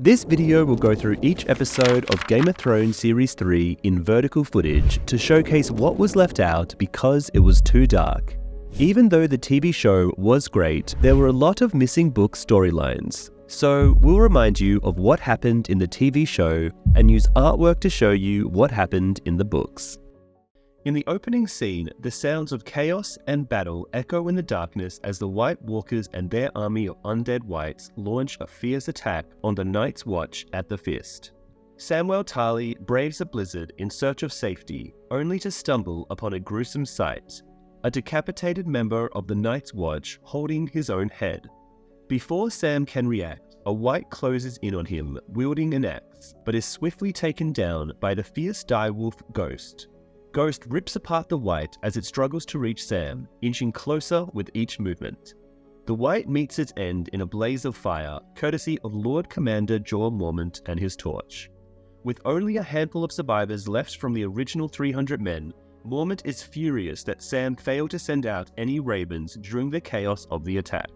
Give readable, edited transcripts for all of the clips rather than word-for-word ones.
This video will go through each episode of Game of Thrones Series 3 in vertical footage to showcase what was left out because it was too dark. Even though the TV show was great, there were a lot of missing book storylines. So we'll remind you of what happened in the TV show and use artwork to show you what happened in the books. In the opening scene, the sounds of chaos and battle echo in the darkness as the White Walkers and their army of undead whites launch a fierce attack on the Night's Watch at the Fist. Samwell Tarly braves a blizzard in search of safety, only to stumble upon a gruesome sight: a decapitated member of the Night's Watch holding his own head. Before Sam can react, a White closes in on him, wielding an axe, but is swiftly taken down by the fierce direwolf Ghost. Ghost rips apart the White as it struggles to reach Sam, inching closer with each movement. The White meets its end in a blaze of fire, courtesy of Lord Commander Jorah Mormont and his torch. With only a handful of survivors left from the original 300 men, Mormont is furious that Sam failed to send out any ravens during the chaos of the attack.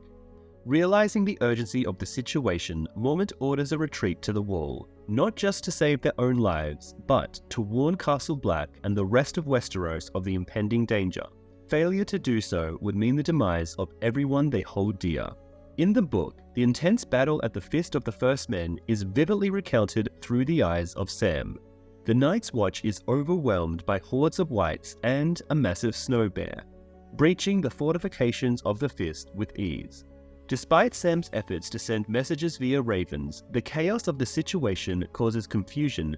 Realizing the urgency of the situation, Mormont orders a retreat to the Wall, not just to save their own lives, but to warn Castle Black and the rest of Westeros of the impending danger. Failure to do so would mean the demise of everyone they hold dear. In the book, the intense battle at the Fist of the First Men is vividly recounted through the eyes of Sam. The Night's Watch is overwhelmed by hordes of whites and a massive snow bear, breaching the fortifications of the Fist with ease. Despite Sam's efforts to send messages via ravens, the chaos of the situation causes confusion.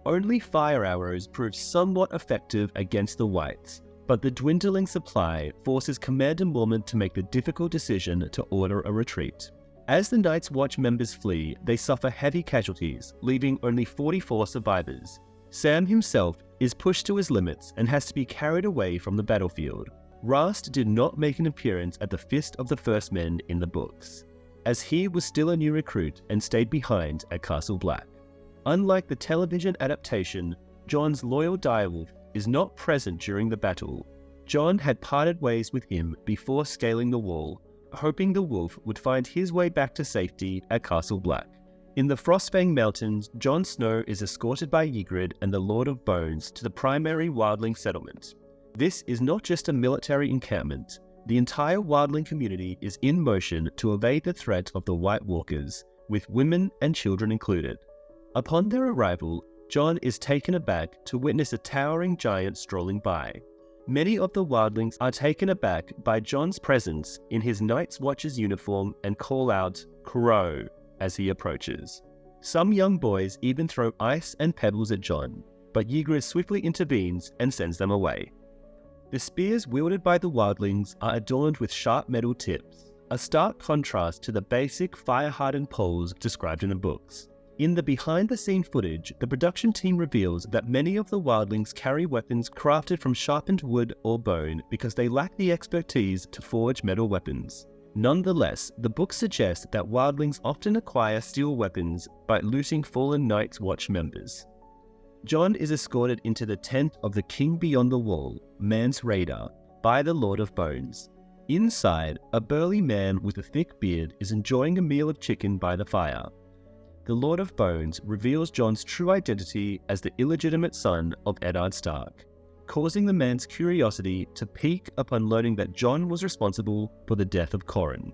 Only fire arrows prove somewhat effective against the whites, but the dwindling supply forces Commander Mormont to make the difficult decision to order a retreat. As the Night's Watch members flee, they suffer heavy casualties, leaving only 44 survivors. Sam himself is pushed to his limits and has to be carried away from the battlefield. Rast did not make an appearance at the Fist of the First Men in the books, as he was still a new recruit and stayed behind at Castle Black. Unlike the television adaptation, Jon's loyal direwolf is not present during the battle. Jon had parted ways with him before scaling the wall, hoping the wolf would find his way back to safety at Castle Black. In the Frostfang Mountains, Jon Snow is escorted by Ygritte and the Lord of Bones to the primary wildling settlement. This is not just a military encampment. The entire wildling community is in motion to evade the threat of the White Walkers, with women and children included. Upon their arrival, Jon is taken aback to witness a towering giant strolling by. Many of the wildlings are taken aback by Jon's presence in his Night's Watch's uniform and call out "Crow" as he approaches. Some young boys even throw ice and pebbles at Jon, but Ygritte swiftly intervenes and sends them away. The spears wielded by the wildlings are adorned with sharp metal tips, a stark contrast to the basic fire-hardened poles described in the books. In the behind-the-scenes footage, the production team reveals that many of the wildlings carry weapons crafted from sharpened wood or bone because they lack the expertise to forge metal weapons. Nonetheless, the book suggests that wildlings often acquire steel weapons by looting fallen Night's Watch members. Jon is escorted into the tent of the King Beyond the Wall, Mance Rayder, by the Lord of Bones. Inside, a burly man with a thick beard is enjoying a meal of chicken by the fire. The Lord of Bones reveals Jon's true identity as the illegitimate son of Eddard Stark, causing the man's curiosity to peak upon learning that Jon was responsible for the death of Corran.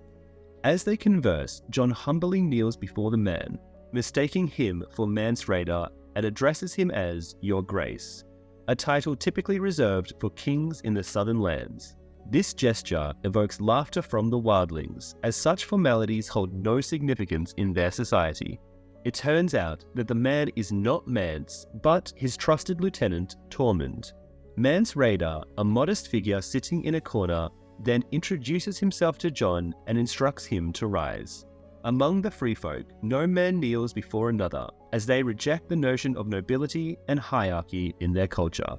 As they converse, Jon humbly kneels before the man, mistaking him for Mance Rayder, and addresses him as Your Grace, a title typically reserved for kings in the southern lands. This gesture evokes laughter from the wildlings, as such formalities hold no significance in their society. It turns out that the man is not Mance, but his trusted lieutenant, Tormund. Mance Rayder, a modest figure sitting in a corner, then introduces himself to Jon and instructs him to rise. Among the free folk, no man kneels before another, as they reject the notion of nobility and hierarchy in their culture.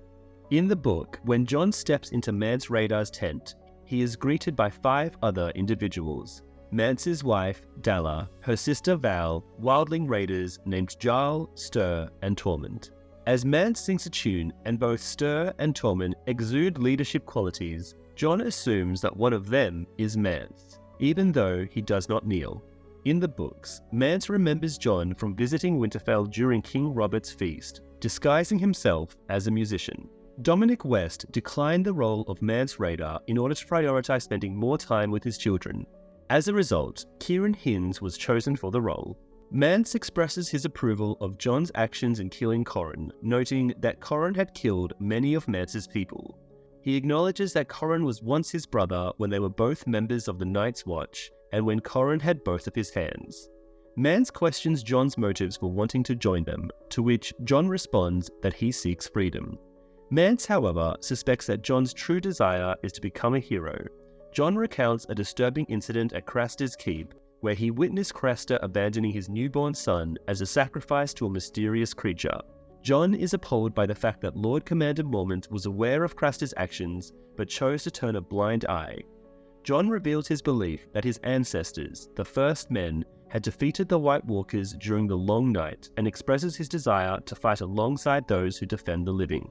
In the book, when Jon steps into Mance Rayder's tent, he is greeted by 5 other individuals: Mance's wife, Dalla, her sister Val, wildling raiders named Jarl, Stir, and Tormund. As Mance sings a tune and both Stir and Tormund exude leadership qualities, Jon assumes that one of them is Mance, even though he does not kneel. In the books, Mance remembers Jon from visiting Winterfell during King Robert's feast, disguising himself as a musician. Dominic West declined the role of Mance Rayder in order to prioritize spending more time with his children. As a result, Kieran Hinds was chosen for the role. Mance expresses his approval of Jon's actions in killing Corran, noting that Corran had killed many of Mance's people. He acknowledges that Corran was once his brother when they were both members of the Night's Watch, and when Corran had both of his hands. Mance questions Jon's motives for wanting to join them, to which Jon responds that he seeks freedom. Mance, however, suspects that Jon's true desire is to become a hero. Jon recounts a disturbing incident at Craster's Keep, where he witnessed Craster abandoning his newborn son as a sacrifice to a mysterious creature. Jon is appalled by the fact that Lord Commander Mormont was aware of Craster's actions, but chose to turn a blind eye. Jon reveals his belief that his ancestors, the First Men, had defeated the White Walkers during the Long Night, and expresses his desire to fight alongside those who defend the living.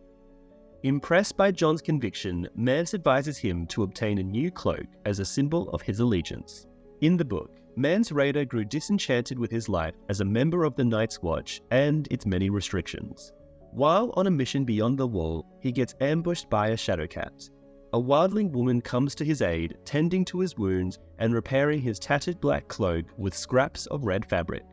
Impressed by Jon's conviction, Mance advises him to obtain a new cloak as a symbol of his allegiance. In the book, Mance Rayder grew disenchanted with his life as a member of the Night's Watch and its many restrictions. While on a mission beyond the Wall, he gets ambushed by a Shadowcat. A wildling woman comes to his aid, tending to his wounds and repairing his tattered black cloak with scraps of red fabric.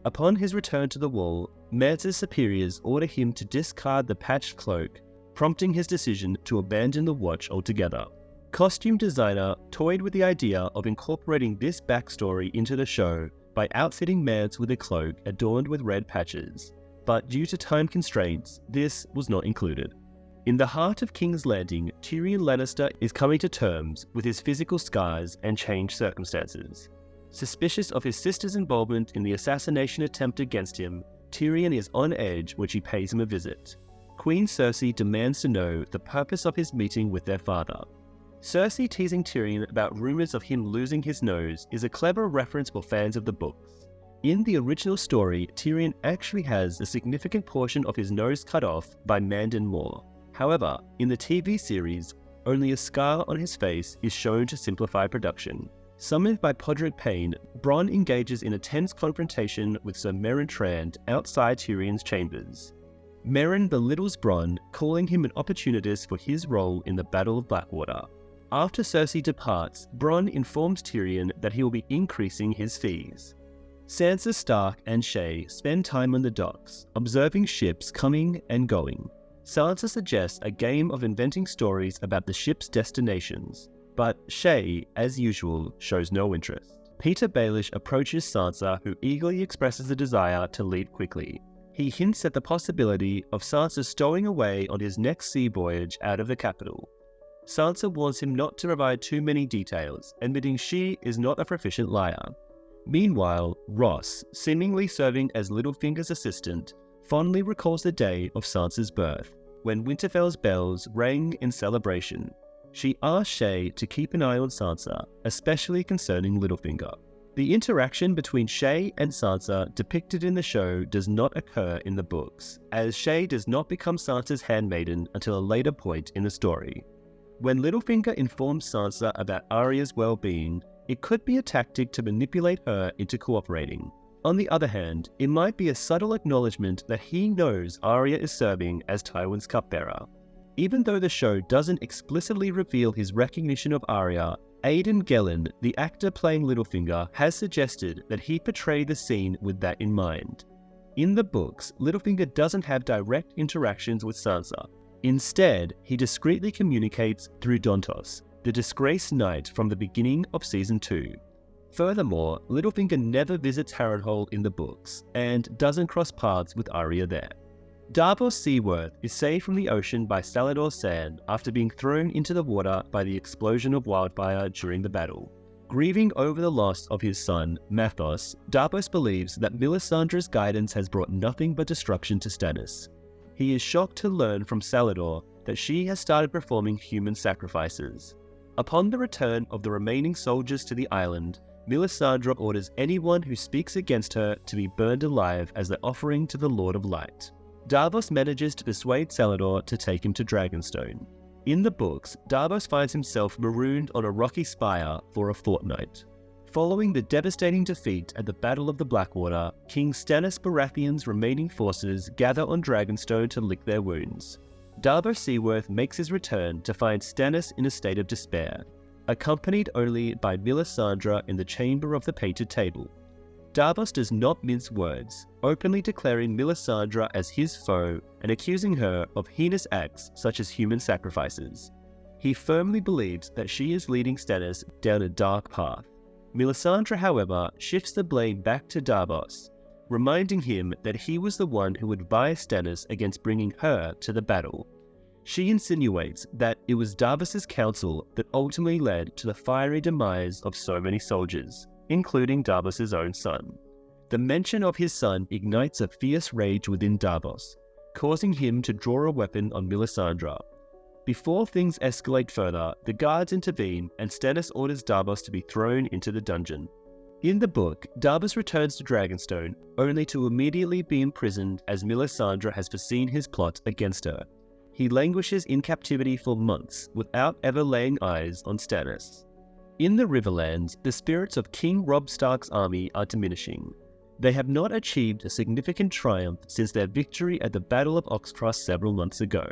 Upon his return to the Wall, Mance's superiors order him to discard the patched cloak, prompting his decision to abandon the Watch altogether. Costume designer toyed with the idea of incorporating this backstory into the show by outfitting Mance with a cloak adorned with red patches, but due to time constraints, this was not included. In the heart of King's Landing, Tyrion Lannister is coming to terms with his physical scars and changed circumstances. Suspicious of his sister's involvement in the assassination attempt against him, Tyrion is on edge when she pays him a visit. Queen Cersei demands to know the purpose of his meeting with their father. Cersei teasing Tyrion about rumors of him losing his nose is a clever reference for fans of the books. In the original story, Tyrion actually has a significant portion of his nose cut off by Mandon Moore. However, in the TV series, only a scar on his face is shown to simplify production. Summoned by Podrick Payne, Bronn engages in a tense confrontation with Sir Meryn Trant outside Tyrion's chambers. Meryn belittles Bronn, calling him an opportunist for his role in the Battle of Blackwater. After Cersei departs, Bronn informs Tyrion that he will be increasing his fees. Sansa Stark and Shae spend time on the docks, observing ships coming and going. Sansa suggests a game of inventing stories about the ship's destinations, but Shae, as usual, shows no interest. Peter Baelish approaches Sansa, who eagerly expresses a desire to leave quickly. He hints at the possibility of Sansa stowing away on his next sea voyage out of the capital. Sansa warns him not to provide too many details, admitting she is not a proficient liar. Meanwhile, Ross, seemingly serving as Littlefinger's assistant, fondly recalls the day of Sansa's birth, when Winterfell's bells rang in celebration. She asks Shae to keep an eye on Sansa, especially concerning Littlefinger. The interaction between Shae and Sansa depicted in the show does not occur in the books, as Shae does not become Sansa's handmaiden until a later point in the story. When Littlefinger informs Sansa about Arya's well-being, it could be a tactic to manipulate her into cooperating. On the other hand, it might be a subtle acknowledgement that he knows Arya is serving as Tywin's cupbearer. Even though the show doesn't explicitly reveal his recognition of Arya, Aidan Gellin, the actor playing Littlefinger, has suggested that he portrayed the scene with that in mind. In the books, Littlefinger doesn't have direct interactions with Sansa. Instead, he discreetly communicates through Dontos, the disgraced knight from the beginning of Season 2. Furthermore, Littlefinger never visits Harrenhal in the books, and doesn't cross paths with Arya there. Davos Seaworth is saved from the ocean by Salladhor Saan after being thrown into the water by the explosion of wildfire during the battle. Grieving over the loss of his son, Mathos, Davos believes that Melisandre's guidance has brought nothing but destruction to Stannis. He is shocked to learn from Salladhor that she has started performing human sacrifices. Upon the return of the remaining soldiers to the island, Melisandre orders anyone who speaks against her to be burned alive as their offering to the Lord of Light. Davos manages to persuade Salladhor to take him to Dragonstone. In the books, Davos finds himself marooned on a rocky spire for a fortnight. Following the devastating defeat at the Battle of the Blackwater, King Stannis Baratheon's remaining forces gather on Dragonstone to lick their wounds. Davos Seaworth makes his return to find Stannis in a state of despair, accompanied only by Melisandre in the chamber of the painted table. Davos does not mince words, openly declaring Melisandre as his foe and accusing her of heinous acts such as human sacrifices. He firmly believes that she is leading Stannis down a dark path. Melisandre, however, shifts the blame back to Davos, reminding him that he was the one who advised Stannis against bringing her to the battle. She insinuates that it was Davos's counsel that ultimately led to the fiery demise of so many soldiers, including Davos's own son. The mention of his son ignites a fierce rage within Davos, causing him to draw a weapon on Melisandre. Before things escalate further, the guards intervene and Stannis orders Davos to be thrown into the dungeon. In the book, Davos returns to Dragonstone only to immediately be imprisoned as Melisandre has foreseen his plot against her. He languishes in captivity for months without ever laying eyes on Stannis. In the Riverlands, the spirits of King Robb Stark's army are diminishing. They have not achieved a significant triumph since their victory at the Battle of Oxcross several months ago.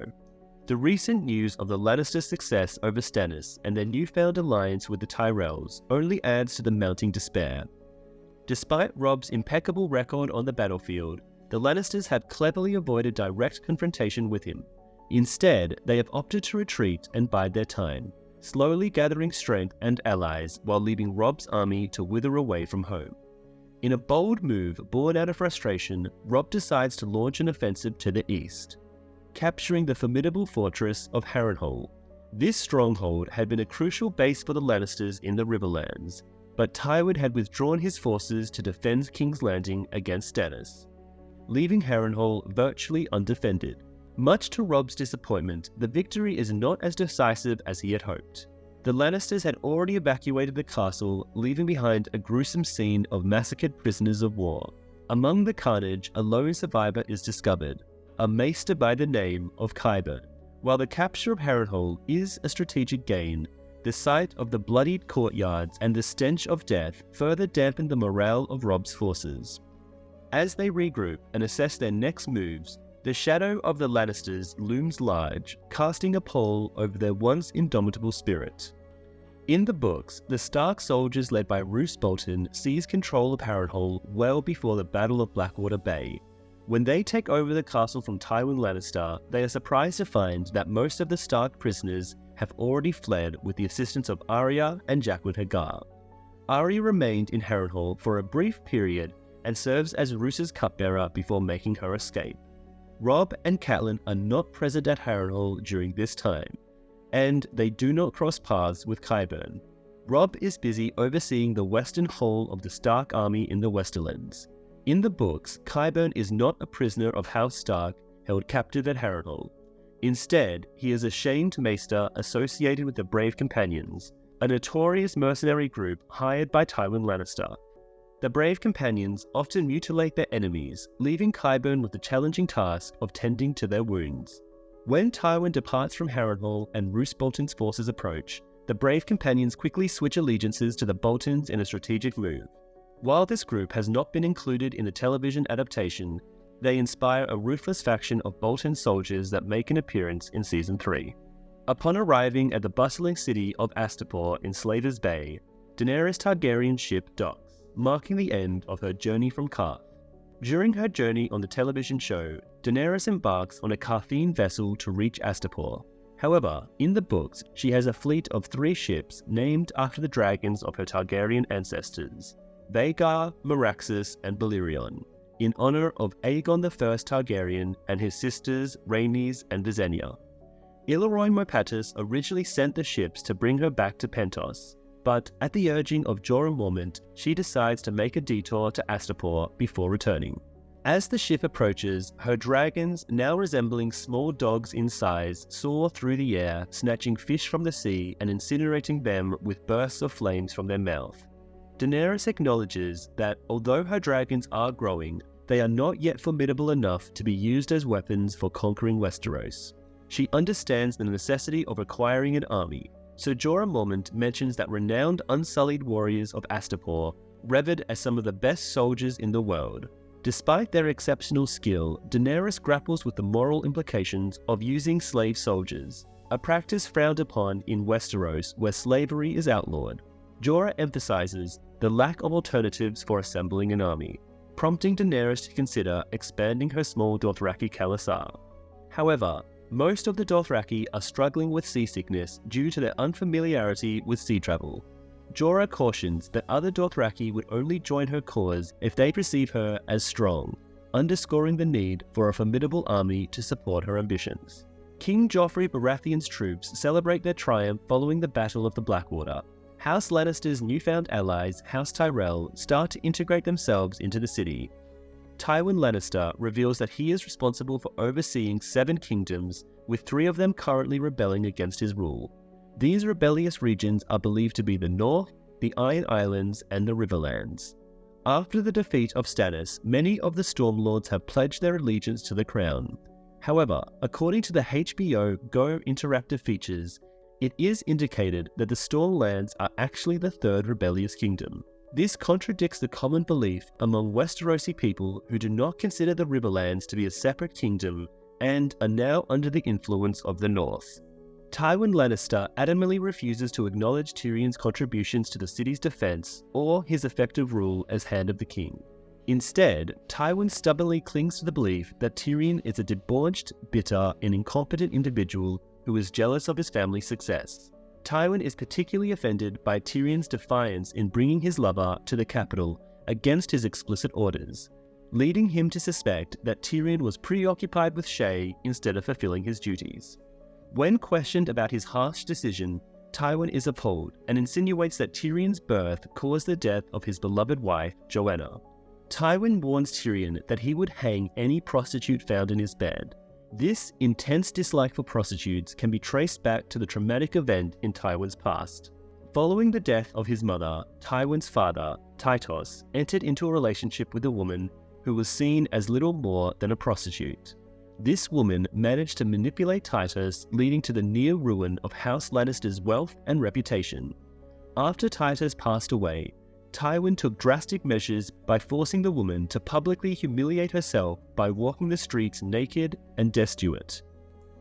The recent news of the Lannisters' success over Stannis and their newfound alliance with the Tyrells only adds to the mounting despair. Despite Robb's impeccable record on the battlefield, the Lannisters have cleverly avoided direct confrontation with him. Instead, they have opted to retreat and bide their time, slowly gathering strength and allies while leaving Robb's army to wither away from home. In a bold move born out of frustration, Robb decides to launch an offensive to the east, capturing the formidable fortress of Harrenhal. This stronghold had been a crucial base for the Lannisters in the Riverlands, but Tywin had withdrawn his forces to defend King's Landing against Stannis, leaving Harrenhal virtually undefended. Much to Robb's disappointment, the victory is not as decisive as he had hoped. The Lannisters had already evacuated the castle, leaving behind a gruesome scene of massacred prisoners of war. Among the carnage, a lone survivor is discovered, a maester by the name of Qyburn. While the capture of Harrenhal is a strategic gain, the sight of the bloodied courtyards and the stench of death further dampened the morale of Robb's forces. As they regroup and assess their next moves, the shadow of the Lannisters looms large, casting a pall over their once indomitable spirit. In the books, the Stark soldiers led by Roose Bolton seize control of Harrenhal well before the Battle of Blackwater Bay. When they take over the castle from Tywin Lannister, they are surprised to find that most of the Stark prisoners have already fled with the assistance of Arya and Jaqen H'ghar. Arya remained in Harrenhal for a brief period and serves as Roose's cupbearer before making her escape. Robb and Catelyn are not present at Harrenhal during this time, and they do not cross paths with Qyburn. Robb is busy overseeing the western whole of the Stark army in the Westerlands. In the books, Qyburn is not a prisoner of House Stark held captive at Harrenhal. Instead, he is a shamed maester associated with the Brave Companions, a notorious mercenary group hired by Tywin Lannister. The Brave Companions often mutilate their enemies, leaving Qyburn with the challenging task of tending to their wounds. When Tywin departs from Harrenhal and Roose Bolton's forces approach, the Brave Companions quickly switch allegiances to the Boltons in a strategic move. While this group has not been included in the television adaptation, they inspire a ruthless faction of Bolton soldiers that make an appearance in Season 3. Upon arriving at the bustling city of Astapor in Slaver's Bay, Daenerys Targaryen's ship docks, marking the end of her journey from Qarth. During her journey on the television show, Daenerys embarks on a Qarthine vessel to reach Astapor. However, in the books, she has a fleet of 3 ships named after the dragons of her Targaryen ancestors, Vhagar, Meraxus, and Balerion, in honor of Aegon I Targaryen and his sisters Rhaenys and Visenya. Illaroy Mopatis originally sent the ships to bring her back to Pentos, but at the urging of Jorah Mormont, she decides to make a detour to Astapor before returning. As the ship approaches, her dragons, now resembling small dogs in size, soar through the air, snatching fish from the sea and incinerating them with bursts of flames from their mouth. Daenerys acknowledges that although her dragons are growing, they are not yet formidable enough to be used as weapons for conquering Westeros. She understands the necessity of acquiring an army, Sir Jorah Mormont mentions that renowned unsullied warriors of Astapor, revered as some of the best soldiers in the world. Despite their exceptional skill, Daenerys grapples with the moral implications of using slave soldiers, a practice frowned upon in Westeros where slavery is outlawed. Jorah emphasizes the lack of alternatives for assembling an army, prompting Daenerys to consider expanding her small Dothraki khalasar. However, most of the Dothraki are struggling with seasickness due to their unfamiliarity with sea travel. Jorah cautions that other Dothraki would only join her cause if they perceive her as strong, underscoring the need for a formidable army to support her ambitions. King Joffrey Baratheon's troops celebrate their triumph following the Battle of the Blackwater. House Lannister's newfound allies, House Tyrell, start to integrate themselves into the city. Tywin Lannister reveals that he is responsible for overseeing 7 kingdoms, with 3 of them currently rebelling against his rule. These rebellious regions are believed to be the North, the Iron Islands, and the Riverlands. After the defeat of Stannis, many of the Stormlords have pledged their allegiance to the crown. However, according to the HBO Go interactive features, it is indicated that the Stormlands are actually the 3rd rebellious kingdom. This contradicts the common belief among Westerosi people who do not consider the Riverlands to be a separate kingdom and are now under the influence of the North. Tywin Lannister adamantly refuses to acknowledge Tyrion's contributions to the city's defense or his effective rule as Hand of the King. Instead, Tywin stubbornly clings to the belief that Tyrion is a debauched, bitter, and incompetent individual who is jealous of his family's success. Tywin is particularly offended by Tyrion's defiance in bringing his lover to the capital against his explicit orders, leading him to suspect that Tyrion was preoccupied with Shae instead of fulfilling his duties. When questioned about his harsh decision, Tywin is appalled and insinuates that Tyrion's birth caused the death of his beloved wife, Joanna. Tywin warns Tyrion that he would hang any prostitute found in his bed. This intense dislike for prostitutes can be traced back to the traumatic event in Tywin's past. Following the death of his mother, Tywin's father, Tytos, entered into a relationship with a woman who was seen as little more than a prostitute. This woman managed to manipulate Tytos, leading to the near ruin of House Lannister's wealth and reputation. After Tytos passed away, Tywin took drastic measures by forcing the woman to publicly humiliate herself by walking the streets naked and destitute.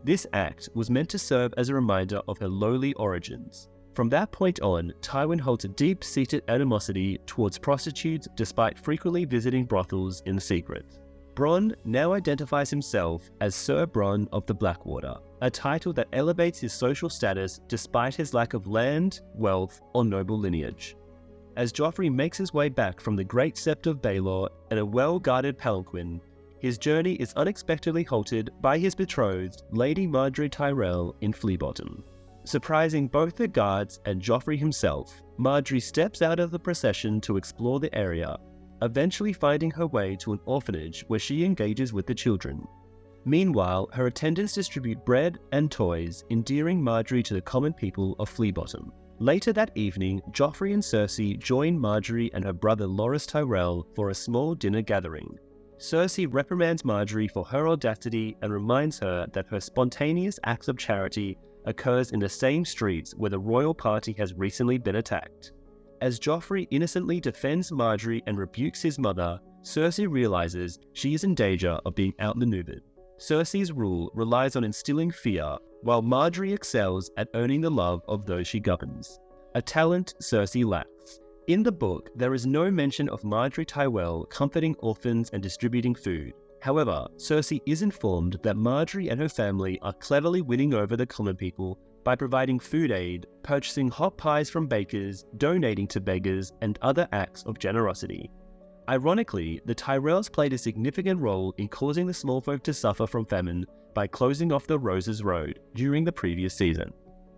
This act was meant to serve as a reminder of her lowly origins. From that point on, Tywin holds a deep-seated animosity towards prostitutes despite frequently visiting brothels in secret. Bronn now identifies himself as Sir Bronn of the Blackwater, a title that elevates his social status despite his lack of land, wealth, or noble lineage. As Joffrey makes his way back from the Great Sept of Baelor in a well-guarded palanquin, his journey is unexpectedly halted by his betrothed, Lady Margaery Tyrell in Fleabottom. Surprising both the guards and Joffrey himself, Margaery steps out of the procession to explore the area, eventually finding her way to an orphanage where she engages with the children. Meanwhile, her attendants distribute bread and toys, endearing Margaery to the common people of Fleabottom. Later that evening, Joffrey and Cersei join Margaery and her brother Loras Tyrell for a small dinner gathering. Cersei reprimands Margaery for her audacity and reminds her that her spontaneous acts of charity occurs in the same streets where the royal party has recently been attacked. As Joffrey innocently defends Margaery and rebukes his mother, Cersei realizes she is in danger of being outmaneuvered. Cersei's rule relies on instilling fear, while Margaery excels at earning the love of those she governs, a talent Cersei lacks. In the book, there is no mention of Margaery Tyrell comforting orphans and distributing food. However, Cersei is informed that Margaery and her family are cleverly winning over the common people by providing food aid, purchasing hot pies from bakers, donating to beggars, and other acts of generosity. Ironically, the Tyrells played a significant role in causing the small folk to suffer from famine by closing off the Roses Road during the previous season.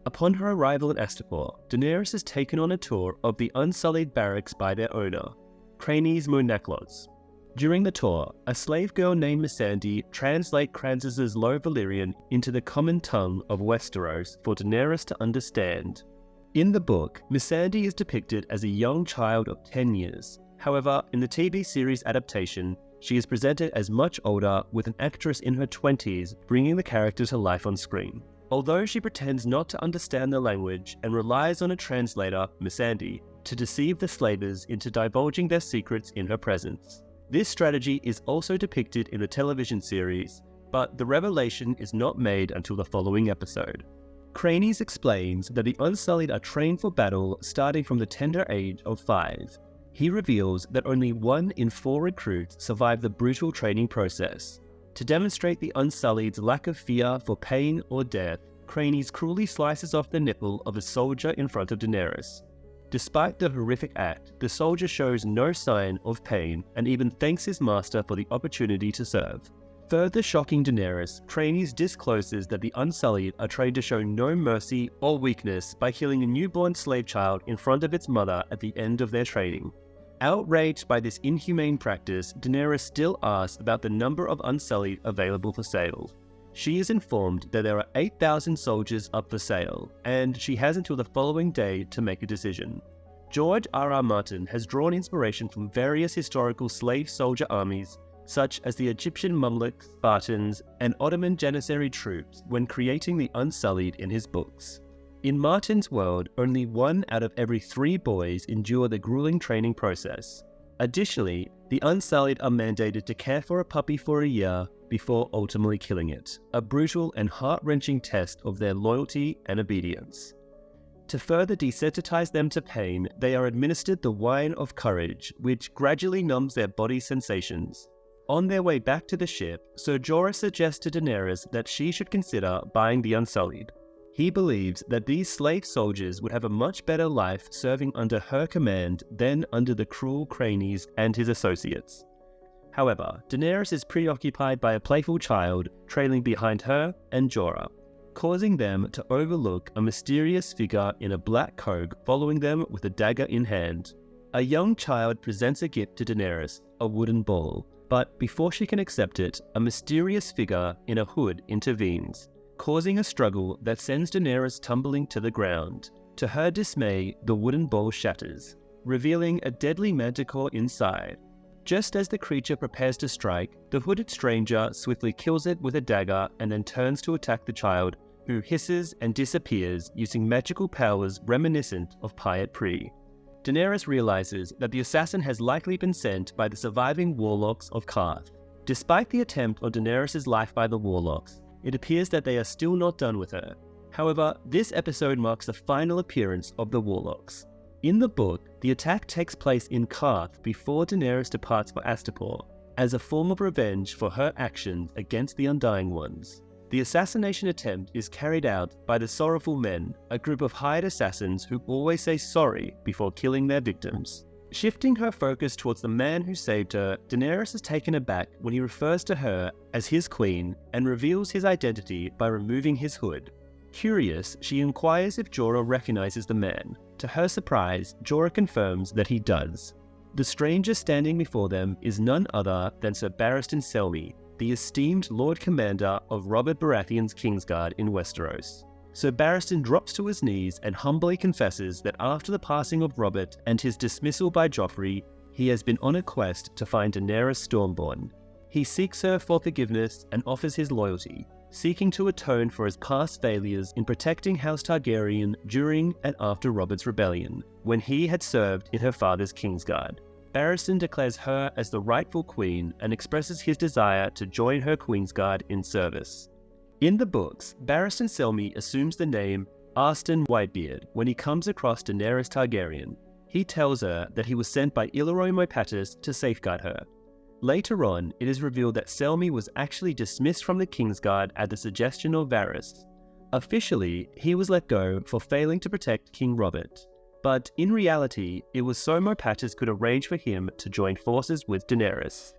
Upon her arrival in Astapor, Daenerys is taken on a tour of the unsullied barracks by their owner, Cranes Munaklos. During the tour, a slave girl named Missandei translates Krans's Low Valyrian into the common tongue of Westeros for Daenerys to understand. In the book, Missandei is depicted as a young child of 10 years. However, in the TV series adaptation, she is presented as much older, with an actress in her 20s bringing the character to life on screen. Although she pretends not to understand the language and relies on a translator, Missandei, to deceive the slavers into divulging their secrets in her presence. This strategy is also depicted in the television series, but the revelation is not made until the following episode. Cranes explains that the Unsullied are trained for battle starting from the tender age of 5. He reveals that only 1 in 4 recruits survive the brutal training process. To demonstrate the Unsullied's lack of fear for pain or death, Cranes cruelly slices off the nipple of a soldier in front of Daenerys. Despite the horrific act, the soldier shows no sign of pain and even thanks his master for the opportunity to serve. Further shocking Daenerys, Cranes discloses that the Unsullied are trained to show no mercy or weakness by killing a newborn slave child in front of its mother at the end of their training. Outraged by this inhumane practice, Daenerys still asks about the number of Unsullied available for sale. She is informed that there are 8,000 soldiers up for sale, and she has until the following day to make a decision. George R.R. Martin has drawn inspiration from various historical slave soldier armies, such as the Egyptian Mamluks, Spartans, and Ottoman Janissary troops when creating the Unsullied in his books. In Martin's world, only 1 out of every 3 boys endure the grueling training process. Additionally, the Unsullied are mandated to care for a puppy for a year before ultimately killing it, a brutal and heart-wrenching test of their loyalty and obedience. To further desensitize them to pain, they are administered the wine of courage, which gradually numbs their body sensations. On their way back to the ship, Ser Jorah suggests to Daenerys that she should consider buying the Unsullied. He believes that these slave soldiers would have a much better life serving under her command than under the cruel Cranes and his associates. However, Daenerys is preoccupied by a playful child trailing behind her and Jorah, causing them to overlook a mysterious figure in a black coat following them with a dagger in hand. A young child presents a gift to Daenerys, a wooden ball, but before she can accept it, a mysterious figure in a hood intervenes, causing a struggle that sends Daenerys tumbling to the ground. To her dismay, the wooden ball shatters, revealing a deadly manticore inside. Just as the creature prepares to strike, the hooded stranger swiftly kills it with a dagger and then turns to attack the child, who hisses and disappears using magical powers reminiscent of Pyat Pree. Daenerys realizes that the assassin has likely been sent by the surviving warlocks of Qarth. Despite the attempt on Daenerys' life by the warlocks, it appears that they are still not done with her. However, this episode marks the final appearance of the warlocks. In the book, the attack takes place in Qarth before Daenerys departs for Astapor, as a form of revenge for her actions against the Undying Ones. The assassination attempt is carried out by the Sorrowful Men, a group of hired assassins who always say sorry before killing their victims. Shifting her focus towards the man who saved her, Daenerys is taken aback when he refers to her as his queen and reveals his identity by removing his hood. Curious, she inquires if Jorah recognizes the man. To her surprise, Jorah confirms that he does. The stranger standing before them is none other than Ser Barristan Selmy, the esteemed Lord Commander of Robert Baratheon's Kingsguard in Westeros. Ser Barristan drops to his knees and humbly confesses that after the passing of Robert and his dismissal by Joffrey, he has been on a quest to find Daenerys Stormborn. He seeks her for forgiveness and offers his loyalty, seeking to atone for his past failures in protecting House Targaryen during and after Robert's rebellion, when he had served in her father's Kingsguard. Barristan declares her as the rightful queen and expresses his desire to join her Queensguard in service. In the books, Barristan Selmy assumes the name Arstan Whitebeard when he comes across Daenerys Targaryen. He tells her that he was sent by Illyrio Mopatis to safeguard her. Later on, it is revealed that Selmy was actually dismissed from the Kingsguard at the suggestion of Varys. Officially, he was let go for failing to protect King Robert, but in reality, it was so Mopatis could arrange for him to join forces with Daenerys.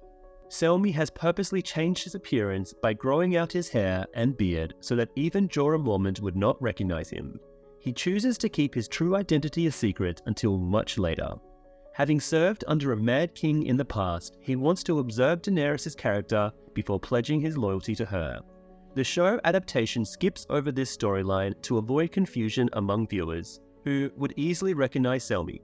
Selmy has purposely changed his appearance by growing out his hair and beard so that even Jorah Mormont would not recognize him. He chooses to keep his true identity a secret until much later. Having served under a mad king in the past, he wants to observe Daenerys' character before pledging his loyalty to her. The show adaptation skips over this storyline to avoid confusion among viewers, who would easily recognize Selmy.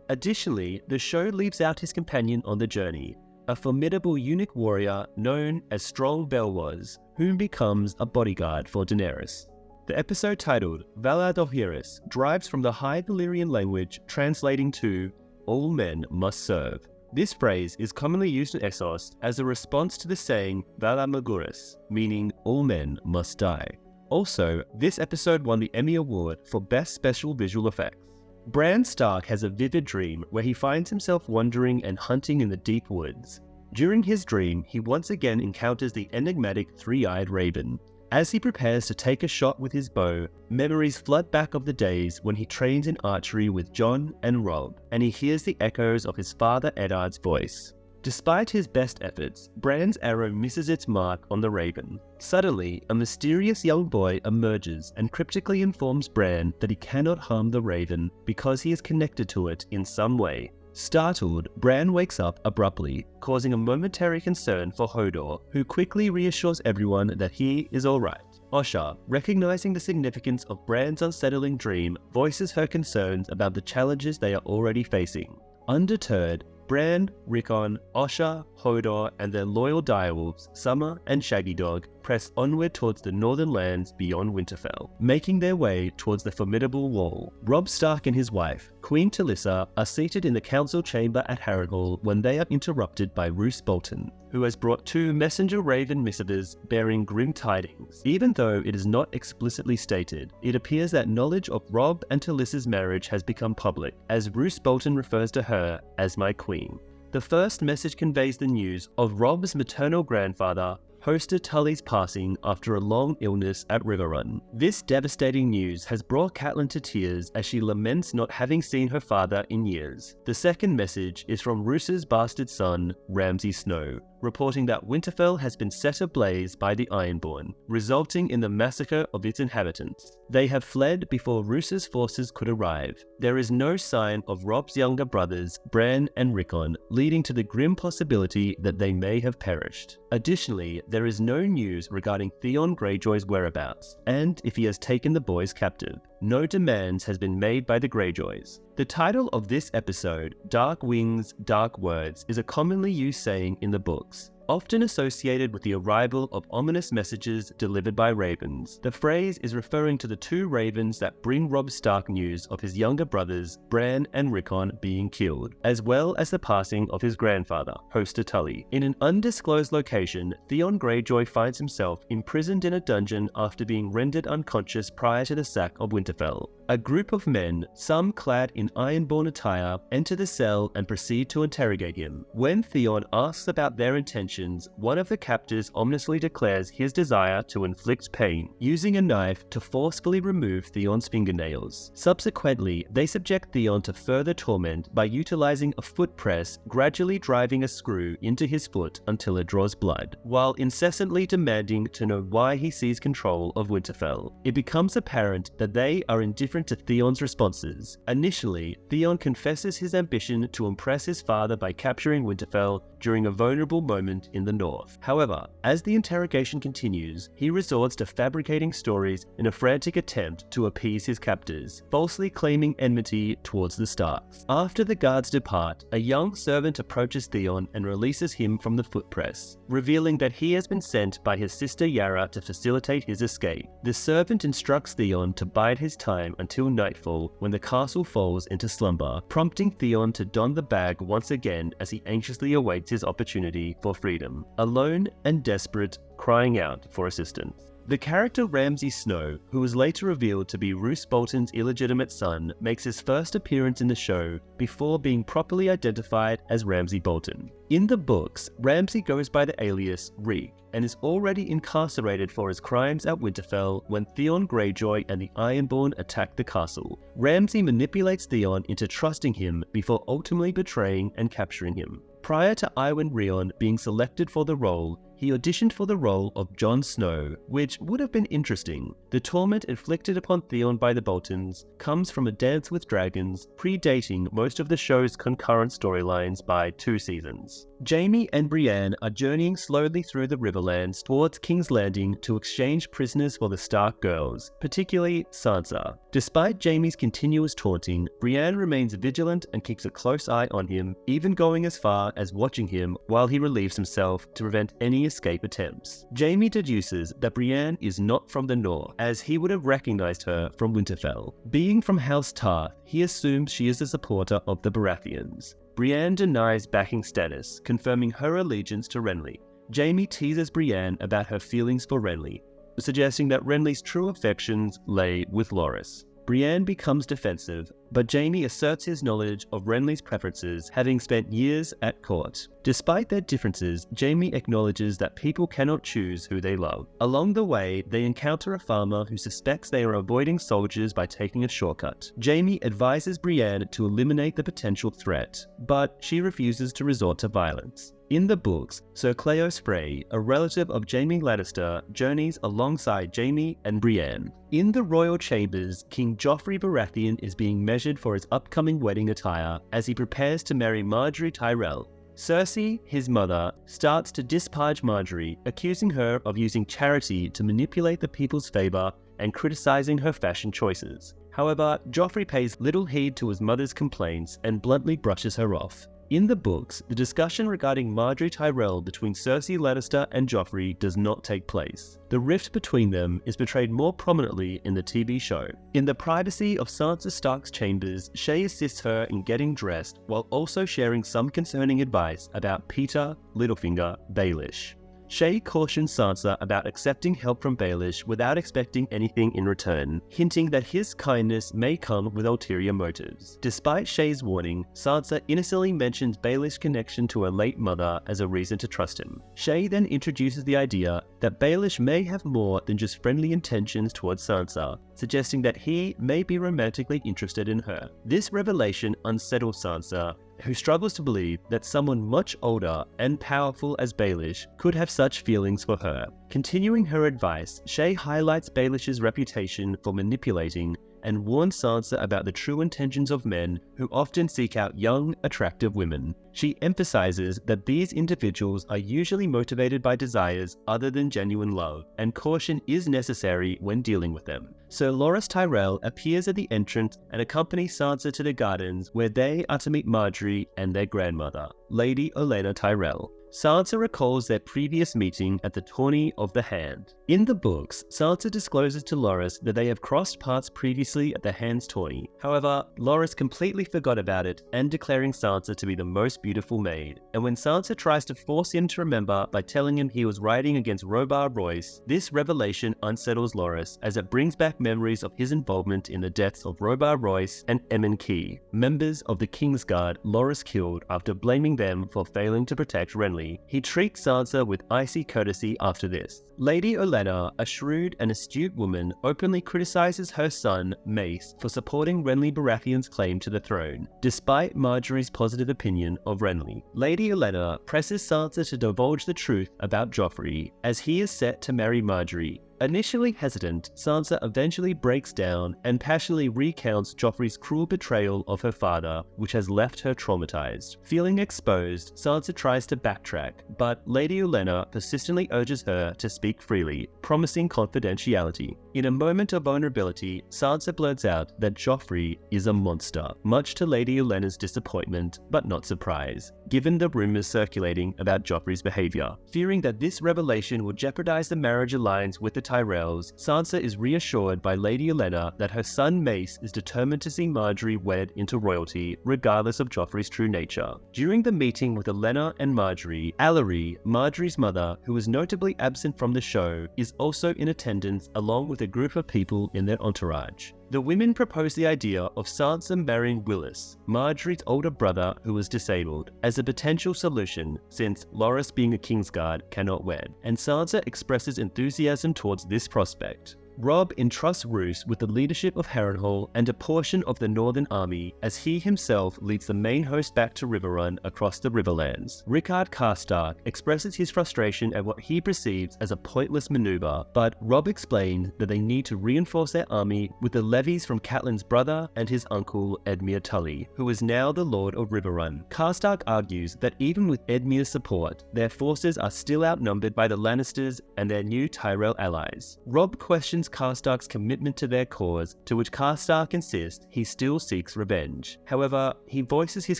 Additionally, the show leaves out his companion on the journey, a formidable eunuch warrior known as Strong Belwas, whom becomes a bodyguard for Daenerys. The episode titled Valar Dohaeris drives from the High Valyrian language translating to "all men must serve." This phrase is commonly used in Essos as a response to the saying Valar Morghulis, meaning all men must die. Also, this episode won the Emmy Award for Best Special Visual Effects. Bran Stark has a vivid dream where he finds himself wandering and hunting in the deep woods. During his dream, he once again encounters the enigmatic three-eyed raven. As he prepares to take a shot with his bow, memories flood back of the days when he trained in archery with Jon and Robb, and he hears the echoes of his father Eddard's voice. Despite his best efforts, Bran's arrow misses its mark on the raven. Suddenly, a mysterious young boy emerges and cryptically informs Bran that he cannot harm the raven because he is connected to it in some way. Startled, Bran wakes up abruptly, causing a momentary concern for Hodor, who quickly reassures everyone that he is alright. Osha, recognizing the significance of Bran's unsettling dream, voices her concerns about the challenges they are already facing. Undeterred, Bran, Rickon, Osha, Hodor, and their loyal direwolves, Summer and Shaggy Dog, press onward towards the northern lands beyond Winterfell, making their way towards the formidable wall. Robb Stark and his wife, Queen Talissa, are seated in the council chamber at Harrenhal when they are interrupted by Roose Bolton, who has brought 2 messenger raven missives bearing grim tidings. Even though it is not explicitly stated, it appears that knowledge of Robb and Talissa's marriage has become public, as Roose Bolton refers to her as "my queen." The first message conveys the news of Robb's maternal grandfather, Hoster Tully's passing after a long illness at Riverrun. This devastating news has brought Catelyn to tears as she laments not having seen her father in years. The second message is from Roose's bastard son, Ramsay Snow, reporting that Winterfell has been set ablaze by the Ironborn, resulting in the massacre of its inhabitants. They have fled before Roose's forces could arrive. There is no sign of Robb's younger brothers, Bran and Rickon, leading to the grim possibility that they may have perished. Additionally, there is no news regarding Theon Greyjoy's whereabouts, and if he has taken the boys captive. No demands has been made by the Greyjoys. The title of this episode, Dark Wings, Dark Words, is a commonly used saying in the books, often associated with the arrival of ominous messages delivered by ravens. The phrase is referring to the 2 ravens that bring Robb Stark news of his younger brothers, Bran and Rickon, being killed, as well as the passing of his grandfather, Hoster Tully. In an undisclosed location, Theon Greyjoy finds himself imprisoned in a dungeon after being rendered unconscious prior to the sack of Winterfell. A group of men, some clad in Ironborn attire, enter the cell and proceed to interrogate him. When Theon asks about their intentions, one of the captors ominously declares his desire to inflict pain, using a knife to forcefully remove Theon's fingernails. Subsequently, they subject Theon to further torment by utilizing a foot press, gradually driving a screw into his foot until it draws blood, while incessantly demanding to know why he seized control of Winterfell. It becomes apparent that they are indifferent to Theon's responses. Initially, Theon confesses his ambition to impress his father by capturing Winterfell during a vulnerable moment in the north. However, as the interrogation continues, he resorts to fabricating stories in a frantic attempt to appease his captors, falsely claiming enmity towards the Starks. After the guards depart, a young servant approaches Theon and releases him from the foot press, revealing that he has been sent by his sister Yara to facilitate his escape. The servant instructs Theon to bide his time until nightfall when the castle falls into slumber, prompting Theon to don the bag once again as he anxiously awaits his opportunity for freedom, alone and desperate, crying out for assistance. The character Ramsay Snow, who was later revealed to be Roose Bolton's illegitimate son, makes his first appearance in the show before being properly identified as Ramsay Bolton. In the books, Ramsay goes by the alias Reek and is already incarcerated for his crimes at Winterfell when Theon Greyjoy and the Ironborn attack the castle. Ramsay manipulates Theon into trusting him before ultimately betraying and capturing him. Prior to Iwan Rheon being selected for the role, he auditioned for the role of Jon Snow, which would have been interesting. The torment inflicted upon Theon by the Boltons comes from a dance with dragons, predating most of the show's concurrent storylines by 2 seasons. Jaime and Brienne are journeying slowly through the Riverlands towards King's Landing to exchange prisoners for the Stark girls, particularly Sansa. Despite Jaime's continuous taunting, Brienne remains vigilant and keeps a close eye on him, even going as far as watching him while he relieves himself to prevent any any escape attempts. Jaime deduces that Brienne is not from the North, as he would have recognized her from Winterfell. Being from House Tarth, he assumes she is a supporter of the Baratheons. Brienne denies backing Stannis, confirming her allegiance to Renly. Jaime teases Brienne about her feelings for Renly, suggesting that Renly's true affections lay with Loras. Brienne becomes defensive, but Jaime asserts his knowledge of Renly's preferences, having spent years at court. Despite their differences, Jaime acknowledges that people cannot choose who they love. Along the way, they encounter a farmer who suspects they are avoiding soldiers by taking a shortcut. Jaime advises Brienne to eliminate the potential threat, but she refuses to resort to violence. In the books, Sir Cleos Frey, a relative of Jaime Lannister, journeys alongside Jaime and Brienne. In the royal chambers, King Joffrey Baratheon is being measured for his upcoming wedding attire as he prepares to marry Margaery Tyrell. Cersei, his mother, starts to disparage Margaery, accusing her of using charity to manipulate the people's favor and criticizing her fashion choices. However, Joffrey pays little heed to his mother's complaints and bluntly brushes her off. In the books, the discussion regarding Margaery Tyrell between Cersei Lannister and Joffrey does not take place. The rift between them is portrayed more prominently in the TV show. In the privacy of Sansa Stark's chambers, Shae assists her in getting dressed while also sharing some concerning advice about Peter, Littlefinger, Baelish. Shae cautions Sansa about accepting help from Baelish without expecting anything in return, hinting that his kindness may come with ulterior motives. Despite Shae's warning, Sansa innocently mentions Baelish's connection to her late mother as a reason to trust him. Shae then introduces the idea that Baelish may have more than just friendly intentions towards Sansa, suggesting that he may be romantically interested in her. This revelation unsettles Sansa, who struggles to believe that someone much older and powerful as Baelish could have such feelings for her. Continuing her advice, Shae highlights Baelish's reputation for manipulating and warns Sansa about the true intentions of men who often seek out young, attractive women. She emphasizes that these individuals are usually motivated by desires other than genuine love, and caution is necessary when dealing with them. Sir Loras Tyrell appears at the entrance and accompanies Sansa to the gardens where they are to meet Margaery and their grandmother, Lady Olenna Tyrell. Sansa recalls their previous meeting at the Tourney of the Hand. In the books, Sansa discloses to Loras that they have crossed paths previously at the Hand's tourney. However, Loras completely forgot about it and declaring Sansa to be the most beautiful maid. And when Sansa tries to force him to remember by telling him he was riding against Robar Royce, this revelation unsettles Loras as it brings back memories of his involvement in the deaths of Robar Royce and Emmon Key, members of the Kingsguard Loras killed after blaming them for failing to protect Renly. He treats Sansa with icy courtesy after this. Lady Olenna, a shrewd and astute woman, openly criticizes her son, Mace, for supporting Renly Baratheon's claim to the throne, despite Margaery's positive opinion of Renly. Lady Olenna presses Sansa to divulge the truth about Joffrey, as he is set to marry Margaery. Initially hesitant, Sansa eventually breaks down and passionately recounts Joffrey's cruel betrayal of her father, which has left her traumatized. Feeling exposed, Sansa tries to backtrack, but Lady Olenna persistently urges her to speak freely, promising confidentiality. In a moment of vulnerability, Sansa blurts out that Joffrey is a monster, much to Lady Olenna's disappointment, but not surprise, given the rumors circulating about Joffrey's behavior. Fearing that this revelation will jeopardize the marriage alliance with the Tyrells, Sansa is reassured by Lady Olenna that her son Mace is determined to see Margaery wed into royalty, regardless of Joffrey's true nature. During the meeting with Olenna and Margaery, Allery, Margaery's mother, who is notably absent from the show, is also in attendance along with a group of people in their entourage. The women propose the idea of Sansa marrying Willis, Margaery's older brother who was disabled, as a potential solution since Loras, being a Kingsguard, cannot wed, and Sansa expresses enthusiasm towards this prospect. Robb entrusts Roose with the leadership of Harrenhal and a portion of the Northern Army, as he himself leads the main host back to Riverrun across the Riverlands. Rickard Karstark expresses his frustration at what he perceives as a pointless maneuver, but Robb explains that they need to reinforce their army with the levies from Catelyn's brother and his uncle Edmure Tully, who is now the Lord of Riverrun. Karstark argues that even with Edmure's support, their forces are still outnumbered by the Lannisters and their new Tyrell allies. Robb questions questions Karstark's commitment to their cause, to which Karstark insists he still seeks revenge. However, he voices his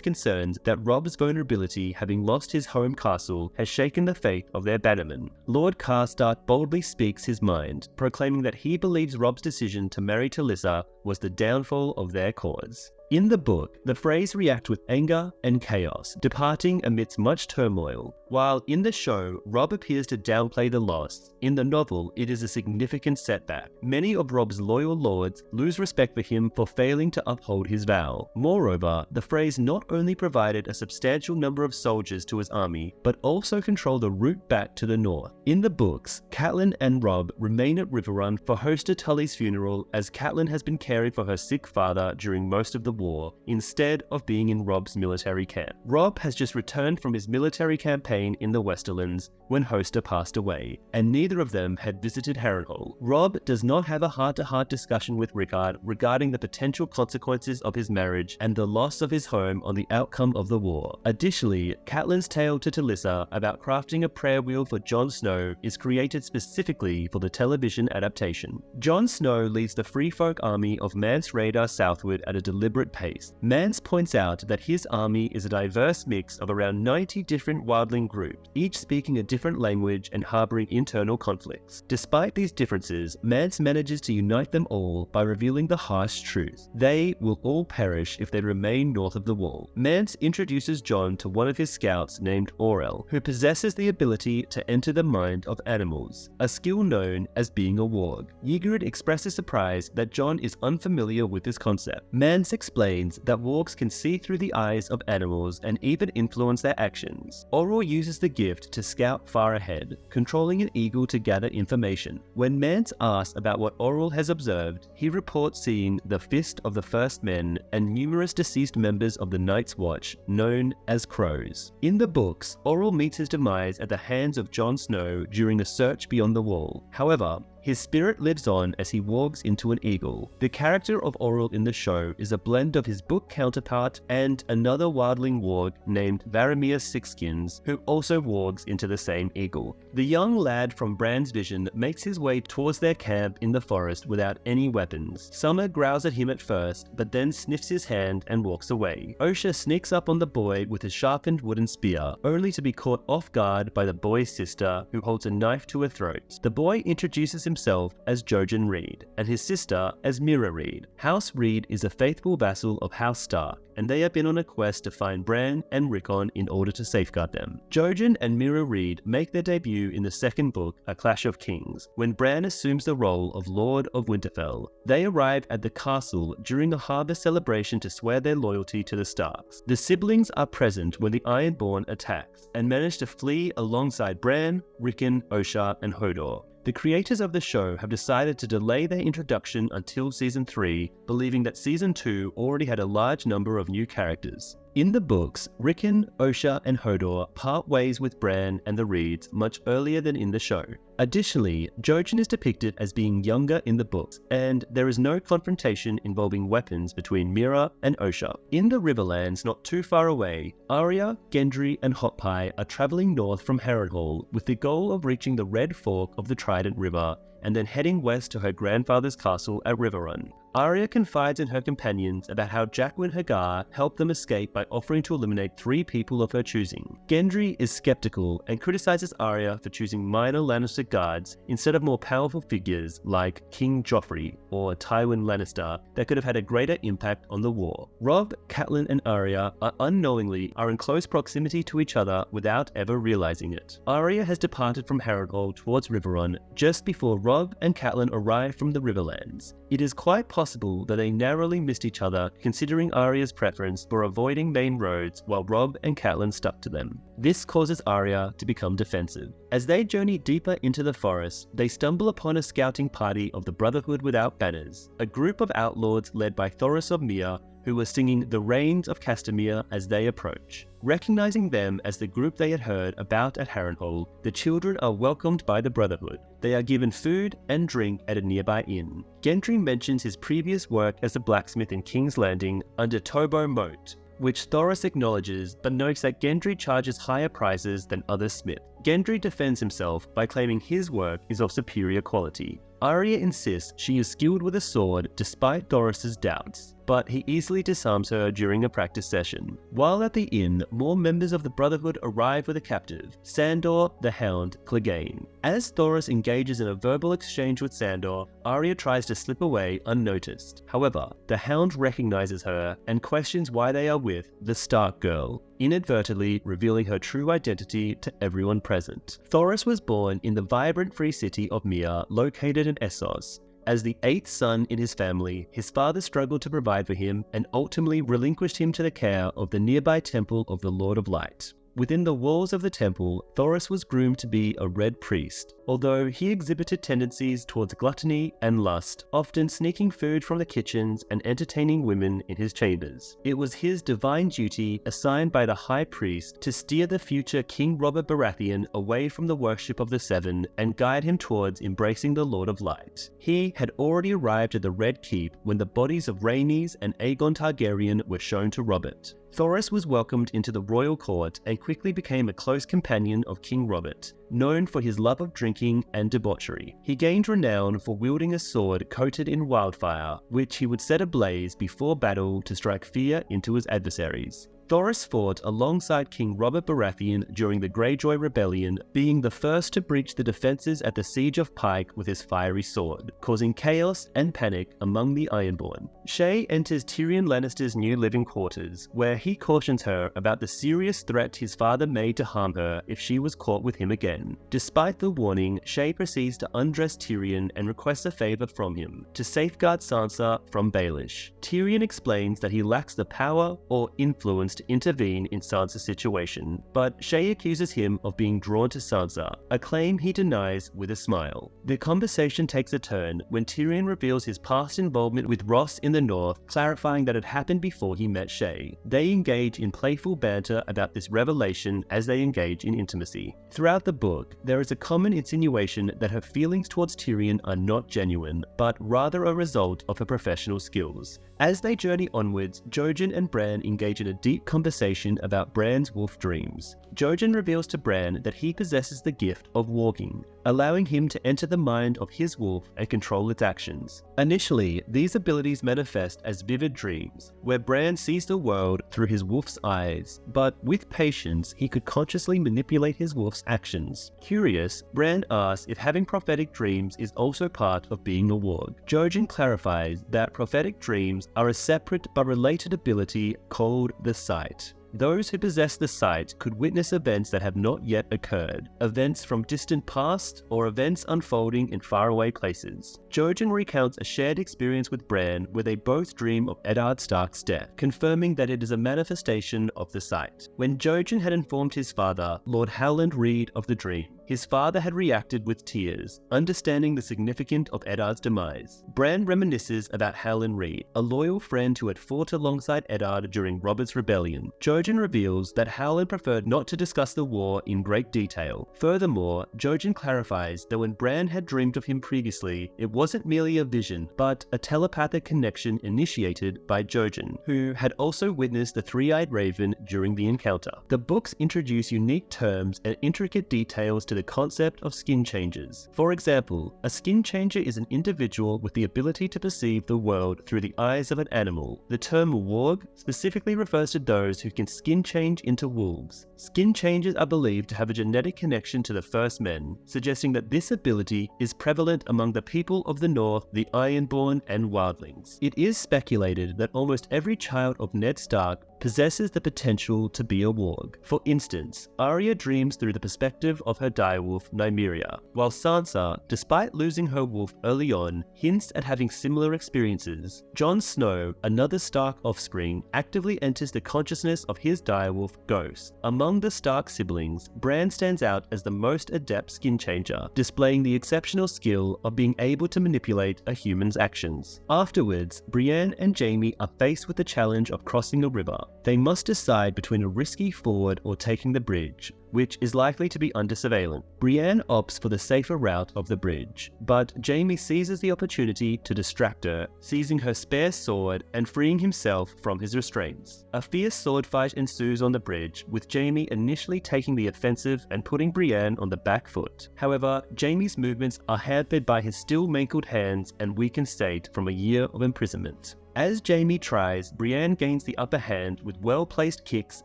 concerns that Robb's vulnerability, having lost his home castle, has shaken the faith of their bannermen. Lord Karstark boldly speaks his mind, proclaiming that he believes Robb's decision to marry Talisa was the downfall of their cause. In the book, the Freys react with anger and chaos, departing amidst much turmoil. While in the show, Robb appears to downplay the loss, in the novel it is a significant setback. Many of Robb's loyal lords lose respect for him for failing to uphold his vow. Moreover, the Freys not only provided a substantial number of soldiers to his army, but also control the route back to the north. In the books, Catelyn and Robb remain at Riverrun for Hoster Tully's funeral, as Catelyn has been caring for her sick father during most of the war, instead of being in Robb's military camp. Robb has just returned from his military campaign in the Westerlands when Hoster passed away, and neither of them had visited Harrenhal. Robb does not have a heart-to-heart discussion with Rickard regarding the potential consequences of his marriage and the loss of his home on the outcome of the war. Additionally, Catelyn's tale to Talisa about crafting a prayer wheel for Jon Snow is created specifically for the television adaptation. Jon Snow leads the Free Folk army of Mance Rayder southward at a deliberate pace. Mance points out that his army is a diverse mix of around 90 different wildling groups, each speaking a different language and harboring internal conflicts. Despite these differences, Mance manages to unite them all by revealing the harsh truth: they will all perish if they remain north of the wall. Mance introduces Jon to one of his scouts named Orell, who possesses the ability to enter the mind of animals, a skill known as being a warg. Ygritte expresses surprise that Jon is unfamiliar with this concept. Mance explains that wargs can see through the eyes of animals and even influence their actions. Orell uses the gift to scout far ahead, controlling an eagle to gather information. When Mance asks about what Orell has observed, he reports seeing the Fist of the First Men and numerous deceased members of the Night's Watch, known as crows. In the books, Orell meets his demise at the hands of Jon Snow during a search beyond the wall. However, his spirit lives on as he wargs into an eagle. The character of Orell in the show is a blend of his book counterpart and another wildling warg named Varamir Sixskins, who also wargs into the same eagle. The young lad from Bran's vision makes his way towards their camp in the forest without any weapons. Summer growls at him at first, but then sniffs his hand and walks away. Osha sneaks up on the boy with a sharpened wooden spear, only to be caught off guard by the boy's sister, who holds a knife to her throat. The boy introduces himself as Jojen Reed, and his sister as Mira Reed. House Reed is a faithful vassal of House Stark, and they have been on a quest to find Bran and Rickon in order to safeguard them. Jojen and Mira Reed make their debut in the second book, A Clash of Kings, when Bran assumes the role of Lord of Winterfell. They arrive at the castle during a harvest celebration to swear their loyalty to the Starks. The siblings are present when the Ironborn attacks, and manage to flee alongside Bran, Rickon, Osha, and Hodor. The creators of the show have decided to delay their introduction until Season 3, believing that Season 2 already had a large number of new characters. In the books, Rickon, Osha, and Hodor part ways with Bran and the Reeds much earlier than in the show. Additionally, Jojen is depicted as being younger in the books, and there is no confrontation involving weapons between Mira and Osha. In the Riverlands not too far away, Arya, Gendry, and Hot Pie are traveling north from Harrenhal with the goal of reaching the Red Fork of the Trident River and then heading west to her grandfather's castle at Riverrun. Arya confides in her companions about how Jaqen H'ghar helped them escape by offering to eliminate 3 people of her choosing. Gendry is skeptical and criticizes Arya for choosing minor Lannister guards instead of more powerful figures like King Joffrey or Tywin Lannister that could have had a greater impact on the war. Robb, Catelyn, and Arya unknowingly are in close proximity to each other without ever realizing it. Arya has departed from Harrenhal towards Riverrun just before Robb and Catelyn arrive from the Riverlands. It is quite possible that they narrowly missed each other, considering Arya's preference for avoiding main roads while Robb and Catelyn stuck to them. This causes Arya to become defensive. As they journey deeper into the forest, they stumble upon a scouting party of the Brotherhood Without Banners, a group of outlaws led by Thoros of Myr, who were singing The Rains of Castamere as they approach. Recognizing them as the group they had heard about at Harrenhal, the children are welcomed by the Brotherhood. They are given food and drink at a nearby inn. Gendry mentions his previous work as a blacksmith in King's Landing under Tobo Moat, which Thoros acknowledges but notes that Gendry charges higher prices than other smiths. Gendry defends himself by claiming his work is of superior quality. Arya insists she is skilled with a sword despite Thoris's doubts, but he easily disarms her during a practice session. While at the inn, more members of the Brotherhood arrive with a captive, Sandor, the Hound, Clegane. As Thoris engages in a verbal exchange with Sandor, Arya tries to slip away unnoticed. However, the Hound recognizes her and questions why they are with the Stark girl, inadvertently revealing her true identity to everyone present. Thoris was born in the vibrant free city of Myr, located in Essos. As the 8th son in his family, his father struggled to provide for him and ultimately relinquished him to the care of the nearby temple of the Lord of Light. Within the walls of the temple, Thoris was groomed to be a Red Priest, although he exhibited tendencies towards gluttony and lust, often sneaking food from the kitchens and entertaining women in his chambers. It was his divine duty, assigned by the High Priest, to steer the future King Robert Baratheon away from the worship of the Seven and guide him towards embracing the Lord of Light. He had already arrived at the Red Keep when the bodies of Rhaenys and Aegon Targaryen were shown to Robert. Thoris was welcomed into the royal court and quickly became a close companion of King Robert, known for his love of drinking and debauchery. He gained renown for wielding a sword coated in wildfire, which he would set ablaze before battle to strike fear into his adversaries. Thoris fought alongside King Robert Baratheon during the Greyjoy Rebellion, being the first to breach the defenses at the Siege of Pike with his fiery sword, causing chaos and panic among the Ironborn. Shae enters Tyrion Lannister's new living quarters, where he cautions her about the serious threat his father made to harm her if she was caught with him again. Despite the warning, Shae proceeds to undress Tyrion and requests a favor from him, to safeguard Sansa from Baelish. Tyrion explains that he lacks the power or influence to intervene in Sansa's situation, but Shae accuses him of being drawn to Sansa, a claim he denies with a smile. The conversation takes a turn when Tyrion reveals his past involvement with Ross in the North, clarifying that it happened before he met Shae. They engage in playful banter about this revelation as they engage in intimacy. Throughout the book, there is a common insinuation that her feelings towards Tyrion are not genuine, but rather a result of her professional skills. As they journey onwards, Jojen and Bran engage in a deep conversation about Bran's wolf dreams. Jojen reveals to Bran that he possesses the gift of walking, allowing him to enter the mind of his wolf and control its actions. Initially, these abilities manifest as vivid dreams, where Bran sees the world through his wolf's eyes, but with patience, he could consciously manipulate his wolf's actions. Curious, Bran asks if having prophetic dreams is also part of being a warg. Jojen clarifies that prophetic dreams are a separate but related ability called the Sight. Those who possess the sight could witness events that have not yet occurred, events from distant past, or events unfolding in faraway places. Jojen recounts a shared experience with Bran where they both dream of Eddard Stark's death, confirming that it is a manifestation of the sight. When Jojen had informed his father, Lord Howland Reed, of the dream, his father had reacted with tears, understanding the significance of Eddard's demise. Bran reminisces about Howland Reed, a loyal friend who had fought alongside Eddard during Robert's rebellion. Jojen reveals that Howland preferred not to discuss the war in great detail. Furthermore, Jojen clarifies that when Bran had dreamed of him previously, it wasn't merely a vision, but a telepathic connection initiated by Jojen, who had also witnessed the three-eyed raven during the encounter. The books introduce unique terms and intricate details to the concept of skin changers. For example, a skin changer is an individual with the ability to perceive the world through the eyes of an animal. The term warg specifically refers to those who can skin change into wolves. Skin changers are believed to have a genetic connection to the First Men, suggesting that this ability is prevalent among the people of the North, the Ironborn, and Wildlings. It is speculated that almost every child of Ned Stark possesses the potential to be a warg. For instance, Arya dreams through the perspective of her direwolf Nymeria, while Sansa, despite losing her wolf early on, hints at having similar experiences. Jon Snow, another Stark offspring, actively enters the consciousness of his direwolf Ghost. Among the Stark siblings, Bran stands out as the most adept skin changer, displaying the exceptional skill of being able to manipulate a human's actions. Afterwards, Brienne and Jaime are faced with the challenge of crossing a river. They must decide between a risky ford or taking the bridge, which is likely to be under surveillance. Brienne opts for the safer route of the bridge, but Jaime seizes the opportunity to distract her, seizing her spare sword and freeing himself from his restraints. A fierce sword fight ensues on the bridge, with Jaime initially taking the offensive and putting Brienne on the back foot. However, Jaime's movements are hampered by his still mangled hands and weakened state from a year of imprisonment. As Jaime tries, Brienne gains the upper hand with well-placed kicks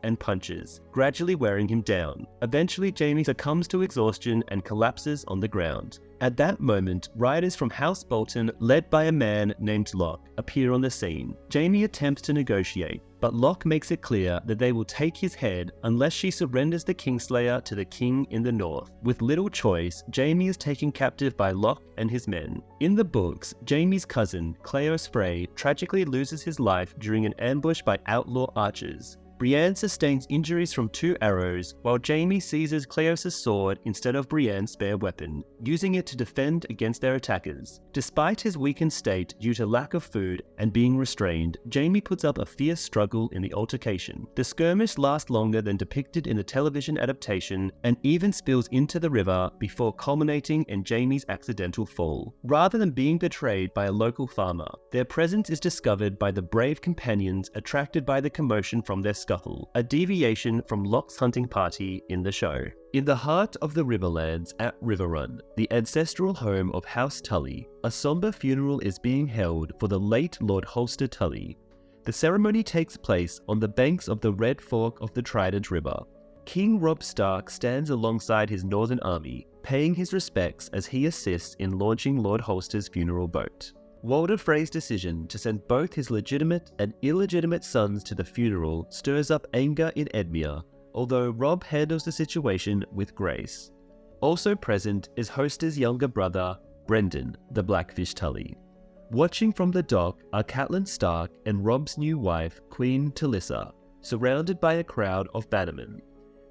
and punches, gradually wearing him down. Eventually, Jaime succumbs to exhaustion and collapses on the ground. At that moment, riders from House Bolton, led by a man named Locke, appear on the scene. Jaime attempts to negotiate, but Locke makes it clear that they will take his head unless she surrenders the Kingslayer to the king in the north. With little choice, Jaime is taken captive by Locke and his men. In the books, Jaime's cousin, Cleos Frey, tragically loses his life during an ambush by outlaw archers. Brienne sustains injuries from 2 arrows, while Jaime seizes Cleos' sword instead of Brienne's spare weapon, using it to defend against their attackers. Despite his weakened state due to lack of food and being restrained, Jaime puts up a fierce struggle in the altercation. The skirmish lasts longer than depicted in the television adaptation and even spills into the river before culminating in Jaime's accidental fall. Rather than being betrayed by a local farmer, their presence is discovered by the brave companions attracted by the commotion from their scuffle, a deviation from Locke's hunting party in the show. In the heart of the Riverlands at Riverrun, the ancestral home of House Tully, a somber funeral is being held for the late Lord Holster Tully. The ceremony takes place on the banks of the Red Fork of the Trident River. King Robb Stark stands alongside his northern army, paying his respects as he assists in launching Lord Holster's funeral boat. Walder Frey's decision to send both his legitimate and illegitimate sons to the funeral stirs up anger in Edmure, although Robb handles the situation with grace. Also present is Holster's younger brother, Brendan, the Blackfish Tully. Watching from the dock are Catelyn Stark and Robb's new wife, Queen Talissa, surrounded by a crowd of bannermen.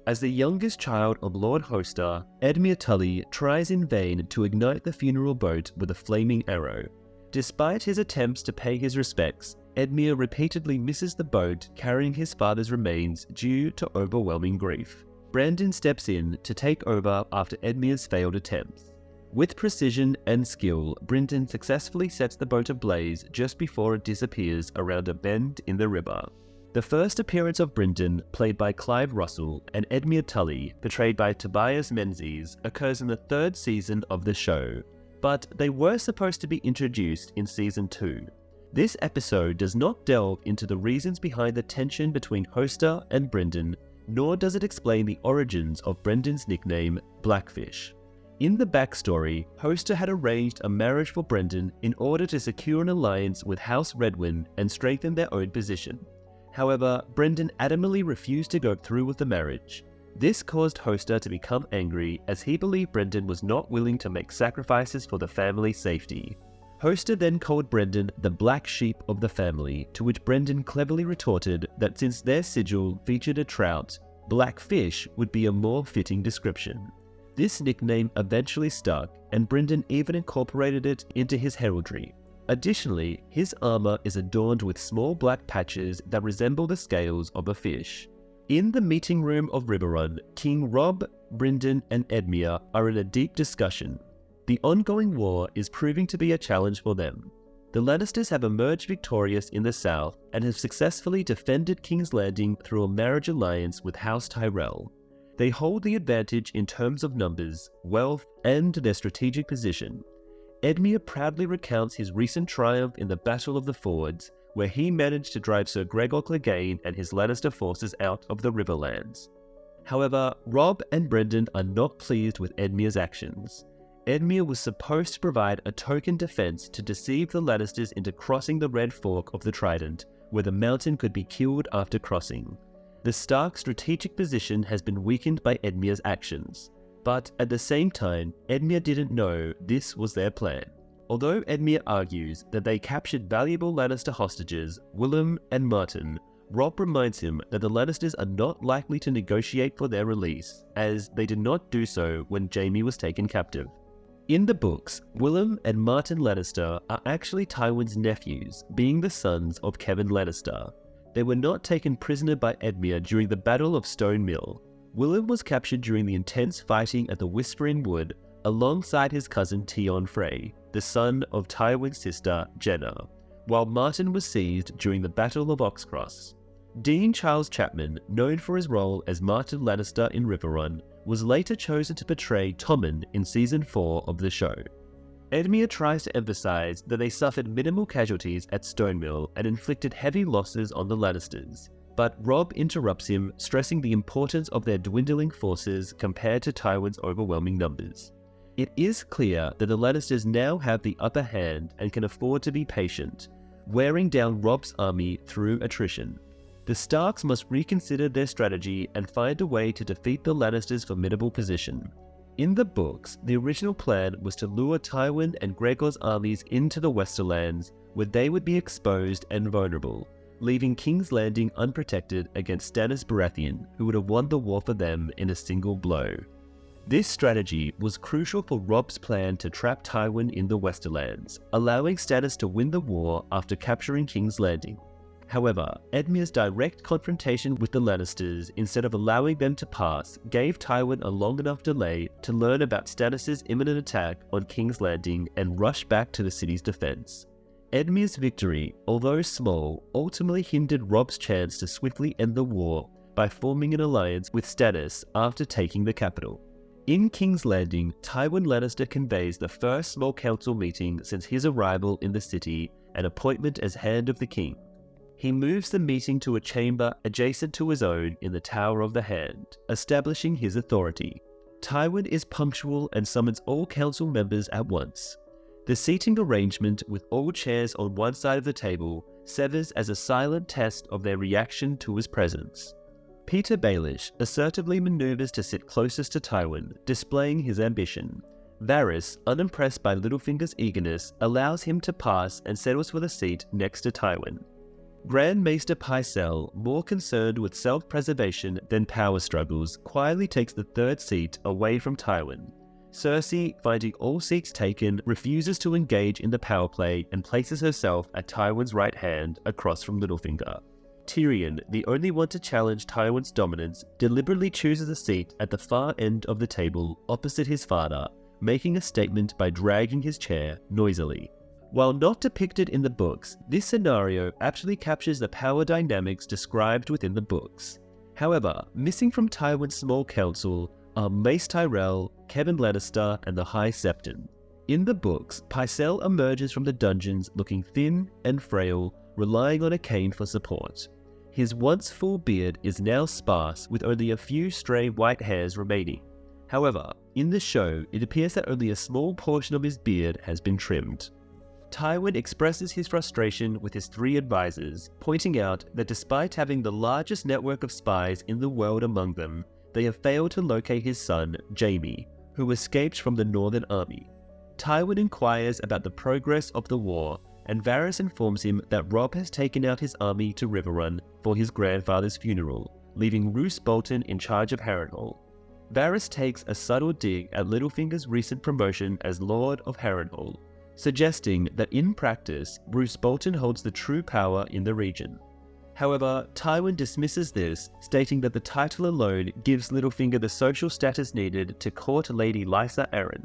As the youngest child of Lord Holster, Edmure Tully tries in vain to ignite the funeral boat with a flaming arrow. Despite his attempts to pay his respects, Edmure repeatedly misses the boat carrying his father's remains due to overwhelming grief. Brandon steps in to take over after Edmure's failed attempts. With precision and skill, Brendan successfully sets the boat ablaze just before it disappears around a bend in the river. The first appearance of Brendan, played by Clive Russell, and Edmure Tully, portrayed by Tobias Menzies, occurs in the 3rd season of the show, but they were supposed to be introduced in Season 2. This episode does not delve into the reasons behind the tension between Holster and Brendan, nor does it explain the origins of Brendan's nickname, Blackfish. In the backstory, Holster had arranged a marriage for Brendan in order to secure an alliance with House Redwyne and strengthen their own position. However, Brendan adamantly refused to go through with the marriage. This caused Holster to become angry as he believed Brendan was not willing to make sacrifices for the family's safety. Holster then called Brendan the black sheep of the family, to which Brendan cleverly retorted that since their sigil featured a trout, Blackfish would be a more fitting description. This nickname eventually stuck, and Brendan even incorporated it into his heraldry. Additionally, his armor is adorned with small black patches that resemble the scales of a fish. In the meeting room of Riverrun, King Robb, Brendan, and Edmure are in a deep discussion. The ongoing war is proving to be a challenge for them. The Lannisters have emerged victorious in the south and have successfully defended King's Landing through a marriage alliance with House Tyrell. They hold the advantage in terms of numbers, wealth, and their strategic position. Edmure proudly recounts his recent triumph in the Battle of the Fords, where he managed to drive Sir Gregor Clegane and his Lannister forces out of the Riverlands. However, Robb and Brendan are not pleased with Edmure's actions. Edmure was supposed to provide a token defense to deceive the Lannisters into crossing the Red Fork of the Trident, where the mountain could be killed after crossing. The Stark strategic position has been weakened by Edmure's actions, but at the same time, Edmure didn't know this was their plan. Although Edmure argues that they captured valuable Lannister hostages, Willem and Martin, Robb reminds him that the Lannisters are not likely to negotiate for their release, as they did not do so when Jaime was taken captive. In the books, Willem and Martin Lannister are actually Tywin's nephews, being the sons of Kevan Lannister. They were not taken prisoner by Edmure during the Battle of Stone Mill. Willem was captured during the intense fighting at the Whispering Wood alongside his cousin Tion Frey, the son of Tywin's sister Jenna, while Martin was seized during the Battle of Oxcross. Dean Charles Chapman, known for his role as Martin Lannister in Riverrun, was later chosen to portray Tommen in Season 4 of the show. Edmure tries to emphasize that they suffered minimal casualties at Stonemill and inflicted heavy losses on the Lannisters, but Robb interrupts him, stressing the importance of their dwindling forces compared to Tywin's overwhelming numbers. It is clear that the Lannisters now have the upper hand and can afford to be patient, wearing down Robb's army through attrition. The Starks must reconsider their strategy and find a way to defeat the Lannisters' formidable position. In the books, the original plan was to lure Tywin and Gregor's armies into the Westerlands, where they would be exposed and vulnerable, leaving King's Landing unprotected against Stannis Baratheon, who would have won the war for them in a single blow. This strategy was crucial for Robb's plan to trap Tywin in the Westerlands, allowing Stannis to win the war after capturing King's Landing. However, Edmure's direct confrontation with the Lannisters, instead of allowing them to pass, gave Tywin a long enough delay to learn about Stannis' imminent attack on King's Landing and rush back to the city's defense. Edmure's victory, although small, ultimately hindered Robb's chance to swiftly end the war by forming an alliance with Stannis after taking the capital. In King's Landing, Tywin Lannister conveys the first small council meeting since his arrival in the city and appointment as Hand of the King. He moves the meeting to a chamber adjacent to his own in the Tower of the Hand, establishing his authority. Tywin is punctual and summons all council members at once. The seating arrangement, with all chairs on one side of the table, serves as a silent test of their reaction to his presence. Peter Baelish assertively maneuvers to sit closest to Tywin, displaying his ambition. Varys, unimpressed by Littlefinger's eagerness, allows him to pass and settles for the seat next to Tywin. Grand Maester Pycelle, more concerned with self-preservation than power struggles, quietly takes the third seat away from Tywin. Cersei, finding all seats taken, refuses to engage in the power play and places herself at Tywin's right hand across from Littlefinger. Tyrion, the only one to challenge Tywin's dominance, deliberately chooses a seat at the far end of the table opposite his father, making a statement by dragging his chair noisily. While not depicted in the books, this scenario actually captures the power dynamics described within the books. However, missing from Tywin's small council are Mace Tyrell, Kevan Lannister, and the High Septon. In the books, Pycelle emerges from the dungeons looking thin and frail, relying on a cane for support. His once full beard is now sparse, with only a few stray white hairs remaining. However, in the show, it appears that only a small portion of his beard has been trimmed. Tywin expresses his frustration with his three advisors, pointing out that despite having the largest network of spies in the world among them, they have failed to locate his son, Jaime, who escaped from the Northern Army. Tywin inquires about the progress of the war, and Varys informs him that Robb has taken out his army to Riverrun for his grandfather's funeral, leaving Roose Bolton in charge of Harrenhal. Varys takes a subtle dig at Littlefinger's recent promotion as Lord of Harrenhal, suggesting that in practice, Roose Bolton holds the true power in the region. However, Tywin dismisses this, stating that the title alone gives Littlefinger the social status needed to court Lady Lysa Arryn.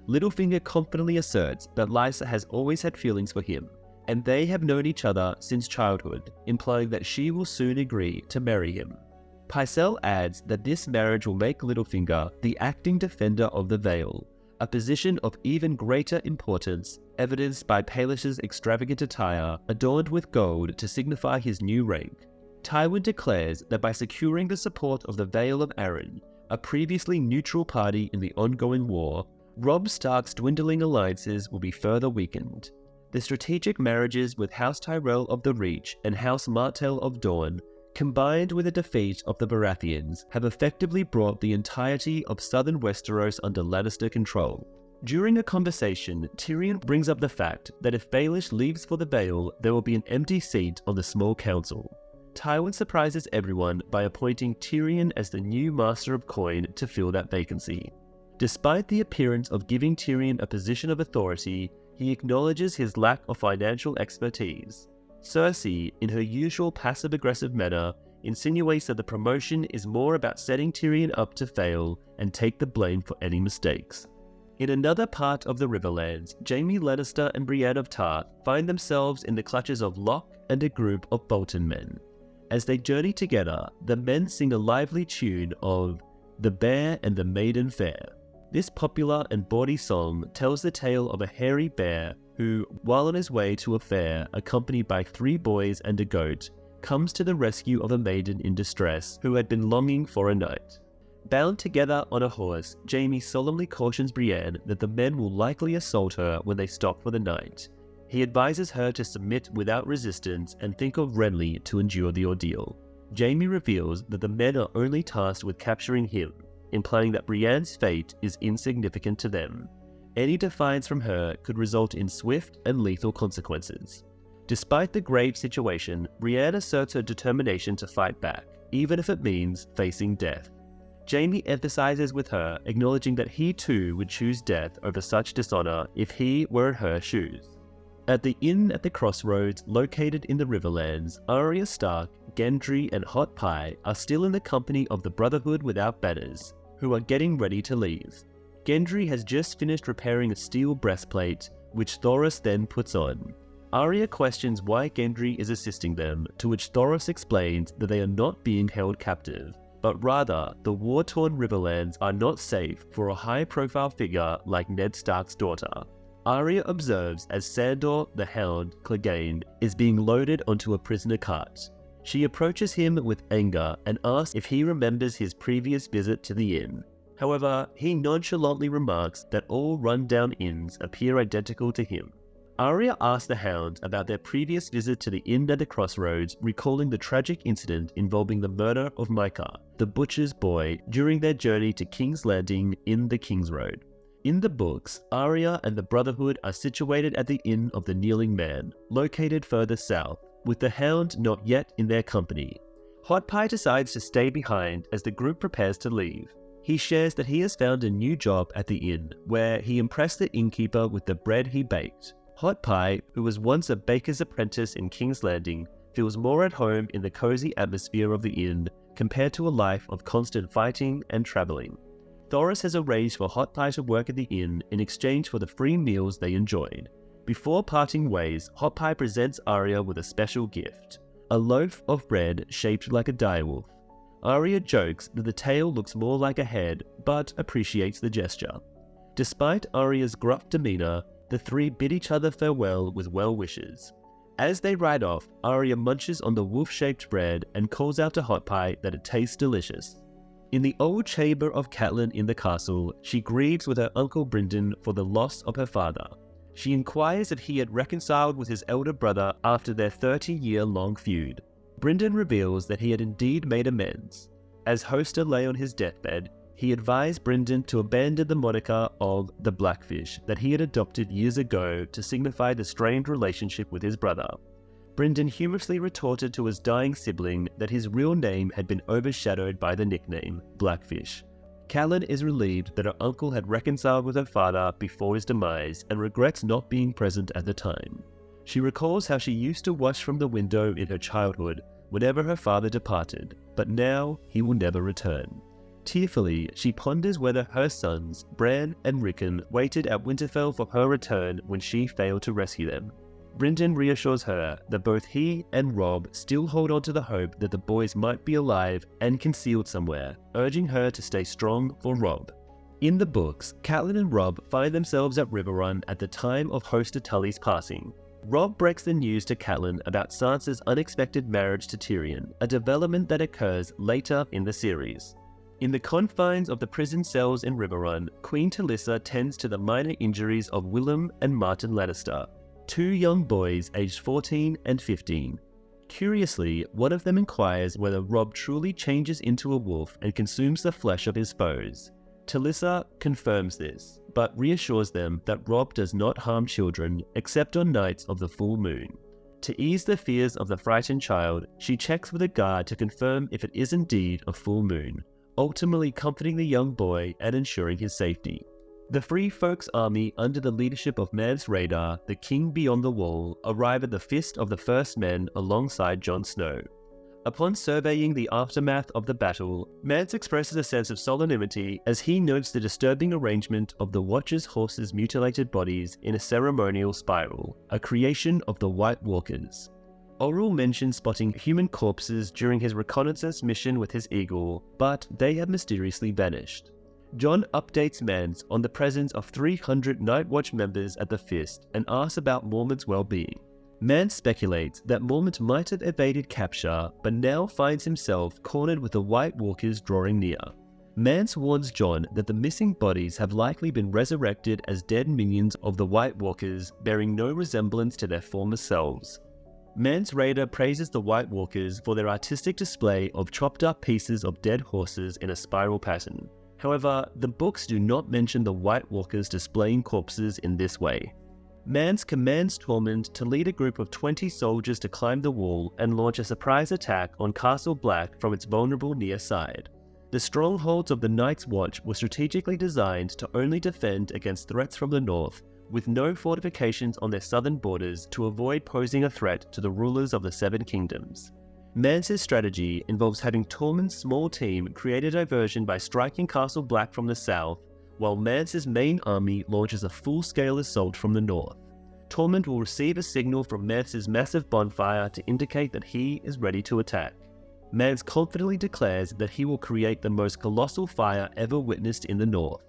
Littlefinger confidently asserts that Lysa has always had feelings for him, and they have known each other since childhood, implying that she will soon agree to marry him. Pycelle adds that this marriage will make Littlefinger the acting defender of the Vale, a position of even greater importance, evidenced by Paelish's extravagant attire adorned with gold to signify his new rank. Tywin declares that by securing the support of the Vale of Arryn, a previously neutral party in the ongoing war, Robb Stark's dwindling alliances will be further weakened. The strategic marriages with House Tyrell of the Reach and House Martell of Dorne, combined with the defeat of the Baratheons, have effectively brought the entirety of southern Westeros under Lannister control. During a conversation, Tyrion brings up the fact that if Baelish leaves for the Vale, there will be an empty seat on the small council. Tywin surprises everyone by appointing Tyrion as the new Master of Coin to fill that vacancy. Despite the appearance of giving Tyrion a position of authority, he acknowledges his lack of financial expertise. Cersei, in her usual passive-aggressive manner, insinuates that the promotion is more about setting Tyrion up to fail and take the blame for any mistakes. In another part of the Riverlands, Jaime Lannister and Brienne of Tarth find themselves in the clutches of Locke and a group of Bolton men. As they journey together, the men sing a lively tune of The Bear and the Maiden Fair. This popular and bawdy song tells the tale of a hairy bear who, while on his way to a fair accompanied by 3 boys and a goat, comes to the rescue of a maiden in distress who had been longing for a knight. Bound together on a horse, Jaime solemnly cautions Brienne that the men will likely assault her when they stop for the night. He advises her to submit without resistance and think of Renly to endure the ordeal. Jaime reveals that the men are only tasked with capturing him, implying that Brienne's fate is insignificant to them. Any defiance from her could result in swift and lethal consequences. Despite the grave situation, Brienne asserts her determination to fight back, even if it means facing death. Jaime emphasizes with her, acknowledging that he too would choose death over such dishonor if he were in her shoes. At the inn at the crossroads located in the Riverlands, Arya Stark, Gendry and Hot Pie are still in the company of the Brotherhood Without Banners, who are getting ready to leave. Gendry has just finished repairing a steel breastplate, which Thoros then puts on. Arya questions why Gendry is assisting them, to which Thoros explains that they are not being held captive, but rather the war-torn Riverlands are not safe for a high-profile figure like Ned Stark's daughter. Arya observes as Sandor the Hound Clegane is being loaded onto a prisoner cart. She approaches him with anger and asks if he remembers his previous visit to the inn. However, he nonchalantly remarks that all run-down inns appear identical to him. Arya asks the Hound about their previous visit to the inn at the crossroads, recalling the tragic incident involving the murder of Micah, the butcher's boy, during their journey to King's Landing in the King's Road. In the books, Arya and the Brotherhood are situated at the Inn of the Kneeling Man, located further south, with the Hound not yet in their company. Hot Pie decides to stay behind as the group prepares to leave. He shares that he has found a new job at the inn, where he impressed the innkeeper with the bread he baked. Hot Pie, who was once a baker's apprentice in King's Landing, feels more at home in the cozy atmosphere of the inn compared to a life of constant fighting and traveling. Thoros has arranged for Hot Pie to work at the inn in exchange for the free meals they enjoyed. Before parting ways, Hot Pie presents Arya with a special gift, a loaf of bread shaped like a direwolf. Arya jokes that the tail looks more like a head, but appreciates the gesture. Despite Arya's gruff demeanor, the three bid each other farewell with well wishes. As they ride off, Arya munches on the wolf-shaped bread and calls out to Hot Pie that it tastes delicious. In the old chamber of Catelyn in the castle, she grieves with her uncle Brynden for the loss of her father. She inquires if he had reconciled with his elder brother after their 30-year-long feud. Brynden reveals that he had indeed made amends. As Hoster lay on his deathbed, he advised Brynden to abandon the moniker of the Blackfish that he had adopted years ago to signify the strained relationship with his brother. Brynden humorously retorted to his dying sibling that his real name had been overshadowed by the nickname Blackfish. Catelyn is relieved that her uncle had reconciled with her father before his demise and regrets not being present at the time. She recalls how she used to watch from the window in her childhood whenever her father departed, but now he will never return. Tearfully, she ponders whether her sons, Bran and Rickon, waited at Winterfell for her return when she failed to rescue them. Brynden reassures her that both he and Robb still hold on to the hope that the boys might be alive and concealed somewhere, urging her to stay strong for Robb. In the books, Catelyn and Robb find themselves at Riverrun at the time of Hoster Tully's passing. Robb breaks the news to Catelyn about Sansa's unexpected marriage to Tyrion, a development that occurs later in the series. In the confines of the prison cells in Riverrun, Queen Talisa tends to the minor injuries of Willem and Martin Lannister, two young boys aged 14 and 15. Curiously, one of them inquires whether Robb truly changes into a wolf and consumes the flesh of his foes. Talisa confirms this, but reassures them that Robb does not harm children except on nights of the full moon. To ease the fears of the frightened child, she checks with a guard to confirm if it is indeed a full moon, ultimately comforting the young boy and ensuring his safety. The Free Folk's army under the leadership of Mance Rayder, the king beyond the wall, arrive at the Fist of the First Men alongside Jon Snow. Upon surveying the aftermath of the battle, Mance expresses a sense of solemnity as he notes the disturbing arrangement of the Watcher's horses' mutilated bodies in a ceremonial spiral, a creation of the White Walkers. Orell mentions spotting human corpses during his reconnaissance mission with his eagle, but they have mysteriously vanished. Jon updates Mance on the presence of 300 Night Watch members at the Fist and asks about Mormont's well-being. Mance speculates that Mormont might have evaded capture, but now finds himself cornered with the White Walkers drawing near. Mance warns Jon that the missing bodies have likely been resurrected as dead minions of the White Walkers, bearing no resemblance to their former selves. Mance Rayder praises the White Walkers for their artistic display of chopped up pieces of dead horses in a spiral pattern. However, the books do not mention the White Walkers displaying corpses in this way. Mance commands Tormund to lead a group of 20 soldiers to climb the wall and launch a surprise attack on Castle Black from its vulnerable near side. The strongholds of the Night's Watch were strategically designed to only defend against threats from the north, with no fortifications on their southern borders to avoid posing a threat to the rulers of the Seven Kingdoms. Mance's strategy involves having Tormund's small team create a diversion by striking Castle Black from the south, while Mance's main army launches a full-scale assault from the north. Tormund will receive a signal from Mance's massive bonfire to indicate that he is ready to attack. Mance confidently declares that he will create the most colossal fire ever witnessed in the north.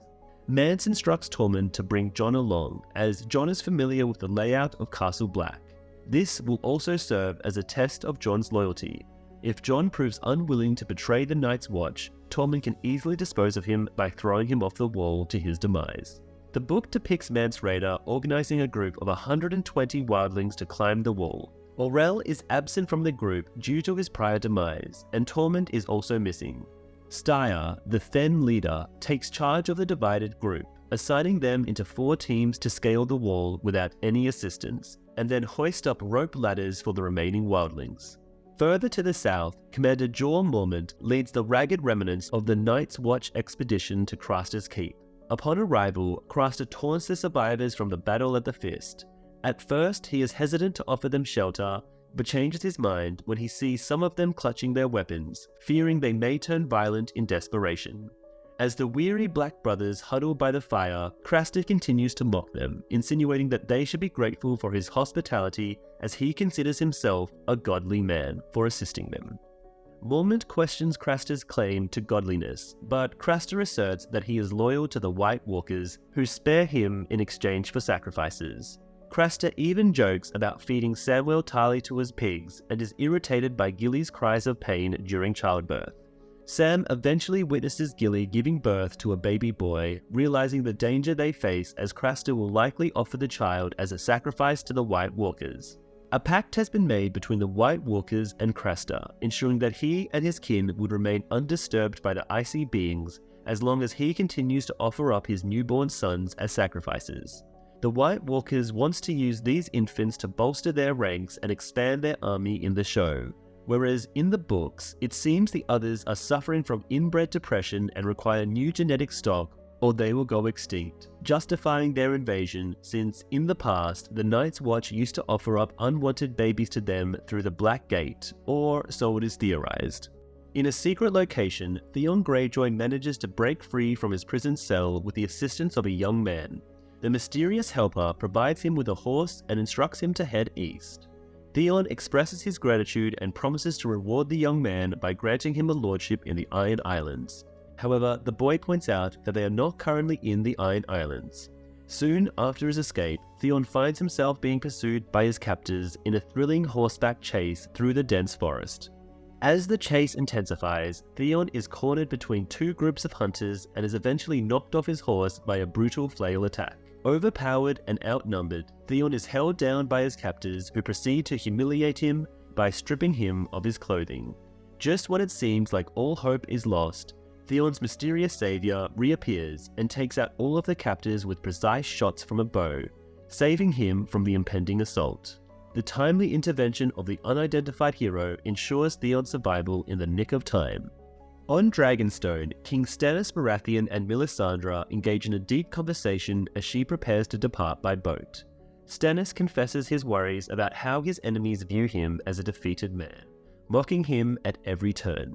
Mance instructs Tormund to bring Jon along, as Jon is familiar with the layout of Castle Black. This will also serve as a test of Jon's loyalty. If Jon proves unwilling to betray the Night's Watch, Tormund can easily dispose of him by throwing him off the wall to his demise. The book depicts Mance Rayder organizing a group of 120 wildlings to climb the wall. Orell is absent from the group due to his prior demise, and Tormund is also missing. Styr, the Thenn leader, takes charge of the divided group, assigning them into 4 teams to scale the wall without any assistance, and then hoist up rope ladders for the remaining wildlings. Further to the south, Commander Jorah Mormont leads the ragged remnants of the Night's Watch expedition to Craster's Keep. Upon arrival, Craster taunts the survivors from the battle at the Fist. At first, he is hesitant to offer them shelter, but changes his mind when he sees some of them clutching their weapons, fearing they may turn violent in desperation. As the weary Black brothers huddle by the fire, Craster continues to mock them, insinuating that they should be grateful for his hospitality as he considers himself a godly man for assisting them. Mormont questions Craster's claim to godliness, but Craster asserts that he is loyal to the White Walkers, who spare him in exchange for sacrifices. Craster even jokes about feeding Samwell Tarly to his pigs and is irritated by Gilly's cries of pain during childbirth. Sam eventually witnesses Gilly giving birth to a baby boy, realizing the danger they face as Craster will likely offer the child as a sacrifice to the White Walkers. A pact has been made between the White Walkers and Craster, ensuring that he and his kin would remain undisturbed by the icy beings as long as he continues to offer up his newborn sons as sacrifices. The White Walkers wants to use these infants to bolster their ranks and expand their army in the show, whereas in the books, it seems the others are suffering from inbred depression and require new genetic stock or they will go extinct, justifying their invasion since, in the past, the Night's Watch used to offer up unwanted babies to them through the Black Gate, or so it is theorized. In a secret location, Theon Greyjoy manages to break free from his prison cell with the assistance of a young man. The mysterious helper provides him with a horse and instructs him to head east. Theon expresses his gratitude and promises to reward the young man by granting him a lordship in the Iron Islands. However, the boy points out that they are not currently in the Iron Islands. Soon after his escape, Theon finds himself being pursued by his captors in a thrilling horseback chase through the dense forest. As the chase intensifies, Theon is cornered between 2 groups of hunters and is eventually knocked off his horse by a brutal flail attack. Overpowered and outnumbered, Theon is held down by his captors, who proceed to humiliate him by stripping him of his clothing. Just when it seems like all hope is lost, Theon's mysterious savior reappears and takes out all of the captors with precise shots from a bow, saving him from the impending assault. The timely intervention of the unidentified hero ensures Theon's survival in the nick of time. On Dragonstone, King Stannis Baratheon and Melisandre engage in a deep conversation as she prepares to depart by boat. Stannis confesses his worries about how his enemies view him as a defeated man, mocking him at every turn.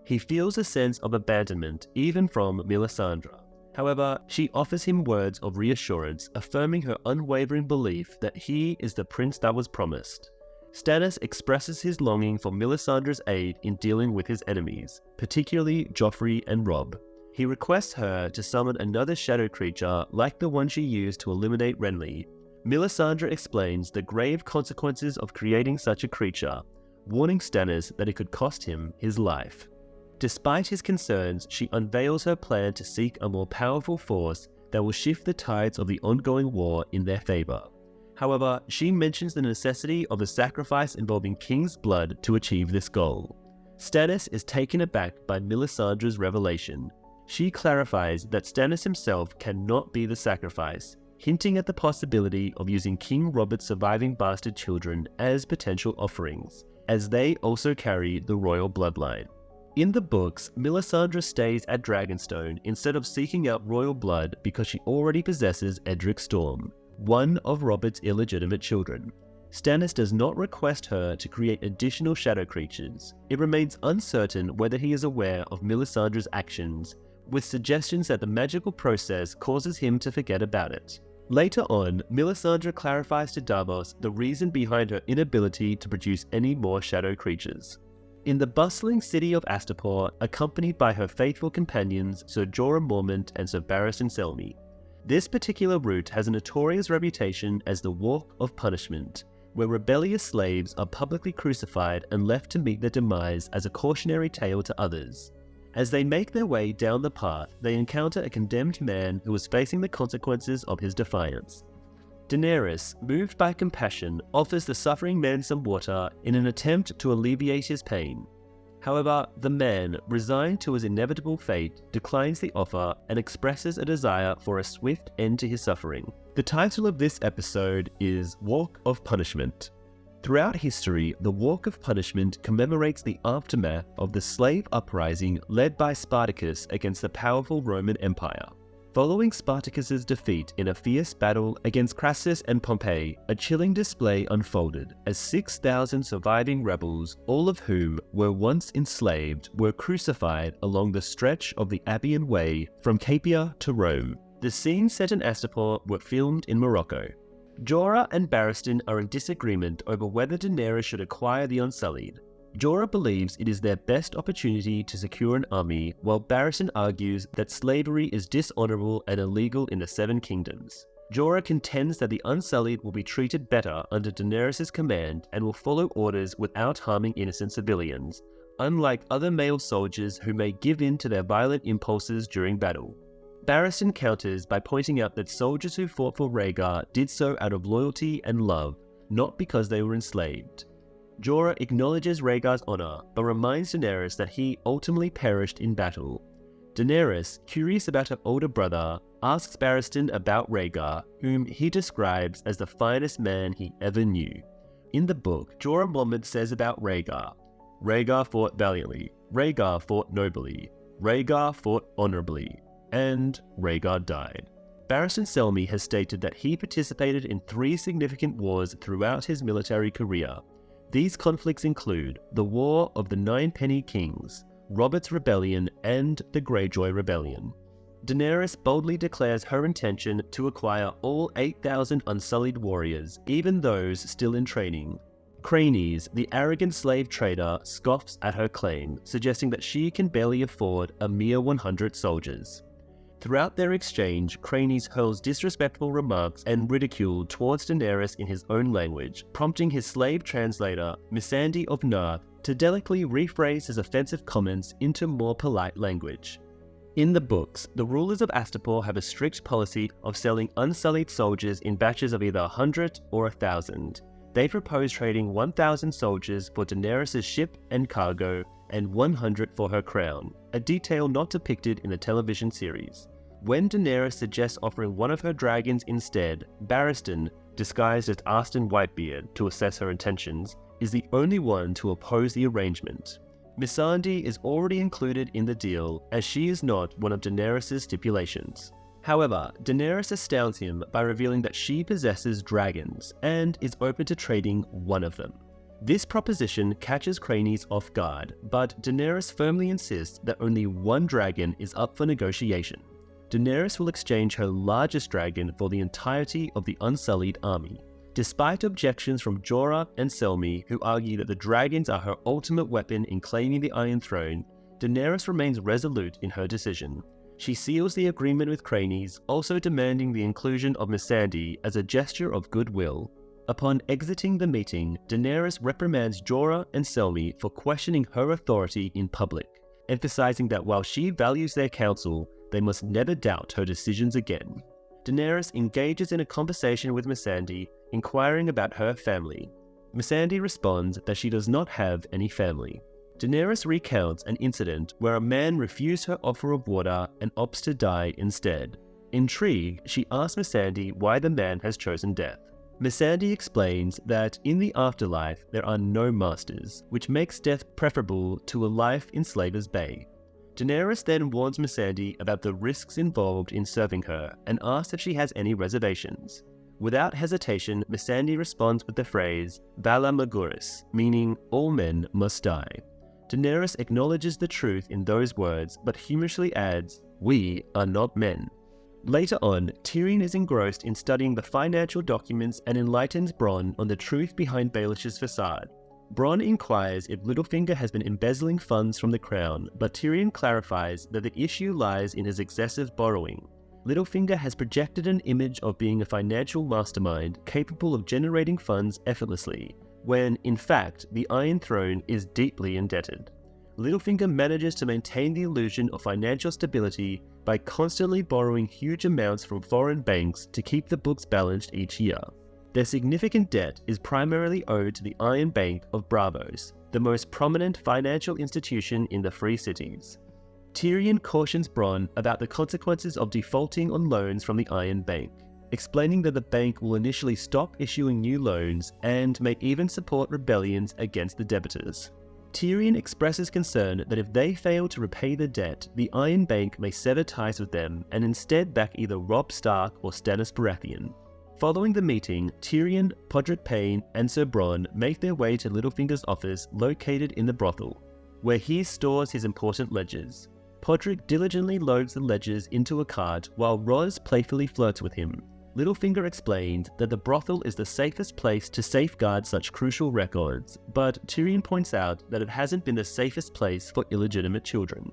He feels a sense of abandonment even from Melisandre. However, she offers him words of reassurance, affirming her unwavering belief that he is the prince that was promised. Stannis expresses his longing for Melisandre's aid in dealing with his enemies, particularly Joffrey and Robb. He requests her to summon another shadow creature like the one she used to eliminate Renly. Melisandre explains the grave consequences of creating such a creature, warning Stannis that it could cost him his life. Despite his concerns, she unveils her plan to seek a more powerful force that will shift the tides of the ongoing war in their favor. However, she mentions the necessity of a sacrifice involving king's blood to achieve this goal. Stannis is taken aback by Melisandre's revelation. She clarifies that Stannis himself cannot be the sacrifice, hinting at the possibility of using King Robert's surviving bastard children as potential offerings, as they also carry the royal bloodline. In the books, Melisandre stays at Dragonstone instead of seeking out royal blood because she already possesses Edric Storm, one of Robert's illegitimate children. Stannis does not request her to create additional shadow creatures. It remains uncertain whether he is aware of Melisandre's actions, with suggestions that the magical process causes him to forget about it. Later on, Melisandre clarifies to Davos the reason behind her inability to produce any more shadow creatures. In the bustling city of Astapor, accompanied by her faithful companions Ser Jorah Mormont and Ser Barristan Selmy. This particular route has a notorious reputation as the Walk of Punishment, where rebellious slaves are publicly crucified and left to meet their demise as a cautionary tale to others. As they make their way down the path, they encounter a condemned man who is facing the consequences of his defiance. Daenerys, moved by compassion, offers the suffering man some water in an attempt to alleviate his pain. However, the man, resigned to his inevitable fate, declines the offer and expresses a desire for a swift end to his suffering. The title of this episode is Walk of Punishment. Throughout history, the Walk of Punishment commemorates the aftermath of the slave uprising led by Spartacus against the powerful Roman Empire. Following Spartacus's defeat in a fierce battle against Crassus and Pompey, a chilling display unfolded as 6,000 surviving rebels, all of whom were once enslaved, were crucified along the stretch of the Appian Way from Capua to Rome. The scenes set in Astapor were filmed in Morocco. Jorah and Barristan are in disagreement over whether Daenerys should acquire the Unsullied. Jorah believes it is their best opportunity to secure an army, while Barristan argues that slavery is dishonorable and illegal in the Seven Kingdoms. Jorah contends that the Unsullied will be treated better under Daenerys' command and will follow orders without harming innocent civilians, unlike other male soldiers who may give in to their violent impulses during battle. Barristan counters by pointing out that soldiers who fought for Rhaegar did so out of loyalty and love, not because they were enslaved. Jorah acknowledges Rhaegar's honor, but reminds Daenerys that he ultimately perished in battle. Daenerys, curious about her older brother, asks Barristan about Rhaegar, whom he describes as the finest man he ever knew. In the book, Jorah Mormont says about Rhaegar, "Rhaegar fought valiantly, Rhaegar fought nobly, Rhaegar fought honorably, and Rhaegar died." Barristan Selmy has stated that he participated in 3 significant wars throughout his military career. These conflicts include the War of the Nine Penny Kings, Robert's Rebellion, and the Greyjoy Rebellion. Daenerys boldly declares her intention to acquire all 8,000 Unsullied warriors, even those still in training. Cranies, the arrogant slave trader, scoffs at her claim, suggesting that she can barely afford a mere 100 soldiers. Throughout their exchange, Cranies hurls disrespectful remarks and ridicule towards Daenerys in his own language, prompting his slave translator, Missandei of Narth, to delicately rephrase his offensive comments into more polite language. In the books, the rulers of Astapor have a strict policy of selling Unsullied soldiers in batches of either 100 or 1,000. They propose trading 1,000 soldiers for Daenerys' ship and cargo, and 100 for her crown, a detail not depicted in the television series. When Daenerys suggests offering one of her dragons instead, Barristan, disguised as Arstan Whitebeard to assess her intentions, is the only one to oppose the arrangement. Missandei is already included in the deal as she is not one of Daenerys' stipulations. However, Daenerys astounds him by revealing that she possesses dragons and is open to trading one of them. This proposition catches Cranies off guard, but Daenerys firmly insists that only one dragon is up for negotiation. Daenerys will exchange her largest dragon for the entirety of the Unsullied army. Despite objections from Jorah and Selmy, who argue that the dragons are her ultimate weapon in claiming the Iron Throne, Daenerys remains resolute in her decision. She seals the agreement with Cranies, also demanding the inclusion of Missandei as a gesture of goodwill. Upon exiting the meeting, Daenerys reprimands Jorah and Selmy for questioning her authority in public, emphasizing that while she values their counsel, they must never doubt her decisions again. Daenerys engages in a conversation with Missandei, inquiring about her family. Missandei responds that she does not have any family. Daenerys recounts an incident where a man refused her offer of water and opts to die instead. Intrigued, she asks Missandei why the man has chosen death. Missandei explains that in the afterlife there are no masters, which makes death preferable to a life in Slaver's Bay. Daenerys then warns Missandei about the risks involved in serving her and asks if she has any reservations. Without hesitation, Missandei responds with the phrase Valar Maguris, meaning all men must die. Daenerys acknowledges the truth in those words, but humorously adds, "We are not men." Later on, Tyrion is engrossed in studying the financial documents and enlightens Bronn on the truth behind Baelish's facade. Bronn inquires if Littlefinger has been embezzling funds from the crown, but Tyrion clarifies that the issue lies in his excessive borrowing. Littlefinger has projected an image of being a financial mastermind capable of generating funds effortlessly, when, in fact, the Iron Throne is deeply indebted. Littlefinger manages to maintain the illusion of financial stability by constantly borrowing huge amounts from foreign banks to keep the books balanced each year. Their significant debt is primarily owed to the Iron Bank of Braavos, the most prominent financial institution in the Free Cities. Tyrion cautions Bronn about the consequences of defaulting on loans from the Iron Bank, explaining that the bank will initially stop issuing new loans and may even support rebellions against the debtors. Tyrion expresses concern that if they fail to repay the debt, the Iron Bank may sever ties with them and instead back either Robb Stark or Stannis Baratheon. Following the meeting, Tyrion, Podrick Payne, and Sir Bronn make their way to Littlefinger's office located in the brothel, where he stores his important ledgers. Podrick diligently loads the ledgers into a cart while Ros playfully flirts with him. Littlefinger explained that the brothel is the safest place to safeguard such crucial records, but Tyrion points out that it hasn't been the safest place for illegitimate children.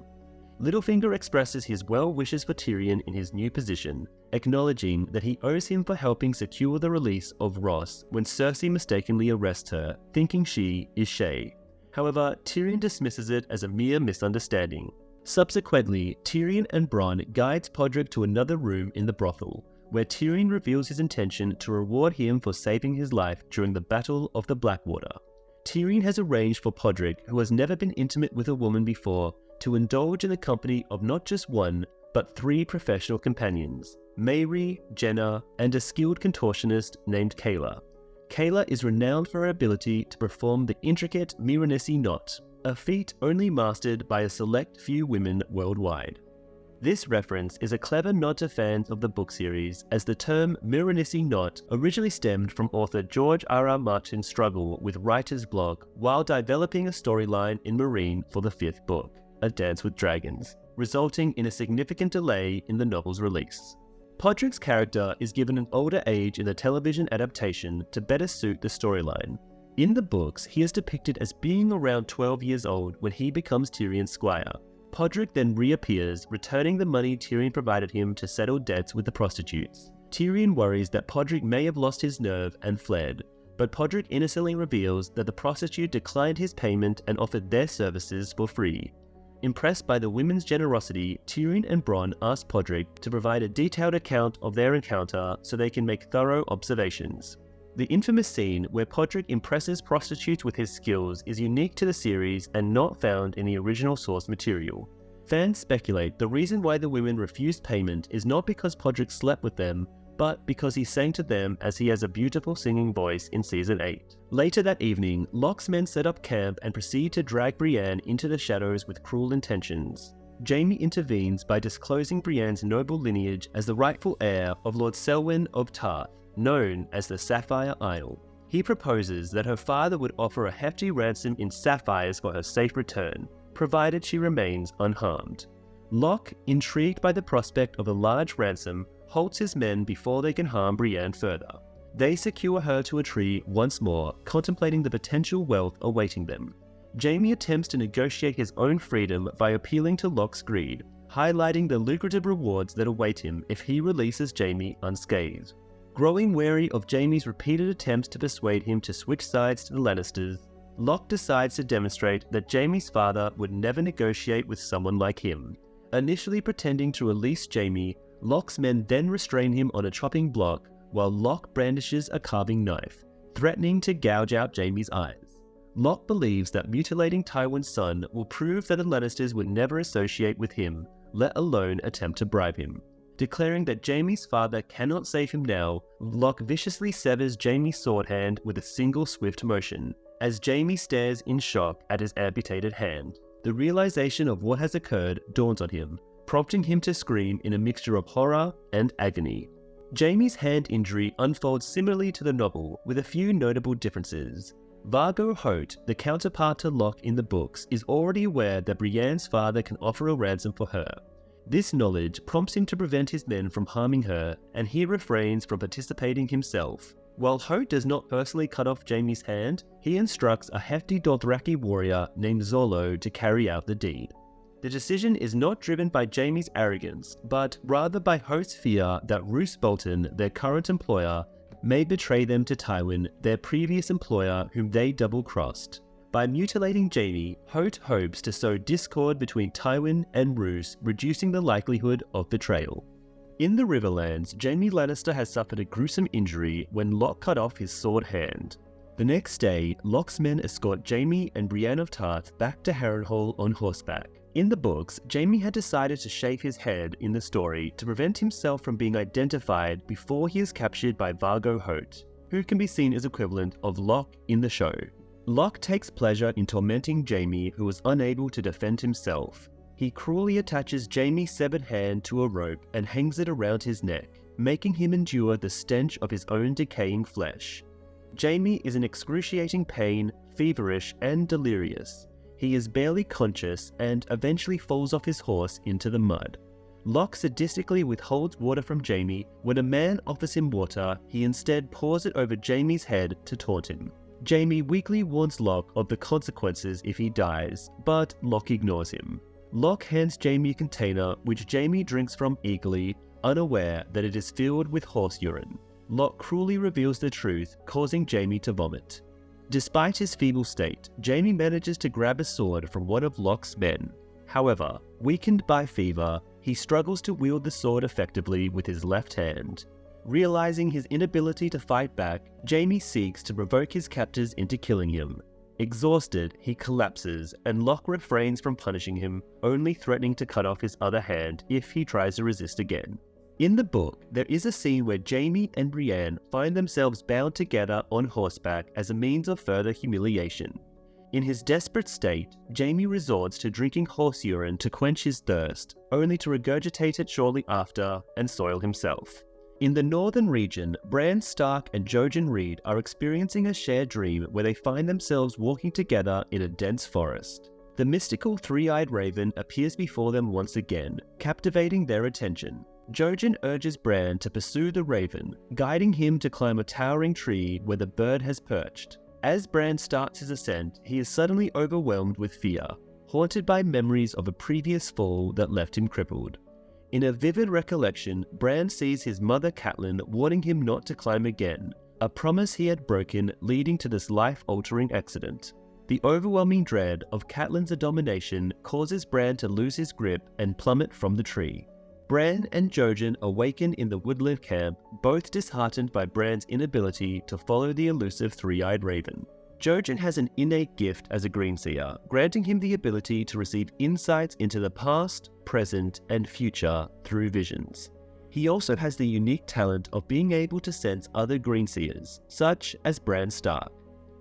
Littlefinger expresses his well wishes for Tyrion in his new position, acknowledging that he owes him for helping secure the release of Ross when Cersei mistakenly arrests her, thinking she is Shae. However, Tyrion dismisses it as a mere misunderstanding. Subsequently, Tyrion and Bronn guides Podrick to another room in the brothel, where Tyrion reveals his intention to reward him for saving his life during the Battle of the Blackwater. Tyrion has arranged for Podrick, who has never been intimate with a woman before, to indulge in the company of not just one, but 3 professional companions, Mayri, Jenna, and a skilled contortionist named Kayla. Kayla is renowned for her ability to perform the intricate Miranisi knot, a feat only mastered by a select few women worldwide. This reference is a clever nod to fans of the book series, as the term Miranisi knot originally stemmed from author George R.R. Martin's struggle with writer's block while developing a storyline in Meereen for the 5th book, A Dance with Dragons, resulting in a significant delay in the novel's release. Podrick's character is given an older age in the television adaptation to better suit the storyline. In the books, he is depicted as being around 12 years old when he becomes Tyrion's squire. Podrick then reappears, returning the money Tyrion provided him to settle debts with the prostitutes. Tyrion worries that Podrick may have lost his nerve and fled, but Podrick innocently reveals that the prostitute declined his payment and offered their services for free. Impressed by the women's generosity, Tyrion and Bronn ask Podrick to provide a detailed account of their encounter so they can make thorough observations. The infamous scene where Podrick impresses prostitutes with his skills is unique to the series and not found in the original source material. Fans speculate the reason why the women refused payment is not because Podrick slept with them, but because he sang to them as he has a beautiful singing voice in Season 8. Later that evening, Locke's men set up camp and proceed to drag Brienne into the shadows with cruel intentions. Jaime intervenes by disclosing Brienne's noble lineage as the rightful heir of Lord Selwyn of Tarth, known as the Sapphire Isle. He proposes that her father would offer a hefty ransom in sapphires for her safe return, provided she remains unharmed. Locke, intrigued by the prospect of a large ransom, halts his men before they can harm Brienne further. They secure her to a tree once more, contemplating the potential wealth awaiting them. Jaime attempts to negotiate his own freedom by appealing to Locke's greed, highlighting the lucrative rewards that await him if he releases Jaime unscathed. Growing wary of Jaime's repeated attempts to persuade him to switch sides to the Lannisters, Locke decides to demonstrate that Jaime's father would never negotiate with someone like him. Initially pretending to release Jaime, Locke's men then restrain him on a chopping block while Locke brandishes a carving knife, threatening to gouge out Jaime's eyes. Locke believes that mutilating Tywin's son will prove that the Lannisters would never associate with him, let alone attempt to bribe him. Declaring that Jaime's father cannot save him now, Locke viciously severs Jaime's sword hand with a single swift motion, as Jaime stares in shock at his amputated hand. The realization of what has occurred dawns on him, prompting him to scream in a mixture of horror and agony. Jaime's hand injury unfolds similarly to the novel, with a few notable differences. Vargo Hoat, the counterpart to Locke in the books, is already aware that Brienne's father can offer a ransom for her. This knowledge prompts him to prevent his men from harming her, and he refrains from participating himself. While Hoat does not personally cut off Jaime's hand, he instructs a hefty Dothraki warrior named Zolo to carry out the deed. The decision is not driven by Jaime's arrogance, but rather by Hoat's fear that Roose Bolton, their current employer, may betray them to Tywin, their previous employer whom they double-crossed. By mutilating Jaime, Hoat hopes to sow discord between Tywin and Roose, reducing the likelihood of betrayal. In the Riverlands, Jaime Lannister has suffered a gruesome injury when Locke cut off his sword hand. The next day, Locke's men escort Jaime and Brienne of Tarth back to Harrenhal on horseback. In the books, Jaime had decided to shave his head in the story to prevent himself from being identified before he is captured by Vargo Hoat, who can be seen as equivalent of Locke in the show. Locke takes pleasure in tormenting Jaime, who is unable to defend himself. He cruelly attaches Jaime's severed hand to a rope and hangs it around his neck, making him endure the stench of his own decaying flesh. Jaime is in excruciating pain, feverish and delirious. He is barely conscious and eventually falls off his horse into the mud. Locke sadistically withholds water from Jaime. When a man offers him water, he instead pours it over Jaime's head to taunt him. Jaime weakly warns Locke of the consequences if he dies, but Locke ignores him. Locke hands Jaime a container which Jaime drinks from eagerly, unaware that it is filled with horse urine. Locke cruelly reveals the truth, causing Jaime to vomit. Despite his feeble state, Jaime manages to grab a sword from one of Locke's men. However, weakened by fever, he struggles to wield the sword effectively with his left hand. Realizing his inability to fight back, Jaime seeks to provoke his captors into killing him. Exhausted, he collapses, and Locke refrains from punishing him, only threatening to cut off his other hand if he tries to resist again. In the book, there is a scene where Jaime and Brienne find themselves bound together on horseback as a means of further humiliation. In his desperate state, Jaime resorts to drinking horse urine to quench his thirst, only to regurgitate it shortly after and soil himself. In the northern region, Bran Stark and Jojen Reed are experiencing a shared dream where they find themselves walking together in a dense forest. The mystical three-eyed raven appears before them once again, captivating their attention. Jojen urges Bran to pursue the raven, guiding him to climb a towering tree where the bird has perched. As Bran starts his ascent, he is suddenly overwhelmed with fear, haunted by memories of a previous fall that left him crippled. In a vivid recollection, Bran sees his mother Catelyn warning him not to climb again, a promise he had broken leading to this life-altering accident. The overwhelming dread of Catelyn's abomination causes Bran to lose his grip and plummet from the tree. Bran and Jojen awaken in the woodland camp, both disheartened by Bran's inability to follow the elusive three-eyed raven. Jojen has an innate gift as a greenseer, granting him the ability to receive insights into the past, present, and future through visions. He also has the unique talent of being able to sense other Greenseers, such as Bran Stark.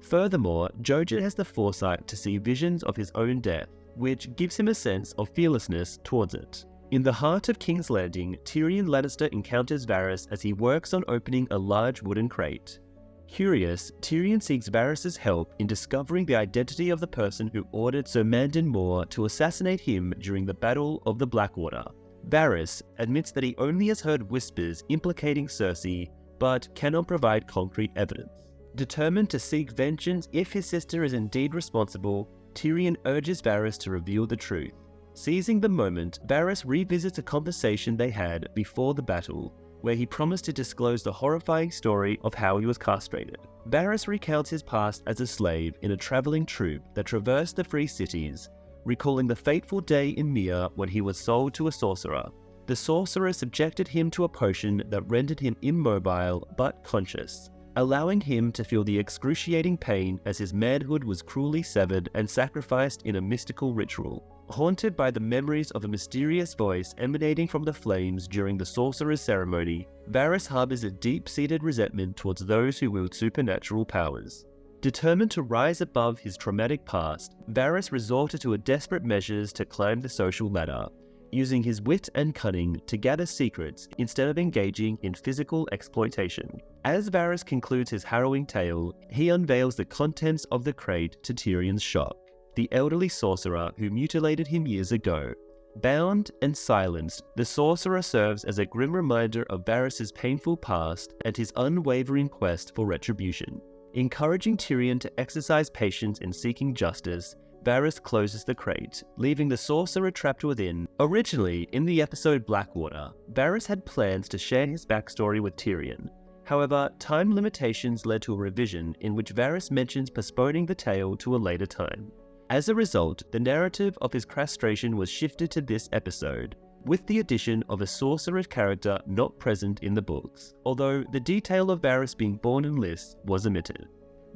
Furthermore, Jojen has the foresight to see visions of his own death, which gives him a sense of fearlessness towards it. In the heart of King's Landing, Tyrion Lannister encounters Varys as he works on opening a large wooden crate. Curious, Tyrion seeks Varys' help in discovering the identity of the person who ordered Sir Mandon Moore to assassinate him during the Battle of the Blackwater. Varys admits that he only has heard whispers implicating Cersei, but cannot provide concrete evidence. Determined to seek vengeance if his sister is indeed responsible, Tyrion urges Varys to reveal the truth. Seizing the moment, Varys revisits a conversation they had before the battle, where he promised to disclose the horrifying story of how he was castrated. Varys recounts his past as a slave in a traveling troupe that traversed the Free Cities, recalling the fateful day in Myr when he was sold to a sorcerer. The sorcerer subjected him to a potion that rendered him immobile but conscious, allowing him to feel the excruciating pain as his manhood was cruelly severed and sacrificed in a mystical ritual. Haunted by the memories of a mysterious voice emanating from the flames during the sorcerer's ceremony, Varys harbors a deep-seated resentment towards those who wield supernatural powers. Determined to rise above his traumatic past, Varys resorted to desperate measures to climb the social ladder, using his wit and cunning to gather secrets instead of engaging in physical exploitation. As Varys concludes his harrowing tale, he unveils the contents of the crate to Tyrion's shock. The elderly sorcerer who mutilated him years ago. Bound and silenced, the sorcerer serves as a grim reminder of Varys' painful past and his unwavering quest for retribution. Encouraging Tyrion to exercise patience in seeking justice, Varys closes the crate, leaving the sorcerer trapped within. Originally, in the episode Blackwater, Varys had plans to share his backstory with Tyrion. However, time limitations led to a revision in which Varys mentions postponing the tale to a later time. As a result, the narrative of his castration was shifted to this episode, with the addition of a sorcerer character not present in the books, although the detail of Varys being born in Lys was omitted.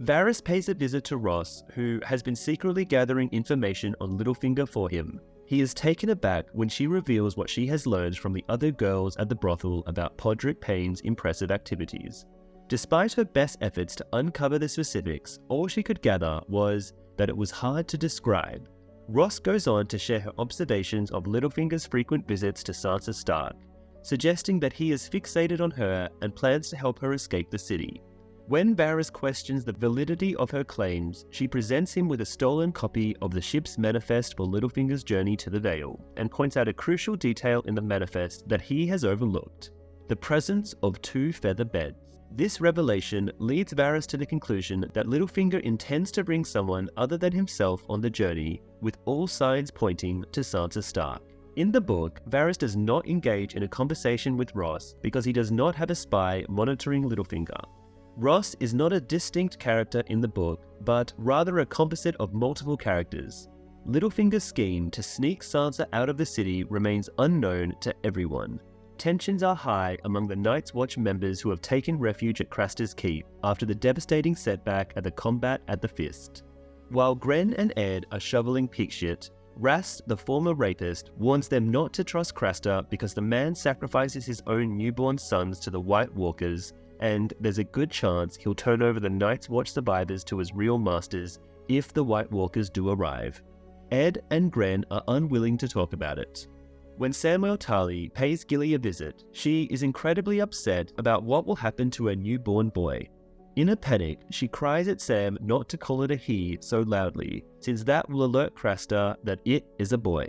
Varys pays a visit to Ross, who has been secretly gathering information on Littlefinger for him. He is taken aback when she reveals what she has learned from the other girls at the brothel about Podrick Payne's impressive activities. Despite her best efforts to uncover the specifics, all she could gather was that it was hard to describe. Ross goes on to share her observations of Littlefinger's frequent visits to Sansa Stark, suggesting that he is fixated on her and plans to help her escape the city. When Varys questions the validity of her claims, she presents him with a stolen copy of the ship's manifest for Littlefinger's journey to the Vale, and points out a crucial detail in the manifest that he has overlooked: the presence of 2 feather beds. This revelation leads Varys to the conclusion that Littlefinger intends to bring someone other than himself on the journey, with all signs pointing to Sansa Stark. In the book, Varys does not engage in a conversation with Ross because he does not have a spy monitoring Littlefinger. Ross is not a distinct character in the book, but rather a composite of multiple characters. Littlefinger's scheme to sneak Sansa out of the city remains unknown to everyone. Tensions are high among the Night's Watch members who have taken refuge at Craster's Keep after the devastating setback at the combat at the Fist. While Gren and Ed are shoveling pig shit, Rast, the former rapist, warns them not to trust Craster because the man sacrifices his own newborn sons to the White Walkers, and there's a good chance he'll turn over the Night's Watch survivors to his real masters if the White Walkers do arrive. Ed and Gren are unwilling to talk about it. When Samwell Tarly pays Gilly a visit, she is incredibly upset about what will happen to her newborn boy. In a panic, she cries at Sam not to call it a he so loudly, since that will alert Craster that it is a boy.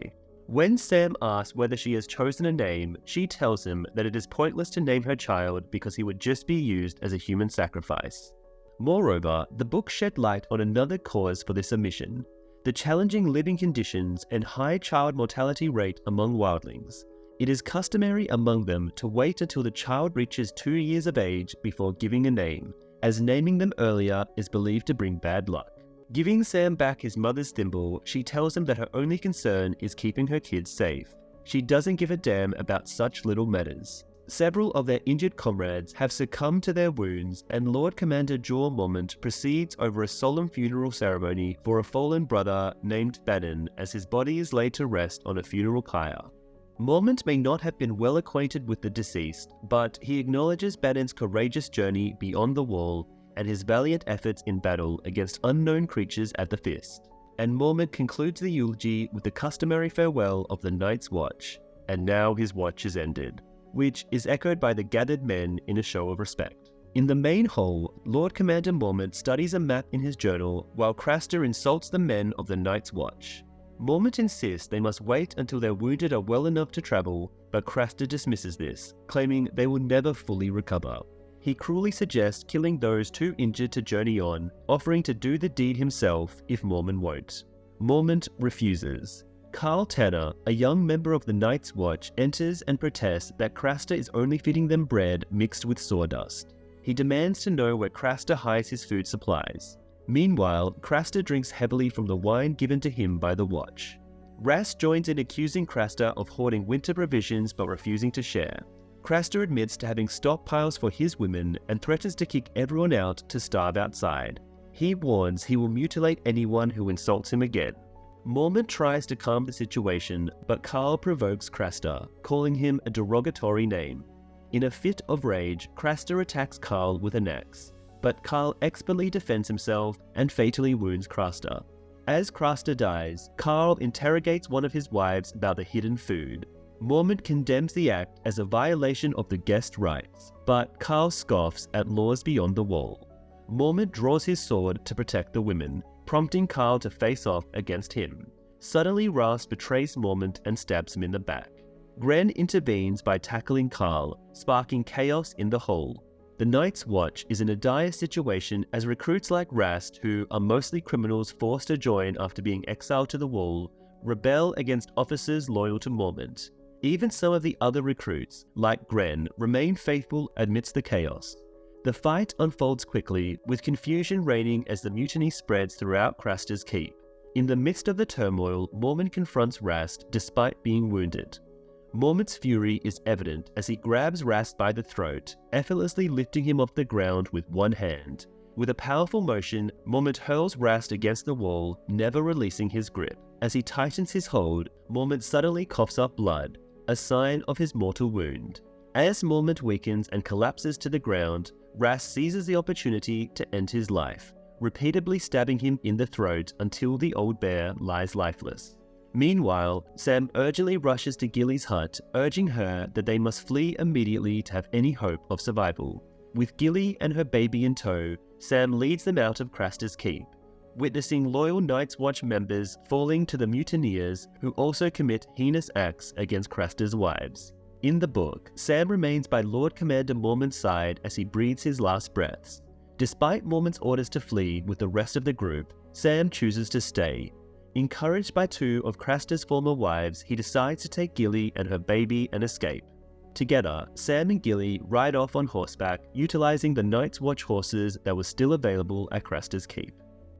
When Sam asks whether she has chosen a name, she tells him that it is pointless to name her child because he would just be used as a human sacrifice. Moreover, the book shed light on another cause for this omission: the challenging living conditions and high child mortality rate among wildlings. It is customary among them to wait until the child reaches 2 years of age before giving a name, as naming them earlier is believed to bring bad luck. Giving Sam back his mother's thimble, she tells him that her only concern is keeping her kids safe. She doesn't give a damn about such little matters. Several of their injured comrades have succumbed to their wounds, and Lord Commander Jorah Mormont proceeds over a solemn funeral ceremony for a fallen brother named Bannon as his body is laid to rest on a funeral pyre. Mormont may not have been well acquainted with the deceased, but he acknowledges Banon's courageous journey beyond the wall and his valiant efforts in battle against unknown creatures at the Fist. And Mormont concludes the eulogy with the customary farewell of the Night's Watch, and now his watch is ended, which is echoed by the gathered men in a show of respect. In the main hall, Lord Commander Mormont studies a map in his journal while Craster insults the men of the Night's Watch. Mormont insists they must wait until their wounded are well enough to travel, but Craster dismisses this, claiming they will never fully recover. He cruelly suggests killing those too injured to journey on, offering to do the deed himself if Mormont won't. Mormont refuses. Carl Tanner, a young member of the Night's Watch, enters and protests that Craster is only feeding them bread mixed with sawdust. He demands to know where Craster hides his food supplies. Meanwhile, Craster drinks heavily from the wine given to him by the Watch. Rast joins in accusing Craster of hoarding winter provisions but refusing to share. Craster admits to having stockpiles for his women and threatens to kick everyone out to starve outside. He warns he will mutilate anyone who insults him again. Mormont tries to calm the situation, but Carl provokes Craster, calling him a derogatory name. In a fit of rage, Craster attacks Carl with an axe, but Carl expertly defends himself and fatally wounds Craster. As Craster dies, Carl interrogates one of his wives about the hidden food. Mormont condemns the act as a violation of the guest rights, but Carl scoffs at laws beyond the wall. Mormont draws his sword to protect the women, prompting Carl to face off against him. Suddenly, Rast betrays Mormont and stabs him in the back. Gren intervenes by tackling Carl, sparking chaos in the hall. The Night's Watch is in a dire situation as recruits like Rast, who are mostly criminals forced to join after being exiled to the wall, rebel against officers loyal to Mormont. Even some of the other recruits, like Gren, remain faithful amidst the chaos. The fight unfolds quickly, with confusion reigning as the mutiny spreads throughout Craster's keep. In the midst of the turmoil, Mormont confronts Rast despite being wounded. Mormont's fury is evident as he grabs Rast by the throat, effortlessly lifting him off the ground with one hand. With a powerful motion, Mormont hurls Rast against the wall, never releasing his grip. As he tightens his hold, Mormont suddenly coughs up blood, a sign of his mortal wound. As Mormont weakens and collapses to the ground, Rast seizes the opportunity to end his life, repeatedly stabbing him in the throat until the old bear lies lifeless. Meanwhile, Sam urgently rushes to Gilly's hut, urging her that they must flee immediately to have any hope of survival. With Gilly and her baby in tow, Sam leads them out of Craster's keep, witnessing loyal Night's Watch members falling to the mutineers who also commit heinous acts against Craster's wives. In the book, Sam remains by Lord Commander Mormont's side as he breathes his last breaths. Despite Mormont's orders to flee with the rest of the group, Sam chooses to stay. Encouraged by two of Craster's former wives, he decides to take Gilly and her baby and escape. Together, Sam and Gilly ride off on horseback, utilizing the Night's Watch horses that were still available at Craster's keep.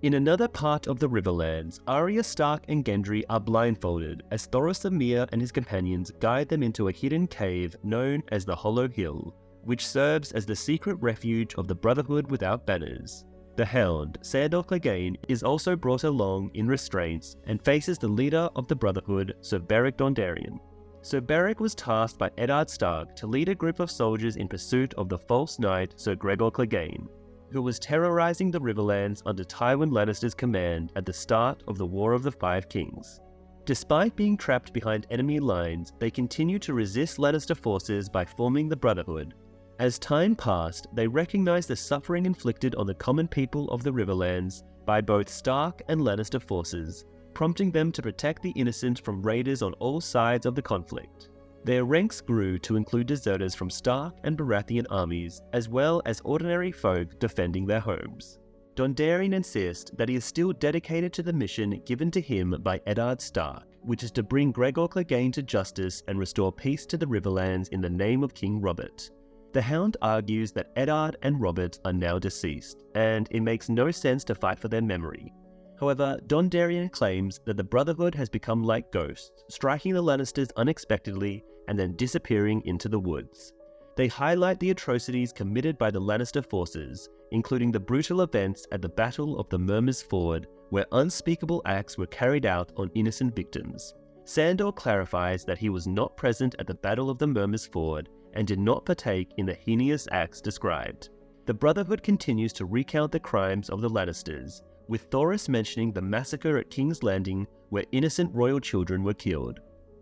In another part of the Riverlands, Arya Stark and Gendry are blindfolded as Thoros of Myr and his companions guide them into a hidden cave known as the Hollow Hill, which serves as the secret refuge of the Brotherhood without banners. The Hound, Sandor Clegane, is also brought along in restraints and faces the leader of the Brotherhood, Sir Beric Dondarrion. Sir Beric was tasked by Eddard Stark to lead a group of soldiers in pursuit of the false knight Sir Gregor Clegane, who was terrorizing the Riverlands under Tywin Lannister's command at the start of the War of the Five Kings. Despite being trapped behind enemy lines, they continued to resist Lannister forces by forming the Brotherhood. As time passed, they recognized the suffering inflicted on the common people of the Riverlands by both Stark and Lannister forces, prompting them to protect the innocent from raiders on all sides of the conflict. Their ranks grew to include deserters from Stark and Baratheon armies, as well as ordinary folk defending their homes. Dondarrion insists that he is still dedicated to the mission given to him by Eddard Stark, which is to bring Gregor Clegane to justice and restore peace to the Riverlands in the name of King Robert. The Hound argues that Eddard and Robert are now deceased, and it makes no sense to fight for their memory. However, Dondarrion claims that the Brotherhood has become like ghosts, striking the Lannisters unexpectedly and then disappearing into the woods. They highlight the atrocities committed by the Lannister forces, including the brutal events at the Battle of the Murmurs Ford, where unspeakable acts were carried out on innocent victims. Sandor clarifies that he was not present at the Battle of the Murmur's Ford and did not partake in the heinous acts described. The Brotherhood continues to recount the crimes of the Lannisters, with Thoros mentioning the massacre at King's Landing where innocent royal children were killed.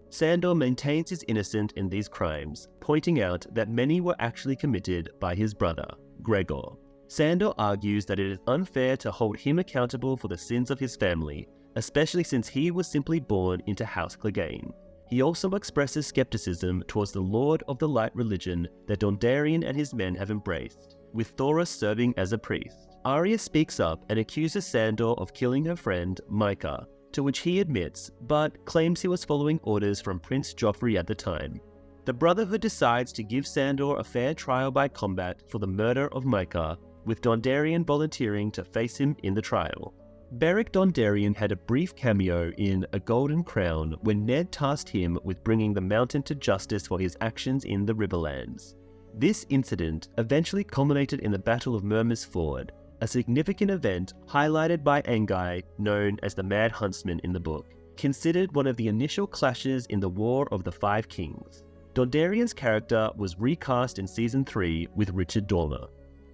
Sandor maintains his innocence in these crimes, pointing out that many were actually committed by his brother, Gregor. Sandor argues that it is unfair to hold him accountable for the sins of his family, especially since he was simply born into House Clegane. He also expresses skepticism towards the Lord of the Light religion that Dondarrion and his men have embraced, with Thoros serving as a priest. Arya speaks up and accuses Sandor of killing her friend, Mhysa, to which he admits, but claims he was following orders from Prince Joffrey at the time. The Brotherhood decides to give Sandor a fair trial by combat for the murder of Mhysa, with Dondarrion volunteering to face him in the trial. Beric Dondarrion had a brief cameo in A Golden Crown when Ned tasked him with bringing the Mountain to justice for his actions in the Riverlands. This incident eventually culminated in the Battle of Murmur's Ford, a significant event highlighted by Angai, known as the Mad Huntsman in the book, considered one of the initial clashes in the War of the Five Kings. Dondarrion's character was recast in Season 3 with Richard Dormer.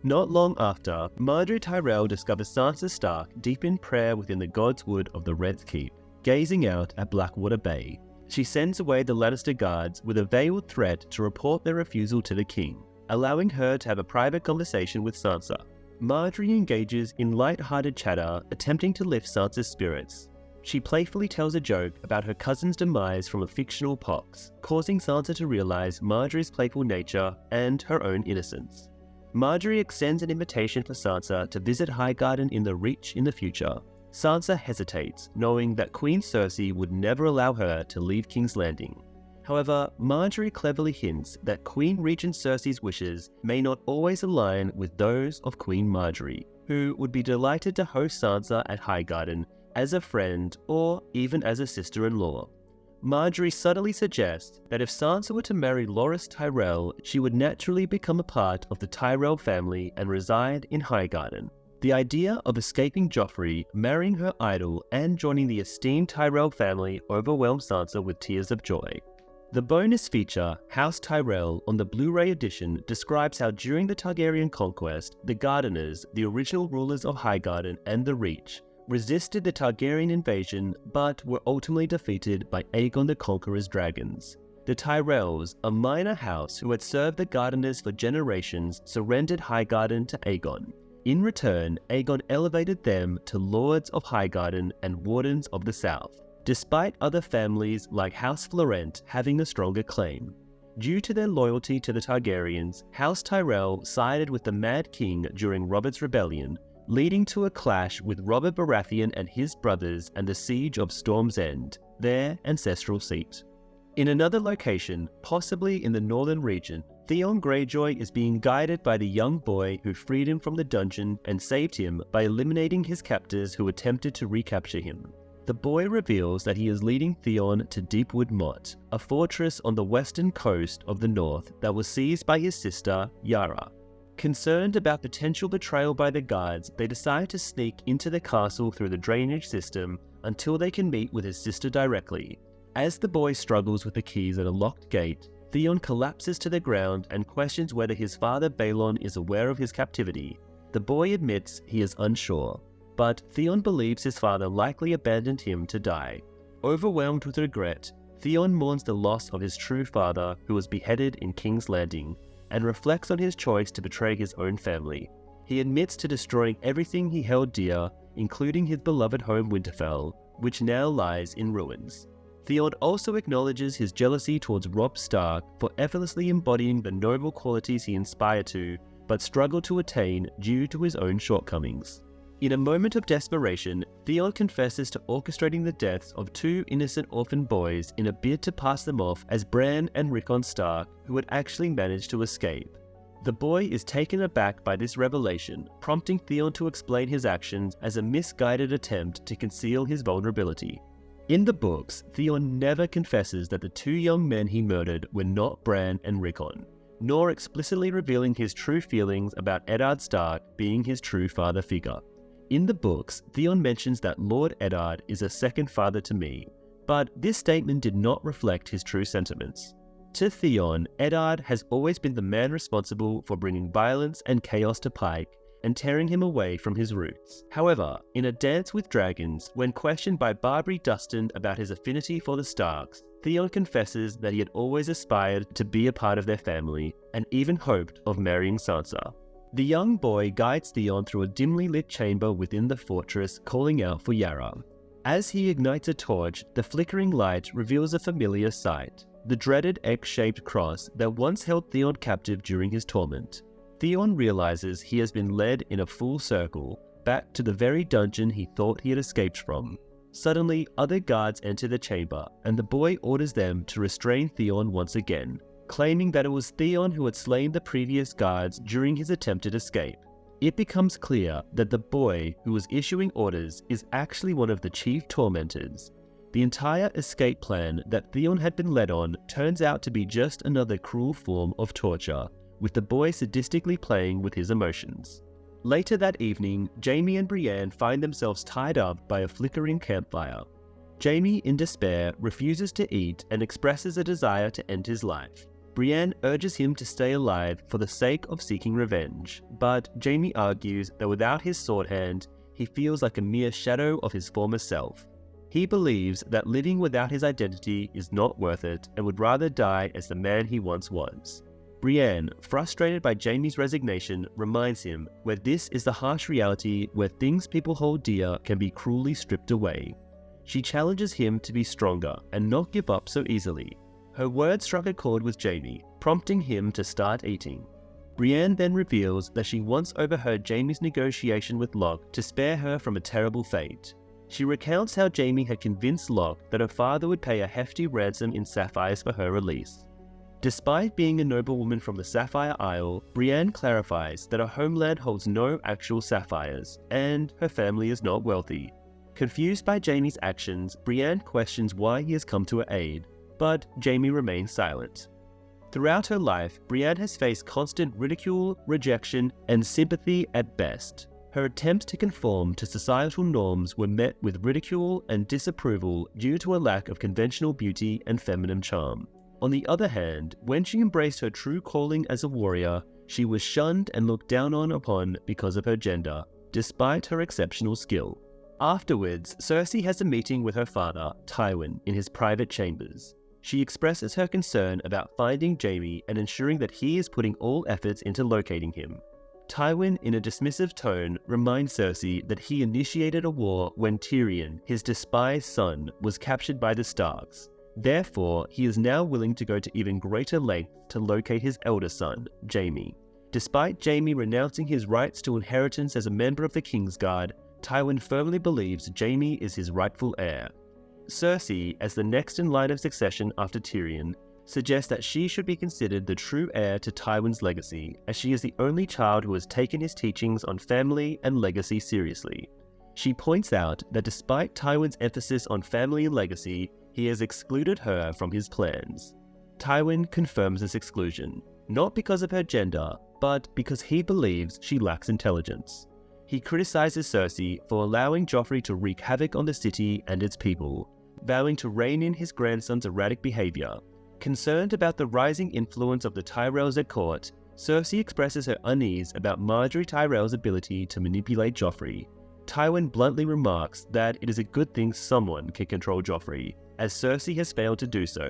Not long after, Margaery Tyrell discovers Sansa Stark deep in prayer within the God's Wood of the Red's Keep, gazing out at Blackwater Bay. She sends away the Lannister guards with a veiled threat to report their refusal to the king, allowing her to have a private conversation with Sansa. Margaery engages in light-hearted chatter, attempting to lift Sansa's spirits. She playfully tells a joke about her cousin's demise from a fictional pox, causing Sansa to realize Margaery's playful nature and her own innocence. Margaery extends an invitation for Sansa to visit Highgarden in the Reach in the future. Sansa hesitates, knowing that Queen Cersei would never allow her to leave King's Landing. However, Margaery cleverly hints that Queen Regent Cersei's wishes may not always align with those of Queen Margaery, who would be delighted to host Sansa at Highgarden as a friend or even as a sister-in-law. Margaery subtly suggests that if Sansa were to marry Loras Tyrell, she would naturally become a part of the Tyrell family and reside in Highgarden. The idea of escaping Joffrey, marrying her idol, and joining the esteemed Tyrell family overwhelmed Sansa with tears of joy. The bonus feature, House Tyrell, on the Blu-ray edition describes how during the Targaryen conquest, the Gardeners, the original rulers of Highgarden and the Reach, resisted the Targaryen invasion but were ultimately defeated by Aegon the Conqueror's dragons. The Tyrells, a minor house who had served the Gardeners for generations, surrendered Highgarden to Aegon. In return, Aegon elevated them to Lords of Highgarden and Wardens of the South, despite other families like House Florent having a stronger claim. Due to their loyalty to the Targaryens, House Tyrell sided with the Mad King during Robert's Rebellion, leading to a clash with Robert Baratheon and his brothers and the Siege of Storm's End, their ancestral seat. In another location, possibly in the northern region, Theon Greyjoy is being guided by the young boy who freed him from the dungeon and saved him by eliminating his captors who attempted to recapture him. The boy reveals that he is leading Theon to Deepwood Motte, a fortress on the western coast of the north that was seized by his sister, Yara. Concerned about potential betrayal by the guards, they decide to sneak into the castle through the drainage system until they can meet with his sister directly. As the boy struggles with the keys at a locked gate, Theon collapses to the ground and questions whether his father Balon is aware of his captivity. The boy admits he is unsure, but Theon believes his father likely abandoned him to die. Overwhelmed with regret, Theon mourns the loss of his true father who was beheaded in King's Landing, and reflects on his choice to betray his own family. He admits to destroying everything he held dear, including his beloved home Winterfell, which now lies in ruins. Theon also acknowledges his jealousy towards Robb Stark for effortlessly embodying the noble qualities he inspired to, but struggled to attain due to his own shortcomings. In a moment of desperation, Theon confesses to orchestrating the deaths of two innocent orphan boys in a bid to pass them off as Bran and Rickon Stark, who had actually managed to escape. The boy is taken aback by this revelation, prompting Theon to explain his actions as a misguided attempt to conceal his vulnerability. In the books, Theon never confesses that the two young men he murdered were not Bran and Rickon, nor explicitly revealing his true feelings about Eddard Stark being his true father figure. In the books, Theon mentions that Lord Eddard is a second father to me, But this statement did not reflect his true sentiments. To Theon, Eddard has always been the man responsible for bringing violence and chaos to Pike and tearing him away from his roots. However, in A Dance with Dragons, when questioned by Barbary Dustin about his affinity for the Starks, Theon confesses that he had always aspired to be a part of their family and even hoped of marrying Sansa. The young boy guides Theon through a dimly lit chamber within the fortress, calling out for Yara. As he ignites a torch, the flickering light reveals a familiar sight, the dreaded X-shaped cross that once held Theon captive during his torment. Theon realizes he has been led in a full circle, back to the very dungeon he thought he had escaped from. Suddenly, other guards enter the chamber, and the boy orders them to restrain Theon once again, claiming that it was Theon who had slain the previous guards during his attempted escape. It becomes clear that the boy who was issuing orders is actually one of the chief tormentors. The entire escape plan that Theon had been led on turns out to be just another cruel form of torture, with the boy sadistically playing with his emotions. Later that evening, Jaime and Brienne find themselves tied up by a flickering campfire. Jaime, in despair, refuses to eat and expresses a desire to end his life. Brienne urges him to stay alive for the sake of seeking revenge, but Jaime argues that without his sword hand, he feels like a mere shadow of his former self. He believes that living without his identity is not worth it and would rather die as the man he once was. Brienne, frustrated by Jaime's resignation, reminds him where this is the harsh reality where things people hold dear can be cruelly stripped away. She challenges him to be stronger and not give up so easily. Her words struck a chord with Jaime, prompting him to start eating. Brienne then reveals that she once overheard Jaime's negotiation with Locke to spare her from a terrible fate. She recounts how Jaime had convinced Locke that her father would pay a hefty ransom in sapphires for her release. Despite being a noblewoman from the Sapphire Isle, Brienne clarifies that her homeland holds no actual sapphires, and her family is not wealthy. Confused by Jaime's actions, Brienne questions why he has come to her aid, but Jaime remains silent. Throughout her life, Brienne has faced constant ridicule, rejection, and sympathy at best. Her attempts to conform to societal norms were met with ridicule and disapproval due to a lack of conventional beauty and feminine charm. On the other hand, when she embraced her true calling as a warrior, she was shunned and looked down upon because of her gender, despite her exceptional skill. Afterwards, Cersei has a meeting with her father, Tywin, in his private chambers. She expresses her concern about finding Jaime and ensuring that he is putting all efforts into locating him. Tywin, in a dismissive tone, reminds Cersei that he initiated a war when Tyrion, his despised son, was captured by the Starks. Therefore, he is now willing to go to even greater lengths to locate his elder son, Jaime. Despite Jaime renouncing his rights to inheritance as a member of the Kingsguard, Tywin firmly believes Jaime is his rightful heir. Cersei, as the next in line of succession after Tyrion, suggests that she should be considered the true heir to Tywin's legacy, as she is the only child who has taken his teachings on family and legacy seriously. She points out that despite Tywin's emphasis on family and legacy, he has excluded her from his plans. Tywin confirms this exclusion, not because of her gender, but because he believes she lacks intelligence. He criticizes Cersei for allowing Joffrey to wreak havoc on the city and its people, vowing to rein in his grandson's erratic behavior. Concerned about the rising influence of the Tyrells at court, Cersei expresses her unease about Margaery Tyrell's ability to manipulate Joffrey. Tywin bluntly remarks that it is a good thing someone can control Joffrey, as Cersei has failed to do so.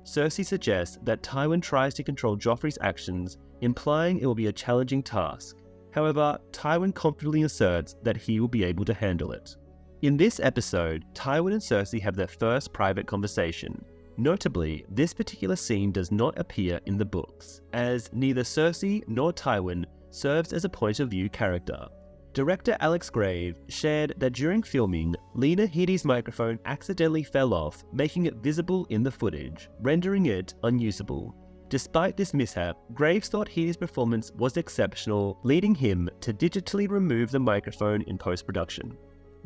Cersei suggests that Tywin tries to control Joffrey's actions, implying it will be a challenging task. However, Tywin confidently asserts that he will be able to handle it. In this episode, Tywin and Cersei have their first private conversation. Notably, this particular scene does not appear in the books, as neither Cersei nor Tywin serves as a point of view character. Director Alex Grave shared that during filming, Lena Headey's microphone accidentally fell off, making it visible in the footage, rendering it unusable. Despite this mishap, Graves thought Headey's performance was exceptional, leading him to digitally remove the microphone in post-production.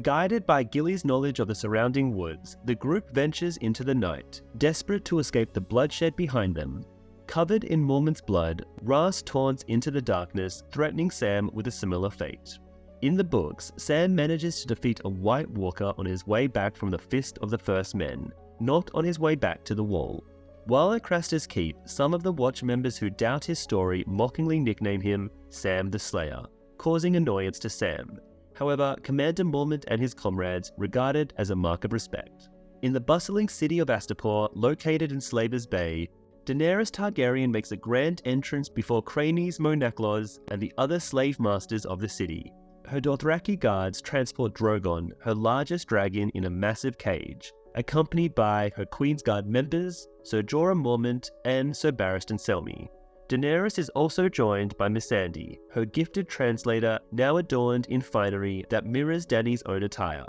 Guided by Gilly's knowledge of the surrounding woods, the group ventures into the night, desperate to escape the bloodshed behind them. Covered in Mormont's blood, Ras taunts into the darkness, threatening Sam with a similar fate. In the books, Sam manages to defeat a White Walker on his way back from the Fist of the First Men, not on his way back to the Wall. While at Craster's Keep, some of the Watch members who doubt his story mockingly nickname him Sam the Slayer, causing annoyance to Sam. However, Commander Mormont and his comrades regard it as a mark of respect. In the bustling city of Astapor, located in Slaver's Bay, Daenerys Targaryen makes a grand entrance before Cranies Monaclos and the other slave masters of the city. Her Dothraki guards transport Drogon, her largest dragon, in a massive cage, accompanied by her Queensguard members, Ser Jorah Mormont and Ser Barristan Selmy. Daenerys is also joined by Missandei, her gifted translator, now adorned in finery that mirrors Dany's own attire.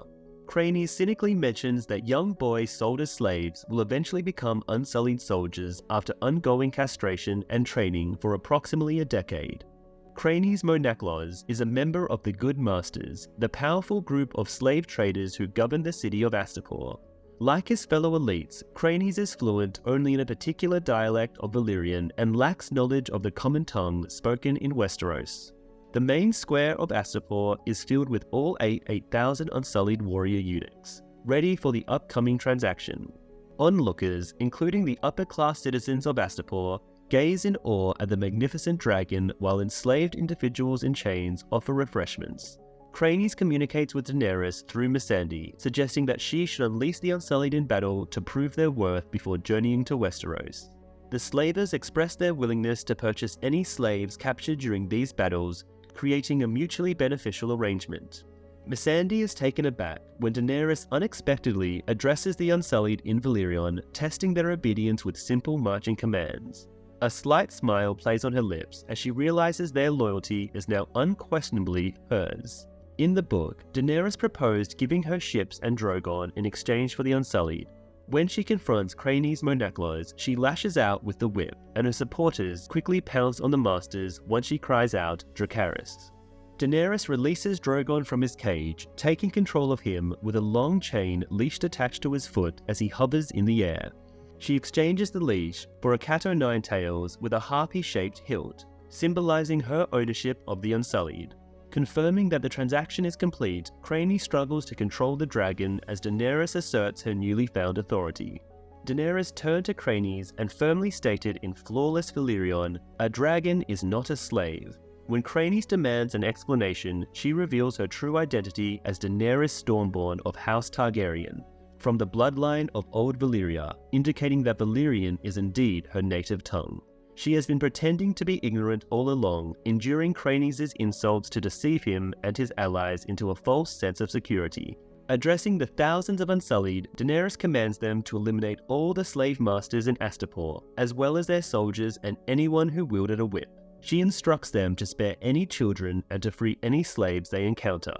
Cranies cynically mentions that young boys sold as slaves will eventually become unsullied soldiers after undergoing castration and training for approximately a decade. Cranies Monaclos is a member of the Good Masters, the powerful group of slave traders who govern the city of Astapor. Like his fellow elites, Cranies is fluent only in a particular dialect of Valyrian and lacks knowledge of the common tongue spoken in Westeros. The main square of Astapor is filled with all 8,000 unsullied warrior eunuchs, ready for the upcoming transaction. Onlookers, including the upper-class citizens of Astapor, gaze in awe at the magnificent dragon while enslaved individuals in chains offer refreshments. Cranies communicates with Daenerys through Missandei, suggesting that she should unleash the Unsullied in battle to prove their worth before journeying to Westeros. The slavers express their willingness to purchase any slaves captured during these battles, creating a mutually beneficial arrangement. Missandei is taken aback when Daenerys unexpectedly addresses the Unsullied in Valyrian, testing their obedience with simple marching commands. A slight smile plays on her lips as she realizes their loyalty is now unquestionably hers. In the book, Daenerys proposed giving her ships and Drogon in exchange for the Unsullied. When she confronts Cranies Monaclos, she lashes out with the whip, and her supporters quickly pounce on the masters once she cries out Dracarys. Daenerys releases Drogon from his cage, taking control of him with a long chain leashed attached to his foot as he hovers in the air. She exchanges the leash for a cat o' nine tails with a harpy-shaped hilt, symbolizing her ownership of the Unsullied. Confirming that the transaction is complete, Cranies struggles to control the dragon as Daenerys asserts her newly found authority. Daenerys turned to Cranies and firmly stated in flawless Valyrian, "A dragon is not a slave." When Cranies demands an explanation, she reveals her true identity as Daenerys Stormborn of House Targaryen, from the bloodline of Old Valyria, indicating that Valyrian is indeed her native tongue. She has been pretending to be ignorant all along, enduring Cranies' insults to deceive him and his allies into a false sense of security. Addressing the thousands of Unsullied, Daenerys commands them to eliminate all the slave masters in Astapor, as well as their soldiers and anyone who wielded a whip. She instructs them to spare any children and to free any slaves they encounter.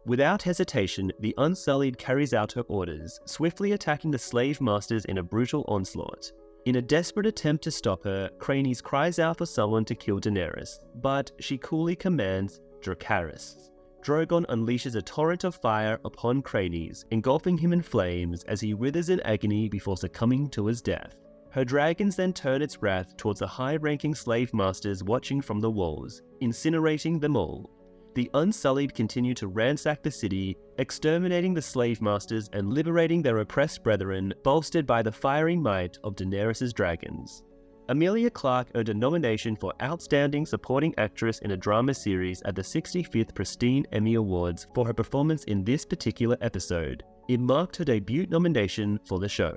Without hesitation, the Unsullied carries out her orders, swiftly attacking the slave masters in a brutal onslaught. In a desperate attempt to stop her, Cranies cries out for someone to kill Daenerys, but she coolly commands Dracarys. Drogon unleashes a torrent of fire upon Cranies, engulfing him in flames as he withers in agony before succumbing to his death. Her dragons then turn its wrath towards the high-ranking slave masters watching from the walls, incinerating them all. The Unsullied continue to ransack the city, exterminating the slave masters and liberating their oppressed brethren, bolstered by the fiery might of Daenerys' dragons. Emilia Clarke earned a nomination for Outstanding Supporting Actress in a Drama Series at the 65th Pristine Emmy Awards for her performance in this particular episode. It marked her debut nomination for the show.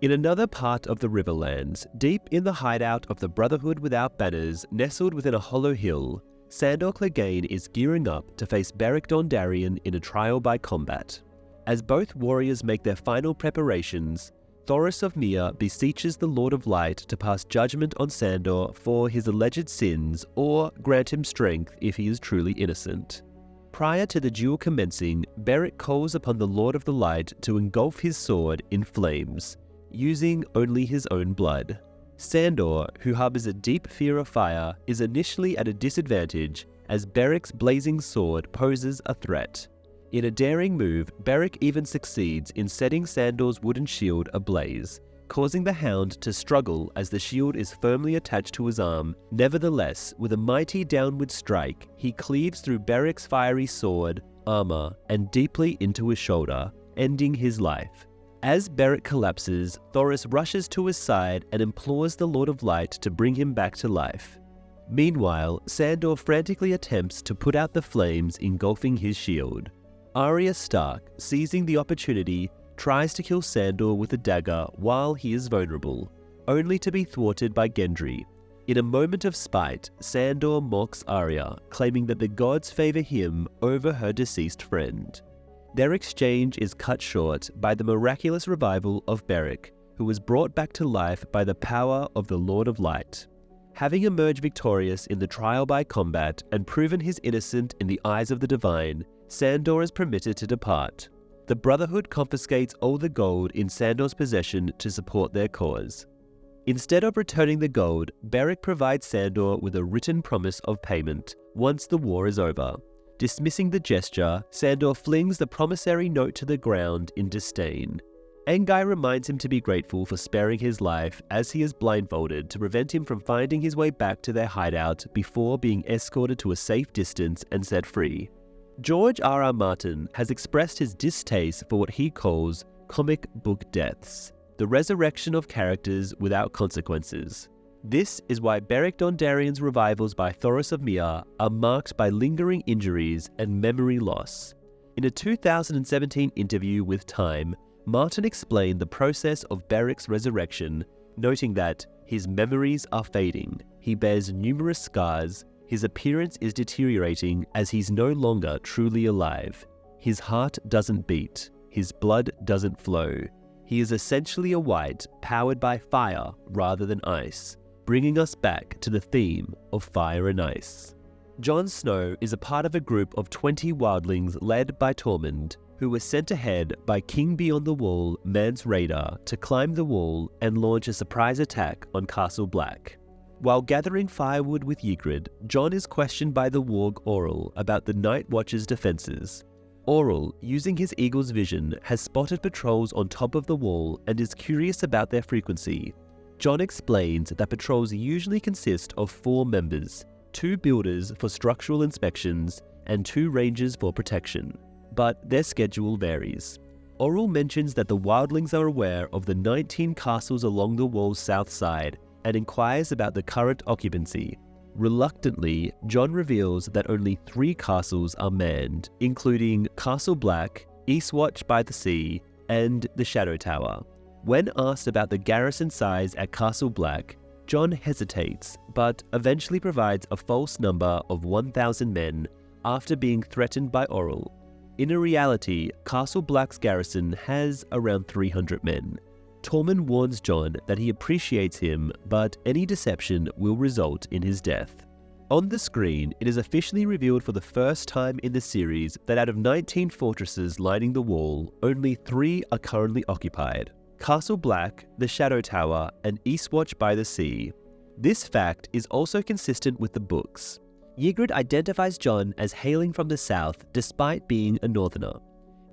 In another part of the Riverlands, deep in the hideout of the Brotherhood Without Banners, nestled within a hollow hill, Sandor Clegane is gearing up to face Beric Dondarrion in a trial by combat. As both warriors make their final preparations, Thoros of Myr beseeches the Lord of Light to pass judgment on Sandor for his alleged sins or grant him strength if he is truly innocent. Prior to the duel commencing, Beric calls upon the Lord of the Light to engulf his sword in flames, using only his own blood. Sandor, who harbors a deep fear of fire, is initially at a disadvantage as Beric's blazing sword poses a threat. In a daring move, Beric even succeeds in setting Sandor's wooden shield ablaze, causing the Hound to struggle as the shield is firmly attached to his arm. Nevertheless, with a mighty downward strike, he cleaves through Beric's fiery sword, armor, and deeply into his shoulder, ending his life. As Beric collapses, Thoros rushes to his side and implores the Lord of Light to bring him back to life. Meanwhile, Sandor frantically attempts to put out the flames engulfing his shield. Arya Stark, seizing the opportunity, tries to kill Sandor with a dagger while he is vulnerable, only to be thwarted by Gendry. In a moment of spite, Sandor mocks Arya, claiming that the gods favor him over her deceased friend. Their exchange is cut short by the miraculous revival of Beric, who was brought back to life by the power of the Lord of Light. Having emerged victorious in the trial by combat and proven his innocence in the eyes of the divine, Sandor is permitted to depart. The Brotherhood confiscates all the gold in Sandor's possession to support their cause. Instead of returning the gold, Beric provides Sandor with a written promise of payment once the war is over. Dismissing the gesture, Sandor flings the promissory note to the ground in disdain. Anguy reminds him to be grateful for sparing his life as he is blindfolded to prevent him from finding his way back to their hideout before being escorted to a safe distance and set free. George R.R. Martin has expressed his distaste for what he calls comic book deaths, the resurrection of characters without consequences. This is why Beric Dondarrion's revivals by Thoros of Myr are marked by lingering injuries and memory loss. In a 2017 interview with Time, Martin explained the process of Beric's resurrection, noting that his memories are fading, he bears numerous scars, his appearance is deteriorating as he's no longer truly alive. His heart doesn't beat, his blood doesn't flow. He is essentially a wight powered by fire rather than ice, bringing us back to the theme of fire and ice. Jon Snow is a part of a group of 20 wildlings led by Tormund, who were sent ahead by King Beyond the Wall Mance Rayder to climb the wall and launch a surprise attack on Castle Black. While gathering firewood with Ygritte, Jon is questioned by the warg Orell about the Night Watch's defenses. Orell, using his eagle's vision, has spotted patrols on top of the wall and is curious about their frequency. Jon explains that patrols usually consist of 4 members, 2 builders for structural inspections and 2 rangers for protection, but their schedule varies. Orell mentions that the wildlings are aware of the 19 castles along the wall's south side and inquires about the current occupancy. Reluctantly, Jon reveals that only 3 castles are manned, including Castle Black, Eastwatch by the Sea, and the Shadow Tower. When asked about the garrison size at Castle Black, Jon hesitates, but eventually provides a false number of 1,000 men after being threatened by Orell. In reality, Castle Black's garrison has around 300 men. Tormund warns Jon that he appreciates him, but any deception will result in his death. On the screen, it is officially revealed for the first time in the series that out of 19 fortresses lining the wall, only 3 are currently occupied: Castle Black, the Shadow Tower, and Eastwatch by the Sea. This fact is also consistent with the books. Ygritte identifies Jon as hailing from the south despite being a northerner.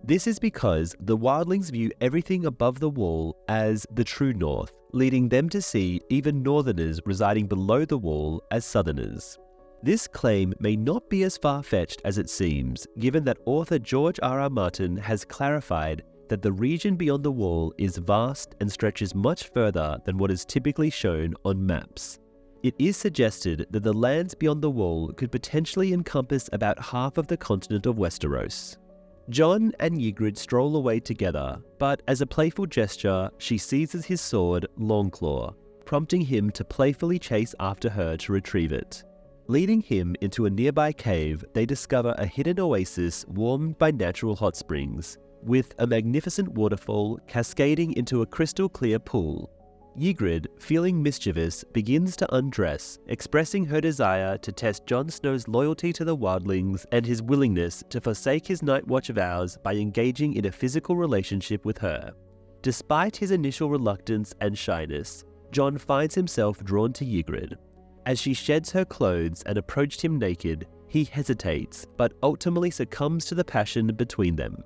This is because the wildlings view everything above the wall as the true north, leading them to see even northerners residing below the wall as southerners. This claim may not be as far-fetched as it seems, given that author George R.R. Martin has clarified that the region beyond the wall is vast and stretches much further than what is typically shown on maps. It is suggested that the lands beyond the wall could potentially encompass about half of the continent of Westeros. Jon and Ygritte stroll away together, but as a playful gesture, she seizes his sword, Longclaw, prompting him to playfully chase after her to retrieve it. Leading him into a nearby cave, they discover a hidden oasis warmed by natural hot springs, with a magnificent waterfall cascading into a crystal-clear pool. Ygritte, feeling mischievous, begins to undress, expressing her desire to test Jon Snow's loyalty to the wildlings and his willingness to forsake his Night Watch vows by engaging in a physical relationship with her. Despite his initial reluctance and shyness, Jon finds himself drawn to Ygritte. As she sheds her clothes and approached him naked, he hesitates, but ultimately succumbs to the passion between them.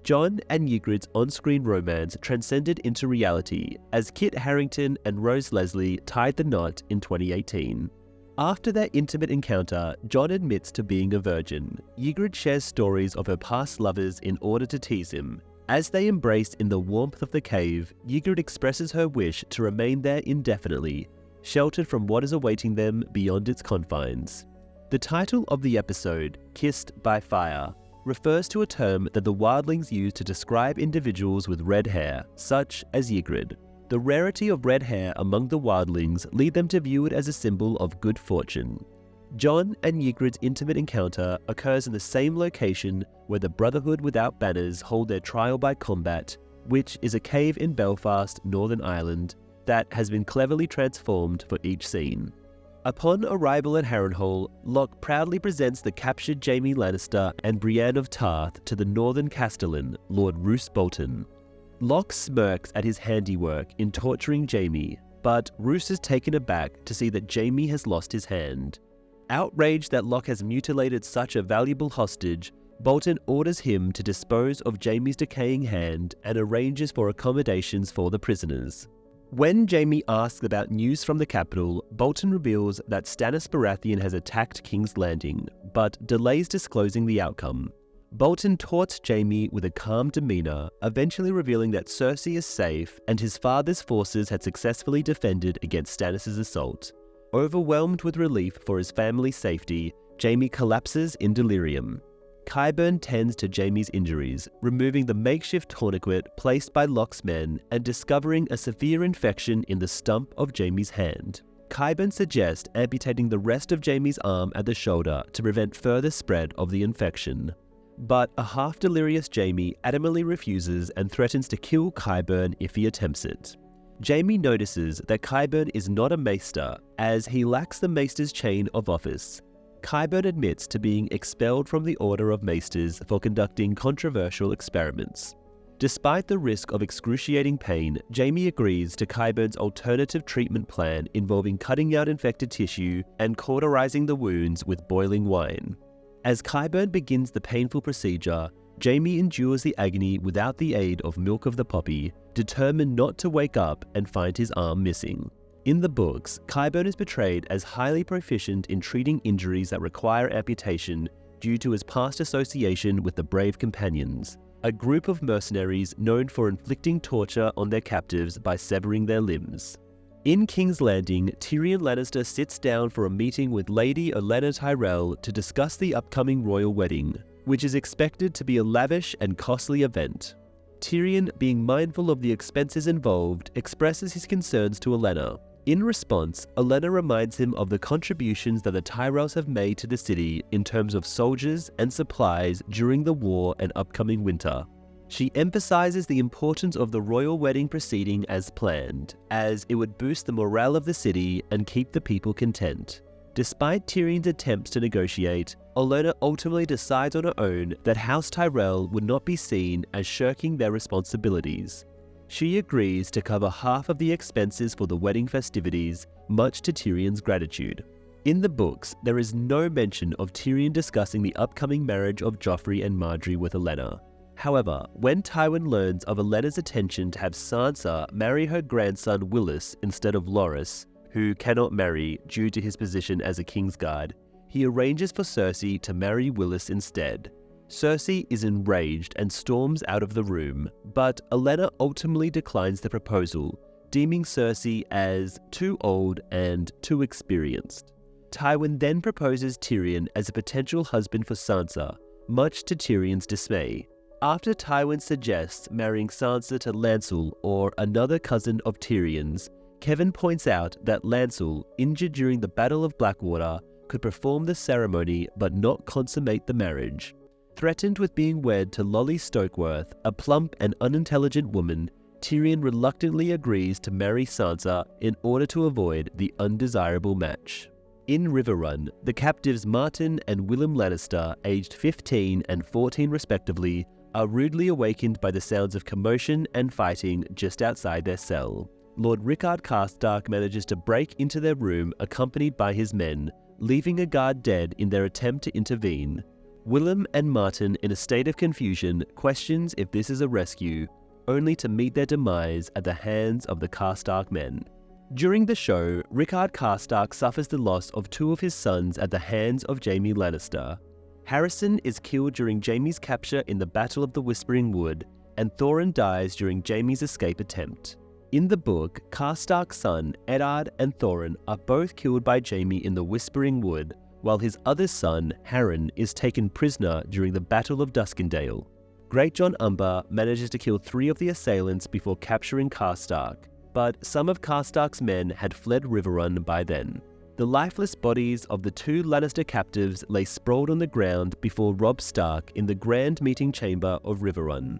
Jon and Ygritte's on-screen romance transcended into reality as Kit Harington and Rose Leslie tied the knot in 2018. After their intimate encounter, Jon admits to being a virgin. Ygritte shares stories of her past lovers in order to tease him. As they embrace in the warmth of the cave, Ygritte expresses her wish to remain there indefinitely, sheltered from what is awaiting them beyond its confines. The title of the episode, Kissed by Fire, refers to a term that the wildlings use to describe individuals with red hair, such as Ygritte. The rarity of red hair among the wildlings lead them to view it as a symbol of good fortune. Jon and Ygritte's intimate encounter occurs in the same location where the Brotherhood Without Banners hold their trial by combat, which is a cave in Belfast, Northern Ireland, that has been cleverly transformed for each scene. Upon arrival at Harrenhal, Locke proudly presents the captured Jaime Lannister and Brienne of Tarth to the Northern Castellan, Lord Roose Bolton. Locke smirks at his handiwork in torturing Jaime, but Roose is taken aback to see that Jaime has lost his hand. Outraged that Locke has mutilated such a valuable hostage, Bolton orders him to dispose of Jaime's decaying hand and arranges for accommodations for the prisoners. When Jaime asks about news from the capital, Bolton reveals that Stannis Baratheon has attacked King's Landing, but delays disclosing the outcome. Bolton taunts Jaime with a calm demeanor, eventually revealing that Cersei is safe and his father's forces had successfully defended against Stannis' assault. Overwhelmed with relief for his family's safety, Jaime collapses in delirium. Qyburn tends to Jaime's injuries, removing the makeshift tourniquet placed by Locke's men and discovering a severe infection in the stump of Jaime's hand. Qyburn suggests amputating the rest of Jaime's arm at the shoulder to prevent further spread of the infection. But a half-delirious Jaime adamantly refuses and threatens to kill Qyburn if he attempts it. Jaime notices that Qyburn is not a maester, as he lacks the maester's chain of office. Qyburn admits to being expelled from the Order of Maesters for conducting controversial experiments. Despite the risk of excruciating pain, Jaime agrees to Qyburn's alternative treatment plan involving cutting out infected tissue and cauterizing the wounds with boiling wine. As Qyburn begins the painful procedure, Jaime endures the agony without the aid of Milk of the Poppy, determined not to wake up and find his arm missing. In the books, Qyburn is portrayed as highly proficient in treating injuries that require amputation due to his past association with the Brave Companions, a group of mercenaries known for inflicting torture on their captives by severing their limbs. In King's Landing, Tyrion Lannister sits down for a meeting with Lady Olenna Tyrell to discuss the upcoming royal wedding, which is expected to be a lavish and costly event. Tyrion, being mindful of the expenses involved, expresses his concerns to Olenna. In response, Olenna reminds him of the contributions that the Tyrells have made to the city in terms of soldiers and supplies during the war and upcoming winter. She emphasizes the importance of the royal wedding proceeding as planned, as it would boost the morale of the city and keep the people content. Despite Tyrion's attempts to negotiate, Olenna ultimately decides on her own that House Tyrell would not be seen as shirking their responsibilities. She agrees to cover half of the expenses for the wedding festivities, much to Tyrion's gratitude. In the books, there is no mention of Tyrion discussing the upcoming marriage of Joffrey and Margaery with Olenna. However, when Tywin learns of Olenna's intention to have Sansa marry her grandson Willis instead of Loras, who cannot marry due to his position as a Kingsguard, he arranges for Cersei to marry Willis instead. Cersei is enraged and storms out of the room, but Olenna ultimately declines the proposal, deeming Cersei as too old and too experienced. Tywin then proposes Tyrion as a potential husband for Sansa, much to Tyrion's dismay. After Tywin suggests marrying Sansa to Lancel or another cousin of Tyrion's, Kevin points out that Lancel, injured during the Battle of Blackwater, could perform the ceremony but not consummate the marriage. Threatened with being wed to Lolly Stokeworth, a plump and unintelligent woman, Tyrion reluctantly agrees to marry Sansa in order to avoid the undesirable match. In Riverrun, the captives Martin and Willem Lannister, aged 15 and 14 respectively, are rudely awakened by the sounds of commotion and fighting just outside their cell. Lord Rickard Karstark manages to break into their room accompanied by his men, leaving a guard dead in their attempt to intervene. Willem and Martin, in a state of confusion, questions if this is a rescue, only to meet their demise at the hands of the Karstark men. During the show, Rickard Karstark suffers the loss of two of his sons at the hands of Jaime Lannister. Harrison is killed during Jaime's capture in the Battle of the Whispering Wood, and Thorin dies during Jaime's escape attempt. In the book, Karstark's son, Eddard, and Thorin are both killed by Jaime in the Whispering Wood, while his other son, Harren, is taken prisoner during the Battle of Duskendale. Greatjon Umber manages to kill 3 of the assailants before capturing Karstark, but some of Karstark's men had fled Riverrun by then. The lifeless bodies of the 2 Lannister captives lay sprawled on the ground before Robb Stark in the Grand Meeting Chamber of Riverrun.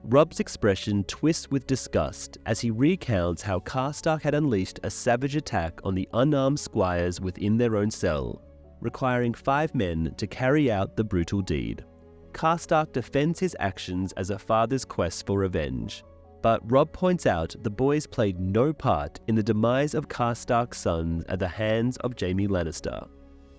Robb's expression twists with disgust as he recounts how Karstark had unleashed a savage attack on the unarmed squires within their own cell, requiring 5 men to carry out the brutal deed. Karstark defends his actions as a father's quest for revenge, but Robb points out the boys played no part in the demise of Karstark's sons at the hands of Jaime Lannister.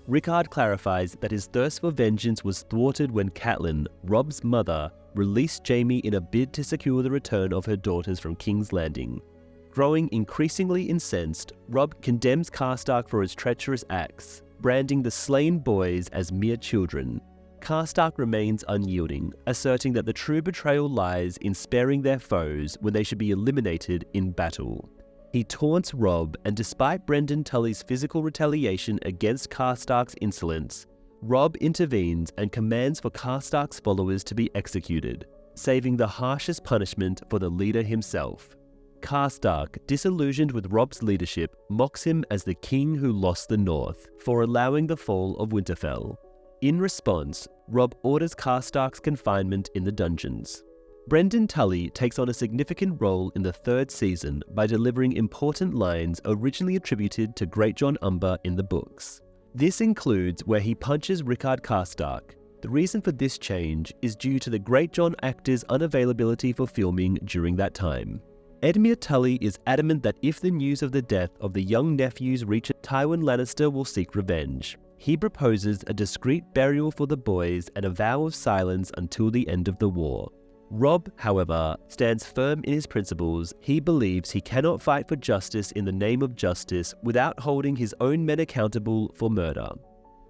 Rickard clarifies that his thirst for vengeance was thwarted when Catelyn, Robb's mother, released Jaime in a bid to secure the return of her daughters from King's Landing. Growing increasingly incensed, Robb condemns Karstark for his treacherous acts, branding the slain boys as mere children. Karstark remains unyielding, asserting that the true betrayal lies in sparing their foes when they should be eliminated in battle. He taunts Robb, and despite Brynden Tully's physical retaliation against Karstark's insolence, Robb intervenes and commands for Karstark's followers to be executed, saving the harshest punishment for the leader himself. Karstark, disillusioned with Robb's leadership, mocks him as the king who lost the North for allowing the fall of Winterfell. In response, Robb orders Karstark's confinement in the dungeons. Brynden Tully takes on a significant role in the 3rd season by delivering important lines originally attributed to Greatjon Umber in the books. This includes where he punches Rickard Karstark. The reason for this change is due to the Greatjon actor's unavailability for filming during that time. Edmure Tully is adamant that if the news of the death of the young nephews reaches Tywin Lannister will seek revenge. He proposes a discreet burial for the boys and a vow of silence until the end of the war. Robb, however, stands firm in his principles. He believes he cannot fight for justice in the name of justice without holding his own men accountable for murder.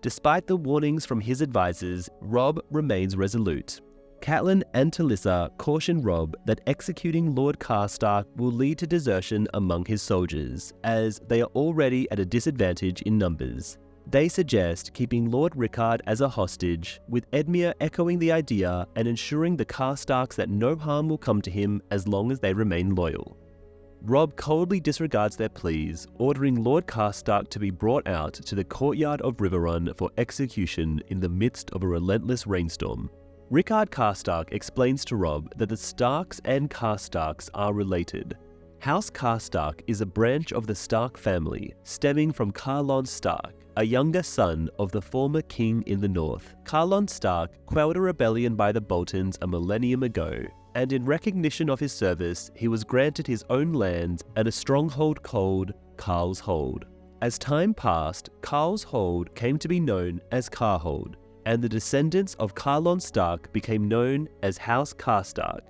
Despite the warnings from his advisors, Robb remains resolute. Catelyn and Talisa caution Robb that executing Lord Karstark will lead to desertion among his soldiers, as they are already at a disadvantage in numbers. They suggest keeping Lord Rickard as a hostage, with Edmure echoing the idea and ensuring the Karstarks that no harm will come to him as long as they remain loyal. Robb coldly disregards their pleas, ordering Lord Karstark to be brought out to the courtyard of Riverrun for execution in the midst of a relentless rainstorm. Rickard Karstark explains to Robb that the Starks and Karstarks are related. House Karstark is a branch of the Stark family, stemming from Carlon Stark, a younger son of the former king in the north. Carlon Stark quelled a rebellion by the Boltons a millennium ago, and in recognition of his service, he was granted his own lands and a stronghold called Karl's Hold. As time passed, Karl's Hold came to be known as Karhold, and the descendants of Carlon Stark became known as House Karstark.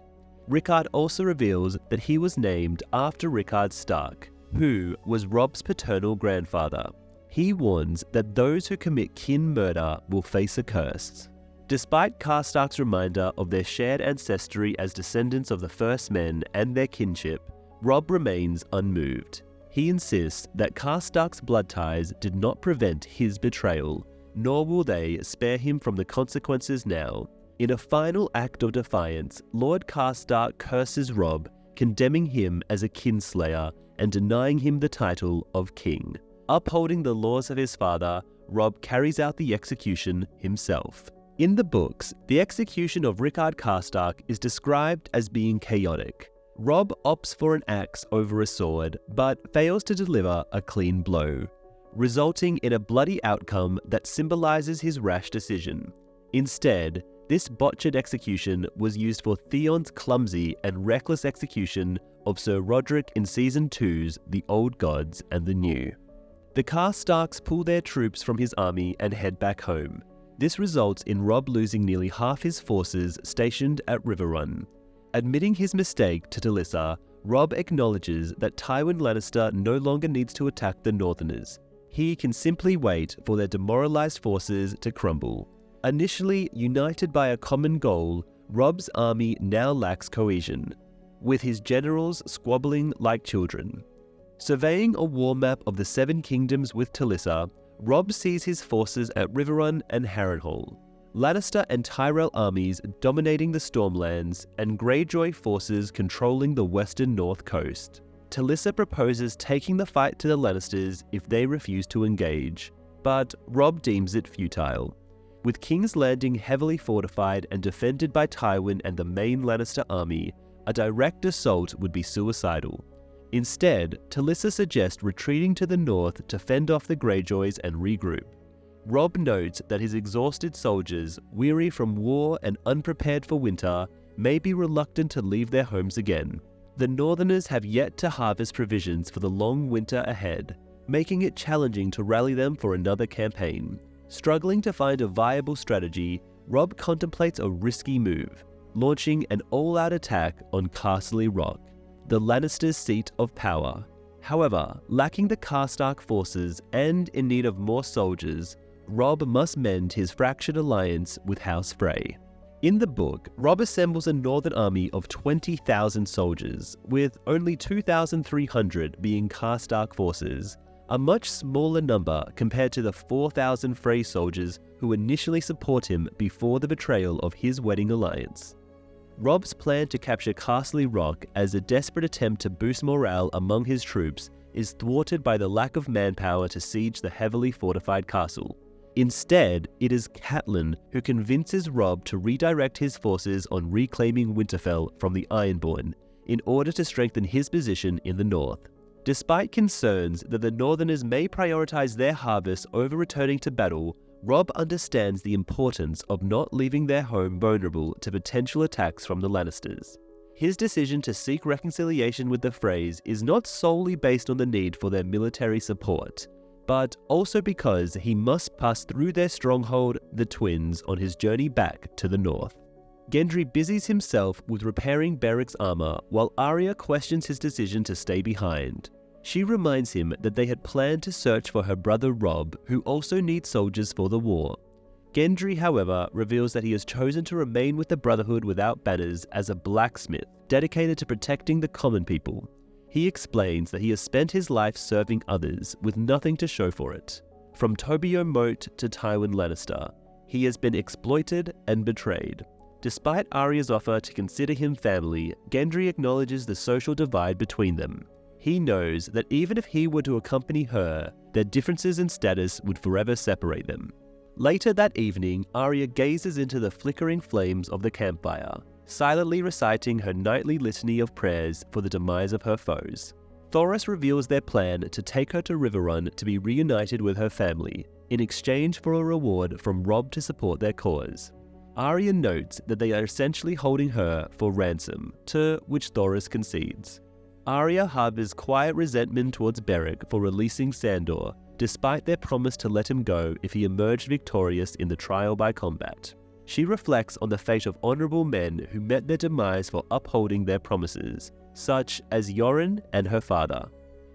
Rickard also reveals that he was named after Rickard Stark, who was Robb's paternal grandfather. He warns that those who commit kin murder will face a curse. Despite Karstark's reminder of their shared ancestry as descendants of the First Men and their kinship, Robb remains unmoved. He insists that Karstark's blood ties did not prevent his betrayal, nor will they spare him from the consequences now. In a final act of defiance, Lord Karstark curses Robb, condemning him as a kinslayer and denying him the title of king. Upholding the laws of his father, Robb carries out the execution himself. In the books, the execution of Rickard Karstark is described as being chaotic. Robb opts for an axe over a sword, but fails to deliver a clean blow, resulting in a bloody outcome that symbolizes his rash decision. Instead, this botched execution was used for Theon's clumsy and reckless execution of Sir Roderick in Season 2's The Old Gods and the New. The Karstarks pull their troops from his army and head back home. This results in Robb losing nearly half his forces stationed at Riverrun. Admitting his mistake to Talisa, Robb acknowledges that Tywin Lannister no longer needs to attack the Northerners. He can simply wait for their demoralized forces to crumble. Initially united by a common goal, Robb's army now lacks cohesion, with his generals squabbling like children. Surveying a war map of the Seven Kingdoms with Talissa, Robb sees his forces at Riverrun and Harrenhal, Lannister and Tyrell armies dominating the Stormlands, and Greyjoy forces controlling the western north coast. Talissa proposes taking the fight to the Lannisters if they refuse to engage, but Robb deems it futile. With King's Landing heavily fortified and defended by Tywin and the main Lannister army, a direct assault would be suicidal. Instead, Talissa suggests retreating to the north to fend off the Greyjoys and regroup. Robb notes that his exhausted soldiers, weary from war and unprepared for winter, may be reluctant to leave their homes again. The Northerners have yet to harvest provisions for the long winter ahead, making it challenging to rally them for another campaign. Struggling to find a viable strategy, Robb contemplates a risky move, launching an all-out attack on Castle Rock, the Lannisters' seat of power. However, lacking the Karstark forces and in need of more soldiers, Robb must mend his fractured alliance with House Frey. In the book, Robb assembles a northern army of 20,000 soldiers, with only 2,300 being Karstark forces, a much smaller number compared to the 4,000 Frey soldiers who initially support him before the betrayal of his wedding alliance. Robb's plan to capture Castle Rock as a desperate attempt to boost morale among his troops is thwarted by the lack of manpower to siege the heavily fortified castle. Instead, it is Catelyn who convinces Robb to redirect his forces on reclaiming Winterfell from the Ironborn in order to strengthen his position in the north. Despite concerns that the Northerners may prioritize their harvest over returning to battle, Robb understands the importance of not leaving their home vulnerable to potential attacks from the Lannisters. His decision to seek reconciliation with the Freys is not solely based on the need for their military support, but also because he must pass through their stronghold, the Twins, on his journey back to the north. Gendry busies himself with repairing Beric's armor while Arya questions his decision to stay behind. She reminds him that they had planned to search for her brother Robb, who also needs soldiers for the war. Gendry, however, reveals that he has chosen to remain with the Brotherhood without banners as a blacksmith dedicated to protecting the common people. He explains that he has spent his life serving others with nothing to show for it. From Tobio Moat to Tywin Lannister, he has been exploited and betrayed. Despite Arya's offer to consider him family, Gendry acknowledges the social divide between them. He knows that even if he were to accompany her, their differences in status would forever separate them. Later that evening, Arya gazes into the flickering flames of the campfire, silently reciting her nightly litany of prayers for the demise of her foes. Thoros reveals their plan to take her to Riverrun to be reunited with her family, in exchange for a reward from Robb to support their cause. Arya notes that they are essentially holding her for ransom, to which Thoros concedes. Arya harbors quiet resentment towards Beric for releasing Sandor, despite their promise to let him go if he emerged victorious in the trial by combat. She reflects on the fate of honorable men who met their demise for upholding their promises, such as Yoren and her father.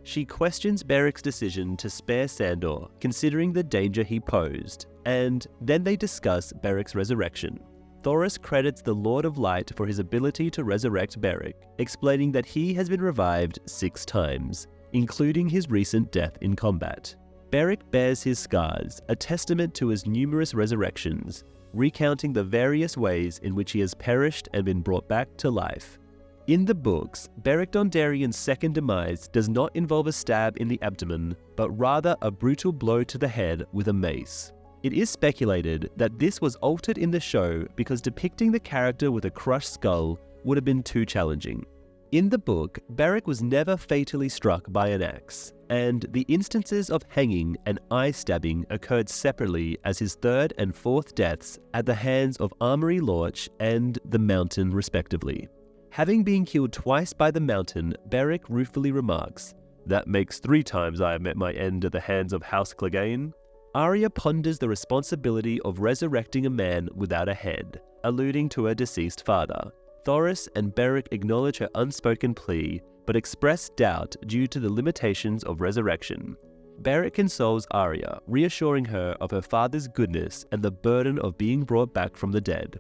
She questions Beric's decision to spare Sandor, considering the danger he posed, and then they discuss Beric's resurrection. Thoros credits the Lord of Light for his ability to resurrect Beric, explaining that he has been revived 6 times, including his recent death in combat. Beric bears his scars, a testament to his numerous resurrections, recounting the various ways in which he has perished and been brought back to life. In the books, Beric Dondarrion's second demise does not involve a stab in the abdomen, but rather a brutal blow to the head with a mace. It is speculated that this was altered in the show because depicting the character with a crushed skull would have been too challenging. In the book, Beric was never fatally struck by an axe, and the instances of hanging and eye stabbing occurred separately as his 3rd and 4th deaths at the hands of Armory Lorch and the Mountain respectively. Having been killed twice by the Mountain, Beric ruefully remarks, "That makes 3 times I have met my end at the hands of House Clegane." Arya ponders the responsibility of resurrecting a man without a head, alluding to her deceased father. Thoros and Beric acknowledge her unspoken plea, but express doubt due to the limitations of resurrection. Beric consoles Arya, reassuring her of her father's goodness and the burden of being brought back from the dead.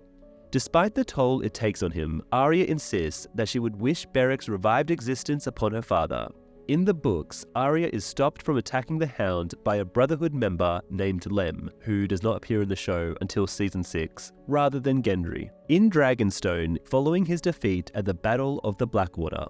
Despite the toll it takes on him, Arya insists that she would wish Beric's revived existence upon her father. In the books, Arya is stopped from attacking the Hound by a Brotherhood member named Lem, who does not appear in the show until Season 6, rather than Gendry. In Dragonstone, following his defeat at the Battle of the Blackwater,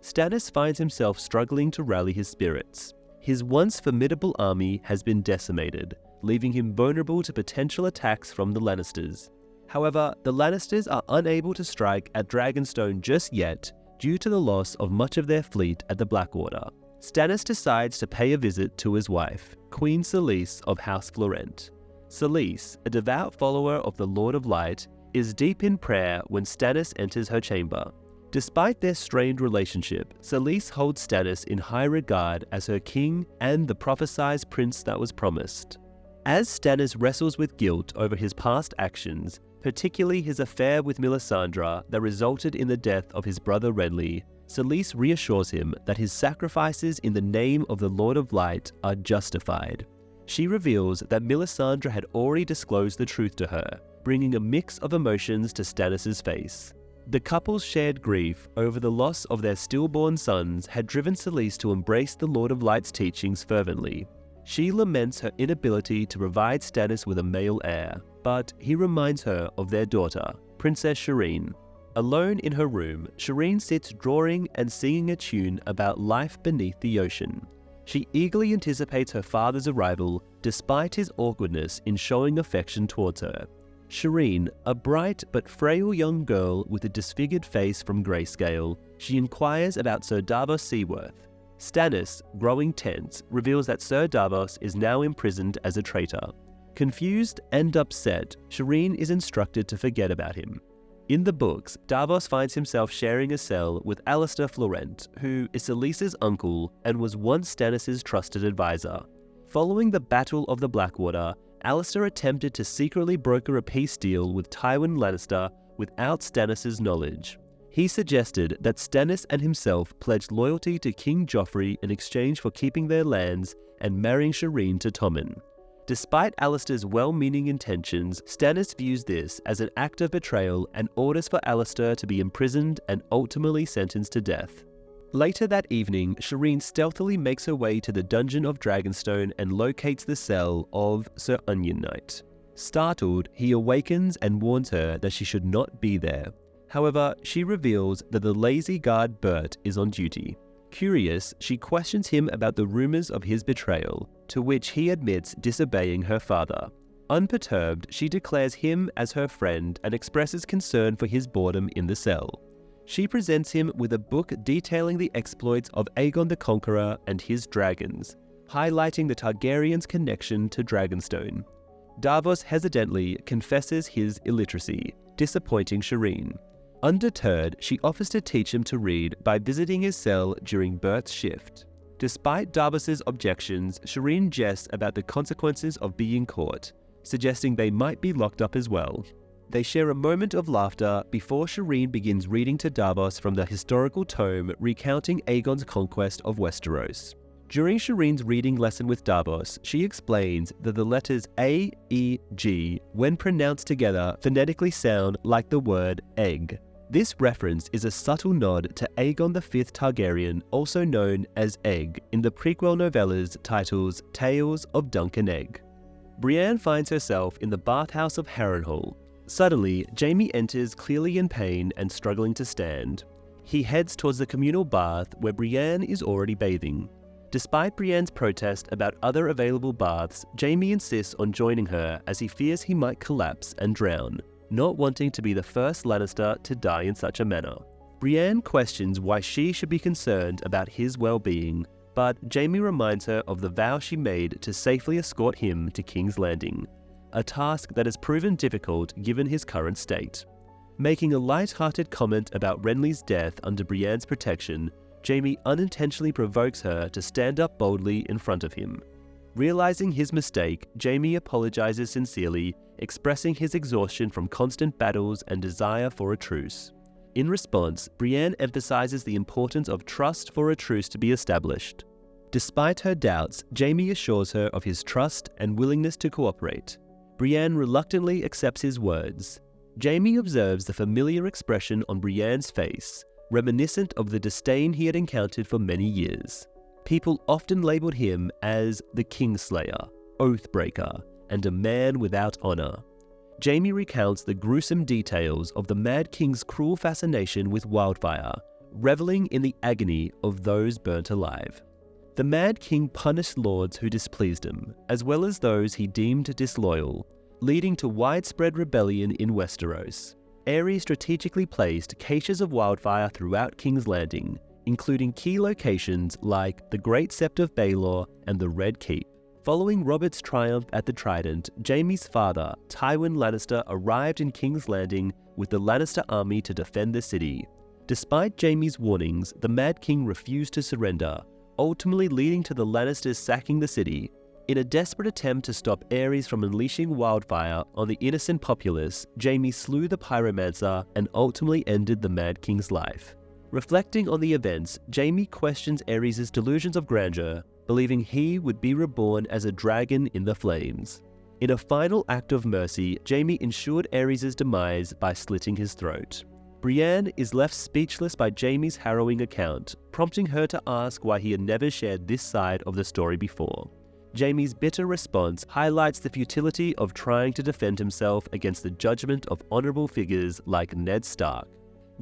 Stannis finds himself struggling to rally his spirits. His once formidable army has been decimated, leaving him vulnerable to potential attacks from the Lannisters. However, the Lannisters are unable to strike at Dragonstone just yet due to the loss of much of their fleet at the Blackwater. Stannis decides to pay a visit to his wife, Queen Selyse of House Florent. Selyse, a devout follower of the Lord of Light, is deep in prayer when Stannis enters her chamber. Despite their strained relationship, Selyse holds Stannis in high regard as her king and the prophesied prince that was promised. As Stannis wrestles with guilt over his past actions, particularly his affair with Melisandre that resulted in the death of his brother Renly, Selyse reassures him that his sacrifices in the name of the Lord of Light are justified. She reveals that Melisandre had already disclosed the truth to her, bringing a mix of emotions to Stannis' face. The couple's shared grief over the loss of their stillborn sons had driven Selyse to embrace the Lord of Light's teachings fervently. She laments her inability to provide Stannis with a male heir, but he reminds her of their daughter, Princess Shireen. Alone in her room, Shireen sits drawing and singing a tune about life beneath the ocean. She eagerly anticipates her father's arrival, despite his awkwardness in showing affection towards her. Shireen, a bright but frail young girl with a disfigured face from grayscale, she inquires about Sir Davos Seaworth. Stannis, growing tense, reveals that Sir Davos is now imprisoned as a traitor. Confused and upset, Shireen is instructed to forget about him. In the books, Davos finds himself sharing a cell with Alistair Florent, who is Selyse's uncle and was once Stannis' trusted advisor. Following the Battle of the Blackwater, Alistair attempted to secretly broker a peace deal with Tywin Lannister without Stannis' knowledge. He suggested that Stannis and himself pledge loyalty to King Joffrey in exchange for keeping their lands and marrying Shireen to Tommen. Despite Alistair's well-meaning intentions, Stannis views this as an act of betrayal and orders for Alistair to be imprisoned and ultimately sentenced to death. Later that evening, Shireen stealthily makes her way to the dungeon of Dragonstone and locates the cell of Sir Onion Knight. Startled, he awakens and warns her that she should not be there. However, she reveals that the lazy guard Bert is on duty. Curious, she questions him about the rumors of his betrayal, to which he admits disobeying her father. Unperturbed, she declares him as her friend and expresses concern for his boredom in the cell. She presents him with a book detailing the exploits of Aegon the Conqueror and his dragons, highlighting the Targaryens' connection to Dragonstone. Davos hesitantly confesses his illiteracy, disappointing Shireen. Undeterred, she offers to teach him to read by visiting his cell during Bert's shift. Despite Davos's objections, Shireen jests about the consequences of being caught, suggesting they might be locked up as well. They share a moment of laughter before Shireen begins reading to Davos from the historical tome recounting Aegon's conquest of Westeros. During Shireen's reading lesson with Davos, she explains that the letters A, E, G, when pronounced together, phonetically sound like the word egg. This reference is a subtle nod to Aegon V Targaryen, also known as Egg, in the prequel novellas titles Tales of Duncan Egg. Brienne finds herself in the bathhouse of Harrenhal. Suddenly, Jaime enters clearly in pain and struggling to stand. He heads towards the communal bath where Brienne is already bathing. Despite Brienne's protest about other available baths, Jaime insists on joining her as he fears he might collapse and drown, not wanting to be the first Lannister to die in such a manner. Brienne questions why she should be concerned about his well-being, but Jaime reminds her of the vow she made to safely escort him to King's Landing, a task that has proven difficult given his current state. Making a light-hearted comment about Renly's death under Brienne's protection, Jaime unintentionally provokes her to stand up boldly in front of him. Realizing his mistake, Jaime apologizes sincerely, expressing his exhaustion from constant battles and desire for a truce. In response, Brienne emphasizes the importance of trust for a truce to be established. Despite her doubts, Jaime assures her of his trust and willingness to cooperate. Brienne reluctantly accepts his words. Jaime observes the familiar expression on Brienne's face, reminiscent of the disdain he had encountered for many years. People often labelled him as the Kingslayer, Oathbreaker, and a man without honour. Jaime recounts the gruesome details of the Mad King's cruel fascination with wildfire, reveling in the agony of those burnt alive. The Mad King punished lords who displeased him, as well as those he deemed disloyal, leading to widespread rebellion in Westeros. Aerys strategically placed caches of wildfire throughout King's Landing, including key locations like the Great Sept of Baelor and the Red Keep. Following Robert's triumph at the Trident, Jaime's father, Tywin Lannister, arrived in King's Landing with the Lannister army to defend the city. Despite Jaime's warnings, the Mad King refused to surrender, ultimately leading to the Lannisters sacking the city. In a desperate attempt to stop Aerys from unleashing wildfire on the innocent populace, Jaime slew the pyromancer and ultimately ended the Mad King's life. Reflecting on the events, Jaime questions Aerys' delusions of grandeur, believing he would be reborn as a dragon in the flames. In a final act of mercy, Jaime ensured Aerys' demise by slitting his throat. Brienne is left speechless by Jaime's harrowing account, prompting her to ask why he had never shared this side of the story before. Jaime's bitter response highlights the futility of trying to defend himself against the judgment of honorable figures like Ned Stark.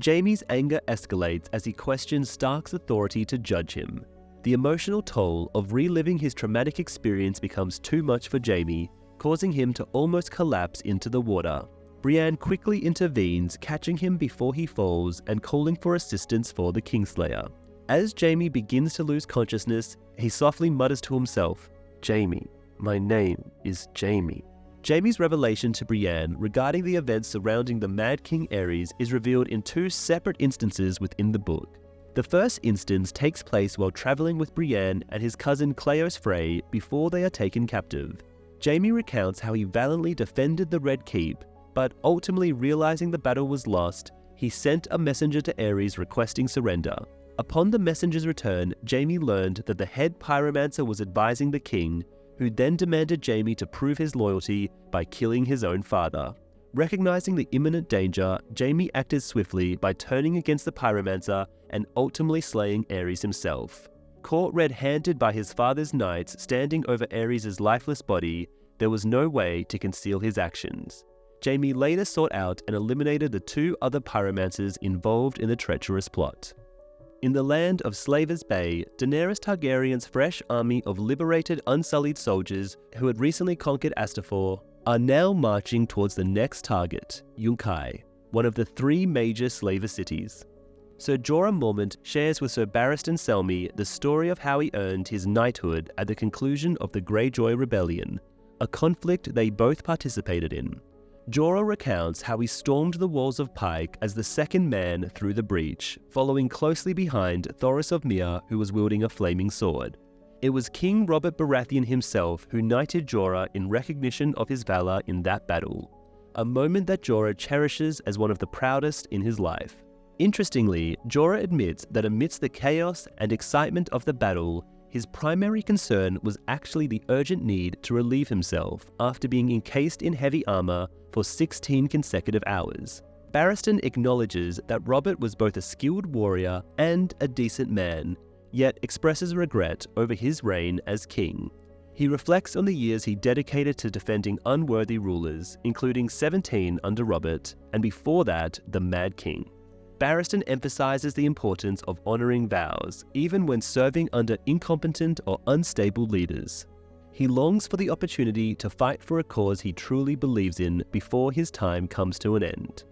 Jaime's anger escalates as he questions Stark's authority to judge him. The emotional toll of reliving his traumatic experience becomes too much for Jaime, causing him to almost collapse into the water. Brienne quickly intervenes, catching him before he falls and calling for assistance for the Kingslayer. As Jaime begins to lose consciousness, he softly mutters to himself, "Jaime, my name is Jaime." Jaime's revelation to Brienne regarding the events surrounding the Mad King Aerys is revealed in two separate instances within the book. The first instance takes place while travelling with Brienne and his cousin Cleos Frey before they are taken captive. Jaime recounts how he valiantly defended the Red Keep, but ultimately realizing the battle was lost, he sent a messenger to Aerys requesting surrender. Upon the messenger's return, Jaime learned that the head pyromancer was advising the king, who then demanded Jaime to prove his loyalty by killing his own father. Recognizing the imminent danger, Jaime acted swiftly by turning against the pyromancer and ultimately slaying Aerys himself. Caught red-handed by his father's knights standing over Aerys' lifeless body, there was no way to conceal his actions. Jaime later sought out and eliminated the two other pyromancers involved in the treacherous plot. In the land of Slaver's Bay, Daenerys Targaryen's fresh army of liberated unsullied soldiers who had recently conquered Astapor are now marching towards the next target, Yunkai, one of the three major slaver cities. Sir Jorah Mormont shares with Sir Barristan Selmy the story of how he earned his knighthood at the conclusion of the Greyjoy Rebellion, a conflict they both participated in. Jorah recounts how he stormed the walls of Pike as the second man through the breach, following closely behind Thoros of Myr, who was wielding a flaming sword. It was King Robert Baratheon himself who knighted Jorah in recognition of his valor in that battle, a moment that Jorah cherishes as one of the proudest in his life. Interestingly, Jorah admits that amidst the chaos and excitement of the battle, his primary concern was actually the urgent need to relieve himself after being encased in heavy armor for 16 consecutive hours. Barristan acknowledges that Robert was both a skilled warrior and a decent man, yet expresses regret over his reign as king. He reflects on the years he dedicated to defending unworthy rulers, including 17 under Robert, and before that, the Mad King. Barristan emphasizes the importance of honoring vows, even when serving under incompetent or unstable leaders. He longs for the opportunity to fight for a cause he truly believes in before his time comes to an end.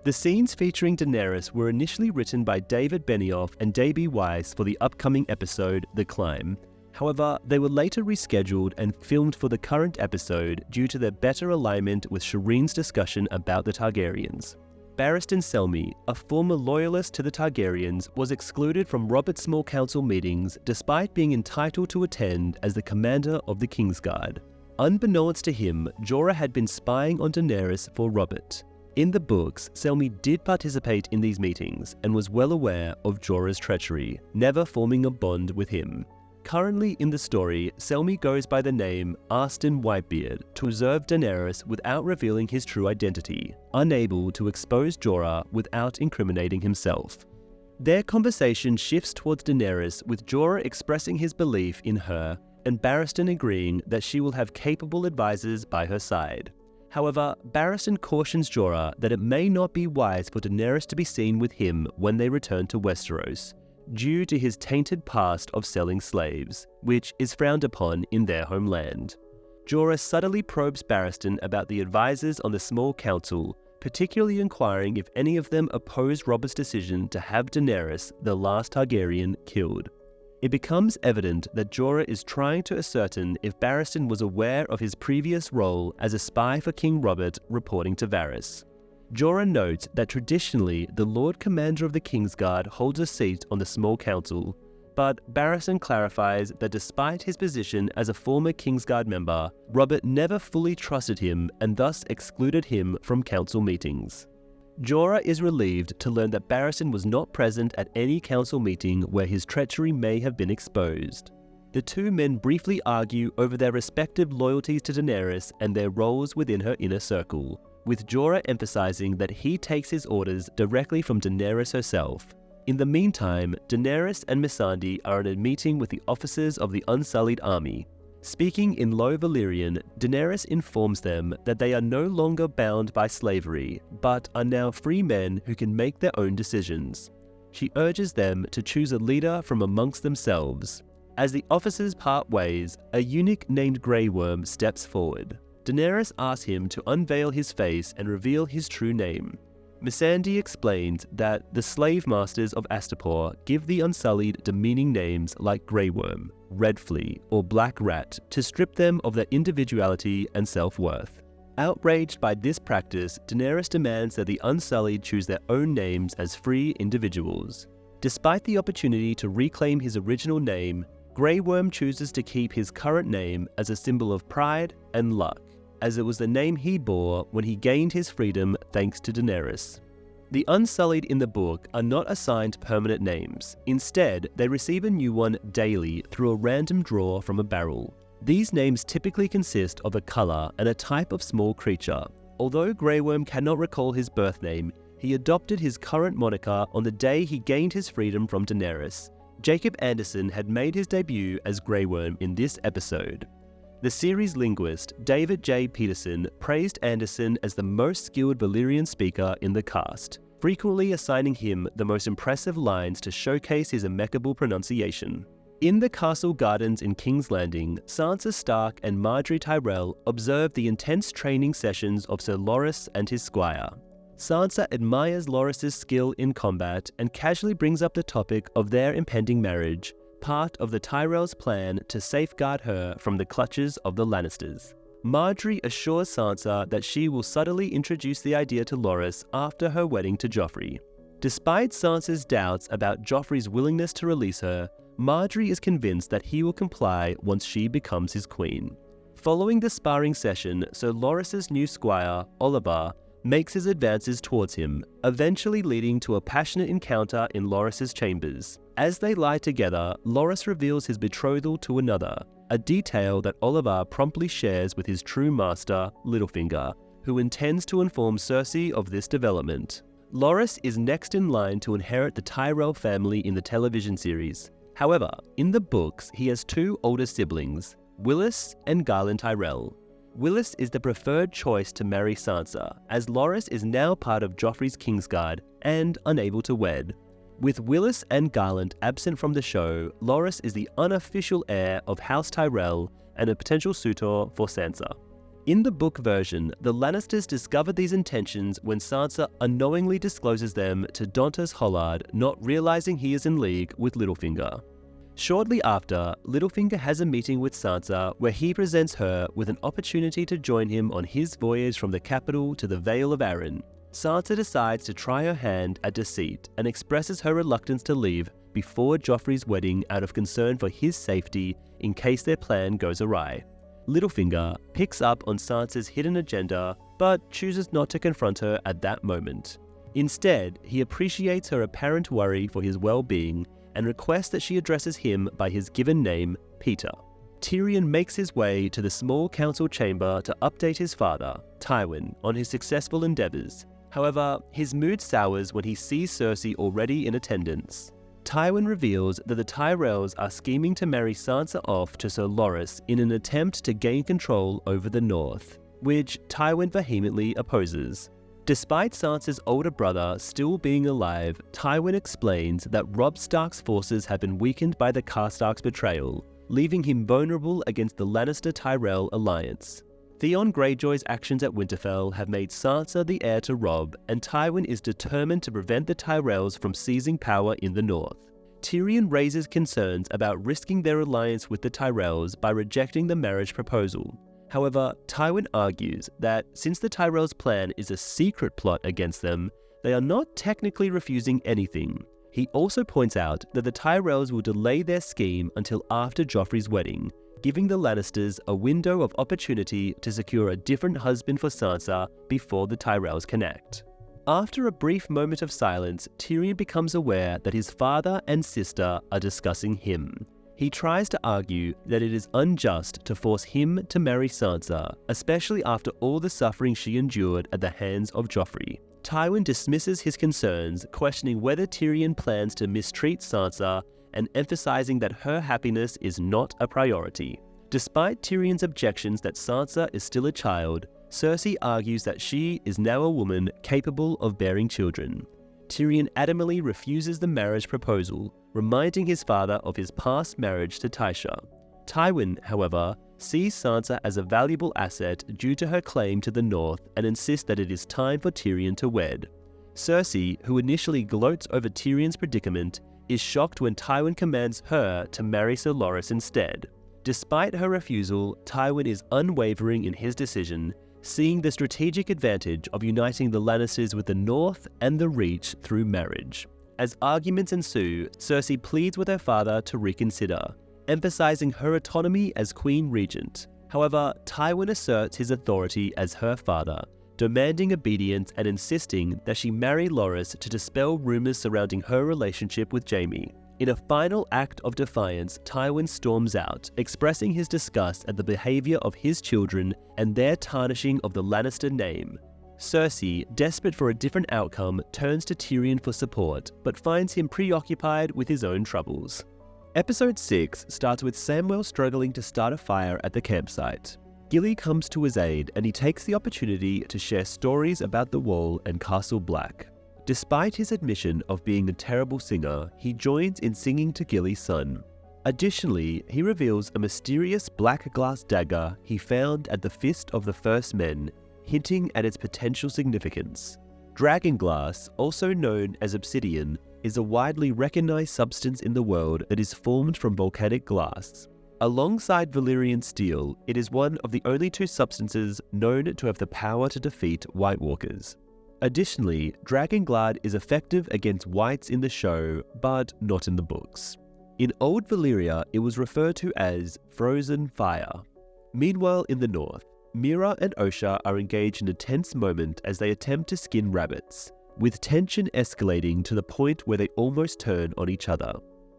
The scenes featuring Daenerys were initially written by David Benioff and D.B. Weiss for the upcoming episode, The Climb. However, they were later rescheduled and filmed for the current episode due to their better alignment with Shireen's discussion about the Targaryens. Barristan Selmy, a former loyalist to the Targaryens, was excluded from Robert's small council meetings despite being entitled to attend as the commander of the Kingsguard. Unbeknownst to him, Jorah had been spying on Daenerys for Robert. In the books, Selmy did participate in these meetings and was well aware of Jorah's treachery, never forming a bond with him. Currently in the story, Selmy goes by the name Arston Whitebeard to observe Daenerys without revealing his true identity, unable to expose Jorah without incriminating himself. Their conversation shifts towards Daenerys, with Jorah expressing his belief in her and Barristan agreeing that she will have capable advisors by her side. However, Barristan cautions Jorah that it may not be wise for Daenerys to be seen with him when they return to Westeros, due to his tainted past of selling slaves, which is frowned upon in their homeland. Jorah subtly probes Barristan about the advisors on the small council, particularly inquiring if any of them oppose Robert's decision to have Daenerys, the last Targaryen, killed. It becomes evident that Jorah is trying to ascertain if Barristan was aware of his previous role as a spy for King Robert, reporting to Varys. Jorah notes that traditionally the Lord Commander of the Kingsguard holds a seat on the small council, but Barristan clarifies that despite his position as a former Kingsguard member, Robert never fully trusted him and thus excluded him from council meetings. Jorah is relieved to learn that Barristan was not present at any council meeting where his treachery may have been exposed. The two men briefly argue over their respective loyalties to Daenerys and their roles within her inner circle, with Jorah emphasizing that he takes his orders directly from Daenerys herself. In the meantime, Daenerys and Missandei are in a meeting with the officers of the Unsullied army. Speaking in Low Valyrian, Daenerys informs them that they are no longer bound by slavery, but are now free men who can make their own decisions. She urges them to choose a leader from amongst themselves. As the officers part ways, a eunuch named Grey Worm steps forward. Daenerys asks him to unveil his face and reveal his true name. Missandei explains that the slave masters of Astapor give the Unsullied demeaning names like Grey Worm, Red Flea, or Black Rat to strip them of their individuality and self-worth. Outraged by this practice, Daenerys demands that the Unsullied choose their own names as free individuals. Despite the opportunity to reclaim his original name, Grey Worm chooses to keep his current name as a symbol of pride and luck, as it was the name he bore when he gained his freedom thanks to Daenerys. The Unsullied in the book are not assigned permanent names. Instead, they receive a new one daily through a random draw from a barrel. These names typically consist of a color and a type of small creature. Although Grey Worm cannot recall his birth name, he adopted his current moniker on the day he gained his freedom from Daenerys. Jacob Anderson had made his debut as Grey Worm in this episode. The series linguist David J. Peterson praised Anderson as the most skilled Valyrian speaker in the cast, frequently assigning him the most impressive lines to showcase his impeccable pronunciation. In the castle gardens in King's Landing, Sansa Stark and Margaery Tyrell observe the intense training sessions of Sir Loras and his squire. Sansa admires Loras's skill in combat and casually brings up the topic of their impending marriage, part of the Tyrells' plan to safeguard her from the clutches of the Lannisters. Margaery assures Sansa that she will subtly introduce the idea to Loras after her wedding to Joffrey. Despite Sansa's doubts about Joffrey's willingness to release her, Margaery is convinced that he will comply once she becomes his queen. Following the sparring session, Sir Loras's new squire, Oliver, makes his advances towards him, eventually leading to a passionate encounter in Loras's chambers. As they lie together, Loras reveals his betrothal to another, a detail that Oliver promptly shares with his true master, Littlefinger, who intends to inform Cersei of this development. Loras is next in line to inherit the Tyrell family in the television series. However, in the books, he has two older siblings, Willis and Garland Tyrell. Willis is the preferred choice to marry Sansa, as Loras is now part of Joffrey's Kingsguard and unable to wed. With Willis and Garland absent from the show, Loras is the unofficial heir of House Tyrell and a potential suitor for Sansa. In the book version, the Lannisters discover these intentions when Sansa unknowingly discloses them to Dontas Hollard, not realizing he is in league with Littlefinger. Shortly after, Littlefinger has a meeting with Sansa where he presents her with an opportunity to join him on his voyage from the capital to the Vale of Arryn. Sansa decides to try her hand at deceit and expresses her reluctance to leave before Joffrey's wedding out of concern for his safety in case their plan goes awry. Littlefinger picks up on Sansa's hidden agenda but chooses not to confront her at that moment. Instead, he appreciates her apparent worry for his well-being and requests that she addresses him by his given name, Peter. Tyrion makes his way to the small council chamber to update his father, Tywin, on his successful endeavors. However, his mood sours when he sees Cersei already in attendance. Tywin reveals that the Tyrells are scheming to marry Sansa off to Sir Loras in an attempt to gain control over the North, which Tywin vehemently opposes. Despite Sansa's older brother still being alive, Tywin explains that Robb Stark's forces have been weakened by the Karstark's betrayal, leaving him vulnerable against the Lannister-Tyrell alliance. Theon Greyjoy's actions at Winterfell have made Sansa the heir to Robb, and Tywin is determined to prevent the Tyrells from seizing power in the north. Tyrion raises concerns about risking their alliance with the Tyrells by rejecting the marriage proposal. However, Tywin argues that since the Tyrells' plan is a secret plot against them, they are not technically refusing anything. He also points out that the Tyrells will delay their scheme until after Joffrey's wedding, giving the Lannisters a window of opportunity to secure a different husband for Sansa before the Tyrells can act. After a brief moment of silence, Tyrion becomes aware that his father and sister are discussing him. He tries to argue that it is unjust to force him to marry Sansa, especially after all the suffering she endured at the hands of Joffrey. Tywin dismisses his concerns, questioning whether Tyrion plans to mistreat Sansa and emphasizing that her happiness is not a priority. Despite Tyrion's objections that Sansa is still a child, Cersei argues that she is now a woman capable of bearing children. Tyrion adamantly refuses the marriage proposal, reminding his father of his past marriage to Tysha. Tywin, however, sees Sansa as a valuable asset due to her claim to the north and insists that it is time for Tyrion to wed. Cersei, who initially gloats over Tyrion's predicament, is shocked when Tywin commands her to marry Sir Loras instead. Despite her refusal, Tywin is unwavering in his decision, seeing the strategic advantage of uniting the Lannisters with the North and the Reach through marriage. As arguments ensue, Cersei pleads with her father to reconsider, emphasizing her autonomy as Queen Regent. However, Tywin asserts his authority as her father, demanding obedience and insisting that she marry Loras to dispel rumors surrounding her relationship with Jaime. In a final act of defiance, Tywin storms out, expressing his disgust at the behavior of his children and their tarnishing of the Lannister name. Cersei, desperate for a different outcome, turns to Tyrion for support, but finds him preoccupied with his own troubles. Episode 6 starts with Samwell struggling to start a fire at the campsite. Gilly comes to his aid and he takes the opportunity to share stories about the Wall and Castle Black. Despite his admission of being a terrible singer, he joins in singing to Gilly's son. Additionally, he reveals a mysterious black glass dagger he found at the Fist of the First Men, hinting at its potential significance. Dragonglass, also known as obsidian, is a widely recognized substance in the world that is formed from volcanic glass. Alongside Valyrian steel, it is one of the only two substances known to have the power to defeat White Walkers. Additionally, Dragonglass is effective against whites in the show, but not in the books. In Old Valyria, it was referred to as Frozen Fire. Meanwhile, in the north, Mira and Osha are engaged in a tense moment as they attempt to skin rabbits, with tension escalating to the point where they almost turn on each other.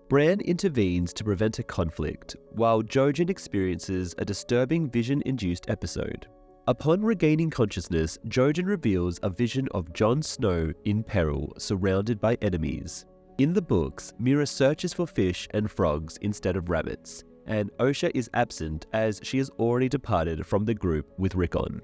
Bran intervenes to prevent a conflict, while Jojen experiences a disturbing vision-induced episode. Upon regaining consciousness, Jojen reveals a vision of Jon Snow in peril, surrounded by enemies. In the books, Mira searches for fish and frogs instead of rabbits, and Osha is absent as she has already departed from the group with Rickon.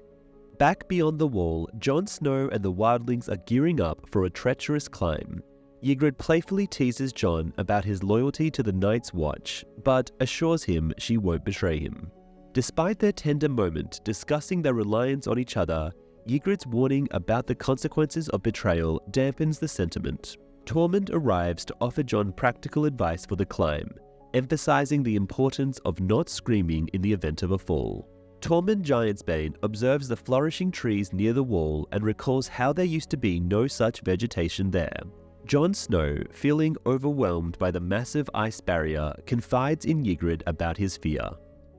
Back beyond the Wall, Jon Snow and the wildlings are gearing up for a treacherous climb. Ygritte playfully teases Jon about his loyalty to the Night's Watch, but assures him she won't betray him. Despite their tender moment discussing their reliance on each other, Ygritte's warning about the consequences of betrayal dampens the sentiment. Tormund arrives to offer Jon practical advice for the climb, emphasizing the importance of not screaming in the event of a fall. Tormund Giantsbane observes the flourishing trees near the wall and recalls how there used to be no such vegetation there. Jon Snow, feeling overwhelmed by the massive ice barrier, confides in Ygritte about his fear.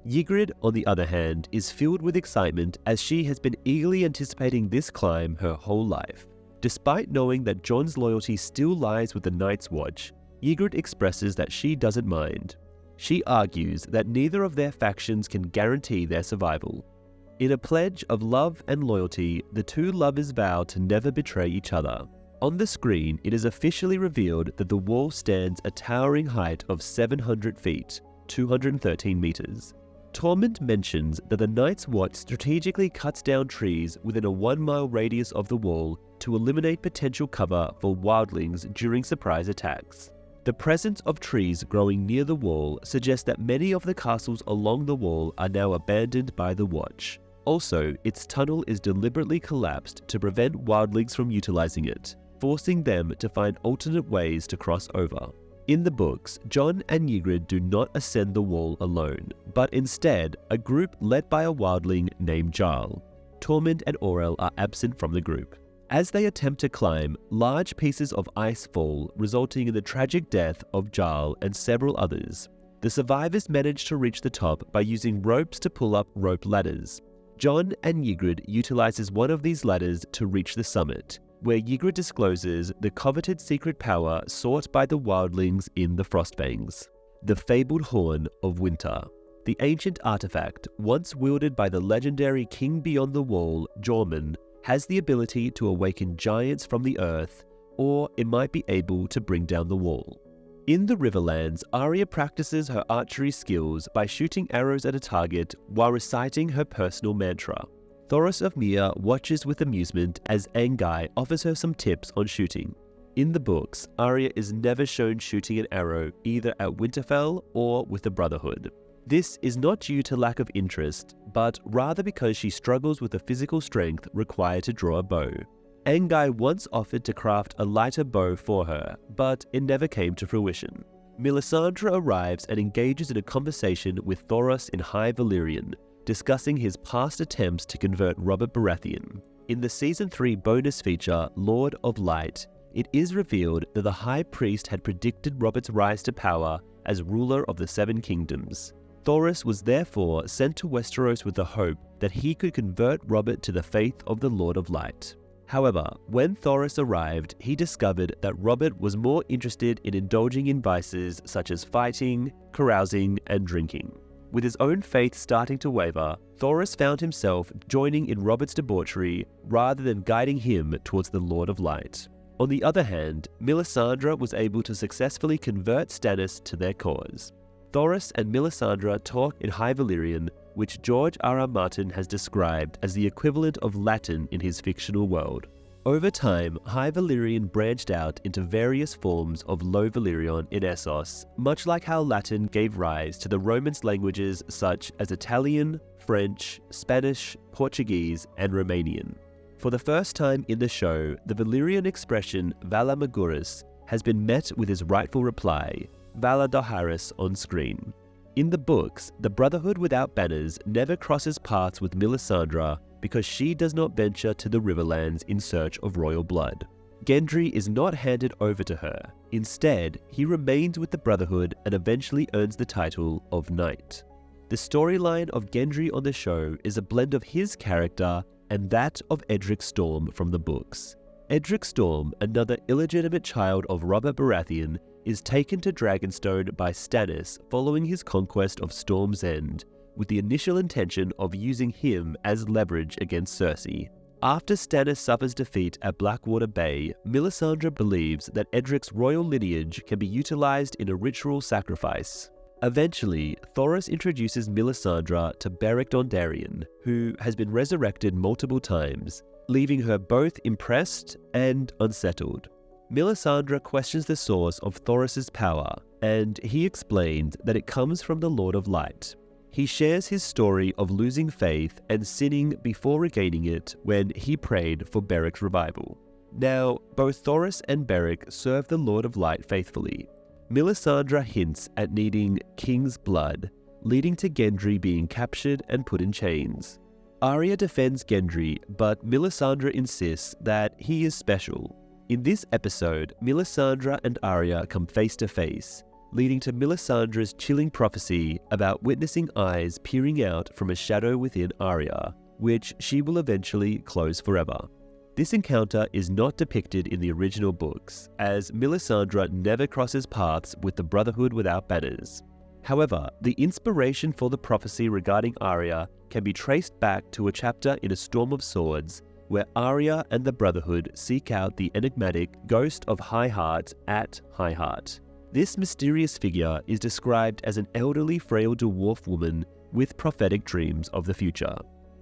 Ygritte, on the other hand, is filled with excitement as she has been eagerly anticipating this climb her whole life. Despite knowing that Jon's loyalty still lies with the Night's Watch, Ygritte expresses that she doesn't mind. She argues that neither of their factions can guarantee their survival. In a pledge of love and loyalty, the two lovers vow to never betray each other. On the screen, it is officially revealed that the wall stands a towering height of 700 feet, 213 meters. Tormund mentions that the Night's Watch strategically cuts down trees within a 1-mile radius of the wall to eliminate potential cover for wildlings during surprise attacks. The presence of trees growing near the wall suggests that many of the castles along the wall are now abandoned by the Watch. Also, its tunnel is deliberately collapsed to prevent wildlings from utilizing it, forcing them to find alternate ways to cross over. In the books, Jon and Ygritte do not ascend the wall alone, but instead, a group led by a wildling named Jarl. Tormund and Orell are absent from the group. As they attempt to climb, large pieces of ice fall, resulting in the tragic death of Jarl and several others. The survivors manage to reach the top by using ropes to pull up rope ladders. Jon and Ygritte utilizes one of these ladders to reach the summit, where Ygritte discloses the coveted secret power sought by the wildlings in the Frostfangs, the fabled Horn of Winter. The ancient artifact, once wielded by the legendary King Beyond the Wall, Jormungand, has the ability to awaken giants from the earth, or it might be able to bring down the wall. In the Riverlands, Arya practices her archery skills by shooting arrows at a target while reciting her personal mantra. Thoros of Myr watches with amusement as Angai offers her some tips on shooting. In the books, Arya is never shown shooting an arrow either at Winterfell or with the Brotherhood. This is not due to lack of interest, but rather because she struggles with the physical strength required to draw a bow. Angai once offered to craft a lighter bow for her, but it never came to fruition. Melisandre arrives and engages in a conversation with Thoros in High Valyrian, discussing his past attempts to convert Robert Baratheon. In the Season 3 bonus feature, Lord of Light, it is revealed that the High Priest had predicted Robert's rise to power as ruler of the Seven Kingdoms. Thoros was therefore sent to Westeros with the hope that he could convert Robert to the faith of the Lord of Light. However, when Thoros arrived, he discovered that Robert was more interested in indulging in vices such as fighting, carousing, and drinking. With his own faith starting to waver, Thoros found himself joining in Robert's debauchery rather than guiding him towards the Lord of Light. On the other hand, Melisandre was able to successfully convert Stannis to their cause. Thoros and Melisandre talk in High Valyrian, which George R.R. Martin has described as the equivalent of Latin in his fictional world. Over time, High Valyrian branched out into various forms of Low Valyrian in Essos, much like how Latin gave rise to the Romance languages such as Italian, French, Spanish, Portuguese, and Romanian. For the first time in the show, the Valyrian expression Valar Morghulis has been met with his rightful reply, Valar Dohaeris, on screen. In the books, the Brotherhood without banners never crosses paths with Melisandre because she does not venture to the Riverlands in search of royal blood. Gendry is not handed over to her. Instead, he remains with the Brotherhood and eventually earns the title of Knight. The storyline of Gendry on the show is a blend of his character and that of Edric Storm from the books. Edric Storm, another illegitimate child of Robert Baratheon, is taken to Dragonstone by Stannis following his conquest of Storm's End, with the initial intention of using him as leverage against Cersei. After Stannis suffers defeat at Blackwater Bay, Melisandre believes that Edric's royal lineage can be utilized in a ritual sacrifice. Eventually, Thoros introduces Melisandre to Beric Dondarrion, who has been resurrected multiple times, leaving her both impressed and unsettled. Melisandre questions the source of Thoros' power, and he explains that it comes from the Lord of Light. He shares his story of losing faith and sinning before regaining it when he prayed for Beric's revival. Now, both Thoros and Beric serve the Lord of Light faithfully. Melisandre hints at needing king's blood, leading to Gendry being captured and put in chains. Arya defends Gendry, but Melisandre insists that he is special. In this episode, Melisandre and Arya come face to face, leading to Melisandre's chilling prophecy about witnessing eyes peering out from a shadow within Arya, which she will eventually close forever. This encounter is not depicted in the original books, as Melisandre never crosses paths with the Brotherhood without banners. However, the inspiration for the prophecy regarding Arya can be traced back to a chapter in A Storm of Swords, where Arya and the Brotherhood seek out the enigmatic Ghost of High Heart at High Heart. This mysterious figure is described as an elderly, frail dwarf woman with prophetic dreams of the future.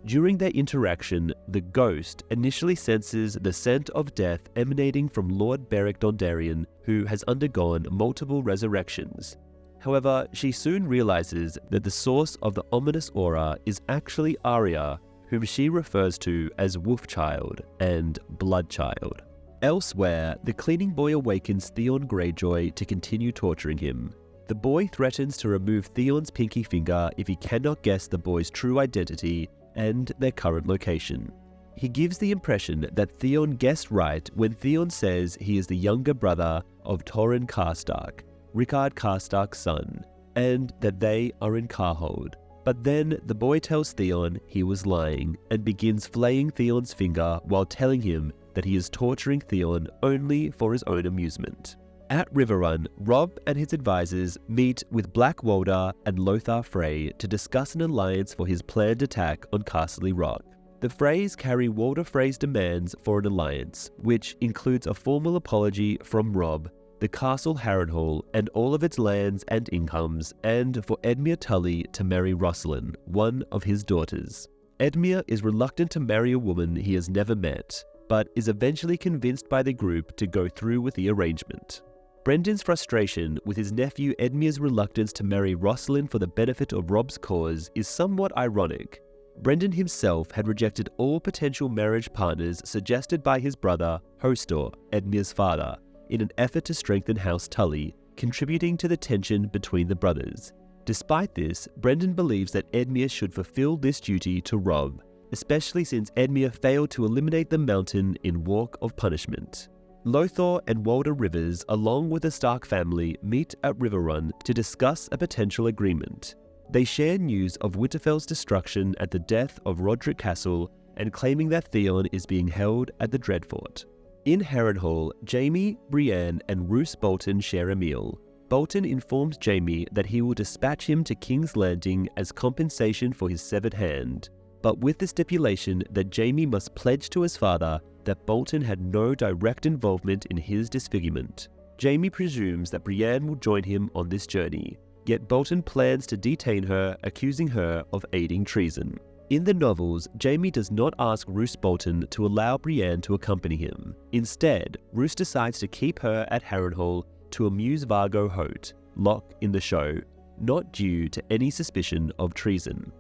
During their interaction, the ghost initially senses the scent of death emanating from Lord Beric Dondarrion, who has undergone multiple resurrections. However, she soon realizes that the source of the ominous aura is actually Arya, whom she refers to as Wolfchild and Bloodchild. Elsewhere, the cleaning boy awakens Theon Greyjoy to continue torturing him. The boy threatens to remove Theon's pinky finger if he cannot guess the boy's true identity and their current location. He gives the impression that Theon guessed right when Theon says he is the younger brother of Torrhen Karstark, Rickard Karstark's son, and that they are in Carhold. But then the boy tells Theon he was lying and begins flaying Theon's finger while telling him that he is torturing Theon only for his own amusement. At Riverrun, Robb and his advisors meet with Black Walder and Lothar Frey to discuss an alliance for his planned attack on Castle Rock. The Freys carry Walder Frey's demands for an alliance, which includes a formal apology from Robb, the Castle Harrenhal and all of its lands and incomes, and for Edmure Tully to marry Rosalind, one of his daughters. Edmure is reluctant to marry a woman he has never met, but is eventually convinced by the group to go through with the arrangement. Brendan's frustration with his nephew Edmure's reluctance to marry Rosalind for the benefit of Robb's cause is somewhat ironic. Brendan himself had rejected all potential marriage partners suggested by his brother, Hostor, Edmure's father, in an effort to strengthen House Tully, contributing to the tension between the brothers. Despite this, Brendan believes that Edmure should fulfill this duty to Robb, especially since Edmure failed to eliminate the Mountain in Walk of Punishment. Lothar and Walder Rivers, along with the Stark family, meet at Riverrun to discuss a potential agreement. They share news of Winterfell's destruction at the death of Roderick Castle and claiming that Theon is being held at the Dreadfort. In Harrenhal, Jaime, Brienne, and Roose Bolton share a meal. Bolton informs Jaime that he will dispatch him to King's Landing as compensation for his severed hand, but with the stipulation that Jaime must pledge to his father that Bolton had no direct involvement in his disfigurement. Jaime presumes that Brienne will join him on this journey, yet Bolton plans to detain her, accusing her of aiding treason. In the novels, Jaime does not ask Roose Bolton to allow Brienne to accompany him. Instead, Roose decides to keep her at Harrenhal to amuse Vargo Hoat, Locke in the show, not due to any suspicion of treason.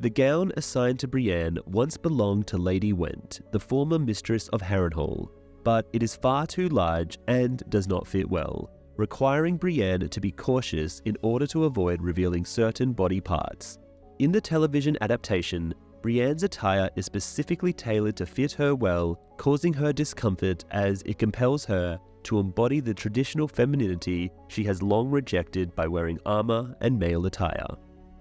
The gown assigned to Brienne once belonged to Lady Went, the former mistress of Harrenhal, but it is far too large and does not fit well, requiring Brienne to be cautious in order to avoid revealing certain body parts. In the television adaptation, Brienne's attire is specifically tailored to fit her well, causing her discomfort as it compels her to embody the traditional femininity she has long rejected by wearing armor and male attire.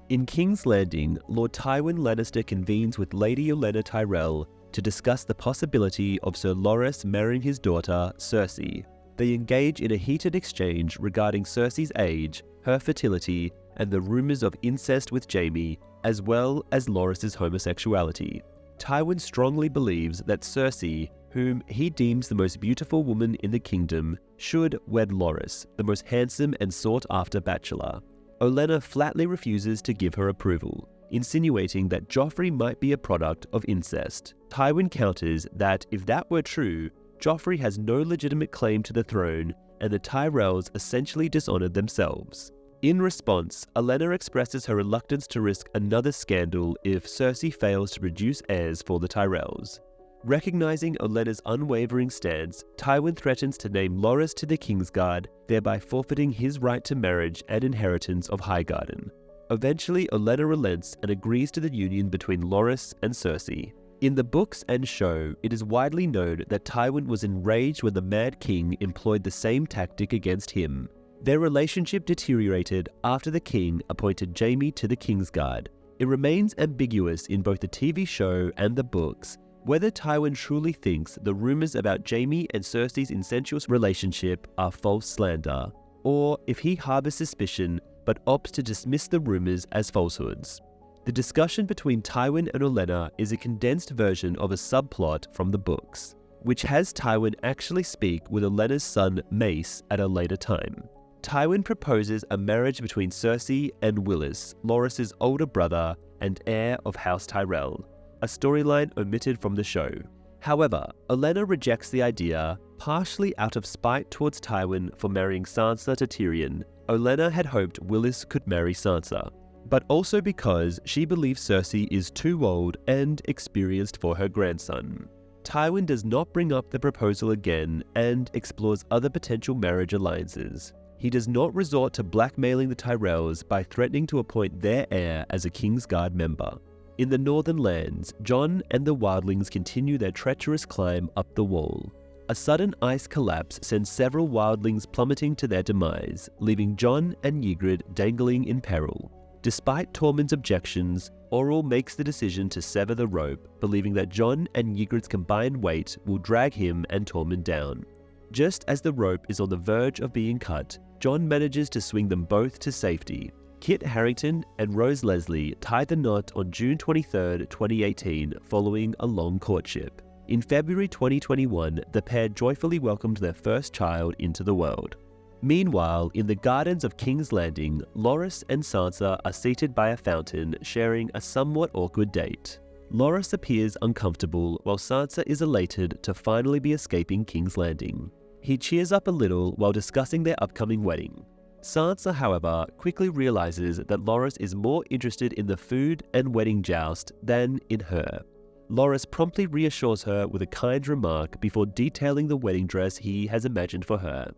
In King's Landing, Lord Tywin Lannister convenes with Lady Olenna Tyrell to discuss the possibility of Sir Loras marrying his daughter, Cersei. They engage in a heated exchange regarding Cersei's age, her fertility, and the rumors of incest with Jaime, as well as Loras's homosexuality. Tywin strongly believes that Cersei, whom he deems the most beautiful woman in the kingdom, should wed Loras, the most handsome and sought-after bachelor. Olenna flatly refuses to give her approval, insinuating that Joffrey might be a product of incest. Tywin counters that if that were true, Joffrey has no legitimate claim to the throne, and the Tyrells essentially dishonored themselves. In response, Olenna expresses her reluctance to risk another scandal if Cersei fails to produce heirs for the Tyrells. Recognizing Olenna's unwavering stance, Tywin threatens to name Loras to the Kingsguard, thereby forfeiting his right to marriage and inheritance of Highgarden. Eventually, Olenna relents and agrees to the union between Loras and Cersei. In the books and show, it is widely known that Tywin was enraged when the Mad King employed the same tactic against him. Their relationship deteriorated after the king appointed Jaime to the Kingsguard. It remains ambiguous in both the TV show and the books Whether Tywin truly thinks the rumors about Jaime and Cersei's incestuous relationship are false slander, or if he harbors suspicion but opts to dismiss the rumors as falsehoods. The discussion between Tywin and Olenna is a condensed version of a subplot from the books, which has Tywin actually speak with Olenna's son Mace at a later time. Tywin proposes a marriage between Cersei and Willis, Loras's older brother and heir of House Tyrell, a storyline omitted from the show. However, Olenna rejects the idea, partially out of spite towards Tywin for marrying Sansa to Tyrion. Olenna had hoped Willis could marry Sansa, but also because she believes Cersei is too old and experienced for her grandson. Tywin does not bring up the proposal again and explores other potential marriage alliances. He does not resort to blackmailing the Tyrells by threatening to appoint their heir as a Kingsguard member. In the Northern Lands, Jon and the wildlings continue their treacherous climb up the wall. A sudden ice collapse sends several wildlings plummeting to their demise, leaving Jon and Ygritte dangling in peril. Despite Tormund's objections, Orell makes the decision to sever the rope, believing that Jon and Ygritte's combined weight will drag him and Tormund down. Just as the rope is on the verge of being cut, Jon manages to swing them both to safety. Kit Harington and Rose Leslie tied the knot on June 23, 2018, following a long courtship. In February 2021, the pair joyfully welcomed their first child into the world. Meanwhile, in the gardens of King's Landing, Loras and Sansa are seated by a fountain, sharing a somewhat awkward date. Loras appears uncomfortable, while Sansa is elated to finally be escaping King's Landing. He cheers up a little while discussing their upcoming wedding. Sansa, however, quickly realizes that Loras is more interested in the food and wedding joust than in her. Loras promptly reassures her with a kind remark before detailing the wedding dress he has imagined for her.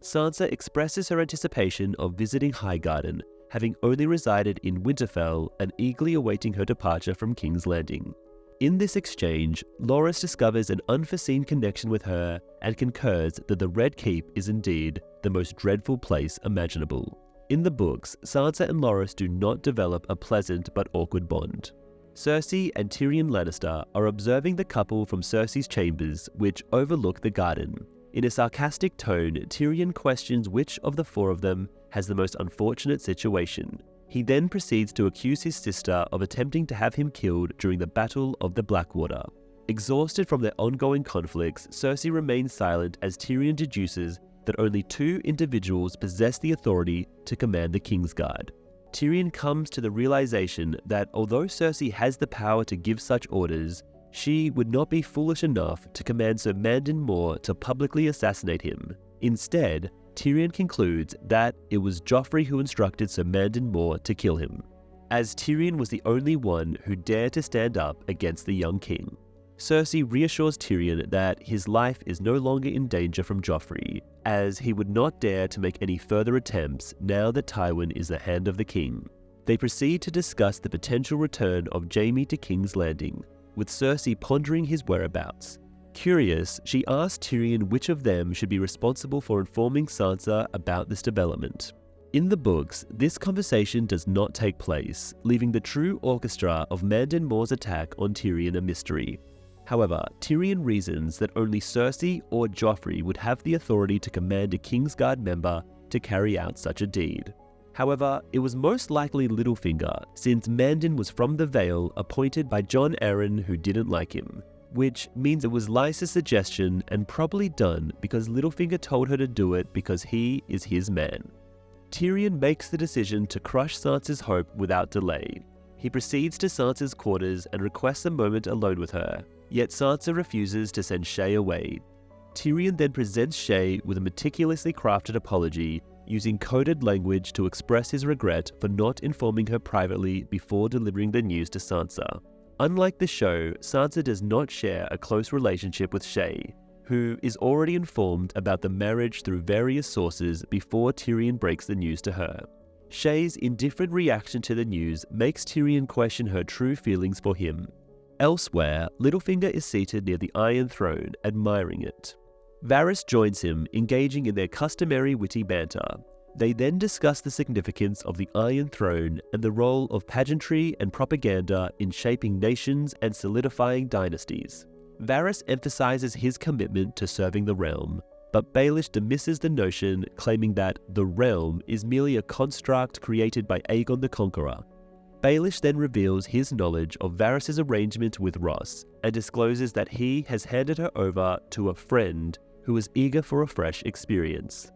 Sansa expresses her anticipation of visiting Highgarden, having only resided in Winterfell and eagerly awaiting her departure from King's Landing. In this exchange, Loras discovers an unforeseen connection with her and concurs that the Red Keep is indeed the most dreadful place imaginable. In the books, Sansa and Loras do not develop a pleasant but awkward bond. Cersei and Tyrion Lannister are observing the couple from Cersei's chambers, which overlook the garden. In a sarcastic tone, Tyrion questions which of the four of them has the most unfortunate situation. He then proceeds to accuse his sister of attempting to have him killed during the Battle of the Blackwater. Exhausted from their ongoing conflicts, Cersei remains silent as Tyrion deduces that only two individuals possess the authority to command the Kingsguard. Tyrion comes to the realization that although Cersei has the power to give such orders, she would not be foolish enough to command Sir Mandon Moore to publicly assassinate him. Instead, Tyrion concludes that it was Joffrey who instructed Sir Mandon Moore to kill him, as Tyrion was the only one who dared to stand up against the young king. Cersei reassures Tyrion that his life is no longer in danger from Joffrey, as he would not dare to make any further attempts now that Tywin is the hand of the king. They proceed to discuss the potential return of Jaime to King's Landing, with Cersei pondering his whereabouts. Curious, she asks Tyrion which of them should be responsible for informing Sansa about this development. In the books, this conversation does not take place, leaving the true orchestra of Mandon Moore's attack on Tyrion a mystery. However, Tyrion reasons that only Cersei or Joffrey would have the authority to command a Kingsguard member to carry out such a deed. However, it was most likely Littlefinger, since Mandon was from the Vale appointed by Jon Arryn, who didn't like him, which means it was Lysa's suggestion and probably done because Littlefinger told her to do it because he is his man. Tyrion makes the decision to crush Sansa's hope without delay. He proceeds to Sansa's quarters and requests a moment alone with her, yet Sansa refuses to send Shae away. Tyrion then presents Shae with a meticulously crafted apology, using coded language to express his regret for not informing her privately before delivering the news to Sansa. Unlike the show, Sansa does not share a close relationship with Shae, who is already informed about the marriage through various sources before Tyrion breaks the news to her. Shae's indifferent reaction to the news makes Tyrion question her true feelings for him. Elsewhere, Littlefinger is seated near the Iron Throne, admiring it. Varys joins him, engaging in their customary witty banter. They then discuss the significance of the Iron Throne and the role of pageantry and propaganda in shaping nations and solidifying dynasties. Varys emphasizes his commitment to serving the realm, but Baelish dismisses the notion, claiming that the realm is merely a construct created by Aegon the Conqueror. Baelish then reveals his knowledge of Varys' arrangement with Ross and discloses that he has handed her over to a friend who is eager for a fresh experience.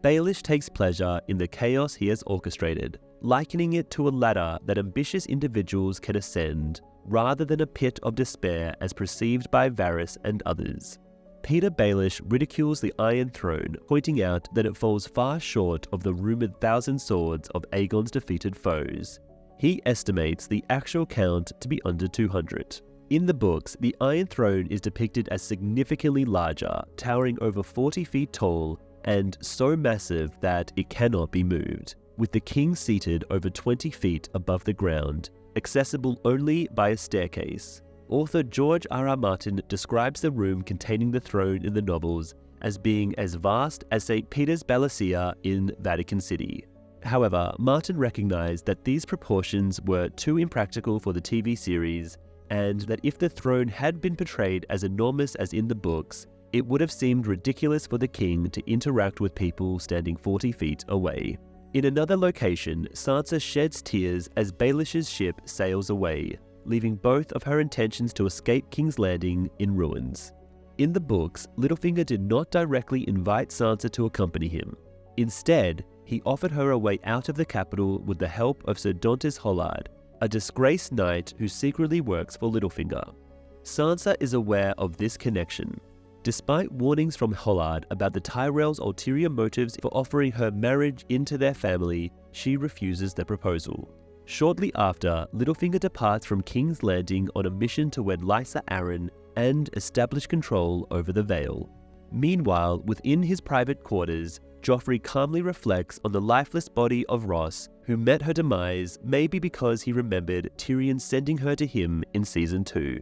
Baelish takes pleasure in the chaos he has orchestrated, likening it to a ladder that ambitious individuals can ascend, rather than a pit of despair as perceived by Varys and others. Peter Baelish ridicules the Iron Throne, pointing out that it falls far short of the rumoured 1,000 swords of Aegon's defeated foes. He estimates the actual count to be under 200. In the books, the Iron Throne is depicted as significantly larger, towering over 40 feet tall, and so massive that it cannot be moved, with the king seated over 20 feet above the ground, accessible only by a staircase. Author George R.R. Martin describes the room containing the throne in the novels as being as vast as St. Peter's Basilica in Vatican City. However, Martin recognized that these proportions were too impractical for the TV series, and that if the throne had been portrayed as enormous as in the books, it would have seemed ridiculous for the king to interact with people standing 40 feet away. In another location, Sansa sheds tears as Baelish's ship sails away, leaving both of her intentions to escape King's Landing in ruins. In the books, Littlefinger did not directly invite Sansa to accompany him. Instead, he offered her a way out of the capital with the help of Sir Dontis Hollard, a disgraced knight who secretly works for Littlefinger. Sansa is aware of this connection. Despite warnings from Hollard about the Tyrell's ulterior motives for offering her marriage into their family, she refuses the proposal. Shortly after, Littlefinger departs from King's Landing on a mission to wed Lysa Arryn and establish control over the Vale. Meanwhile, within his private quarters, Joffrey calmly reflects on the lifeless body of Ross, who met her demise maybe because he remembered Tyrion sending her to him in Season 2.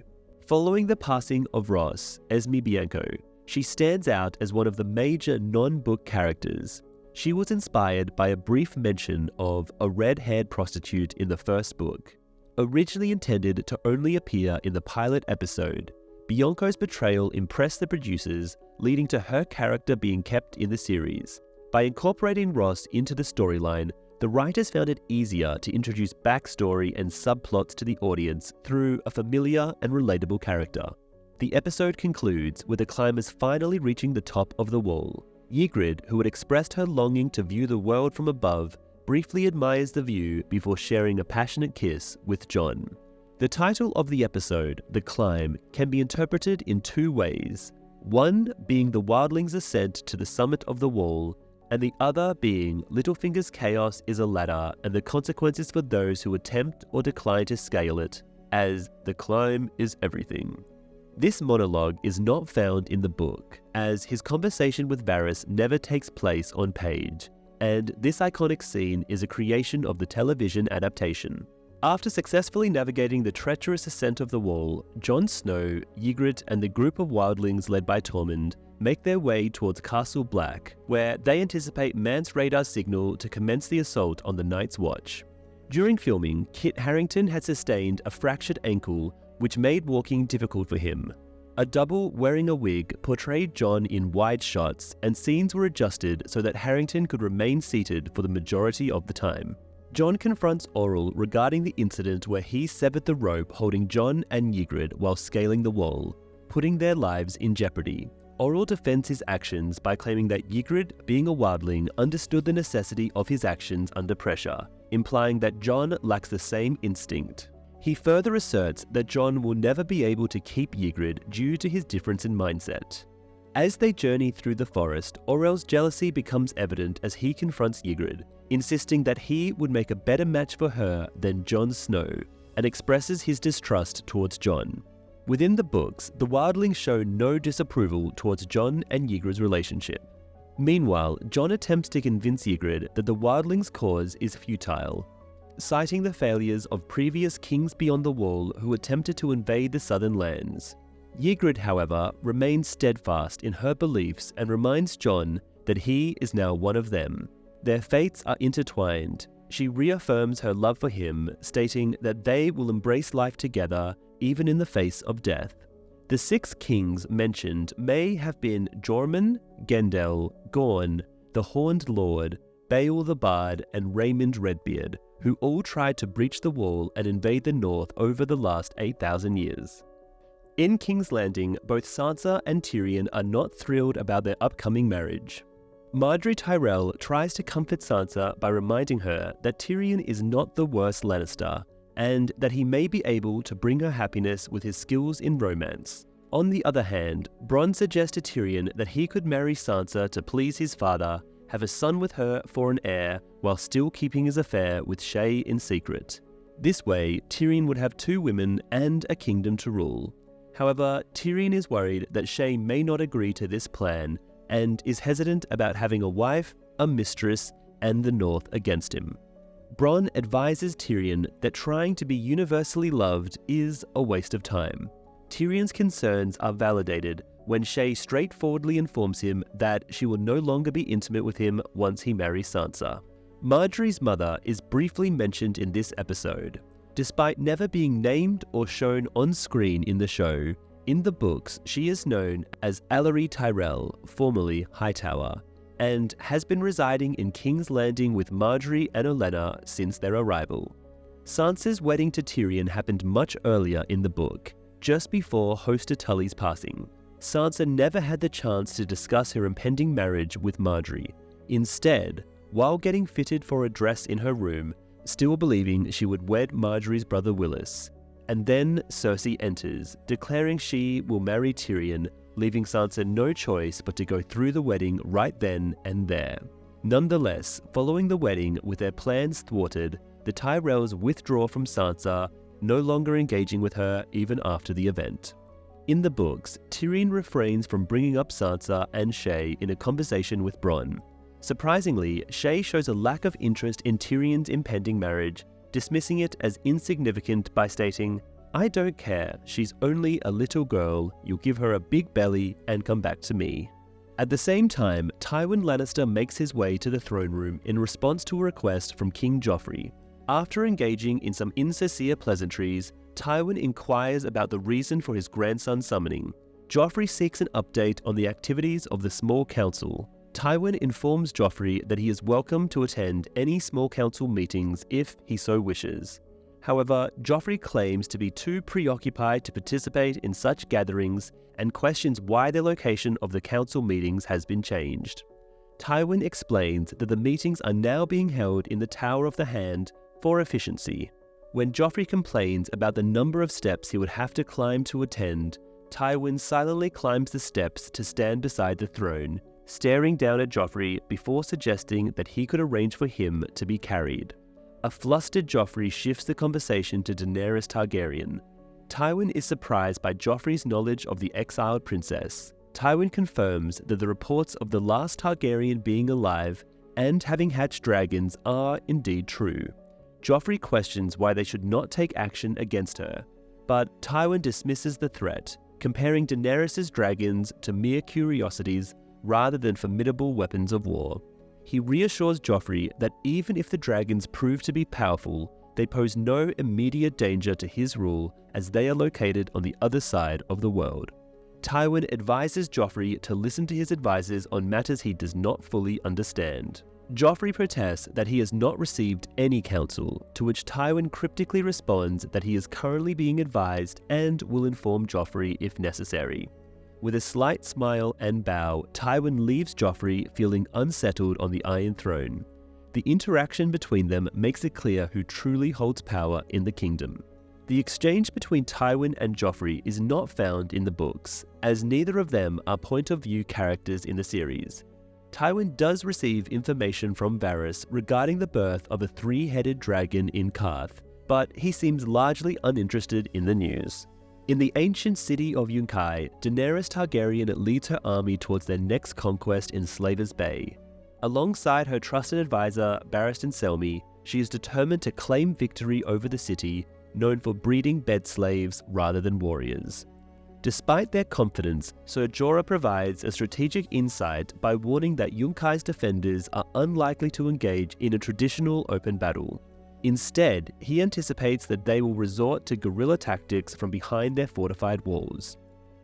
Following the passing of Ross, Esme Bianco, she stands out as one of the major non-book characters. She was inspired by a brief mention of a red-haired prostitute in the first book. Originally intended to only appear in the pilot episode, Bianco's portrayal impressed the producers, leading to her character being kept in the series. By incorporating Ross into the storyline, the writers found it easier to introduce backstory and subplots to the audience through a familiar and relatable character. The episode concludes with the climbers finally reaching the top of the wall. Ygritte, who had expressed her longing to view the world from above, briefly admires the view before sharing a passionate kiss with Jon. The title of the episode, The Climb, can be interpreted in two ways. One being the wildlings' ascent to the summit of the wall, and the other being Littlefinger's chaos is a ladder and the consequences for those who attempt or decline to scale it, as the climb is everything. This monologue is not found in the book, as his conversation with Varys never takes place on page, and this iconic scene is a creation of the television adaptation. After successfully navigating the treacherous ascent of the wall, Jon Snow, Ygritte, and the group of wildlings led by Tormund make their way towards Castle Black, where they anticipate Mance Raydar's signal to commence the assault on the Night's Watch. During filming, Kit Harington had sustained a fractured ankle, which made walking difficult for him. A double wearing a wig portrayed Jon in wide shots, and scenes were adjusted so that Harington could remain seated for the majority of the time. Jon confronts Orell regarding the incident where he severed the rope holding Jon and Ygritte while scaling the wall, putting their lives in jeopardy. Orell defends his actions by claiming that Ygritte, being a wildling, understood the necessity of his actions under pressure, implying that Jon lacks the same instinct. He further asserts that Jon will never be able to keep Ygritte due to his difference in mindset. As they journey through the forest, Orell's jealousy becomes evident as he confronts Ygritte, insisting that he would make a better match for her than Jon Snow, and expresses his distrust towards Jon. Within the books, the wildlings show no disapproval towards Jon and Ygritte's relationship. Meanwhile, Jon attempts to convince Ygritte that the wildlings' cause is futile, citing the failures of previous kings beyond the wall who attempted to invade the southern lands. Ygritte, however, remains steadfast in her beliefs and reminds Jon that he is now one of them. Their fates are intertwined. She reaffirms her love for him, stating that they will embrace life together, even in the face of death. The 6 kings mentioned may have been Jormungand, Gendel, Gorn, the Horned Lord, Beowulf the Bard, and Raymond Redbeard, who all tried to breach the wall and invade the north over the last 8,000 years. In King's Landing, both Sansa and Tyrion are not thrilled about their upcoming marriage. Margaery Tyrell tries to comfort Sansa by reminding her that Tyrion is not the worst Lannister, and that he may be able to bring her happiness with his skills in romance. On the other hand, Bronn suggests to Tyrion that he could marry Sansa to please his father, have a son with her for an heir, while still keeping his affair with Shae in secret. This way, Tyrion would have 2 women and a kingdom to rule. However, Tyrion is worried that Shae may not agree to this plan, and is hesitant about having a wife, a mistress, and the North against him. Bronn advises Tyrion that trying to be universally loved is a waste of time. Tyrion's concerns are validated when Shae straightforwardly informs him that she will no longer be intimate with him once he marries Sansa. Margaery's mother is briefly mentioned in this episode. Despite never being named or shown on screen in the show, in the books she is known as Ellery Tyrell, formerly Hightower, and has been residing in King's Landing with Margaery and Olenna since their arrival. Sansa's wedding to Tyrion happened much earlier in the book, just before Hoster Tully's passing. Sansa never had the chance to discuss her impending marriage with Margaery. Instead, while getting fitted for a dress in her room, still believing she would wed Margaery's brother Willis. And then Cersei enters, declaring she will marry Tyrion, leaving Sansa no choice but to go through the wedding right then and there. Nonetheless, following the wedding with their plans thwarted, the Tyrells withdraw from Sansa, no longer engaging with her even after the event. In the books, Tyrion refrains from bringing up Sansa and Shae in a conversation with Bronn. Surprisingly, Shae shows a lack of interest in Tyrion's impending marriage, dismissing it as insignificant by stating, "I don't care, she's only a little girl, you'll give her a big belly and come back to me." At the same time, Tywin Lannister makes his way to the throne room in response to a request from King Joffrey. After engaging in some insincere pleasantries, Tywin inquires about the reason for his grandson's summoning. Joffrey seeks an update on the activities of the small council. Tywin informs Joffrey that he is welcome to attend any small council meetings if he so wishes. However, Joffrey claims to be too preoccupied to participate in such gatherings and questions why the location of the council meetings has been changed. Tywin explains that the meetings are now being held in the Tower of the Hand for efficiency. When Joffrey complains about the number of steps he would have to climb to attend, Tywin silently climbs the steps to stand beside the throne, staring down at Joffrey before suggesting that he could arrange for him to be carried. A flustered Joffrey shifts the conversation to Daenerys Targaryen. Tywin is surprised by Joffrey's knowledge of the exiled princess. Tywin confirms that the reports of the last Targaryen being alive and having hatched dragons are indeed true. Joffrey questions why they should not take action against her, but Tywin dismisses the threat, comparing Daenerys' dragons to mere curiosities rather than formidable weapons of war. He reassures Joffrey that even if the dragons prove to be powerful, they pose no immediate danger to his rule as they are located on the other side of the world. Tywin advises Joffrey to listen to his advisors on matters he does not fully understand. Joffrey protests that he has not received any counsel, to which Tywin cryptically responds that he is currently being advised and will inform Joffrey if necessary. With a slight smile and bow, Tywin leaves Joffrey feeling unsettled on the Iron Throne. The interaction between them makes it clear who truly holds power in the kingdom. The exchange between Tywin and Joffrey is not found in the books, as neither of them are point-of-view characters in the series. Tywin does receive information from Varys regarding the birth of a 3-headed dragon in Qarth, but he seems largely uninterested in the news. In the ancient city of Yunkai, Daenerys Targaryen leads her army towards their next conquest in Slaver's Bay. Alongside her trusted advisor, Barristan Selmy, she is determined to claim victory over the city, known for breeding bed slaves rather than warriors. Despite their confidence, Ser Jorah provides a strategic insight by warning that Yunkai defenders are unlikely to engage in a traditional open battle. Instead, he anticipates that they will resort to guerrilla tactics from behind their fortified walls.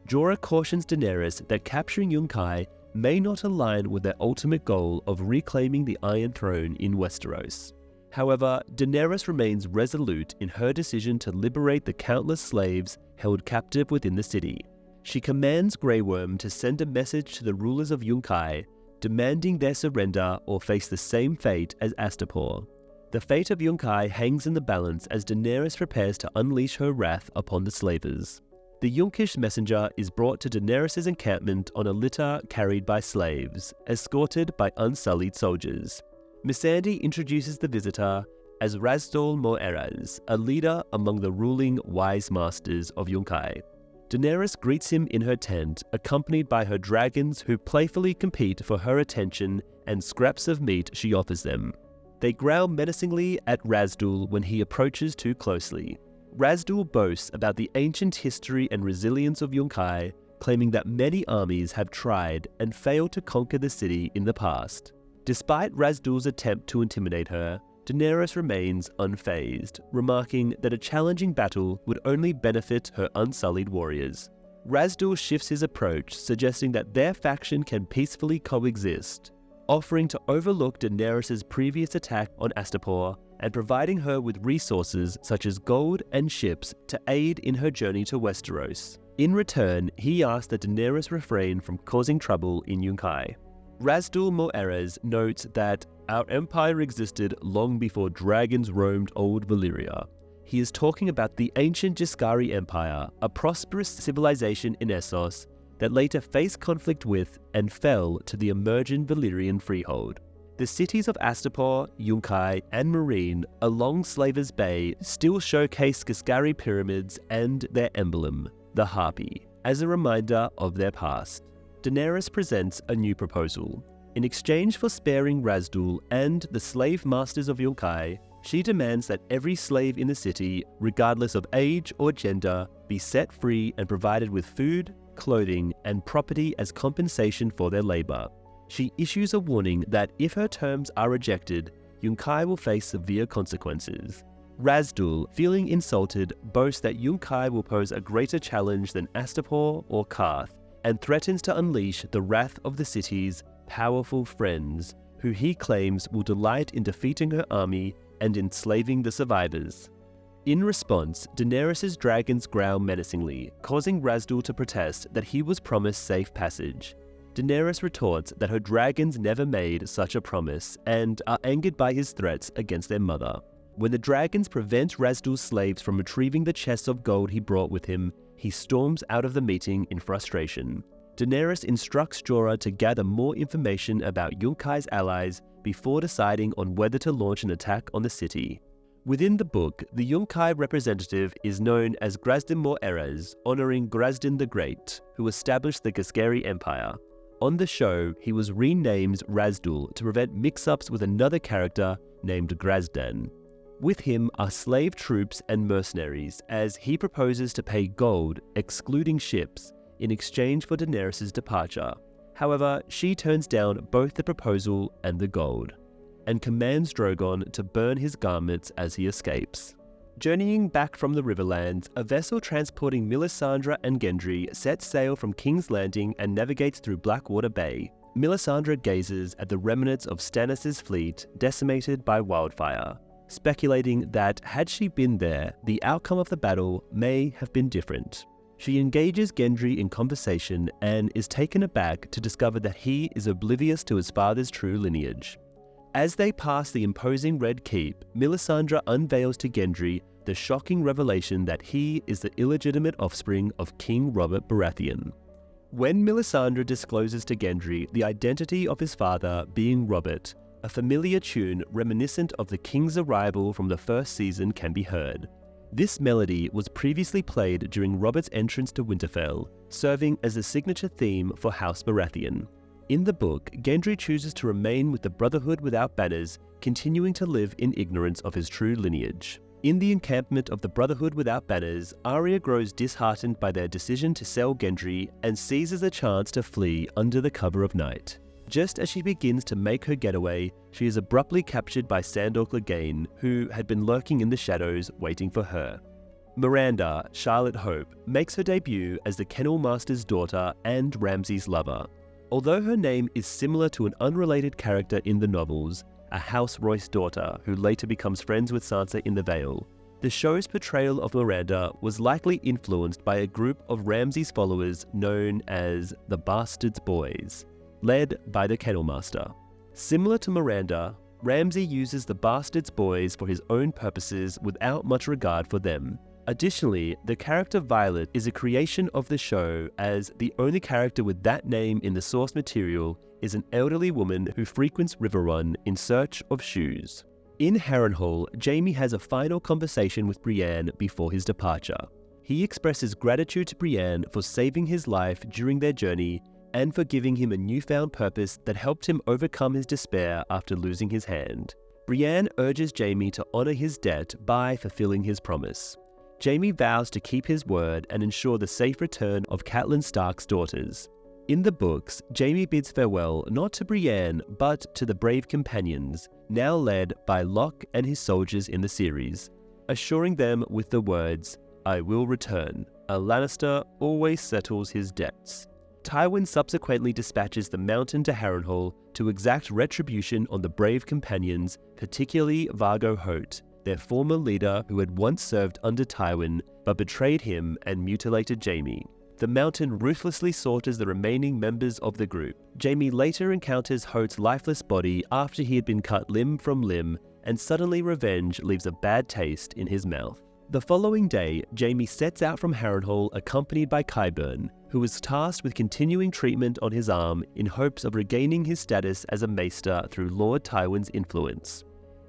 Jorah cautions Daenerys that capturing Yunkai may not align with their ultimate goal of reclaiming the Iron Throne in Westeros. However, Daenerys remains resolute in her decision to liberate the countless slaves held captive within the city. She commands Grey Worm to send a message to the rulers of Yunkai, demanding their surrender or face the same fate as Astapor. The fate of Yunkai hangs in the balance as Daenerys prepares to unleash her wrath upon the slavers. The Yunkish messenger is brought to Daenerys' encampment on a litter carried by slaves, escorted by unsullied soldiers. Missandei introduces the visitor as Razdol Moeraz, a leader among the ruling wise masters of Yunkai. Daenerys greets him in her tent, accompanied by her dragons who playfully compete for her attention and scraps of meat she offers them. They growl menacingly at Razdul when he approaches too closely. Razdul boasts about the ancient history and resilience of Yunkai, claiming that many armies have tried and failed to conquer the city in the past. Despite Razdul's attempt to intimidate her, Daenerys remains unfazed, remarking that a challenging battle would only benefit her unsullied warriors. Razdul shifts his approach, suggesting that their faction can peacefully coexist, offering to overlook Daenerys' previous attack on Astapor and providing her with resources such as gold and ships to aid in her journey to Westeros. In return, he asks that Daenerys refrain from causing trouble in Yunkai. Razdul Moeraz notes that our empire existed long before dragons roamed old Valyria. He is talking about the ancient Giscari Empire, a prosperous civilization in Essos that later faced conflict with and fell to the emerging Valyrian freehold. The cities of Astapor, Yunkai, and Meereen along Slavers Bay still showcase Giscari pyramids and their emblem, the Harpy, as a reminder of their past. Daenerys presents a new proposal. In exchange for sparing Razdul and the slave masters of Yunkai, she demands that every slave in the city, regardless of age or gender, be set free and provided with food, clothing, and property as compensation for their labor. She issues a warning that if her terms are rejected, Yunkai will face severe consequences. Razdul, feeling insulted, boasts that Yunkai will pose a greater challenge than Astapor or Qarth, and threatens to unleash the wrath of the city's powerful friends, who he claims will delight in defeating her army and enslaving the survivors. In response, Daenerys' dragons growl menacingly, causing Razdul to protest that he was promised safe passage. Daenerys retorts that her dragons never made such a promise and are angered by his threats against their mother. When the dragons prevent Razdul's slaves from retrieving the chests of gold he brought with him, he storms out of the meeting in frustration. Daenerys instructs Jorah to gather more information about Yunkai's allies before deciding on whether to launch an attack on the city. Within the book, the Yunkai representative is known as Grazdin Moeraz, honoring Grazdin the Great, who established the Giscari Empire. On the show, he was renamed Razdul to prevent mix-ups with another character named Grazdan. With him are slave troops and mercenaries, as he proposes to pay gold, excluding ships, in exchange for Daenerys' departure. However, she turns down both the proposal and the gold, and commands Drogon to burn his garments as he escapes. Journeying back from the Riverlands, a vessel transporting Melisandre and Gendry sets sail from King's Landing and navigates through Blackwater Bay. Melisandre gazes at the remnants of Stannis' fleet decimated by wildfire, speculating that had she been there, the outcome of the battle may have been different. She engages Gendry in conversation and is taken aback to discover that he is oblivious to his father's true lineage. As they pass the imposing Red Keep, Melisandre unveils to Gendry the shocking revelation that he is the illegitimate offspring of King Robert Baratheon. When Melisandre discloses to Gendry the identity of his father being Robert, a familiar tune reminiscent of the King's arrival from the first season can be heard. This melody was previously played during Robert's entrance to Winterfell, serving as the signature theme for House Baratheon. In the book, Gendry chooses to remain with the Brotherhood without banners, continuing to live in ignorance of his true lineage. In the encampment of the Brotherhood Without Banners, Arya grows disheartened by their decision to sell Gendry and seizes a chance to flee under the cover of night. Just as she begins to make her getaway, she is abruptly captured by Sandor Clegane, who had been lurking in the shadows waiting for her. Miranda, Charlotte Hope, makes her debut as the Kennel Master's daughter and Ramsay's lover. Although her name is similar to an unrelated character in the novels, a House Royce daughter who later becomes friends with Sansa in the Vale, the show's portrayal of Miranda was likely influenced by a group of Ramsay's followers known as the Bastard's Boys, led by the Kennel Master. Similar to Miranda, Ramsay uses the Bastard's Boys for his own purposes without much regard for them. Additionally, the character Violet is a creation of the show, as the only character with that name in the source material is an elderly woman who frequents Riverrun in search of shoes. In Harrenhal, Jaime has a final conversation with Brienne before his departure. He expresses gratitude to Brienne for saving his life during their journey and for giving him a newfound purpose that helped him overcome his despair after losing his hand. Brienne urges Jaime to honor his debt by fulfilling his promise. Jaime vows to keep his word and ensure the safe return of Catelyn Stark's daughters. In the books, Jaime bids farewell not to Brienne, but to the brave companions, now led by Locke and his soldiers in the series, assuring them with the words, "I will return. A Lannister always settles his debts." Tywin subsequently dispatches the Mountain to Harrenhal to exact retribution on the brave companions, particularly Vargo Hoat, their former leader who had once served under Tywin but betrayed him and mutilated Jaime. The Mountain ruthlessly slaughters the remaining members of the group. Jaime later encounters Hoat's lifeless body after he had been cut limb from limb, and suddenly revenge leaves a bad taste in his mouth. The following day, Jaime sets out from Harrenhal accompanied by Qyburn, who was tasked with continuing treatment on his arm in hopes of regaining his status as a maester through Lord Tywin's influence.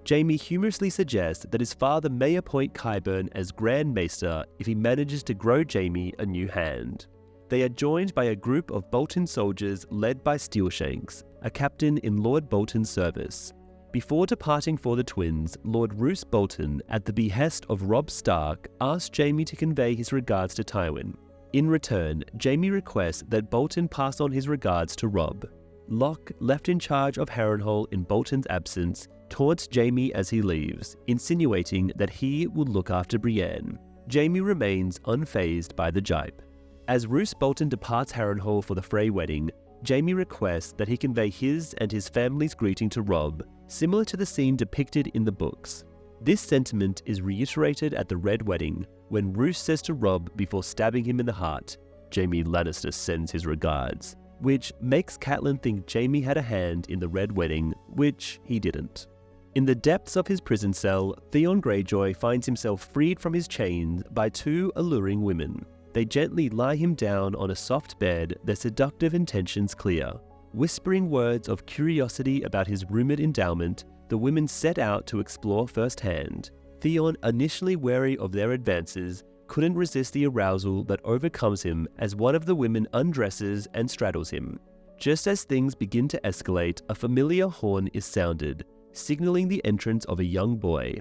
Jaime humorously suggests that his father may appoint Qyburn as Grand Maester if he manages to grow Jaime a new hand. They are joined by a group of Bolton soldiers led by Steelshanks, a captain in Lord Bolton's service. Before departing for the twins, Lord Roose Bolton, at the behest of Robb Stark, asks Jaime to convey his regards to Tywin. In return, Jaime requests that Bolton pass on his regards to Robb. Locke, left in charge of Harrenhal in Bolton's absence, taunts Jaime as he leaves, insinuating that he will look after Brienne. Jaime remains unfazed by the jibe. As Roose Bolton departs Harrenhal for the Frey wedding, Jaime requests that he convey his and his family's greeting to Robb, similar to the scene depicted in the books. This sentiment is reiterated at the Red Wedding, when Roose says to Robb before stabbing him in the heart, "Jaime Lannister sends his regards," which makes Catelyn think Jaime had a hand in the Red Wedding, which he didn't. In the depths of his prison cell, Theon Greyjoy finds himself freed from his chains by two alluring women. They gently lie him down on a soft bed, their seductive intentions clear. Whispering words of curiosity about his rumoured endowment, the women set out to explore firsthand. Theon, initially wary of their advances, couldn't resist the arousal that overcomes him as one of the women undresses and straddles him. Just as things begin to escalate, a familiar horn is sounded, signaling the entrance of a young boy.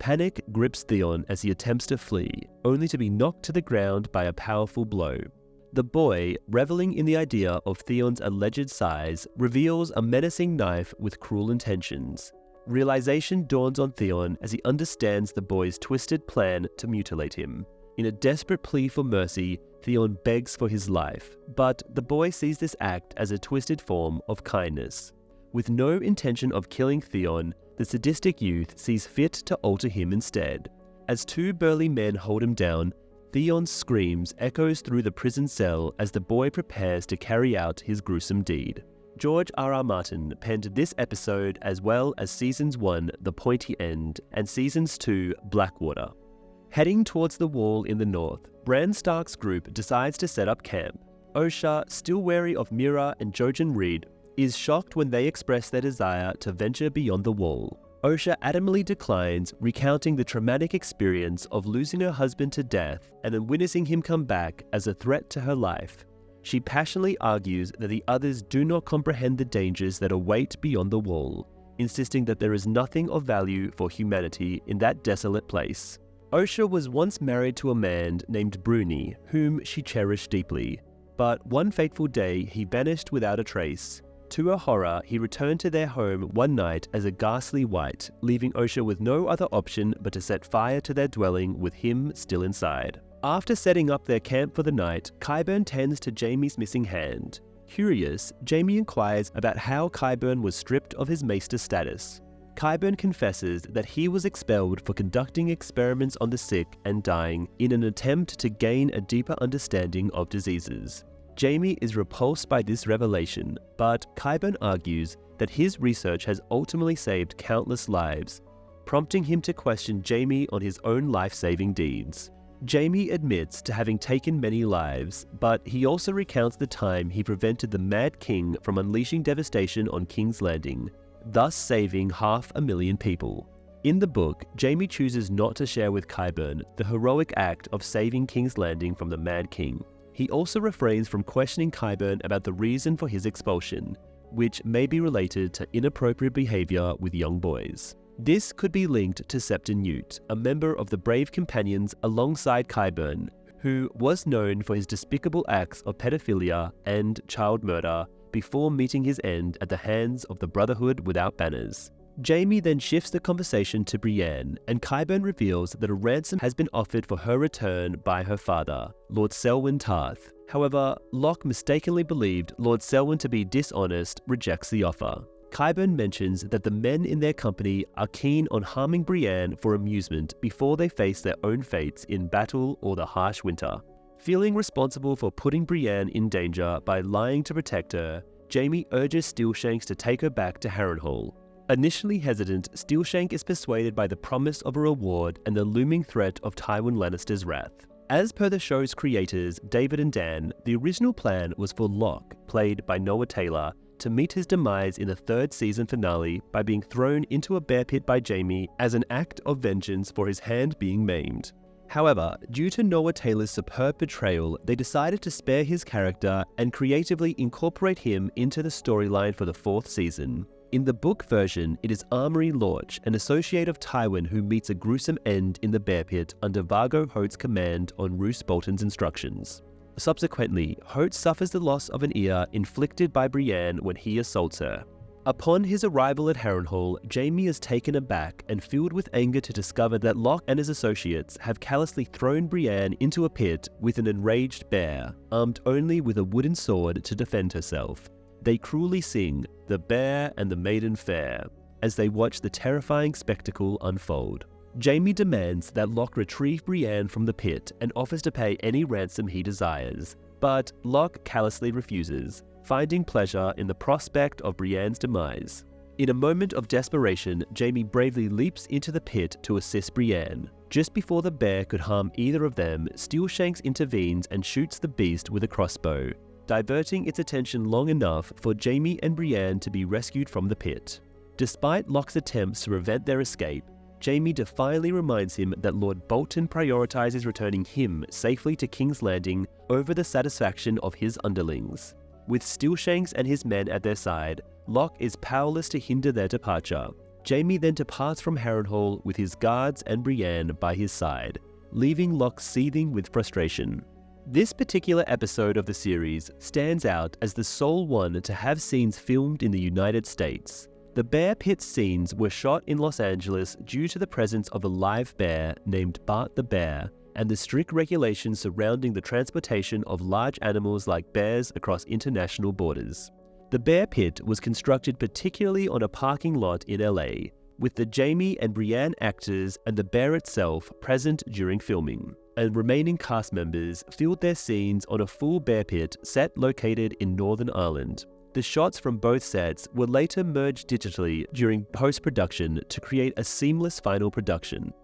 Panic grips Theon as he attempts to flee, only to be knocked to the ground by a powerful blow. The boy, reveling in the idea of Theon's alleged size, reveals a menacing knife with cruel intentions. Realization dawns on Theon as he understands the boy's twisted plan to mutilate him. In a desperate plea for mercy, Theon begs for his life, but the boy sees this act as a twisted form of kindness. With no intention of killing Theon, the sadistic youth sees fit to alter him instead. As two burly men hold him down, Theon's screams echoes through the prison cell as the boy prepares to carry out his gruesome deed. George R.R. Martin penned this episode as well as Seasons 1, The Pointy End, and Seasons 2, Blackwater. Heading towards the wall in the north, Bran Stark's group decides to set up camp. Osha, still wary of Mira and Jojen Reed, is shocked when they express their desire to venture beyond the wall. Osha adamantly declines, recounting the traumatic experience of losing her husband to death and then witnessing him come back as a threat to her life. She passionately argues that the others do not comprehend the dangers that await beyond the wall. insisting that there is nothing of value for humanity in that desolate place. Osha was once married to a man named Bruni, whom she cherished deeply, but one fateful day he vanished without a trace. To her horror, he returned to their home one night as a ghastly wight, leaving Osha with no other option but to set fire to their dwelling with him still inside. After setting up their camp for the night, Qyburn tends to Jaime's missing hand. Curious, Jaime inquires about how Qyburn was stripped of his maester status. Qyburn confesses that he was expelled for conducting experiments on the sick and dying in an attempt to gain a deeper understanding of diseases. Jaime is repulsed by this revelation, but Qyburn argues that his research has ultimately saved countless lives, prompting him to question Jaime on his own life-saving deeds. Jaime admits to having taken many lives, but he also recounts the time he prevented the Mad King from unleashing devastation on King's Landing, thus saving 500,000 people. In the book, Jaime chooses not to share with Qyburn the heroic act of saving King's Landing from the Mad King. He also refrains from questioning Qyburn about the reason for his expulsion, which may be related to inappropriate behavior with young boys. This could be linked to Septon Newt, a member of the Brave Companions alongside Qyburn, who was known for his despicable acts of pedophilia and child murder before meeting his end at the hands of the Brotherhood Without Banners. Jaime then shifts the conversation to Brienne, and Qyburn reveals that a ransom has been offered for her return by her father, Lord Selwyn Tarth. However, Locke mistakenly believed Lord Selwyn to be dishonest, rejects the offer. Qyburn mentions that the men in their company are keen on harming Brienne for amusement before they face their own fates in battle or the harsh winter. Feeling responsible for putting Brienne in danger by lying to protect her, Jaime urges Steelshanks to take her back to Harrenhal. Initially hesitant, Steelshank is persuaded by the promise of a reward and the looming threat of Tywin Lannister's wrath. As per the show's creators, David and Dan, the original plan was for Locke, played by Noah Taylor, to meet his demise in the third season finale by being thrown into a bear pit by Jaime as an act of vengeance for his hand being maimed. However, due to Noah Taylor's superb portrayal, they decided to spare his character and creatively incorporate him into the storyline for the fourth season. In the book version, it is Armory Lorch, an associate of Tywin who meets a gruesome end in the bear pit under Vargo Hoat's command on Roose Bolton's instructions. Subsequently, Hoat suffers the loss of an ear inflicted by Brienne when he assaults her. Upon his arrival at Harrenhal, Jaime is taken aback and filled with anger to discover that Locke and his associates have callously thrown Brienne into a pit with an enraged bear, armed only with a wooden sword to defend herself. They cruelly sing "The Bear and the Maiden Fair" as they watch the terrifying spectacle unfold. Jaime demands that Locke retrieve Brienne from the pit and offers to pay any ransom he desires, but Locke callously refuses, finding pleasure in the prospect of Brienne's demise. In a moment of desperation, Jaime bravely leaps into the pit to assist Brienne. Just before the bear could harm either of them, Steelshanks intervenes and shoots the beast with a crossbow, diverting its attention long enough for Jaime and Brienne to be rescued from the pit. Despite Locke's attempts to prevent their escape, Jaime defiantly reminds him that Lord Bolton prioritizes returning him safely to King's Landing over the satisfaction of his underlings. With Steelshanks and his men at their side, Locke is powerless to hinder their departure. Jaime then departs from Harrenhal with his guards and Brienne by his side, leaving Locke seething with frustration. This particular episode of the series stands out as the sole one to have scenes filmed in the United States. The bear pit scenes were shot in Los Angeles due to the presence of a live bear named Bart the Bear and the strict regulations surrounding the transportation of large animals like bears across international borders. The bear pit was constructed particularly on a parking lot in LA, with the Jaime and Brienne actors and the bear itself present during filming, and remaining cast members filmed their scenes on a full bear pit set located in Northern Ireland. The shots from both sets were later merged digitally during post-production to create a seamless final production.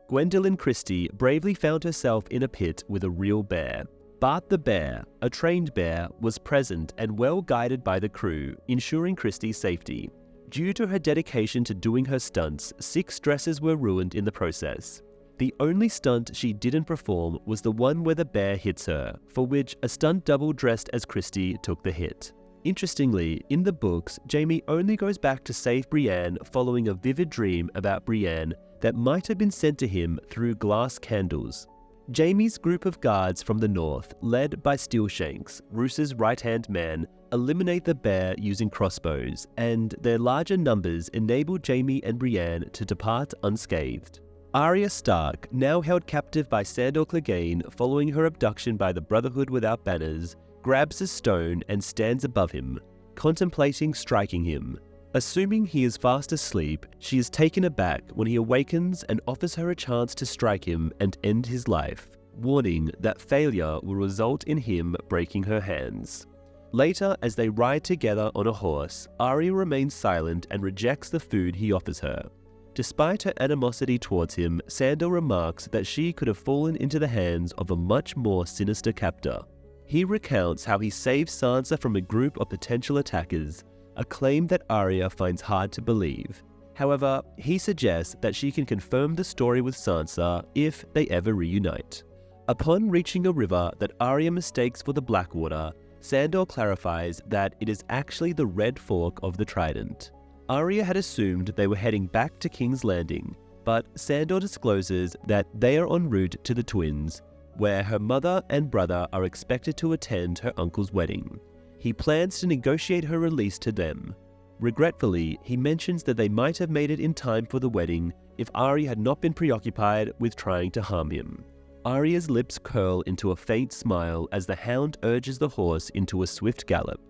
Gwendoline Christie bravely found herself in a pit with a real bear. Bart the Bear, a trained bear, was present and well guided by the crew, ensuring Christie's safety. Due to her dedication to doing her stunts, 6 dresses were ruined in the process. The only stunt she didn't perform was the one where the bear hits her, for which a stunt double dressed as Christie took the hit. Interestingly, in the books, Jaime only goes back to save Brienne following a vivid dream about Brienne that might have been sent to him through glass candles. Jaime's group of guards from the north, led by Steelshanks, Roos's right-hand man, eliminate the bear using crossbows, and their larger numbers enable Jaime and Brienne to depart unscathed. Arya Stark, now held captive by Sandor Clegane following her abduction by the Brotherhood Without Banners, grabs a stone and stands above him, contemplating striking him. Assuming he is fast asleep, she is taken aback when he awakens and offers her a chance to strike him and end his life, warning that failure will result in him breaking her hands. Later, as they ride together on a horse, Arya remains silent and rejects the food he offers her. Despite her animosity towards him, Sandor remarks that she could have fallen into the hands of a much more sinister captor. He recounts how he saved Sansa from a group of potential attackers, a claim that Arya finds hard to believe. However, he suggests that she can confirm the story with Sansa if they ever reunite. Upon reaching a river that Arya mistakes for the Blackwater, Sandor clarifies that it is actually the Red Fork of the Trident. Arya had assumed they were heading back to King's Landing, but Sandor discloses that they are en route to the Twins, where her mother and brother are expected to attend her uncle's wedding. He plans to negotiate her release to them. Regretfully, he mentions that they might have made it in time for the wedding if Arya had not been preoccupied with trying to harm him. Arya's lips curl into a faint smile as the Hound urges the horse into a swift gallop.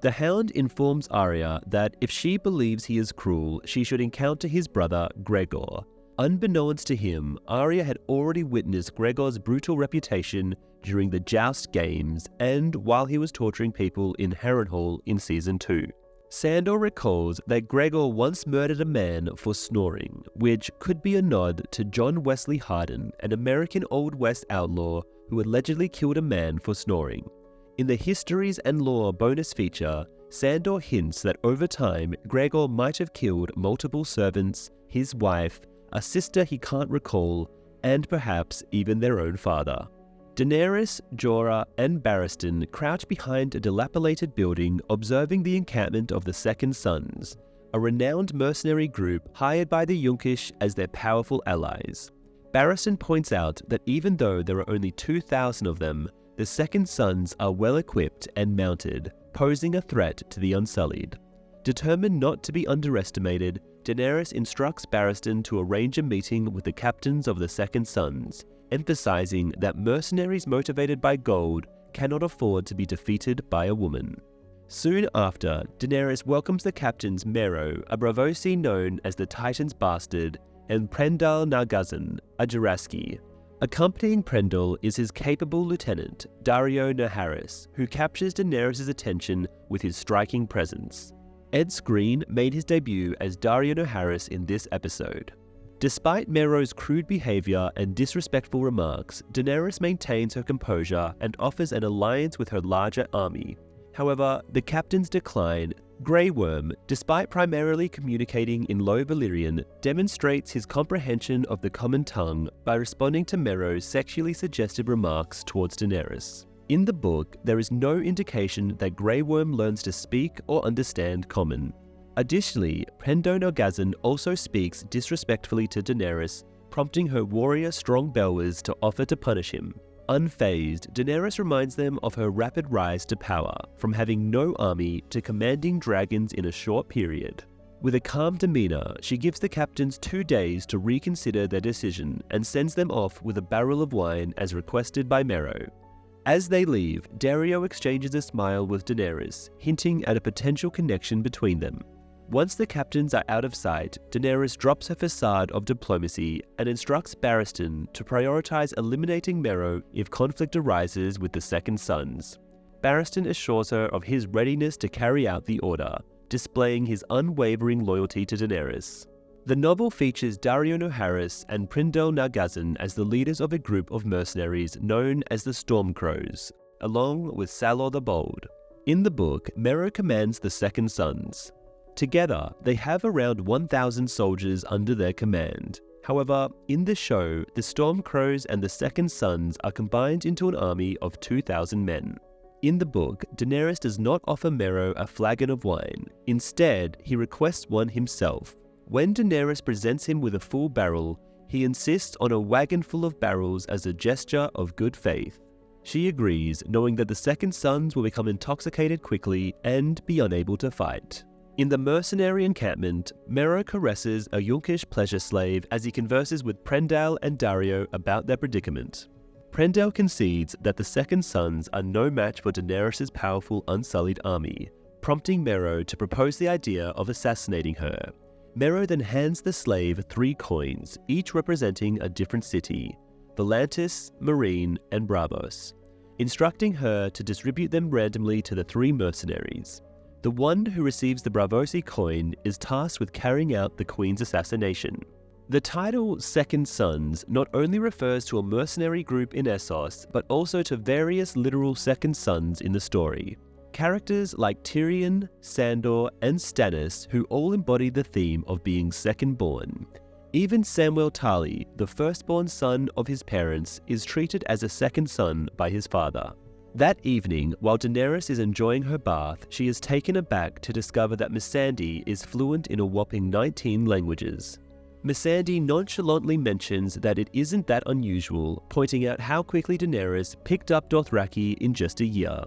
The Hound informs Arya that if she believes he is cruel, she should encounter his brother, Gregor. Unbeknownst to him, Arya had already witnessed Gregor's brutal reputation during the Joust Games and while he was torturing people in Harrenhal in Season 2. Sandor recalls that Gregor once murdered a man for snoring, which could be a nod to John Wesley Hardin, an American Old West outlaw who allegedly killed a man for snoring. In the Histories and Lore bonus feature, Sandor hints that over time, Gregor might have killed multiple servants, his wife, a sister he can't recall, and perhaps even their own father. Daenerys, Jorah, and Barristan crouch behind a dilapidated building observing the encampment of the Second Sons, a renowned mercenary group hired by the Yunkish as their powerful allies. Barristan points out that even though there are only 2,000 of them, the Second Sons are well equipped and mounted, posing a threat to the Unsullied. Determined not to be underestimated, Daenerys instructs Barristan to arrange a meeting with the captains of the Second Sons, emphasizing that mercenaries motivated by gold cannot afford to be defeated by a woman. Soon after, Daenerys welcomes the captains Mero, a Braavosi known as the Titan's Bastard, and Prendal Nargazan, a Jaraski. Accompanying Prendal is his capable lieutenant, Daario Naharis, who captures Daenerys' attention with his striking presence. Ed Skrein made his debut as Daario Naharis in this episode. Despite Mero's crude behavior and disrespectful remarks, Daenerys maintains her composure and offers an alliance with her larger army. However, the captains decline. Grey Worm, despite primarily communicating in Low Valyrian, demonstrates his comprehension of the common tongue by responding to Mero's sexually suggestive remarks towards Daenerys. In the book, there is no indication that Grey Worm learns to speak or understand Common. Additionally, Prendal Nargazan also speaks disrespectfully to Daenerys, prompting her warrior Strong Belwys to offer to punish him. Unfazed, Daenerys reminds them of her rapid rise to power, from having no army to commanding dragons in a short period. With a calm demeanor, she gives the captains 2 days to reconsider their decision and sends them off with a barrel of wine as requested by Mero. As they leave, Daario exchanges a smile with Daenerys, hinting at a potential connection between them. Once the captains are out of sight, Daenerys drops her facade of diplomacy and instructs Barristan to prioritize eliminating Mero if conflict arises with the Second Sons. Barristan assures her of his readiness to carry out the order, displaying his unwavering loyalty to Daenerys. The novel features Daario Naharis and Prendal Nargazan as the leaders of a group of mercenaries known as the Stormcrows, along with Salor the Bold. In the book, Mero commands the Second Sons. Together, they have around 1,000 soldiers under their command. However, in the show, the Stormcrows and the Second Sons are combined into an army of 2,000 men. In the book, Daenerys does not offer Mero a flagon of wine. Instead, he requests one himself. When Daenerys presents him with a full barrel, he insists on a wagon full of barrels as a gesture of good faith. She agrees, knowing that the Second Sons will become intoxicated quickly and be unable to fight. In the mercenary encampment, Mero caresses a Yunkish pleasure slave as he converses with Prendal and Daario about their predicament. Prendal concedes that the Second Sons are no match for Daenerys' powerful Unsullied army, prompting Mero to propose the idea of assassinating her. Mero then hands the slave 3 coins, each representing a different city: Volantis, Meereen, and Braavos, instructing her to distribute them randomly to the 3 mercenaries. The one who receives the Braavosi coin is tasked with carrying out the Queen's assassination. The title Second Sons not only refers to a mercenary group in Essos, but also to various literal second sons in the story. Characters like Tyrion, Sandor, and Stannis, who all embody the theme of being second-born. Even Samwell Tarly, the firstborn son of his parents, is treated as a second son by his father. That evening, while Daenerys is enjoying her bath, she is taken aback to discover that Missandei is fluent in a whopping 19 languages. Missandei nonchalantly mentions that it isn't that unusual, pointing out how quickly Daenerys picked up Dothraki in just a year.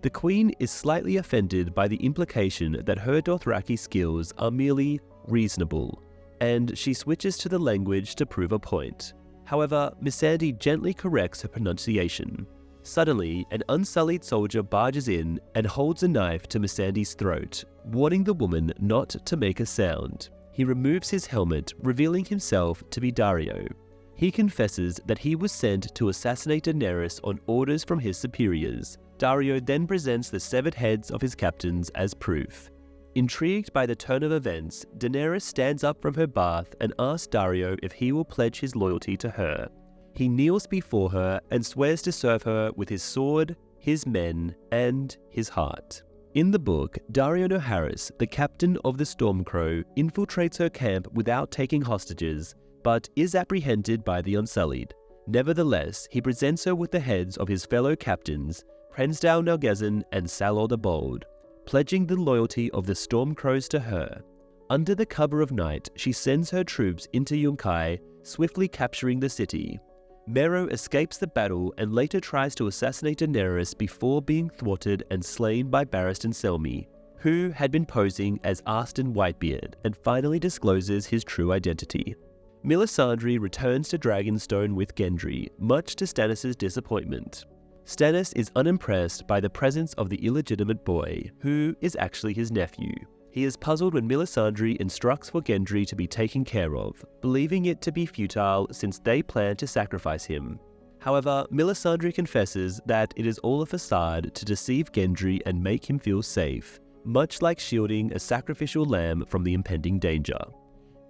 The Queen is slightly offended by the implication that her Dothraki skills are merely reasonable, and she switches to the language to prove a point. However, Missandei gently corrects her pronunciation. Suddenly, an unsullied soldier barges in and holds a knife to Missandei's throat, warning the woman not to make a sound. He removes his helmet, revealing himself to be Daario. He confesses that he was sent to assassinate Daenerys on orders from his superiors. Daario then presents the severed heads of his captains as proof. Intrigued by the turn of events, Daenerys stands up from her bath and asks Daario if he will pledge his loyalty to her. He kneels before her and swears to serve her with his sword, his men, and his heart. In the book, Daario Dohaeris, the captain of the Stormcrow, infiltrates her camp without taking hostages, but is apprehended by the Unsullied. Nevertheless, he presents her with the heads of his fellow captains, Prensdal Nalgezin and Salor the Bold, pledging the loyalty of the Stormcrows to her. Under the cover of night, she sends her troops into Yunkai, swiftly capturing the city. Mero escapes the battle and later tries to assassinate Daenerys before being thwarted and slain by Barristan Selmy, who had been posing as Arstan Whitebeard, and finally discloses his true identity. Melisandre returns to Dragonstone with Gendry, much to Stannis' disappointment. Stannis is unimpressed by the presence of the illegitimate boy, who is actually his nephew. He is puzzled when Melisandre instructs for Gendry to be taken care of, believing it to be futile since they plan to sacrifice him. However, Melisandre confesses that it is all a facade to deceive Gendry and make him feel safe, much like shielding a sacrificial lamb from the impending danger.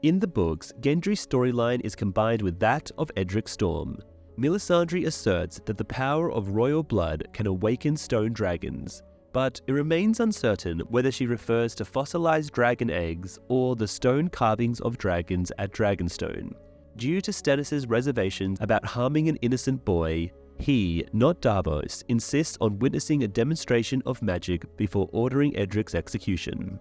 In the books, Gendry's storyline is combined with that of Edric Storm. Melisandre asserts that the power of royal blood can awaken stone dragons, but it remains uncertain whether she refers to fossilized dragon eggs or the stone carvings of dragons at Dragonstone. Due to Stannis' reservations about harming an innocent boy, he, not Davos, insists on witnessing a demonstration of magic before ordering Edric's execution.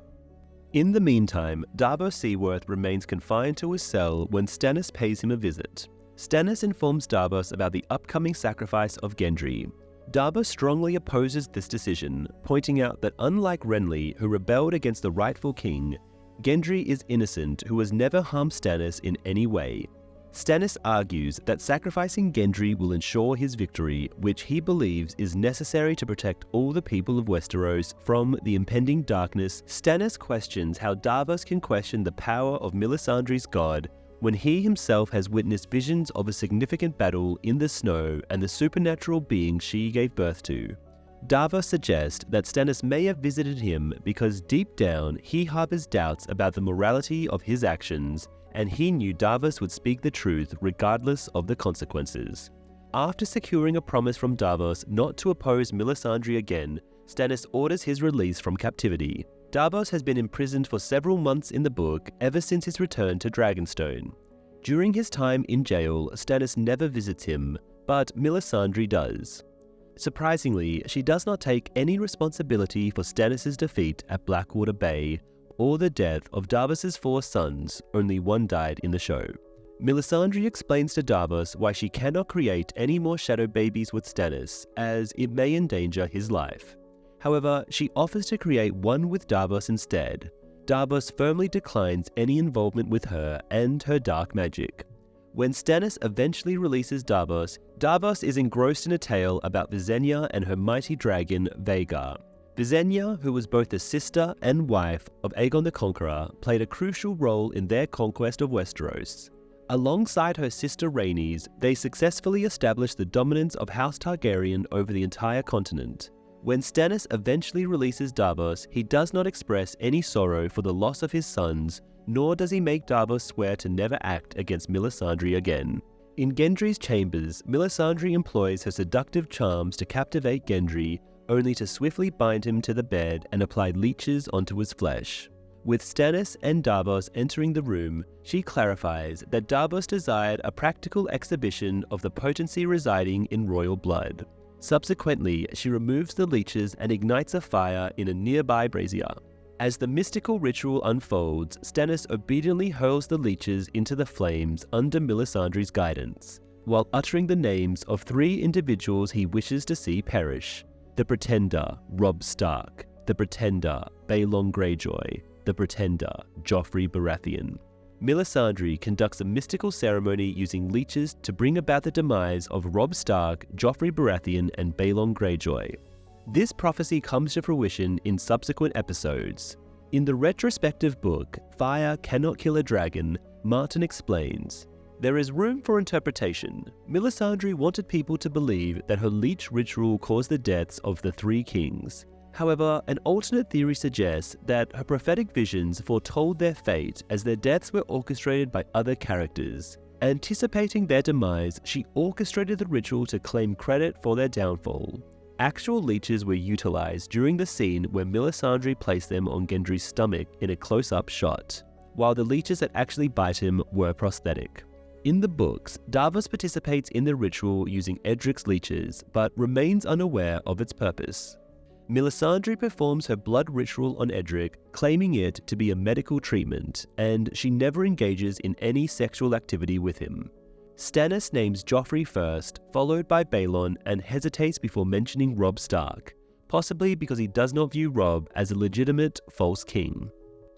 In the meantime, Davos Seaworth remains confined to his cell when Stannis pays him a visit. Stannis informs Davos about the upcoming sacrifice of Gendry. Davos strongly opposes this decision, pointing out that unlike Renly, who rebelled against the rightful king, Gendry is innocent who has never harmed Stannis in any way. Stannis argues that sacrificing Gendry will ensure his victory, which he believes is necessary to protect all the people of Westeros from the impending darkness. Stannis questions how Davos can question the power of Melisandre's god when he himself has witnessed visions of a significant battle in the snow and the supernatural being she gave birth to. Davos suggests that Stannis may have visited him because deep down he harbors doubts about the morality of his actions, and he knew Davos would speak the truth regardless of the consequences. After securing a promise from Davos not to oppose Melisandre again, Stannis orders his release from captivity. Davos has been imprisoned for several months in the book ever since his return to Dragonstone. During his time in jail, Stannis never visits him, but Melisandre does. Surprisingly, she does not take any responsibility for Stannis' defeat at Blackwater Bay or the death of Davos' 4 sons, only one died in the show. Melisandre explains to Davos why she cannot create any more shadow babies with Stannis, as it may endanger his life. However, she offers to create one with Davos instead. Davos firmly declines any involvement with her and her dark magic. When Stannis eventually releases Davos, Davos is engrossed in a tale about Visenya and her mighty dragon, Vhagar. Visenya, who was both the sister and wife of Aegon the Conqueror, played a crucial role in their conquest of Westeros. Alongside her sister Rhaenys, they successfully established the dominance of House Targaryen over the entire continent. When Stannis eventually releases Davos, he does not express any sorrow for the loss of his sons, nor does he make Davos swear to never act against Melisandre again. In Gendry's chambers, Melisandre employs her seductive charms to captivate Gendry, only to swiftly bind him to the bed and apply leeches onto his flesh. With Stannis and Davos entering the room, she clarifies that Davos desired a practical exhibition of the potency residing in royal blood. Subsequently, she removes the leeches and ignites a fire in a nearby brazier. As the mystical ritual unfolds, Stannis obediently hurls the leeches into the flames under Melisandre's guidance, while uttering the names of 3 individuals he wishes to see perish: the Pretender, Robb Stark; the Pretender, Balon Greyjoy; the Pretender, Joffrey Baratheon. Melisandre conducts a mystical ceremony using leeches to bring about the demise of Robb Stark, Joffrey Baratheon, and Balon Greyjoy. This prophecy comes to fruition in subsequent episodes. In the retrospective book, Fire Cannot Kill a Dragon, Martin explains, "There is room for interpretation. Melisandre wanted people to believe that her leech ritual caused the deaths of the 3 kings. However, an alternate theory suggests that her prophetic visions foretold their fate as their deaths were orchestrated by other characters. Anticipating their demise, she orchestrated the ritual to claim credit for their downfall. Actual leeches were utilized during the scene where Melisandre placed them on Gendry's stomach in a close-up shot, while the leeches that actually bite him were prosthetic." In the books, Davos participates in the ritual using Edric's leeches, but remains unaware of its purpose. Melisandre performs her blood ritual on Edric, claiming it to be a medical treatment, and she never engages in any sexual activity with him. Stannis names Joffrey first, followed by Balon, and hesitates before mentioning Robb Stark, possibly because he does not view Robb as a legitimate false king.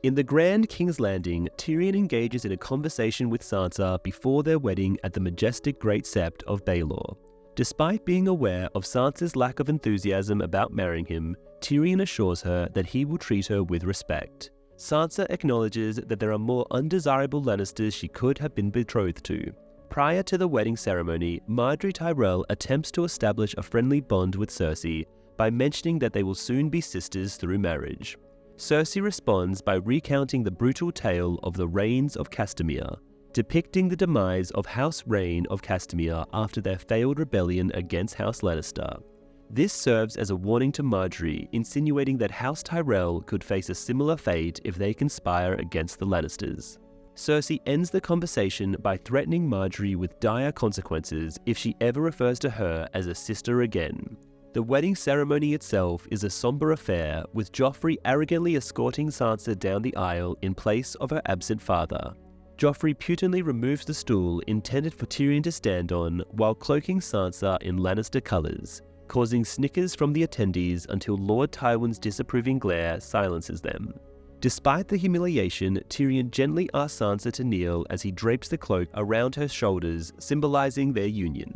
In the Grand King's Landing, Tyrion engages in a conversation with Sansa before their wedding at the majestic Great Sept of Baelor. Despite being aware of Sansa's lack of enthusiasm about marrying him, Tyrion assures her that he will treat her with respect. Sansa acknowledges that there are more undesirable Lannisters she could have been betrothed to. Prior to the wedding ceremony, Margaery Tyrell attempts to establish a friendly bond with Cersei by mentioning that they will soon be sisters through marriage. Cersei responds by recounting the brutal tale of the Rains of Castamere, depicting the demise of House Rhaen of Castamere after their failed rebellion against House Lannister. This serves as a warning to Margaery, insinuating that House Tyrell could face a similar fate if they conspire against the Lannisters. Cersei ends the conversation by threatening Margaery with dire consequences if she ever refers to her as a sister again. The wedding ceremony itself is a somber affair, with Joffrey arrogantly escorting Sansa down the aisle in place of her absent father. Joffrey putently removes the stool intended for Tyrion to stand on while cloaking Sansa in Lannister colours, causing snickers from the attendees until Lord Tywin's disapproving glare silences them. Despite the humiliation, Tyrion gently asks Sansa to kneel as he drapes the cloak around her shoulders, symbolizing their union.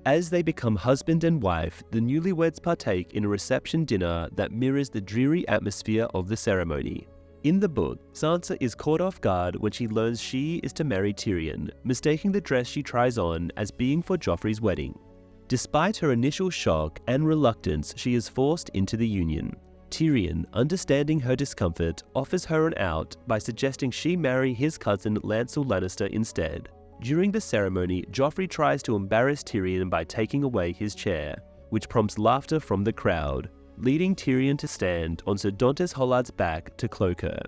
As they become husband and wife, the newlyweds partake in a reception dinner that mirrors the dreary atmosphere of the ceremony. In the book, Sansa is caught off guard when she learns she is to marry Tyrion, mistaking the dress she tries on as being for Joffrey's wedding. Despite her initial shock and reluctance, she is forced into the union. Tyrion, understanding her discomfort, offers her an out by suggesting she marry his cousin Lancel Lannister instead. During the ceremony, Joffrey tries to embarrass Tyrion by taking away his chair, which prompts laughter from the crowd, leading Tyrion to stand on Sir Dontos Hollard's back to cloak her.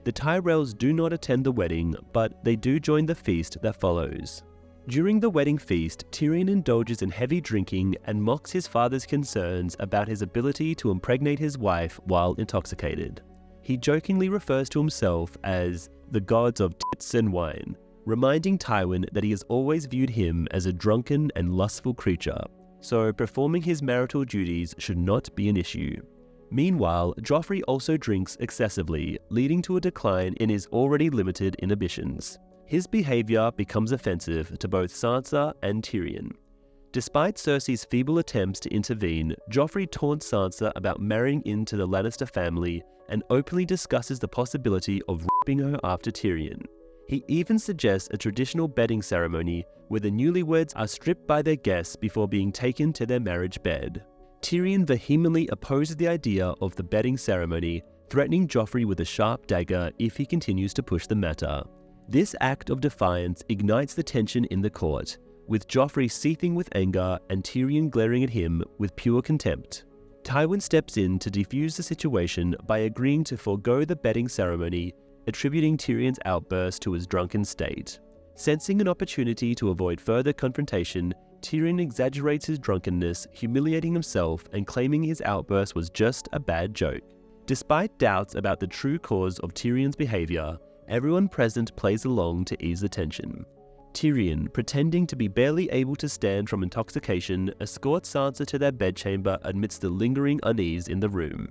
The Tyrells do not attend the wedding, but they do join the feast that follows. During the wedding feast, Tyrion indulges in heavy drinking and mocks his father's concerns about his ability to impregnate his wife while intoxicated. He jokingly refers to himself as the gods of tits and wine, reminding Tywin that he has always viewed him as a drunken and lustful creature, so performing his marital duties should not be an issue. Meanwhile, Joffrey also drinks excessively, leading to a decline in his already limited inhibitions. His behavior becomes offensive to both Sansa and Tyrion. Despite Cersei's feeble attempts to intervene, Joffrey taunts Sansa about marrying into the Lannister family and openly discusses the possibility of raping her after Tyrion. He even suggests a traditional bedding ceremony where the newlyweds are stripped by their guests before being taken to their marriage bed. Tyrion vehemently opposes the idea of the bedding ceremony, threatening Joffrey with a sharp dagger if he continues to push the matter. This act of defiance ignites the tension in the court, with Joffrey seething with anger and Tyrion glaring at him with pure contempt. Tywin steps in to defuse the situation by agreeing to forego the bedding ceremony, attributing Tyrion's outburst to his drunken state. Sensing an opportunity to avoid further confrontation, Tyrion exaggerates his drunkenness, humiliating himself and claiming his outburst was just a bad joke. Despite doubts about the true cause of Tyrion's behavior, everyone present plays along to ease the tension. Tyrion, pretending to be barely able to stand from intoxication, escorts Sansa to their bedchamber amidst the lingering unease in the room.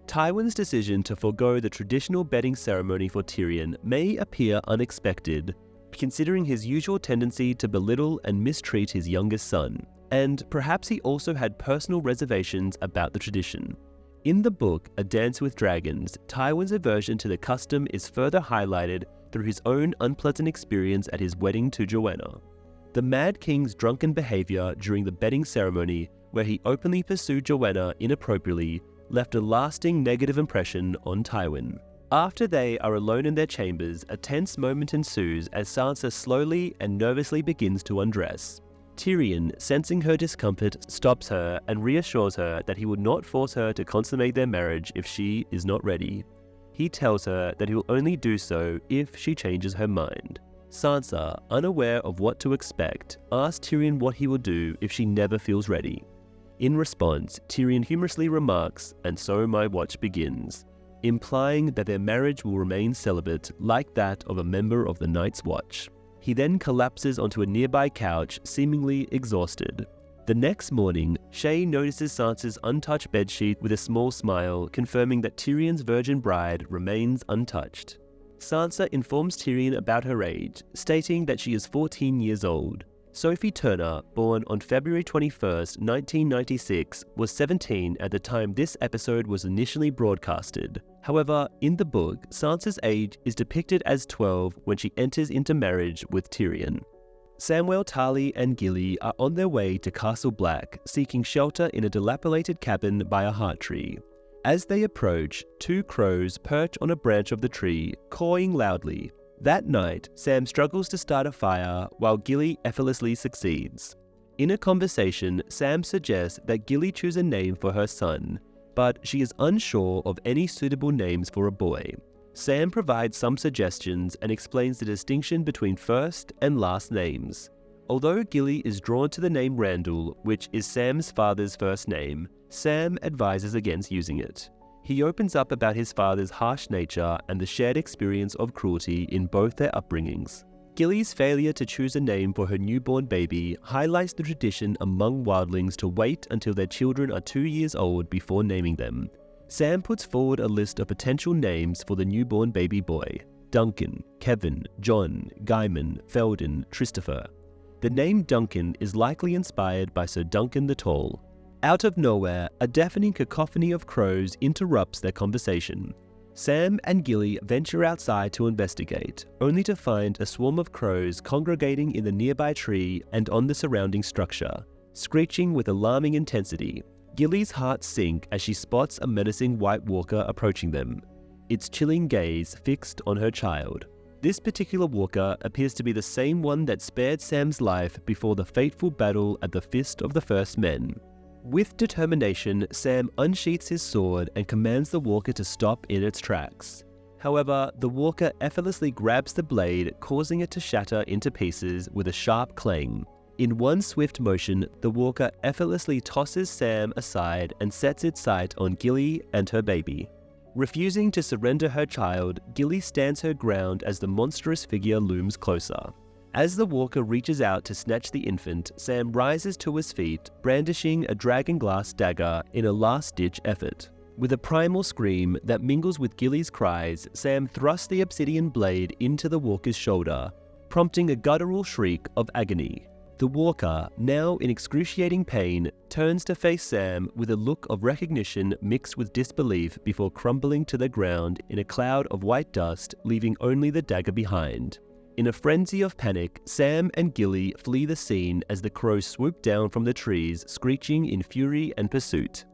Tywin's decision to forego the traditional bedding ceremony for Tyrion may appear unexpected, considering his usual tendency to belittle and mistreat his youngest son, and perhaps he also had personal reservations about the tradition. In the book A Dance with Dragons, Tywin's aversion to the custom is further highlighted through his own unpleasant experience at his wedding to Joanna. The Mad King's drunken behavior during the bedding ceremony, where he openly pursued Joanna inappropriately, left a lasting negative impression on Tywin. After they are alone in their chambers, a tense moment ensues as Sansa slowly and nervously begins to undress. Tyrion, sensing her discomfort, stops her and reassures her that he would not force her to consummate their marriage if she is not ready. He tells her that he will only do so if she changes her mind. Sansa, unaware of what to expect, asks Tyrion what he will do if she never feels ready. In response, Tyrion humorously remarks, "And so my watch begins," implying that their marriage will remain celibate like that of a member of the Night's Watch. He then collapses onto a nearby couch, seemingly exhausted. The next morning, Shae notices Sansa's untouched bedsheet with a small smile, confirming that Tyrion's virgin bride remains untouched. Sansa informs Tyrion about her age, stating that she is 14 years old. Sophie Turner, born on February 21, 1996, was 17 at the time this episode was initially broadcasted. However, in the book, Sansa's age is depicted as 12 when she enters into marriage with Tyrion. Samwell Tarly and Gilly are on their way to Castle Black, seeking shelter in a dilapidated cabin by a heart tree. As they approach, two crows perch on a branch of the tree, cawing loudly. That night, Sam struggles to start a fire while Gilly effortlessly succeeds. In a conversation, Sam suggests that Gilly choose a name for her son, but she is unsure of any suitable names for a boy. Sam provides some suggestions and explains the distinction between first and last names. Although Gilly is drawn to the name Randall, which is Sam's father's first name, Sam advises against using it. He opens up about his father's harsh nature and the shared experience of cruelty in both their upbringings. Gilly's failure to choose a name for her newborn baby highlights the tradition among wildlings to wait until their children are 2 years old before naming them. Sam puts forward a list of potential names for the newborn baby boy: Duncan, Kevin, John, Guyman, Felden, Christopher. The name Duncan is likely inspired by Sir Duncan the Tall. Out of nowhere, a deafening cacophony of crows interrupts their conversation. Sam and Gilly venture outside to investigate, only to find a swarm of crows congregating in the nearby tree and on the surrounding structure, screeching with alarming intensity. Gilly's heart sinks as she spots a menacing White Walker approaching them, its chilling gaze fixed on her child. This particular walker appears to be the same one that spared Sam's life before the fateful battle at the Fist of the First Men. With determination, Sam unsheaths his sword and commands the walker to stop in its tracks. However, the walker effortlessly grabs the blade, causing it to shatter into pieces with a sharp clang. In one swift motion, the walker effortlessly tosses Sam aside and sets its sight on Gilly and her baby. Refusing to surrender her child, Gilly stands her ground as the monstrous figure looms closer. As the walker reaches out to snatch the infant, Sam rises to his feet, brandishing a dragonglass dagger in a last-ditch effort. With a primal scream that mingles with Gilly's cries, Sam thrusts the obsidian blade into the walker's shoulder, prompting a guttural shriek of agony. The walker, now in excruciating pain, turns to face Sam with a look of recognition mixed with disbelief before crumbling to the ground in a cloud of white dust, leaving only the dagger behind. In a frenzy of panic, Sam and Gilly flee the scene as the crows swoop down from the trees, screeching in fury and pursuit.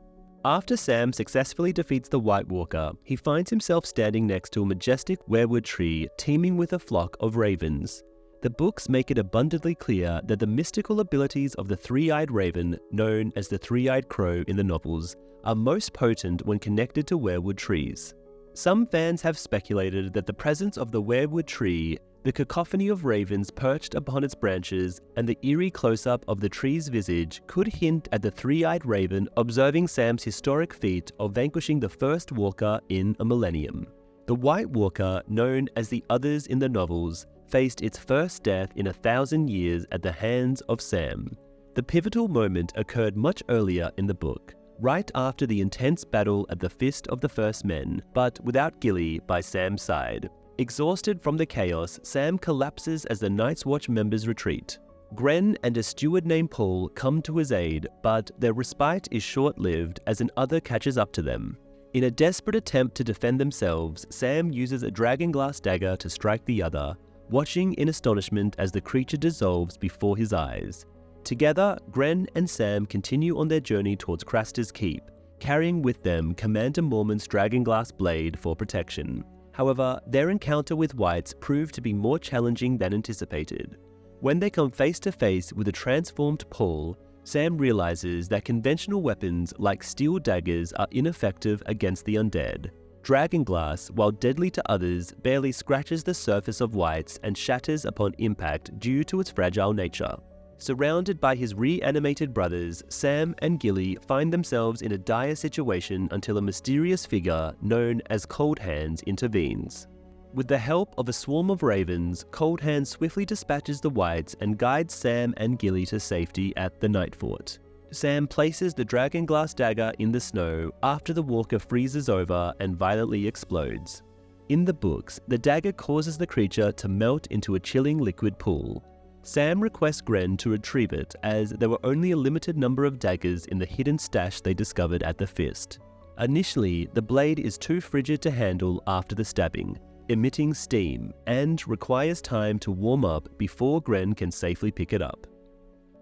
After Sam successfully defeats the White Walker, he finds himself standing next to a majestic weirwood tree teeming with a flock of ravens. The books make it abundantly clear that the mystical abilities of the three-eyed raven, known as the three-eyed crow in the novels, are most potent when connected to weirwood trees. Some fans have speculated that the presence of the weirwood tree, the cacophony of ravens perched upon its branches, and the eerie close-up of the tree's visage could hint at the three-eyed raven observing Sam's historic feat of vanquishing the first walker in a millennium. The White Walker, known as the others in the novels, faced its first death in 1,000 years at the hands of Sam. The pivotal moment occurred much earlier in the book, right after the intense battle at the Fist of the First Men, but without Gilly by Sam's side. Exhausted from the chaos, Sam collapses as the Night's Watch members retreat. Gren and a steward named Paul come to his aid, but their respite is short-lived as an other catches up to them. In a desperate attempt to defend themselves, Sam uses a dragonglass dagger to strike the other, watching in astonishment as the creature dissolves before his eyes. Together, Gren and Sam continue on their journey towards Craster's Keep, carrying with them Commander Mormont's dragonglass blade for protection. However, their encounter with Whites proved to be more challenging than anticipated. When they come face to face with a transformed Paul, Sam realizes that conventional weapons like steel daggers are ineffective against the undead. Dragonglass, while deadly to others, barely scratches the surface of Whites and shatters upon impact due to its fragile nature. Surrounded by his reanimated brothers, Sam and Gilly find themselves in a dire situation until a mysterious figure known as Cold Hands intervenes. With the help of a swarm of ravens, Cold Hands swiftly dispatches the Whites and guides Sam and Gilly to safety at the Night Fort. Sam places the dragonglass dagger in the snow after the walker freezes over and violently explodes. In the books, the dagger causes the creature to melt into a chilling liquid pool. Sam requests Gren to retrieve it as there were only a limited number of daggers in the hidden stash they discovered at the Fist. Initially, the blade is too frigid to handle after the stabbing, emitting steam, and requires time to warm up before Gren can safely pick it up.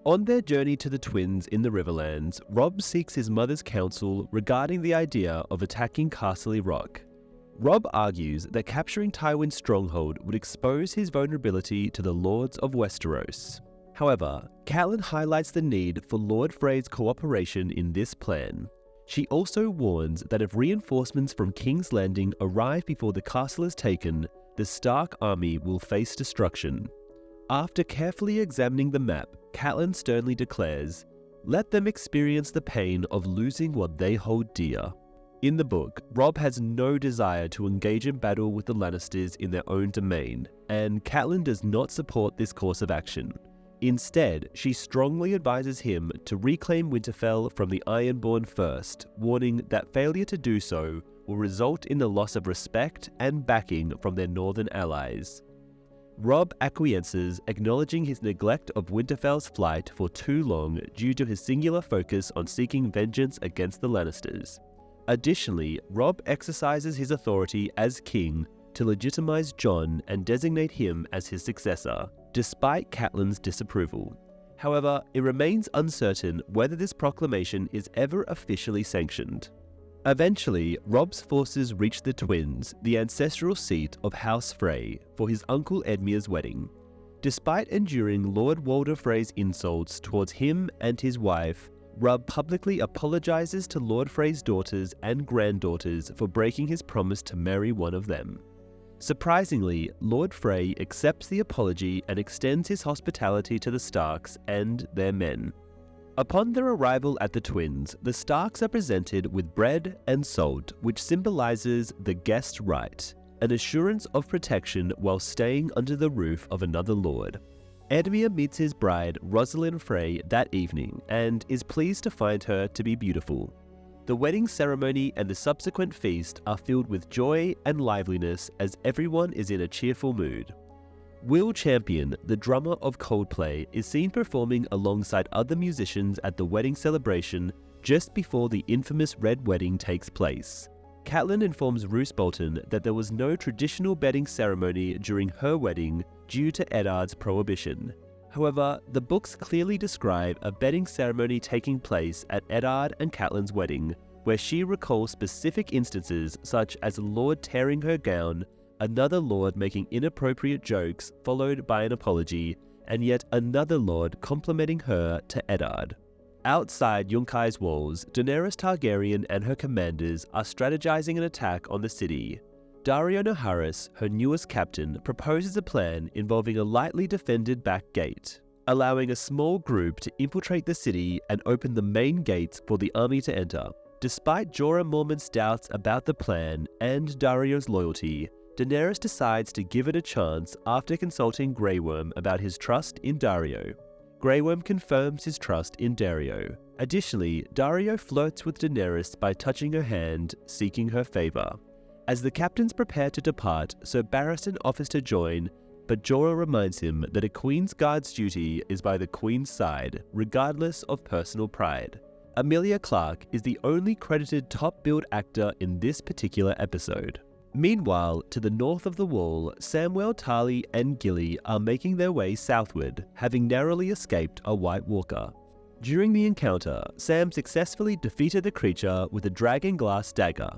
On their journey to the twins in the Riverlands, Robb seeks his mother's counsel regarding the idea of attacking Castle Rock. Robb argues that capturing Tywin's stronghold would expose his vulnerability to the Lords of Westeros. However, Catelyn highlights the need for Lord Frey's cooperation in this plan. She also warns that if reinforcements from King's Landing arrive before the castle is taken, the Stark army will face destruction. After carefully examining the map, Catelyn sternly declares, "Let them experience the pain of losing what they hold dear." In the book, Robb has no desire to engage in battle with the Lannisters in their own domain, and Catelyn does not support this course of action. Instead, she strongly advises him to reclaim Winterfell from the Ironborn first, warning that failure to do so will result in the loss of respect and backing from their northern allies. Robb acquiesces, acknowledging his neglect of Winterfell's flight for too long due to his singular focus on seeking vengeance against the Lannisters. Additionally, Robb exercises his authority as king to legitimize Jon and designate him as his successor, despite Catelyn's disapproval. However, it remains uncertain whether this proclamation is ever officially sanctioned. Eventually, Robb's forces reach the Twins, the ancestral seat of House Frey, for his uncle Edmure's wedding. Despite enduring Lord Walder Frey's insults towards him and his wife, Robb publicly apologizes to Lord Frey's daughters and granddaughters for breaking his promise to marry one of them. Surprisingly, Lord Frey accepts the apology and extends his hospitality to the Starks and their men. Upon their arrival at the Twins, the Starks are presented with bread and salt, which symbolizes the guest right, an assurance of protection while staying under the roof of another lord. Edmure meets his bride, Rosalind Frey, that evening and is pleased to find her to be beautiful. The wedding ceremony and the subsequent feast are filled with joy and liveliness as everyone is in a cheerful mood. Will Champion, the drummer of Coldplay, is seen performing alongside other musicians at the wedding celebration just before the infamous Red Wedding takes place. Catelyn informs Roose Bolton that there was no traditional bedding ceremony during her wedding due to Eddard's prohibition. However, the books clearly describe a bedding ceremony taking place at Eddard and Catelyn's wedding, where she recalls specific instances such as a lord tearing her gown, another lord making inappropriate jokes followed by an apology, and yet another lord complimenting her to Eddard. Outside Yunkai's walls, Daenerys Targaryen and her commanders are strategizing an attack on the city. Daario Naharis, her newest captain, proposes a plan involving a lightly defended back gate, allowing a small group to infiltrate the city and open the main gates for the army to enter. Despite Jorah Mormont's doubts about the plan and Daario's loyalty, Daenerys decides to give it a chance after consulting Grey Worm about his trust in Daario. Grey Worm confirms his trust in Daario. Additionally, Daario flirts with Daenerys by touching her hand, seeking her favor. As the captains prepare to depart, Sir Barristan offers to join, but Jorah reminds him that a Queen's Guard's duty is by the Queen's side, regardless of personal pride. Emilia Clarke is the only credited top-billed actor in this particular episode. Meanwhile, to the north of the Wall, Samwell Tarly and Gilly are making their way southward, having narrowly escaped a White Walker. During the encounter, Sam successfully defeated the creature with a dragon glass dagger.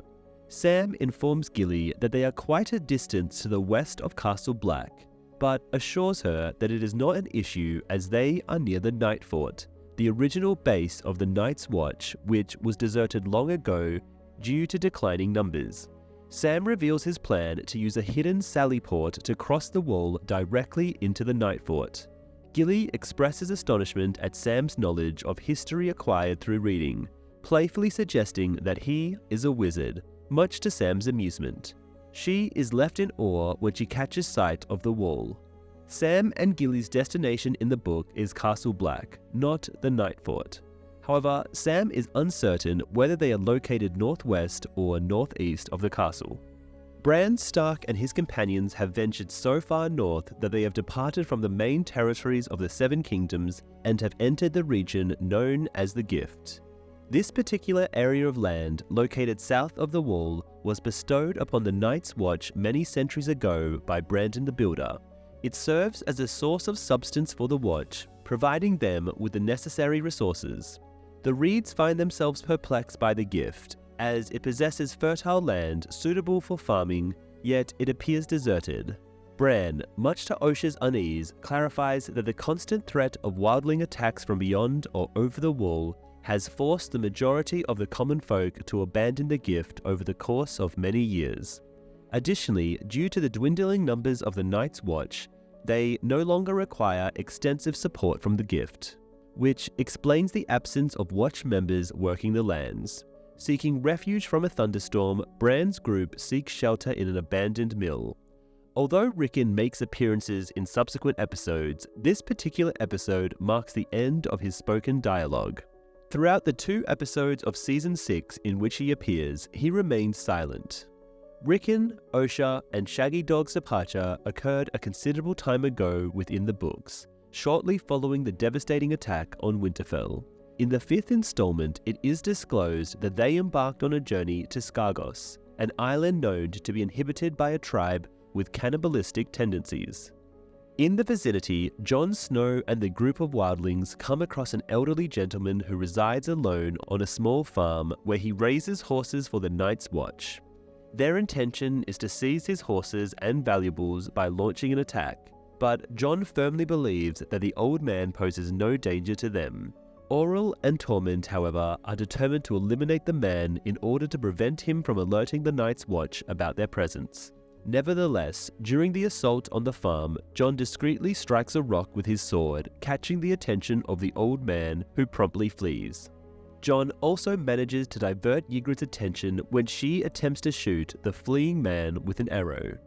Sam informs Gilly that they are quite a distance to the west of Castle Black, but assures her that it is not an issue as they are near the Night Fort, the original base of the Night's Watch, which was deserted long ago due to declining numbers. Sam reveals his plan to use a hidden sally port to cross the wall directly into the Night Fort. Gilly expresses astonishment at Sam's knowledge of history acquired through reading, playfully suggesting that he is a wizard, much to Sam's amusement. She is left in awe when she catches sight of the wall. Sam and Gilly's destination in the book is Castle Black, not the Night Fort. However, Sam is uncertain whether they are located northwest or northeast of the castle. Bran Stark and his companions have ventured so far north that they have departed from the main territories of the Seven Kingdoms and have entered the region known as the Gift. This particular area of land, located south of the Wall, was bestowed upon the Night's Watch many centuries ago by Brandon the Builder. It serves as a source of substance for the Watch, providing them with the necessary resources. The Reeds find themselves perplexed by the Gift, as it possesses fertile land suitable for farming, yet it appears deserted. Bran, much to Osha's unease, clarifies that the constant threat of wildling attacks from beyond or over the Wall has forced the majority of the common folk to abandon the Gift over the course of many years. Additionally, due to the dwindling numbers of the Night's Watch, they no longer require extensive support from the Gift, which explains the absence of Watch members working the lands. Seeking refuge from a thunderstorm, Bran's group seeks shelter in an abandoned mill. Although Rickon makes appearances in subsequent episodes, this particular episode marks the end of his spoken dialogue. Throughout the 2 episodes of Season 6 in which he appears, he remains silent. Rickon, Osha, and Shaggy Dog's departure occurred a considerable time ago within the books, shortly following the devastating attack on Winterfell. In the 5th installment, it is disclosed that they embarked on a journey to Skargos, an island known to be inhabited by a tribe with cannibalistic tendencies. In the vicinity, Jon Snow and the group of wildlings come across an elderly gentleman who resides alone on a small farm where he raises horses for the Night's Watch. Their intention is to seize his horses and valuables by launching an attack, but Jon firmly believes that the old man poses no danger to them. Auril and Tormund, however, are determined to eliminate the man in order to prevent him from alerting the Night's Watch about their presence. Nevertheless, during the assault on the farm, Jon discreetly strikes a rock with his sword, catching the attention of the old man, who promptly flees. Jon also manages to divert Ygritte's attention when she attempts to shoot the fleeing man with an arrow.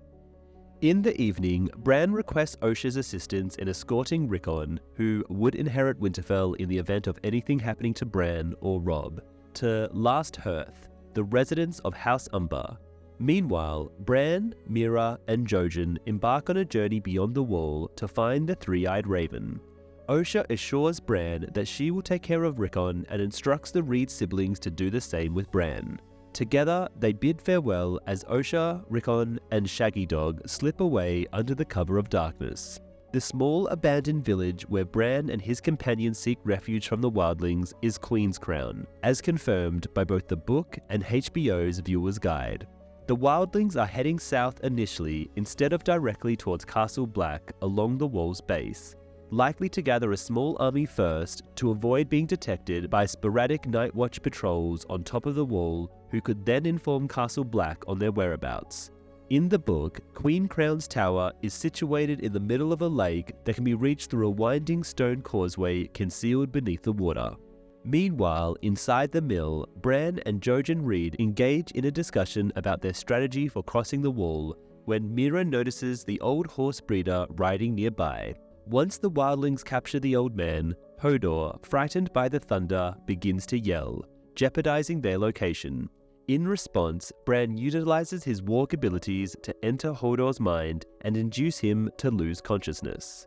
In the evening, Bran requests Osha's assistance in escorting Rickon, who would inherit Winterfell in the event of anything happening to Bran or Robb, to Last Hearth, the residence of House Umber. Meanwhile, Bran, Meera, and Jojen embark on a journey beyond the Wall to find the Three-Eyed Raven. Osha assures Bran that she will take care of Rickon and instructs the Reed siblings to do the same with Bran. Together, they bid farewell as Osha, Rickon, and Shaggy Dog slip away under the cover of darkness. The small abandoned village where Bran and his companions seek refuge from the wildlings is Queen's Crown, as confirmed by both the book and HBO's Viewer's Guide. The wildlings are heading south initially instead of directly towards Castle Black along the Wall's base, likely to gather a small army first to avoid being detected by sporadic night watch patrols on top of the Wall who could then inform Castle Black on their whereabouts. In the book, Queen Crown's tower is situated in the middle of a lake that can be reached through a winding stone causeway concealed beneath the water. Meanwhile, inside the mill, Bran and Jojen Reed engage in a discussion about their strategy for crossing the Wall when Meera notices the old horse breeder riding nearby. Once the wildlings capture the old man, Hodor, frightened by the thunder, begins to yell, jeopardizing their location. In response, Bran utilizes his walk abilities to enter Hodor's mind and induce him to lose consciousness.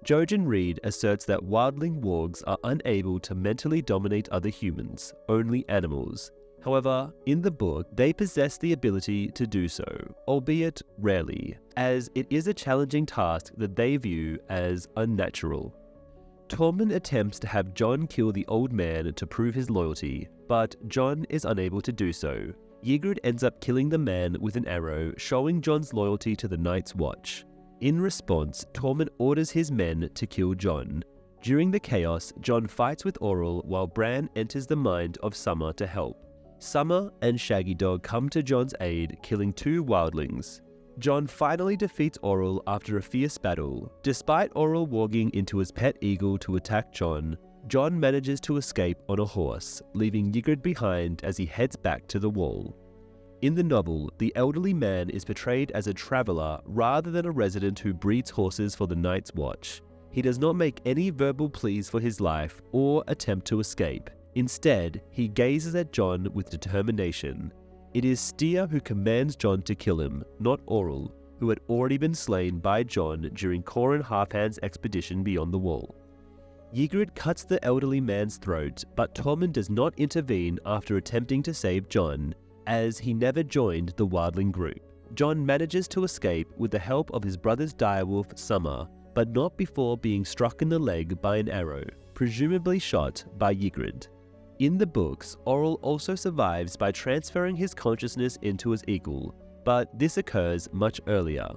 Jojen Reed asserts that wildling wargs are unable to mentally dominate other humans, only animals. However, in the book, they possess the ability to do so, albeit rarely, as it is a challenging task that they view as unnatural. Tormund attempts to have Jon kill the old man to prove his loyalty, but Jon is unable to do so. Ygritte ends up killing the man with an arrow, showing Jon's loyalty to the Night's Watch. In response, Tormund orders his men to kill Jon. During the chaos, Jon fights with Orell while Bran enters the mind of Summer to help. Summer and Shaggy Dog come to Jon's aid, killing 2 wildlings. Jon finally defeats Orell after a fierce battle. Despite Orell walking into his pet eagle to attack Jon manages to escape on a horse, leaving Ygritte behind as he heads back to the Wall. In the novel, the elderly man is portrayed as a traveler rather than a resident who breeds horses for the Night's Watch. He does not make any verbal pleas for his life or attempt to escape. Instead, he gazes at Jon with determination. It is Styr who commands Jon to kill him, not Orell, who had already been slain by Jon during Qhorin Halfhand's expedition beyond the Wall. Ygritte cuts the elderly man's throat, but Tormund does not intervene after attempting to save Jon, as he never joined the wildling group. Jon manages to escape with the help of his brother's direwolf Summer, but not before being struck in the leg by an arrow, presumably shot by Ygritte. In the books, Orell also survives by transferring his consciousness into his eagle, but this occurs much earlier.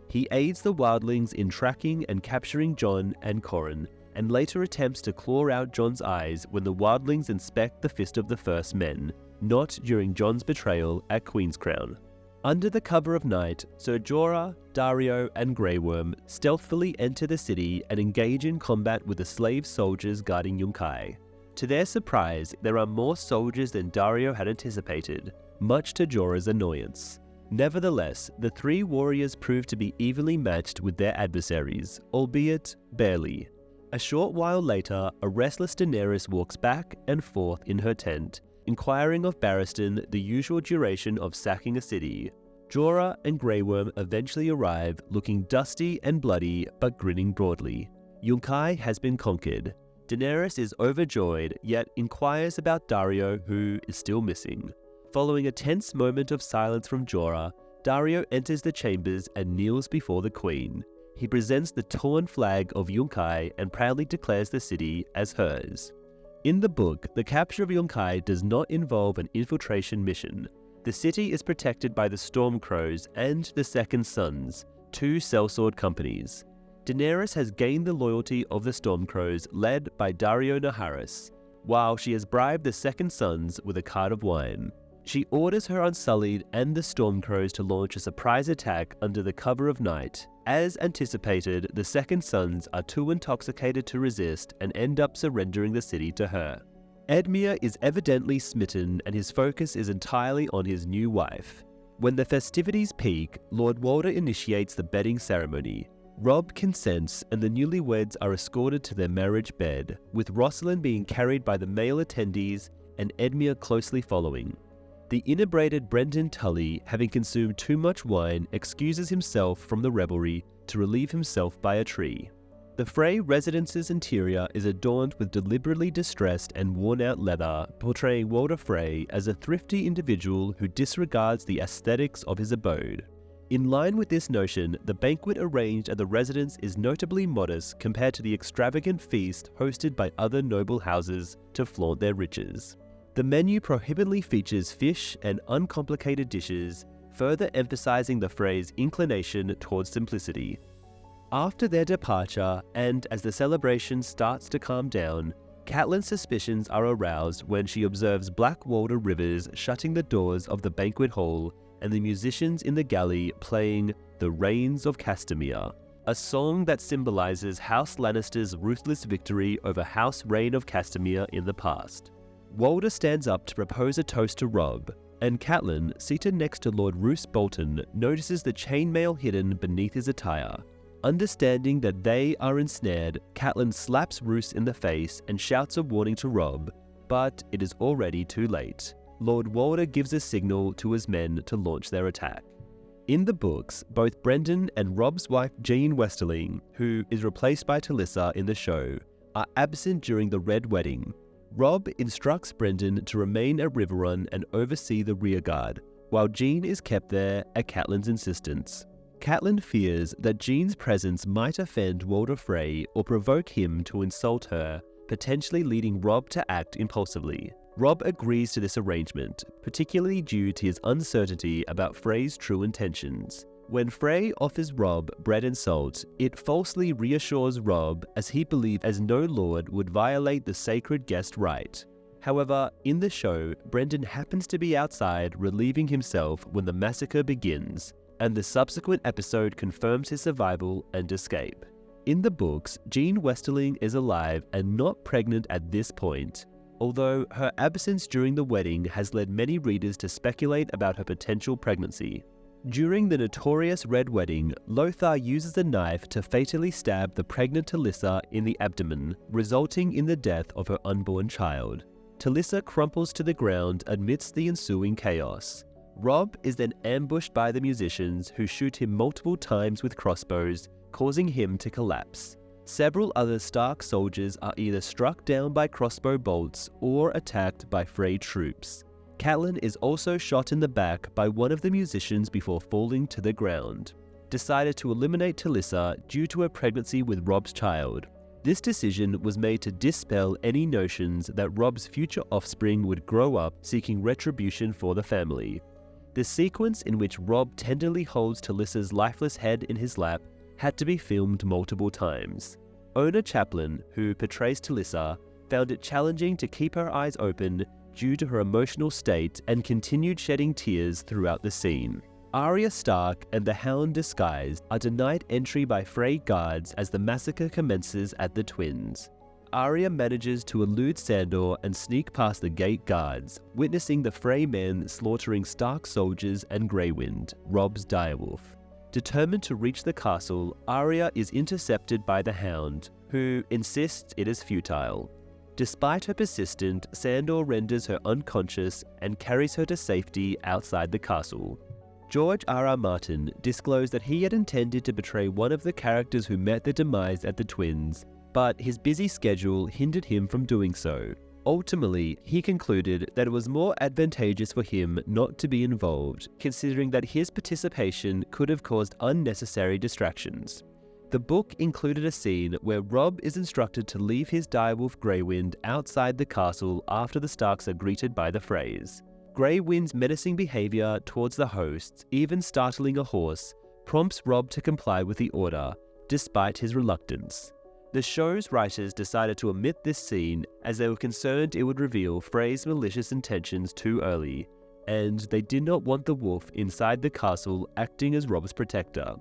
He aids the wildlings in tracking and capturing Jon and Qhorin, and later attempts to claw out Jon's eyes when the wildlings inspect the Fist of the First Men, not during Jon's betrayal at Queen's Crown. Under the cover of night, Ser Jorah, Daario, and Grey Worm stealthily enter the city and engage in combat with the slave soldiers guarding Yunkai. To their surprise, there are more soldiers than Daario had anticipated, much to Jorah's annoyance. Nevertheless, the 3 warriors prove to be evenly matched with their adversaries, albeit barely. A short while later, a restless Daenerys walks back and forth in her tent, inquiring of Barristan the usual duration of sacking a city. Jorah and Grey Worm eventually arrive, looking dusty and bloody but grinning broadly. Yunkai has been conquered. Daenerys is overjoyed, yet inquires about Daario, who is still missing. Following a tense moment of silence from Jorah, Daario enters the chambers and kneels before the Queen. He presents the torn flag of Yunkai and proudly declares the city as hers. In the book, the capture of Yunkai does not involve an infiltration mission. The city is protected by the Stormcrows and the Second Sons, 2 sellsword companies. Daenerys has gained the loyalty of the Stormcrows led by Daario Naharis, while she has bribed the Second Sons with a cart of wine. She orders her Unsullied and the Stormcrows to launch a surprise attack under the cover of night. As anticipated, the Second Sons are too intoxicated to resist and end up surrendering the city to her. Edmure is evidently smitten and his focus is entirely on his new wife. When the festivities peak, Lord Walder initiates the bedding ceremony. Robb consents and the newlyweds are escorted to their marriage bed, with Rosalind being carried by the male attendees and Edmure closely following. The inebriated Brendan Tully, having consumed too much wine, excuses himself from the revelry to relieve himself by a tree. The Frey residence's interior is adorned with deliberately distressed and worn-out leather, portraying Walder Frey as a thrifty individual who disregards the aesthetics of his abode. In line with this notion, the banquet arranged at the residence is notably modest compared to the extravagant feast hosted by other noble houses to flaunt their riches. The menu prohibitively features fish and uncomplicated dishes, further emphasizing the Frey's inclination towards simplicity. After their departure, and as the celebration starts to calm down, Catelyn's suspicions are aroused when she observes Black Walder Rivers shutting the doors of the banquet hall and the musicians in the galley playing The Reigns of Castamere, a song that symbolizes House Lannister's ruthless victory over House Reign of Castamere in the past. Walder stands up to propose a toast to Robb, and Catelyn, seated next to Lord Roose Bolton, notices the chainmail hidden beneath his attire. Understanding that they are ensnared, Catelyn slaps Roose in the face and shouts a warning to Robb, but it is already too late. Lord Walder gives a signal to his men to launch their attack. In the books, both Brendan and Robb's wife Jean Westerling, who is replaced by Talissa in the show, are absent during the Red Wedding. Robb instructs Brendan to remain at Riverrun and oversee the rearguard, while Jean is kept there at Catelyn's insistence. Catelyn fears that Jean's presence might offend Walder Frey or provoke him to insult her, potentially leading Robb to act impulsively. Robb agrees to this arrangement, particularly due to his uncertainty about Frey's true intentions. When Frey offers Robb bread and salt, it falsely reassures Robb as he believes as no lord would violate the sacred guest right. However, in the show, Brendan happens to be outside relieving himself when the massacre begins, and the subsequent episode confirms his survival and escape. In the books, Jean Westerling is alive and not pregnant at this point, although her absence during the wedding has led many readers to speculate about her potential pregnancy. During the notorious Red Wedding, Lothar uses a knife to fatally stab the pregnant Talissa in the abdomen, resulting in the death of her unborn child. Talissa crumples to the ground amidst the ensuing chaos. Robb is then ambushed by the musicians, who shoot him multiple times with crossbows, causing him to collapse. Several other Stark soldiers are either struck down by crossbow bolts or attacked by Frey troops. Catelyn is also shot in the back by one of the musicians before falling to the ground. Decided to eliminate Talissa due to her pregnancy with Robb's child. This decision was made to dispel any notions that Robb's future offspring would grow up seeking retribution for the family. The sequence in which Robb tenderly holds Talissa's lifeless head in his lap had to be filmed multiple times. Ona Chaplin, who portrays Talissa, found it challenging to keep her eyes open due to her emotional state and continued shedding tears throughout the scene. Arya Stark and the Hound Disguised are denied entry by Frey guards as the massacre commences at the Twins. Arya manages to elude Sandor and sneak past the gate guards, witnessing the Frey men slaughtering Stark soldiers and Greywind, Robb's direwolf. Determined to reach the castle, Arya is intercepted by the Hound, who insists it is futile. Despite her persistence, Sandor renders her unconscious and carries her to safety outside the castle. George R.R. Martin disclosed that he had intended to betray one of the characters who met their demise at the Twins, but his busy schedule hindered him from doing so. Ultimately, he concluded that it was more advantageous for him not to be involved, considering that his participation could have caused unnecessary distractions. The book included a scene where Robb is instructed to leave his direwolf Greywind outside the castle after the Starks are greeted by the Freys. Greywind's menacing behavior towards the hosts, even startling a horse, prompts Robb to comply with the order, despite his reluctance. The show's writers decided to omit this scene as they were concerned it would reveal Frey's malicious intentions too early, and they did not want the wolf inside the castle acting as Rob's protector.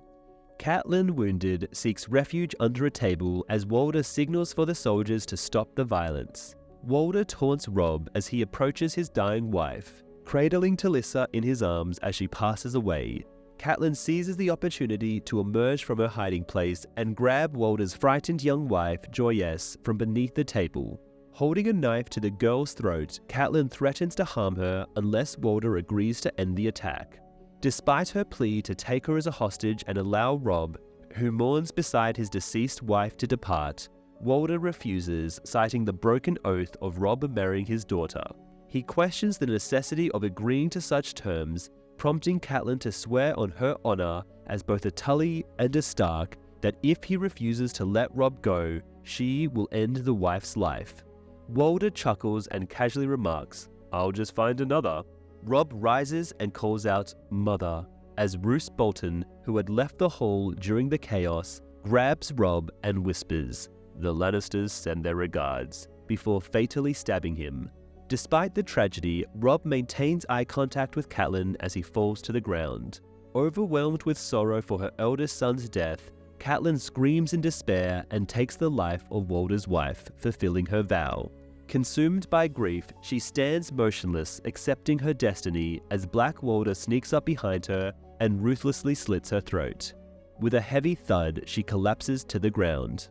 Catelyn, wounded, seeks refuge under a table as Walder signals for the soldiers to stop the violence. Walder taunts Rob as he approaches his dying wife, cradling Talissa in his arms as she passes away. Catelyn seizes the opportunity to emerge from her hiding place and grab Walder's frightened young wife, Joyce, from beneath the table. Holding a knife to the girl's throat, Catelyn threatens to harm her unless Walder agrees to end the attack. Despite her plea to take her as a hostage and allow Rob, who mourns beside his deceased wife, to depart, Walder refuses, citing the broken oath of Rob marrying his daughter. He questions the necessity of agreeing to such terms, prompting Catelyn to swear on her honor as both a Tully and a Stark that if he refuses to let Rob go, she will end the wife's life. Walder chuckles and casually remarks, "I'll just find another." Rob rises and calls out "Mother," as Roose Bolton, who had left the hall during the chaos, grabs Rob and whispers, "The Lannisters send their regards," before fatally stabbing him. Despite the tragedy, Rob maintains eye contact with Catelyn as he falls to the ground. Overwhelmed with sorrow for her eldest son's death, Catelyn screams in despair and takes the life of Walder's wife, fulfilling her vow. Consumed by grief, she stands motionless, accepting her destiny as Black Walder sneaks up behind her and ruthlessly slits her throat. With a heavy thud, she collapses to the ground.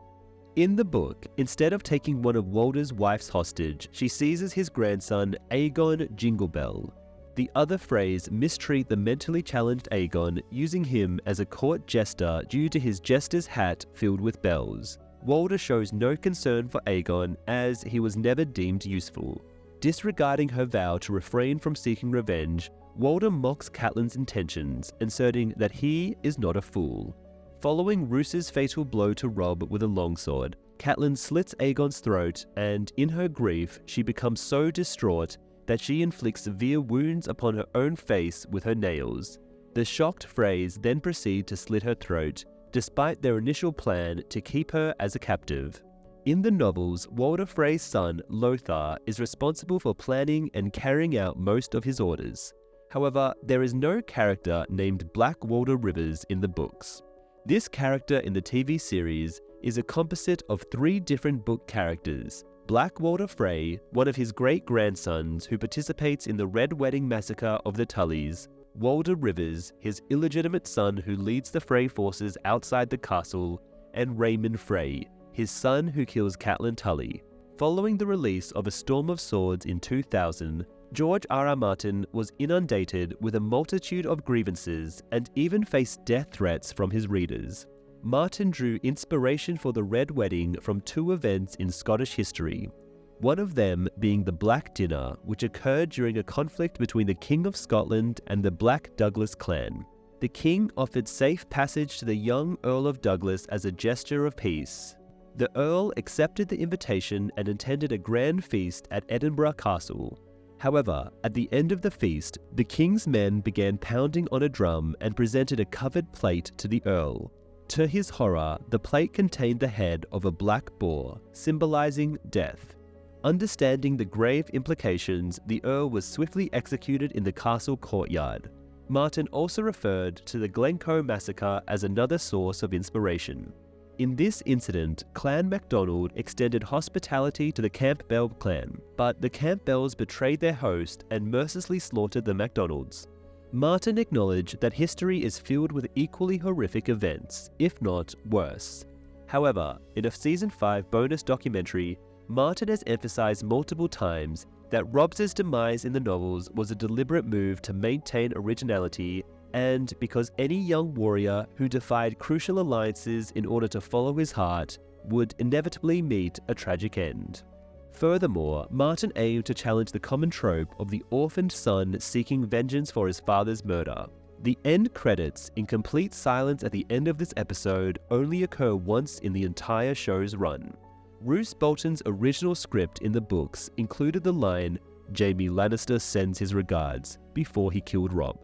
In the book, instead of taking one of Walder's wife's hostage, she seizes his grandson, Aegon Jinglebell. The other Freys mistreat the mentally challenged Aegon, using him as a court jester due to his jester's hat filled with bells. Walder shows no concern for Aegon as he was never deemed useful. Disregarding her vow to refrain from seeking revenge, Walder mocks Catelyn's intentions, inserting that he is not a fool. Following Roose's fatal blow to Rob with a longsword, Catelyn slits Aegon's throat, and in her grief, she becomes so distraught that she inflicts severe wounds upon her own face with her nails. The shocked Freys then proceed to slit her throat, despite their initial plan to keep her as a captive. In the novels, Walder Frey's son, Lothar, is responsible for planning and carrying out most of his orders. However, there is no character named Black Walder Rivers in the books. This character in the TV series is a composite of 3 different book characters: Black Walder Frey, one of his great-grandsons who participates in the Red Wedding massacre of the Tullys; Walder Rivers, his illegitimate son who leads the Frey forces outside the castle; and Raymond Frey, his son who kills Catelyn Tully. Following the release of A Storm of Swords in 2000, George R.R. Martin was inundated with a multitude of grievances and even faced death threats from his readers. Martin drew inspiration for the Red Wedding from 2 events in Scottish history, one of them being the Black Dinner, which occurred during a conflict between the King of Scotland and the Black Douglas clan. The king offered safe passage to the young Earl of Douglas as a gesture of peace. The Earl accepted the invitation and attended a grand feast at Edinburgh Castle. However, at the end of the feast, the king's men began pounding on a drum and presented a covered plate to the Earl. To his horror, the plate contained the head of a black boar, symbolizing death. Understanding the grave implications, the Earl was swiftly executed in the castle courtyard. Martin also referred to the Glencoe massacre as another source of inspiration. In this incident, Clan MacDonald extended hospitality to the Campbell clan, but the Campbells betrayed their host and mercilessly slaughtered the MacDonalds. Martin acknowledged that history is filled with equally horrific events, if not worse. However, in a Season 5 bonus documentary, Martin has emphasized multiple times that Robb's demise in the novels was a deliberate move to maintain originality and because any young warrior who defied crucial alliances in order to follow his heart would inevitably meet a tragic end. Furthermore, Martin aimed to challenge the common trope of the orphaned son seeking vengeance for his father's murder. The end credits, in complete silence at the end of this episode, only occur once in the entire show's run. Roose Bolton's original script in the books included the line, "Jaime Lannister sends his regards," before he killed Robb,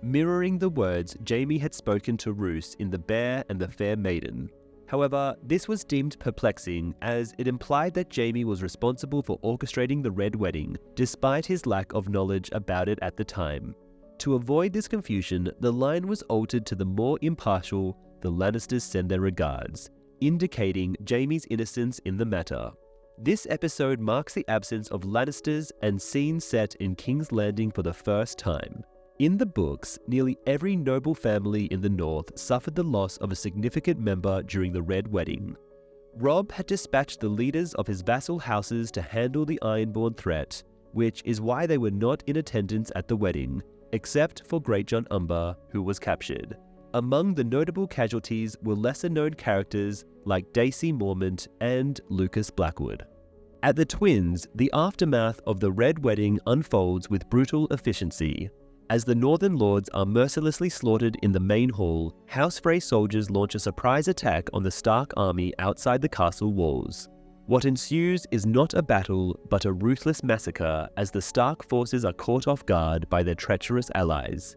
mirroring the words Jaime had spoken to Roose in The Bear and the Fair Maiden. However, this was deemed perplexing as it implied that Jaime was responsible for orchestrating the Red Wedding, despite his lack of knowledge about it at the time. To avoid this confusion, the line was altered to the more impartial, "The Lannisters send their regards," indicating Jaime's innocence in the matter. This episode marks the absence of Lannisters and scenes set in King's Landing for the first time. In the books, nearly every noble family in the north suffered the loss of a significant member during the Red Wedding. Robb had dispatched the leaders of his vassal houses to handle the Ironborn threat, which is why they were not in attendance at the wedding, except for Greatjon Umber, who was captured. Among the notable casualties were lesser-known characters like Daisy Mormont and Lucas Blackwood. At the Twins, the aftermath of the Red Wedding unfolds with brutal efficiency. As the Northern Lords are mercilessly slaughtered in the main hall, House Frey soldiers launch a surprise attack on the Stark army outside the castle walls. What ensues is not a battle, but a ruthless massacre as the Stark forces are caught off guard by their treacherous allies.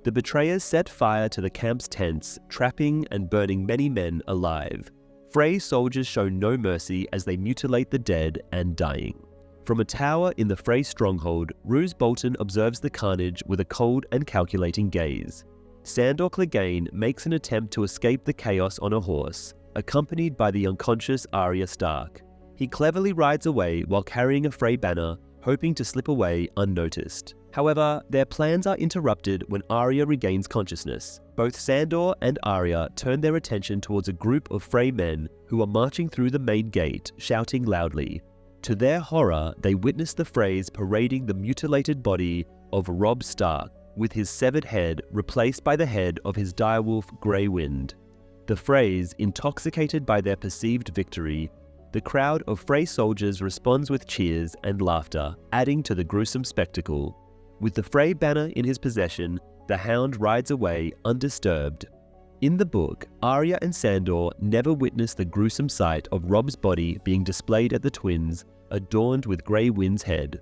The betrayers set fire to the camp's tents, trapping and burning many men alive. Frey soldiers show no mercy as they mutilate the dead and dying. From a tower in the Frey stronghold, Roose Bolton observes the carnage with a cold and calculating gaze. Sandor Clegane makes an attempt to escape the chaos on a horse, accompanied by the unconscious Arya Stark. He cleverly rides away while carrying a Frey banner, hoping to slip away unnoticed. However, their plans are interrupted when Arya regains consciousness. Both Sandor and Arya turn their attention towards a group of Frey men who are marching through the main gate, shouting loudly. To their horror, they witness the Freys parading the mutilated body of Robb Stark, with his severed head replaced by the head of his direwolf Grey Wind. The Freys, intoxicated by their perceived victory, the crowd of Frey soldiers responds with cheers and laughter, adding to the gruesome spectacle. With the Frey banner in his possession, the Hound rides away undisturbed. In the book, Arya and Sandor never witness the gruesome sight of Robb's body being displayed at the Twins, adorned with Grey Wind's head.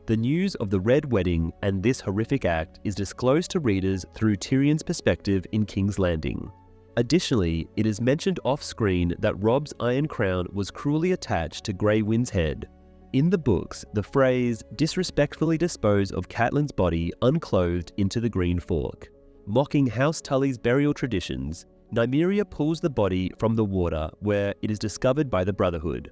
The news of the Red Wedding and this horrific act is disclosed to readers through Tyrion's perspective in King's Landing. Additionally, it is mentioned off-screen that Robb's iron crown was cruelly attached to Grey Wind's head. In the books, the Freys disrespectfully dispose of Catelyn's body unclothed into the Green Fork. Mocking House Tully's burial traditions, Nymeria pulls the body from the water where it is discovered by the Brotherhood.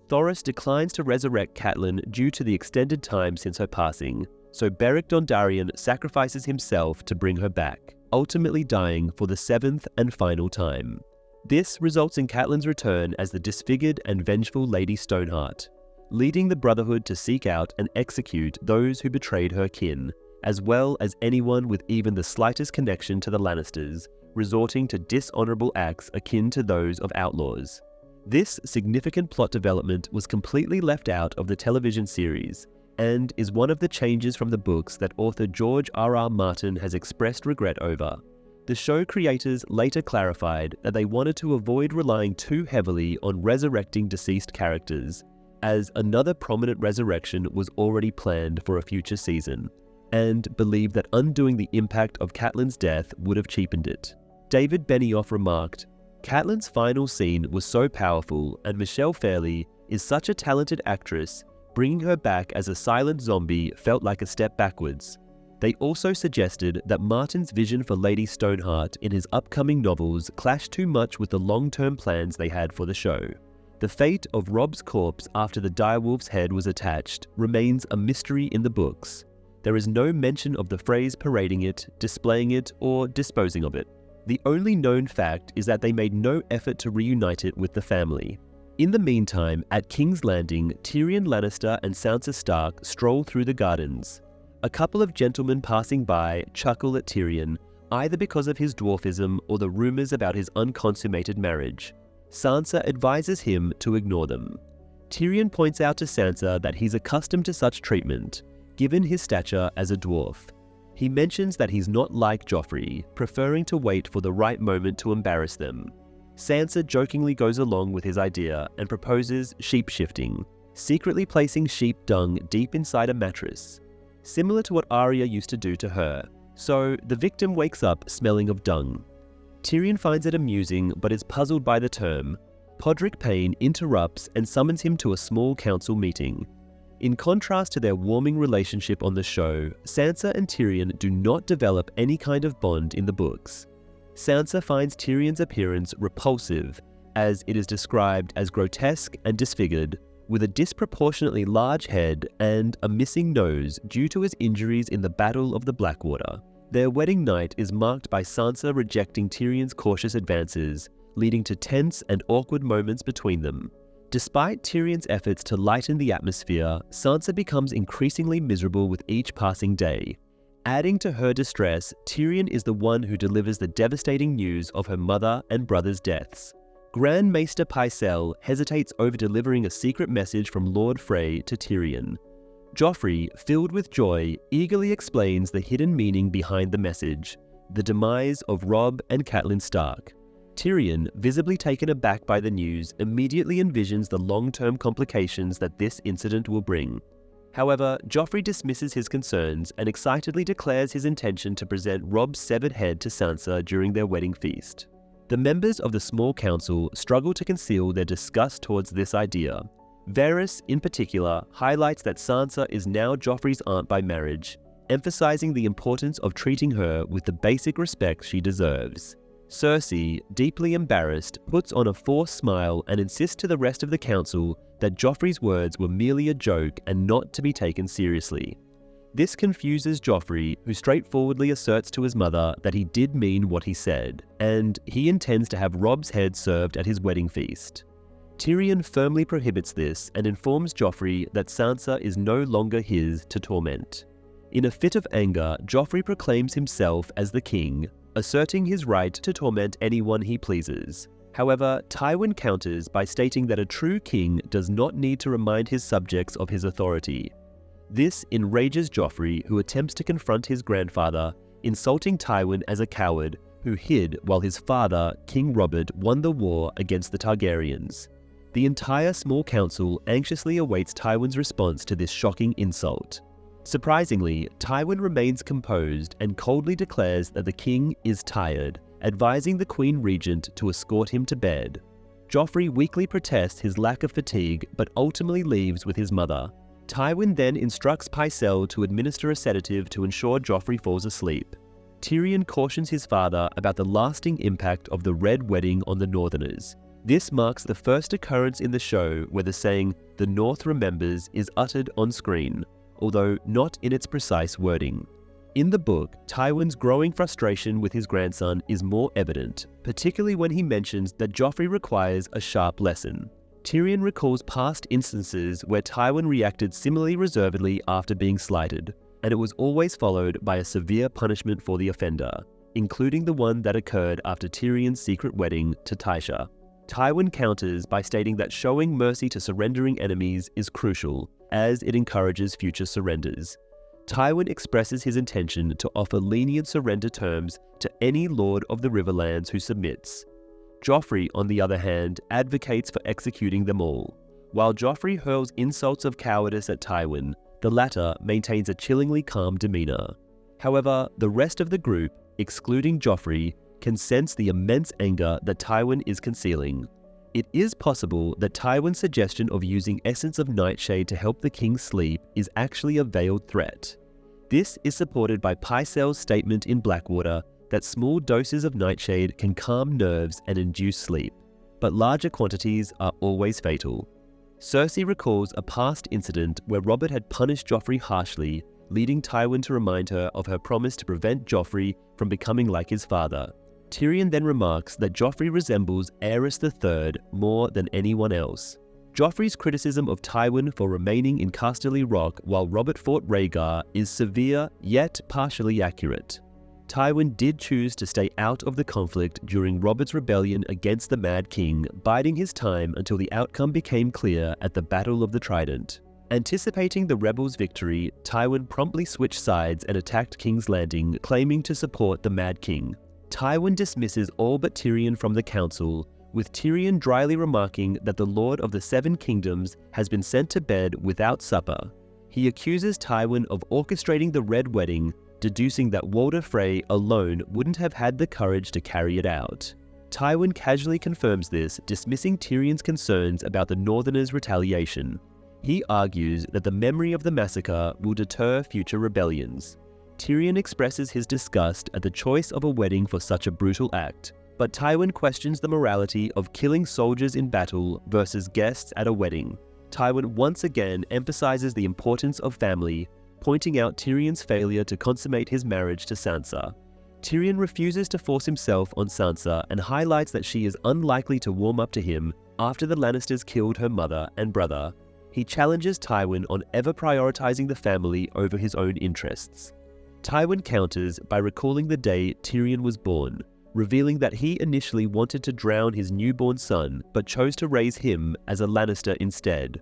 Thoros declines to resurrect Catelyn due to the extended time since her passing, so Beric Dondarrion sacrifices himself to bring her back, ultimately dying for the 7th and final time. This results in Catelyn's return as the disfigured and vengeful Lady Stoneheart, leading the Brotherhood to seek out and execute those who betrayed her kin, as well as anyone with even the slightest connection to the Lannisters, resorting to dishonorable acts akin to those of outlaws. This significant plot development was completely left out of the television series, and is one of the changes from the books that author George R.R. Martin has expressed regret over. The show creators later clarified that they wanted to avoid relying too heavily on resurrecting deceased characters, as another prominent resurrection was already planned for a future season, and believed that undoing the impact of Catelyn's death would have cheapened it. David Benioff remarked, "Catelyn's final scene was so powerful, and Michelle Fairley is such a talented actress, bringing her back as a silent zombie felt like a step backwards." They also suggested that Martin's vision for Lady Stoneheart in his upcoming novels clashed too much with the long-term plans they had for the show. The fate of Robb's corpse after the direwolf's head was attached remains a mystery in the books. There is no mention of the Freys parading it, displaying it, or disposing of it. The only known fact is that they made no effort to reunite it with the family. In the meantime, at King's Landing, Tyrion Lannister and Sansa Stark stroll through the gardens. A couple of gentlemen passing by chuckle at Tyrion, either because of his dwarfism or the rumors about his unconsummated marriage. Sansa advises him to ignore them. Tyrion points out to Sansa that he's accustomed to such treatment, given his stature as a dwarf. He mentions that he's not like Joffrey, preferring to wait for the right moment to embarrass them. Sansa jokingly goes along with his idea and proposes sheep-shifting, secretly placing sheep dung deep inside a mattress, similar to what Arya used to do to her, so the victim wakes up smelling of dung. Tyrion finds it amusing but is puzzled by the term. Podrick Payne interrupts and summons him to a small council meeting. In contrast to their warming relationship on the show, Sansa and Tyrion do not develop any kind of bond in the books. Sansa finds Tyrion's appearance repulsive, as it is described as grotesque and disfigured, with a disproportionately large head and a missing nose due to his injuries in the Battle of the Blackwater. Their wedding night is marked by Sansa rejecting Tyrion's cautious advances, leading to tense and awkward moments between them. Despite Tyrion's efforts to lighten the atmosphere, Sansa becomes increasingly miserable with each passing day. Adding to her distress, Tyrion is the one who delivers the devastating news of her mother and brother's deaths. Grand Maester Pycelle hesitates over delivering a secret message from Lord Frey to Tyrion. Joffrey, filled with joy, eagerly explains the hidden meaning behind the message, the demise of Robb and Catelyn Stark. Tyrion, visibly taken aback by the news, immediately envisions the long-term complications that this incident will bring. However, Joffrey dismisses his concerns and excitedly declares his intention to present Robb's severed head to Sansa during their wedding feast. The members of the small council struggle to conceal their disgust towards this idea. Varys, in particular, highlights that Sansa is now Joffrey's aunt by marriage, emphasizing the importance of treating her with the basic respect she deserves. Cersei, deeply embarrassed, puts on a forced smile and insists to the rest of the council that Joffrey's words were merely a joke and not to be taken seriously. This confuses Joffrey, who straightforwardly asserts to his mother that he did mean what he said, and he intends to have Robb's head served at his wedding feast. Tyrion firmly prohibits this and informs Joffrey that Sansa is no longer his to torment. In a fit of anger, Joffrey proclaims himself as the king, asserting his right to torment anyone he pleases. However, Tywin counters by stating that a true king does not need to remind his subjects of his authority. This enrages Joffrey, who attempts to confront his grandfather, insulting Tywin as a coward who hid while his father, King Robert, won the war against the Targaryens. The entire small council anxiously awaits Tywin's response to this shocking insult. Surprisingly, Tywin remains composed and coldly declares that the king is tired, advising the Queen Regent to escort him to bed. Joffrey weakly protests his lack of fatigue but ultimately leaves with his mother. Tywin then instructs Pycelle to administer a sedative to ensure Joffrey falls asleep. Tyrion cautions his father about the lasting impact of the Red Wedding on the Northerners. This marks the first occurrence in the show where the saying, "The North remembers," is uttered on screen, although not in its precise wording. In the book, Tywin's growing frustration with his grandson is more evident, particularly when he mentions that Joffrey requires a sharp lesson. Tyrion recalls past instances where Tywin reacted similarly reservedly after being slighted, and it was always followed by a severe punishment for the offender, including the one that occurred after Tyrion's secret wedding to Tysha. Tywin counters by stating that showing mercy to surrendering enemies is crucial, as it encourages future surrenders. Tywin expresses his intention to offer lenient surrender terms to any Lord of the Riverlands who submits. Joffrey, on the other hand, advocates for executing them all. While Joffrey hurls insults of cowardice at Tywin, the latter maintains a chillingly calm demeanor. However, the rest of the group, excluding Joffrey, can sense the immense anger that Tywin is concealing. It is possible that Tywin's suggestion of using Essence of Nightshade to help the king sleep is actually a veiled threat. This is supported by Pycelle's statement in Blackwater that small doses of nightshade can calm nerves and induce sleep, but larger quantities are always fatal. Cersei recalls a past incident where Robert had punished Joffrey harshly, leading Tywin to remind her of her promise to prevent Joffrey from becoming like his father. Tyrion then remarks that Joffrey resembles Aerys III more than anyone else. Joffrey's criticism of Tywin for remaining in Casterly Rock while Robert fought Rhaegar is severe yet partially accurate. Tywin did choose to stay out of the conflict during Robert's rebellion against the Mad King, biding his time until the outcome became clear at the Battle of the Trident. Anticipating the rebels' victory, Tywin promptly switched sides and attacked King's Landing, claiming to support the Mad King. Tywin dismisses all but Tyrion from the council, with Tyrion dryly remarking that the Lord of the Seven Kingdoms has been sent to bed without supper. He accuses Tywin of orchestrating the Red Wedding, deducing that Walder Frey alone wouldn't have had the courage to carry it out. Tywin casually confirms this, dismissing Tyrion's concerns about the Northerners' retaliation. He argues that the memory of the massacre will deter future rebellions. Tyrion expresses his disgust at the choice of a wedding for such a brutal act, but Tywin questions the morality of killing soldiers in battle versus guests at a wedding. Tywin once again emphasizes the importance of family, pointing out Tyrion's failure to consummate his marriage to Sansa. Tyrion refuses to force himself on Sansa and highlights that she is unlikely to warm up to him after the Lannisters killed her mother and brother. He challenges Tywin on ever prioritizing the family over his own interests. Tywin counters by recalling the day Tyrion was born, revealing that he initially wanted to drown his newborn son but chose to raise him as a Lannister instead.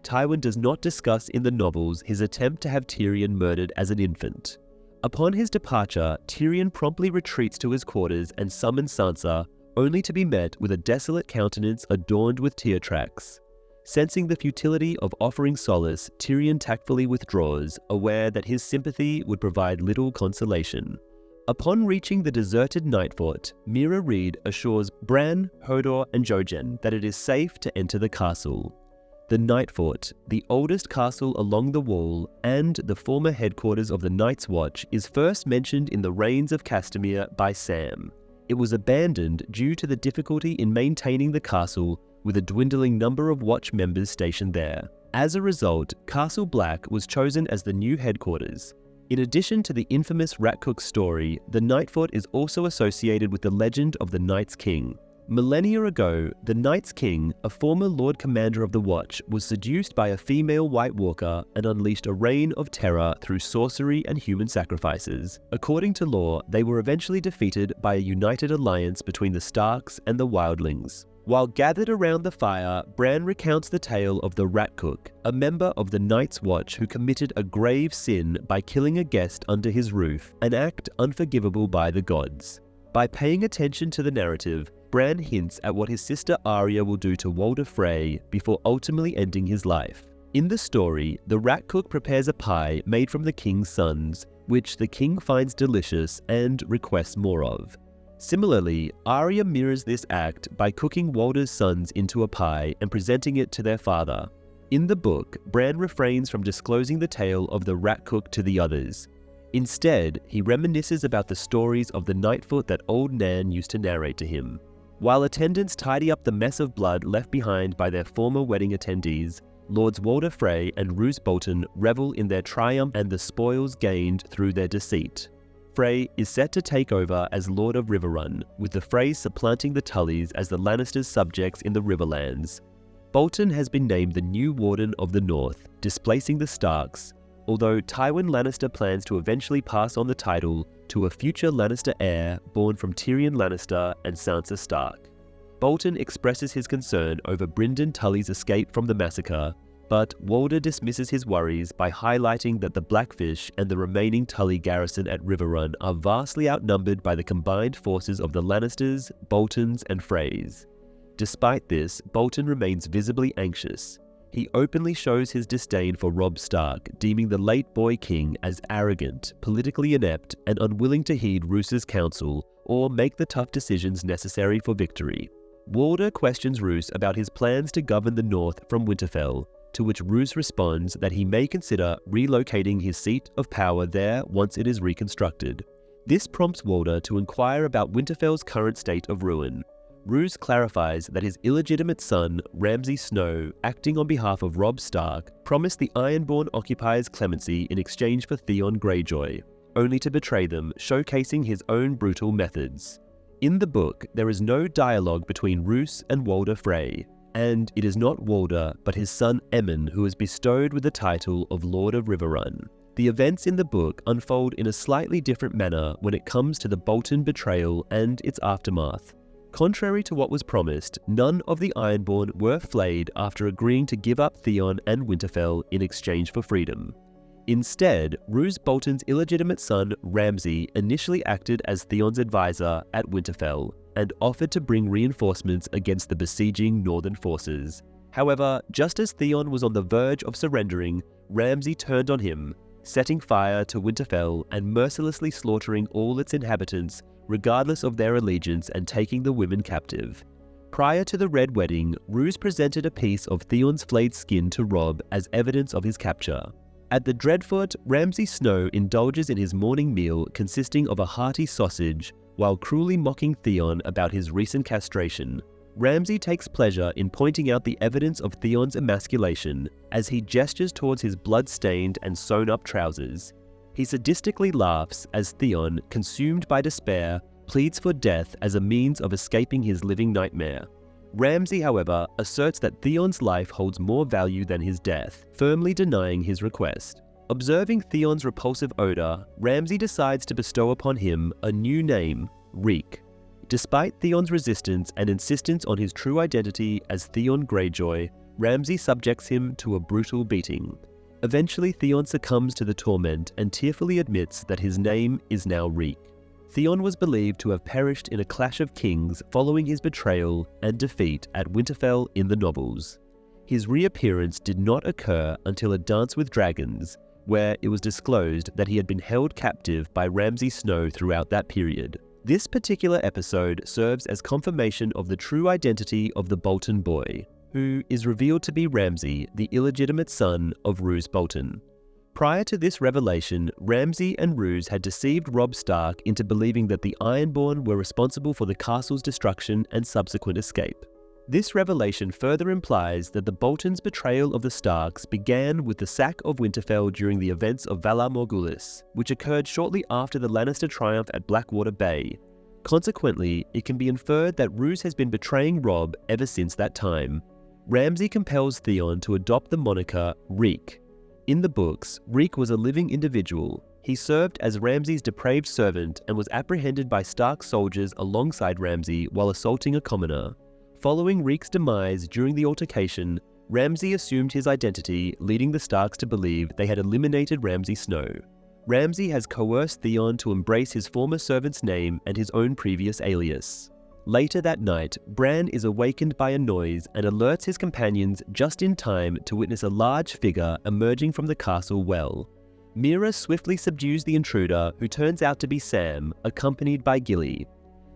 Tywin does not discuss in the novels his attempt to have Tyrion murdered as an infant. Upon his departure, Tyrion promptly retreats to his quarters and summons Sansa, only to be met with a desolate countenance adorned with tear tracks. Sensing the futility of offering solace, Tyrion tactfully withdraws, aware that his sympathy would provide little consolation. Upon reaching the deserted Night Fort, Meera Reed assures Bran, Hodor, and Jojen that it is safe to enter the castle. The Night Fort, the oldest castle along the wall and the former headquarters of the Night's Watch, is first mentioned in the Reigns of Castamere by Sam. It was abandoned due to the difficulty in maintaining the castle with a dwindling number of watch members stationed there. As a result, Castle Black was chosen as the new headquarters. In addition to the infamous Ratcook story, the Night Fort is also associated with the legend of the Night's King. Millennia ago, the Night's King, a former Lord Commander of the Watch, was seduced by a female White Walker and unleashed a reign of terror through sorcery and human sacrifices. According to lore, they were eventually defeated by a united alliance between the Starks and the Wildlings. While gathered around the fire, Bran recounts the tale of the Ratcook, a member of the Night's Watch who committed a grave sin by killing a guest under his roof, an act unforgivable by the gods. By paying attention to the narrative, Bran hints at what his sister Arya will do to Walder Frey before ultimately ending his life. In the story, the Ratcook prepares a pie made from the king's sons, which the king finds delicious and requests more of. Similarly, Arya mirrors this act by cooking Walder's sons into a pie and presenting it to their father. In the book, Bran refrains from disclosing the tale of the Ratcook to the others. Instead, he reminisces about the stories of the Nightfoot that old Nan used to narrate to him. While attendants tidy up the mess of blood left behind by their former wedding attendees, Lords Walder Frey and Roose Bolton revel in their triumph and the spoils gained through their deceit. Frey is set to take over as Lord of Riverrun, with the Freys supplanting the Tullys as the Lannisters' subjects in the Riverlands. Bolton has been named the new Warden of the North, displacing the Starks, although Tywin Lannister plans to eventually pass on the title to a future Lannister heir born from Tyrion Lannister and Sansa Stark. Bolton expresses his concern over Brynden Tully's escape from the massacre, but Walder dismisses his worries by highlighting that the Blackfish and the remaining Tully garrison at Riverrun are vastly outnumbered by the combined forces of the Lannisters, Boltons, and Freys. Despite this, Bolton remains visibly anxious. He openly shows his disdain for Robb Stark, deeming the late boy king as arrogant, politically inept, and unwilling to heed Roose's counsel or make the tough decisions necessary for victory. Walder questions Roose about his plans to govern the North from Winterfell, to which Roose responds that he may consider relocating his seat of power there once it is reconstructed. This prompts Walder to inquire about Winterfell's current state of ruin. Roose clarifies that his illegitimate son, Ramsay Snow, acting on behalf of Robb Stark, promised the Ironborn occupiers clemency in exchange for Theon Greyjoy, only to betray them, showcasing his own brutal methods. In the book, there is no dialogue between Roose and Walder Frey, and it is not Walder but his son Emmon who is bestowed with the title of Lord of Riverrun. The events in the book unfold in a slightly different manner when it comes to the Bolton betrayal and its aftermath. Contrary to what was promised, none of the Ironborn were flayed after agreeing to give up Theon and Winterfell in exchange for freedom. Instead, Roose Bolton's illegitimate son Ramsay initially acted as Theon's advisor at Winterfell and offered to bring reinforcements against the besieging northern forces. However, just as Theon was on the verge of surrendering, Ramsay turned on him, setting fire to Winterfell and mercilessly slaughtering all its inhabitants, regardless of their allegiance, and taking the women captive. Prior to the Red Wedding, Roose presented a piece of Theon's flayed skin to Robb as evidence of his capture. At the Dreadfoot, Ramsay Snow indulges in his morning meal consisting of a hearty sausage, while cruelly mocking Theon about his recent castration. Ramsay takes pleasure in pointing out the evidence of Theon's emasculation as he gestures towards his blood-stained and sewn-up trousers. He sadistically laughs as Theon, consumed by despair, pleads for death as a means of escaping his living nightmare. Ramsay, however, asserts that Theon's life holds more value than his death, firmly denying his request. Observing Theon's repulsive odor, Ramsay decides to bestow upon him a new name, Reek. Despite Theon's resistance and insistence on his true identity as Theon Greyjoy, Ramsay subjects him to a brutal beating. Eventually, Theon succumbs to the torment and tearfully admits that his name is now Reek. Theon was believed to have perished in a clash of kings following his betrayal and defeat at Winterfell in the novels. His reappearance did not occur until A Dance with Dragons, where it was disclosed that he had been held captive by Ramsay Snow throughout that period. This particular episode serves as confirmation of the true identity of the Bolton boy, who is revealed to be Ramsay, the illegitimate son of Roose Bolton. Prior to this revelation, Ramsay and Roose had deceived Robb Stark into believing that the Ironborn were responsible for the castle's destruction and subsequent escape. This revelation further implies that the Boltons' betrayal of the Starks began with the sack of Winterfell during the events of Valar Morghulis, which occurred shortly after the Lannister triumph at Blackwater Bay. Consequently, it can be inferred that Roose has been betraying Robb ever since that time. Ramsay compels Theon to adopt the moniker Reek. In the books, Reek was a living individual. He served as Ramsay's depraved servant and was apprehended by Stark soldiers alongside Ramsay while assaulting a commoner. Following Reek's demise during the altercation, Ramsay assumed his identity, leading the Starks to believe they had eliminated Ramsay Snow. Ramsay has coerced Theon to embrace his former servant's name and his own previous alias. Later that night, Bran is awakened by a noise and alerts his companions just in time to witness a large figure emerging from the castle well. Meera swiftly subdues the intruder, who turns out to be Sam, accompanied by Gilly.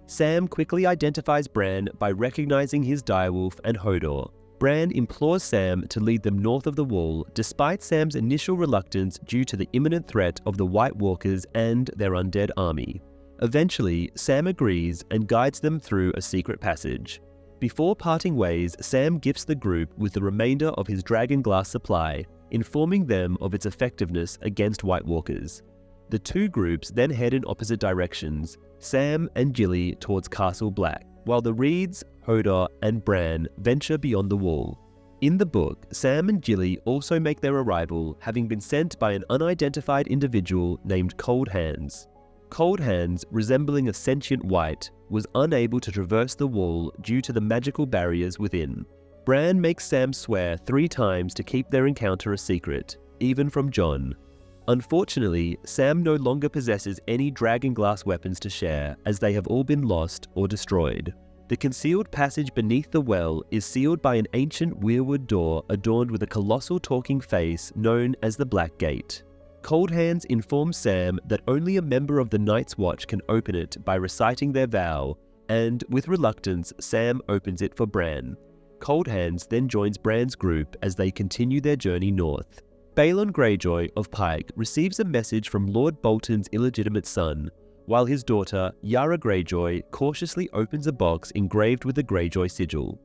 Sam quickly identifies Bran by recognizing his direwolf and Hodor. Bran implores Sam to lead them north of the Wall, despite Sam's initial reluctance due to the imminent threat of the White Walkers and their undead army. Eventually, Sam agrees and guides them through a secret passage. Before parting ways, Sam gifts the group with the remainder of his dragon glass supply, informing them of its effectiveness against White Walkers. The two groups then head in opposite directions, Sam and Gilly towards Castle Black, while the Reeds, Hodor, and Bran venture beyond the Wall. In the book, Sam and Gilly also make their arrival, having been sent by an unidentified individual named Cold Hands. Cold Hands, resembling a sentient wight, was unable to traverse the wall due to the magical barriers within. Bran makes Sam swear 3 times to keep their encounter a secret, even from Jon. Unfortunately, Sam no longer possesses any dragon glass weapons to share, as they have all been lost or destroyed. The concealed passage beneath the well is sealed by an ancient weirwood door adorned with a colossal talking face known as the Black Gate. Cold Hands informs Sam that only a member of the Night's Watch can open it by reciting their vow, and with reluctance, Sam opens it for Bran. Cold Hands then joins Bran's group as they continue their journey north. Balon Greyjoy of Pike receives a message from Lord Bolton's illegitimate son, while his daughter, Yara Greyjoy, cautiously opens a box engraved with the Greyjoy sigil.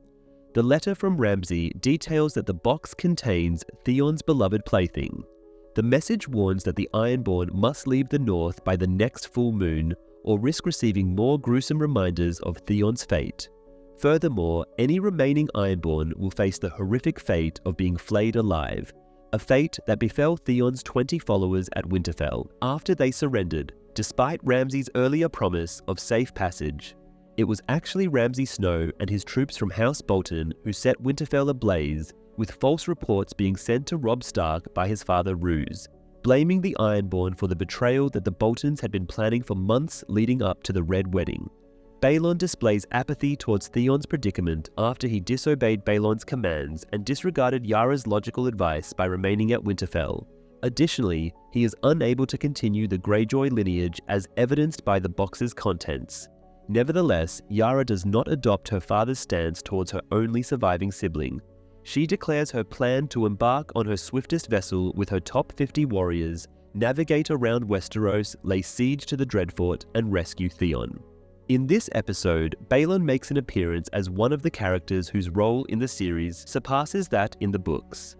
The letter from Ramsay details that the box contains Theon's beloved plaything. The message warns that the Ironborn must leave the north by the next full moon, or risk receiving more gruesome reminders of Theon's fate. Furthermore, any remaining Ironborn will face the horrific fate of being flayed alive, a fate that befell Theon's 20 followers at Winterfell after they surrendered, despite Ramsay's earlier promise of safe passage. It was actually Ramsay Snow and his troops from House Bolton who set Winterfell ablaze, with false reports being sent to Robb Stark by his father Roose, blaming the Ironborn for the betrayal that the Boltons had been planning for months leading up to the Red Wedding. Balon displays apathy towards Theon's predicament after he disobeyed Balon's commands and disregarded Yara's logical advice by remaining at Winterfell, Additionally, he is unable to continue the Greyjoy lineage as evidenced by the box's contents. Nevertheless, Yara does not adopt her father's stance towards her only surviving sibling. She declares her plan to embark on her swiftest vessel with her top 50 warriors, navigate around Westeros, lay siege to the Dreadfort, and rescue Theon. In this episode, Balon makes an appearance as one of the characters whose role in the series surpasses that in the books.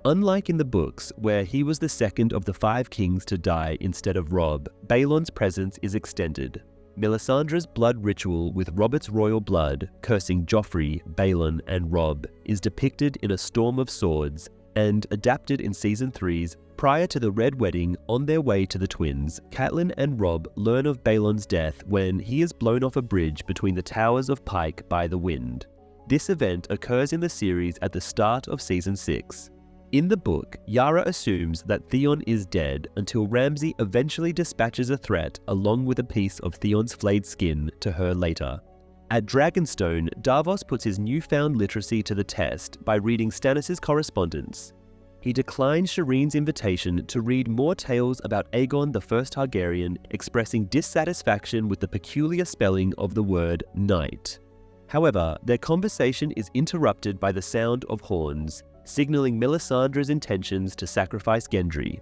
Unlike in the books, where he was the second of the 5 kings to die instead of Robb, Balon's presence is extended. Melisandre's blood ritual with Robert's royal blood, cursing Joffrey, Balon, and Robb, is depicted in A Storm of Swords, and adapted in Season 3's Prior to the Red Wedding. On their way to the Twins, Catelyn and Robb learn of Balon's death when he is blown off a bridge between the Towers of Pike by the wind. This event occurs in the series at the start of Season 6. In the book, Yara assumes that Theon is dead until Ramsay eventually dispatches a threat along with a piece of Theon's flayed skin to her later. At Dragonstone, Davos puts his newfound literacy to the test by reading Stannis' correspondence. He declines Shireen's invitation to read more tales about Aegon the First Targaryen, expressing dissatisfaction with the peculiar spelling of the word night. However, their conversation is interrupted by the sound of horns, signaling Melisandre's intentions to sacrifice Gendry.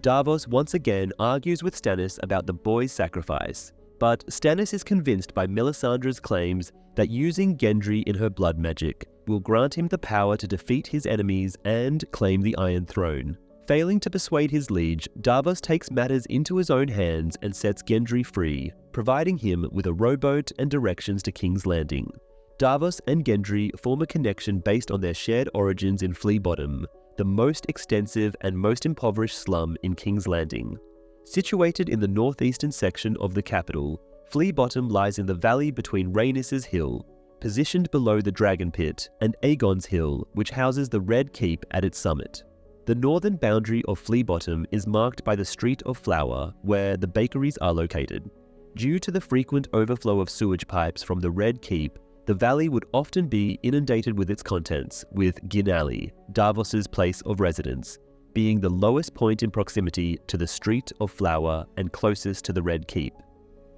Davos once again argues with Stannis about the boy's sacrifice, but Stannis is convinced by Melisandre's claims that using Gendry in her blood magic will grant him the power to defeat his enemies and claim the Iron Throne. Failing to persuade his liege, Davos takes matters into his own hands and sets Gendry free, providing him with a rowboat and directions to King's Landing. Davos and Gendry form a connection based on their shared origins in Flea Bottom, the most extensive and most impoverished slum in King's Landing. Situated in the northeastern section of the capital, Flea Bottom lies in the valley between Rhaenys' Hill, positioned below the Dragon Pit, and Aegon's Hill, which houses the Red Keep at its summit. The northern boundary of Flea Bottom is marked by the Street of Flour, where the bakeries are located. Due to the frequent overflow of sewage pipes from the Red Keep, the valley would often be inundated with its contents, with Ginali, Davos's place of residence, being the lowest point in proximity to the Street of Flour and closest to the Red Keep.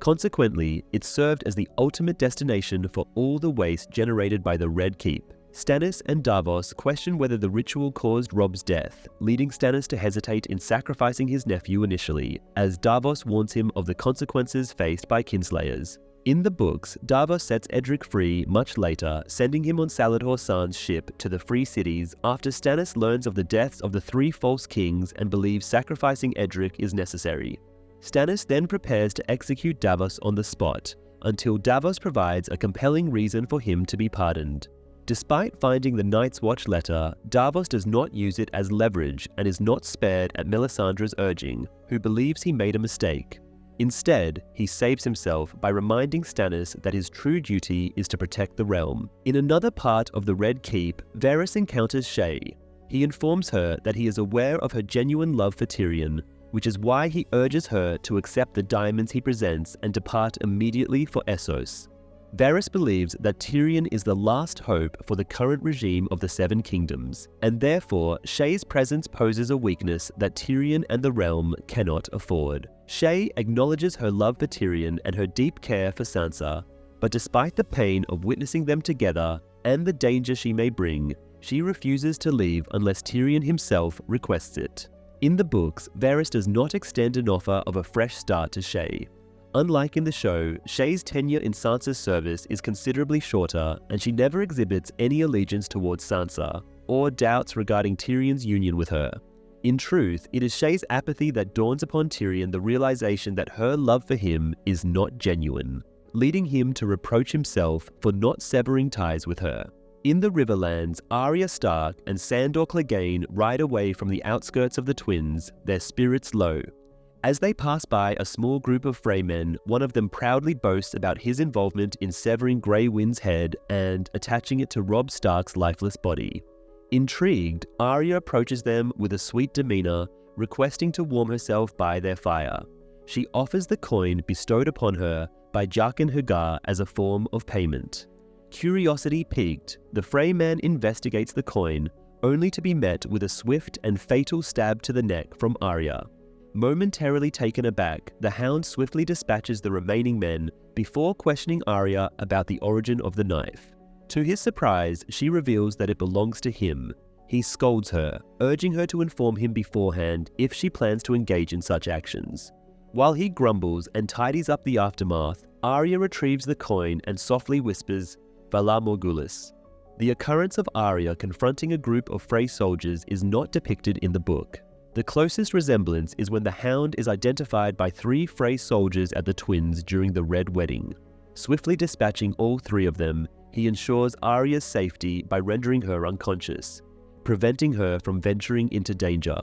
Consequently, it served as the ultimate destination for all the waste generated by the Red Keep. Stannis and Davos question whether the ritual caused Robb's death, leading Stannis to hesitate in sacrificing his nephew initially, as Davos warns him of the consequences faced by kinslayers. In the books, Davos sets Edric free much later, sending him on Salladhor Saan's ship to the Free Cities after Stannis learns of the deaths of the 3 false kings and believes sacrificing Edric is necessary. Stannis then prepares to execute Davos on the spot, until Davos provides a compelling reason for him to be pardoned. Despite finding the Night's Watch letter, Davos does not use it as leverage and is not spared at Melisandre's urging, who believes he made a mistake. Instead, he saves himself by reminding Stannis that his true duty is to protect the realm. In another part of the Red Keep, Varys encounters Shae. He informs her that he is aware of her genuine love for Tyrion, which is why he urges her to accept the diamonds he presents and depart immediately for Essos. Varys believes that Tyrion is the last hope for the current regime of the Seven Kingdoms, and therefore Shae's presence poses a weakness that Tyrion and the realm cannot afford. Shae acknowledges her love for Tyrion and her deep care for Sansa, but despite the pain of witnessing them together and the danger she may bring, she refuses to leave unless Tyrion himself requests it. In the books, Varys does not extend an offer of a fresh start to Shae. Unlike in the show, Shae's tenure in Sansa's service is considerably shorter, and she never exhibits any allegiance towards Sansa, or doubts regarding Tyrion's union with her. In truth, it is Shae's apathy that dawns upon Tyrion the realization that her love for him is not genuine, leading him to reproach himself for not severing ties with her. In the Riverlands, Arya Stark and Sandor Clegane ride away from the outskirts of the Twins, their spirits low. As they pass by a small group of Freymen, one of them proudly boasts about his involvement in severing Grey Wind's head and attaching it to Robb Stark's lifeless body. Intrigued, Arya approaches them with a sweet demeanor, requesting to warm herself by their fire. She offers the coin bestowed upon her by Jaqen H'ghar as a form of payment. Curiosity piqued, the Freyman investigates the coin, only to be met with a swift and fatal stab to the neck from Arya. Momentarily taken aback, the Hound swiftly dispatches the remaining men before questioning Arya about the origin of the knife. To his surprise, she reveals that it belongs to him. He scolds her, urging her to inform him beforehand if she plans to engage in such actions. While he grumbles and tidies up the aftermath, Arya retrieves the coin and softly whispers, "Valar Morghulis." The occurrence of Arya confronting a group of Frey soldiers is not depicted in the book. The closest resemblance is when the Hound is identified by 3 Frey soldiers at the Twins during the Red Wedding. Swiftly dispatching all 3 of them, he ensures Arya's safety by rendering her unconscious, preventing her from venturing into danger.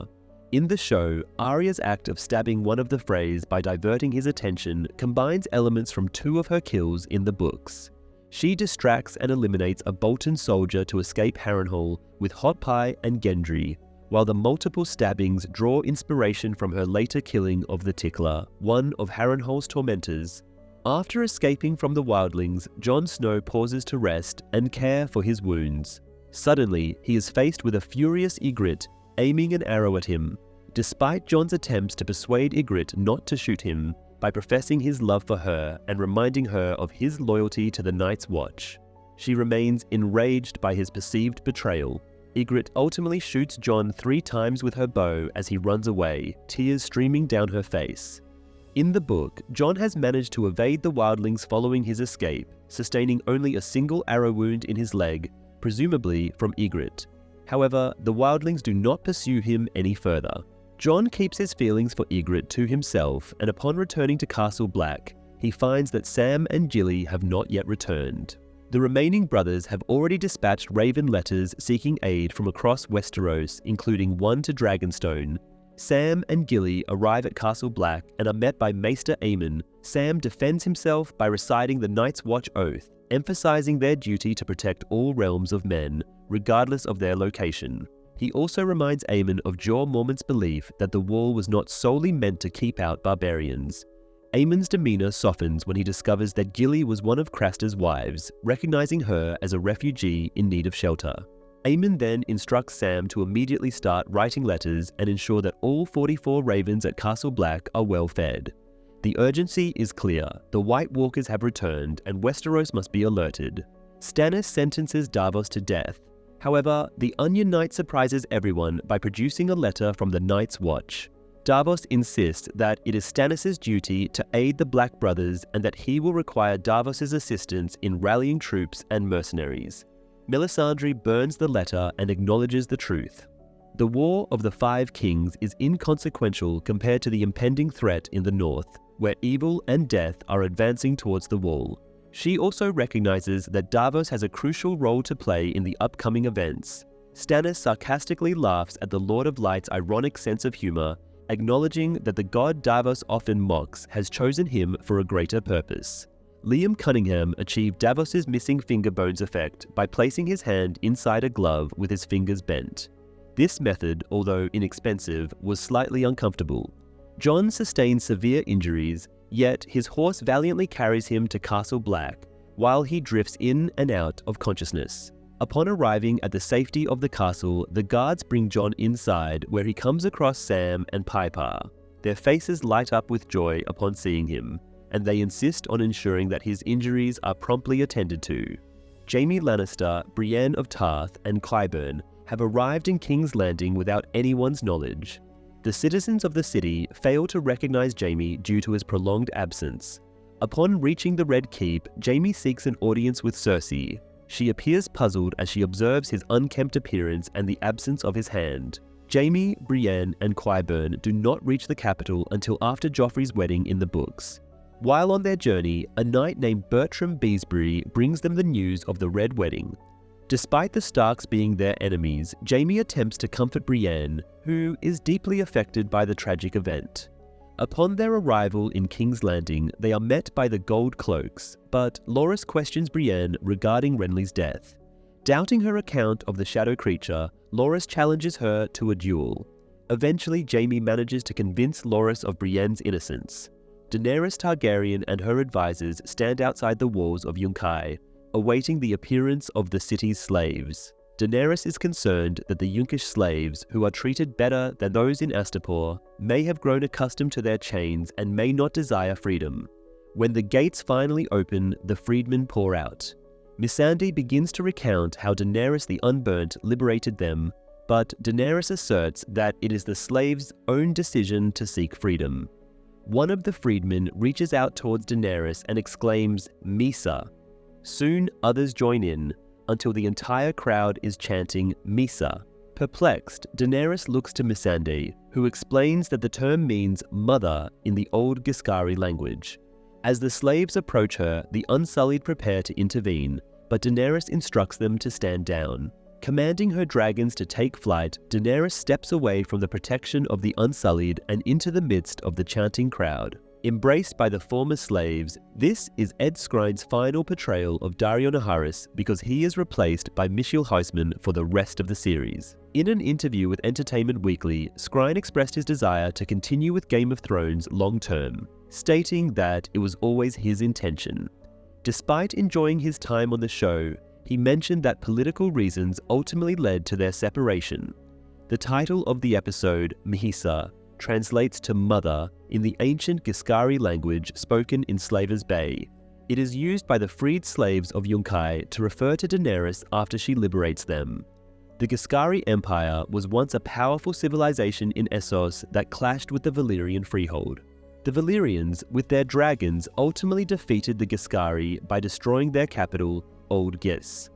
In the show, Arya's act of stabbing one of the Freys by diverting his attention combines elements from 2 of her kills in the books. She distracts and eliminates a Bolton soldier to escape Harrenhal with Hot Pie and Gendry, while the multiple stabbings draw inspiration from her later killing of the Tickler, one of Harrenhal's tormentors. After escaping from the wildlings, Jon Snow pauses to rest and care for his wounds. Suddenly, he is faced with a furious Ygritte, aiming an arrow at him. Despite Jon's attempts to persuade Ygritte not to shoot him, by professing his love for her and reminding her of his loyalty to the Night's Watch, she remains enraged by his perceived betrayal. Ygritte ultimately shoots Jon 3 times with her bow as he runs away, tears streaming down her face. In the book, Jon has managed to evade the wildlings following his escape, sustaining only a single arrow wound in his leg, presumably from Ygritte. However, the wildlings do not pursue him any further. Jon keeps his feelings for Ygritte to himself, and upon returning to Castle Black, he finds that Sam and Gilly have not yet returned. The remaining brothers have already dispatched Raven letters seeking aid from across Westeros, including one to Dragonstone. Sam and Gilly arrive at Castle Black and are met by Maester Aemon. Sam defends himself by reciting the Night's Watch oath, emphasizing their duty to protect all realms of men, regardless of their location. He also reminds Aemon of Jorah Mormont's belief that the wall was not solely meant to keep out barbarians. Aemon's demeanor softens when he discovers that Gilly was one of Craster's wives, recognizing her as a refugee in need of shelter. Aemon then instructs Sam to immediately start writing letters and ensure that all 44 ravens at Castle Black are well fed. The urgency is clear. The White Walkers have returned and Westeros must be alerted. Stannis sentences Davos to death. However, the Onion Knight surprises everyone by producing a letter from the Night's Watch. Davos insists that it is Stannis' duty to aid the Black Brothers and that he will require Davos' assistance in rallying troops and mercenaries. Melisandre burns the letter and acknowledges the truth. The War of the Five Kings is inconsequential compared to the impending threat in the north, where evil and death are advancing towards the wall. She also recognizes that Davos has a crucial role to play in the upcoming events. Stannis sarcastically laughs at the Lord of Light's ironic sense of humor, acknowledging that the god Davos often mocks has chosen him for a greater purpose. Liam Cunningham achieved Davos's missing finger bones effect by placing his hand inside a glove with his fingers bent. This method, although inexpensive, was slightly uncomfortable. Jon sustains severe injuries, yet his horse valiantly carries him to Castle Black, while he drifts in and out of consciousness. Upon arriving at the safety of the castle, the guards bring Jon inside, where he comes across Sam and Piper. Their faces light up with joy upon seeing him, and they insist on ensuring that his injuries are promptly attended to. Jaime Lannister, Brienne of Tarth, and Qyburn have arrived in King's Landing without anyone's knowledge. The citizens of the city fail to recognize Jaime due to his prolonged absence. Upon reaching the Red Keep, Jaime seeks an audience with Cersei. She appears puzzled as she observes his unkempt appearance and the absence of his hand. Jaime, Brienne, and Qyburn do not reach the capital until after Joffrey's wedding in the books. While on their journey, a knight named Bertram Beesbury brings them the news of the Red Wedding. Despite the Starks being their enemies, Jaime attempts to comfort Brienne, who is deeply affected by the tragic event. Upon their arrival in King's Landing, they are met by the Gold Cloaks, but Loras questions Brienne regarding Renly's death. Doubting her account of the shadow creature, Loras challenges her to a duel. Eventually, Jaime manages to convince Loras of Brienne's innocence. Daenerys Targaryen and her advisors stand outside the walls of Yunkai, awaiting the appearance of the city's slaves. Daenerys is concerned that the Yunkish slaves, who are treated better than those in Astapor, may have grown accustomed to their chains and may not desire freedom. When the gates finally open, the freedmen pour out. Missandei begins to recount how Daenerys the Unburnt liberated them, but Daenerys asserts that it is the slaves' own decision to seek freedom. One of the freedmen reaches out towards Daenerys and exclaims, "Mhysa." Soon others join in, until the entire crowd is chanting Mhysa. Perplexed, Daenerys looks to Missandei, who explains that the term means mother in the old Giscari language. As the slaves approach her, the Unsullied prepare to intervene, but Daenerys instructs them to stand down. Commanding her dragons to take flight, Daenerys steps away from the protection of the Unsullied and into the midst of the chanting crowd. Embraced by the former slaves, this is Ed Skrine's final portrayal of Daario Naharis because he is replaced by Michiel Huisman for the rest of the series. In an interview with Entertainment Weekly, Skrine expressed his desire to continue with Game of Thrones long-term, stating that it was always his intention. Despite enjoying his time on the show, he mentioned that political reasons ultimately led to their separation. The title of the episode, Mhysa, translates to mother in the ancient Giscari language spoken in Slavers Bay. It is used by the freed slaves of Yunkai to refer to Daenerys after she liberates them. The Giscari Empire was once a powerful civilization in Essos that clashed with the Valyrian freehold. The Valyrians, with their dragons, ultimately defeated the Giscari by destroying their capital, Old Gis.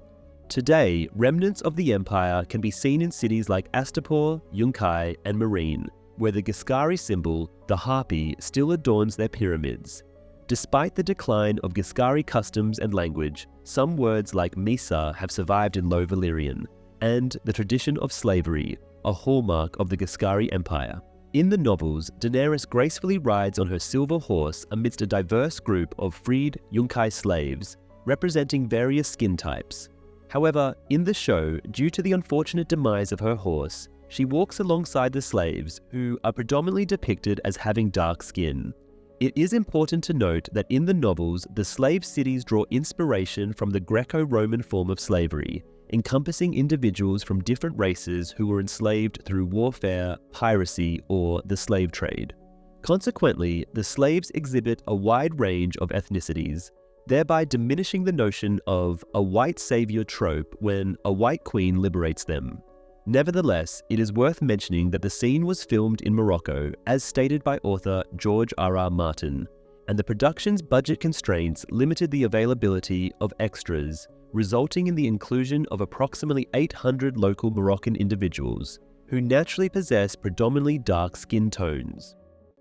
Today, remnants of the empire can be seen in cities like Astapor, Yunkai, and Meereen, where the Giscari symbol, the harpy, still adorns their pyramids. Despite the decline of Giscari customs and language, some words like Mhysa have survived in Low Valyrian, and the tradition of slavery, a hallmark of the Giscari Empire. In the novels, Daenerys gracefully rides on her silver horse amidst a diverse group of freed Yunkai slaves, representing various skin types. However, in the show, due to the unfortunate demise of her horse, she walks alongside the slaves, who are predominantly depicted as having dark skin. It is important to note that in the novels, the slave cities draw inspiration from the Greco-Roman form of slavery, encompassing individuals from different races who were enslaved through warfare, piracy, or the slave trade. Consequently, the slaves exhibit a wide range of ethnicities, thereby diminishing the notion of a white savior trope when a white queen liberates them. Nevertheless, it is worth mentioning that the scene was filmed in Morocco, as stated by author George R.R. Martin, and the production's budget constraints limited the availability of extras, resulting in the inclusion of approximately 800 local Moroccan individuals, who naturally possess predominantly dark skin tones.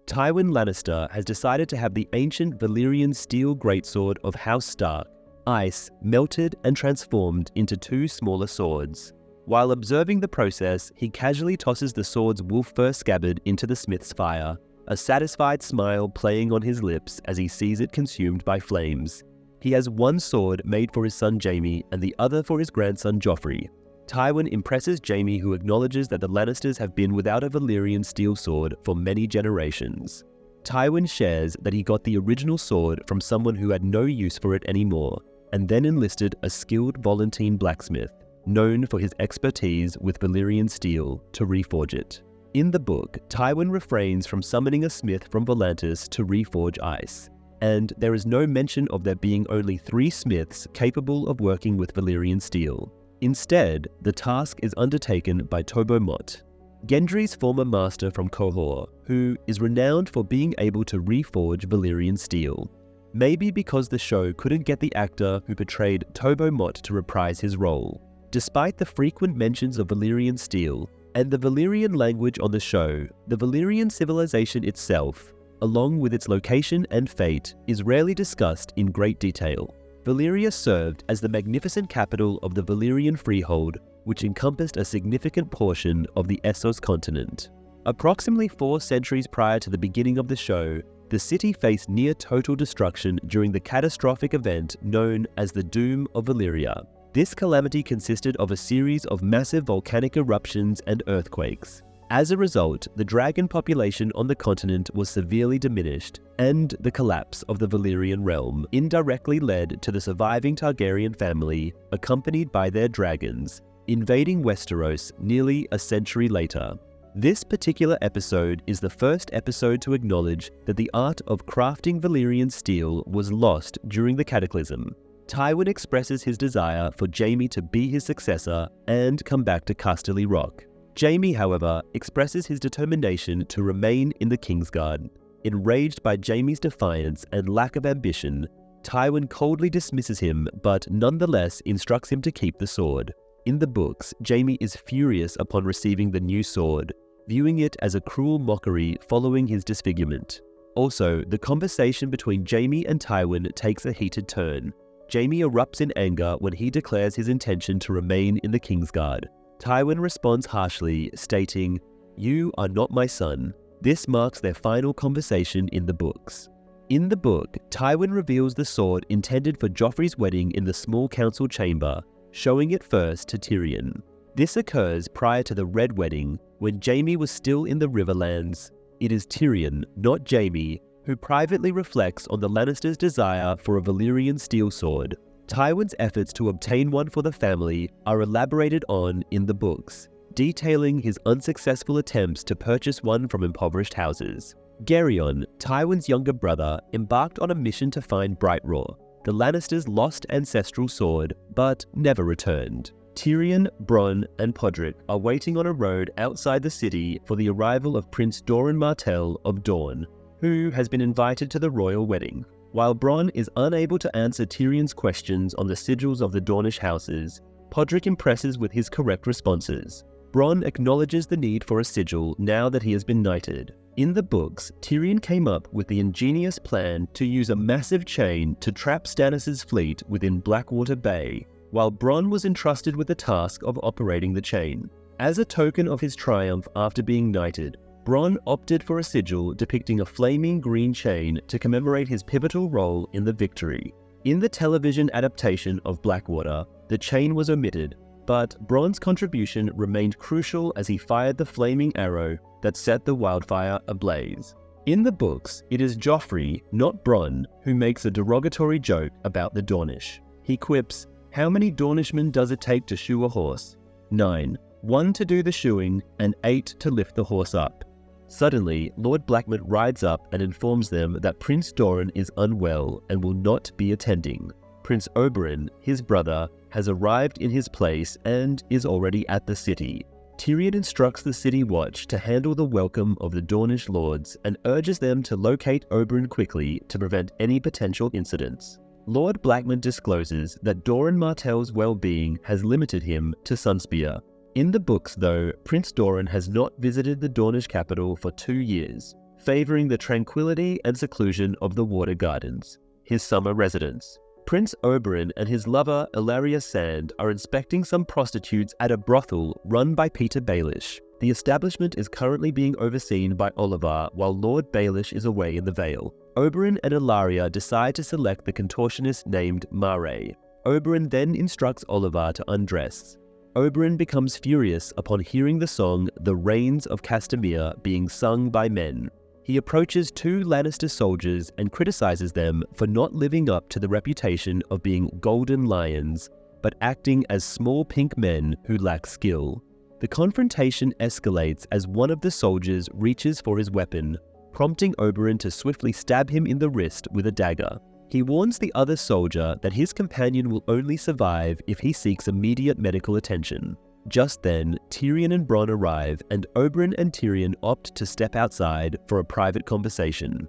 Tywin Lannister has decided to have the ancient Valyrian steel greatsword of House Stark, ice, melted and transformed into two smaller swords. While observing the process, he casually tosses the sword's wolf-fur scabbard into the smith's fire, a satisfied smile playing on his lips as he sees it consumed by flames. He has one sword made for his son Jaime and the other for his grandson Joffrey. Tywin impresses Jaime, who acknowledges that the Lannisters have been without a Valyrian steel sword for many generations. Tywin shares that he got the original sword from someone who had no use for it anymore, and then enlisted a skilled Volantene blacksmith, known for his expertise with Valyrian steel, to reforge it. In the book, Tywin refrains from summoning a smith from Volantis to reforge ice, and there is no mention of there being only 3 smiths capable of working with Valyrian steel. Instead, the task is undertaken by Tobo Mott, Gendry's former master from Qohor, who is renowned for being able to reforge Valyrian steel. Maybe because the show couldn't get the actor who portrayed Tobo Mott to reprise his role. Despite the frequent mentions of Valyrian steel and the Valyrian language on the show, the Valyrian civilization itself, along with its location and fate, is rarely discussed in great detail. Valyria served as the magnificent capital of the Valyrian freehold, which encompassed a significant portion of the Essos continent. Approximately 4 centuries prior to the beginning of the show, the city faced near total destruction during the catastrophic event known as the Doom of Valyria. This calamity consisted of a series of massive volcanic eruptions and earthquakes. As a result, the dragon population on the continent was severely diminished, and the collapse of the Valyrian realm indirectly led to the surviving Targaryen family, accompanied by their dragons, invading Westeros nearly a century later. This particular episode is the first episode to acknowledge that the art of crafting Valyrian steel was lost during the Cataclysm. Tywin expresses his desire for Jaime to be his successor and come back to Casterly Rock. Jaime, however, expresses his determination to remain in the Kingsguard. Enraged by Jaime's defiance and lack of ambition, Tywin coldly dismisses him but nonetheless instructs him to keep the sword. In the books, Jaime is furious upon receiving the new sword, viewing it as a cruel mockery following his disfigurement. Also, the conversation between Jaime and Tywin takes a heated turn. Jaime erupts in anger when he declares his intention to remain in the Kingsguard. Tywin responds harshly, stating, "You are not my son." This marks their final conversation in the books. In the book, Tywin reveals the sword intended for Joffrey's wedding in the small council chamber, showing it first to Tyrion. This occurs prior to the Red Wedding, when Jaime was still in the Riverlands. It is Tyrion, not Jaime, who privately reflects on the Lannisters' desire for a Valyrian steel sword. Tywin's efforts to obtain one for the family are elaborated on in the books, detailing his unsuccessful attempts to purchase one from impoverished houses. Geryon, Tywin's younger brother, embarked on a mission to find Brightroar, the Lannisters' lost ancestral sword, but never returned. Tyrion, Bronn, and Podrick are waiting on a road outside the city for the arrival of Prince Doran Martell of Dorne, who has been invited to the royal wedding. While Bronn is unable to answer Tyrion's questions on the sigils of the Dornish houses, Podrick impresses with his correct responses. Bronn acknowledges the need for a sigil now that he has been knighted. In the books, Tyrion came up with the ingenious plan to use a massive chain to trap Stannis' fleet within Blackwater Bay, while Bronn was entrusted with the task of operating the chain. As a token of his triumph after being knighted, Bronn opted for a sigil depicting a flaming green chain to commemorate his pivotal role in the victory. In the television adaptation of Blackwater, the chain was omitted, but Bronn's contribution remained crucial as he fired the flaming arrow that set the wildfire ablaze. In the books, it is Joffrey, not Bronn, who makes a derogatory joke about the Dornish. He quips, "How many Dornishmen does it take to shoe a horse? 9. 1 to do the shoeing, and 8 to lift the horse up." Suddenly, Lord Blackmont rides up and informs them that Prince Doran is unwell and will not be attending. Prince Oberyn, his brother, has arrived in his place and is already at the city. Tyrion instructs the City Watch to handle the welcome of the Dornish lords and urges them to locate Oberyn quickly to prevent any potential incidents. Lord Blackmont discloses that Doran Martell's well-being has limited him to Sunspear. In the books, though, Prince Doran has not visited the Dornish capital for 2 years, favouring the tranquility and seclusion of the Water Gardens, his summer residence. Prince Oberyn and his lover Ilaria Sand are inspecting some prostitutes at a brothel run by Peter Baelish. The establishment is currently being overseen by Oliver while Lord Baelish is away in the Vale. Oberyn and Ilaria decide to select the contortionist named Mare. Oberyn then instructs Oliver to undress. Oberyn becomes furious upon hearing the song The Rains of Castamere being sung by men. He approaches 2 Lannister soldiers and criticizes them for not living up to the reputation of being golden lions, but acting as small pink men who lack skill. The confrontation escalates as one of the soldiers reaches for his weapon, prompting Oberyn to swiftly stab him in the wrist with a dagger. He warns the other soldier that his companion will only survive if he seeks immediate medical attention. Just then, Tyrion and Bronn arrive, and Oberyn and Tyrion opt to step outside for a private conversation.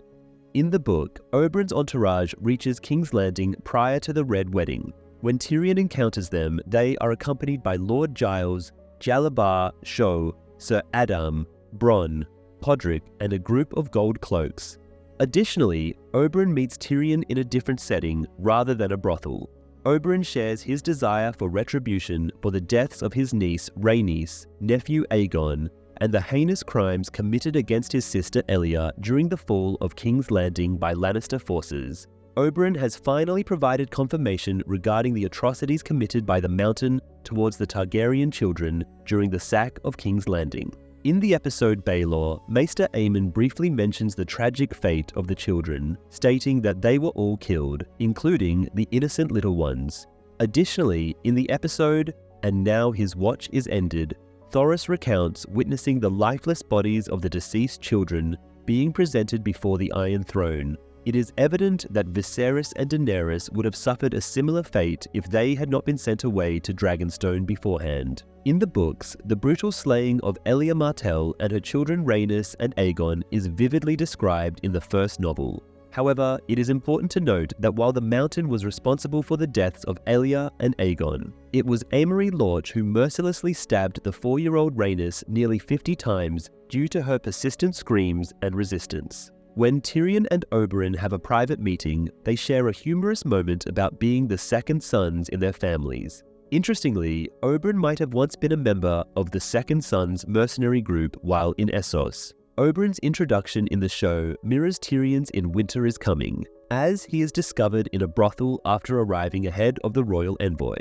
In the book, Oberyn's entourage reaches King's Landing prior to the Red Wedding. When Tyrion encounters them, they are accompanied by Lord Giles, Jalabar, Sho, Sir Adam, Bronn, Podrick, and a group of gold cloaks. Additionally, Oberyn meets Tyrion in a different setting rather than a brothel. Oberyn shares his desire for retribution for the deaths of his niece Rhaenys, nephew Aegon, and the heinous crimes committed against his sister Elia during the fall of King's Landing by Lannister forces. Oberyn has finally provided confirmation regarding the atrocities committed by the Mountain towards the Targaryen children during the sack of King's Landing. In the episode Baelor, Maester Aemon briefly mentions the tragic fate of the children, stating that they were all killed, including the innocent little ones. Additionally, in the episode and now his watch is ended, Thoros recounts witnessing the lifeless bodies of the deceased children being presented before the Iron Throne. It is evident that Viserys and Daenerys would have suffered a similar fate if they had not been sent away to Dragonstone beforehand. In the books, the brutal slaying of Elia Martell and her children Rhaenys and Aegon is vividly described in the first novel. However, it is important to note that while the Mountain was responsible for the deaths of Elia and Aegon, it was Amory Lorch who mercilessly stabbed the 4-year-old Rhaenys nearly 50 times due to her persistent screams and resistance. When Tyrion and Oberyn have a private meeting, they share a humorous moment about being the second sons in their families. Interestingly, Oberyn might have once been a member of the Second Sons mercenary group while in Essos. Oberyn's introduction in the show mirrors Tyrion's in Winter is Coming, as he is discovered in a brothel after arriving ahead of the royal envoy.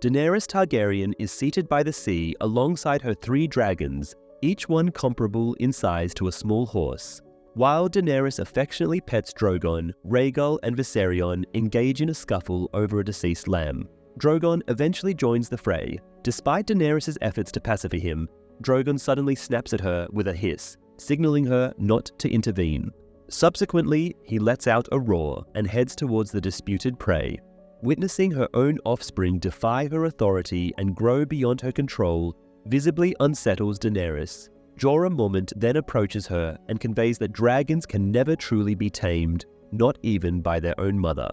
Daenerys Targaryen is seated by the sea alongside her 3 dragons, each one comparable in size to a small horse. While Daenerys affectionately pets Drogon, Rhaegal and Viserion engage in a scuffle over a deceased lamb. Drogon eventually joins the fray. Despite Daenerys' efforts to pacify him, Drogon suddenly snaps at her with a hiss, signaling her not to intervene. Subsequently, he lets out a roar and heads towards the disputed prey. Witnessing her own offspring defy her authority and grow beyond her control visibly unsettles Daenerys. Jorah Mormont then approaches her and conveys that dragons can never truly be tamed, not even by their own mother.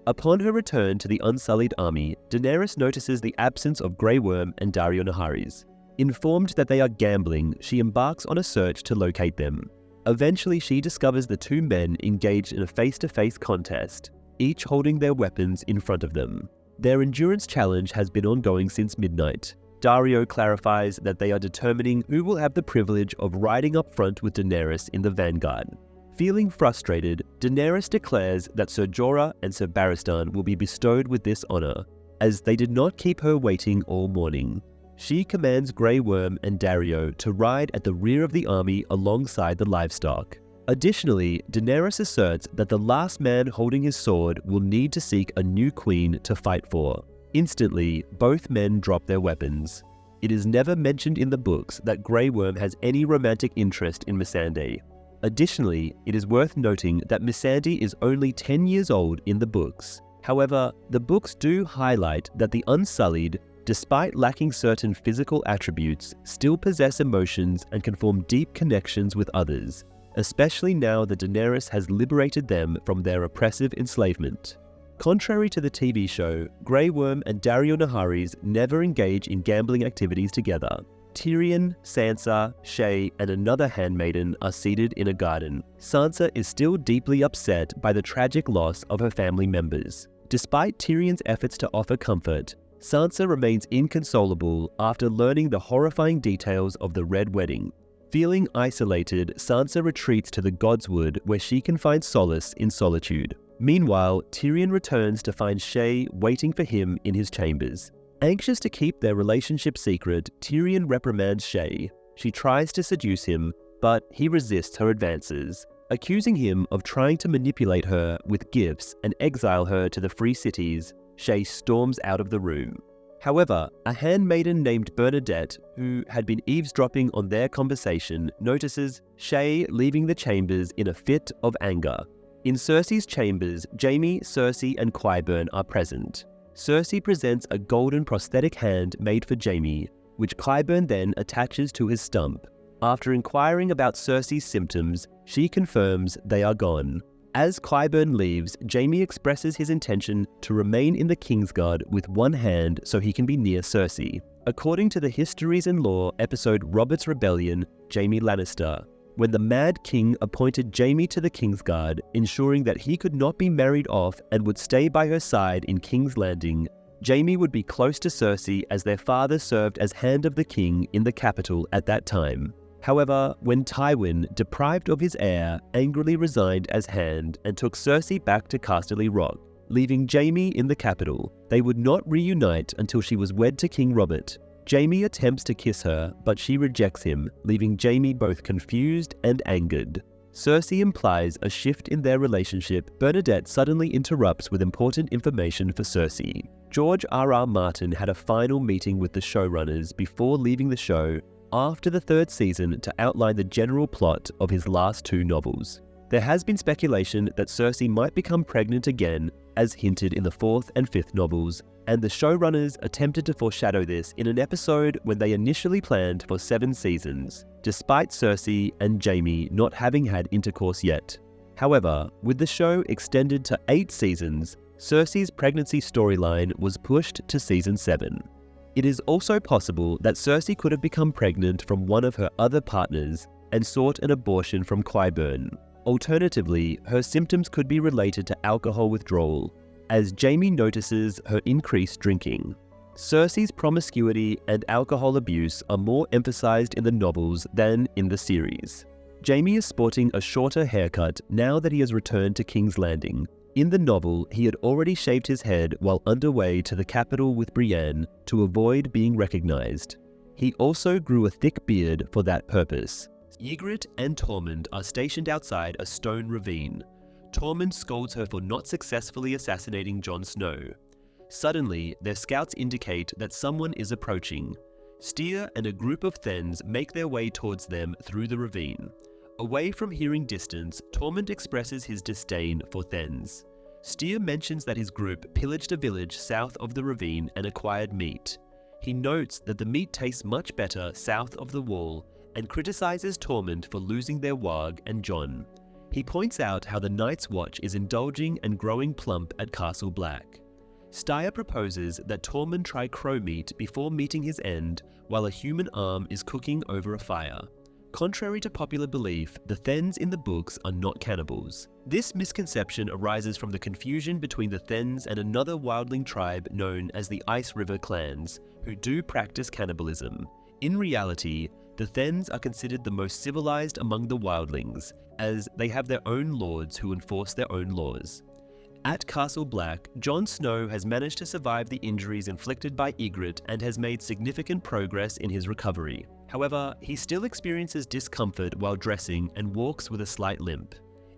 Upon her return to the Unsullied army, Daenerys notices the absence of Grey Worm and Daario Naharis. Informed that they are gambling, she embarks on a search to locate them. Eventually, she discovers the 2 men engaged in a face-to-face contest, each holding their weapons in front of them. Their endurance challenge has been ongoing since midnight. Daario clarifies that they are determining who will have the privilege of riding up front with Daenerys in the vanguard. Feeling frustrated, Daenerys declares that Ser Jorah and Ser Barristan will be bestowed with this honor, as they did not keep her waiting all morning. She commands Grey Worm and Daario to ride at the rear of the army alongside the livestock. Additionally, Daenerys asserts that the last man holding his sword will need to seek a new queen to fight for. Instantly, both men drop their weapons. It is never mentioned in the books that Grey Worm has any romantic interest in Missandei. Additionally, it is worth noting that Missandei is only 10 years old in the books. However, the books do highlight that the Unsullied, despite lacking certain physical attributes, still possess emotions and can form deep connections with others, especially now that Daenerys has liberated them from their oppressive enslavement. Contrary to the TV show, Grey Worm and Daario Naharis never engage in gambling activities together. Tyrion, Sansa, Shae, and another handmaiden are seated in a garden. Sansa is still deeply upset by the tragic loss of her family members. Despite Tyrion's efforts to offer comfort, Sansa remains inconsolable after learning the horrifying details of the Red Wedding. Feeling isolated, Sansa retreats to the Godswood where she can find solace in solitude. Meanwhile, Tyrion returns to find Shae waiting for him in his chambers. Anxious to keep their relationship secret, Tyrion reprimands Shae. She tries to seduce him, but he resists her advances. Accusing him of trying to manipulate her with gifts and exile her to the Free Cities, Shae storms out of the room. However, a handmaiden named Bernadette, who had been eavesdropping on their conversation, notices Shae leaving the chambers in a fit of anger. In Cersei's chambers, Jaime, Cersei, and Qyburn are present. Cersei presents a golden prosthetic hand made for Jaime, which Qyburn then attaches to his stump. After inquiring about Cersei's symptoms, she confirms they are gone. As Qyburn leaves, Jaime expresses his intention to remain in the Kingsguard with one hand so he can be near Cersei. According to the Histories and Lore episode Robert's Rebellion, Jaime Lannister, when the Mad King appointed Jaime to the Kingsguard, ensuring that he could not be married off and would stay by her side in King's Landing, Jaime would be close to Cersei as their father served as Hand of the King in the capital at that time. However, when Tywin, deprived of his heir, angrily resigned as Hand and took Cersei back to Casterly Rock, leaving Jaime in the capital, they would not reunite until she was wed to King Robert. Jaime attempts to kiss her, but she rejects him, leaving Jaime both confused and angered. Cersei implies a shift in their relationship. Bernadette suddenly interrupts with important information for Cersei. George R.R. Martin had a final meeting with the showrunners before leaving the show after the 3rd season to outline the general plot of his last 2 novels. There has been speculation that Cersei might become pregnant again, as hinted in the 4th and 5th novels, and the showrunners attempted to foreshadow this in an episode when they initially planned for 7 seasons, despite Cersei and Jaime not having had intercourse yet. However, with the show extended to 8 seasons, Cersei's pregnancy storyline was pushed to season 7. It is also possible that Cersei could have become pregnant from one of her other partners and sought an abortion from Qyburn. Alternatively, her symptoms could be related to alcohol withdrawal, as Jaime notices her increased drinking. Cersei's promiscuity and alcohol abuse are more emphasized in the novels than in the series. Jaime is sporting a shorter haircut now that he has returned to King's Landing. In the novel, he had already shaved his head while underway to the capital with Brienne to avoid being recognized. He also grew a thick beard for that purpose. Ygritte and Tormund are stationed outside a stone ravine. Tormund scolds her for not successfully assassinating Jon Snow. Suddenly, their scouts indicate that someone is approaching. Styr and a group of Thenns make their way towards them through the ravine. Away from hearing distance, Tormund expresses his disdain for Thenns. Styr mentions that his group pillaged a village south of the ravine and acquired meat. He notes that the meat tastes much better south of the wall and criticizes Tormund for losing their Warg and Jon. He points out how the Night's Watch is indulging and growing plump at Castle Black. Styr proposes that Tormund try crow meat before meeting his end while a human arm is cooking over a fire. Contrary to popular belief, the Thenns in the books are not cannibals. This misconception arises from the confusion between the Thenns and another wildling tribe known as the Ice River clans, who do practice cannibalism. In reality, the Thenns are considered the most civilized among the wildlings, as they have their own lords who enforce their own laws. At Castle Black, Jon Snow has managed to survive the injuries inflicted by Ygritte and has made significant progress in his recovery. However, he still experiences discomfort while dressing and walks with a slight limp.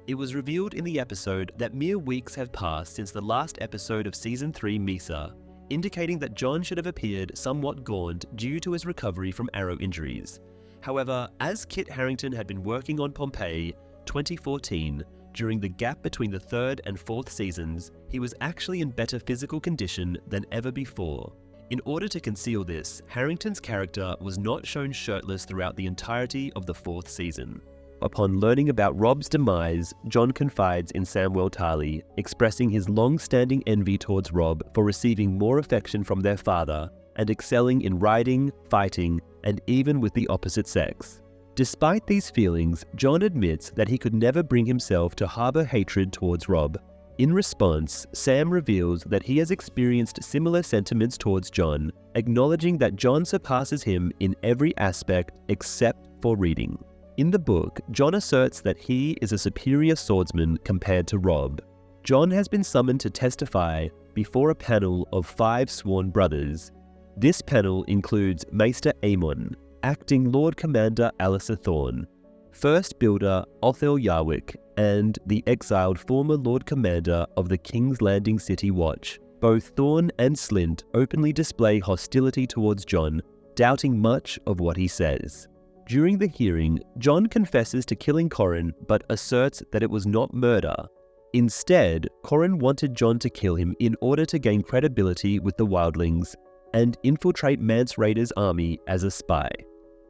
It was revealed in the episode that mere weeks have passed since the last episode of Season 3 Mhysa, indicating that Jon should have appeared somewhat gaunt due to his recovery from arrow injuries. However, as Kit Harington had been working on Pompeii 2014, during the gap between the 3rd and 4th seasons, he was actually in better physical condition than ever before. In order to conceal this, Harrington's character was not shown shirtless throughout the entirety of the 4th season. Upon learning about Robb's demise, Jon confides in Samwell Tarly, expressing his long-standing envy towards Robb for receiving more affection from their father and excelling in riding, fighting, and even with the opposite sex. Despite these feelings, Jon admits that he could never bring himself to harbor hatred towards Robb. In response, Sam reveals that he has experienced similar sentiments towards Jon, acknowledging that Jon surpasses him in every aspect except for reading. In the book, Jon asserts that he is a superior swordsman compared to Robb. Jon has been summoned to testify before a panel of 5 sworn brothers. This panel includes Maester Aemon, Acting Lord Commander Alliser Thorne, First Builder Othel Yarwick, and the exiled former Lord Commander of the King's Landing City Watch. Both Thorne and Slynt openly display hostility towards Jon, doubting much of what he says. During the hearing, Jon confesses to killing Corran but asserts that it was not murder. Instead, Corran wanted Jon to kill him in order to gain credibility with the wildlings and infiltrate Mance Rayder's army as a spy.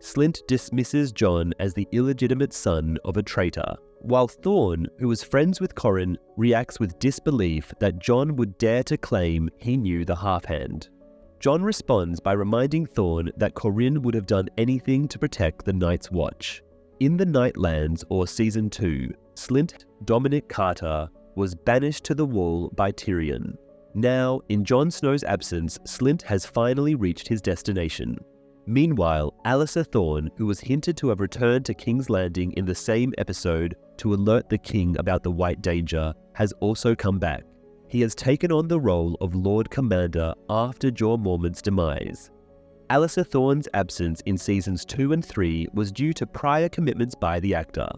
Slynt dismisses Jon as the illegitimate son of a traitor, while Thorne, who was friends with Corran, reacts with disbelief that Jon would dare to claim he knew the Half-Hand. Jon responds by reminding Thorne that Corran would have done anything to protect the Night's Watch. In the Nightlands, or Season 2, Slynt Dominic Carter was banished to the Wall by Tyrion. Now, in Jon Snow's absence, Slynt has finally reached his destination. Meanwhile, Alliser Thorne, who was hinted to have returned to King's Landing in the same episode to alert the king about the White Danger, has also come back. He has taken on the role of Lord Commander after Jorah Mormont's demise. Alliser Thorne's absence in Seasons 2 and 3 was due to prior commitments by the actor.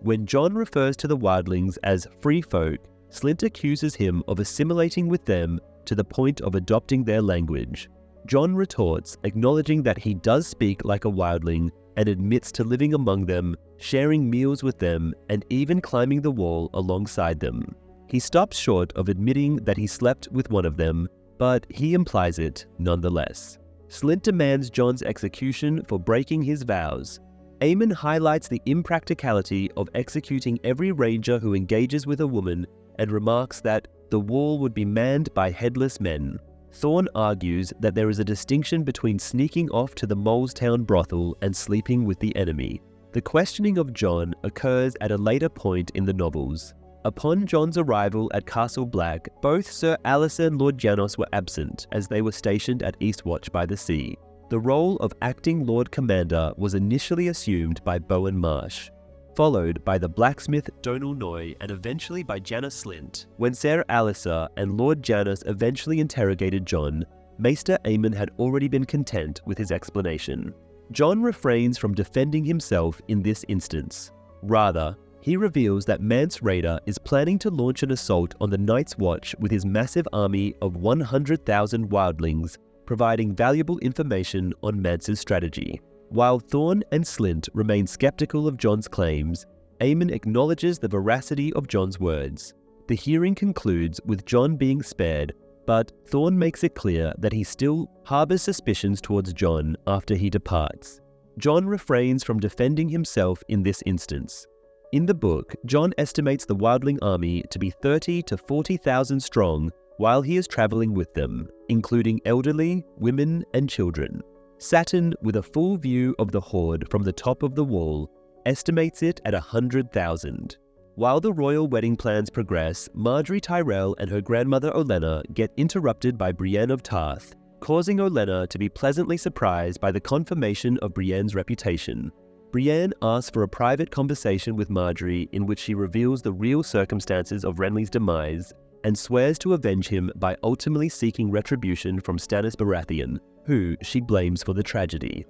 When Jon refers to the wildlings as free folk, Slynt accuses him of assimilating with them to the point of adopting their language. Jon retorts, acknowledging that he does speak like a wildling and admits to living among them, sharing meals with them, and even climbing the wall alongside them. He stops short of admitting that he slept with one of them, but he implies it nonetheless. Slynt demands Jon's execution for breaking his vows. Aemon highlights the impracticality of executing every ranger who engages with a woman and remarks that the wall would be manned by headless men. Thorne argues that there is a distinction between sneaking off to the Molestown brothel and sleeping with the enemy. The questioning of Jon occurs at a later point in the novels. Upon Jon's arrival at Castle Black, both Sir Alliser and Lord Janos were absent as they were stationed at Eastwatch by the Sea. The role of acting Lord Commander was initially assumed by Bowen Marsh, followed by the blacksmith Donal Noy and eventually by Janos Slynt. When Sir Alliser and Lord Janos eventually interrogated Jon, Maester Aemon had already been content with his explanation. Jon refrains from defending himself in this instance. Rather, he reveals that Mance Rayder is planning to launch an assault on the Night's Watch with his massive army of 100,000 wildlings, providing valuable information on Mance's strategy. While Thorne and Slynt remain skeptical of Jon's claims, Aemon acknowledges the veracity of Jon's words. The hearing concludes with Jon being spared, but Thorne makes it clear that he still harbors suspicions towards Jon after he departs. Jon refrains from defending himself in this instance. In the book, Jon estimates the wildling army to be 30 to 40,000 strong while he is traveling with them, including elderly, women, and children. Saturn, with a full view of the horde from the top of the wall, estimates it at 100,000. While the royal wedding plans progress, Margaery Tyrell and her grandmother Olenna get interrupted by Brienne of Tarth, causing Olenna to be pleasantly surprised by the confirmation of Brienne's reputation. Brienne asks for a private conversation with Margaery in which she reveals the real circumstances of Renly's demise and swears to avenge him by ultimately seeking retribution from Stannis Baratheon, who she blames for the tragedy.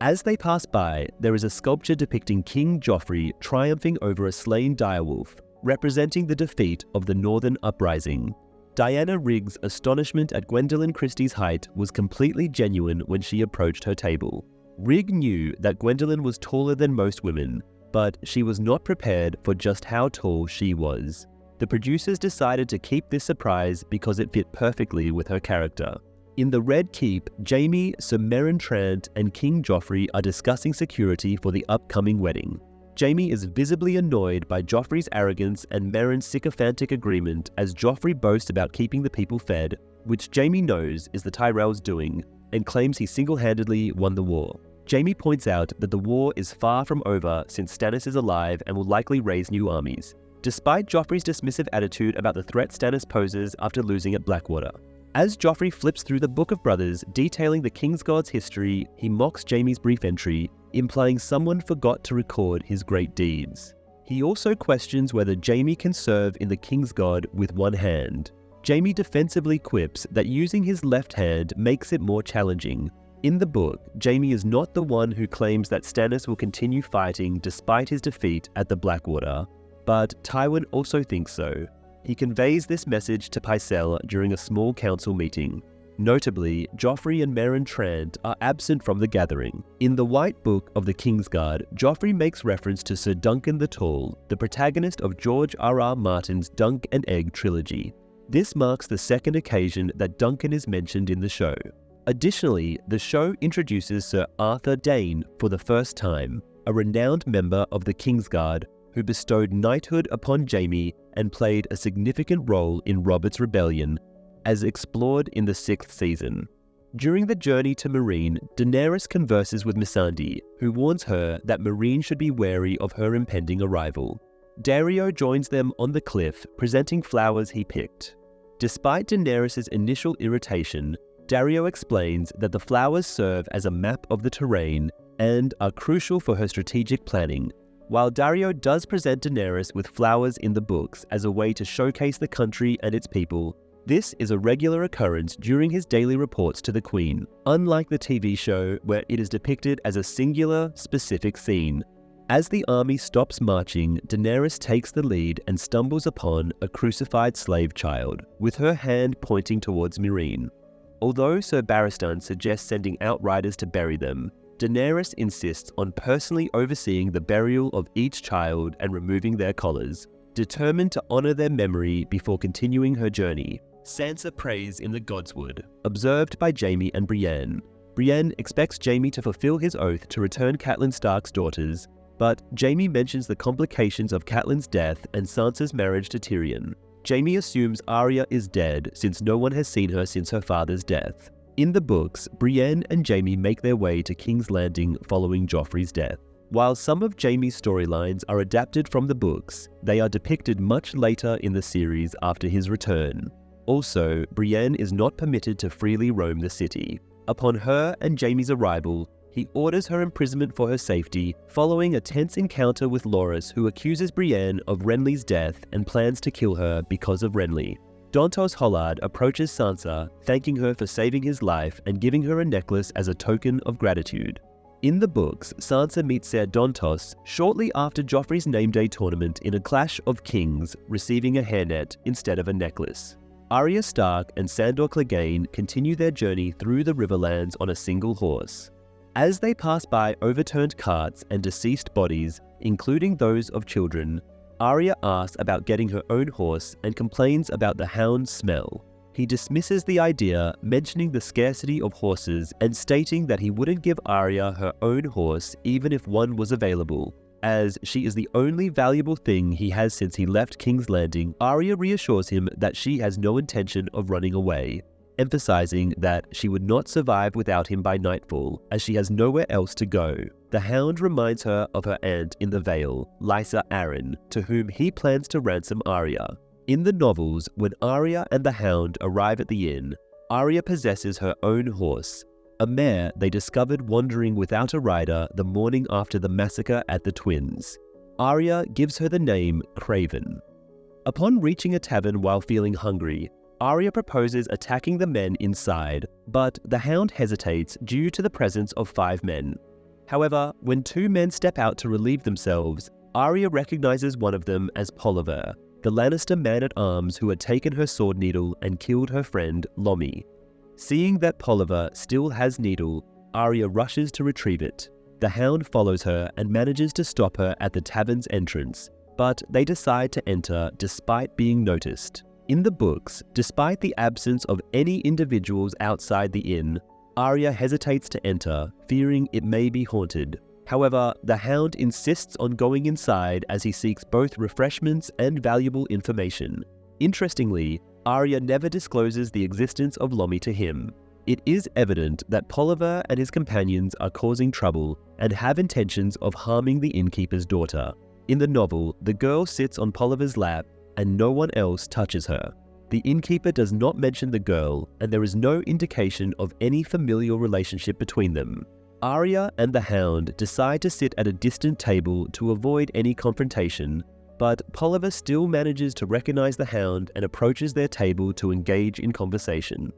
As they pass by, there is a sculpture depicting King Joffrey triumphing over a slain direwolf, representing the defeat of the Northern Uprising. Diana Rigg's astonishment at Gwendoline Christie's height was completely genuine when she approached her table. Rigg knew that Gwendoline was taller than most women, but she was not prepared for just how tall she was. The producers decided to keep this surprise because it fit perfectly with her character. In the Red Keep, Jaime, Sir Meryn Trant, and King Joffrey are discussing security for the upcoming wedding. Jaime is visibly annoyed by Joffrey's arrogance and Meryn's sycophantic agreement as Joffrey boasts about keeping the people fed, which Jaime knows is the Tyrells' doing, and claims he single-handedly won the war. Jaime points out that the war is far from over since Stannis is alive and will likely raise new armies, despite Joffrey's dismissive attitude about the threat Stannis poses after losing at Blackwater. As Joffrey flips through the Book of Brothers detailing the Kingsguard's history, he mocks Jaime's brief entry, implying someone forgot to record his great deeds. He also questions whether Jaime can serve in the Kingsguard with one hand. Jaime defensively quips that using his left hand makes it more challenging. In the book, Jaime is not the one who claims that Stannis will continue fighting despite his defeat at the Blackwater, but Tywin also thinks so. He conveys this message to Pycelle during a small council meeting. Notably, Joffrey and Meryn Trant are absent from the gathering. In the White Book of the Kingsguard, Joffrey makes reference to Sir Duncan the Tall, the protagonist of George R.R. Martin's Dunk and Egg trilogy. This marks the second occasion that Duncan is mentioned in the show. Additionally, the show introduces Sir Arthur Dayne for the first time, a renowned member of the Kingsguard who bestowed knighthood upon Jaime and played a significant role in Robert's rebellion, as explored in the 6th season. During the journey to Meereen, Daenerys converses with Missandei, who warns her that Meereen should be wary of her impending arrival. Daario joins them on the cliff, presenting flowers he picked. Despite Daenerys' initial irritation, Daario explains that the flowers serve as a map of the terrain and are crucial for her strategic planning. While Daario does present Daenerys with flowers in the books as a way to showcase the country and its people, this is a regular occurrence during his daily reports to the Queen, unlike the TV show where it is depicted as a singular, specific scene. As the army stops marching, Daenerys takes the lead and stumbles upon a crucified slave child, with her hand pointing towards Meereen. Although Ser Barristan suggests sending outriders to bury them, Daenerys insists on personally overseeing the burial of each child and removing their collars, determined to honor their memory before continuing her journey. Sansa prays in the Godswood, observed by Jaime and Brienne. Brienne expects Jaime to fulfill his oath to return Catelyn Stark's daughters, but Jaime mentions the complications of Catelyn's death and Sansa's marriage to Tyrion. Jaime assumes Arya is dead since no one has seen her since her father's death. In the books, Brienne and Jaime make their way to King's Landing following Joffrey's death. While some of Jaime's storylines are adapted from the books, they are depicted much later in the series after his return. Also, Brienne is not permitted to freely roam the city. Upon her and Jaime's arrival, he orders her imprisonment for her safety, following a tense encounter with Loras, who accuses Brienne of Renly's death and plans to kill her because of Renly. Dontos Hollard approaches Sansa, thanking her for saving his life and giving her a necklace as a token of gratitude. In the books, Sansa meets Ser Dontos shortly after Joffrey's Name Day tournament in a clash of kings, receiving a hairnet instead of a necklace. Arya Stark and Sandor Clegane continue their journey through the Riverlands on a single horse. As they pass by overturned carts and deceased bodies, including those of children, Arya asks about getting her own horse and complains about the hound's smell. He dismisses the idea, mentioning the scarcity of horses and stating that he wouldn't give Arya her own horse even if one was available, as she is the only valuable thing he has since he left King's Landing. Arya reassures him that she has no intention of running away, emphasizing that she would not survive without him by nightfall, as she has nowhere else to go. The Hound reminds her of her aunt in the Vale, Lysa Arryn, to whom he plans to ransom Arya. In the novels, when Arya and the Hound arrive at the inn, Arya possesses her own horse, a mare they discovered wandering without a rider the morning after the massacre at the Twins. Arya gives her the name Craven. Upon reaching a tavern while feeling hungry, Arya proposes attacking the men inside, but the Hound hesitates due to the presence of 5 men. However, when 2 men step out to relieve themselves, Arya recognizes one of them as Polliver, the Lannister man-at-arms who had taken her sword needle and killed her friend Lomi. Seeing that Polliver still has Needle, Arya rushes to retrieve it. The Hound follows her and manages to stop her at the tavern's entrance, but they decide to enter despite being noticed. In the books, despite the absence of any individuals outside the inn, Arya hesitates to enter, fearing it may be haunted. However, the Hound insists on going inside as he seeks both refreshments and valuable information. Interestingly, Arya never discloses the existence of Lomi to him. It is evident that Polliver and his companions are causing trouble and have intentions of harming the innkeeper's daughter. In the novel, the girl sits on Polliver's lap and no one else touches her. The innkeeper does not mention the girl, and there is no indication of any familial relationship between them. Arya and the Hound decide to sit at a distant table to avoid any confrontation, but Polliver still manages to recognize the Hound and approaches their table to engage in conversation.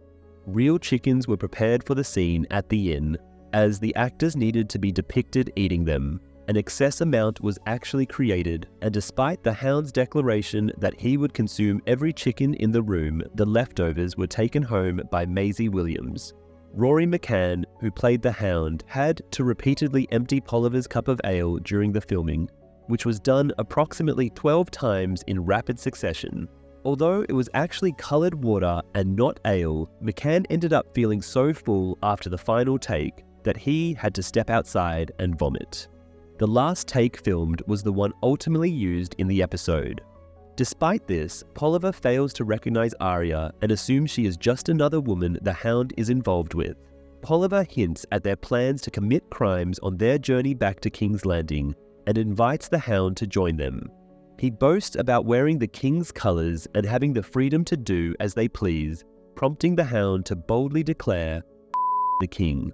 Real chickens were prepared for the scene at the inn, as the actors needed to be depicted eating them. An excess amount was actually created, and despite the Hound's declaration that he would consume every chicken in the room, the leftovers were taken home by Maisie Williams. Rory McCann, who played the Hound, had to repeatedly empty Polliver's cup of ale during the filming, which was done approximately 12 times in rapid succession. Although it was actually coloured water and not ale, McCann ended up feeling so full after the final take that he had to step outside and vomit. The last take filmed was the one ultimately used in the episode. Despite this, Polliver fails to recognize Arya and assumes she is just another woman the Hound is involved with. Polliver hints at their plans to commit crimes on their journey back to King's Landing and invites the Hound to join them. He boasts about wearing the King's colors and having the freedom to do as they please, prompting the Hound to boldly declare, the King.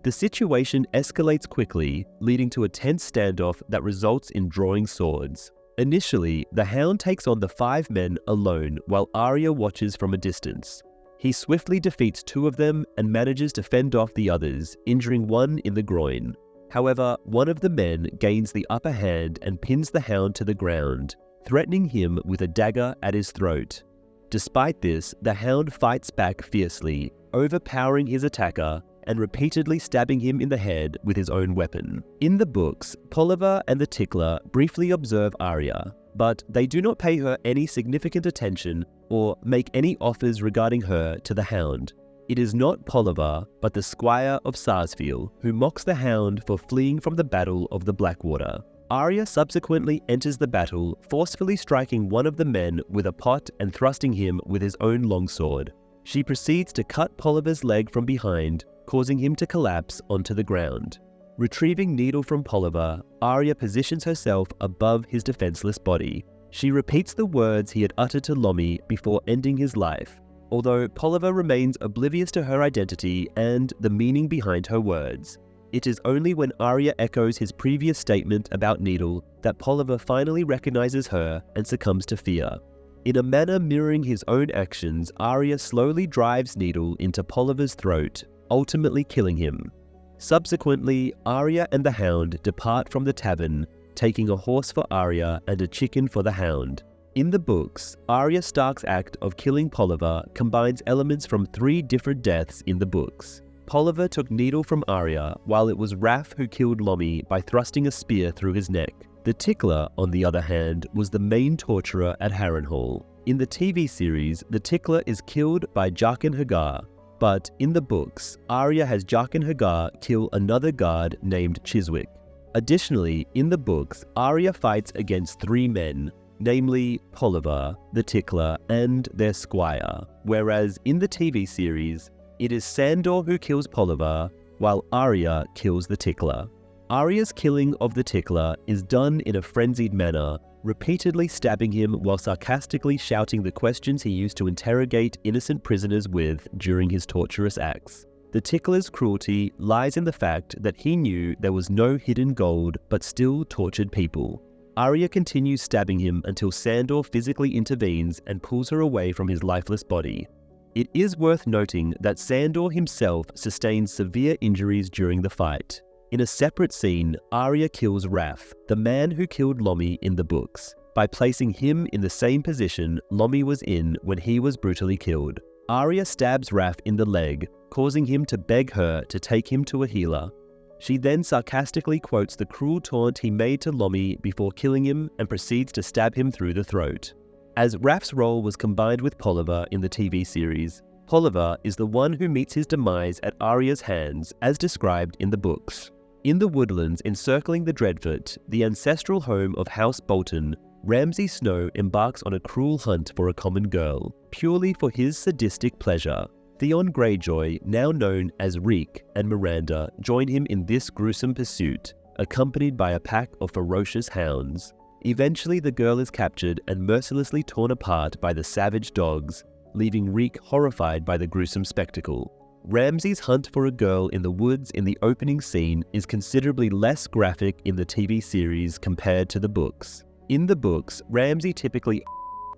The situation escalates quickly, leading to a tense standoff that results in drawing swords. Initially, the Hound takes on the 5 men alone while Arya watches from a distance. He swiftly defeats 2 of them and manages to fend off the others, injuring one in the groin. However, one of the men gains the upper hand and pins the hound to the ground, threatening him with a dagger at his throat. Despite this, the hound fights back fiercely, overpowering his attacker and repeatedly stabbing him in the head with his own weapon. In the books, Polliver and the Tickler briefly observe Arya, but they do not pay her any significant attention or make any offers regarding her to the hound. It is not Polliver, but the Squire of Sarsfield, who mocks the hound for fleeing from the Battle of the Blackwater. Arya subsequently enters the battle, forcefully striking one of the men with a pot and thrusting him with his own longsword. She proceeds to cut Polliver's leg from behind, causing him to collapse onto the ground. Retrieving Needle from Polliver, Arya positions herself above his defenseless body. She repeats the words he had uttered to Lomi before ending his life, although Polliver remains oblivious to her identity and the meaning behind her words. It is only when Arya echoes his previous statement about Needle that Polliver finally recognizes her and succumbs to fear. In a manner mirroring his own actions, Arya slowly drives Needle into Polliver's throat, ultimately killing him. Subsequently, Arya and the hound depart from the tavern, taking a horse for Arya and a chicken for the hound. In the books, Arya Stark's act of killing Polliver combines elements from 3 different deaths in the books. Polliver took Needle from Arya, while it was Raff who killed Lomi by thrusting a spear through his neck. The Tickler, on the other hand, was the main torturer at Harrenhal. In the TV series, the Tickler is killed by Jaqen H'ghar, but in the books, Arya has Jaqen H'ghar kill another guard named Chiswick. Additionally, in the books, Arya fights against 3 men, namely Polliver, the Tickler, and their squire, whereas in the TV series, it is Sandor who kills Polliver, while Arya kills the Tickler. Arya's killing of the Tickler is done in a frenzied manner, repeatedly stabbing him while sarcastically shouting the questions he used to interrogate innocent prisoners with during his torturous acts. The Tickler's cruelty lies in the fact that he knew there was no hidden gold but still tortured people. Arya continues stabbing him until Sandor physically intervenes and pulls her away from his lifeless body. It is worth noting that Sandor himself sustains severe injuries during the fight. In a separate scene, Arya kills Raff, the man who killed Lomi in the books, by placing him in the same position Lomi was in when he was brutally killed. Arya stabs Raff in the leg, causing him to beg her to take him to a healer. She then sarcastically quotes the cruel taunt he made to Lomi before killing him and proceeds to stab him through the throat. As Raff's role was combined with Polliver in the TV series, Polliver is the one who meets his demise at Arya's hands as described in the books. In the woodlands encircling the Dreadfort, the ancestral home of House Bolton, Ramsay Snow embarks on a cruel hunt for a common girl, purely for his sadistic pleasure. Theon Greyjoy, now known as Reek, and Miranda join him in this gruesome pursuit, accompanied by a pack of ferocious hounds. Eventually the girl is captured and mercilessly torn apart by the savage dogs, leaving Reek horrified by the gruesome spectacle. Ramsay's hunt for a girl in the woods in the opening scene is considerably less graphic in the TV series compared to the books. In the books, Ramsay typically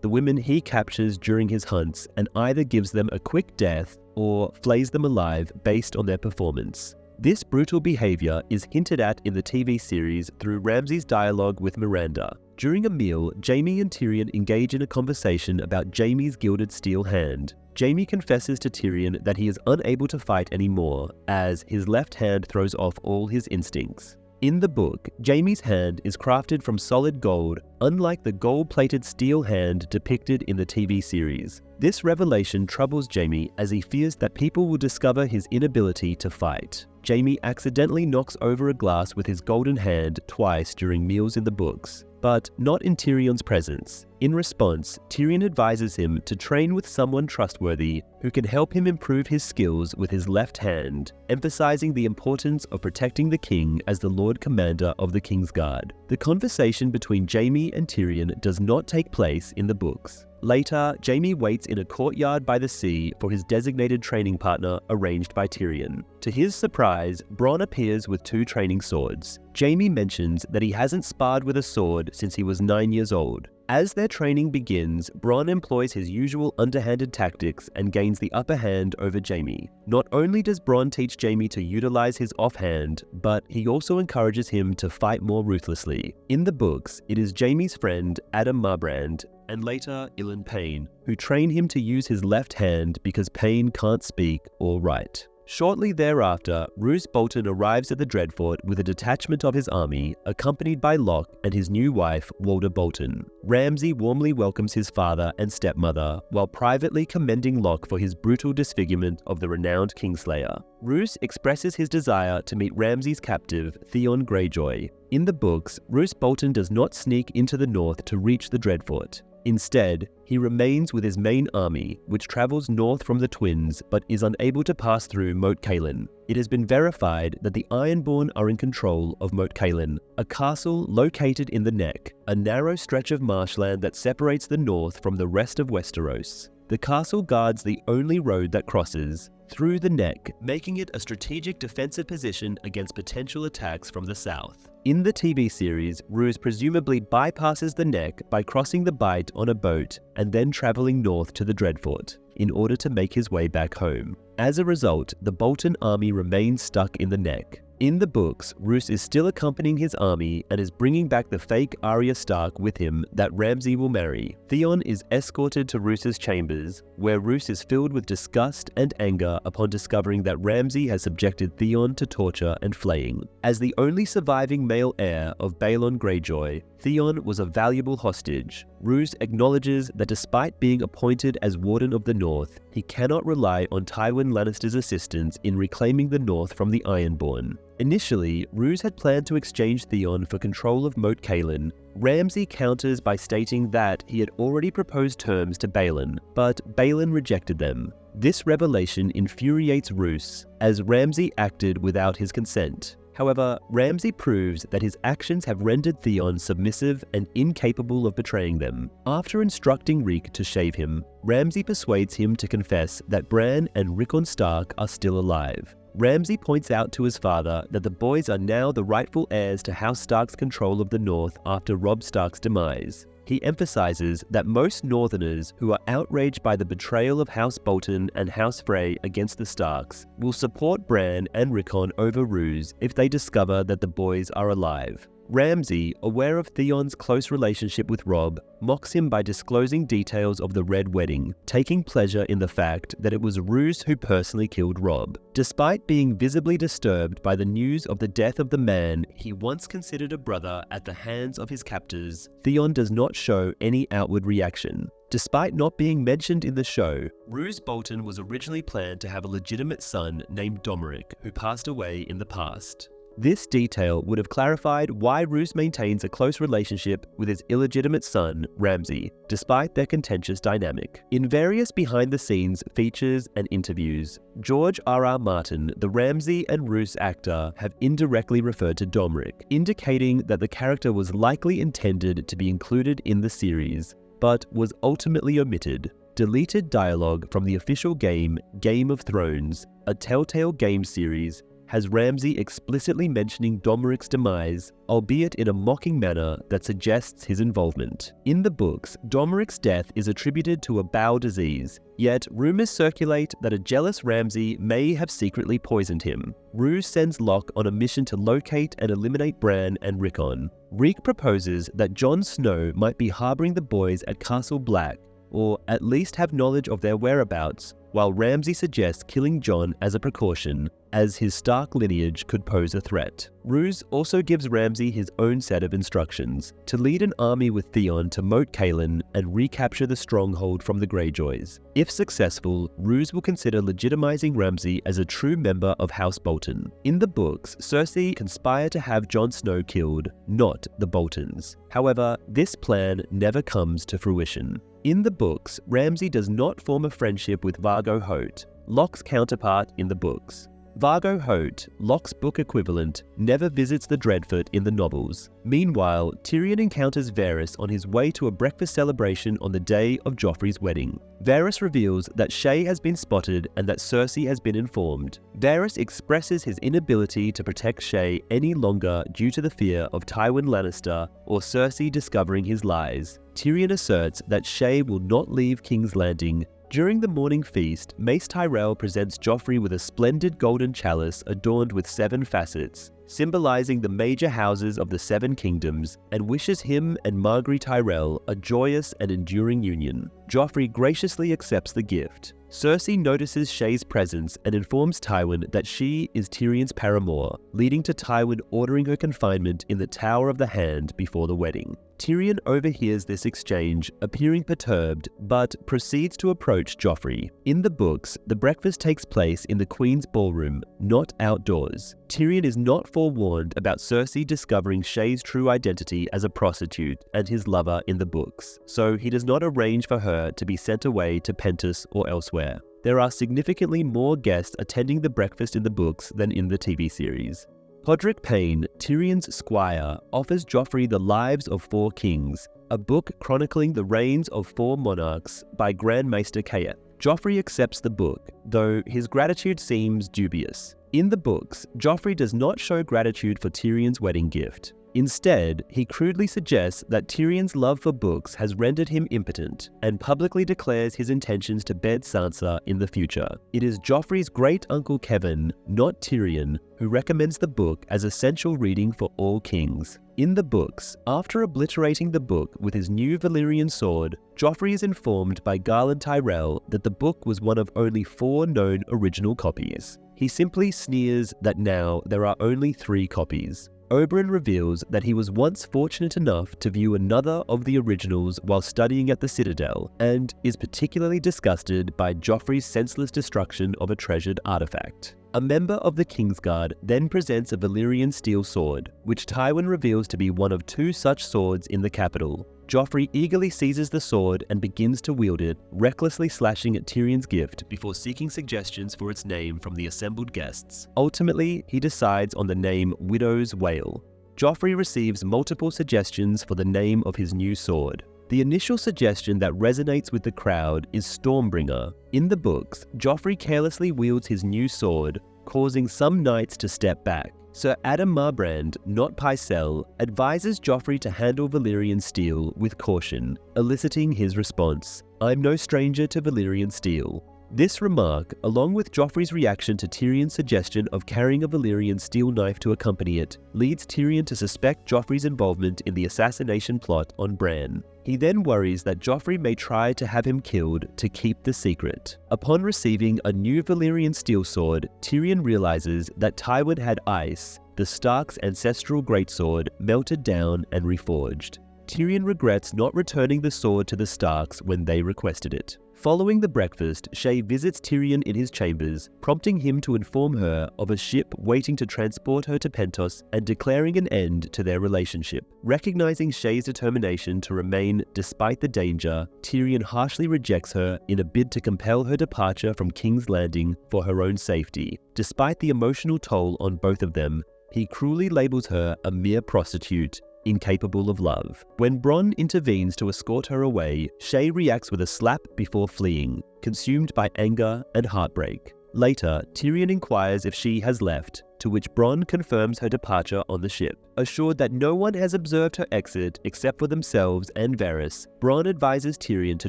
the women he captures during his hunts and either gives them a quick death or flays them alive based on their performance. This brutal behavior is hinted at in the TV series through Ramsay's dialogue with Miranda. During a meal, Jaime and Tyrion engage in a conversation about Jaime's gilded steel hand. Jaime confesses to Tyrion that he is unable to fight anymore, as his left hand throws off all his instincts. In the book, Jaime's hand is crafted from solid gold, unlike the gold-plated steel hand depicted in the TV series. This revelation troubles Jaime as he fears that people will discover his inability to fight. Jaime accidentally knocks over a glass with his golden hand twice during meals in the books, but not in Tyrion's presence. In response, Tyrion advises him to train with someone trustworthy who can help him improve his skills with his left hand, emphasizing the importance of protecting the king as the Lord Commander of the Kingsguard. The conversation between Jaime and Tyrion does not take place in the books. Later, Jaime waits in a courtyard by the sea for his designated training partner arranged by Tyrion. To his surprise, Bronn appears with 2 training swords. Jaime mentions that he hasn't sparred with a sword since he was 9 years old. As their training begins, Bronn employs his usual underhanded tactics and gains the upper hand over Jaime. Not only does Bronn teach Jaime to utilize his offhand, but he also encourages him to fight more ruthlessly. In the books, it is Jaime's friend Adam Marbrand and later Ilan Payne who train him to use his left hand because Payne can't speak or write. Shortly thereafter, Roose Bolton arrives at the Dreadfort with a detachment of his army, accompanied by Locke and his new wife, Walder Bolton. Ramsay warmly welcomes his father and stepmother, while privately commending Locke for his brutal disfigurement of the renowned Kingslayer. Roose expresses his desire to meet Ramsay's captive, Theon Greyjoy. In the books, Roose Bolton does not sneak into the north to reach the Dreadfort. Instead, he remains with his main army, which travels north from the Twins but is unable to pass through Moat Cailin. It has been verified that the Ironborn are in control of Moat Cailin, a castle located in the Neck, a narrow stretch of marshland that separates the north from the rest of Westeros. The castle guards the only road that crosses through the Neck, making it a strategic defensive position against potential attacks from the south. In the TV series, Roose presumably bypasses the Neck by crossing the Bight on a boat and then traveling north to the Dreadfort in order to make his way back home. As a result, the Bolton army remains stuck in the Neck. In the books, Roose is still accompanying his army and is bringing back the fake Arya Stark with him that Ramsay will marry. Theon is escorted to Roose's chambers, where Roose is filled with disgust and anger upon discovering that Ramsay has subjected Theon to torture and flaying. As the only surviving male heir of Balon Greyjoy, Theon was a valuable hostage. Roose acknowledges that despite being appointed as Warden of the North, he cannot rely on Tywin Lannister's assistance in reclaiming the North from the Ironborn. Initially, Roose had planned to exchange Theon for control of Moat Cailin. Ramsay counters by stating that he had already proposed terms to Balon, but Balon rejected them. This revelation infuriates Roose, as Ramsay acted without his consent. However, Ramsay proves that his actions have rendered Theon submissive and incapable of betraying them. After instructing Reek to shave him, Ramsay persuades him to confess that Bran and Rickon Stark are still alive. Ramsay points out to his father that the boys are now the rightful heirs to House Stark's control of the North after Robb Stark's demise. He emphasizes that most Northerners who are outraged by the betrayal of House Bolton and House Frey against the Starks will support Bran and Rickon over Roose if they discover that the boys are alive. Ramsay, aware of Theon's close relationship with Robb, mocks him by disclosing details of the Red Wedding, taking pleasure in the fact that it was Roose who personally killed Robb. Despite being visibly disturbed by the news of the death of the man he once considered a brother at the hands of his captors, Theon does not show any outward reaction. Despite not being mentioned in the show, Roose Bolton was originally planned to have a legitimate son named Domeric, who passed away in the past. This detail would have clarified why Roose maintains a close relationship with his illegitimate son, Ramsay, despite their contentious dynamic. In various behind-the-scenes features and interviews, George R.R. Martin, the Ramsay and Roose actor, have indirectly referred to Domeric, indicating that the character was likely intended to be included in the series, but was ultimately omitted. Deleted dialogue from the official game, Game of Thrones, a Telltale game series, has Ramsay explicitly mentioning Domeric's demise, albeit in a mocking manner that suggests his involvement. In the books, Domeric's death is attributed to a bowel disease, yet rumors circulate that a jealous Ramsay may have secretly poisoned him. Roose sends Locke on a mission to locate and eliminate Bran and Rickon. Reek proposes that Jon Snow might be harboring the boys at Castle Black, or at least have knowledge of their whereabouts, while Ramsay suggests killing Jon as a precaution, as his Stark lineage could pose a threat. Roose also gives Ramsay his own set of instructions, to lead an army with Theon to Moat Cailin and recapture the stronghold from the Greyjoys. If successful, Roose will consider legitimizing Ramsay as a true member of House Bolton. In the books, Cersei conspired to have Jon Snow killed, not the Boltons. However, this plan never comes to fruition. In the books, Ramsay does not form a friendship with Vargo Hoat, Locke's counterpart in the books. Vargo Hoat, Locke's book equivalent, never visits the Dreadfort in the novels. Meanwhile, Tyrion encounters Varys on his way to a breakfast celebration on the day of Joffrey's wedding. Varys reveals that Shae has been spotted and that Cersei has been informed. Varys expresses his inability to protect Shae any longer due to the fear of Tywin Lannister or Cersei discovering his lies. Tyrion asserts that Shae will not leave King's Landing. During the morning feast, Mace Tyrell presents Joffrey with a splendid golden chalice adorned with 7 facets, symbolizing the major houses of the 7 kingdoms, and wishes him and Margaery Tyrell a joyous and enduring union. Joffrey graciously accepts the gift. Cersei notices Shae's presence and informs Tywin that she is Tyrion's paramour, leading to Tywin ordering her confinement in the Tower of the Hand before the wedding. Tyrion overhears this exchange, appearing perturbed, but proceeds to approach Joffrey. In the books, the breakfast takes place in the Queen's ballroom, not outdoors. Tyrion is not forewarned about Cersei discovering Shae's true identity as a prostitute and his lover in the books, so he does not arrange for her to be sent away to Pentos or elsewhere. There are significantly more guests attending the breakfast in the books than in the TV series. Podrick Payne, Tyrion's squire, offers Joffrey The Lives of 4 Kings, a book chronicling the reigns of 4 monarchs by Grand Maester Caeth. Joffrey accepts the book, though his gratitude seems dubious. In the books, Joffrey does not show gratitude for Tyrion's wedding gift. Instead, he crudely suggests that Tyrion's love for books has rendered him impotent, and publicly declares his intentions to bed Sansa in the future. It is Joffrey's great-uncle Kevan, not Tyrion, who recommends the book as essential reading for all kings. In the books, after obliterating the book with his new Valyrian sword, Joffrey is informed by Garland Tyrell that the book was one of only 4 known original copies. He simply sneers that now there are only 3 copies. Oberyn reveals that he was once fortunate enough to view another of the originals while studying at the Citadel, and is particularly disgusted by Joffrey's senseless destruction of a treasured artifact. A member of the Kingsguard then presents a Valyrian steel sword, which Tywin reveals to be one of 2 such swords in the capital. Joffrey eagerly seizes the sword and begins to wield it, recklessly slashing at Tyrion's gift before seeking suggestions for its name from the assembled guests. Ultimately, he decides on the name Widow's Wail. Joffrey receives multiple suggestions for the name of his new sword. The initial suggestion that resonates with the crowd is Stormbringer. In the books, Joffrey carelessly wields his new sword, causing some knights to step back. Sir Adam Marbrand, not Pycelle, advises Joffrey to handle Valyrian steel with caution, eliciting his response, "I'm no stranger to Valyrian steel." This remark, along with Joffrey's reaction to Tyrion's suggestion of carrying a Valyrian steel knife to accompany it, leads Tyrion to suspect Joffrey's involvement in the assassination plot on Bran. He then worries that Joffrey may try to have him killed to keep the secret. Upon receiving a new Valyrian steel sword, Tyrion realizes that Tywin had ice, the Stark's ancestral greatsword, melted down and reforged. Tyrion regrets not returning the sword to the Starks when they requested it. Following the breakfast, Shae visits Tyrion in his chambers, prompting him to inform her of a ship waiting to transport her to Pentos and declaring an end to their relationship. Recognizing Shae's determination to remain despite the danger, Tyrion harshly rejects her in a bid to compel her departure from King's Landing for her own safety. Despite the emotional toll on both of them, he cruelly labels her a mere prostitute, incapable of love. When Bronn intervenes to escort her away, Shae reacts with a slap before fleeing, consumed by anger and heartbreak. Later, Tyrion inquires if she has left, to which Bronn confirms her departure on the ship. Assured that no one has observed her exit except for themselves and Varys, Bronn advises Tyrion to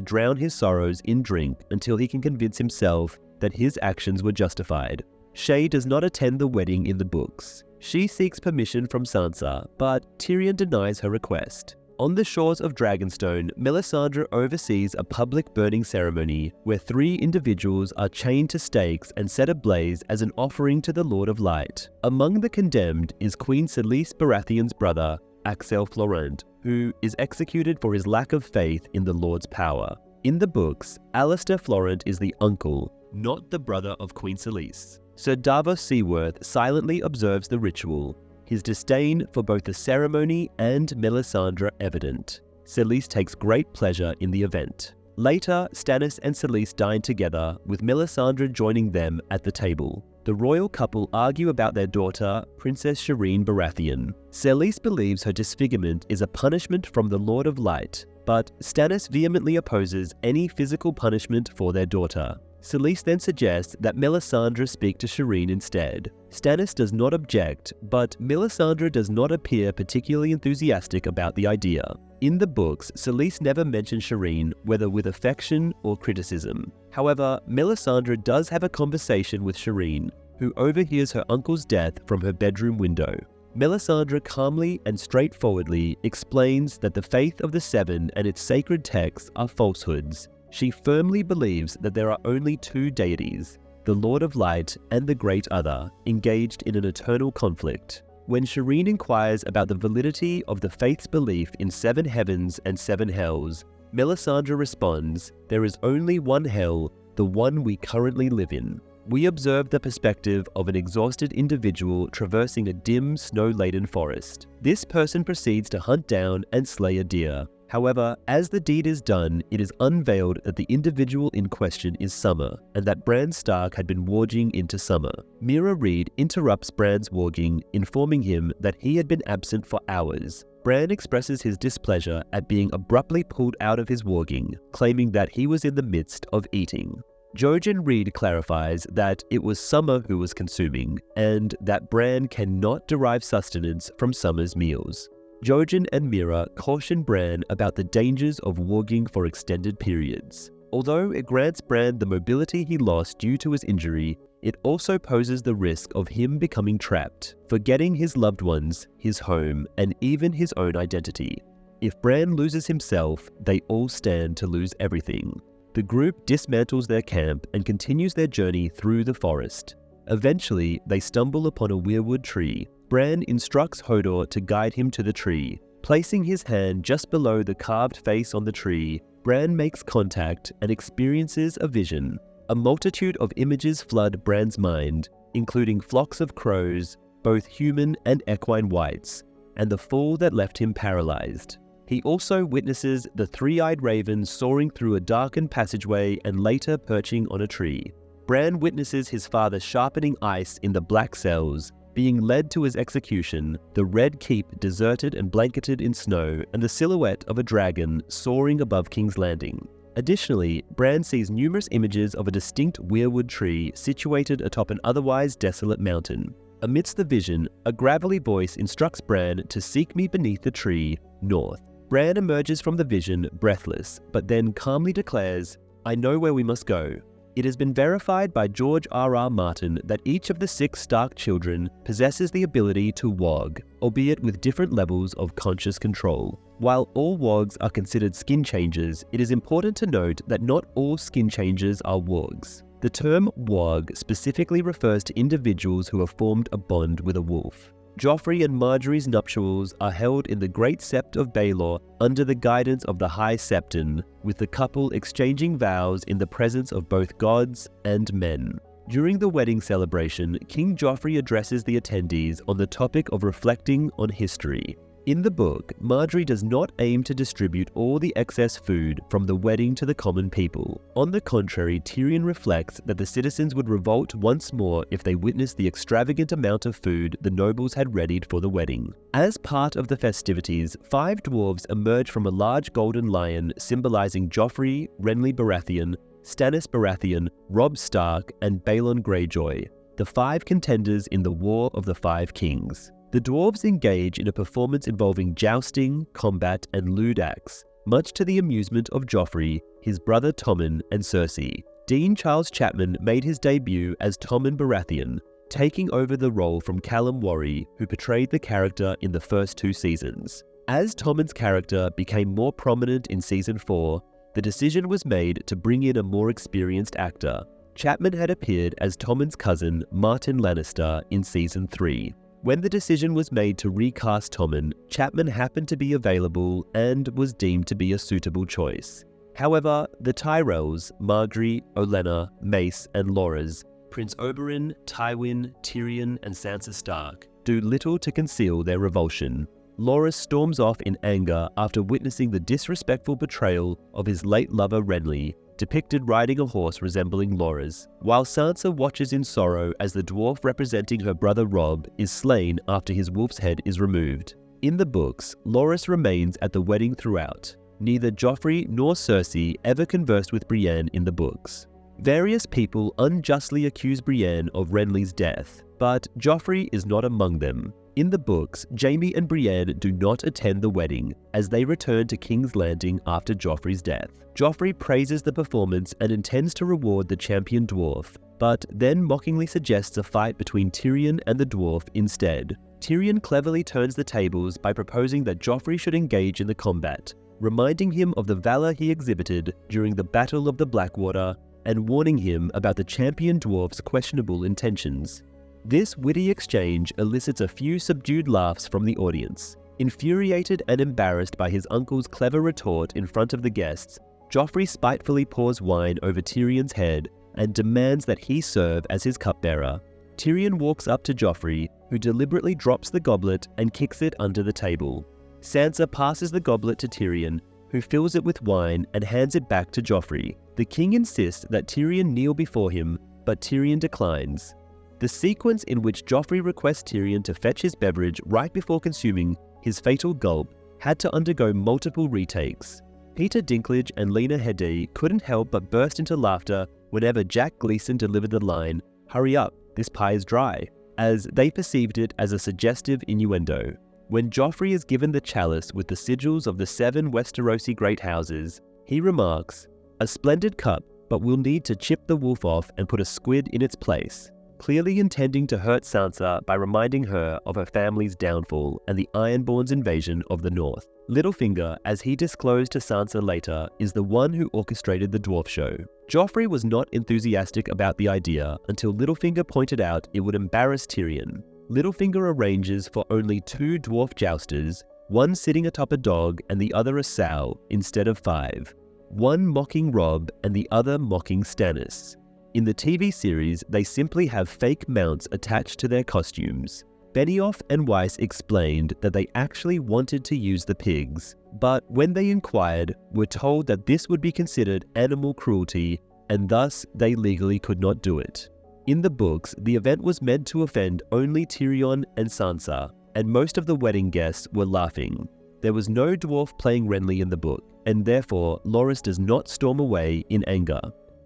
drown his sorrows in drink until he can convince himself that his actions were justified. Shae does not attend the wedding in the books. She seeks permission from Sansa, but Tyrion denies her request. On the shores of Dragonstone, Melisandre oversees a public burning ceremony where 3 individuals are chained to stakes and set ablaze as an offering to the Lord of Light. Among the condemned is Queen Selyse Baratheon's brother, Axel Florent, who is executed for his lack of faith in the Lord's power. In the books, Alistair Florent is the uncle, not the brother of Queen Selyse. Sir Davos Seaworth silently observes the ritual, his disdain for both the ceremony and Melisandre evident. Selyse takes great pleasure in the event. Later, Stannis and Selyse dine together, with Melisandre joining them at the table. The royal couple argue about their daughter, Princess Shireen Baratheon. Selyse believes her disfigurement is a punishment from the Lord of Light, but Stannis vehemently opposes any physical punishment for their daughter. Selyse then suggests that Melisandre speak to Shireen instead. Stannis does not object, but Melisandre does not appear particularly enthusiastic about the idea. In the books, Selyse never mentions Shireen, whether with affection or criticism. However, Melisandre does have a conversation with Shireen, who overhears her uncle's death from her bedroom window. Melisandre calmly and straightforwardly explains that the faith of the Seven and its sacred texts are falsehoods. She firmly believes that there are only two deities, the Lord of Light and the Great Other, engaged in an eternal conflict. When Shireen inquires about the validity of the faith's belief in 7 heavens and 7 hells, Melisandre responds, "There is only one hell, the one we currently live in." We observe the perspective of an exhausted individual traversing a dim, snow-laden forest. This person proceeds to hunt down and slay a deer. However, as the deed is done, it is unveiled that the individual in question is Summer, and that Bran Stark had been warging into Summer. Meera Reed interrupts Bran's warging, informing him that he had been absent for hours. Bran expresses his displeasure at being abruptly pulled out of his warging, claiming that he was in the midst of eating. Jojen Reed clarifies that it was Summer who was consuming, and that Bran cannot derive sustenance from Summer's meals. Jojen and Meera caution Bran about the dangers of warging for extended periods. Although it grants Bran the mobility he lost due to his injury, it also poses the risk of him becoming trapped, forgetting his loved ones, his home, and even his own identity. If Bran loses himself, they all stand to lose everything. The group dismantles their camp and continues their journey through the forest. Eventually, they stumble upon a weirwood tree. Bran instructs Hodor to guide him to the tree. Placing his hand just below the carved face on the tree, Bran makes contact and experiences a vision. A multitude of images flood Bran's mind, including flocks of crows, both human and equine whites, and the fall that left him paralyzed. He also witnesses the three-eyed raven soaring through a darkened passageway and later perching on a tree. Bran witnesses his father sharpening ice in the black cells, being led to his execution, the Red Keep deserted and blanketed in snow, and the silhouette of a dragon soaring above King's Landing. Additionally, Bran sees numerous images of a distinct weirwood tree situated atop an otherwise desolate mountain. Amidst the vision, a gravelly voice instructs Bran to seek me beneath the tree, north. Bran emerges from the vision breathless, but then calmly declares, "I know where we must go." It has been verified by George R.R. Martin that each of the 6 Stark children possesses the ability to wog, albeit with different levels of conscious control. While all wogs are considered skin changers, it is important to note that not all skin changers are wogs. The term wog specifically refers to individuals who have formed a bond with a wolf. Joffrey and Margaery's nuptials are held in the Great Sept of Baelor under the guidance of the High Septon, with the couple exchanging vows in the presence of both gods and men. During the wedding celebration, King Joffrey addresses the attendees on the topic of reflecting on history. In the book, Margaery does not aim to distribute all the excess food from the wedding to the common people. On the contrary, Tyrion reflects that the citizens would revolt once more if they witnessed the extravagant amount of food the nobles had readied for the wedding. As part of the festivities, 5 dwarves emerge from a large golden lion symbolizing Joffrey, Renly Baratheon, Stannis Baratheon, Robb Stark, and Balon Greyjoy, the 5 contenders in the War of the 5 Kings. The dwarves engage in a performance involving jousting, combat, and lewd acts, much to the amusement of Joffrey, his brother Tommen, and Cersei. Dean Charles Chapman made his debut as Tommen Baratheon, taking over the role from Callum Worry, who portrayed the character in the first 2 seasons. As Tommen's character became more prominent in Season 4, the decision was made to bring in a more experienced actor. Chapman had appeared as Tommen's cousin, Martin Lannister, in Season 3. When the decision was made to recast Tommen, Chapman happened to be available and was deemed to be a suitable choice. However, the Tyrells, Margaery, Olenna, Mace, and Loras, Prince Oberyn, Tywin, Tyrion, and Sansa Stark, do little to conceal their revulsion. Loras storms off in anger after witnessing the disrespectful betrayal of his late lover Renly, depicted riding a horse resembling Laura's, while Sansa watches in sorrow as the dwarf representing her brother Robb is slain after his wolf's head is removed. In the books, Loras remains at the wedding throughout. Neither Joffrey nor Cersei ever conversed with Brienne in the books. Various people unjustly accuse Brienne of Renly's death, but Joffrey is not among them. In the books, Jaime and Brienne do not attend the wedding, as they return to King's Landing after Joffrey's death. Joffrey praises the performance and intends to reward the champion dwarf, but then mockingly suggests a fight between Tyrion and the dwarf instead. Tyrion cleverly turns the tables by proposing that Joffrey should engage in the combat, reminding him of the valor he exhibited during the Battle of the Blackwater and warning him about the champion dwarf's questionable intentions. This witty exchange elicits a few subdued laughs from the audience. Infuriated and embarrassed by his uncle's clever retort in front of the guests, Joffrey spitefully pours wine over Tyrion's head and demands that he serve as his cupbearer. Tyrion walks up to Joffrey, who deliberately drops the goblet and kicks it under the table. Sansa passes the goblet to Tyrion, who fills it with wine and hands it back to Joffrey. The king insists that Tyrion kneel before him, but Tyrion declines. The sequence in which Joffrey requests Tyrion to fetch his beverage right before consuming his fatal gulp had to undergo multiple retakes. Peter Dinklage and Lena Headey couldn't help but burst into laughter whenever Jack Gleeson delivered the line, "Hurry up, this pie is dry," as they perceived it as a suggestive innuendo. When Joffrey is given the chalice with the sigils of the 7 Westerosi great houses, he remarks, "A splendid cup, but we'll need to chip the wolf off and put a squid in its place," clearly intending to hurt Sansa by reminding her of her family's downfall and the Ironborn's invasion of the North. Littlefinger, as he disclosed to Sansa later, is the one who orchestrated the dwarf show. Joffrey was not enthusiastic about the idea until Littlefinger pointed out it would embarrass Tyrion. Littlefinger arranges for only 2 dwarf jousters, one sitting atop a dog and the other a sow, instead of 5. One mocking Robb and the other mocking Stannis. In the TV series, they simply have fake mounts attached to their costumes. Benioff and Weiss explained that they actually wanted to use the pigs, but when they inquired, were told that this would be considered animal cruelty, and thus they legally could not do it. In the books, the event was meant to offend only Tyrion and Sansa, and most of the wedding guests were laughing. There was no dwarf playing Renly in the book, and therefore Loras does not storm away in anger.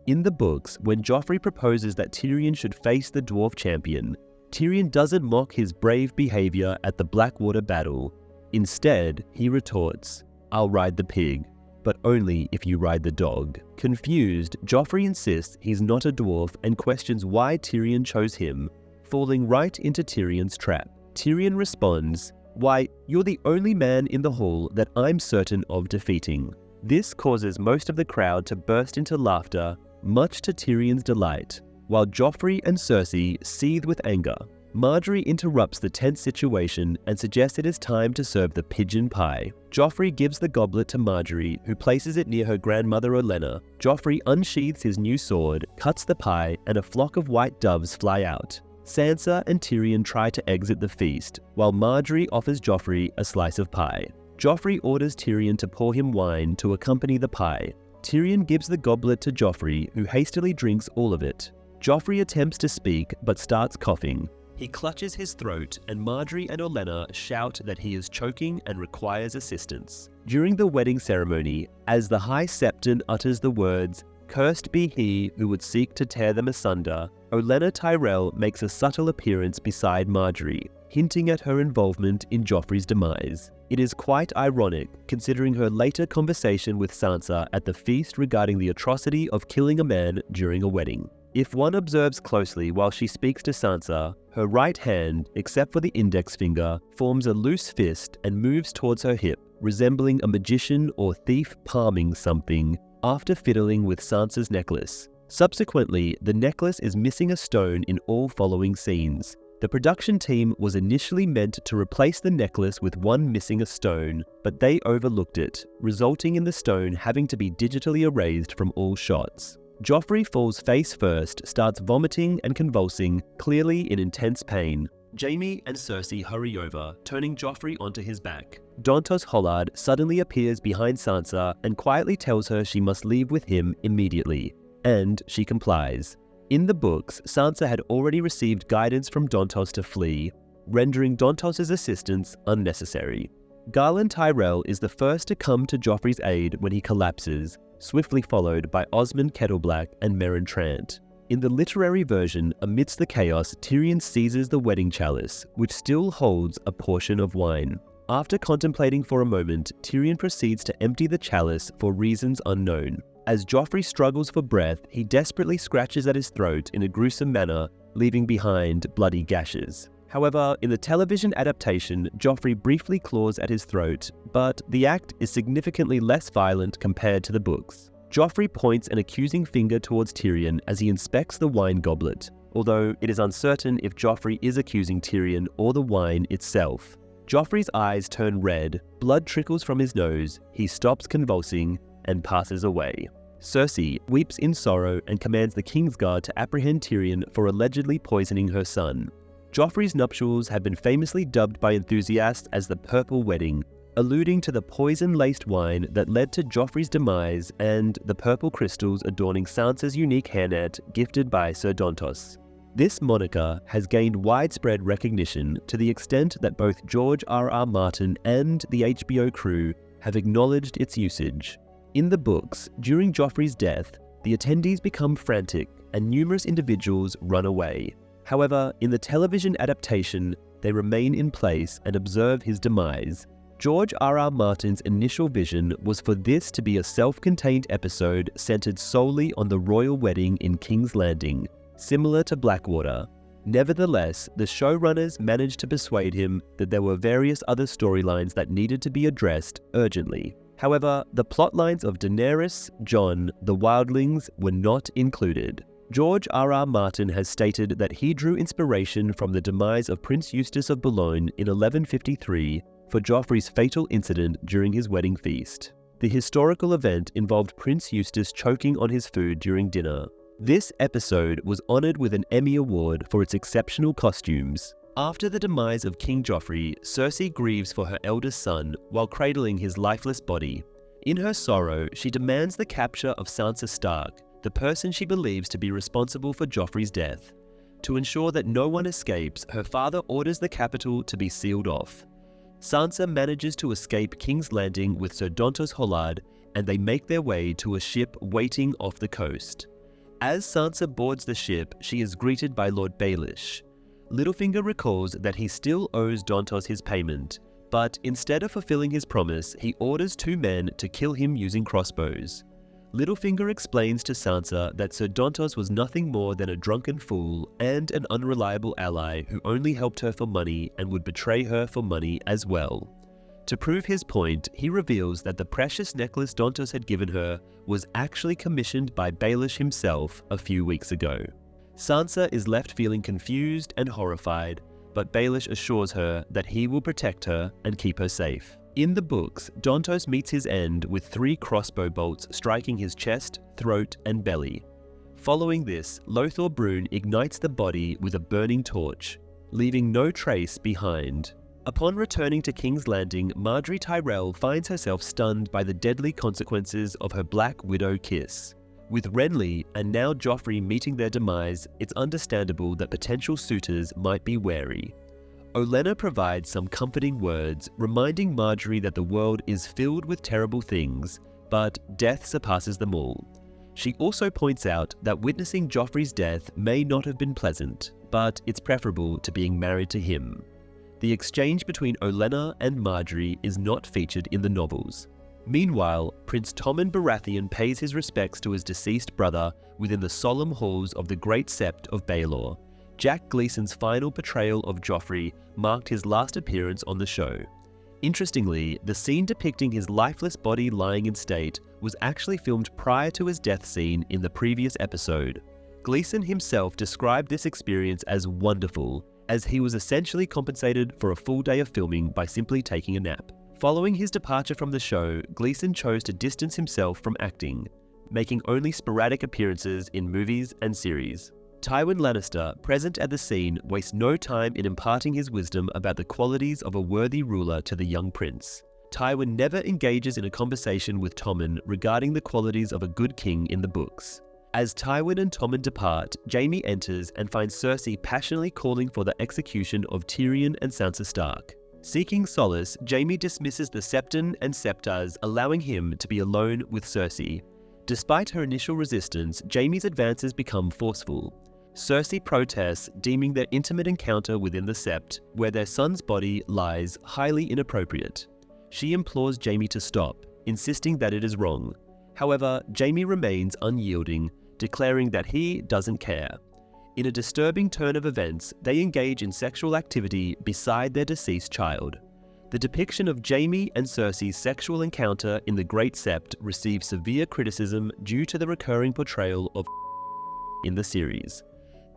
In the books, when Joffrey proposes that Tyrion should face the dwarf champion, Tyrion doesn't mock his brave behavior at the Blackwater battle. Instead, he retorts, "I'll ride the pig, but only if you ride the dog." Confused, Joffrey insists he's not a dwarf and questions why Tyrion chose him, falling right into Tyrion's trap. Tyrion responds, "Why, you're the only man in the hall that I'm certain of defeating." This causes most of the crowd to burst into laughter, much to Tyrion's delight, while Joffrey and Cersei seethe with anger. Margaery interrupts the tense situation and suggests it is time to serve the pigeon pie. Joffrey gives the goblet to Margaery, who places it near her grandmother Olenna. Joffrey unsheathes his new sword, cuts the pie, and a flock of white doves fly out. Sansa and Tyrion try to exit the feast, while Margaery offers Joffrey a slice of pie. Joffrey orders Tyrion to pour him wine to accompany the pie. Tyrion gives the goblet to Joffrey, who hastily drinks all of it. Joffrey attempts to speak, but starts coughing. He clutches his throat, and Margaery and Olenna shout that he is choking and requires assistance. During the wedding ceremony, as the High Septon utters the words, "Cursed be he who would seek to tear them asunder," Olenna Tyrell makes a subtle appearance beside Margaery, hinting at her involvement in Joffrey's demise. It is quite ironic, considering her later conversation with Sansa at the feast regarding the atrocity of killing a man during a wedding. If one observes closely while she speaks to Sansa, her right hand, except for the index finger, forms a loose fist and moves towards her hip, resembling a magician or thief palming something, after fiddling with Sansa's necklace. Subsequently, the necklace is missing a stone in all following scenes. The production team was initially meant to replace the necklace with one missing a stone, but they overlooked it, resulting in the stone having to be digitally erased from all shots. Joffrey falls face first, starts vomiting and convulsing, clearly in intense pain. Jaime and Cersei hurry over, turning Joffrey onto his back. Dontos Hollard suddenly appears behind Sansa and quietly tells her she must leave with him immediately, and she complies. In the books, Sansa had already received guidance from Dontos to flee, rendering Dontos' assistance unnecessary. Garland Tyrell is the first to come to Joffrey's aid when he collapses, swiftly followed by Osmond Kettleblack and Meryn Trant. In the literary version, amidst the chaos, Tyrion seizes the wedding chalice, which still holds a portion of wine. After contemplating for a moment, Tyrion proceeds to empty the chalice for reasons unknown. As Joffrey struggles for breath, he desperately scratches at his throat in a gruesome manner, leaving behind bloody gashes. However, in the television adaptation, Joffrey briefly claws at his throat, but the act is significantly less violent compared to the books. Joffrey points an accusing finger towards Tyrion as he inspects the wine goblet, although it is uncertain if Joffrey is accusing Tyrion or the wine itself. Joffrey's eyes turn red, blood trickles from his nose, he stops convulsing, and passes away. Cersei weeps in sorrow and commands the Kingsguard to apprehend Tyrion for allegedly poisoning her son. Joffrey's nuptials have been famously dubbed by enthusiasts as the Purple Wedding, alluding to the poison-laced wine that led to Joffrey's demise and the purple crystals adorning Sansa's unique hairnet gifted by Ser Dontos. This moniker has gained widespread recognition to the extent that both George R.R. Martin and the HBO crew have acknowledged its usage. In the books, during Joffrey's death, the attendees become frantic and numerous individuals run away. However, in the television adaptation, they remain in place and observe his demise. George R.R. Martin's initial vision was for this to be a self-contained episode centered solely on the royal wedding in King's Landing, similar to Blackwater. Nevertheless, the showrunners managed to persuade him that there were various other storylines that needed to be addressed urgently. However, the plotlines of Daenerys, Jon, the Wildlings were not included. George R.R. Martin has stated that he drew inspiration from the demise of Prince Eustace of Boulogne in 1153 for Joffrey's fatal incident during his wedding feast. The historical event involved Prince Eustace choking on his food during dinner. This episode was honored with an Emmy Award for its exceptional costumes. After the demise of King Joffrey, Cersei grieves for her eldest son while cradling his lifeless body. In her sorrow, she demands the capture of Sansa Stark, the person she believes to be responsible for Joffrey's death. To ensure that no one escapes, her father orders the capital to be sealed off. Sansa manages to escape King's Landing with Ser Dontos Hollard, and they make their way to a ship waiting off the coast. As Sansa boards the ship, she is greeted by Lord Baelish. Littlefinger recalls that he still owes Dontos his payment, but instead of fulfilling his promise, he orders 2 men to kill him using crossbows. Littlefinger explains to Sansa that Ser Dontos was nothing more than a drunken fool and an unreliable ally who only helped her for money and would betray her for money as well. To prove his point, he reveals that the precious necklace Dontos had given her was actually commissioned by Baelish himself a few weeks ago. Sansa is left feeling confused and horrified, but Baelish assures her that he will protect her and keep her safe. In the books, Dontos meets his end with 3 crossbow bolts striking his chest, throat, and belly. Following this, Lothar Brune ignites the body with a burning torch, leaving no trace behind. Upon returning to King's Landing, Margaery Tyrell finds herself stunned by the deadly consequences of her Black Widow kiss. With Renly and now Joffrey meeting their demise, it's understandable that potential suitors might be wary. Olenna provides some comforting words, reminding Margaery that the world is filled with terrible things, but death surpasses them all. She also points out that witnessing Joffrey's death may not have been pleasant, but it's preferable to being married to him. The exchange between Olenna and Margaery is not featured in the novels. Meanwhile, Prince Tommen Baratheon pays his respects to his deceased brother within the solemn halls of the Great Sept of Baelor. Jack Gleeson's final portrayal of Joffrey marked his last appearance on the show. Interestingly, the scene depicting his lifeless body lying in state was actually filmed prior to his death scene in the previous episode. Gleeson himself described this experience as wonderful, as he was essentially compensated for a full day of filming by simply taking a nap. Following his departure from the show, Gleeson chose to distance himself from acting, making only sporadic appearances in movies and series. Tywin Lannister, present at the scene, wastes no time in imparting his wisdom about the qualities of a worthy ruler to the young prince. Tywin never engages in a conversation with Tommen regarding the qualities of a good king in the books. As Tywin and Tommen depart, Jaime enters and finds Cersei passionately calling for the execution of Tyrion and Sansa Stark. Seeking solace, Jaime dismisses the Septon and Septars, allowing him to be alone with Cersei. Despite her initial resistance, Jaime's advances become forceful. Cersei protests, deeming their intimate encounter within the Sept, where their son's body lies, highly inappropriate. She implores Jaime to stop, insisting that it is wrong. However, Jaime remains unyielding, declaring that he doesn't care. In a disturbing turn of events, they engage in sexual activity beside their deceased child. The depiction of Jaime and Cersei's sexual encounter in the Great Sept received severe criticism due to the recurring portrayal of in the series.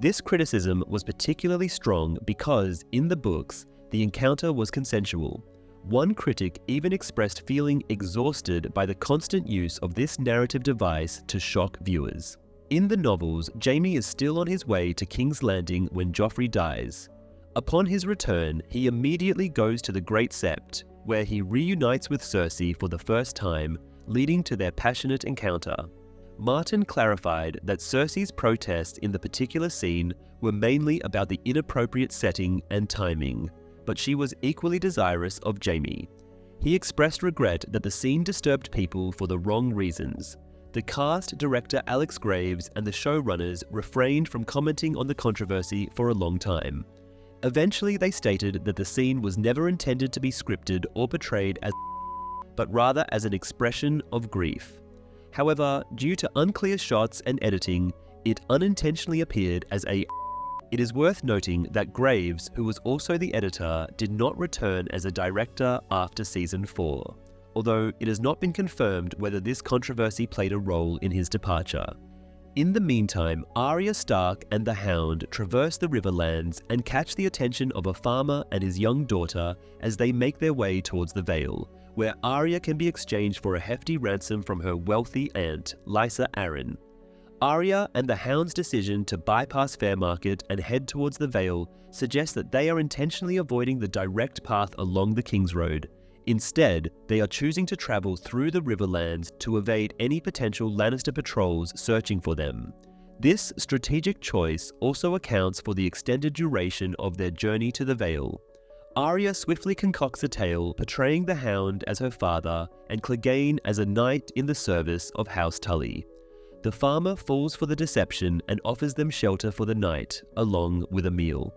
This criticism was particularly strong because, in the books, the encounter was consensual. One critic even expressed feeling exhausted by the constant use of this narrative device to shock viewers. In the novels, Jaime is still on his way to King's Landing when Joffrey dies. Upon his return, he immediately goes to the Great Sept, where he reunites with Cersei for the first time, leading to their passionate encounter. Martin clarified that Cersei's protests in the particular scene were mainly about the inappropriate setting and timing, but she was equally desirous of Jaime. He expressed regret that the scene disturbed people for the wrong reasons. The cast director Alex Graves and the showrunners refrained from commenting on the controversy for a long time. Eventually, they stated that the scene was never intended to be scripted or portrayed as but rather as an expression of grief. However, due to unclear shots and editing, it unintentionally appeared as a It is worth noting that Graves, who was also the editor, did not return as a director after Season 4, although it has not been confirmed whether this controversy played a role in his departure. In the meantime, Arya Stark and the Hound traverse the Riverlands and catch the attention of a farmer and his young daughter as they make their way towards the Vale, where Arya can be exchanged for a hefty ransom from her wealthy aunt, Lysa Arryn. Arya and the Hound's decision to bypass Fairmarket and head towards the Vale suggests that they are intentionally avoiding the direct path along the King's Road. Instead, they are choosing to travel through the Riverlands to evade any potential Lannister patrols searching for them. This strategic choice also accounts for the extended duration of their journey to the Vale. Arya swiftly concocts a tale portraying the Hound as her father and Clegane as a knight in the service of House Tully. The farmer falls for the deception and offers them shelter for the night, along with a meal.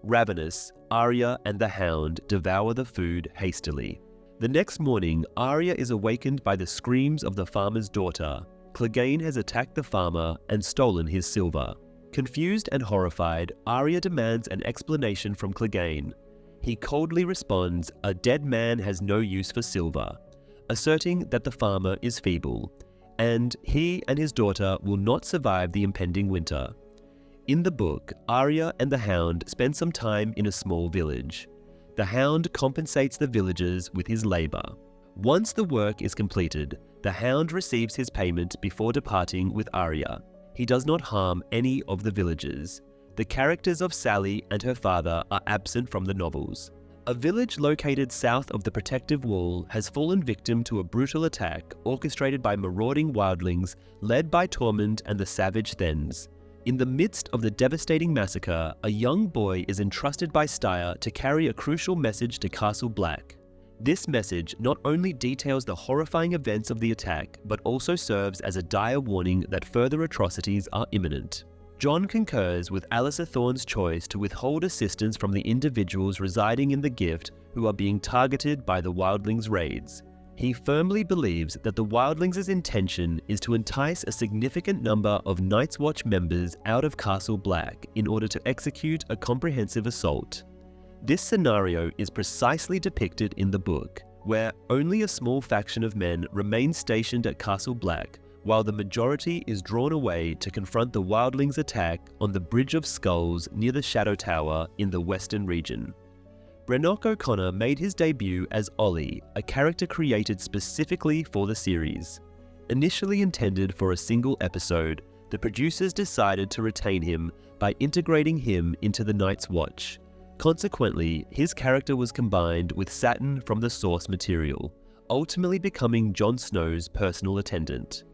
Ravenous, Arya and the Hound devour the food hastily. The next morning, Arya is awakened by the screams of the farmer's daughter. Clegane has attacked the farmer and stolen his silver. Confused and horrified, Arya demands an explanation from Clegane. He coldly responds, "A dead man has no use for silver," asserting that the farmer is feeble, and he and his daughter will not survive the impending winter. In the book, Arya and the Hound spend some time in a small village. The Hound compensates the villagers with his labor. Once the work is completed, the Hound receives his payment before departing with Arya. He does not harm any of the villagers. The characters of Sally and her father are absent from the novels. A village located south of the protective wall has fallen victim to a brutal attack orchestrated by marauding wildlings led by Tormund and the savage Thenns. In the midst of the devastating massacre, a young boy is entrusted by Styr to carry a crucial message to Castle Black. This message not only details the horrifying events of the attack, but also serves as a dire warning that further atrocities are imminent. Jon concurs with Alyssa Thorne's choice to withhold assistance from the individuals residing in the Gift who are being targeted by the Wildlings' raids. He firmly believes that the Wildlings' intention is to entice a significant number of Night's Watch members out of Castle Black in order to execute a comprehensive assault. This scenario is precisely depicted in the book, where only a small faction of men remain stationed at Castle Black, while the majority is drawn away to confront the Wildlings' attack on the Bridge of Skulls near the Shadow Tower in the Western region. Brennock O'Connor made his debut as Ollie, a character created specifically for the series. Initially intended for a single episode, the producers decided to retain him by integrating him into the Night's Watch. Consequently, his character was combined with Saturn from the source material, ultimately becoming Jon Snow's personal attendant.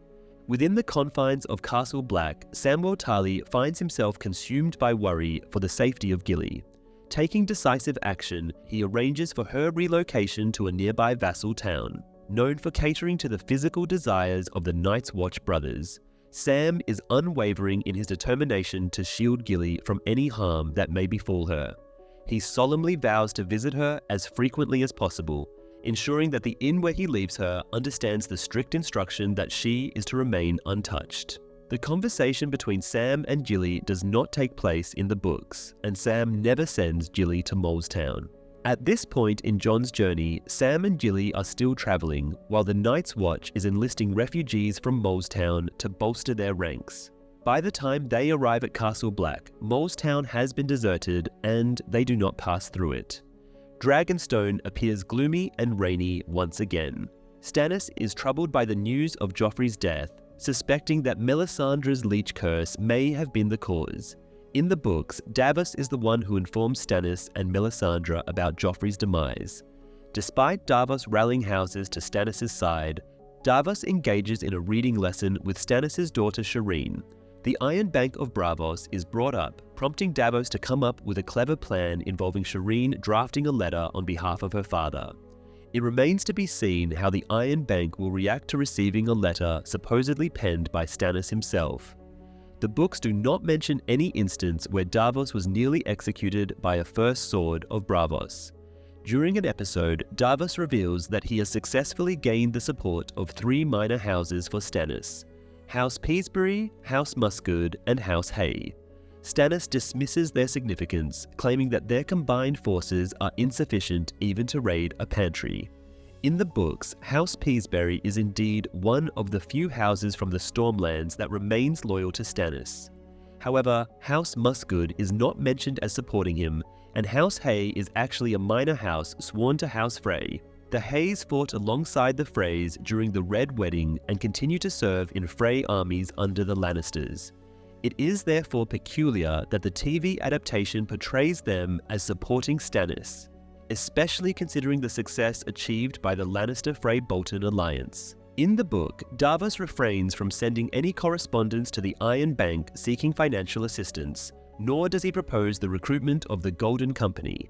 Within the confines of Castle Black, Samwell Tarly finds himself consumed by worry for the safety of Gilly. Taking decisive action, he arranges for her relocation to a nearby vassal town. Known for catering to the physical desires of the Night's Watch brothers, Sam is unwavering in his determination to shield Gilly from any harm that may befall her. He solemnly vows to visit her as frequently as possible, ensuring that the inn where he leaves her understands the strict instruction that she is to remain untouched. The conversation between Sam and Gilly does not take place in the books, and Sam never sends Gilly to Molestown. At this point in Jon's journey, Sam and Gilly are still travelling, while the Night's Watch is enlisting refugees from Molestown to bolster their ranks. By the time they arrive at Castle Black, Molestown has been deserted and they do not pass through it. Dragonstone appears gloomy and rainy once again. Stannis is troubled by the news of Joffrey's death, suspecting that Melisandre's leech curse may have been the cause. In the books, Davos is the one who informs Stannis and Melisandre about Joffrey's demise. Despite Davos rallying houses to Stannis' side, Davos engages in a reading lesson with Stannis' daughter Shireen. The Iron Bank of Braavos is brought up, prompting Davos to come up with a clever plan involving Shireen drafting a letter on behalf of her father. It remains to be seen how the Iron Bank will react to receiving a letter supposedly penned by Stannis himself. The books do not mention any instance where Davos was nearly executed by a First Sword of Braavos. During an episode, Davos reveals that he has successfully gained the support of 3 minor houses for Stannis: House Peasbury, House Musgood, and House Hay. Stannis dismisses their significance, claiming that their combined forces are insufficient even to raid a pantry. In the books, House Peasbury is indeed one of the few houses from the Stormlands that remains loyal to Stannis. However, House Musgood is not mentioned as supporting him, and House Hay is actually a minor house sworn to House Frey. The Hays fought alongside the Freys during the Red Wedding and continue to serve in Frey armies under the Lannisters. It is therefore peculiar that the TV adaptation portrays them as supporting Stannis, especially considering the success achieved by the Lannister-Frey-Bolton alliance. In the book, Davos refrains from sending any correspondence to the Iron Bank seeking financial assistance, nor does he propose the recruitment of the Golden Company.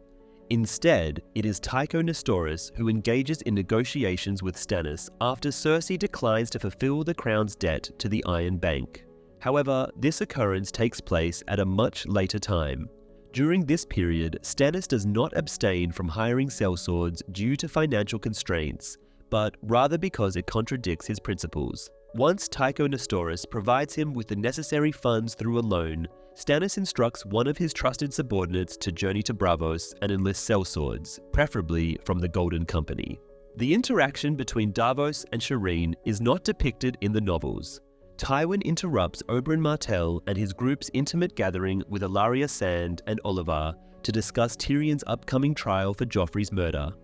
Instead, it is Tycho Nestoris who engages in negotiations with Stannis after Cersei declines to fulfill the crown's debt to the Iron Bank. However, this occurrence takes place at a much later time. During this period, Stannis does not abstain from hiring sellswords due to financial constraints, but rather because it contradicts his principles. Once Tycho Nestoris provides him with the necessary funds through a loan, Stannis instructs one of his trusted subordinates to journey to Braavos and enlist sellswords, preferably from the Golden Company. The interaction between Davos and Shireen is not depicted in the novels. Tywin interrupts Oberyn Martell and his group's intimate gathering with Ellaria Sand and Oliver to discuss Tyrion's upcoming trial for Joffrey's murder.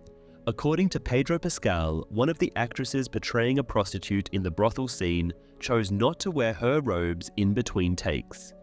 According to Pedro Pascal, one of the actresses portraying a prostitute in the brothel scene chose not to wear her robes in between takes.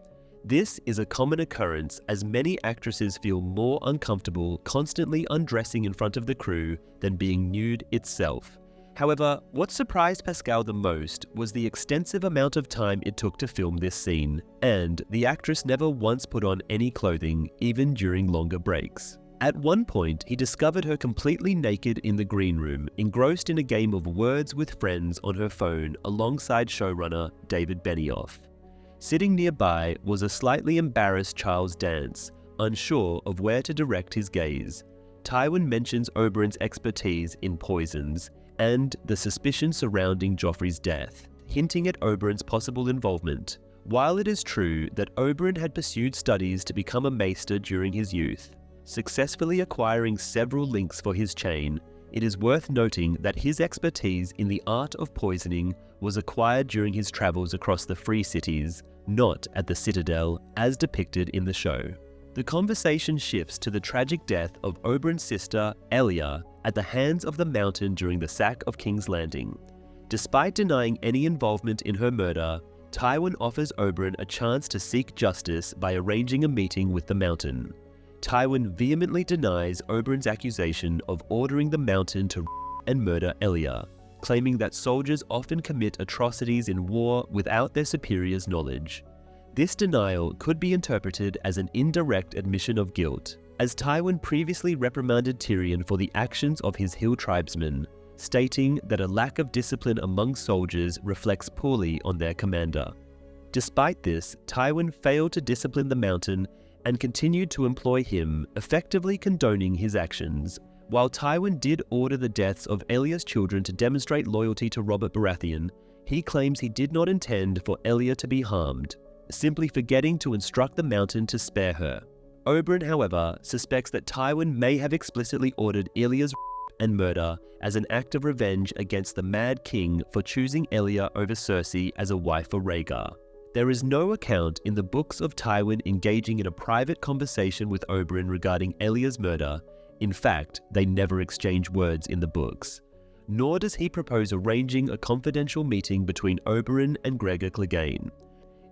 This is a common occurrence as many actresses feel more uncomfortable constantly undressing in front of the crew than being nude itself. However, what surprised Pascal the most was the extensive amount of time it took to film this scene, and the actress never once put on any clothing, even during longer breaks. At one point, he discovered her completely naked in the green room, engrossed in a game of Words with Friends on her phone alongside showrunner David Benioff. Sitting nearby was a slightly embarrassed Charles Dance, unsure of where to direct his gaze. Tywin mentions Oberyn's expertise in poisons, and the suspicion surrounding Joffrey's death, hinting at Oberyn's possible involvement. While it is true that Oberyn had pursued studies to become a maester during his youth, successfully acquiring several links for his chain, it is worth noting that his expertise in the art of poisoning was acquired during his travels across the Free Cities, not at the Citadel as depicted in the show. The conversation shifts to the tragic death of Oberyn's sister, Elia, at the hands of the Mountain during the sack of King's Landing. Despite denying any involvement in her murder, Tywin offers Oberyn a chance to seek justice by arranging a meeting with the Mountain. Tywin vehemently denies Oberyn's accusation of ordering the Mountain to and murder Elia, claiming that soldiers often commit atrocities in war without their superiors' knowledge. This denial could be interpreted as an indirect admission of guilt, as Tywin previously reprimanded Tyrion for the actions of his hill tribesmen, stating that a lack of discipline among soldiers reflects poorly on their commander. Despite this, Tywin failed to discipline the Mountain and continued to employ him, effectively condoning his actions. While Tywin did order the deaths of Elia's children to demonstrate loyalty to Robert Baratheon, he claims he did not intend for Elia to be harmed, simply forgetting to instruct the Mountain to spare her. Oberyn, however, suspects that Tywin may have explicitly ordered Elia's and murder as an act of revenge against the Mad King for choosing Elia over Cersei as a wife for Rhaegar. There is no account in the books of Tywin engaging in a private conversation with Oberyn regarding Elia's murder. In fact, they never exchange words in the books. Nor does he propose arranging a confidential meeting between Oberyn and Gregor Clegane.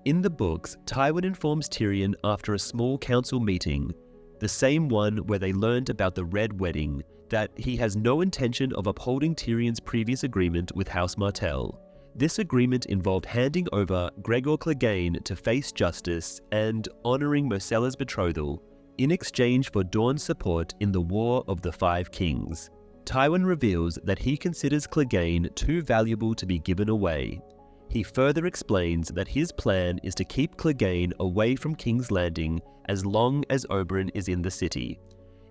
In the books, Tywin informs Tyrion after a small council meeting, the same one where they learned about the Red Wedding, that he has no intention of upholding Tyrion's previous agreement with House Martell. This agreement involved handing over Gregor Clegane to face justice and honouring Myrcella's betrothal, in exchange for Dorne's support in the War of the Five Kings. Tywin reveals that he considers Clegane too valuable to be given away. He further explains that his plan is to keep Clegane away from King's Landing as long as Oberyn is in the city.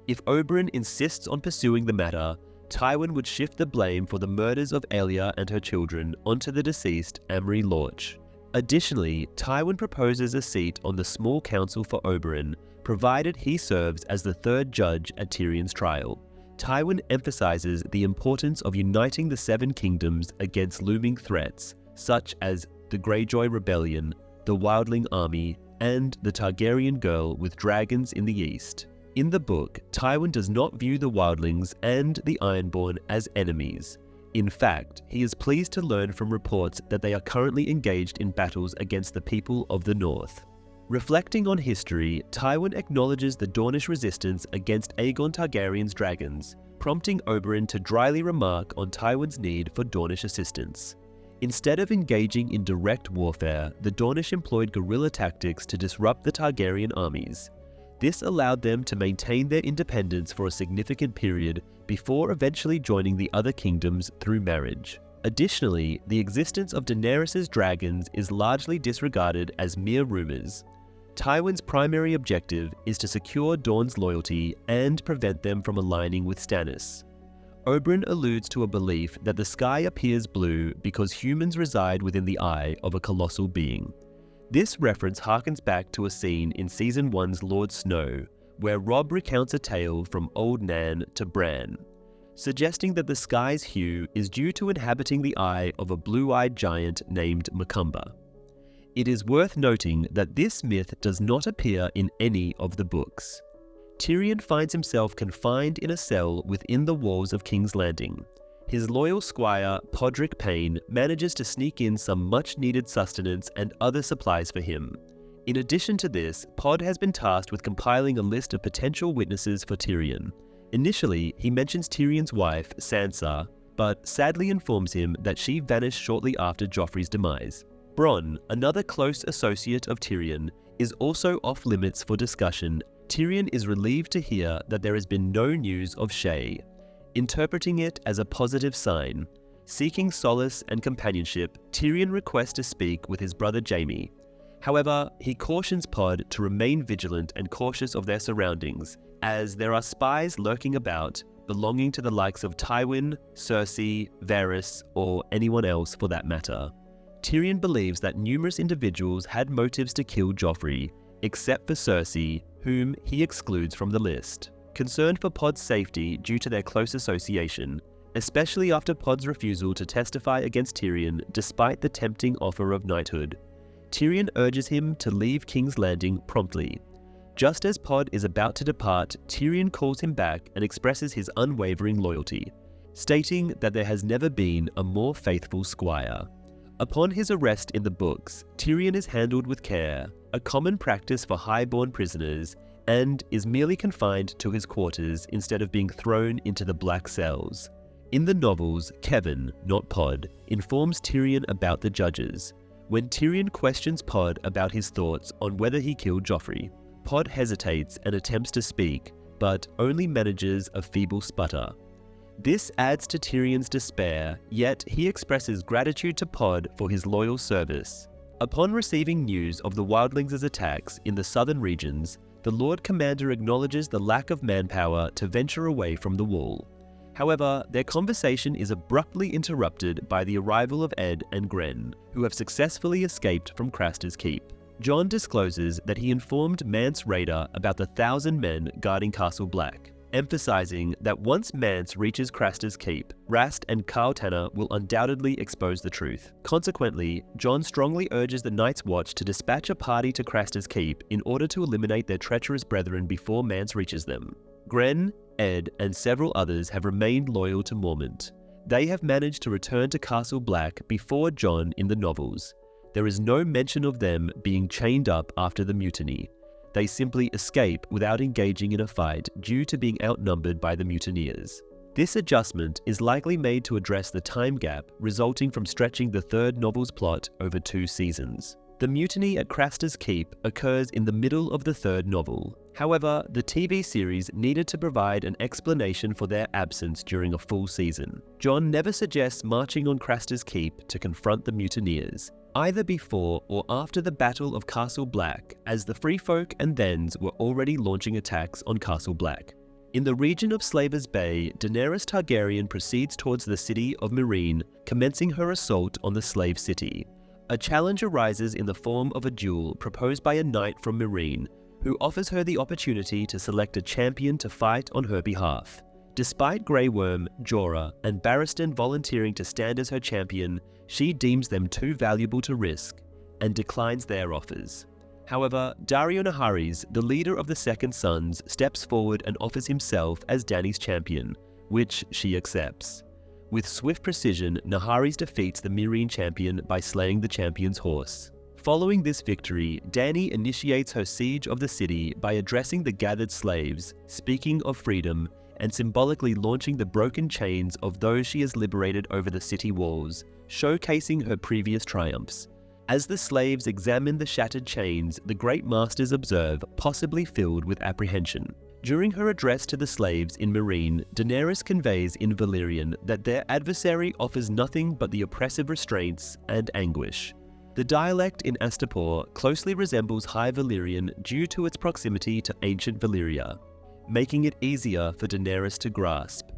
If Oberyn insists on pursuing the matter, Tywin would shift the blame for the murders of Elia and her children onto the deceased Amory Lorch. Additionally, Tywin proposes a seat on the small council for Oberyn, provided he serves as the third judge at Tyrion's trial. Tywin emphasizes the importance of uniting the Seven Kingdoms against looming threats, such as the Greyjoy Rebellion, the Wildling Army, and the Targaryen girl with dragons in the east. In the book, Tywin does not view the Wildlings and the Ironborn as enemies. In fact, he is pleased to learn from reports that they are currently engaged in battles against the people of the North. Reflecting on history, Tywin acknowledges the Dornish resistance against Aegon Targaryen's dragons, prompting Oberyn to dryly remark on Tywin's need for Dornish assistance. Instead of engaging in direct warfare, the Dornish employed guerrilla tactics to disrupt the Targaryen armies. This allowed them to maintain their independence for a significant period before eventually joining the other kingdoms through marriage. Additionally, the existence of Daenerys' dragons is largely disregarded as mere rumors. Tywin's primary objective is to secure Dorne's loyalty and prevent them from aligning with Stannis. Oberyn alludes to a belief that the sky appears blue because humans reside within the eye of a colossal being. This reference harkens back to a scene in Season 1's Lord Snow, where Robb recounts a tale from Old Nan to Bran, suggesting that the sky's hue is due to inhabiting the eye of a blue-eyed giant named Macumba. It is worth noting that this myth does not appear in any of the books. Tyrion finds himself confined in a cell within the walls of King's Landing. His loyal squire, Podrick Payne, manages to sneak in some much-needed sustenance and other supplies for him. In addition to this, Pod has been tasked with compiling a list of potential witnesses for Tyrion. Initially, he mentions Tyrion's wife, Sansa, but sadly informs him that she vanished shortly after Joffrey's demise. Bronn, another close associate of Tyrion, is also off-limits for discussion. Tyrion is relieved to hear that there has been no news of Shae, interpreting it as a positive sign. Seeking solace and companionship, Tyrion requests to speak with his brother Jaime. However, he cautions Pod to remain vigilant and cautious of their surroundings, as there are spies lurking about, belonging to the likes of Tywin, Cersei, Varys, or anyone else for that matter. Tyrion believes that numerous individuals had motives to kill Joffrey, except for Cersei, whom he excludes from the list. Concerned for Pod's safety due to their close association, especially after Pod's refusal to testify against Tyrion despite the tempting offer of knighthood, Tyrion urges him to leave King's Landing promptly. Just as Pod is about to depart, Tyrion calls him back and expresses his unwavering loyalty, stating that there has never been a more faithful squire. Upon his arrest in the books, Tyrion is handled with care, a common practice for highborn prisoners, and is merely confined to his quarters instead of being thrown into the black cells. In the novels, Kevin, not Pod, informs Tyrion about the judges. When Tyrion questions Pod about his thoughts on whether he killed Joffrey, Pod hesitates and attempts to speak, but only manages a feeble sputter. This adds to Tyrion's despair, yet he expresses gratitude to Pod for his loyal service. Upon receiving news of the Wildlings' attacks in the southern regions, the Lord Commander acknowledges the lack of manpower to venture away from the wall. However, their conversation is abruptly interrupted by the arrival of Ed and Gren, who have successfully escaped from Craster's Keep. Jon discloses that he informed Mance Rayder about the 1,000 men guarding Castle Black, emphasizing that once Mance reaches Craster's Keep, Rast and Karl Tanner will undoubtedly expose the truth. Consequently, Jon strongly urges the Night's Watch to dispatch a party to Craster's Keep in order to eliminate their treacherous brethren before Mance reaches them. Gren, Ed, and several others have remained loyal to Mormont. They have managed to return to Castle Black before Jon in the novels. There is no mention of them being chained up after the mutiny. They simply escape without engaging in a fight due to being outnumbered by the mutineers. This adjustment is likely made to address the time gap resulting from stretching the third novel's plot over 2 seasons. The mutiny at Craster's Keep occurs in the middle of the third novel. However, the TV series needed to provide an explanation for their absence during a full season. Jon never suggests marching on Craster's Keep to confront the mutineers, either before or after the Battle of Castle Black, as the Free Folk and Thens were already launching attacks on Castle Black. In the region of Slaver's Bay, Daenerys Targaryen proceeds towards the city of Meereen, commencing her assault on the slave city. A challenge arises in the form of a duel proposed by a knight from Meereen, who offers her the opportunity to select a champion to fight on her behalf. Despite Grey Worm, Jorah, and Barristan volunteering to stand as her champion, she deems them too valuable to risk, and declines their offers. However, Daario Naharis, the leader of the Second Sons, steps forward and offers himself as Dany's champion, which she accepts. With swift precision, Naharis defeats the Meereen champion by slaying the champion's horse. Following this victory, Dany initiates her siege of the city by addressing the gathered slaves, speaking of freedom, and symbolically launching the broken chains of those she has liberated over the city walls, showcasing her previous triumphs. As the slaves examine the shattered chains, the Great Masters observe, possibly filled with apprehension. During her address to the slaves in Meereen, Daenerys conveys in Valyrian that their adversary offers nothing but the oppressive restraints and anguish. The dialect in Astapor closely resembles High Valyrian due to its proximity to ancient Valyria, making it easier for Daenerys to grasp.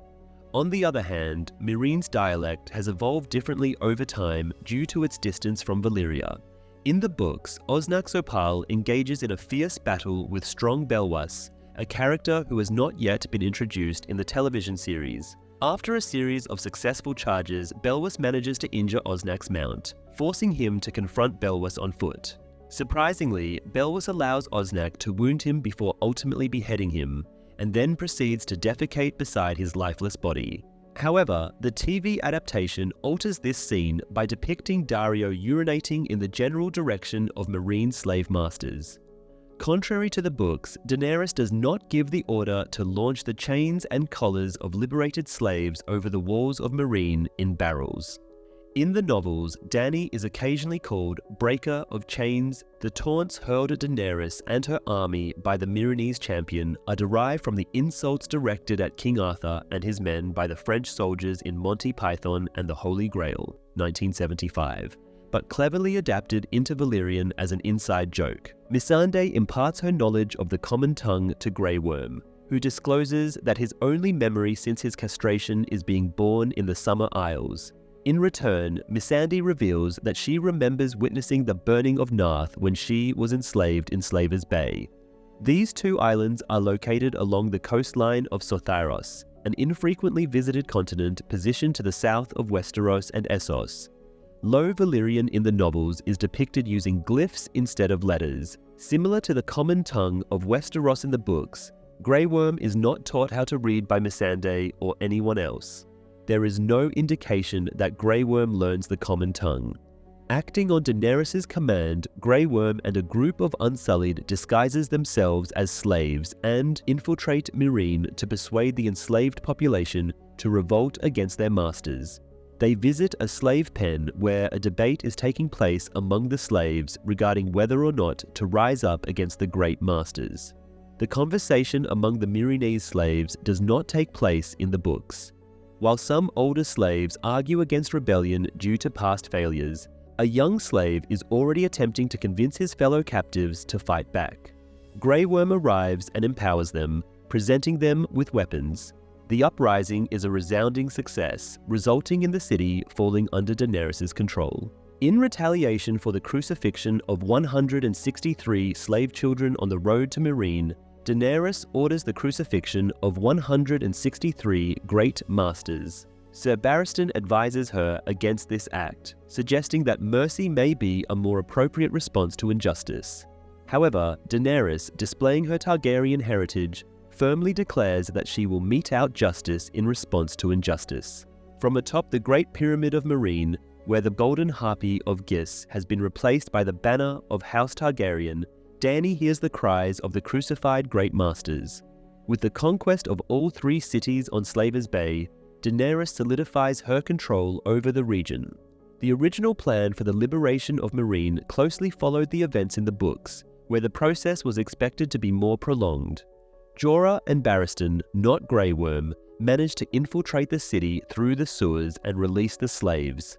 On the other hand, Meereen's dialect has evolved differently over time due to its distance from Valyria. In the books, Osnak Sopal engages in a fierce battle with Strong Belwas, a character who has not yet been introduced in the television series. After a series of successful charges, Belwas manages to injure Osnak's mount, forcing him to confront Belwas on foot. Surprisingly, Belwas allows Osnak to wound him before ultimately beheading him, and then proceeds to defecate beside his lifeless body. However, the TV adaptation alters this scene by depicting Daario urinating in the general direction of Meereen slave masters. Contrary to the books, Daenerys does not give the order to launch the chains and collars of liberated slaves over the walls of Meereen in barrels. In the novels, Dany is occasionally called Breaker of Chains. The taunts hurled at Daenerys and her army by the Meereenese champion are derived from the insults directed at King Arthur and his men by the French soldiers in Monty Python and the Holy Grail, 1975, but cleverly adapted into Valyrian as an inside joke. Missandei imparts her knowledge of the common tongue to Grey Worm, who discloses that his only memory since his castration is being born in the Summer Isles. In return, Missandei reveals that she remembers witnessing the burning of Narth when she was enslaved in Slaver's Bay. These 2 islands are located along the coastline of Sotharos, an infrequently visited continent positioned to the south of Westeros and Essos. Low Valyrian in the novels is depicted using glyphs instead of letters. Similar to the common tongue of Westeros in the books, Grey Worm is not taught how to read by Missandei or anyone else. There is no indication that Grey Worm learns the common tongue. Acting on Daenerys' command, Grey Worm and a group of Unsullied disguises themselves as slaves and infiltrate Meereen to persuade the enslaved population to revolt against their masters. They visit a slave pen where a debate is taking place among the slaves regarding whether or not to rise up against the Great Masters. The conversation among the Meereenese slaves does not take place in the books. While some older slaves argue against rebellion due to past failures, a young slave is already attempting to convince his fellow captives to fight back. Grey Worm arrives and empowers them, presenting them with weapons. The uprising is a resounding success, resulting in the city falling under Daenerys' control. In retaliation for the crucifixion of 163 slave children on the road to Meereen, Daenerys orders the crucifixion of 163 Great Masters. Sir Barristan advises her against this act, suggesting that mercy may be a more appropriate response to injustice. However, Daenerys, displaying her Targaryen heritage, firmly declares that she will mete out justice in response to injustice. From atop the Great Pyramid of Meereen, where the golden harpy of Gis has been replaced by the banner of House Targaryen, Dany hears the cries of the crucified Great Masters. With the conquest of all 3 cities on Slaver's Bay, Daenerys solidifies her control over the region. The original plan for the liberation of Meereen closely followed the events in the books, where the process was expected to be more prolonged. Jorah and Barristan, not Grey Worm, managed to infiltrate the city through the sewers and release the slaves.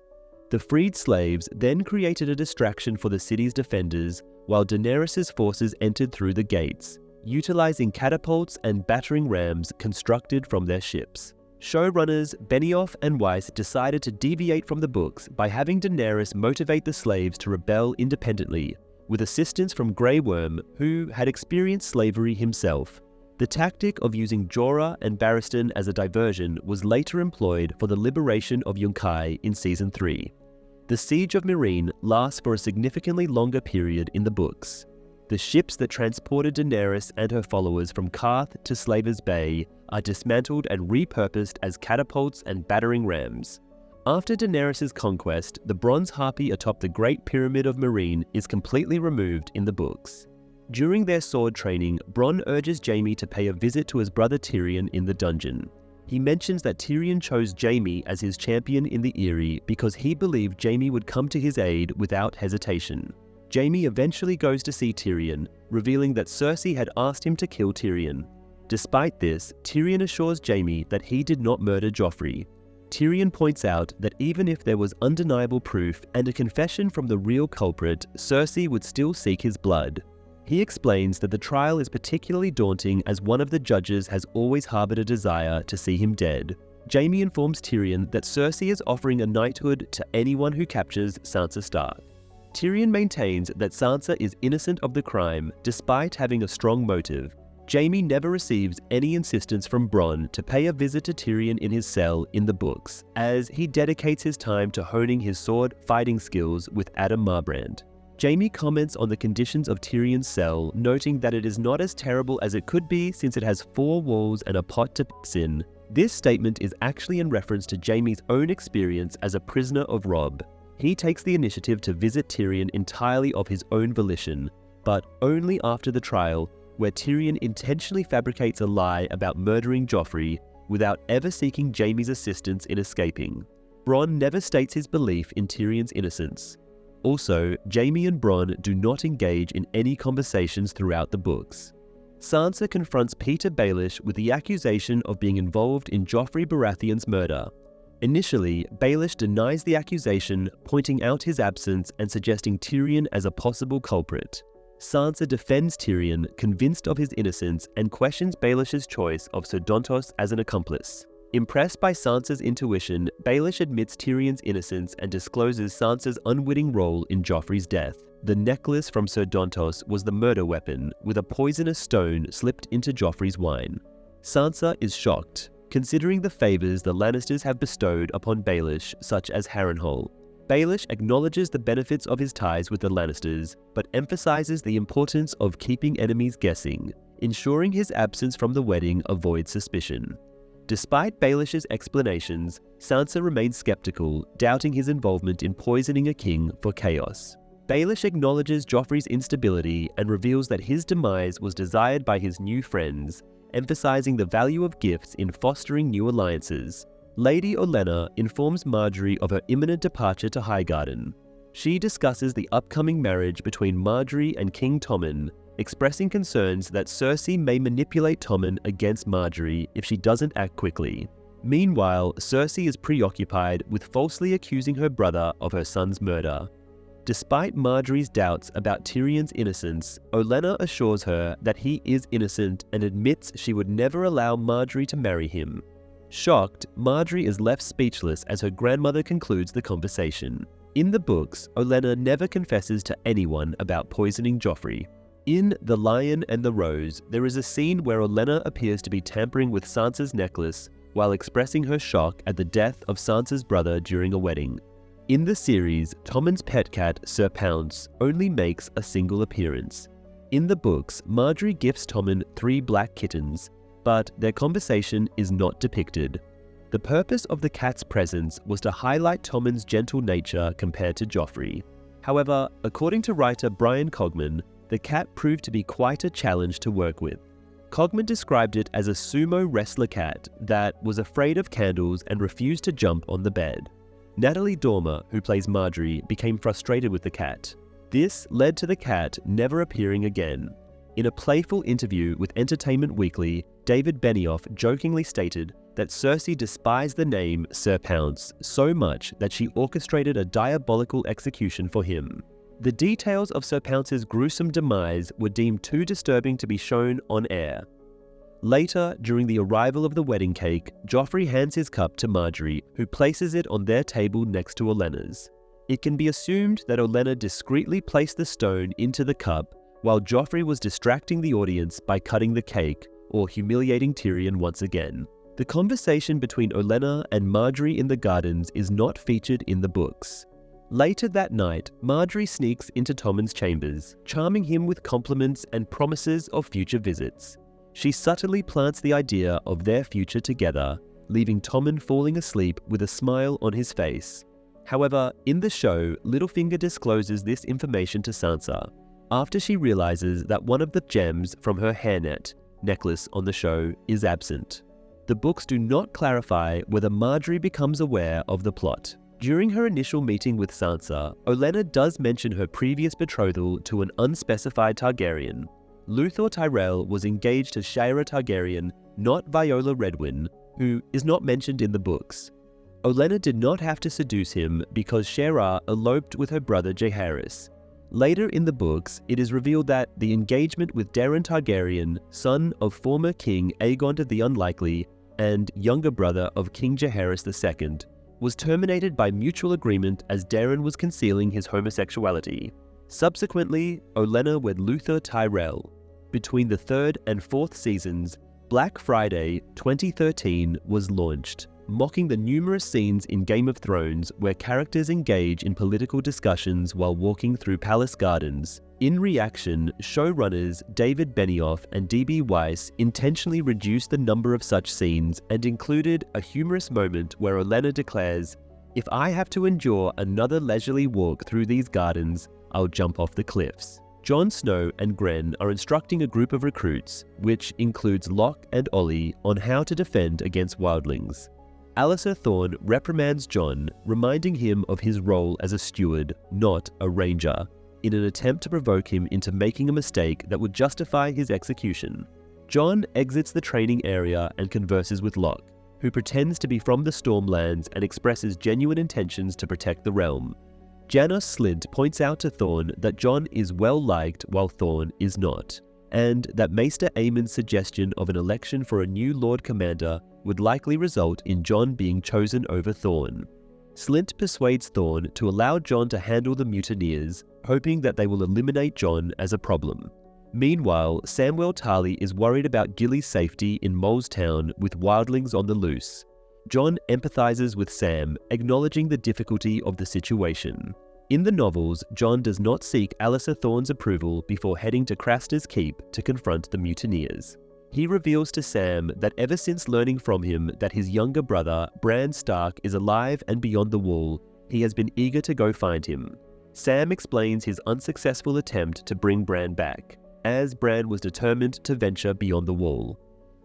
The freed slaves then created a distraction for the city's defenders, while Daenerys' forces entered through the gates, utilizing catapults and battering rams constructed from their ships. Showrunners Benioff and Weiss decided to deviate from the books by having Daenerys motivate the slaves to rebel independently, with assistance from Grey Worm, who had experienced slavery himself. The tactic of using Jorah and Barristan as a diversion was later employed for the liberation of Yunkai in Season 3. The Siege of Meereen lasts for a significantly longer period in the books. The ships that transported Daenerys and her followers from Qarth to Slaver's Bay are dismantled and repurposed as catapults and battering rams. After Daenerys' conquest, the bronze harpy atop the Great Pyramid of Meereen is completely removed in the books. During their sword training, Bronn urges Jaime to pay a visit to his brother Tyrion in the dungeon. He mentions that Tyrion chose Jaime as his champion in the Eyrie because he believed Jaime would come to his aid without hesitation. Jaime eventually goes to see Tyrion, revealing that Cersei had asked him to kill Tyrion. Despite this, Tyrion assures Jaime that he did not murder Joffrey. Tyrion points out that even if there was undeniable proof and a confession from the real culprit, Cersei would still seek his blood. He explains that the trial is particularly daunting as one of the judges has always harbored a desire to see him dead. Jaime informs Tyrion that Cersei is offering a knighthood to anyone who captures Sansa Stark. Tyrion maintains that Sansa is innocent of the crime despite having a strong motive. Jaime never receives any insistence from Bronn to pay a visit to Tyrion in his cell in the books, as he dedicates his time to honing his sword fighting skills with Adam Marbrand. Jaime comments on the conditions of Tyrion's cell, noting that it is not as terrible as it could be since it has 4 walls and a pot to piss in. This statement is actually in reference to Jaime's own experience as a prisoner of Robb. He takes the initiative to visit Tyrion entirely of his own volition, but only after the trial, where Tyrion intentionally fabricates a lie about murdering Joffrey without ever seeking Jaime's assistance in escaping. Bronn never states his belief in Tyrion's innocence. Also, Jaime and Bronn do not engage in any conversations throughout the books. Sansa confronts Peter Baelish with the accusation of being involved in Joffrey Baratheon's murder. Initially, Baelish denies the accusation, pointing out his absence and suggesting Tyrion as a possible culprit. Sansa defends Tyrion, convinced of his innocence, and questions Baelish's choice of Ser Dontos as an accomplice. Impressed by Sansa's intuition, Baelish admits Tyrion's innocence and discloses Sansa's unwitting role in Joffrey's death. The necklace from Ser Dontos was the murder weapon, with a poisonous stone slipped into Joffrey's wine. Sansa is shocked, considering the favors the Lannisters have bestowed upon Baelish, such as Harrenhal. Baelish acknowledges the benefits of his ties with the Lannisters, but emphasizes the importance of keeping enemies guessing, ensuring his absence from the wedding avoids suspicion. Despite Baelish's explanations, Sansa remains skeptical, doubting his involvement in poisoning a king for chaos. Baelish acknowledges Joffrey's instability and reveals that his demise was desired by his new friends, emphasizing the value of gifts in fostering new alliances. Lady Olenna informs Margaery of her imminent departure to Highgarden. She discusses the upcoming marriage between Margaery and King Tommen, expressing concerns that Cersei may manipulate Tommen against Margaery if she doesn't act quickly. Meanwhile, Cersei is preoccupied with falsely accusing her brother of her son's murder. Despite Margaery's doubts about Tyrion's innocence, Olenna assures her that he is innocent and admits she would never allow Margaery to marry him. Shocked, Margaery is left speechless as her grandmother concludes the conversation. In the books, Olenna never confesses to anyone about poisoning Joffrey. In The Lion and the Rose, there is a scene where Olenna appears to be tampering with Sansa's necklace while expressing her shock at the death of Sansa's brother during a wedding. In the series, Tommen's pet cat, Sir Pounce, only makes a single appearance. In the books, Margaery gifts Tommen 3 black kittens, but their conversation is not depicted. The purpose of the cat's presence was to highlight Tommen's gentle nature compared to Joffrey. However, according to writer Brian Cogman, the cat proved to be quite a challenge to work with. Cogman described it as a sumo wrestler cat that was afraid of candles and refused to jump on the bed. Natalie Dormer, who plays Margaery, became frustrated with the cat. This led to the cat never appearing again. In a playful interview with Entertainment Weekly, David Benioff jokingly stated that Cersei despised the name Sir Pounce so much that she orchestrated a diabolical execution for him. The details of Sir Pounce's gruesome demise were deemed too disturbing to be shown on air. Later, during the arrival of the wedding cake, Joffrey hands his cup to Margaery, who places it on their table next to Olenna's. It can be assumed that Olenna discreetly placed the stone into the cup, while Joffrey was distracting the audience by cutting the cake, or humiliating Tyrion once again. The conversation between Olenna and Margaery in the gardens is not featured in the books. Later that night, Margaery sneaks into Tommen's chambers, charming him with compliments and promises of future visits. She subtly plants the idea of their future together, leaving Tommen falling asleep with a smile on his face. However, in the show, Littlefinger discloses this information to Sansa, after she realizes that one of the gems from her hairnet necklace on the show is absent. The books do not clarify whether Margaery becomes aware of the plot. During her initial meeting with Sansa, Olenna does mention her previous betrothal to an unspecified Targaryen. Luthor Tyrell was engaged to Shaira Targaryen, not Viola Redwyn, who is not mentioned in the books. Olenna did not have to seduce him because Shaira eloped with her brother Dohaeris. Later in the books, it is revealed that the engagement with Daeron Targaryen, son of former King Aegon the Unlikely and younger brother of King Jaehaerys II, was terminated by mutual agreement as Daeron was concealing his homosexuality. Subsequently, Olenna wed Luthor Tyrell. Between the 3rd and 4th seasons, Black Friday 2013 was launched, mocking the numerous scenes in Game of Thrones where characters engage in political discussions while walking through palace gardens. In reaction, showrunners David Benioff and D.B. Weiss intentionally reduced the number of such scenes and included a humorous moment where Olenna declares, "If I have to endure another leisurely walk through these gardens, I'll jump off the cliffs." Jon Snow and Grenn are instructing a group of recruits, which includes Locke and Ollie, on how to defend against wildlings. Alliser Thorne reprimands Jon, reminding him of his role as a steward, not a ranger, in an attempt to provoke him into making a mistake that would justify his execution. Jon exits the training area and converses with Locke, who pretends to be from the Stormlands and expresses genuine intentions to protect the realm. Janos Slynt points out to Thorne that Jon is well liked while Thorne is not, and that Maester Aemon's suggestion of an election for a new Lord Commander would likely result in Jon being chosen over Thorne. Slynt persuades Thorne to allow Jon to handle the mutineers, hoping that they will eliminate Jon as a problem. Meanwhile, Samwell Tarly is worried about Gilly's safety in Mole's Town with wildlings on the loose. Jon empathizes with Sam, acknowledging the difficulty of the situation. In the novels, Jon does not seek Alliser Thorne's approval before heading to Craster's Keep to confront the mutineers. He reveals to Sam that ever since learning from him that his younger brother, Bran Stark, is alive and beyond the wall, he has been eager to go find him. Sam explains his unsuccessful attempt to bring Bran back, as Bran was determined to venture beyond the wall.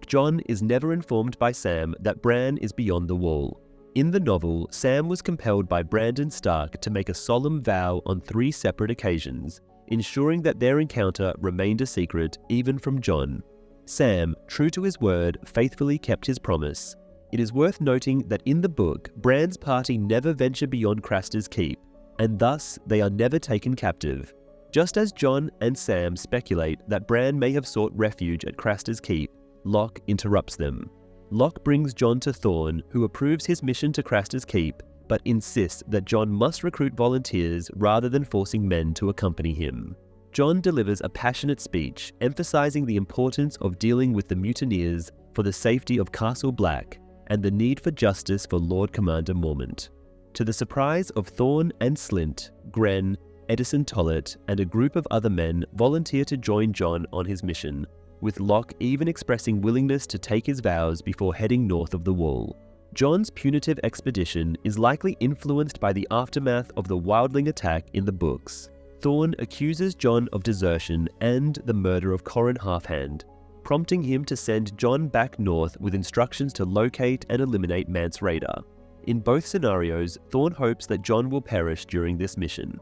Jon is never informed by Sam that Bran is beyond the wall. In the novel, Sam was compelled by Brandon Stark to make a solemn vow on 3 separate occasions, ensuring that their encounter remained a secret even from Jon. Sam, true to his word, faithfully kept his promise. It is worth noting that in the book, Bran's party never venture beyond Craster's Keep, and thus they are never taken captive. Just as Jon and Sam speculate that Bran may have sought refuge at Craster's Keep, Locke interrupts them. Locke brings Jon to Thorne, who approves his mission to Craster's Keep, but insists that Jon must recruit volunteers rather than forcing men to accompany him. Jon delivers a passionate speech, emphasizing the importance of dealing with the mutineers for the safety of Castle Black and the need for justice for Lord Commander Mormont. To the surprise of Thorne and Slint, Gren, Edison Tollett, and a group of other men volunteer to join Jon on his mission, with Locke even expressing willingness to take his vows before heading north of the Wall. Jon's punitive expedition is likely influenced by the aftermath of the wildling attack in the books. Thorne accuses Jon of desertion and the murder of Corran Halfhand, prompting him to send Jon back north with instructions to locate and eliminate Mance Rayder. In both scenarios, Thorne hopes that Jon will perish during this mission.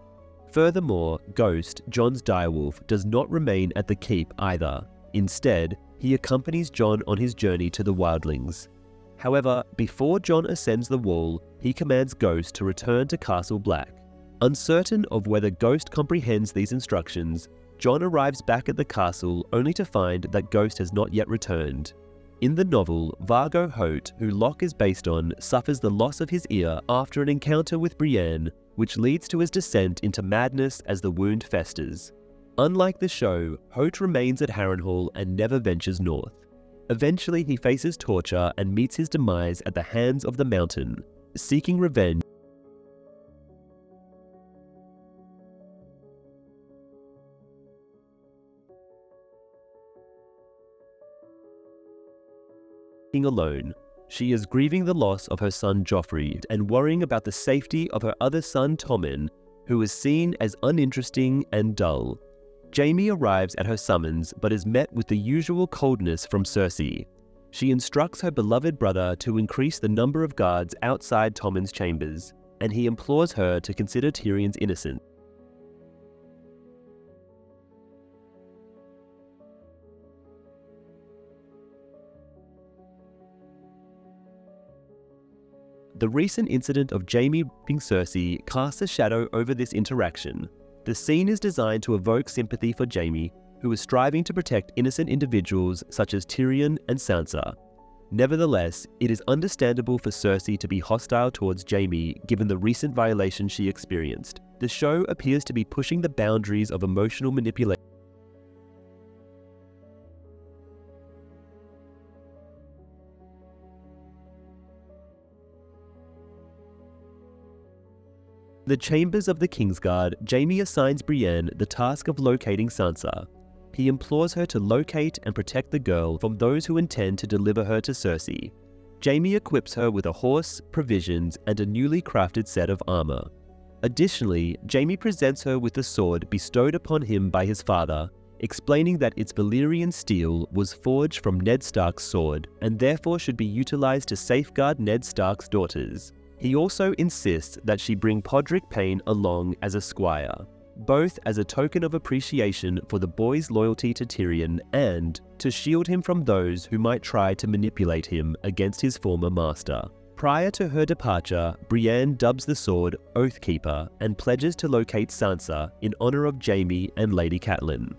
Furthermore, Ghost, Jon's direwolf, does not remain at the keep either. Instead, he accompanies Jon on his journey to the wildlings. However, before Jon ascends the wall, he commands Ghost to return to Castle Black. Uncertain of whether Ghost comprehends these instructions, Jon arrives back at the castle only to find that Ghost has not yet returned. In the novel, Vargo Hoat, who Locke is based on, suffers the loss of his ear after an encounter with Brienne, which leads to his descent into madness as the wound festers. Unlike the show, Hoat remains at Harrenhal and never ventures north. Eventually, he faces torture and meets his demise at the hands of the Mountain, seeking revenge. Alone. She is grieving the loss of her son Joffrey and worrying about the safety of her other son Tommen, who is seen as uninteresting and dull. Jaime arrives at her summons but is met with the usual coldness from Cersei. She instructs her beloved brother to increase the number of guards outside Tommen's chambers, and he implores her to consider Tyrion's innocence. The recent incident of Jaime raping Cersei casts a shadow over this interaction. The scene is designed to evoke sympathy for Jaime, who is striving to protect innocent individuals such as Tyrion and Sansa. Nevertheless, it is understandable for Cersei to be hostile towards Jaime given the recent violation she experienced. The show appears to be pushing the boundaries of emotional manipulation. In the chambers of the Kingsguard, Jaime assigns Brienne the task of locating Sansa. He implores her to locate and protect the girl from those who intend to deliver her to Cersei. Jaime equips her with a horse, provisions, and a newly crafted set of armor. Additionally, Jaime presents her with the sword bestowed upon him by his father, explaining that its Valyrian steel was forged from Ned Stark's sword and therefore should be utilized to safeguard Ned Stark's daughters. He also insists that she bring Podrick Payne along as a squire, both as a token of appreciation for the boy's loyalty to Tyrion and to shield him from those who might try to manipulate him against his former master. Prior to her departure, Brienne dubs the sword Oathkeeper and pledges to locate Sansa in honor of Jaime and Lady Catelyn.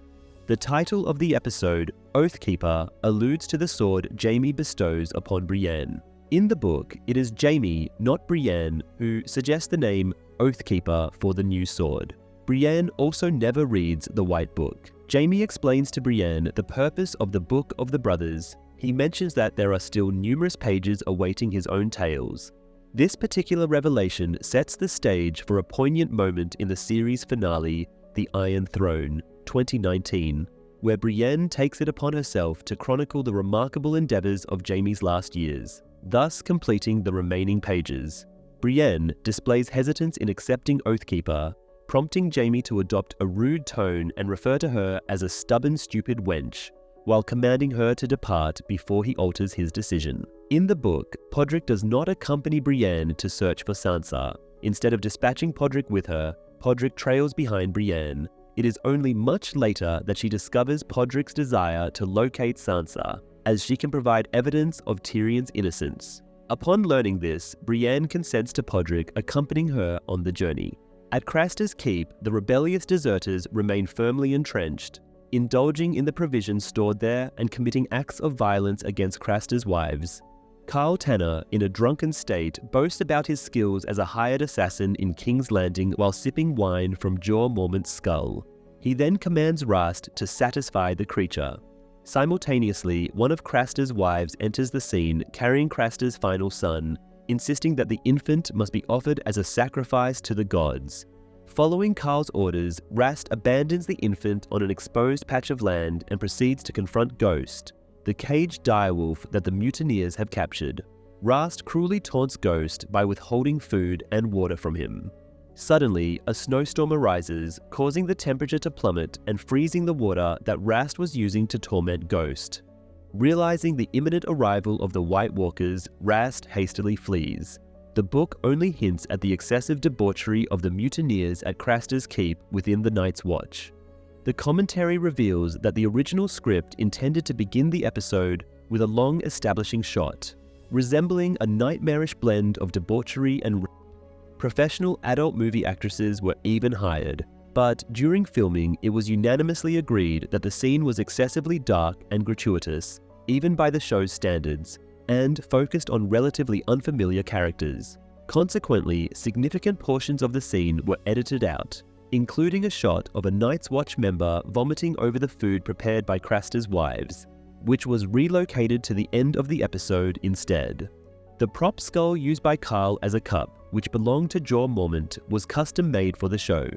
The title of the episode, Oathkeeper, alludes to the sword Jaime bestows upon Brienne. In the book, it is Jaime, not Brienne, who suggests the name Oathkeeper for the new sword. Brienne also never reads the White Book. Jaime explains to Brienne the purpose of the Book of the Brothers. He mentions that there are still numerous pages awaiting his own tales. This particular revelation sets the stage for a poignant moment in the series finale, The Iron Throne, 2019, where Brienne takes it upon herself to chronicle the remarkable endeavours of Jaime's last years, thus completing the remaining pages. Brienne displays hesitance in accepting Oathkeeper, prompting Jaime to adopt a rude tone and refer to her as a stubborn, stupid wench, while commanding her to depart before he alters his decision. In the book, Podrick does not accompany Brienne to search for Sansa. Instead of dispatching Podrick with her, Podrick trails behind Brienne. It is only much later that she discovers Podrick's desire to locate Sansa, as she can provide evidence of Tyrion's innocence. Upon learning this, Brienne consents to Podrick accompanying her on the journey. At Craster's Keep, the rebellious deserters remain firmly entrenched, indulging in the provisions stored there and committing acts of violence against Craster's wives. Carl Tanner, in a drunken state, boasts about his skills as a hired assassin in King's Landing while sipping wine from Jorah Mormont's skull. He then commands Rast to satisfy the creature. Simultaneously, one of Craster's wives enters the scene carrying Craster's final son, insisting that the infant must be offered as a sacrifice to the gods. Following Carl's orders, Rast abandons the infant on an exposed patch of land and proceeds to confront Ghost, the caged direwolf that the mutineers have captured. Rast cruelly taunts Ghost by withholding food and water from him. Suddenly, a snowstorm arises, causing the temperature to plummet and freezing the water that Rast was using to torment Ghost. Realizing the imminent arrival of the White Walkers, Rast hastily flees. The book only hints at the excessive debauchery of the mutineers at Craster's Keep within the Night's Watch. The commentary reveals that the original script intended to begin the episode with a long establishing shot, resembling a nightmarish blend of debauchery and professional adult movie actresses were even hired, but during filming it was unanimously agreed that the scene was excessively dark and gratuitous, even by the show's standards, and focused on relatively unfamiliar characters. Consequently, significant portions of the scene were edited out, including a shot of a Night's Watch member vomiting over the food prepared by Craster's wives, which was relocated to the end of the episode instead. The prop skull used by Carl as a cup, which belonged to Jorah Mormont, was custom made for the show.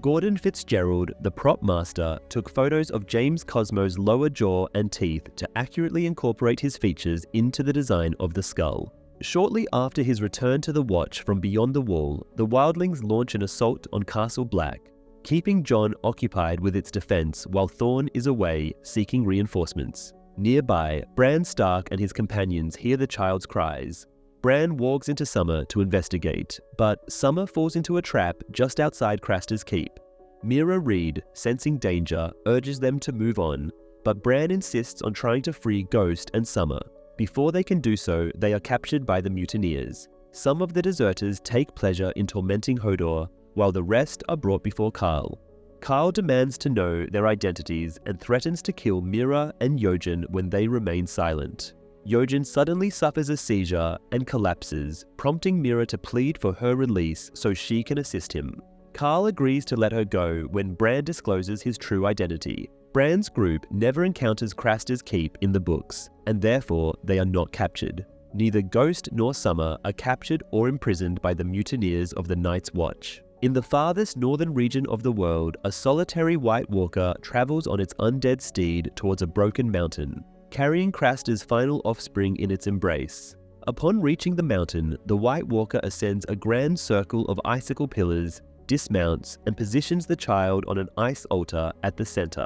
Gordon Fitzgerald, the prop master, took photos of James Cosmo's lower jaw and teeth to accurately incorporate his features into the design of the skull. Shortly after his return to the Watch from beyond the wall, the wildlings launch an assault on Castle Black, keeping Jon occupied with its defense while Thorne is away seeking reinforcements. Nearby, Bran Stark and his companions hear the child's cries. Bran walks into Summer to investigate, but Summer falls into a trap just outside Craster's Keep. Mira Reed, sensing danger, urges them to move on, but Bran insists on trying to free Ghost and Summer. Before they can do so, they are captured by the mutineers. Some of the deserters take pleasure in tormenting Hodor, while the rest are brought before Carl. Carl demands to know their identities and threatens to kill Mira and Yojen when they remain silent. Yojen suddenly suffers a seizure and collapses, prompting Mira to plead for her release so she can assist him. Carl agrees to let her go when Bran discloses his true identity. Bran's group never encounters Craster's Keep in the books, and therefore they are not captured. Neither Ghost nor Summer are captured or imprisoned by the mutineers of the Night's Watch. In the farthest northern region of the world, a solitary White Walker travels on its undead steed towards a broken mountain, carrying Craster's final offspring in its embrace. Upon reaching the mountain, the White Walker ascends a grand circle of icicle pillars, dismounts, and positions the child on an ice altar at the center.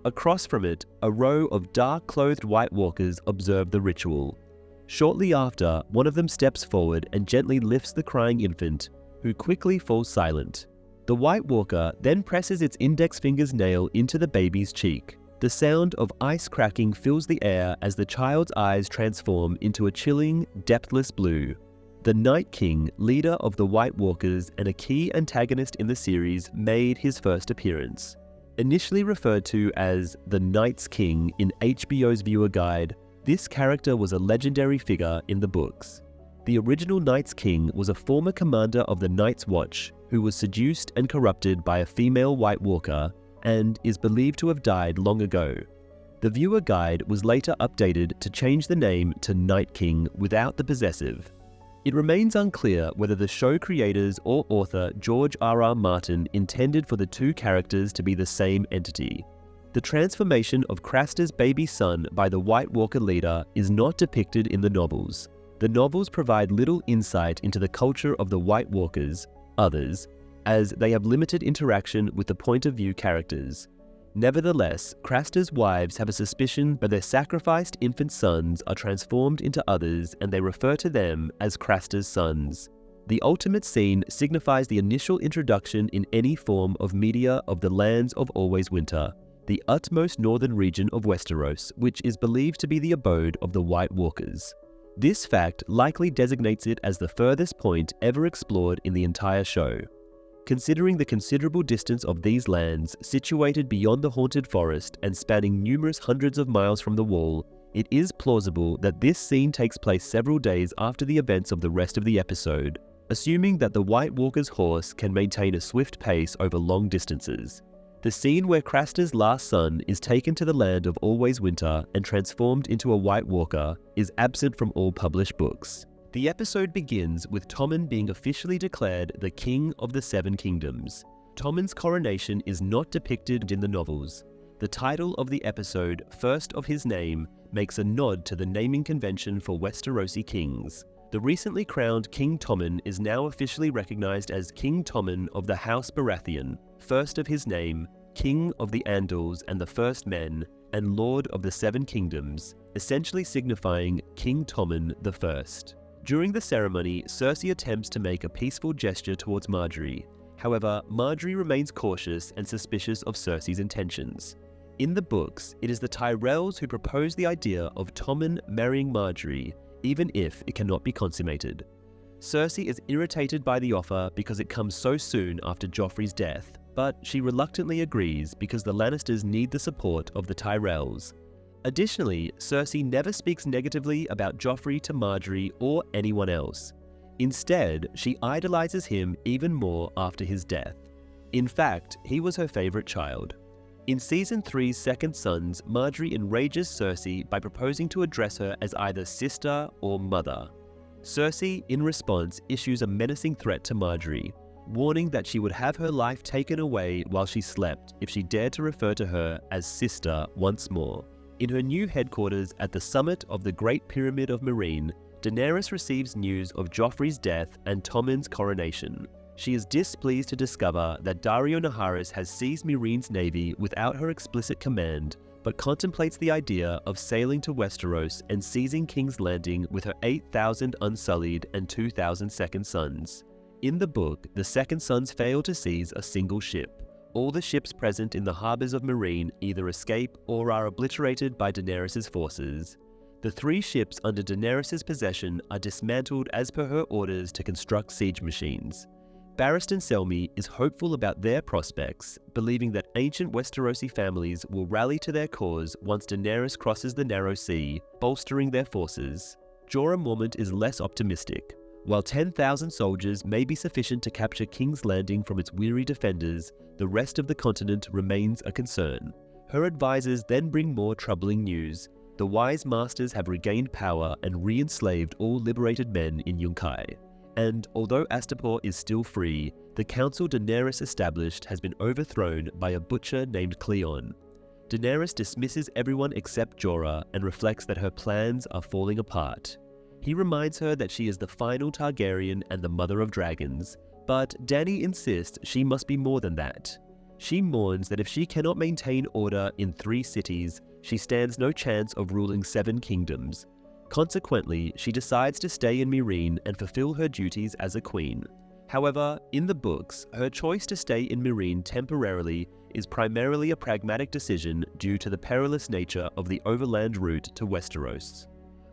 Across from it, a row of dark-clothed White Walkers observe the ritual. Shortly after, one of them steps forward and gently lifts the crying infant, who quickly falls silent. The White Walker then presses its index finger's nail into the baby's cheek. The sound of ice cracking fills the air as the child's eyes transform into a chilling, depthless blue. The Night King, leader of the White Walkers and a key antagonist in the series, made his first appearance. Initially referred to as the Night's King in HBO's viewer guide, this character was a legendary figure in the books. The original Night's King was a former commander of the Night's Watch who was seduced and corrupted by a female White Walker and is believed to have died long ago. The viewer guide was later updated to change the name to Night King without the possessive. It remains unclear whether the show creators or author George R.R. Martin intended for the two characters to be the same entity. The transformation of Craster's baby son by the White Walker leader is not depicted in the novels. The novels provide little insight into the culture of the White Walkers, others, as they have limited interaction with the point of view characters. Nevertheless, Craster's wives have a suspicion that their sacrificed infant sons are transformed into others, and they refer to them as Craster's sons. The ultimate scene signifies the initial introduction in any form of media of the lands of Always Winter, the utmost northern region of Westeros, which is believed to be the abode of the White Walkers. This fact likely designates it as the furthest point ever explored in the entire show. Considering the considerable distance of these lands, situated beyond the haunted forest and spanning numerous hundreds of miles from the wall, it is plausible that this scene takes place several days after the events of the rest of the episode, assuming that the White Walker's horse can maintain a swift pace over long distances. The scene where Craster's last son is taken to the land of Always Winter and transformed into a White Walker is absent from all published books. The episode begins with Tommen being officially declared the King of the Seven Kingdoms. Tommen's coronation is not depicted in the novels. The title of the episode, First of His Name, makes a nod to the naming convention for Westerosi kings. The recently crowned King Tommen is now officially recognized as King Tommen of the House Baratheon, first of his name, King of the Andals and the First Men, and Lord of the Seven Kingdoms, essentially signifying King Tommen the First. During the ceremony, Cersei attempts to make a peaceful gesture towards Margaery. However, Margaery remains cautious and suspicious of Cersei's intentions. In the books, it is the Tyrells who propose the idea of Tommen marrying Margaery, even if it cannot be consummated. Cersei is irritated by the offer because it comes so soon after Joffrey's death, but she reluctantly agrees because the Lannisters need the support of the Tyrells. Additionally, Cersei never speaks negatively about Joffrey to Margaery or anyone else. Instead, she idolizes him even more after his death. In fact, he was her favorite child. In Season 3's Second Sons, Margaery enrages Cersei by proposing to address her as either sister or mother. Cersei, in response, issues a menacing threat to Margaery, warning that she would have her life taken away while she slept if she dared to refer to her as sister once more. In her new headquarters at the summit of the Great Pyramid of Meereen, Daenerys receives news of Joffrey's death and Tommen's coronation. She is displeased to discover that Daario Naharis has seized Meereen's navy without her explicit command, but contemplates the idea of sailing to Westeros and seizing King's Landing with her 8,000 unsullied and 2,000 second sons. In the book, the Second Sons fail to seize a single ship. All the ships present in the harbours of Meereen either escape or are obliterated by Daenerys' forces. The 3 ships under Daenerys' possession are dismantled as per her orders to construct siege machines. Barristan Selmy is hopeful about their prospects, believing that ancient Westerosi families will rally to their cause once Daenerys crosses the Narrow Sea, bolstering their forces. Jorah Mormont is less optimistic. While 10,000 soldiers may be sufficient to capture King's Landing from its weary defenders, the rest of the continent remains a concern. Her advisors then bring more troubling news. The wise masters have regained power and re-enslaved all liberated men in Yunkai. And although Astapor is still free, the council Daenerys established has been overthrown by a butcher named Cleon. Daenerys dismisses everyone except Jorah and reflects that her plans are falling apart. He reminds her that she is the final Targaryen and the mother of dragons, but Dany insists she must be more than that. She mourns that if she cannot maintain order in 3 cities, she stands no chance of ruling 7 kingdoms. Consequently, she decides to stay in Meereen and fulfill her duties as a queen. However, in the books, her choice to stay in Meereen temporarily is primarily a pragmatic decision due to the perilous nature of the overland route to Westeros.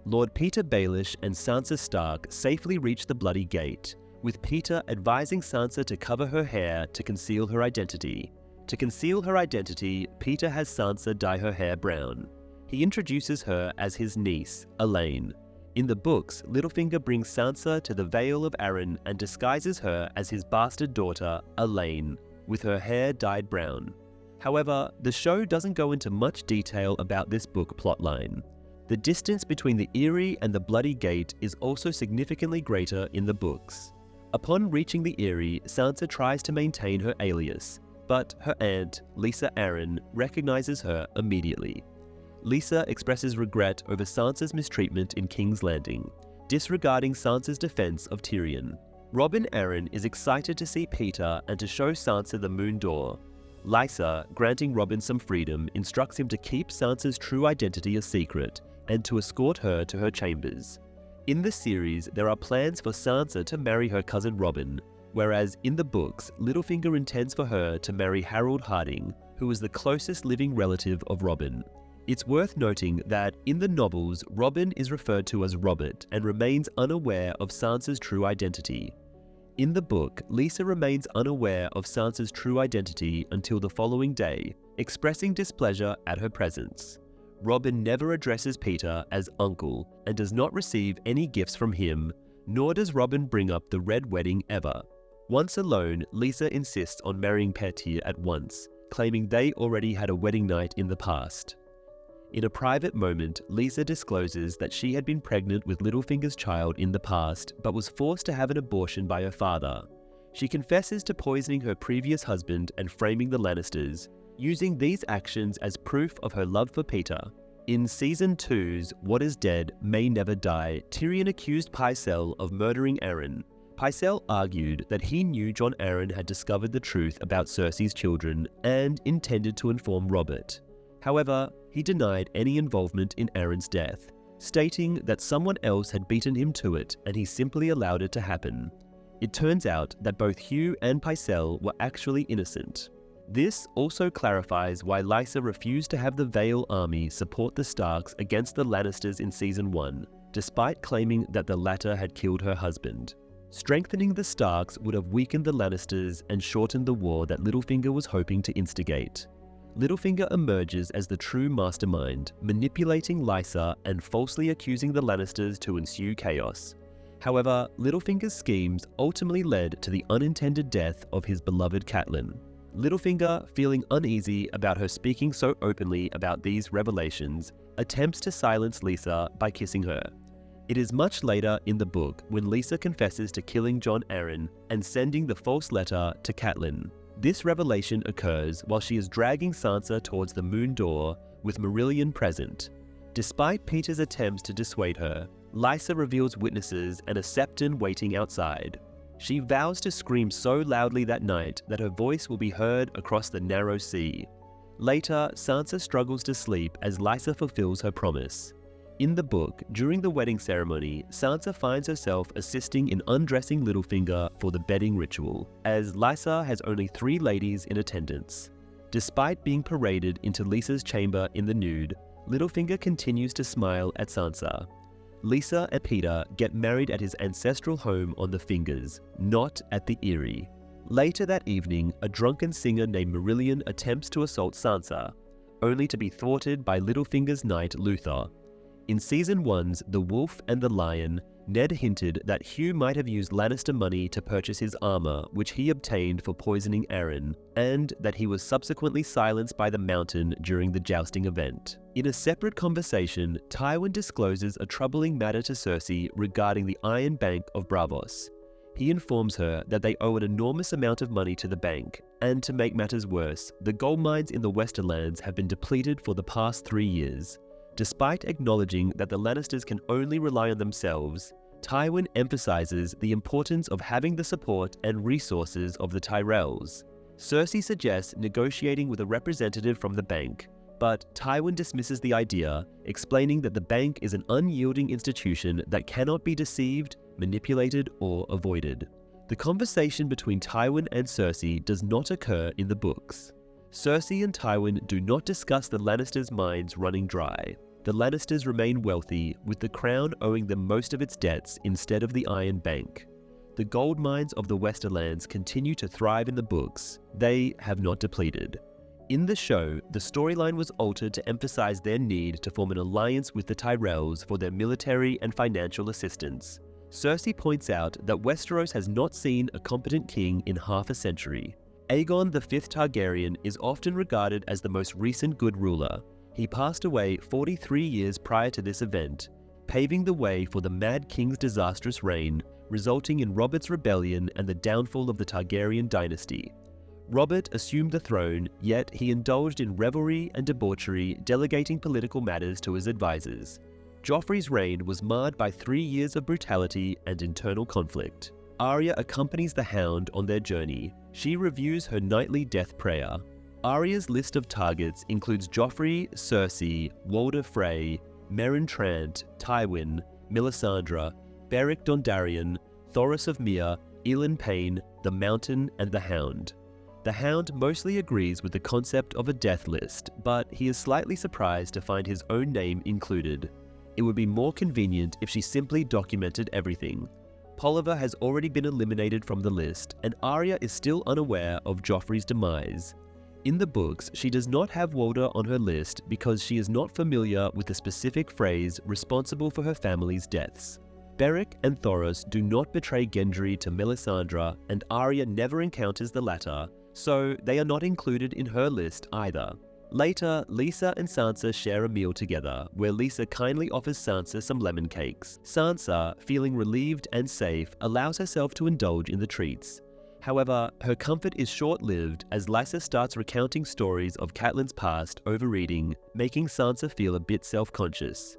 Lord Peter Baelish and Sansa Stark safely reach the Bloody Gate, with Peter advising Sansa to cover her hair to conceal her identity. To conceal her identity, Peter has Sansa dye her hair brown. He introduces her as his niece, Elaine. In the books, Littlefinger brings Sansa to the Vale of Arryn and disguises her as his bastard daughter, Elaine, with her hair dyed brown. However, the show doesn't go into much detail about this book plotline. The distance between the Eyrie and the Bloody Gate is also significantly greater in the books. Upon reaching the Eyrie, Sansa tries to maintain her alias, but her aunt, Lysa Arryn, recognizes her immediately. Lysa expresses regret over Sansa's mistreatment in King's Landing, disregarding Sansa's defense of Tyrion. Robin Arryn is excited to see Petyr and to show Sansa the Moon Door. Lysa, granting Robin some freedom, instructs him to keep Sansa's true identity a secret and to escort her to her chambers. In the series, there are plans for Sansa to marry her cousin Robin, whereas in the books, Littlefinger intends for her to marry Harold Harding, who is the closest living relative of Robin. It's worth noting that in the novels, Robin is referred to as Robert and remains unaware of Sansa's true identity. In the book, Lysa remains unaware of Sansa's true identity until the following day, expressing displeasure at her presence. Robin never addresses Petyr as uncle and does not receive any gifts from him, nor does Robin bring up the Red Wedding ever. Once alone, Lysa insists on marrying Petyr at once, claiming they already had a wedding night in the past. In a private moment, Lysa discloses that she had been pregnant with Littlefinger's child in the past, but was forced to have an abortion by her father. She confesses to poisoning her previous husband and framing the Lannisters, using these actions as proof of her love for Petyr. In Season 2's What Is Dead May Never Die, Tyrion accused Pycelle of murdering Arryn. Pycelle argued that he knew Jon Arryn had discovered the truth about Cersei's children and intended to inform Robert. However, he denied any involvement in Arryn's death, stating that someone else had beaten him to it and he simply allowed it to happen. It turns out that both Hugh and Pycelle were actually innocent. This also clarifies why Lysa refused to have the Vale army support the Starks against the Lannisters in Season 1, despite claiming that the latter had killed her husband. Strengthening the Starks would have weakened the Lannisters and shortened the war that Littlefinger was hoping to instigate. Littlefinger emerges as the true mastermind, manipulating Lysa and falsely accusing the Lannisters to ensue chaos. However, Littlefinger's schemes ultimately led to the unintended death of his beloved Catelyn. Littlefinger, feeling uneasy about her speaking so openly about these revelations, attempts to silence Lysa by kissing her. It is much later in the book when Lysa confesses to killing Jon Arryn and sending the false letter to Catelyn. This revelation occurs while she is dragging Sansa towards the Moon Door with Marillion present. Despite Petyr's attempts to dissuade her, Lysa reveals witnesses and a Septon waiting outside. She vows to scream so loudly that night that her voice will be heard across the narrow sea. Later, Sansa struggles to sleep as Lysa fulfills her promise. In the book, during the wedding ceremony, Sansa finds herself assisting in undressing Littlefinger for the bedding ritual, as Lysa has only 3 ladies in attendance. Despite being paraded into Lysa's chamber in the nude, Littlefinger continues to smile at Sansa. Lysa and Petyr get married at his ancestral home on the Fingers, not at the Eyrie. Later that evening, a drunken singer named Marillion attempts to assault Sansa, only to be thwarted by Littlefinger's knight Luthor. In Season 1's The Wolf and the Lion, Ned hinted that Hugh might have used Lannister money to purchase his armor, which he obtained for poisoning Arryn, and that he was subsequently silenced by the Mountain during the jousting event. In a separate conversation, Tywin discloses a troubling matter to Cersei regarding the Iron Bank of Braavos. He informs her that they owe an enormous amount of money to the bank, and to make matters worse, the gold mines in the Westerlands have been depleted for the past 3 years. Despite acknowledging that the Lannisters can only rely on themselves, Tywin emphasizes the importance of having the support and resources of the Tyrells. Cersei suggests negotiating with a representative from the bank, but Tywin dismisses the idea, explaining that the bank is an unyielding institution that cannot be deceived, manipulated, or avoided. The conversation between Tywin and Cersei does not occur in the books. Cersei and Tywin do not discuss the Lannisters' mines running dry. The Lannisters remain wealthy, with the Crown owing them most of its debts instead of the Iron Bank. The gold mines of the Westerlands continue to thrive in the books. They have not depleted. In the show, the storyline was altered to emphasize their need to form an alliance with the Tyrells for their military and financial assistance. Cersei points out that Westeros has not seen a competent king in half a century. Aegon V Targaryen is often regarded as the most recent good ruler. He passed away 43 years prior to this event, paving the way for the Mad King's disastrous reign, resulting in Robert's rebellion and the downfall of the Targaryen dynasty. Robert assumed the throne, yet he indulged in revelry and debauchery, delegating political matters to his advisors. Joffrey's reign was marred by 3 years of brutality and internal conflict. Arya accompanies the Hound on their journey. She reviews her nightly death prayer. Arya's list of targets includes Joffrey, Cersei, Walder Frey, Meryn Trant, Tywin, Melisandre, Beric Dondarrion, Thoros of Myr, Elend Payne, the Mountain, and the Hound. The Hound mostly agrees with the concept of a death list, but he is slightly surprised to find his own name included. It would be more convenient if she simply documented everything. Polliver has already been eliminated from the list, and Arya is still unaware of Joffrey's demise. In the books, she does not have Walder on her list because she is not familiar with the specific phrase responsible for her family's deaths. Beric and Thoros do not betray Gendry to Melisandre, and Arya never encounters the latter, so they are not included in her list either. Later, Lysa and Sansa share a meal together, where Lysa kindly offers Sansa some lemon cakes. Sansa, feeling relieved and safe, allows herself to indulge in the treats. However, her comfort is short-lived as Lysa starts recounting stories of Catelyn's past overeating, making Sansa feel a bit self-conscious.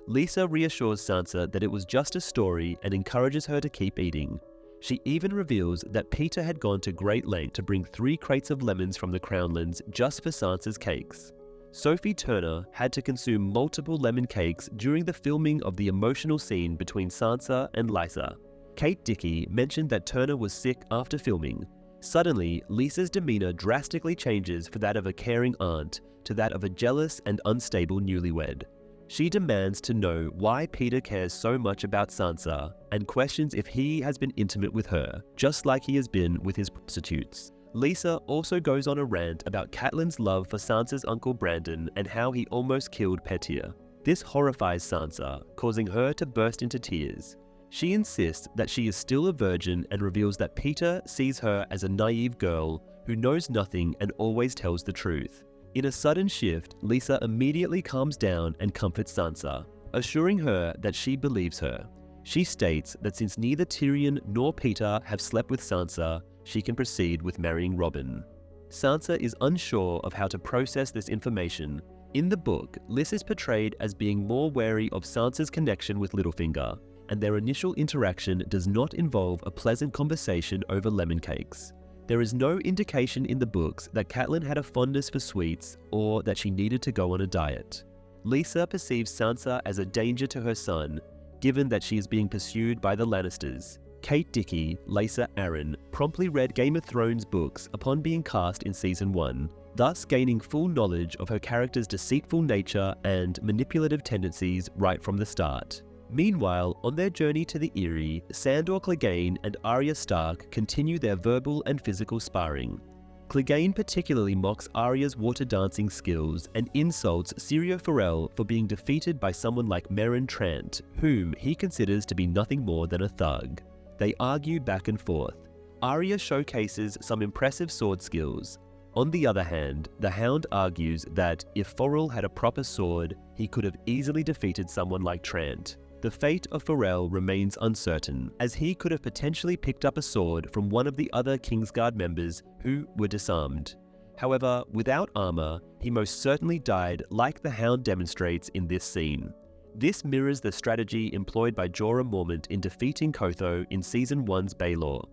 Lysa reassures Sansa that it was just a story and encourages her to keep eating. She even reveals that Peter had gone to great length to bring 3 crates of lemons from the Crownlands just for Sansa's cakes. Sophie Turner had to consume multiple lemon cakes during the filming of the emotional scene between Sansa and Lysa. Kate Dickie mentioned that Turner was sick after filming. Suddenly, Lysa's demeanor drastically changes from that of a caring aunt to that of a jealous and unstable newlywed. She demands to know why Peter cares so much about Sansa and questions if he has been intimate with her, just like he has been with his prostitutes. Lysa also goes on a rant about Catelyn's love for Sansa's uncle Brandon and how he almost killed Petyr. This horrifies Sansa, causing her to burst into tears. She insists that she is still a virgin and reveals that Peter sees her as a naive girl who knows nothing and always tells the truth. In a sudden shift, Lysa immediately calms down and comforts Sansa, assuring her that she believes her. She states that since neither Tyrion nor Peter have slept with Sansa, she can proceed with marrying Robin. Sansa is unsure of how to process this information. In the book, Lys is portrayed as being more wary of Sansa's connection with Littlefinger, and their initial interaction does not involve a pleasant conversation over lemon cakes. There is no indication in the books that Catelyn had a fondness for sweets or that she needed to go on a diet. Lysa perceives Sansa as a danger to her son, given that she is being pursued by the Lannisters. Kate Dickie, Lysa Arryn, promptly read Game of Thrones books upon being cast in Season 1, thus gaining full knowledge of her character's deceitful nature and manipulative tendencies right from the start. Meanwhile, on their journey to the Eyrie, Sandor Clegane and Arya Stark continue their verbal and physical sparring. Clegane particularly mocks Arya's water dancing skills and insults Syrio Forel for being defeated by someone like Meryn Trant, whom he considers to be nothing more than a thug. They argue back and forth. Arya showcases some impressive sword skills. On the other hand, the Hound argues that if Forel had a proper sword, he could have easily defeated someone like Trant. The fate of Forel remains uncertain, as he could have potentially picked up a sword from one of the other Kingsguard members who were disarmed. However, without armor, he most certainly died like the Hound demonstrates in this scene. This mirrors the strategy employed by Jorah Mormont in defeating Kotho in Season 1's Baelor.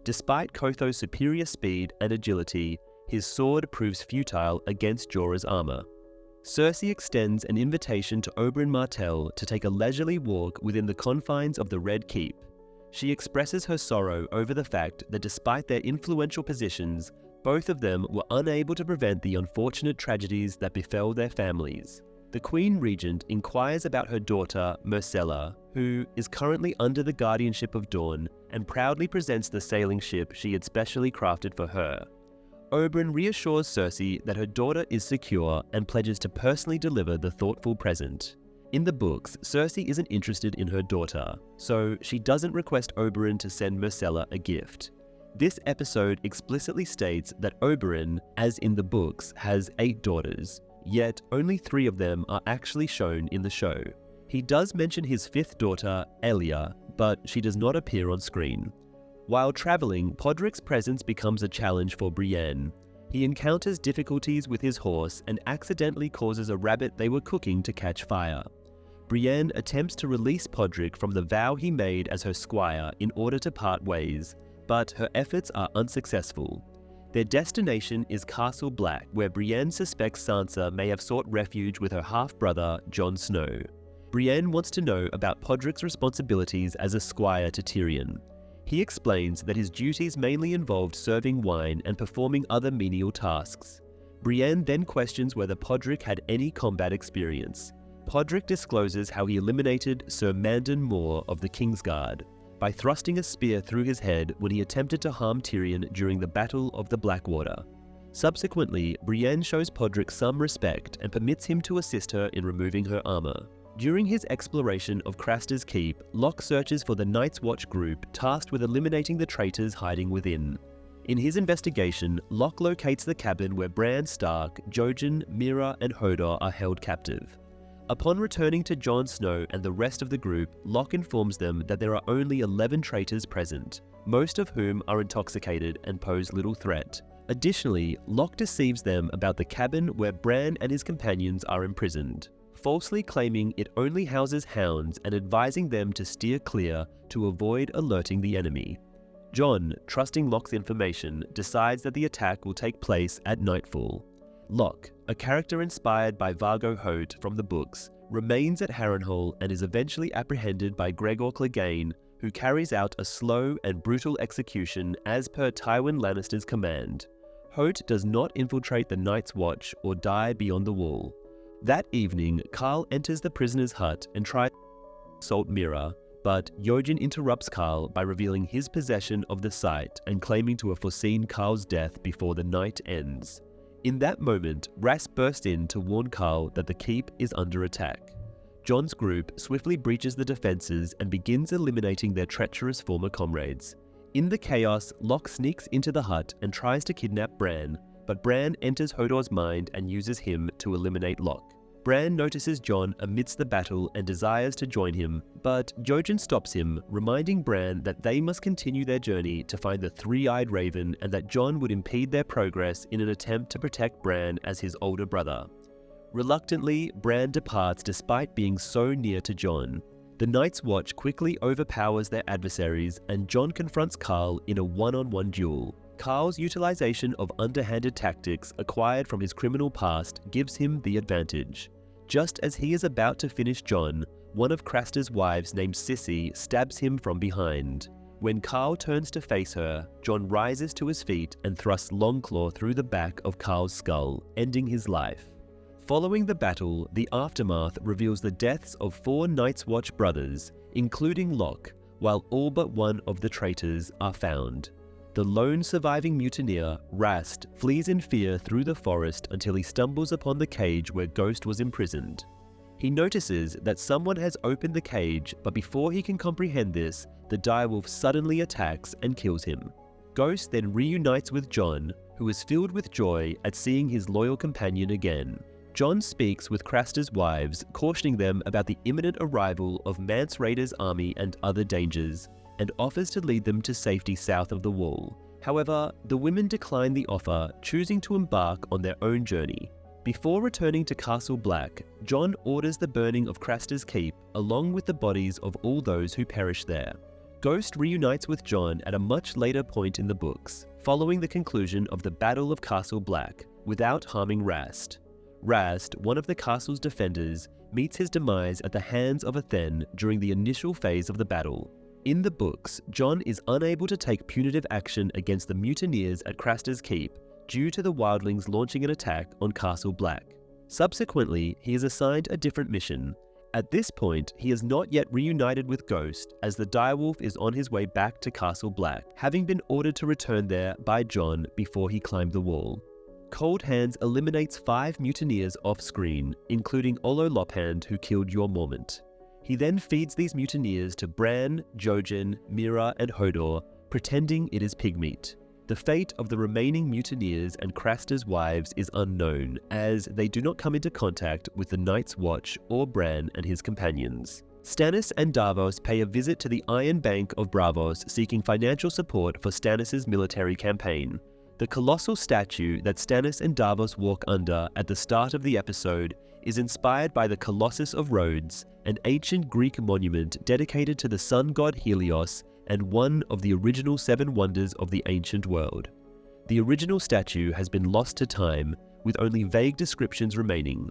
Despite Kotho's superior speed and agility, his sword proves futile against Jorah's armor. Cersei extends an invitation to Oberyn Martell to take a leisurely walk within the confines of the Red Keep. She expresses her sorrow over the fact that despite their influential positions, both of them were unable to prevent the unfortunate tragedies that befell their families. The Queen Regent inquires about her daughter, Myrcella, who is currently under the guardianship of Dorne, and proudly presents the sailing ship she had specially crafted for her. Oberyn reassures Cersei that her daughter is secure and pledges to personally deliver the thoughtful present. In the books, Cersei isn't interested in her daughter, so she doesn't request Oberyn to send Myrcella a gift. This episode explicitly states that Oberyn, as in the books, has 8 daughters, yet only 3 of them are actually shown in the show. He does mention his 5th daughter, Elia, but she does not appear on screen. While traveling, Podrick's presence becomes a challenge for Brienne. He encounters difficulties with his horse and accidentally causes a rabbit they were cooking to catch fire. Brienne attempts to release Podrick from the vow he made as her squire in order to part ways, but her efforts are unsuccessful. Their destination is Castle Black, where Brienne suspects Sansa may have sought refuge with her half-brother, Jon Snow. Brienne wants to know about Podrick's responsibilities as a squire to Tyrion. He explains that his duties mainly involved serving wine and performing other menial tasks. Brienne then questions whether Podrick had any combat experience. Podrick discloses how he eliminated Sir Mandon Moore of the Kingsguard by thrusting a spear through his head when he attempted to harm Tyrion during the Battle of the Blackwater. Subsequently, Brienne shows Podrick some respect and permits him to assist her in removing her armor. During his exploration of Craster's Keep, Locke searches for the Night's Watch group tasked with eliminating the traitors hiding within. In his investigation, Locke locates the cabin where Bran Stark, Jojen, Mhysa, and Hodor are held captive. Upon returning to Jon Snow and the rest of the group, Locke informs them that there are only 11 traitors present, most of whom are intoxicated and pose little threat. Additionally, Locke deceives them about the cabin where Bran and his companions are imprisoned, falsely claiming it only houses hounds and advising them to steer clear to avoid alerting the enemy. Jon, trusting Locke's information, decides that the attack will take place at nightfall. Locke, a character inspired by Vargo Hoat from the books, remains at Harrenhal and is eventually apprehended by Gregor Clegane, who carries out a slow and brutal execution as per Tywin Lannister's command. Hoat does not infiltrate the Night's Watch or die beyond the wall. That evening, Khal enters the prisoner's hut and tries to assault Mhysa, but Jojen interrupts Khal by revealing his possession of the site and claiming to have foreseen Khal's death before the night ends. In that moment, Ras bursts in to warn Khal that the keep is under attack. Jon's group swiftly breaches the defenses and begins eliminating their treacherous former comrades. In the chaos, Locke sneaks into the hut and tries to kidnap Bran, but Bran enters Hodor's mind and uses him to eliminate Locke. Bran notices Jon amidst the battle and desires to join him, but Jojen stops him, reminding Bran that they must continue their journey to find the three-eyed raven and that Jon would impede their progress in an attempt to protect Bran as his older brother. Reluctantly, Bran departs despite being so near to Jon. The Night's Watch quickly overpowers their adversaries and Jon confronts Khal in a one-on-one duel. Khal's utilization of underhanded tactics acquired from his criminal past gives him the advantage. Just as he is about to finish Jon, one of Craster's wives named Sissy stabs him from behind. When Khal turns to face her, Jon rises to his feet and thrusts Longclaw through the back of Khal's skull, ending his life. Following the battle, the aftermath reveals the deaths of 4 Night's Watch brothers, including Locke, while all but one of the traitors are found. The lone surviving mutineer, Rast, flees in fear through the forest until he stumbles upon the cage where Ghost was imprisoned. He notices that someone has opened the cage, but before he can comprehend this, the direwolf suddenly attacks and kills him. Ghost then reunites with Jon, who is filled with joy at seeing his loyal companion again. Jon speaks with Craster's wives, cautioning them about the imminent arrival of Mance Rayder's army and other dangers, and offers to lead them to safety south of the wall. However, the women decline the offer, choosing to embark on their own journey. Before returning to Castle Black, Jon orders the burning of Craster's Keep, along with the bodies of all those who perished there. Ghost reunites with Jon at a much later point in the books, following the conclusion of the Battle of Castle Black, without harming Rast. Rast, one of the castle's defenders, meets his demise at the hands of Athen during the initial phase of the battle. In the books, Jon is unable to take punitive action against the mutineers at Craster's Keep due to the wildlings launching an attack on Castle Black. Subsequently, he is assigned a different mission. At this point, he is not yet reunited with Ghost, as the direwolf is on his way back to Castle Black, having been ordered to return there by Jon before he climbed the wall. Cold Hands eliminates 5 mutineers off-screen, including Ollo Lophand, who killed Yor Mormont. He then feeds these mutineers to Bran, Jojen, Mhysa, and Hodor, pretending it is pig meat. The fate of the remaining mutineers and Craster's wives is unknown, as they do not come into contact with the Night's Watch or Bran and his companions. Stannis and Davos pay a visit to the Iron Bank of Braavos seeking financial support for Stannis' military campaign. The colossal statue that Stannis and Davos walk under at the start of the episode is inspired by the Colossus of Rhodes, an ancient Greek monument dedicated to the sun god Helios and one of the original 7 wonders of the ancient world. The original statue has been lost to time, with only vague descriptions remaining.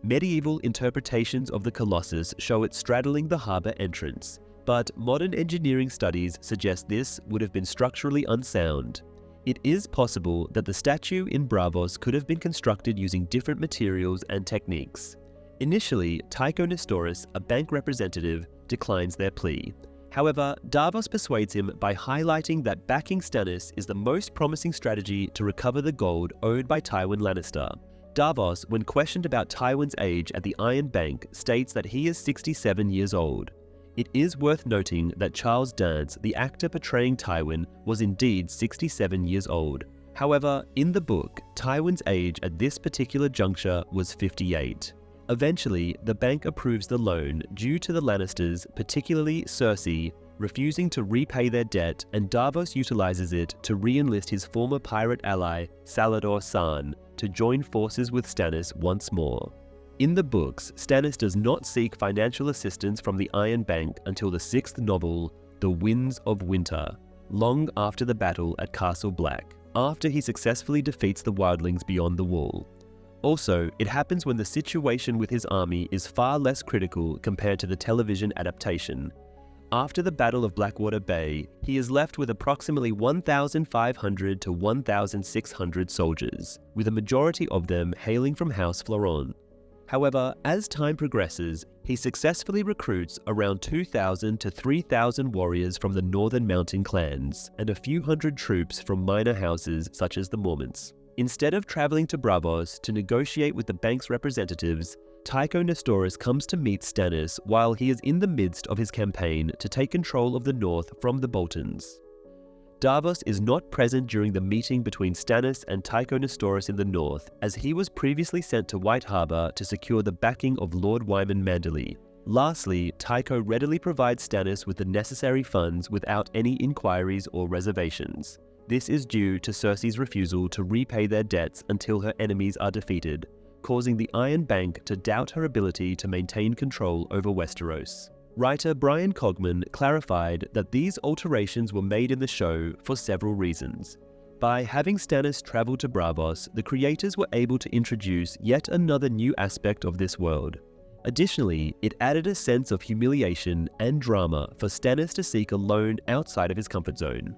Medieval interpretations of the Colossus show it straddling the harbour entrance, but modern engineering studies suggest this would have been structurally unsound. It is possible that the statue in Braavos could have been constructed using different materials and techniques. Initially, Tycho Nestoris, a bank representative, declines their plea. However, Davos persuades him by highlighting that backing Stannis is the most promising strategy to recover the gold owed by Tywin Lannister. Davos, when questioned about Tywin's age at the Iron Bank, states that he is 67 years old. It is worth noting that Charles Dance, the actor portraying Tywin, was indeed 67 years old. However, in the book, Tywin's age at this particular juncture was 58. Eventually, the bank approves the loan due to the Lannisters, particularly Cersei, refusing to repay their debt, and Davos utilizes it to re-enlist his former pirate ally, Salladhor Saan, to join forces with Stannis once more. In the books, Stannis does not seek financial assistance from the Iron Bank until the 6th novel, The Winds of Winter, long after the battle at Castle Black, after he successfully defeats the wildlings beyond the wall. Also, it happens when the situation with his army is far less critical compared to the television adaptation. After the Battle of Blackwater Bay, he is left with approximately 1,500 to 1,600 soldiers, with a majority of them hailing from House Fleuron. However, as time progresses, he successfully recruits around 2,000 to 3,000 warriors from the northern mountain clans, and a few hundred troops from minor houses such as the Mormonts. Instead of traveling to Braavos to negotiate with the bank's representatives, Tycho Nestoris comes to meet Stannis while he is in the midst of his campaign to take control of the north from the Boltons. Davos is not present during the meeting between Stannis and Tycho Nestoris in the north, as he was previously sent to White Harbour to secure the backing of Lord Wyman Manderley. Lastly, Tycho readily provides Stannis with the necessary funds without any inquiries or reservations. This is due to Cersei's refusal to repay their debts until her enemies are defeated, causing the Iron Bank to doubt her ability to maintain control over Westeros. Writer Brian Cogman clarified that these alterations were made in the show for several reasons. By having Stannis travel to Braavos, the creators were able to introduce yet another new aspect of this world. Additionally, it added a sense of humiliation and drama for Stannis to seek a loan outside of his comfort zone.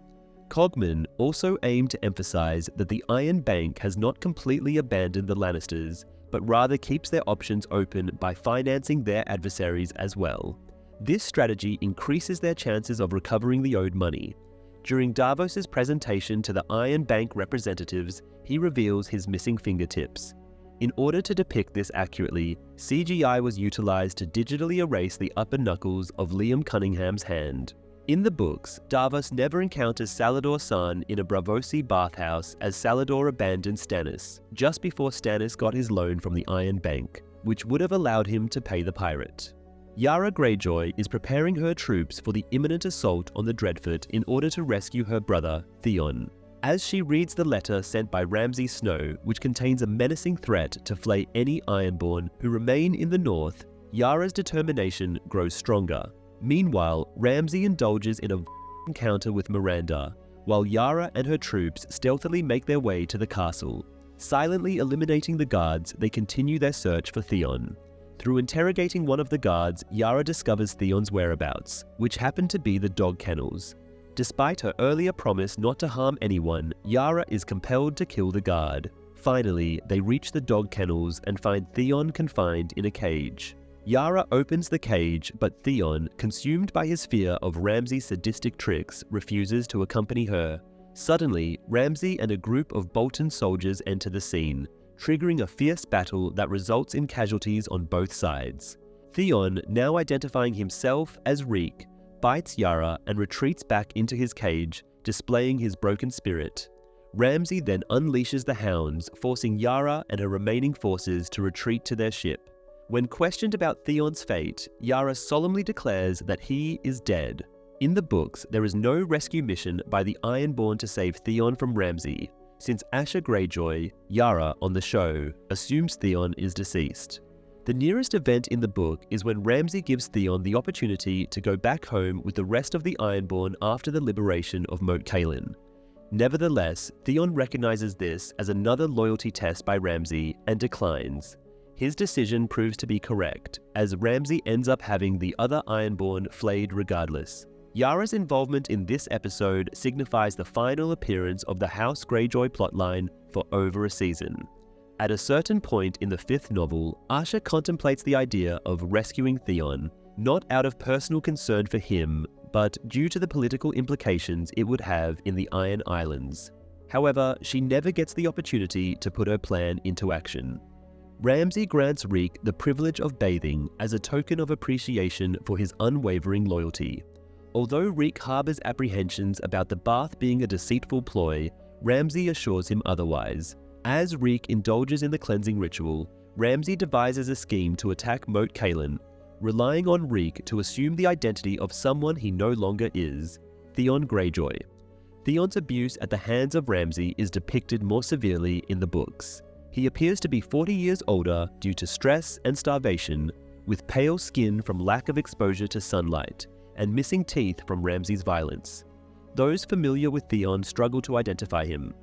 Cogman also aimed to emphasize that the Iron Bank has not completely abandoned the Lannisters, but rather keeps their options open by financing their adversaries as well. This strategy increases their chances of recovering the owed money. During Davos's presentation to the Iron Bank representatives, he reveals his missing fingertips. In order to depict this accurately, CGI was utilized to digitally erase the upper knuckles of Liam Cunningham's hand. In the books, Davos never encounters Salladhor Saan in a Braavosi bathhouse as Salladhor abandoned Stannis, just before Stannis got his loan from the Iron Bank, which would have allowed him to pay the pirate. Yara Greyjoy is preparing her troops for the imminent assault on the Dreadfort in order to rescue her brother, Theon. As she reads the letter sent by Ramsay Snow, which contains a menacing threat to flay any Ironborn who remain in the north, Yara's determination grows stronger. Meanwhile, Ramsay indulges in a encounter with Miranda, while Yara and her troops stealthily make their way to the castle. Silently eliminating the guards, they continue their search for Theon. Through interrogating one of the guards, Yara discovers Theon's whereabouts, which happen to be the dog kennels. Despite her earlier promise not to harm anyone, Yara is compelled to kill the guard. Finally, they reach the dog kennels and find Theon confined in a cage. Yara opens the cage, but Theon, consumed by his fear of Ramsay's sadistic tricks, refuses to accompany her. Suddenly, Ramsay and a group of Bolton soldiers enter the scene, triggering a fierce battle that results in casualties on both sides. Theon, now identifying himself as Reek, bites Yara and retreats back into his cage, displaying his broken spirit. Ramsay then unleashes the hounds, forcing Yara and her remaining forces to retreat to their ship. When questioned about Theon's fate, Yara solemnly declares that he is dead. In the books, there is no rescue mission by the Ironborn to save Theon from Ramsay, since Asher Greyjoy, Yara on the show, assumes Theon is deceased. The nearest event in the book is when Ramsay gives Theon the opportunity to go back home with the rest of the Ironborn after the liberation of Moat Cailin. Nevertheless, Theon recognizes this as another loyalty test by Ramsay and declines. His decision proves to be correct, as Ramsay ends up having the other Ironborn flayed regardless. Yara's involvement in this episode signifies the final appearance of the House Greyjoy plotline for over a season. At a certain point in the 5th novel, Asher contemplates the idea of rescuing Theon, not out of personal concern for him, but due to the political implications it would have in the Iron Islands. However, she never gets the opportunity to put her plan into action. Ramsay grants Reek the privilege of bathing as a token of appreciation for his unwavering loyalty. Although Reek harbors apprehensions about the bath being a deceitful ploy, Ramsay assures him otherwise. As Reek indulges in the cleansing ritual, Ramsay devises a scheme to attack Moat Cailin, relying on Reek to assume the identity of someone he no longer is, Theon Greyjoy. Theon's abuse at the hands of Ramsay is depicted more severely in the books. He appears to be 40 years older due to stress and starvation, with pale skin from lack of exposure to sunlight, and missing teeth from Ramsay's violence. Those familiar with Theon struggle to identify him.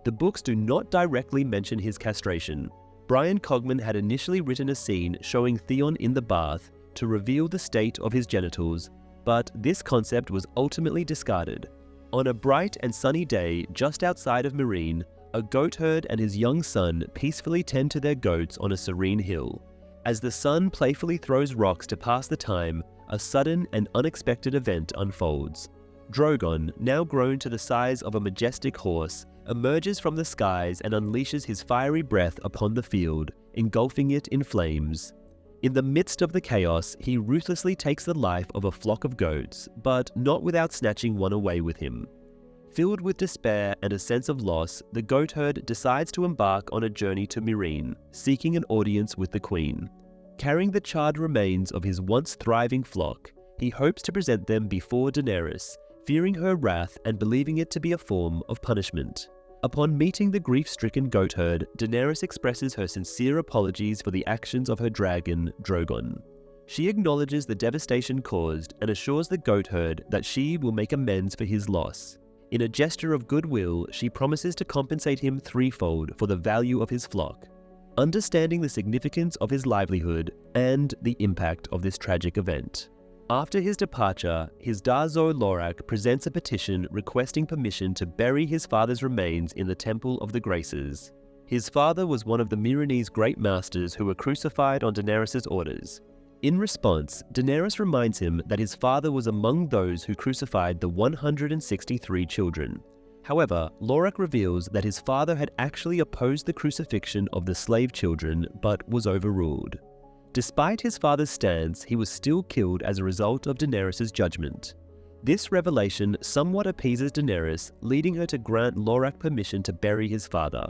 The books do not directly mention his castration. Brian Cogman had initially written a scene showing Theon in the bath to reveal the state of his genitals, but this concept was ultimately discarded. On a bright and sunny day just outside of Meereen, a goat herd and his young son peacefully tend to their goats on a serene hill. As the sun playfully throws rocks to pass the time, a sudden and unexpected event unfolds. Drogon, now grown to the size of a majestic horse, emerges from the skies and unleashes his fiery breath upon the field, engulfing it in flames. In the midst of the chaos, he ruthlessly takes the life of a flock of goats, but not without snatching one away with him. Filled with despair and a sense of loss, the goat herd decides to embark on a journey to Meereen, seeking an audience with the Queen. Carrying the charred remains of his once thriving flock, he hopes to present them before Daenerys, fearing her wrath and believing it to be a form of punishment. Upon meeting the grief-stricken goat herd, Daenerys expresses her sincere apologies for the actions of her dragon, Drogon. She acknowledges the devastation caused and assures the goat herd that she will make amends for his loss. In a gesture of goodwill, she promises to compensate him threefold for the value of his flock. Understanding the significance of his livelihood and the impact of this tragic event. After his departure, his Darzo Lorak presents a petition requesting permission to bury his father's remains in the Temple of the Graces. His father was one of the Meereenese great masters who were crucified on Daenerys' orders. In response, Daenerys reminds him that his father was among those who crucified the 163 children. However, Lorak reveals that his father had actually opposed the crucifixion of the slave children but was overruled. Despite his father's stance, he was still killed as a result of Daenerys' judgment. This revelation somewhat appeases Daenerys, leading her to grant Lorak permission to bury his father.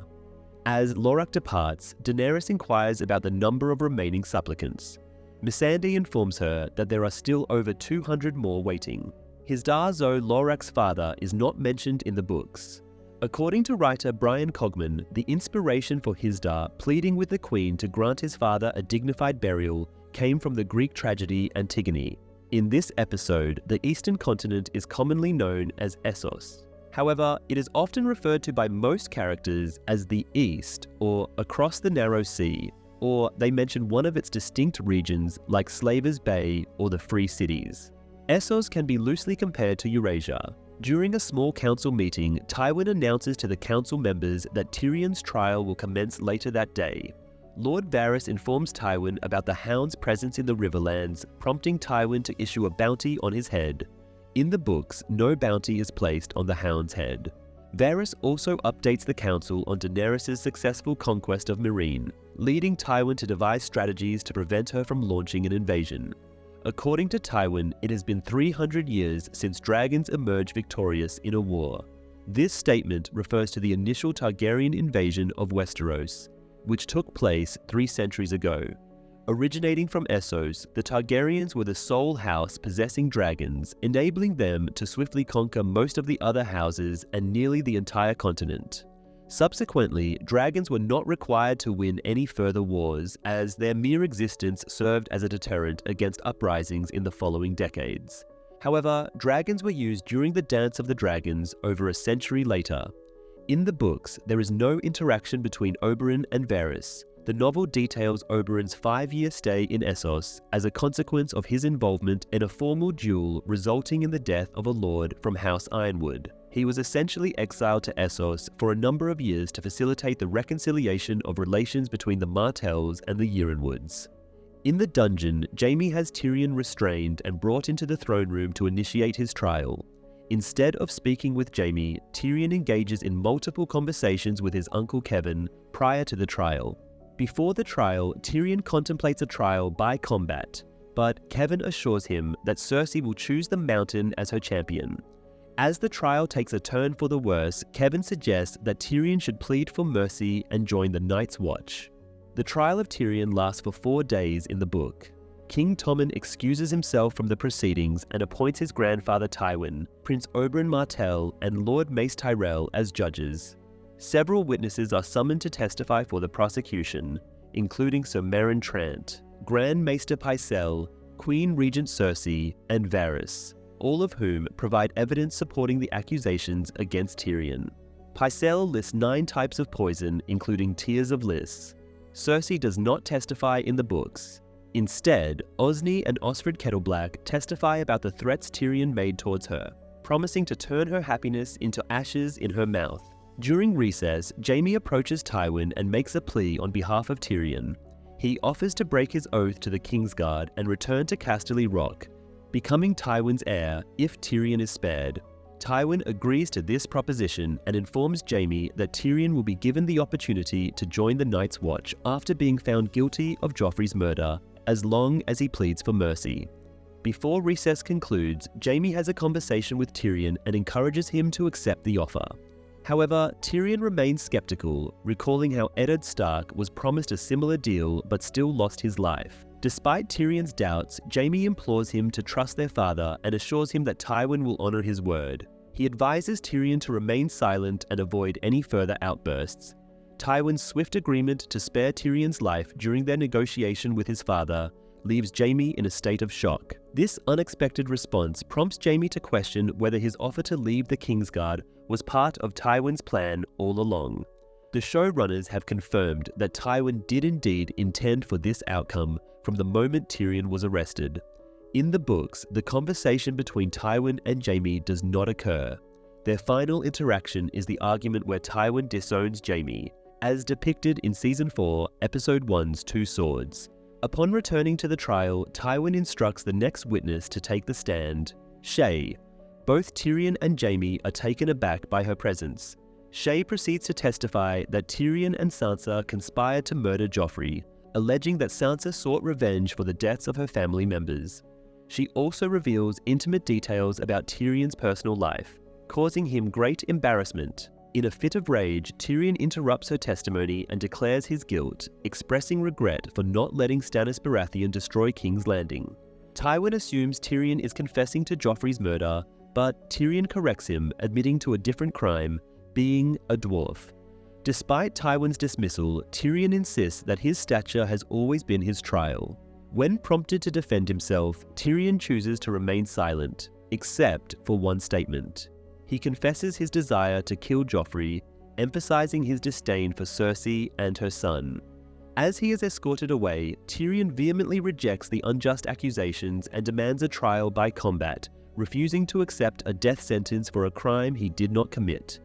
As Lorak departs, Daenerys inquires about the number of remaining supplicants. Missandei informs her that there are still over 200 more waiting. Hisdar Zo Lorak's father is not mentioned in the books. According to writer Brian Cogman, the inspiration for Hisdar pleading with the Queen to grant his father a dignified burial came from the Greek tragedy Antigone. In this episode, the eastern continent is commonly known as Essos. However, it is often referred to by most characters as the East or across the Narrow Sea, or they mention one of its distinct regions like Slaver's Bay or the Free Cities. Essos can be loosely compared to Eurasia. During a small council meeting, Tywin announces to the council members that Tyrion's trial will commence later that day. Lord Varys informs Tywin about the Hound's presence in the Riverlands, prompting Tywin to issue a bounty on his head. In the books, no bounty is placed on the Hound's head. Varys also updates the council on Daenerys' successful conquest of Meereen, leading Tywin to devise strategies to prevent her from launching an invasion. According to Tywin, it has been 300 years since dragons emerged victorious in a war. This statement refers to the initial Targaryen invasion of Westeros, which took place 3 centuries ago. Originating from Essos, the Targaryens were the sole house possessing dragons, enabling them to swiftly conquer most of the other houses and nearly the entire continent. Subsequently, dragons were not required to win any further wars, as their mere existence served as a deterrent against uprisings in the following decades. However, dragons were used during the Dance of the Dragons over a century later. In the books, there is no interaction between Oberyn and Varys. The novel details Oberyn's 5-year stay in Essos as a consequence of his involvement in a formal duel resulting in the death of a lord from House Ironwood. He was essentially exiled to Essos for a number of years to facilitate the reconciliation of relations between the Martells and the Ironwoods. In the dungeon, Jaime has Tyrion restrained and brought into the throne room to initiate his trial. Instead of speaking with Jaime, Tyrion engages in multiple conversations with his uncle Kevin prior to the trial. Before the trial, Tyrion contemplates a trial by combat, but Kevin assures him that Cersei will choose the Mountain as her champion. As the trial takes a turn for the worse, Kevin suggests that Tyrion should plead for mercy and join the Night's Watch. The trial of Tyrion lasts for 4 days in the book. King Tommen excuses himself from the proceedings and appoints his grandfather Tywin, Prince Oberyn Martell, and Lord Mace Tyrell as judges. Several witnesses are summoned to testify for the prosecution, including Sir Meryn Trant, Grand Maester Pycelle, Queen Regent Cersei, and Varys, all of whom provide evidence supporting the accusations against Tyrion. Pycelle lists 9 types of poison, including Tears of Lys. Cersei does not testify in the books. Instead, Osney and Osfred Kettleblack testify about the threats Tyrion made towards her, promising to turn her happiness into ashes in her mouth. During recess, Jaime approaches Tywin and makes a plea on behalf of Tyrion. He offers to break his oath to the Kingsguard and return to Casterly Rock, becoming Tywin's heir if Tyrion is spared. Tywin agrees to this proposition and informs Jaime that Tyrion will be given the opportunity to join the Night's Watch after being found guilty of Joffrey's murder, as long as he pleads for mercy. Before recess concludes, Jaime has a conversation with Tyrion and encourages him to accept the offer. However, Tyrion remains skeptical, recalling how Eddard Stark was promised a similar deal but still lost his life. Despite Tyrion's doubts, Jaime implores him to trust their father and assures him that Tywin will honor his word. He advises Tyrion to remain silent and avoid any further outbursts. Tywin's swift agreement to spare Tyrion's life during their negotiation with his father leaves Jaime in a state of shock. This unexpected response prompts Jaime to question whether his offer to leave the Kingsguard was part of Tywin's plan all along. The showrunners have confirmed that Tywin did indeed intend for this outcome from the moment Tyrion was arrested. In the books, the conversation between Tywin and Jaime does not occur. Their final interaction is the argument where Tywin disowns Jaime, as depicted in Season 4, Episode 1's Two Swords. Upon returning to the trial, Tywin instructs the next witness to take the stand, Shae. Both Tyrion and Jaime are taken aback by her presence. Shae proceeds to testify that Tyrion and Sansa conspired to murder Joffrey, alleging that Sansa sought revenge for the deaths of her family members. She also reveals intimate details about Tyrion's personal life, causing him great embarrassment. In a fit of rage, Tyrion interrupts her testimony and declares his guilt, expressing regret for not letting Stannis Baratheon destroy King's Landing. Tywin assumes Tyrion is confessing to Joffrey's murder, but Tyrion corrects him, admitting to a different crime, being a dwarf. Despite Tywin's dismissal, Tyrion insists that his stature has always been his trial. When prompted to defend himself, Tyrion chooses to remain silent, except for one statement. He confesses his desire to kill Joffrey, emphasizing his disdain for Cersei and her son. As he is escorted away, Tyrion vehemently rejects the unjust accusations and demands a trial by combat, refusing to accept a death sentence for a crime he did not commit.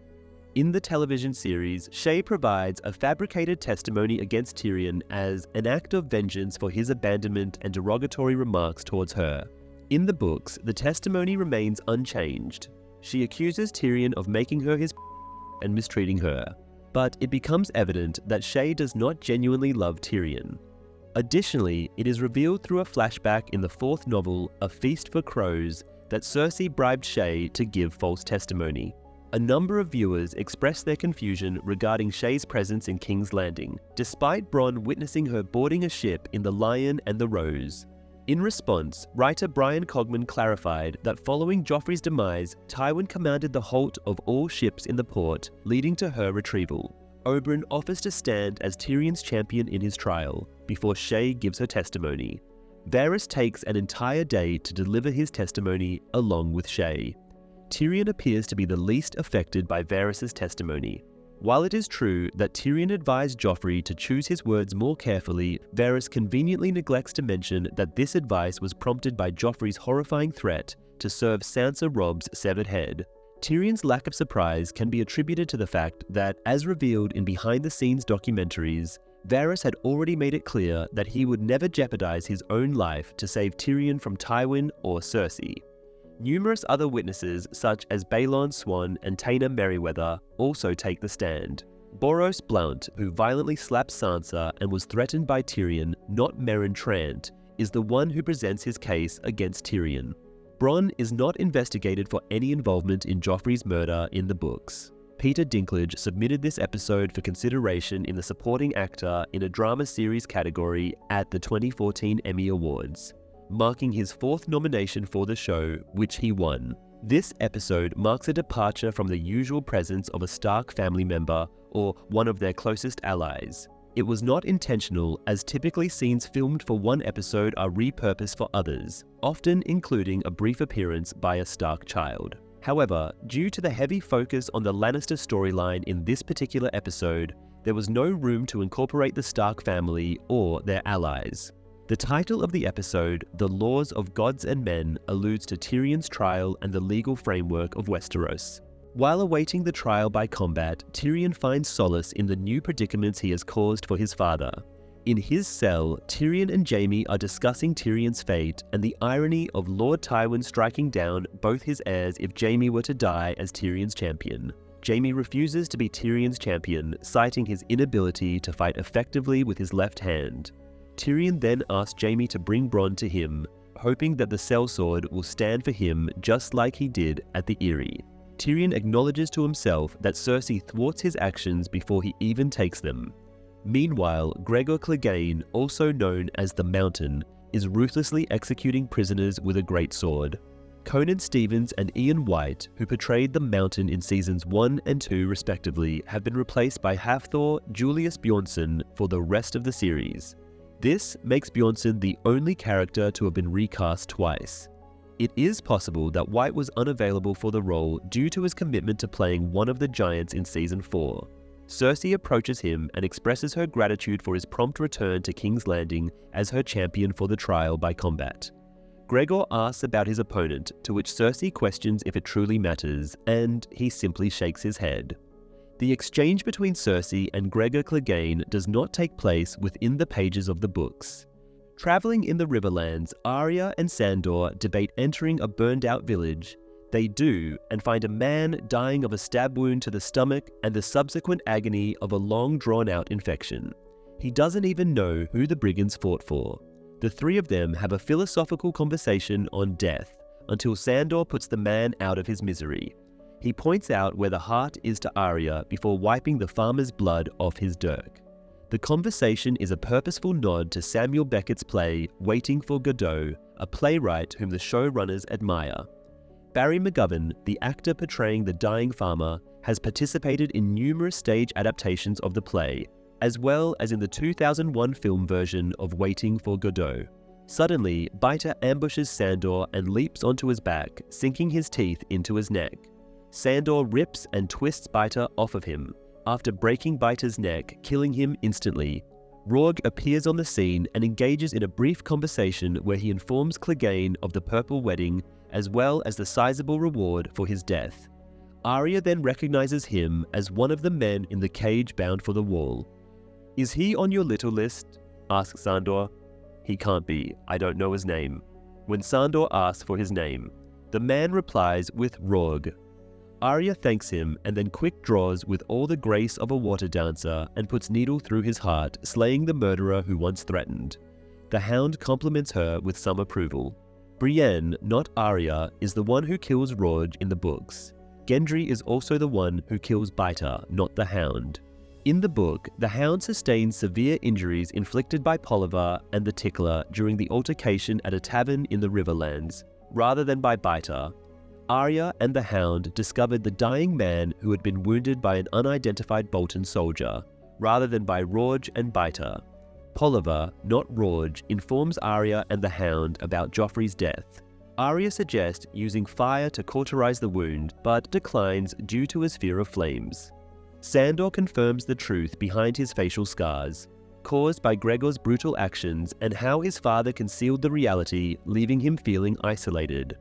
In the television series, Shae provides a fabricated testimony against Tyrion as an act of vengeance for his abandonment and derogatory remarks towards her. In the books, the testimony remains unchanged. She accuses Tyrion of making her his and mistreating her, but it becomes evident that Shae does not genuinely love Tyrion. Additionally, it is revealed through a flashback in the 4th novel, A Feast for Crows, that Cersei bribed Shae to give false testimony. A number of viewers expressed their confusion regarding Shay's presence in King's Landing, despite Bronn witnessing her boarding a ship in the Lion and the Rose. In response, writer Brian Cogman clarified that following Joffrey's demise, Tywin commanded the halt of all ships in the port, leading to her retrieval. Oberyn offers to stand as Tyrion's champion in his trial, before Shay gives her testimony. Varys takes an entire day to deliver his testimony along with Shay. Tyrion appears to be the least affected by Varys' testimony. While it is true that Tyrion advised Joffrey to choose his words more carefully, Varys conveniently neglects to mention that this advice was prompted by Joffrey's horrifying threat to serve Sansa Robb's severed head. Tyrion's lack of surprise can be attributed to the fact that, as revealed in behind-the-scenes documentaries, Varys had already made it clear that he would never jeopardize his own life to save Tyrion from Tywin or Cersei. Numerous other witnesses, such as Balon Swan and Taena Merryweather, also take the stand. Boros Blount, who violently slapped Sansa and was threatened by Tyrion, not Meryn Trant, is the one who presents his case against Tyrion. Bronn is not investigated for any involvement in Joffrey's murder in the books. Peter Dinklage submitted this episode for consideration in the supporting actor in a drama series category at the 2014 Emmy Awards, marking his 4th nomination for the show, which he won. This episode marks a departure from the usual presence of a Stark family member or one of their closest allies. It was not intentional, as typically scenes filmed for one episode are repurposed for others, often including a brief appearance by a Stark child. However, due to the heavy focus on the Lannister storyline in this particular episode, there was no room to incorporate the Stark family or their allies. The title of the episode, The Laws of Gods and Men, alludes to Tyrion's trial and the legal framework of Westeros. While awaiting the trial by combat, Tyrion finds solace in the new predicaments he has caused for his father. In his cell, Tyrion and Jaime are discussing Tyrion's fate and the irony of Lord Tywin striking down both his heirs if Jaime were to die as Tyrion's champion. Jaime refuses to be Tyrion's champion, citing his inability to fight effectively with his left hand. Tyrion then asks Jaime to bring Bronn to him, hoping that the sellsword will stand for him just like he did at the Eyrie. Tyrion acknowledges to himself that Cersei thwarts his actions before he even takes them. Meanwhile, Gregor Clegane, also known as the Mountain, is ruthlessly executing prisoners with a greatsword. Conan Stevens and Ian White, who portrayed the Mountain in seasons 1 and 2 respectively, have been replaced by Hafthor Julius Bjornsson for the rest of the series. This makes Bjornsson the only character to have been recast twice. It is possible that White was unavailable for the role due to his commitment to playing one of the giants in Season 4. Cersei approaches him and expresses her gratitude for his prompt return to King's Landing as her champion for the trial by combat. Gregor asks about his opponent, to which Cersei questions if it truly matters, and he simply shakes his head. The exchange between Cersei and Gregor Clegane does not take place within the pages of the books. Traveling in the Riverlands, Arya and Sandor debate entering a burned-out village. They do, and find a man dying of a stab wound to the stomach and the subsequent agony of a long drawn-out infection. He doesn't even know who the brigands fought for. The three of them have a philosophical conversation on death, until Sandor puts the man out of his misery. He points out where the heart is to Arya before wiping the farmer's blood off his dirk. The conversation is a purposeful nod to Samuel Beckett's play Waiting for Godot, a playwright whom the showrunners admire. Barry McGovern, the actor portraying the dying farmer, has participated in numerous stage adaptations of the play, as well as in the 2001 film version of Waiting for Godot. Suddenly, Biter ambushes Sandor and leaps onto his back, sinking his teeth into his neck. Sandor rips and twists Biter off of him, after breaking Biter's neck, killing him instantly. Rourke appears on the scene and engages in a brief conversation where he informs Clegane of the Purple Wedding, as well as the sizable reward for his death. Arya then recognizes him as one of the men in the cage bound for the wall. "Is he on your little list?" asks Sandor. "He can't be, I don't know his name." When Sandor asks for his name, the man replies with Rourke. Arya thanks him and then quick draws with all the grace of a water dancer and puts needle through his heart, slaying the murderer who once threatened. The Hound compliments her with some approval. Brienne, not Arya, is the one who kills Rourke in the books. Gendry is also the one who kills Biter, not the Hound. In the book, the Hound sustains severe injuries inflicted by Polliver and the Tickler during the altercation at a tavern in the Riverlands, rather than by Biter. Arya and the Hound discovered the dying man who had been wounded by an unidentified Bolton soldier, rather than by Rorge and Biter. Polliver, not Rorge, informs Arya and the Hound about Joffrey's death. Arya suggests using fire to cauterize the wound, but declines due to his fear of flames. Sandor confirms the truth behind his facial scars, caused by Gregor's brutal actions and how his father concealed the reality, leaving him feeling isolated.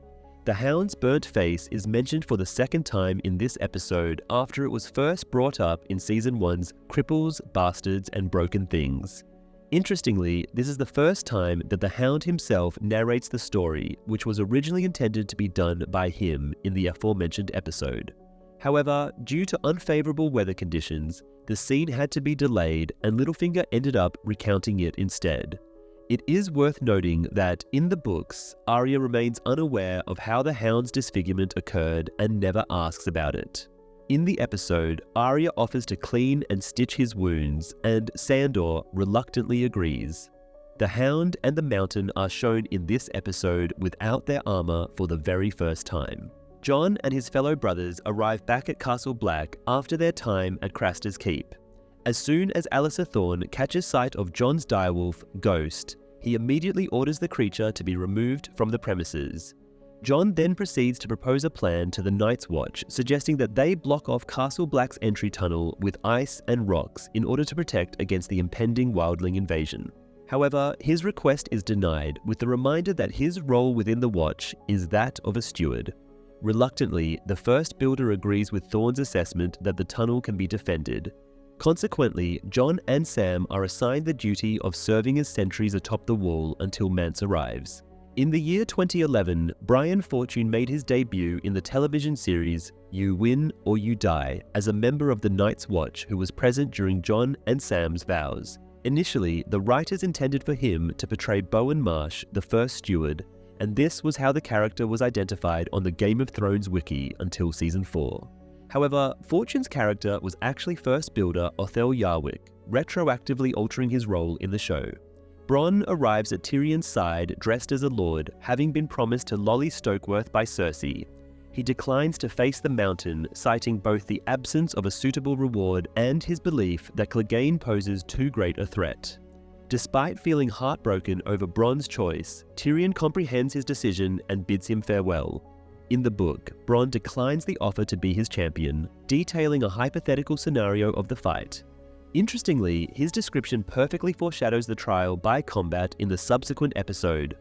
The Hound's burnt face is mentioned for the second time in this episode after it was first brought up in Season 1's Cripples, Bastards, and Broken Things. Interestingly, this is the first time that the Hound himself narrates the story, which was originally intended to be done by him in the aforementioned episode. However, due to unfavorable weather conditions, the scene had to be delayed and Littlefinger ended up recounting it instead. It is worth noting that in the books, Arya remains unaware of how the Hound's disfigurement occurred and never asks about it. In the episode, Arya offers to clean and stitch his wounds, and Sandor reluctantly agrees. The Hound and the Mountain are shown in this episode without their armor for the very first time. Jon and his fellow brothers arrive back at Castle Black after their time at Craster's Keep. As soon as Alliser Thorne catches sight of Jon's direwolf, Ghost, he immediately orders the creature to be removed from the premises. Jon then proceeds to propose a plan to the Night's Watch, suggesting that they block off Castle Black's entry tunnel with ice and rocks in order to protect against the impending wildling invasion. However, his request is denied, with the reminder that his role within the Watch is that of a steward. Reluctantly, the First Builder agrees with Thorne's assessment that the tunnel can be defended. Consequently, Jon and Sam are assigned the duty of serving as sentries atop the wall until Mance arrives. In the year 2011, Brian Fortune made his debut in the television series You Win or You Die as a member of the Night's Watch who was present during Jon and Sam's vows. Initially, the writers intended for him to portray Bowen Marsh, the first steward, and this was how the character was identified on the Game of Thrones wiki until Season 4. However, Fortune's character was actually First Builder Othel Yarwick, retroactively altering his role in the show. Bronn arrives at Tyrion's side dressed as a lord, having been promised to Lolly Stokeworth by Cersei. He declines to face the Mountain, citing both the absence of a suitable reward and his belief that Clegane poses too great a threat. Despite feeling heartbroken over Bronn's choice, Tyrion comprehends his decision and bids him farewell. In the book, Bronn declines the offer to be his champion, detailing a hypothetical scenario of the fight. Interestingly, his description perfectly foreshadows the trial by combat in the subsequent episode.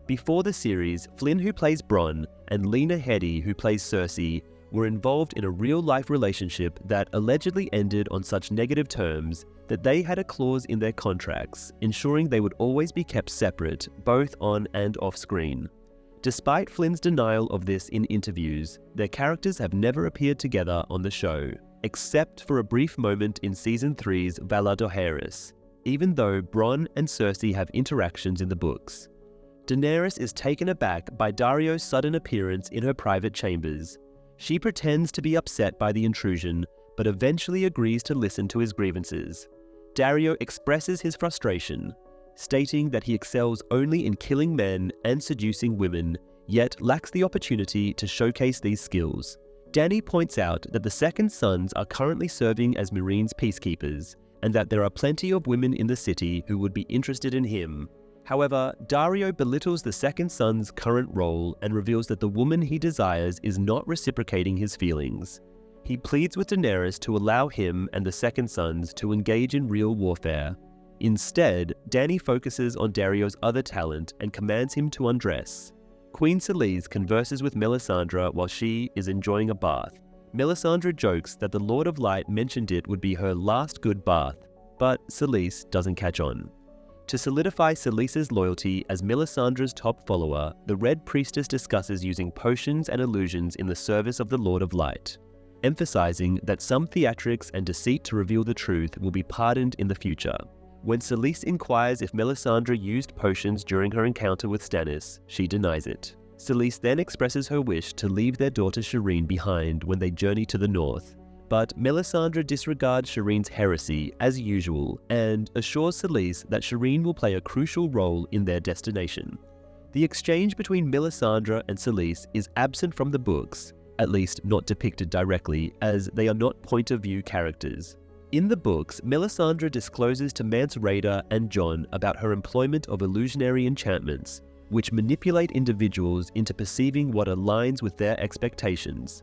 Before the series, Flynn, who plays Bronn, and Lena Headey, who plays Cersei, were involved in a real-life relationship that allegedly ended on such negative terms that they had a clause in their contracts, ensuring they would always be kept separate, both on and off screen. Despite Flynn's denial of this in interviews, their characters have never appeared together on the show, except for a brief moment in Season 3's Valar Dohaeris, even though Bronn and Cersei have interactions in the books. Daenerys is taken aback by Daario's sudden appearance in her private chambers. She pretends to be upset by the intrusion, but eventually agrees to listen to his grievances. Daario expresses his frustration, stating that he excels only in killing men and seducing women, yet lacks the opportunity to showcase these skills. Dany points out that the Second Sons are currently serving as Meereen's peacekeepers, and that there are plenty of women in the city who would be interested in him. However, Daario belittles the Second Son's current role and reveals that the woman he desires is not reciprocating his feelings. He pleads with Daenerys to allow him and the Second Sons to engage in real warfare. Instead, Dany focuses on Daario's other talent and commands him to undress. Queen Selyse converses with Melisandre while she is enjoying a bath. Melisandre jokes that the Lord of Light mentioned it would be her last good bath, but Selyse doesn't catch on. To solidify Selyse's loyalty as Melisandre's top follower, the Red Priestess discusses using potions and illusions in the service of the Lord of Light, emphasizing that some theatrics and deceit to reveal the truth will be pardoned in the future. When Selyse inquires if Melisandre used potions during her encounter with Stannis, she denies it. Selyse then expresses her wish to leave their daughter Shireen behind when they journey to the north, but Melisandre disregards Shireen's heresy as usual and assures Selyse that Shireen will play a crucial role in their destination. The exchange between Melisandre and Selyse is absent from the books, at least not depicted directly, as they are not point-of-view characters. In the books, Melisandre discloses to Mance Rayder and Jon about her employment of illusionary enchantments, which manipulate individuals into perceiving what aligns with their expectations.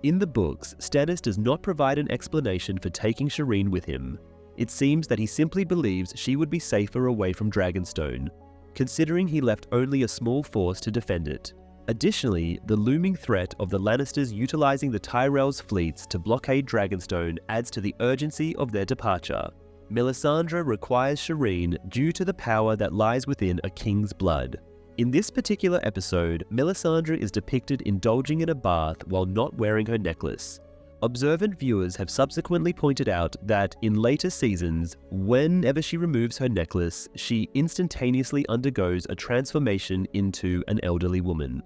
In the books, Stannis does not provide an explanation for taking Shireen with him. It seems that he simply believes she would be safer away from Dragonstone, considering he left only a small force to defend it. Additionally, the looming threat of the Lannisters utilizing the Tyrell's fleets to blockade Dragonstone adds to the urgency of their departure. Melisandre requires Shireen due to the power that lies within a king's blood. In this particular episode, Melisandre is depicted indulging in a bath while not wearing her necklace. Observant viewers have subsequently pointed out that in later seasons, whenever she removes her necklace, she instantaneously undergoes a transformation into an elderly woman.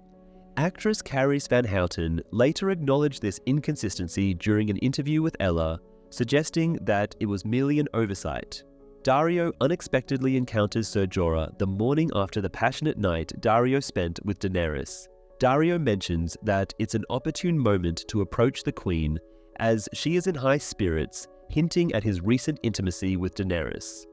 Actress Carice Van Houten later acknowledged this inconsistency during an interview with Ella, suggesting that it was merely an oversight. Daario unexpectedly encounters Ser Jorah the morning after the passionate night Daario spent with Daenerys. Daario mentions that it's an opportune moment to approach the Queen, as she is in high spirits, hinting at his recent intimacy with Daenerys.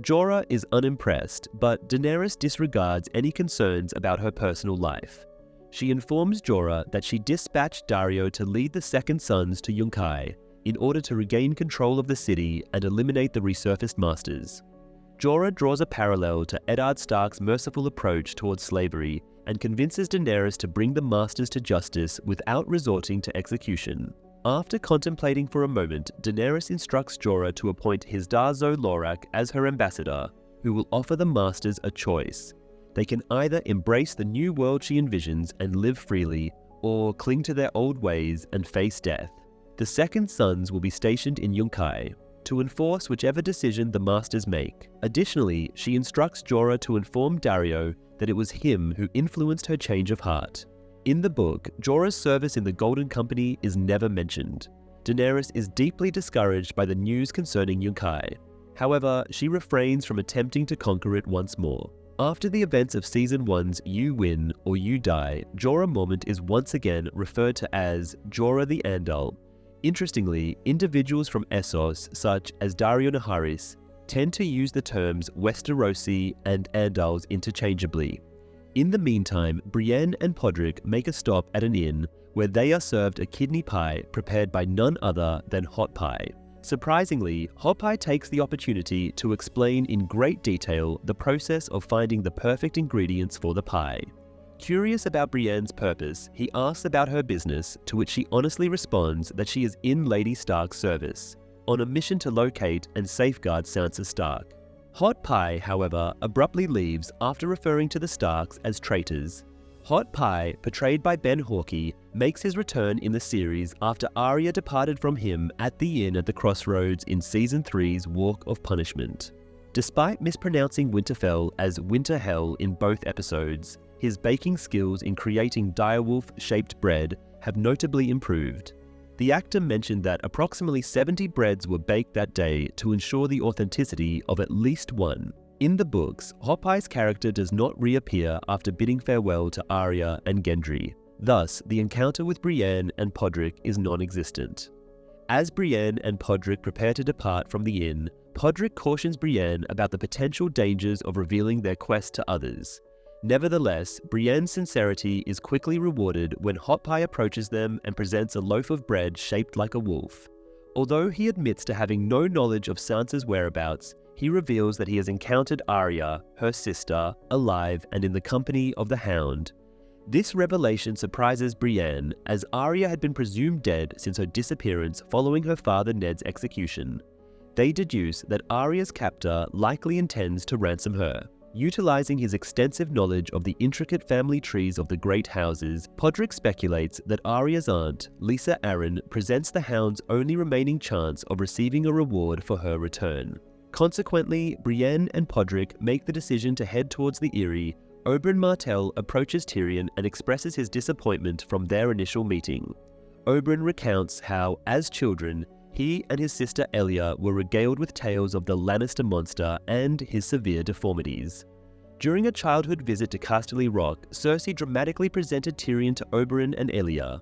Jorah is unimpressed, but Daenerys disregards any concerns about her personal life. She informs Jorah that she dispatched Daario to lead the Second Sons to Yunkai in order to regain control of the city and eliminate the resurfaced Masters. Jorah draws a parallel to Eddard Stark's merciful approach towards slavery and convinces Daenerys to bring the Masters to justice without resorting to execution. After contemplating for a moment, Daenerys instructs Jorah to appoint Hizdahr zo Loraq as her ambassador, who will offer the Masters a choice. They can either embrace the new world she envisions and live freely, or cling to their old ways and face death. The Second Sons will be stationed in Yunkai to enforce whichever decision the Masters make. Additionally, she instructs Jorah to inform Daario that it was him who influenced her change of heart. In the book, Jorah's service in the Golden Company is never mentioned. Daenerys is deeply discouraged by the news concerning Yunkai. However, she refrains from attempting to conquer it once more. After the events of Season 1's You Win or You Die, Jorah Mormont is once again referred to as Jorah the Andal. Interestingly, individuals from Essos, such as Daario Naharis, tend to use the terms Westerosi and Andals interchangeably. In the meantime, Brienne and Podrick make a stop at an inn where they are served a kidney pie prepared by none other than Hot Pie. Surprisingly, Hot Pie takes the opportunity to explain in great detail the process of finding the perfect ingredients for the pie. Curious about Brienne's purpose, he asks about her business, to which she honestly responds that she is in Lady Stark's service, on a mission to locate and safeguard Sansa Stark. Hot Pie, however, abruptly leaves after referring to the Starks as traitors. Hot Pie, portrayed by Ben Hawkey, makes his return in the series after Arya departed from him at the inn at the crossroads in Season 3's Walk of Punishment. Despite mispronouncing Winterfell as Winterhell in both episodes, his baking skills in creating direwolf-shaped bread have notably improved. The actor mentioned that approximately 70 breads were baked that day to ensure the authenticity of at least one. In the books, Hot Pie's character does not reappear after bidding farewell to Arya and Gendry. Thus, the encounter with Brienne and Podrick is non-existent. As Brienne and Podrick prepare to depart from the inn, Podrick cautions Brienne about the potential dangers of revealing their quest to others. Nevertheless, Brienne's sincerity is quickly rewarded when Hot Pie approaches them and presents a loaf of bread shaped like a wolf. Although he admits to having no knowledge of Sansa's whereabouts, he reveals that he has encountered Arya, her sister, alive and in the company of the Hound. This revelation surprises Brienne, as Arya had been presumed dead since her disappearance following her father Ned's execution. They deduce that Arya's captor likely intends to ransom her. Utilizing his extensive knowledge of the intricate family trees of the great houses, Podrick speculates that Arya's aunt, Lysa Arryn, presents the Hound's only remaining chance of receiving a reward for her return. Consequently, Brienne and Podrick make the decision to head towards the Eyrie, Oberyn Martell approaches Tyrion and expresses his disappointment from their initial meeting. Oberyn recounts how, as children, he and his sister Elia were regaled with tales of the Lannister monster and his severe deformities. During a childhood visit to Casterly Rock, Cersei dramatically presented Tyrion to Oberyn and Elia.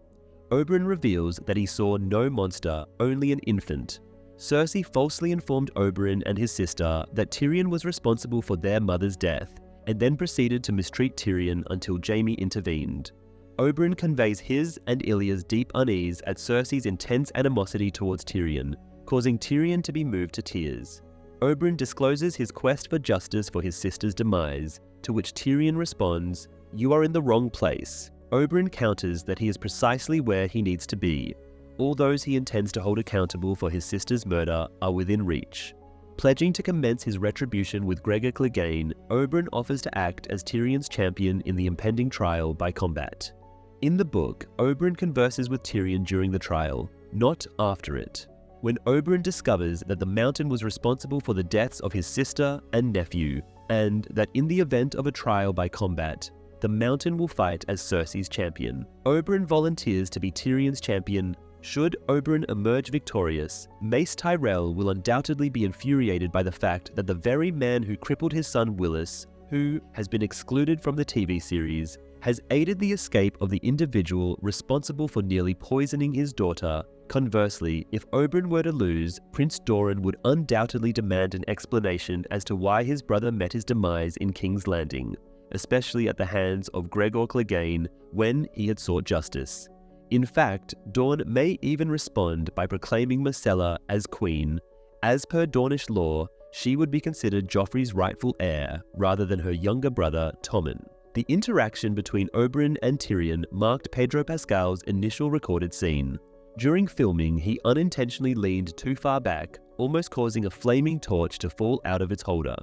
Oberyn reveals that he saw no monster, only an infant. Cersei falsely informed Oberyn and his sister that Tyrion was responsible for their mother's death, and then proceeded to mistreat Tyrion until Jaime intervened. Oberyn conveys his and Ilya's deep unease at Cersei's intense animosity towards Tyrion, causing Tyrion to be moved to tears. Oberyn discloses his quest for justice for his sister's demise, to which Tyrion responds, "You are in the wrong place." Oberyn counters that he is precisely where he needs to be. All those he intends to hold accountable for his sister's murder are within reach. Pledging to commence his retribution with Gregor Clegane, Oberyn offers to act as Tyrion's champion in the impending trial by combat. In the book, Oberyn converses with Tyrion during the trial, not after it. When Oberyn discovers that the Mountain was responsible for the deaths of his sister and nephew, and that in the event of a trial by combat, the Mountain will fight as Cersei's champion. Oberyn volunteers to be Tyrion's champion. Should Oberyn emerge victorious, Mace Tyrell will undoubtedly be infuriated by the fact that the very man who crippled his son Willis, who has been excluded from the TV series, has aided the escape of the individual responsible for nearly poisoning his daughter. Conversely, if Oberyn were to lose, Prince Doran would undoubtedly demand an explanation as to why his brother met his demise in King's Landing, especially at the hands of Gregor Clegane when he had sought justice. In fact, Dorne may even respond by proclaiming Myrcella as queen. As per Dornish law, she would be considered Joffrey's rightful heir rather than her younger brother Tommen. The interaction between Oberyn and Tyrion marked Pedro Pascal's initial recorded scene. During filming, he unintentionally leaned too far back, almost causing a flaming torch to fall out of its holder.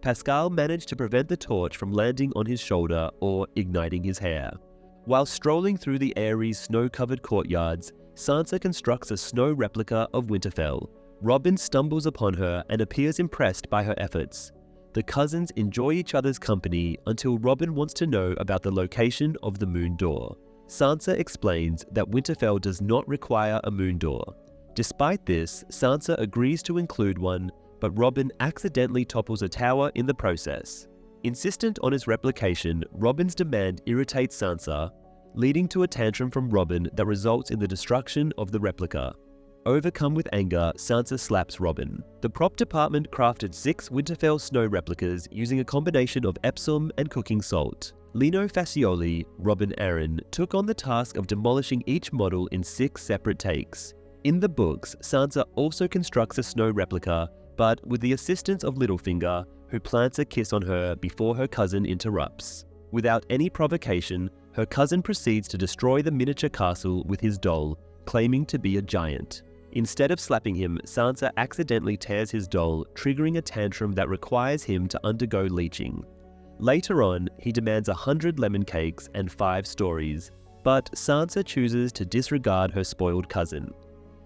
Pascal managed to prevent the torch from landing on his shoulder or igniting his hair. While strolling through the airy, snow-covered courtyards, Sansa constructs a snow replica of Winterfell. Robin stumbles upon her and appears impressed by her efforts. The cousins enjoy each other's company until Robin wants to know about the location of the moon door. Sansa explains that Winterfell does not require a moon door. Despite this, Sansa agrees to include one, but Robin accidentally topples a tower in the process. Insistent on its replication, Robin's demand irritates Sansa, leading to a tantrum from Robin that results in the destruction of the replica. Overcome with anger, Sansa slaps Robin. The prop department crafted 6 Winterfell snow replicas using a combination of Epsom and cooking salt. Lino Facioli, Robin Arryn, took on the task of demolishing each model in 6 separate takes. In the books, Sansa also constructs a snow replica, but with the assistance of Littlefinger, who plants a kiss on her before her cousin interrupts. Without any provocation, her cousin proceeds to destroy the miniature castle with his doll, claiming to be a giant. Instead of slapping him, Sansa accidentally tears his doll, triggering a tantrum that requires him to undergo leeching. Later on, he demands 100 lemon cakes and 5 stories, but Sansa chooses to disregard her spoiled cousin.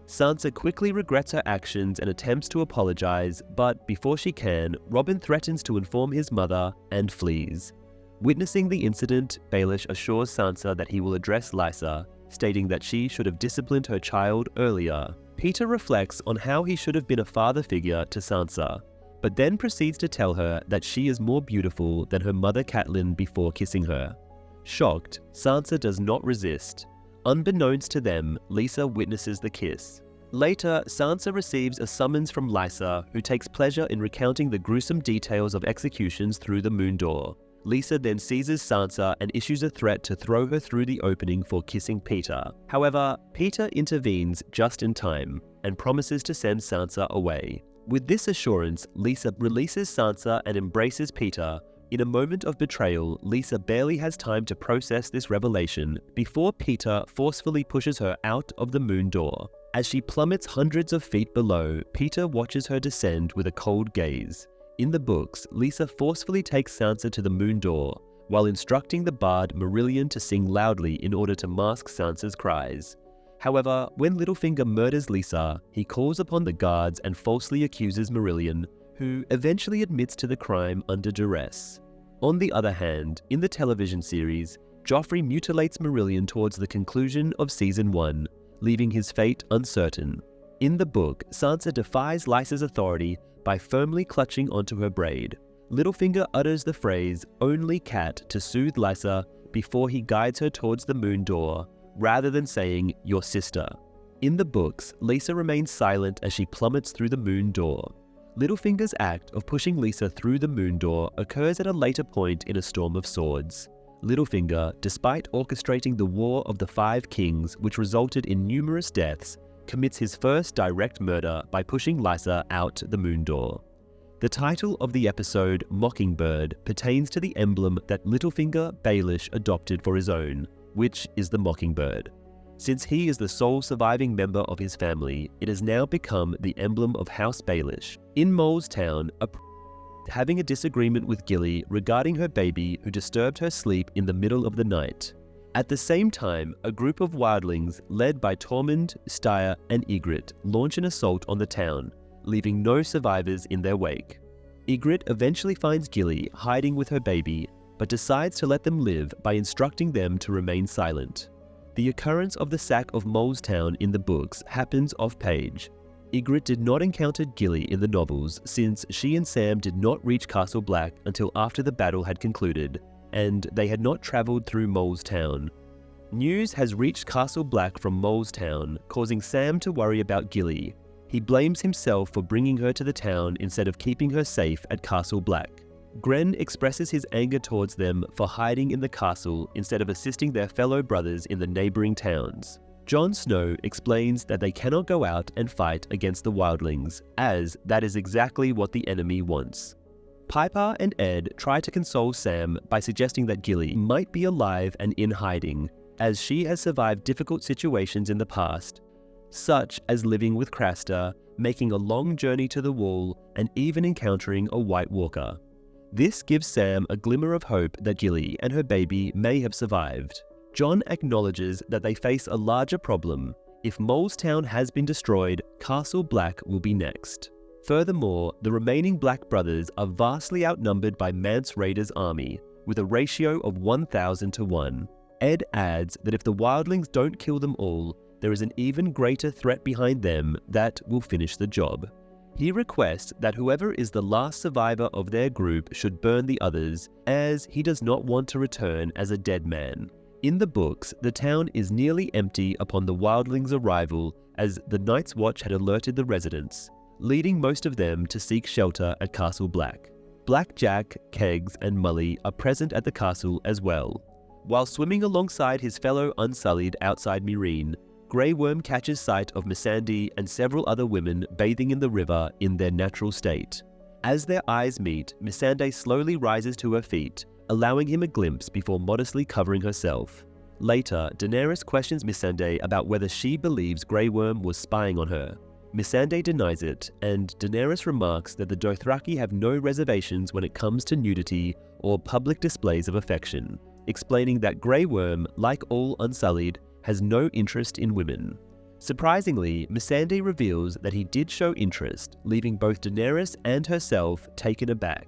Sansa quickly regrets her actions and attempts to apologize, but before she can, Robin threatens to inform his mother and flees. Witnessing the incident, Baelish assures Sansa that he will address Lysa, stating that she should have disciplined her child earlier. Peter reflects on how he should have been a father figure to Sansa, but then proceeds to tell her that she is more beautiful than her mother Catelyn before kissing her. Shocked, Sansa does not resist. Unbeknownst to them, Lysa witnesses the kiss. Later, Sansa receives a summons from Lysa, who takes pleasure in recounting the gruesome details of executions through the moon door. Lysa then seizes Sansa and issues a threat to throw her through the opening for kissing Peter. However, Peter intervenes just in time and promises to send Sansa away. With this assurance, Lysa releases Sansa and embraces Peter. In a moment of betrayal, Lysa barely has time to process this revelation before Peter forcefully pushes her out of the moon door. As she plummets hundreds of feet below, Peter watches her descend with a cold gaze. In the books, Lysa forcefully takes Sansa to the moon door, while instructing the bard Marillion to sing loudly in order to mask Sansa's cries. However, when Littlefinger murders Lysa, he calls upon the guards and falsely accuses Marillion, who eventually admits to the crime under duress. On the other hand, in the television series, Joffrey mutilates Marillion towards the conclusion of Season 1, leaving his fate uncertain. In the book, Sansa defies Lysa's authority by firmly clutching onto her braid. Littlefinger utters the phrase, "only cat," to soothe Lysa before he guides her towards the moon door, rather than saying, "your sister." In the books, Lysa remains silent as she plummets through the moon door. Littlefinger's act of pushing Lysa through the moon door occurs at a later point in A Storm of Swords. Littlefinger, despite orchestrating the War of the Five Kings, which resulted in numerous deaths, commits his first direct murder by pushing Lysa out the moon door. The title of the episode, Mockingbird, pertains to the emblem that Littlefinger Baelish adopted for his own, which is the Mockingbird. Since he is the sole surviving member of his family, it has now become the emblem of House Baelish. In Mole's Town, having a disagreement with Gilly regarding her baby who disturbed her sleep in the middle of the night. At the same time, a group of wildlings led by Tormund, Styr, and Ygritte launch an assault on the town, leaving no survivors in their wake. Ygritte eventually finds Gilly hiding with her baby, but decides to let them live by instructing them to remain silent. The occurrence of the sack of Mole's Town in the books happens off-page. Ygritte did not encounter Gilly in the novels since she and Sam did not reach Castle Black until after the battle had concluded, and they had not travelled through Mole's Town. News has reached Castle Black from Mole's Town, causing Sam to worry about Gilly. He blames himself for bringing her to the town instead of keeping her safe at Castle Black. Gren expresses his anger towards them for hiding in the castle instead of assisting their fellow brothers in the neighbouring towns. Jon Snow explains that they cannot go out and fight against the wildlings, as that is exactly what the enemy wants. Piper and Ed try to console Sam by suggesting that Gilly might be alive and in hiding, as she has survived difficult situations in the past, such as living with Craster, making a long journey to the Wall, and even encountering a White Walker. This gives Sam a glimmer of hope that Gilly and her baby may have survived. Jon acknowledges that they face a larger problem. If Mole's Town has been destroyed, Castle Black will be next. Furthermore, the remaining Black brothers are vastly outnumbered by Mance Rayder's army, with a ratio of 1,000 to 1. Ed adds that if the wildlings don't kill them all, there is an even greater threat behind them that will finish the job. He requests that whoever is the last survivor of their group should burn the others, as he does not want to return as a dead man. In the books, the town is nearly empty upon the wildlings' arrival, as the Night's Watch had alerted the residents, leading most of them to seek shelter at Castle Black. Blackjack, Kegs, and Mully are present at the castle as well. While swimming alongside his fellow Unsullied outside Meereen, Grey Worm catches sight of Missandei and several other women bathing in the river in their natural state. As their eyes meet, Missandei slowly rises to her feet, allowing him a glimpse before modestly covering herself. Later, Daenerys questions Missandei about whether she believes Grey Worm was spying on her. Missandei denies it, and Daenerys remarks that the Dothraki have no reservations when it comes to nudity or public displays of affection, explaining that Grey Worm, like all Unsullied, has no interest in women. Surprisingly, Missandei reveals that he did show interest, leaving both Daenerys and herself taken aback.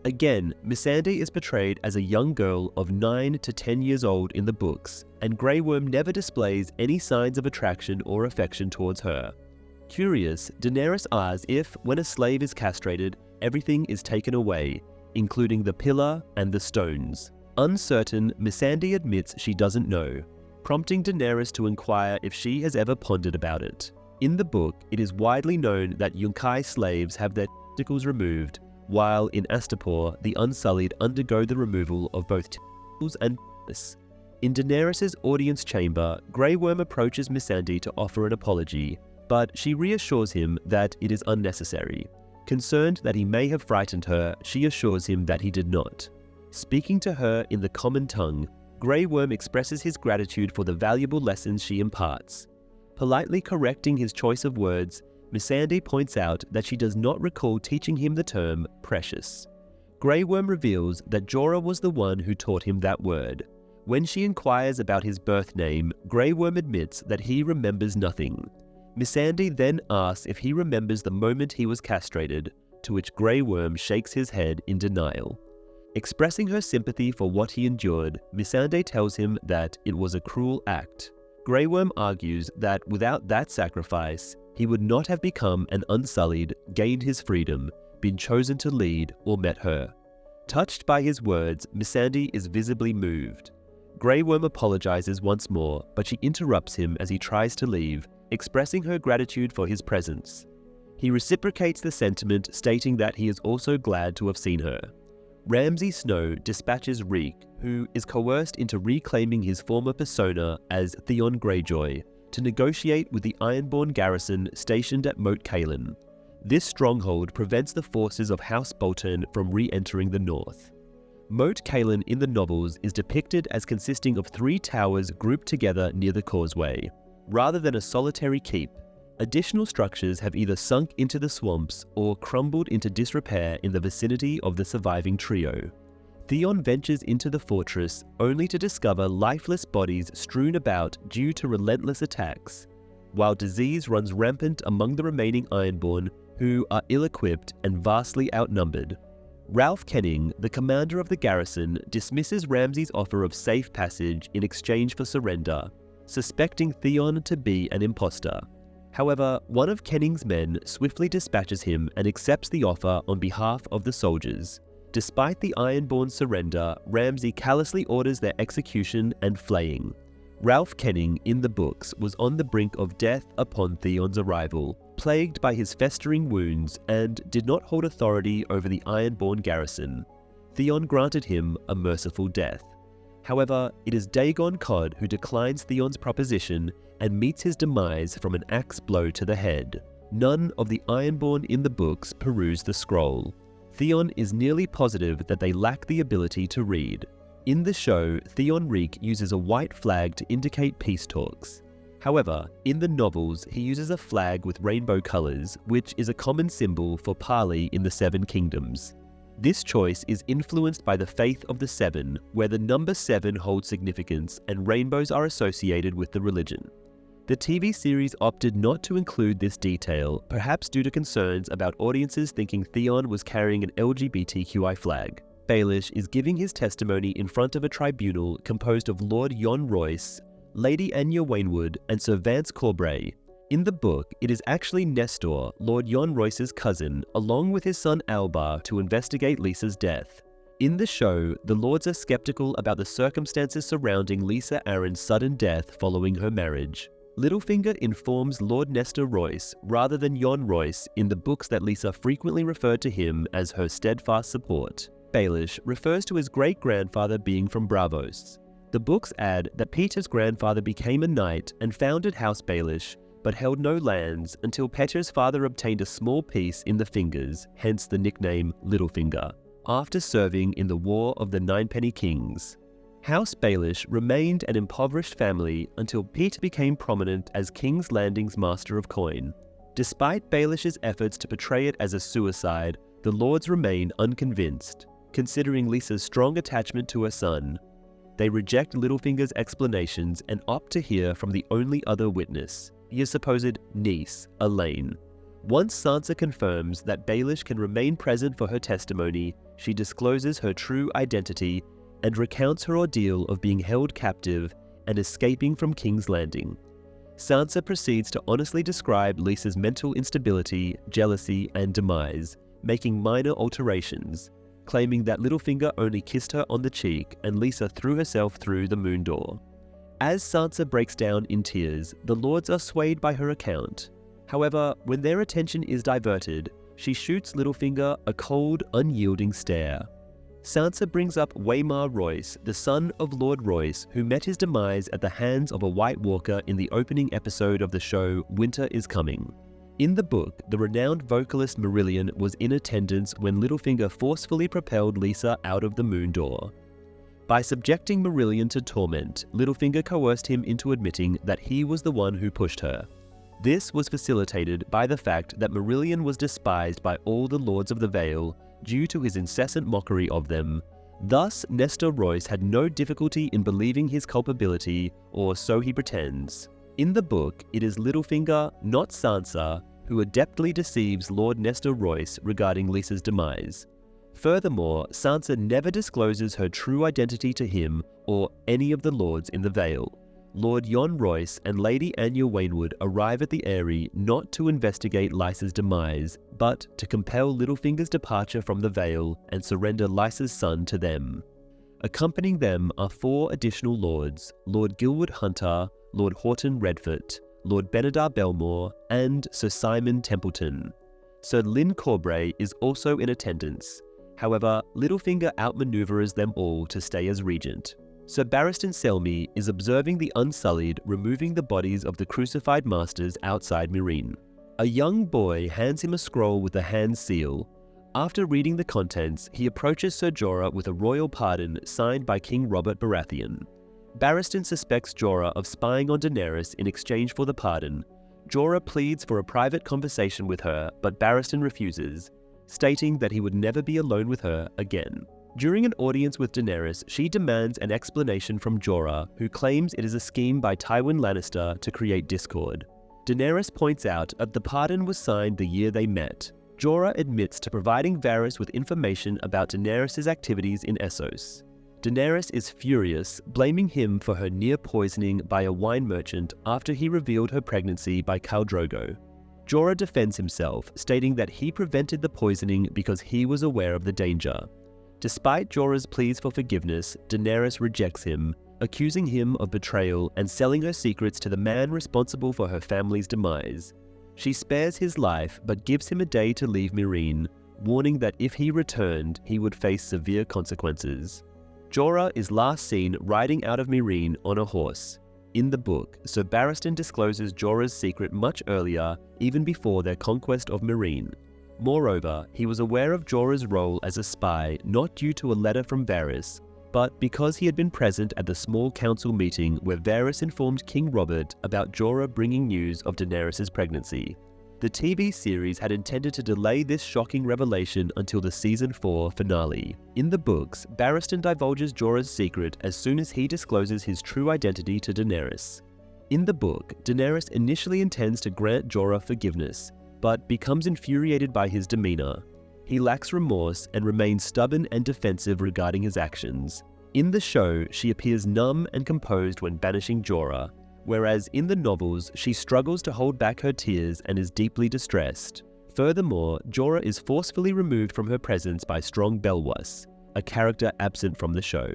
Again, Missandei is portrayed as a young girl of 9 to 10 years old in the books, and Grey Worm never displays any signs of attraction or affection towards her. Curious, Daenerys asks if, when a slave is castrated, everything is taken away, including the pillar and the stones. Uncertain, Missandei admits she doesn't know, prompting Daenerys to inquire if she has ever pondered about it. In the book, it is widely known that Yunkai slaves have their testicles removed, while in Astapor, the Unsullied undergo the removal of both testicles and penis. In Daenerys' audience chamber, Grey Worm approaches Missandei to offer an apology, but she reassures him that it is unnecessary. Concerned that he may have frightened her, she assures him that he did not. Speaking to her in the common tongue, Grey Worm expresses his gratitude for the valuable lessons she imparts. Politely correcting his choice of words, Missandei points out that she does not recall teaching him the term precious. Grey Worm reveals that Jorah was the one who taught him that word. When she inquires about his birth name, Grey Worm admits that he remembers nothing. Missandei then asks if he remembers the moment he was castrated, to which Grey Worm shakes his head in denial. Expressing her sympathy for what he endured, Missandei tells him that it was a cruel act. Grey Worm argues that without that sacrifice, he would not have become an Unsullied, gained his freedom, been chosen to lead, or met her. Touched by his words, Missandei is visibly moved. Grey Worm apologizes once more, but she interrupts him as he tries to leave, expressing her gratitude for his presence. He reciprocates the sentiment, stating that he is also glad to have seen her. Ramsay Snow dispatches Reek, who is coerced into reclaiming his former persona as Theon Greyjoy, to negotiate with the Ironborn garrison stationed at Moat Cailin. This stronghold prevents the forces of House Bolton from re-entering the north. Moat Cailin in the novels is depicted as consisting of 3 towers grouped together near the causeway, rather than a solitary keep. Additional structures have either sunk into the swamps or crumbled into disrepair in the vicinity of the surviving trio. Theon ventures into the fortress only to discover lifeless bodies strewn about due to relentless attacks, while disease runs rampant among the remaining Ironborn, who are ill-equipped and vastly outnumbered. Ralph Kenning, the commander of the garrison, dismisses Ramsay's offer of safe passage in exchange for surrender, suspecting Theon to be an imposter. However, one of Kenning's men swiftly dispatches him and accepts the offer on behalf of the soldiers. Despite the Ironborn's surrender, Ramsay callously orders their execution and flaying. Ralph Kenning in the books was on the brink of death upon Theon's arrival, plagued by his festering wounds, and did not hold authority over the Ironborn garrison. Theon granted him a merciful death. However, it is Dagon Cod who declines Theon's proposition and meets his demise from an axe blow to the head. None of the Ironborn in the books peruse the scroll. Theon is nearly positive that they lack the ability to read. In the show, Theon Reek uses a white flag to indicate peace talks. However, in the novels, he uses a flag with rainbow colours, which is a common symbol for parley in the Seven Kingdoms. This choice is influenced by the faith of the Seven, where the number 7 holds significance and rainbows are associated with the religion. The TV series opted not to include this detail, perhaps due to concerns about audiences thinking Theon was carrying an LGBTQI flag. Baelish is giving his testimony in front of a tribunal composed of Lord Jon Royce, Lady Anya Waynwood, and Sir Vance Corbray. In the book, it is actually Nestor, Lord Jon Royce's cousin, along with his son Albar, to investigate Lysa's death. In the show, the lords are skeptical about the circumstances surrounding Lysa Arryn's sudden death following her marriage. Littlefinger informs Lord Nestor Royce rather than Jon Royce in the books that Lysa frequently referred to him as her steadfast support. Baelish refers to his great-grandfather being from Braavos. The books add that Peter's grandfather became a knight and founded House Baelish, but held no lands until Peter's father obtained a small piece in the Fingers, hence the nickname Littlefinger, after serving in the War of the Ninepenny Kings. House Baelish remained an impoverished family until Pete became prominent as King's Landing's Master of Coin. Despite Baelish's efforts to portray it as a suicide, the lords remain unconvinced, considering Lysa's strong attachment to her son. They reject Littlefinger's explanations and opt to hear from the only other witness, his supposed niece, Elaine. Once Sansa confirms that Baelish can remain present for her testimony, she discloses her true identity and recounts her ordeal of being held captive and escaping from King's Landing. Sansa proceeds to honestly describe Lysa's mental instability, jealousy, and demise, making minor alterations, claiming that Littlefinger only kissed her on the cheek and Lysa threw herself through the moon door. As Sansa breaks down in tears, the lords are swayed by her account. However, when their attention is diverted, she shoots Littlefinger a cold, unyielding stare. Sansa brings up Waymar Royce, the son of Lord Royce, who met his demise at the hands of a White Walker in the opening episode of the show Winter is Coming. In the book, the renowned vocalist Marillion was in attendance when Littlefinger forcefully propelled Lysa out of the moon door. By subjecting Marillion to torment, Littlefinger coerced him into admitting that he was the one who pushed her. This was facilitated by the fact that Marillion was despised by all the Lords of the Vale due to his incessant mockery of them. Thus, Nestor Royce had no difficulty in believing his culpability, or so he pretends. In the book, it is Littlefinger, not Sansa, who adeptly deceives Lord Nestor Royce regarding Lysa's demise. Furthermore, Sansa never discloses her true identity to him or any of the lords in the Vale. Lord Jon Royce and Lady Anya Waynwood arrive at the Eyrie not to investigate Lysa's demise, but to compel Littlefinger's departure from the Vale and surrender Lysa's son to them. Accompanying them are 4 additional lords: Lord Gilwood Hunter, Lord Horton Redfoot, Lord Benedar Belmore, and Sir Simon Templeton. Sir Lyn Corbray is also in attendance. However, Littlefinger outmaneuvers them all to stay as regent. Sir Barristan Selmy is observing the Unsullied removing the bodies of the crucified masters outside Meereen. A young boy hands him a scroll with a hand seal. After reading the contents, he approaches Ser Jorah with a royal pardon signed by King Robert Baratheon. Barristan suspects Jorah of spying on Daenerys in exchange for the pardon. Jorah pleads for a private conversation with her, but Barristan refuses, stating that he would never be alone with her again. During an audience with Daenerys, she demands an explanation from Jorah, who claims it is a scheme by Tywin Lannister to create discord. Daenerys points out that the pardon was signed the year they met. Jorah admits to providing Varys with information about Daenerys' activities in Essos. Daenerys is furious, blaming him for her near poisoning by a wine merchant after he revealed her pregnancy by Khal Drogo. Jorah defends himself, stating that he prevented the poisoning because he was aware of the danger. Despite Jorah's pleas for forgiveness, Daenerys rejects him, accusing him of betrayal and selling her secrets to the man responsible for her family's demise. She spares his life but gives him a day to leave Meereen, warning that if he returned, he would face severe consequences. Jorah is last seen riding out of Meereen on a horse. In the book, Sir Barristan discloses Jorah's secret much earlier, even before their conquest of Meereen. Moreover, he was aware of Jorah's role as a spy not due to a letter from Varys, but because he had been present at the small council meeting where Varys informed King Robert about Jorah bringing news of Daenerys' pregnancy. The TV series had intended to delay this shocking revelation until the Season 4 finale. In the books, Barristan divulges Jorah's secret as soon as he discloses his true identity to Daenerys. In the book, Daenerys initially intends to grant Jorah forgiveness, but becomes infuriated by his demeanor. He lacks remorse and remains stubborn and defensive regarding his actions. In the show, she appears numb and composed when banishing Jorah, whereas in the novels, she struggles to hold back her tears and is deeply distressed. Furthermore, Jorah is forcefully removed from her presence by Strong Belwas, a character absent from the show.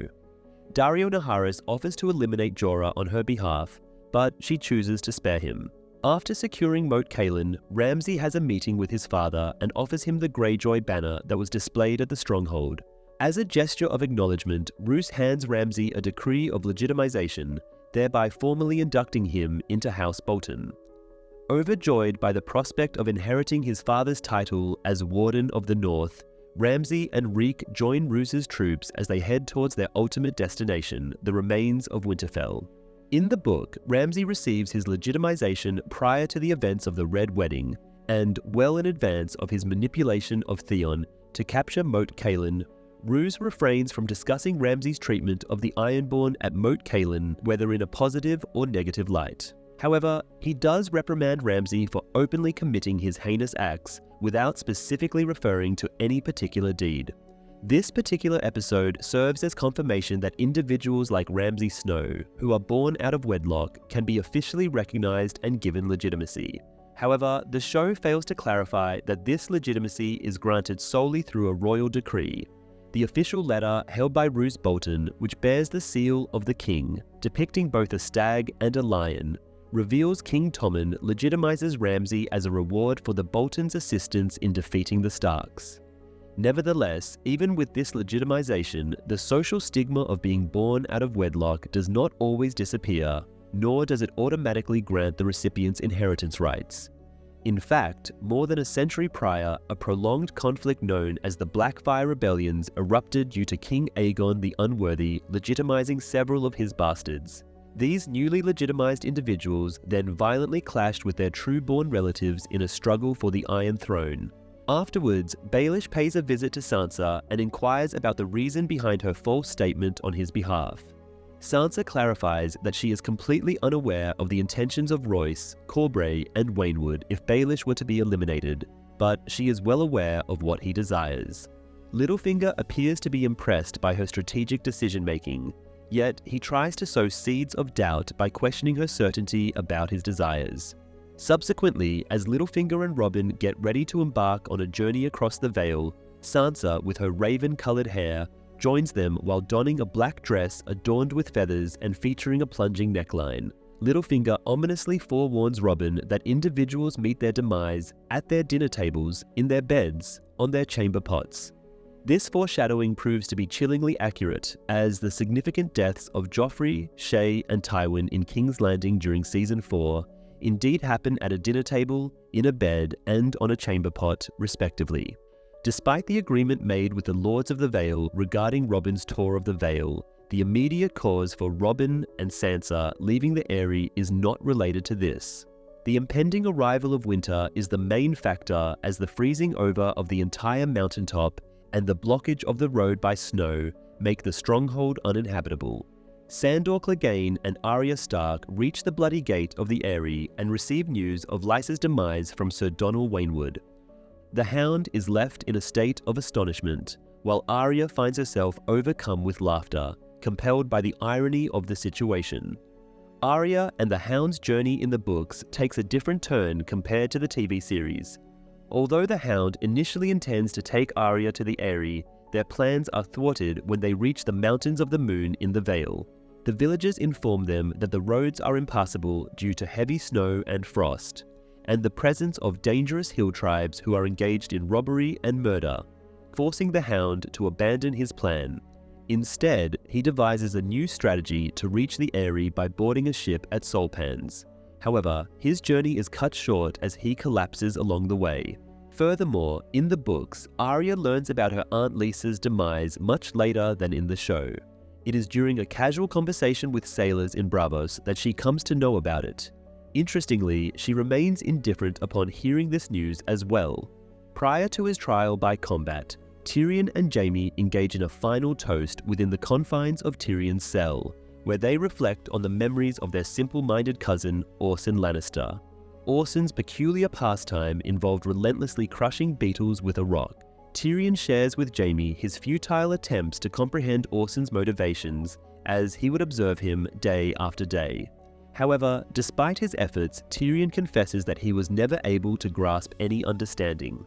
Daario Naharis offers to eliminate Jorah on her behalf, but she chooses to spare him. After securing Moat Cailin, Ramsay has a meeting with his father and offers him the Greyjoy banner that was displayed at the stronghold. As a gesture of acknowledgement, Roose hands Ramsay a decree of legitimization, thereby formally inducting him into House Bolton. Overjoyed by the prospect of inheriting his father's title as Warden of the North, Ramsay and Reek join Roose's troops as they head towards their ultimate destination, the remains of Winterfell. In the book, Ramsay receives his legitimization prior to the events of the Red Wedding, and well in advance of his manipulation of Theon to capture Moat Cailin. Roose refrains from discussing Ramsay's treatment of the Ironborn at Moat Cailin, whether in a positive or negative light. However, he does reprimand Ramsay for openly committing his heinous acts without specifically referring to any particular deed. This particular episode serves as confirmation that individuals like Ramsay Snow, who are born out of wedlock, can be officially recognized and given legitimacy. However, the show fails to clarify that this legitimacy is granted solely through a royal decree. The official letter held by Roose Bolton, which bears the seal of the king, depicting both a stag and a lion, reveals King Tommen legitimizes Ramsay as a reward for the Boltons' assistance in defeating the Starks. Nevertheless, even with this legitimization, the social stigma of being born out of wedlock does not always disappear, nor does it automatically grant the recipient's inheritance rights. In fact, more than a century prior, a prolonged conflict known as the Blackfire Rebellions erupted due to King Aegon the Unworthy legitimizing several of his bastards. These newly legitimized individuals then violently clashed with their true-born relatives in a struggle for the Iron Throne. Afterwards, Baelish pays a visit to Sansa and inquires about the reason behind her false statement on his behalf. Sansa clarifies that she is completely unaware of the intentions of Royce, Corbray, and Waynwood if Baelish were to be eliminated, but she is well aware of what he desires. Littlefinger appears to be impressed by her strategic decision-making, yet he tries to sow seeds of doubt by questioning her certainty about his desires. Subsequently, as Littlefinger and Robin get ready to embark on a journey across the Vale, Sansa, with her raven-coloured hair, joins them while donning a black dress adorned with feathers and featuring a plunging neckline. Littlefinger ominously forewarns Robin that individuals meet their demise at their dinner tables, in their beds, on their chamber pots. This foreshadowing proves to be chillingly accurate, as the significant deaths of Joffrey, Shae, and Tywin in King's Landing during Season 4 indeed happen at a dinner table, in a bed, and on a chamber pot, respectively. Despite the agreement made with the Lords of the Vale regarding Robin's tour of the Vale, the immediate cause for Robin and Sansa leaving the Eyrie is not related to this. The impending arrival of winter is the main factor, as the freezing over of the entire mountaintop and the blockage of the road by snow make the stronghold uninhabitable. Sandor Clegane and Arya Stark reach the Bloody Gate of the Eyrie and receive news of Lysa's demise from Sir Donal Waynwood. The Hound is left in a state of astonishment, while Arya finds herself overcome with laughter, compelled by the irony of the situation. Arya and the Hound's journey in the books takes a different turn compared to the TV series. Although the Hound initially intends to take Arya to the Eyrie, their plans are thwarted when they reach the Mountains of the Moon in the Vale. The villagers inform them that the roads are impassable due to heavy snow and frost, and the presence of dangerous hill tribes who are engaged in robbery and murder, forcing the Hound to abandon his plan. Instead, he devises a new strategy to reach the Eyrie by boarding a ship at Solpans. However, his journey is cut short as he collapses along the way. Furthermore, in the books, Arya learns about her Aunt Lysa's demise much later than in the show. It is during a casual conversation with sailors in Braavos that she comes to know about it. Interestingly, she remains indifferent upon hearing this news as well. Prior to his trial by combat, Tyrion and Jaime engage in a final toast within the confines of Tyrion's cell, where they reflect on the memories of their simple-minded cousin, Orson Lannister. Orson's peculiar pastime involved relentlessly crushing beetles with a rock. Tyrion shares with Jaime his futile attempts to comprehend Orson's motivations, as he would observe him day after day. However, despite his efforts, Tyrion confesses that he was never able to grasp any understanding.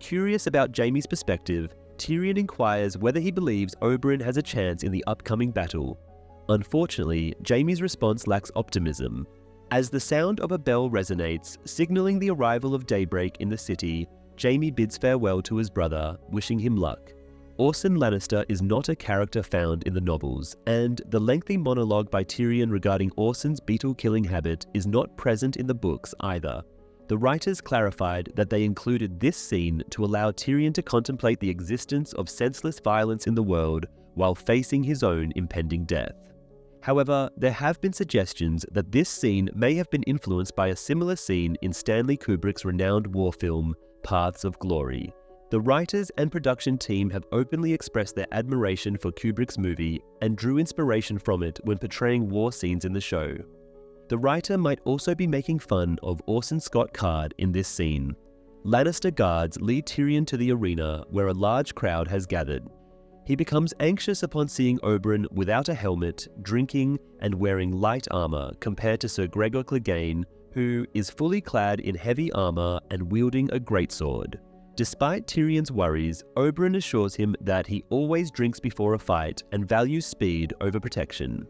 Curious about Jaime's perspective, Tyrion inquires whether he believes Oberyn has a chance in the upcoming battle. Unfortunately, Jaime's response lacks optimism. As the sound of a bell resonates, signaling the arrival of daybreak in the city, Jaime bids farewell to his brother, wishing him luck. Orson Lannister is not a character found in the novels, and the lengthy monologue by Tyrion regarding Orson's beetle-killing habit is not present in the books either. The writers clarified that they included this scene to allow Tyrion to contemplate the existence of senseless violence in the world while facing his own impending death. However, there have been suggestions that this scene may have been influenced by a similar scene in Stanley Kubrick's renowned war film, Paths of Glory. The writers and production team have openly expressed their admiration for Kubrick's movie and drew inspiration from it when portraying war scenes in the show. The writer might also be making fun of Orson Scott Card in this scene. Lannister guards lead Tyrion to the arena where a large crowd has gathered. He becomes anxious upon seeing Oberyn without a helmet, drinking, and wearing light armor compared to Sir Gregor Clegane, who is fully clad in heavy armor and wielding a greatsword. Despite Tyrion's worries, Oberyn assures him that he always drinks before a fight and values speed over protection.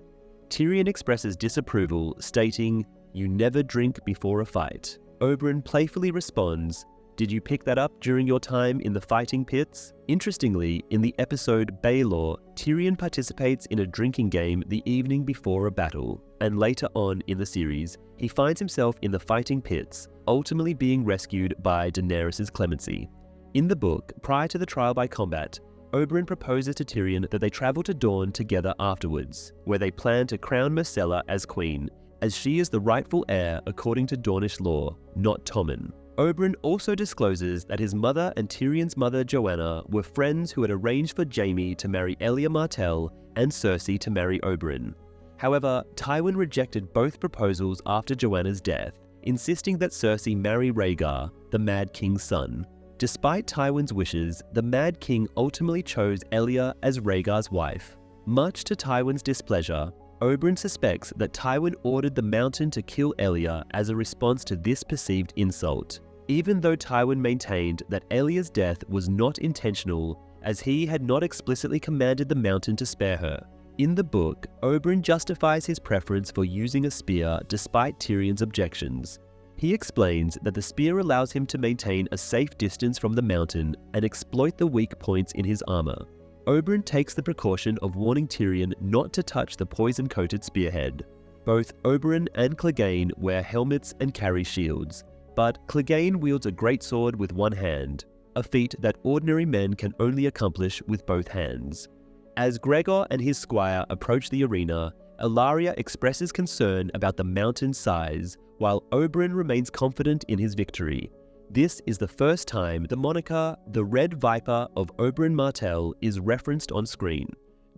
Tyrion expresses disapproval, stating, "You never drink before a fight." Oberyn playfully responds, "Did you pick that up during your time in the fighting pits?" Interestingly, in the episode Baelor, Tyrion participates in a drinking game the evening before a battle, and later on in the series, he finds himself in the fighting pits, ultimately being rescued by Daenerys' clemency. In the book, prior to the trial by combat, Oberyn proposes to Tyrion that they travel to Dorne together afterwards, where they plan to crown Myrcella as queen, as she is the rightful heir according to Dornish law, not Tommen. Oberyn also discloses that his mother and Tyrion's mother Joanna were friends who had arranged for Jaime to marry Elia Martell and Cersei to marry Oberyn. However, Tywin rejected both proposals after Joanna's death, insisting that Cersei marry Rhaegar, the Mad King's son. Despite Tywin's wishes, the Mad King ultimately chose Elia as Rhaegar's wife. Much to Tywin's displeasure, Oberyn suspects that Tywin ordered the Mountain to kill Elia as a response to this perceived insult, even though Tywin maintained that Elia's death was not intentional, as he had not explicitly commanded the Mountain to spare her. In the book, Oberyn justifies his preference for using a spear despite Tyrion's objections. He explains that the spear allows him to maintain a safe distance from the Mountain and exploit the weak points in his armor. Oberyn takes the precaution of warning Tyrion not to touch the poison-coated spearhead. Both Oberyn and Clegane wear helmets and carry shields, but Clegane wields a greatsword with one hand, a feat that ordinary men can only accomplish with both hands. As Gregor and his squire approach the arena, Ellaria expresses concern about the Mountain's size, while Oberyn remains confident in his victory. This is the first time the moniker, the Red Viper of Oberyn Martell, is referenced on screen.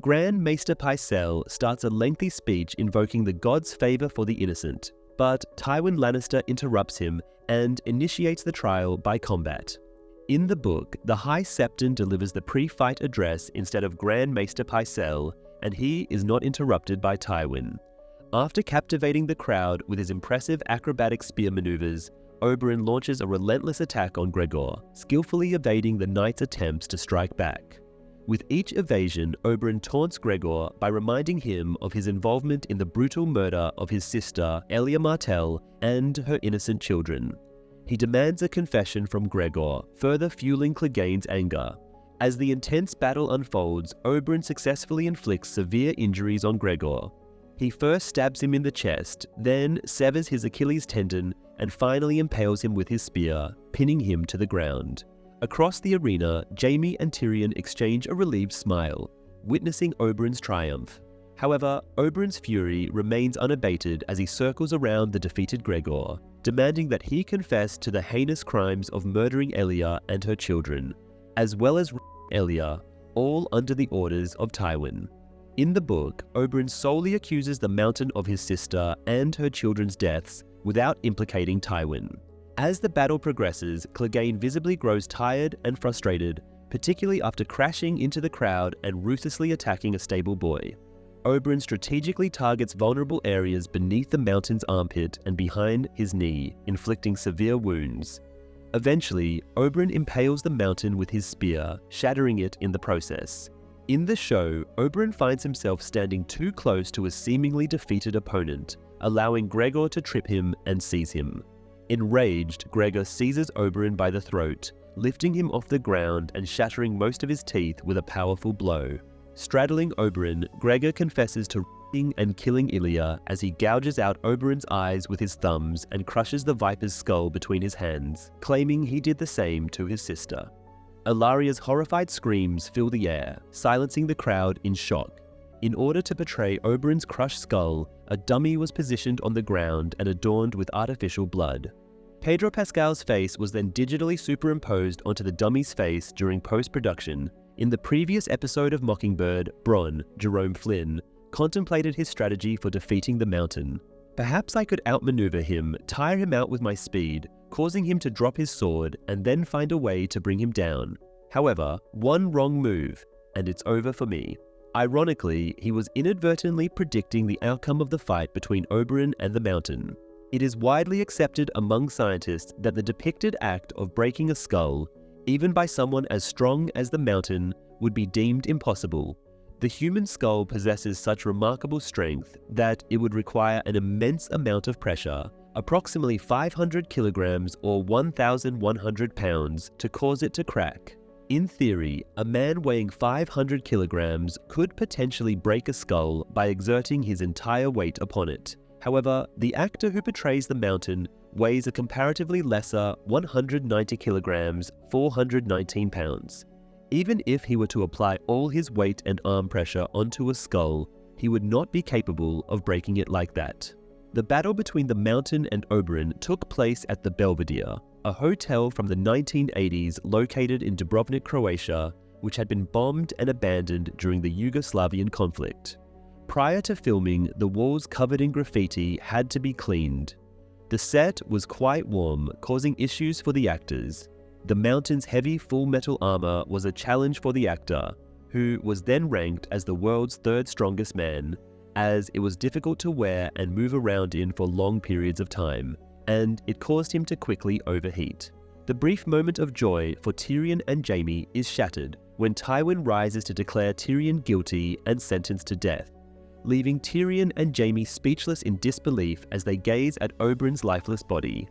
Grand Maester Pycelle starts a lengthy speech invoking the god's favor for the innocent, but Tywin Lannister interrupts him and initiates the trial by combat. In the book, the High Septon delivers the pre-fight address instead of Grand Maester Pycelle, and he is not interrupted by Tywin. After captivating the crowd with his impressive acrobatic spear maneuvers, Oberyn launches a relentless attack on Gregor, skillfully evading the knight's attempts to strike back. With each evasion, Oberyn taunts Gregor by reminding him of his involvement in the brutal murder of his sister, Elia Martell, and her innocent children. He demands a confession from Gregor, further fueling Clegane's anger. As the intense battle unfolds, Oberyn successfully inflicts severe injuries on Gregor. He first stabs him in the chest, then severs his Achilles tendon, and finally impales him with his spear, pinning him to the ground. Across the arena, Jaime and Tyrion exchange a relieved smile, witnessing Oberyn's triumph. However, Oberyn's fury remains unabated as he circles around the defeated Gregor, demanding that he confess to the heinous crimes of murdering Elia and her children, as well as Elia, all under the orders of Tywin. In the book, Oberyn solely accuses the Mountain of his sister and her children's deaths without implicating Tywin. As the battle progresses, Clegane visibly grows tired and frustrated, particularly after crashing into the crowd and ruthlessly attacking a stable boy. Oberyn strategically targets vulnerable areas beneath the Mountain's armpit and behind his knee, inflicting severe wounds. Eventually, Oberyn impales the Mountain with his spear, shattering it in the process. In the show, Oberyn finds himself standing too close to a seemingly defeated opponent, allowing Gregor to trip him and seize him. Enraged, Gregor seizes Oberyn by the throat, lifting him off the ground and shattering most of his teeth with a powerful blow. Straddling Oberyn, Gregor confesses to raping and killing Ilya as he gouges out Oberyn's eyes with his thumbs and crushes the Viper's skull between his hands, claiming he did the same to his sister. Ellaria's horrified screams fill the air, silencing the crowd in shock. In order to portray Oberyn's crushed skull, a dummy was positioned on the ground and adorned with artificial blood. Pedro Pascal's face was then digitally superimposed onto the dummy's face during post-production. In the previous episode of Mockingbird, Bronn, Jerome Flynn, contemplated his strategy for defeating the Mountain. Perhaps I could outmaneuver him, tire him out with my speed, causing him to drop his sword, and then find a way to bring him down. However, one wrong move, and it's over for me. Ironically, he was inadvertently predicting the outcome of the fight between Oberyn and the Mountain. It is widely accepted among scientists that the depicted act of breaking a skull, even by someone as strong as the Mountain, would be deemed impossible. The human skull possesses such remarkable strength that it would require an immense amount of pressure, approximately 500 kilograms or 1,100 pounds, to cause it to crack. In theory, a man weighing 500 kilograms could potentially break a skull by exerting his entire weight upon it. However, the actor who portrays the Mountain weighs a comparatively lesser 190 kilograms, 419 pounds. Even if he were to apply all his weight and arm pressure onto a skull, he would not be capable of breaking it like that. The battle between the Mountain and Oberyn took place at the Belvedere, a hotel from the 1980s located in Dubrovnik, Croatia, which had been bombed and abandoned during the Yugoslavian conflict. Prior to filming, the walls covered in graffiti had to be cleaned. The set was quite warm, causing issues for the actors. The Mountain's heavy full metal armor was a challenge for the actor, who was then ranked as the world's third strongest man, as it was difficult to wear and move around in for long periods of time, and it caused him to quickly overheat. The brief moment of joy for Tyrion and Jaime is shattered when Tywin rises to declare Tyrion guilty and sentenced to death, leaving Tyrion and Jaime speechless in disbelief as they gaze at Oberyn's lifeless body.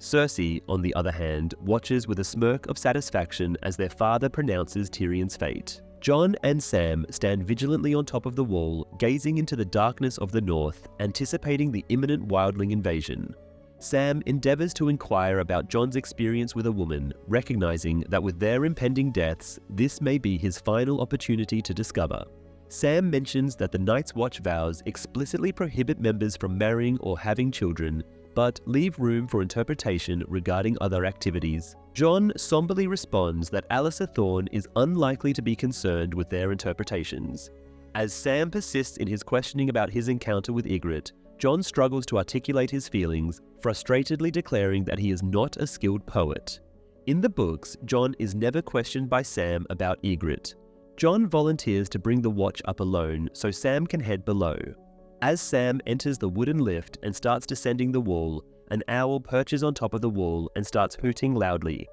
Cersei, on the other hand, watches with a smirk of satisfaction as their father pronounces Tyrion's fate. Jon and Sam stand vigilantly on top of the wall, gazing into the darkness of the north, anticipating the imminent wildling invasion. Sam endeavors to inquire about Jon's experience with a woman, recognizing that with their impending deaths, this may be his final opportunity to discover. Sam mentions that the Night's Watch vows explicitly prohibit members from marrying or having children, but leave room for interpretation regarding other activities. Jon somberly responds that Alliser Thorne is unlikely to be concerned with their interpretations. As Sam persists in his questioning about his encounter with Ygritte, Jon struggles to articulate his feelings, frustratedly declaring that he is not a skilled poet. In the books, Jon is never questioned by Sam about Ygritte. Jon volunteers to bring the watch up alone so Sam can head below. As Sam enters the wooden lift and starts descending the wall, an owl perches on top of the wall and starts hooting loudly.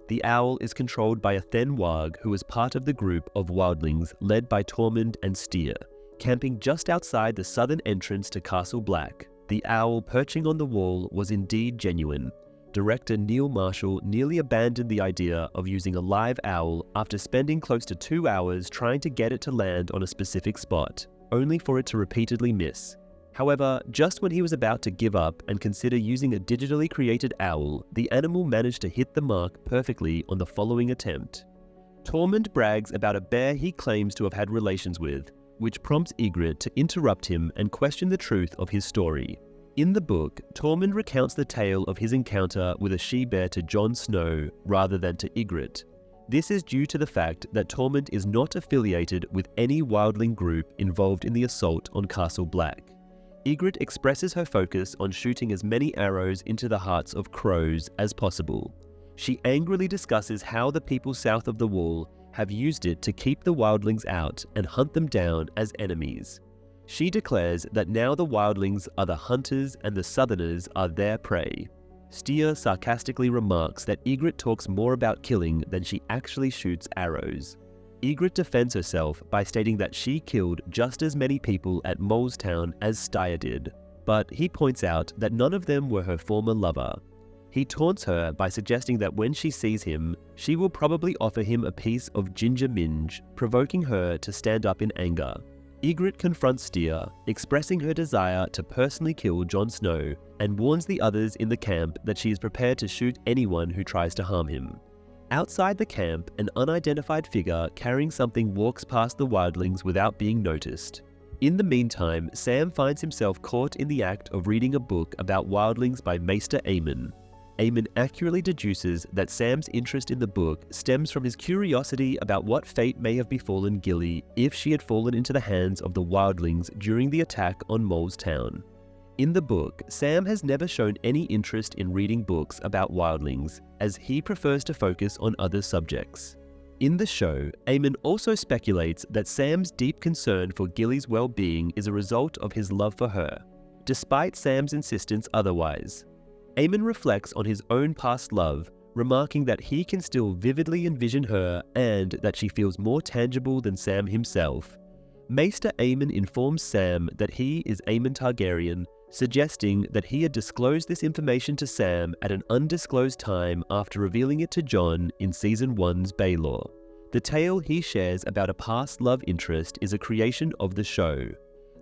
The owl is controlled by a Then Warg who is part of the group of wildlings led by Tormund and Styr, camping just outside the southern entrance to Castle Black. The owl perching on the wall was indeed genuine. Director Neil Marshall nearly abandoned the idea of using a live owl after spending close to 2 hours trying to get it to land on a specific spot, only for it to repeatedly miss. However, just when he was about to give up and consider using a digitally created owl, the animal managed to hit the mark perfectly on the following attempt. Tormund brags about a bear he claims to have had relations with, which prompts Ygritte to interrupt him and question the truth of his story. In the book, Tormund recounts the tale of his encounter with a she-bear to Jon Snow rather than to Ygritte. This is due to the fact that Tormund is not affiliated with any wildling group involved in the assault on Castle Black. Ygritte expresses her focus on shooting as many arrows into the hearts of crows as possible. She angrily discusses how the people south of the wall have used it to keep the wildlings out and hunt them down as enemies. She declares that now the wildlings are the hunters and the southerners are their prey. Styr sarcastically remarks that Ygritte talks more about killing than she actually shoots arrows. Ygritte defends herself by stating that she killed just as many people at Molestown as Styr did, but he points out that none of them were her former lover. He taunts her by suggesting that when she sees him, she will probably offer him a piece of ginger minge, provoking her to stand up in anger. Ygritte confronts Styr, expressing her desire to personally kill Jon Snow, and warns the others in the camp that she is prepared to shoot anyone who tries to harm him. Outside the camp, an unidentified figure carrying something walks past the wildlings without being noticed. In the meantime, Sam finds himself caught in the act of reading a book about wildlings by Maester Aemon. Aemon accurately deduces that Sam's interest in the book stems from his curiosity about what fate may have befallen Gilly if she had fallen into the hands of the wildlings during the attack on Molestown. In the book, Sam has never shown any interest in reading books about wildlings, as he prefers to focus on other subjects. In the show, Aemon also speculates that Sam's deep concern for Gilly's well-being is a result of his love for her, despite Sam's insistence otherwise. Aemon reflects on his own past love, remarking that he can still vividly envision her and that she feels more tangible than Sam himself. Maester Aemon informs Sam that he is Aemon Targaryen, suggesting that he had disclosed this information to Sam at an undisclosed time after revealing it to Jon in Season 1's Baelor. The tale he shares about a past love interest is a creation of the show,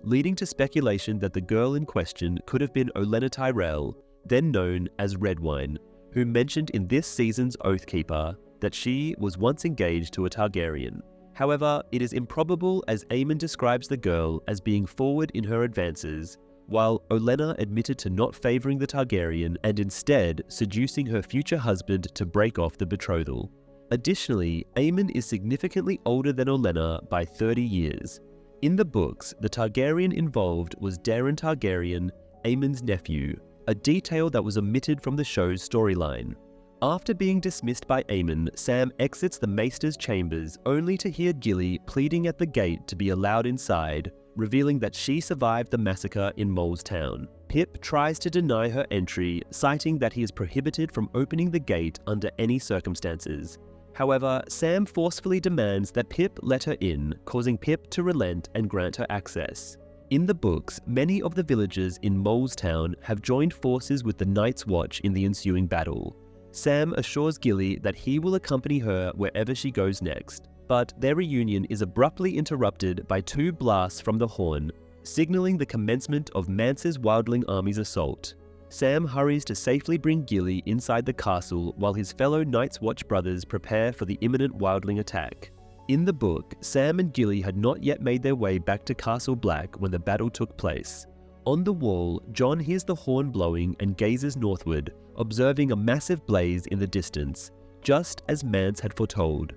leading to speculation that the girl in question could have been Olenna Tyrell, then known as Redwine, who mentioned in this season's Oathkeeper that she was once engaged to a Targaryen. However, it is improbable as Aemon describes the girl as being forward in her advances, while Olenna admitted to not favouring the Targaryen and instead seducing her future husband to break off the betrothal. Additionally, Aemon is significantly older than Olenna by 30 years. In the books, the Targaryen involved was Daeron Targaryen, Aemon's nephew, a detail that was omitted from the show's storyline. After being dismissed by Aemon, Sam exits the Maester's chambers only to hear Gilly pleading at the gate to be allowed inside, revealing that she survived the massacre in Mole's Town. Pip tries to deny her entry, citing that he is prohibited from opening the gate under any circumstances. However, Sam forcefully demands that Pip let her in, causing Pip to relent and grant her access. In the books, many of the villagers in Mole's Town have joined forces with the Night's Watch in the ensuing battle. Sam assures Gilly that he will accompany her wherever she goes next, but their reunion is abruptly interrupted by 2 blasts from the horn, signaling the commencement of Mance's wildling army's assault. Sam hurries to safely bring Gilly inside the castle while his fellow Night's Watch brothers prepare for the imminent wildling attack. In the book, Sam and Gilly had not yet made their way back to Castle Black when the battle took place. On the wall, Jon hears the horn blowing and gazes northward, observing a massive blaze in the distance, just as Mance had foretold.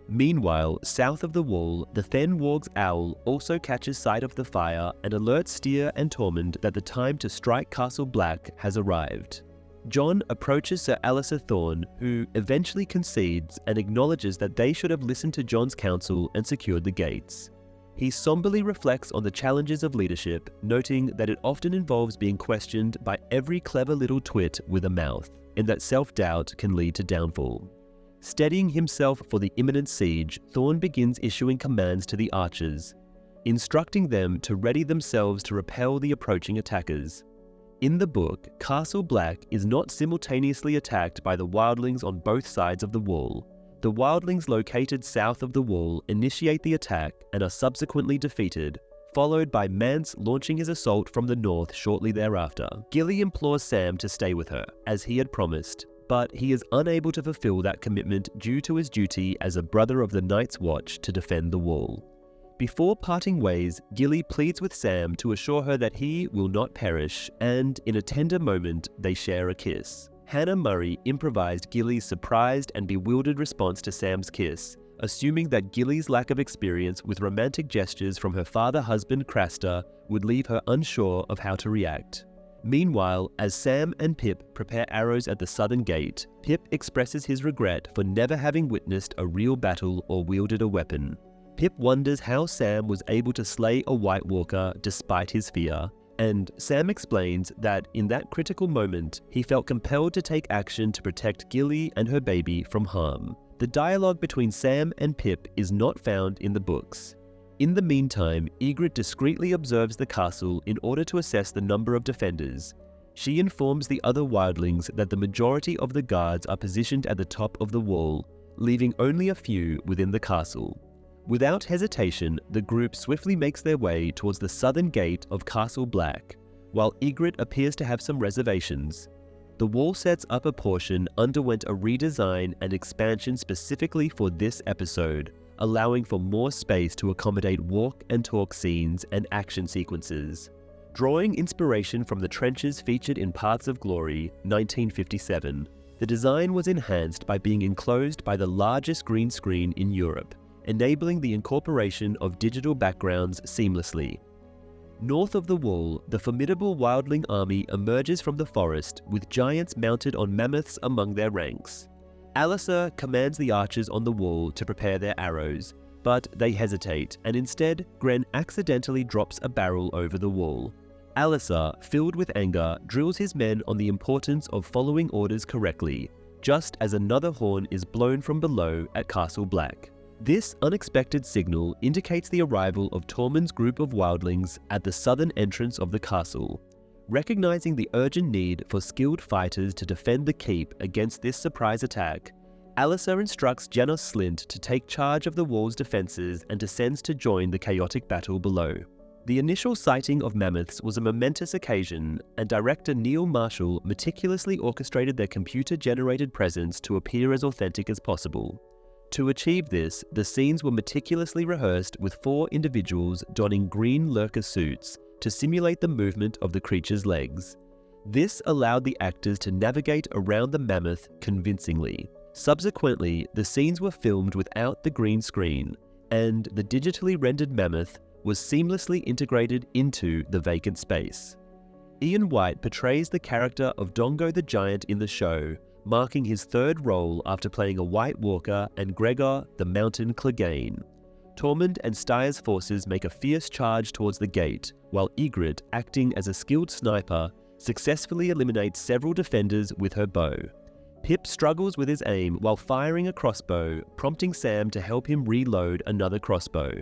Meanwhile, south of the wall, the Thenwarg's owl also catches sight of the fire and alerts Styr and Tormund that the time to strike Castle Black has arrived. Jon approaches Sir Alliser Thorne, who eventually concedes and acknowledges that they should have listened to Jon's counsel and secured the gates. He somberly reflects on the challenges of leadership, noting that it often involves being questioned by every clever little twit with a mouth, and that self-doubt can lead to downfall. Steadying himself for the imminent siege, Thorne begins issuing commands to the archers, instructing them to ready themselves to repel the approaching attackers. In the book, Castle Black is not simultaneously attacked by the wildlings on both sides of the wall. The wildlings located south of the wall initiate the attack and are subsequently defeated, followed by Mance launching his assault from the north shortly thereafter. Gilly implores Sam to stay with her, as he had promised, but he is unable to fulfill that commitment due to his duty as a brother of the Night's Watch to defend the wall. Before parting ways, Gilly pleads with Sam to assure her that he will not perish, and in a tender moment, they share a kiss. Hannah Murray improvised Gilly's surprised and bewildered response to Sam's kiss, assuming that Gilly's lack of experience with romantic gestures from her father-husband Craster would leave her unsure of how to react. Meanwhile, as Sam and Pip prepare arrows at the southern gate, Pip expresses his regret for never having witnessed a real battle or wielded a weapon. Pip wonders how Sam was able to slay a White Walker despite his fear, and Sam explains that in that critical moment, he felt compelled to take action to protect Gilly and her baby from harm. The dialogue between Sam and Pip is not found in the books. In the meantime, Ygritte discreetly observes the castle in order to assess the number of defenders. She informs the other wildlings that the majority of the guards are positioned at the top of the wall, leaving only a few within the castle. Without hesitation, the group swiftly makes their way towards the southern gate of Castle Black, while Ygritte appears to have some reservations. The wall set's upper portion underwent a redesign and expansion specifically for this episode, allowing for more space to accommodate walk and talk scenes and action sequences. Drawing inspiration from the trenches featured in Paths of Glory, 1957, the design was enhanced by being enclosed by the largest green screen in Europe, enabling the incorporation of digital backgrounds seamlessly. North of the wall, the formidable wildling army emerges from the forest with giants mounted on mammoths among their ranks. Alliser commands the archers on the wall to prepare their arrows, but they hesitate, and instead, Gren accidentally drops a barrel over the wall. Alliser, filled with anger, drills his men on the importance of following orders correctly, just as another horn is blown from below at Castle Black. This unexpected signal indicates the arrival of Tormund's group of wildlings at the southern entrance of the castle. Recognizing the urgent need for skilled fighters to defend the keep against this surprise attack, Alliser instructs Janos Slynt to take charge of the wall's defenses and descends to join the chaotic battle below. The initial sighting of mammoths was a momentous occasion, and director Neil Marshall meticulously orchestrated their computer-generated presence to appear as authentic as possible. To achieve this, the scenes were meticulously rehearsed with 4 individuals donning green lurker suits to simulate the movement of the creature's legs. This allowed the actors to navigate around the mammoth convincingly. Subsequently, the scenes were filmed without the green screen, and the digitally rendered mammoth was seamlessly integrated into the vacant space. Ian White portrays the character of Dongo the Giant in the show, marking his third role after playing a White Walker and Gregor the Mountain Clegane. Tormund and Styre's forces make a fierce charge towards the gate, while Ygritte, acting as a skilled sniper, successfully eliminates several defenders with her bow. Pip struggles with his aim while firing a crossbow, prompting Sam to help him reload another crossbow.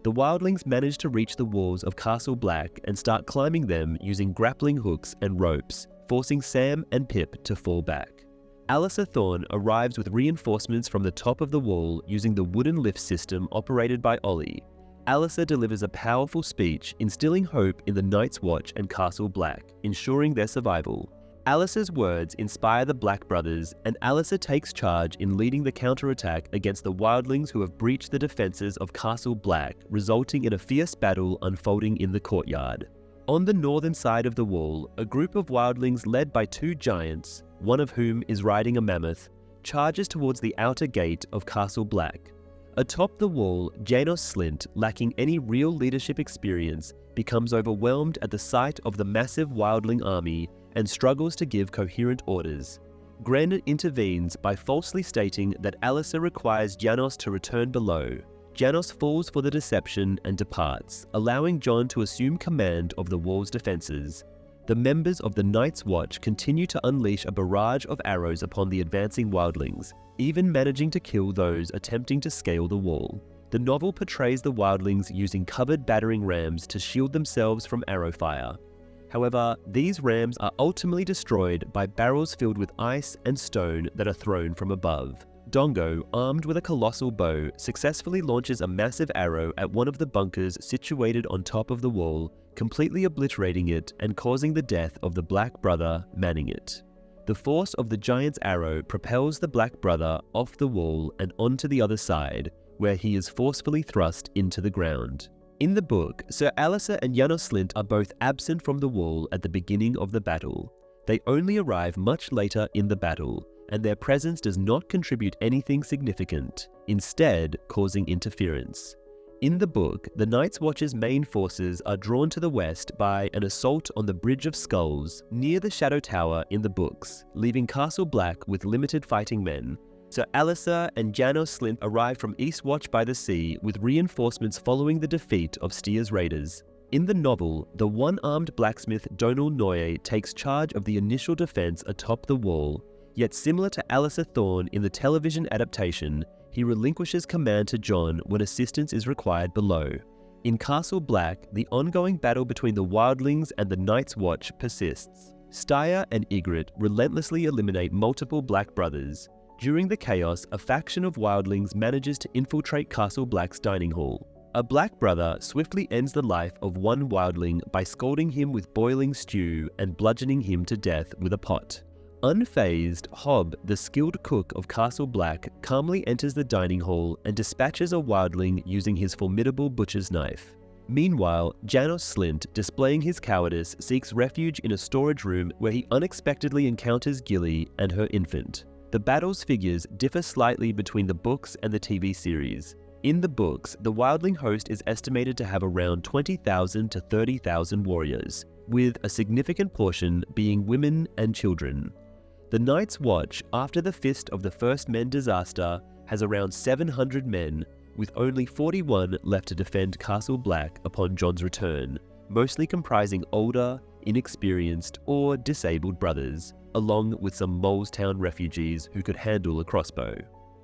The wildlings manage to reach the walls of Castle Black and start climbing them using grappling hooks and ropes, forcing Sam and Pip to fall back. Alliser Thorne arrives with reinforcements from the top of the wall using the wooden lift system operated by Ollie. Alliser delivers a powerful speech, instilling hope in the Night's Watch and Castle Black, ensuring their survival. Alliser's words inspire the Black Brothers, and Alliser takes charge in leading the counterattack against the wildlings who have breached the defenses of Castle Black, resulting in a fierce battle unfolding in the courtyard. On the northern side of the wall, a group of wildlings led by two giants, one of whom is riding a mammoth, charges towards the outer gate of Castle Black. Atop the wall, Janos Slynt, lacking any real leadership experience, becomes overwhelmed at the sight of the massive wildling army and struggles to give coherent orders. Gren intervenes by falsely stating that Alliser requires Janos to return below. Janos falls for the deception and departs, allowing Jon to assume command of the wall's defenses. The members of the Night's Watch continue to unleash a barrage of arrows upon the advancing wildlings, even managing to kill those attempting to scale the wall. The novel portrays the wildlings using covered battering rams to shield themselves from arrow fire. However, these rams are ultimately destroyed by barrels filled with ice and stone that are thrown from above. Dongo, armed with a colossal bow, successfully launches a massive arrow at one of the bunkers situated on top of the wall, completely obliterating it and causing the death of the Black Brother manning it. The force of the giant's arrow propels the Black Brother off the wall and onto the other side, where he is forcefully thrust into the ground. In the book, Sir Alliser and Janos Slynt are both absent from the wall at the beginning of the battle. They only arrive much later in the battle, and their presence does not contribute anything significant, instead causing interference. In the book, the Night's Watch's main forces are drawn to the west by an assault on the Bridge of Skulls near the Shadow Tower in the books, leaving Castle Black with limited fighting men. Sir Alliser and Janos Slynt arrive from Eastwatch by the Sea with reinforcements following the defeat of Styr's raiders. In the novel, the one-armed blacksmith Donal Noye takes charge of the initial defense atop the wall, yet similar to Alliser Thorne in the television adaptation, he relinquishes command to Jon when assistance is required below. In Castle Black, the ongoing battle between the wildlings and the Night's Watch persists. Styre and Ygritte relentlessly eliminate multiple Black Brothers. During the chaos, a faction of wildlings manages to infiltrate Castle Black's dining hall. A Black Brother swiftly ends the life of one wildling by scalding him with boiling stew and bludgeoning him to death with a pot. Unfazed, Hobb, the skilled cook of Castle Black, calmly enters the dining hall and dispatches a wildling using his formidable butcher's knife. Meanwhile, Janos Slynt, displaying his cowardice, seeks refuge in a storage room where he unexpectedly encounters Gilly and her infant. The battle's figures differ slightly between the books and the TV series. In the books, the wildling host is estimated to have around 20,000 to 30,000 warriors, with a significant portion being women and children. The Night's Watch, after the Fist of the First Men disaster, has around 700 men, with only 41 left to defend Castle Black upon Jon's return, mostly comprising older, inexperienced, or disabled brothers, along with some Molestown refugees who could handle a crossbow.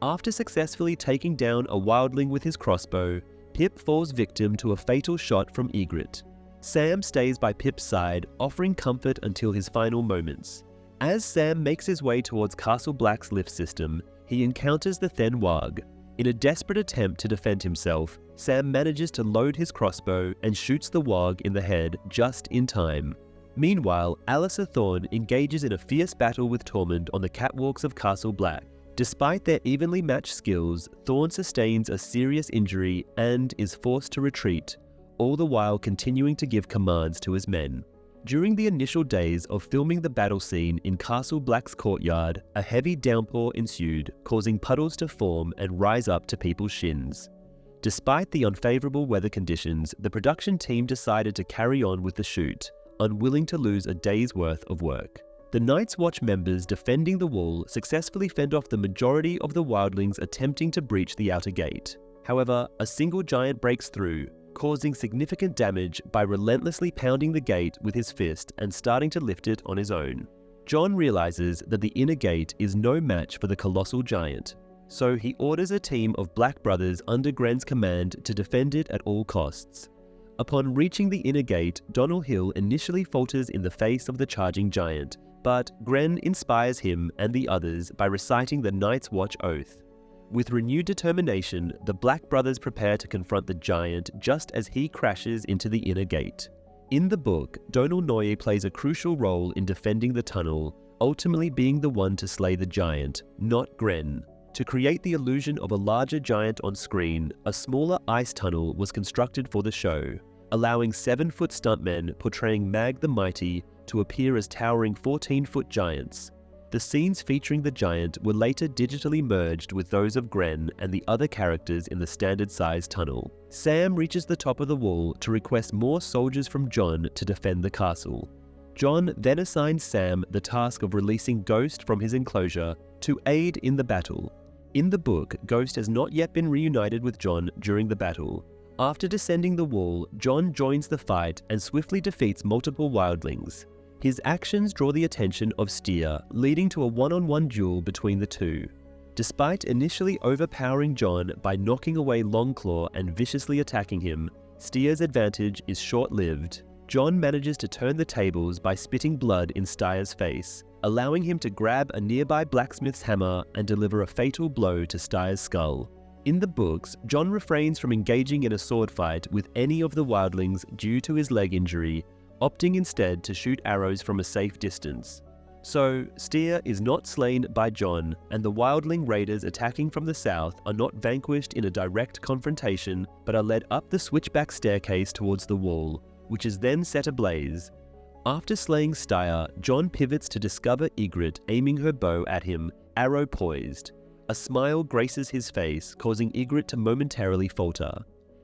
After successfully taking down a wildling with his crossbow, Pip falls victim to a fatal shot from Ygritte. Sam stays by Pip's side, offering comfort until his final moments. As Sam makes his way towards Castle Black's lift system, he encounters the Then Wag. In a desperate attempt to defend himself, Sam manages to load his crossbow and shoots the Wag in the head just in time. Meanwhile, Alliser Thorne engages in a fierce battle with Tormund on the catwalks of Castle Black. Despite their evenly matched skills, Thorne sustains a serious injury and is forced to retreat, all the while continuing to give commands to his men. During the initial days of filming the battle scene in Castle Black's courtyard, a heavy downpour ensued, causing puddles to form and rise up to people's shins. Despite the unfavorable weather conditions, the production team decided to carry on with the shoot, unwilling to lose a day's worth of work. The Night's Watch members defending the wall successfully fend off the majority of the wildlings attempting to breach the outer gate. However, a single giant breaks through, causing significant damage by relentlessly pounding the gate with his fist and starting to lift it on his own. Jon realizes that the inner gate is no match for the colossal giant, so he orders a team of Black brothers under Gren's command to defend it at all costs. Upon reaching the inner gate, Donal Hill initially falters in the face of the charging giant, but Gren inspires him and the others by reciting the Night's Watch oath. With renewed determination, the Black brothers prepare to confront the giant just as he crashes into the inner gate. In the book, Donal Noye plays a crucial role in defending the tunnel, ultimately being the one to slay the giant, not Gren. To create the illusion of a larger giant on screen, a smaller ice tunnel was constructed for the show, allowing 7-foot stuntmen portraying Mag the Mighty to appear as towering 14-foot giants. The scenes featuring the giant were later digitally merged with those of Gren and the other characters in the standard-sized tunnel. Sam reaches the top of the wall to request more soldiers from Jon to defend the castle. Jon then assigns Sam the task of releasing Ghost from his enclosure to aid in the battle. In the book, Ghost has not yet been reunited with Jon during the battle. After descending the wall, Jon joins the fight and swiftly defeats multiple wildlings. His actions draw the attention of Styr, leading to a one-on-one duel between the two. Despite initially overpowering Jon by knocking away Longclaw and viciously attacking him, Styr's advantage is short-lived. Jon manages to turn the tables by spitting blood in Styr's face, allowing him to grab a nearby blacksmith's hammer and deliver a fatal blow to Styr's skull. In the books, Jon refrains from engaging in a sword fight with any of the wildlings due to his leg injury, opting instead to shoot arrows from a safe distance. So, Styr is not slain by Jon, and the wildling raiders attacking from the south are not vanquished in a direct confrontation, but are led up the switchback staircase towards the wall, which is then set ablaze. After slaying Styr, Jon pivots to discover Ygritte aiming her bow at him, arrow poised. A smile graces his face, causing Ygritte to momentarily falter.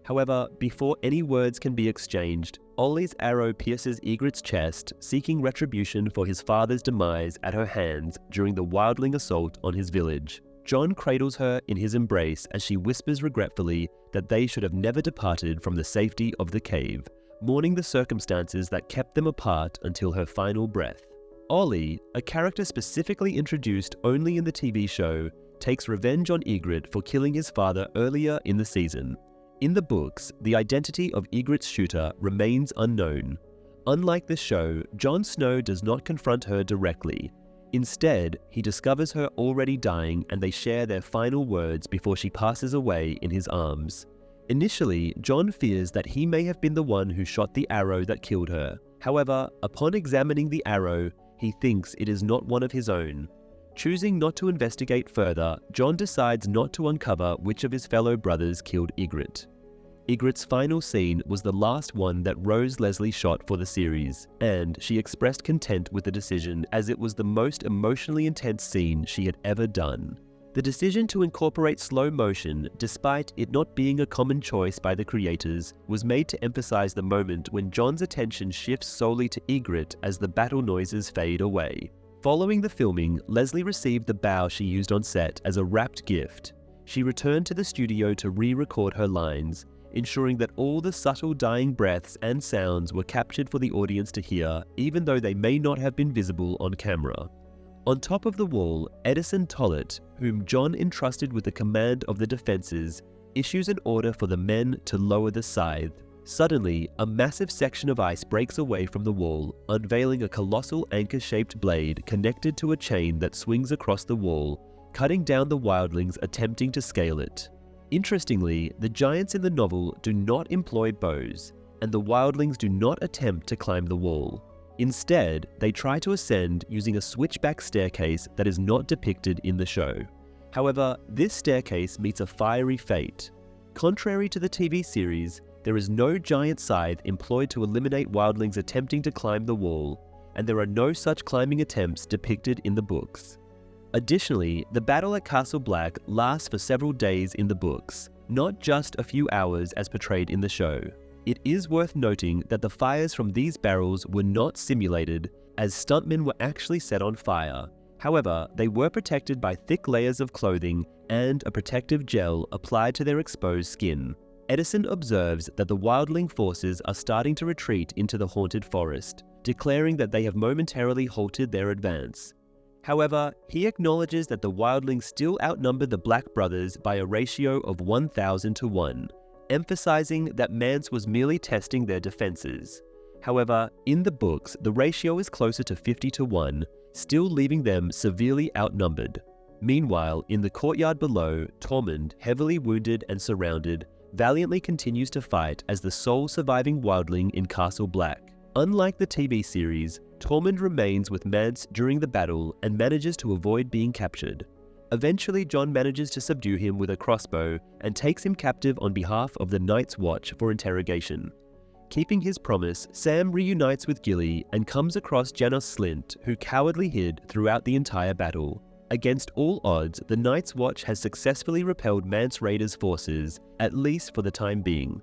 However, before any words can be exchanged, Ollie's arrow pierces Ygritte's chest, seeking retribution for his father's demise at her hands during the wildling assault on his village. Jon cradles her in his embrace as she whispers regretfully that they should have never departed from the safety of the cave, mourning the circumstances that kept them apart until her final breath. Ollie, a character specifically introduced only in the TV show, takes revenge on Ygritte for killing his father earlier in the season. In the books, the identity of Ygritte's shooter remains unknown. Unlike the show, Jon Snow does not confront her directly. Instead, he discovers her already dying and they share their final words before she passes away in his arms. Initially, Jon fears that he may have been the one who shot the arrow that killed her. However, upon examining the arrow, he thinks it is not one of his own. Choosing not to investigate further, Jon decides not to uncover which of his fellow brothers killed Ygritte. Ygritte's final scene was the last one that Rose Leslie shot for the series, and she expressed content with the decision as it was the most emotionally intense scene she had ever done. The decision to incorporate slow motion, despite it not being a common choice by the creators, was made to emphasize the moment when Jon's attention shifts solely to Ygritte as the battle noises fade away. Following the filming, Leslie received the bow she used on set as a wrapped gift. She returned to the studio to re-record her lines, ensuring that all the subtle dying breaths and sounds were captured for the audience to hear, even though they may not have been visible on camera. On top of the wall, Edison Tollett, whom Jon entrusted with the command of the defenses, issues an order for the men to lower the scythe. Suddenly, a massive section of ice breaks away from the wall, unveiling a colossal anchor-shaped blade connected to a chain that swings across the wall, cutting down the wildlings attempting to scale it. Interestingly, the giants in the novel do not employ bows, and the wildlings do not attempt to climb the wall. Instead, they try to ascend using a switchback staircase that is not depicted in the show. However, this staircase meets a fiery fate. Contrary to the TV series, there is no giant scythe employed to eliminate wildlings attempting to climb the wall, and there are no such climbing attempts depicted in the books. Additionally, the battle at Castle Black lasts for several days in the books, not just a few hours as portrayed in the show. It is worth noting that the fires from these barrels were not simulated, as stuntmen were actually set on fire. However, they were protected by thick layers of clothing and a protective gel applied to their exposed skin. Edison observes that the wildling forces are starting to retreat into the haunted forest, declaring that they have momentarily halted their advance. However, he acknowledges that the wildlings still outnumber the Black Brothers by a ratio of 1,000 to 1, emphasizing that Mance was merely testing their defenses. However, in the books, the ratio is closer to 50 to 1, still leaving them severely outnumbered. Meanwhile, in the courtyard below, Tormund, heavily wounded and surrounded, valiantly continues to fight as the sole surviving wildling in Castle Black. Unlike the TV series, Tormund remains with Mance during the battle and manages to avoid being captured. Eventually, Jon manages to subdue him with a crossbow and takes him captive on behalf of the Night's Watch for interrogation. Keeping his promise, Sam reunites with Gilly and comes across Janos Slynt, who cowardly hid throughout the entire battle. Against all odds, the Night's Watch has successfully repelled Mance Rayder's forces, at least for the time being.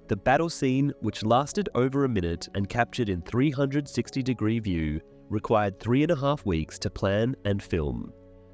The battle scene, which lasted over a minute and captured in 360-degree view, required 3.5 weeks to plan and film.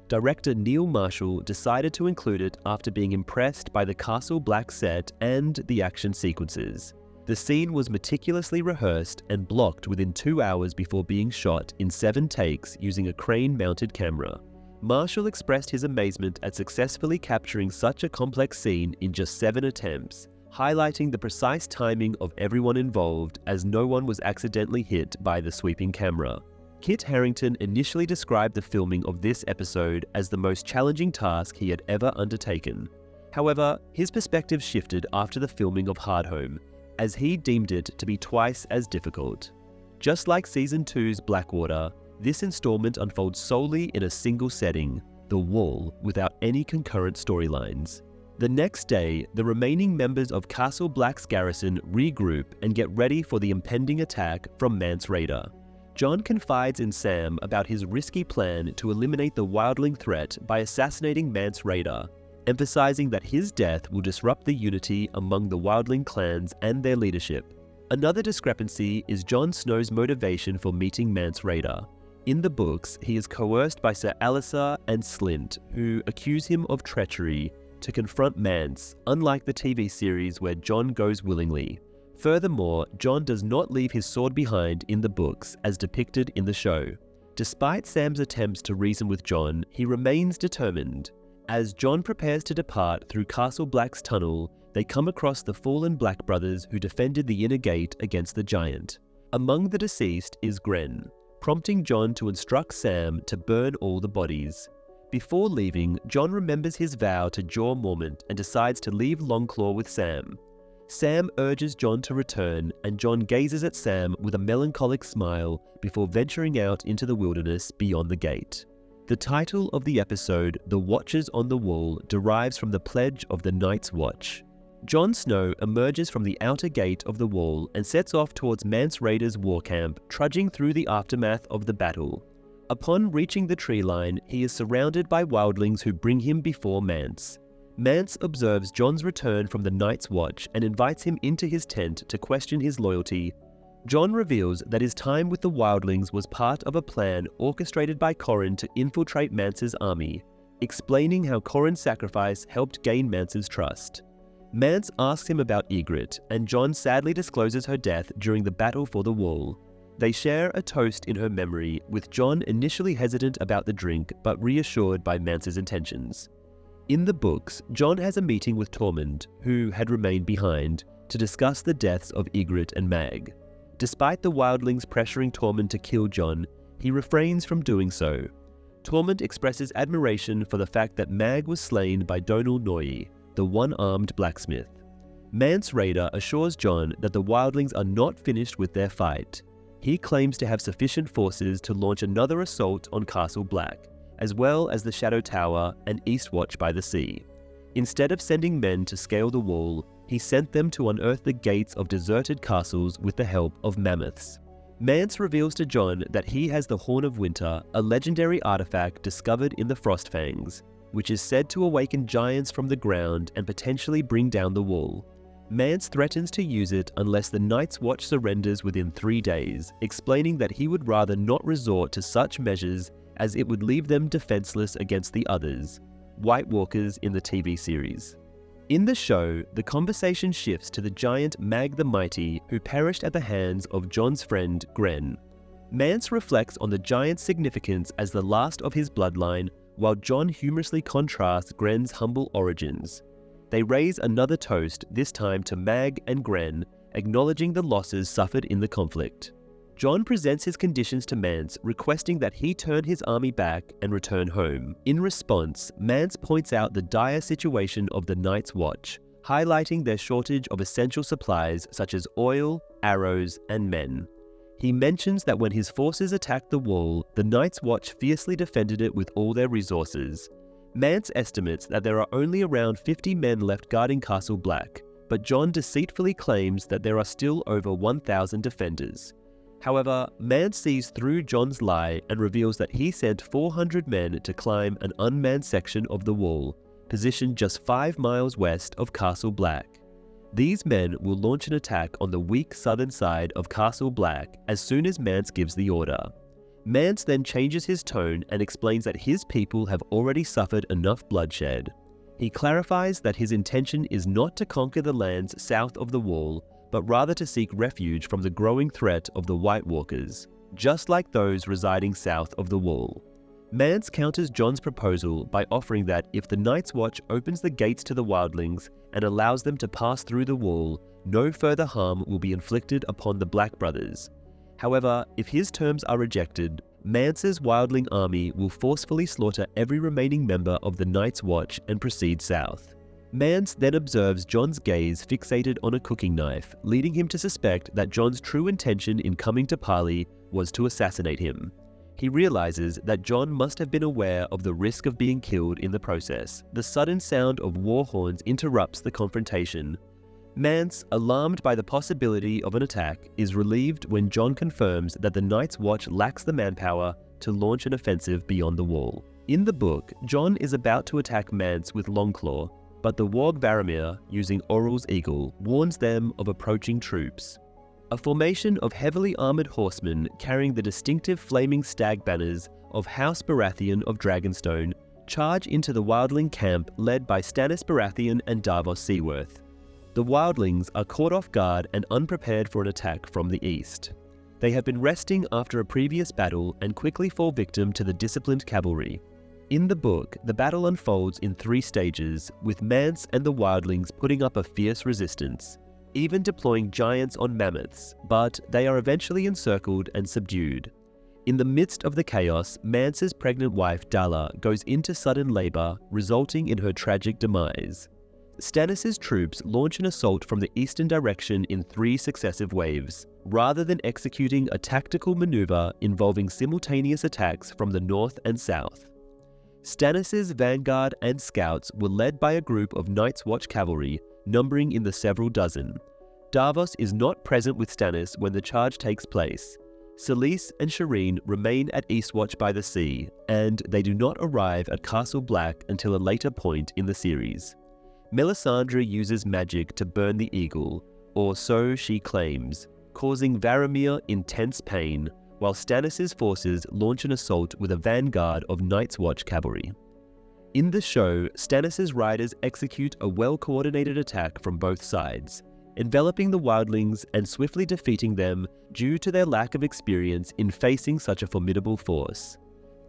Director Neil Marshall decided to include it after being impressed by the Castle Black set and the action sequences. The scene was meticulously rehearsed and blocked within 2 hours before being shot in 7 takes using a crane-mounted camera. Marshall expressed his amazement at successfully capturing such a complex scene in just 7 attempts, highlighting the precise timing of everyone involved as no one was accidentally hit by the sweeping camera. Kit Harington initially described the filming of this episode as the most challenging task he had ever undertaken. However, his perspective shifted after the filming of Hardhome, as he deemed it to be twice as difficult. Just like Season 2's Blackwater, this installment unfolds solely in a single setting, the Wall, without any concurrent storylines. The next day, the remaining members of Castle Black's garrison regroup and get ready for the impending attack from Mance Rayder. Jon confides in Sam about his risky plan to eliminate the wildling threat by assassinating Mance Rayder, emphasizing that his death will disrupt the unity among the wildling clans and their leadership. Another discrepancy is Jon Snow's motivation for meeting Mance Rayder. In the books, he is coerced by Sir Alliser and Slynt, who accuse him of treachery, to confront Mance, unlike the TV series where Jon goes willingly. Furthermore, Jon does not leave his sword behind in the books as depicted in the show. Despite Sam's attempts to reason with Jon, he remains determined. As Jon prepares to depart through Castle Black's tunnel, they come across the fallen Black brothers who defended the inner gate against the giant. Among the deceased is Gren, prompting Jon to instruct Sam to burn all the bodies. Before leaving, Jon remembers his vow to Jorah Mormont and decides to leave Longclaw with Sam. Sam urges Jon to return, and Jon gazes at Sam with a melancholic smile before venturing out into the wilderness beyond the gate. The title of the episode, The Watchers on the Wall, derives from the pledge of the Night's Watch. Jon Snow emerges from the outer gate of the wall and sets off towards Mance Rayder's war camp, trudging through the aftermath of the battle. Upon reaching the tree line, he is surrounded by wildlings who bring him before Mance. Mance observes Jon's return from the Night's Watch and invites him into his tent to question his loyalty. Jon reveals that his time with the wildlings was part of a plan orchestrated by Corran to infiltrate Mance's army, explaining how Corran's sacrifice helped gain Mance's trust. Mance asks him about Ygritte, and Jon sadly discloses her death during the battle for the Wall. They share a toast in her memory, with Jon initially hesitant about the drink but reassured by Mance's intentions. In the books, Jon has a meeting with Tormund, who had remained behind, to discuss the deaths of Ygritte and Mag. Despite the wildlings pressuring Tormund to kill Jon, he refrains from doing so. Tormund expresses admiration for the fact that Mag was slain by Donal Noye, the one-armed blacksmith. Mance Rayder assures Jon that the wildlings are not finished with their fight. He claims to have sufficient forces to launch another assault on Castle Black, as well as the Shadow Tower and Eastwatch by the Sea. Instead of sending men to scale the wall, he sent them to unearth the gates of deserted castles with the help of mammoths. Mance reveals to Jon that he has the Horn of Winter, a legendary artifact discovered in the Frostfangs, which is said to awaken giants from the ground and potentially bring down the wall. Mance threatens to use it unless the Night's Watch surrenders within 3 days, explaining that he would rather not resort to such measures as it would leave them defenseless against the others, White Walkers in the TV series. In the show, the conversation shifts to the giant Mag the Mighty who perished at the hands of Jon's friend Gren. Mance reflects on the giant's significance as the last of his bloodline, while Jon humorously contrasts Gren's humble origins. They raise another toast, this time to Mag and Gren, acknowledging the losses suffered in the conflict. Jon presents his conditions to Mance, requesting that he turn his army back and return home. In response, Mance points out the dire situation of the Night's Watch, highlighting their shortage of essential supplies such as oil, arrows, and men. He mentions that when his forces attacked the wall, the Night's Watch fiercely defended it with all their resources. Mance estimates that there are only around 50 men left guarding Castle Black, but Jon deceitfully claims that there are still over 1,000 defenders. However, Mance sees through Jon's lie and reveals that he sent 400 men to climb an unmanned section of the wall, positioned just 5 miles west of Castle Black. These men will launch an attack on the weak southern side of Castle Black as soon as Mance gives the order. Mance then changes his tone and explains that his people have already suffered enough bloodshed. He clarifies that his intention is not to conquer the lands south of the wall, but rather to seek refuge from the growing threat of the White Walkers, just like those residing south of the wall. Mance counters Jon's proposal by offering that if the Night's Watch opens the gates to the wildlings and allows them to pass through the wall, no further harm will be inflicted upon the Black Brothers. However, if his terms are rejected, Mance's wildling army will forcefully slaughter every remaining member of the Night's Watch and proceed south. Mance then observes Jon's gaze fixated on a cooking knife, leading him to suspect that Jon's true intention in coming to parley was to assassinate him. He realizes that Jon must have been aware of the risk of being killed in the process. The sudden sound of war horns interrupts the confrontation. Mance, alarmed by the possibility of an attack, is relieved when Jon confirms that the Night's Watch lacks the manpower to launch an offensive beyond the wall. In the book, Jon is about to attack Mance with Longclaw, but the warg Varamir, using Oral's eagle, warns them of approaching troops. A formation of heavily armored horsemen carrying the distinctive flaming stag banners of House Baratheon of Dragonstone charge into the wildling camp led by Stannis Baratheon and Davos Seaworth. The wildlings are caught off guard and unprepared for an attack from the east. They have been resting after a previous battle and quickly fall victim to the disciplined cavalry. In the book, the battle unfolds in 3 stages, with Mance and the wildlings putting up a fierce resistance, even deploying giants on mammoths, but they are eventually encircled and subdued. In the midst of the chaos, Mance's pregnant wife Dalla goes into sudden labor, resulting in her tragic demise. Stannis' troops launch an assault from the eastern direction in 3 successive waves, rather than executing a tactical maneuver involving simultaneous attacks from the north and south. Stannis' vanguard and scouts were led by a group of Night's Watch cavalry, numbering in the several dozen. Davos is not present with Stannis when the charge takes place. Selyse and Shireen remain at Eastwatch by the Sea, and they do not arrive at Castle Black until a later point in the series. Melisandre uses magic to burn the eagle, or so she claims, causing Varamir intense pain, while Stannis' forces launch an assault with a vanguard of Night's Watch cavalry. In the show, Stannis' riders execute a well-coordinated attack from both sides, enveloping the wildlings and swiftly defeating them due to their lack of experience in facing such a formidable force.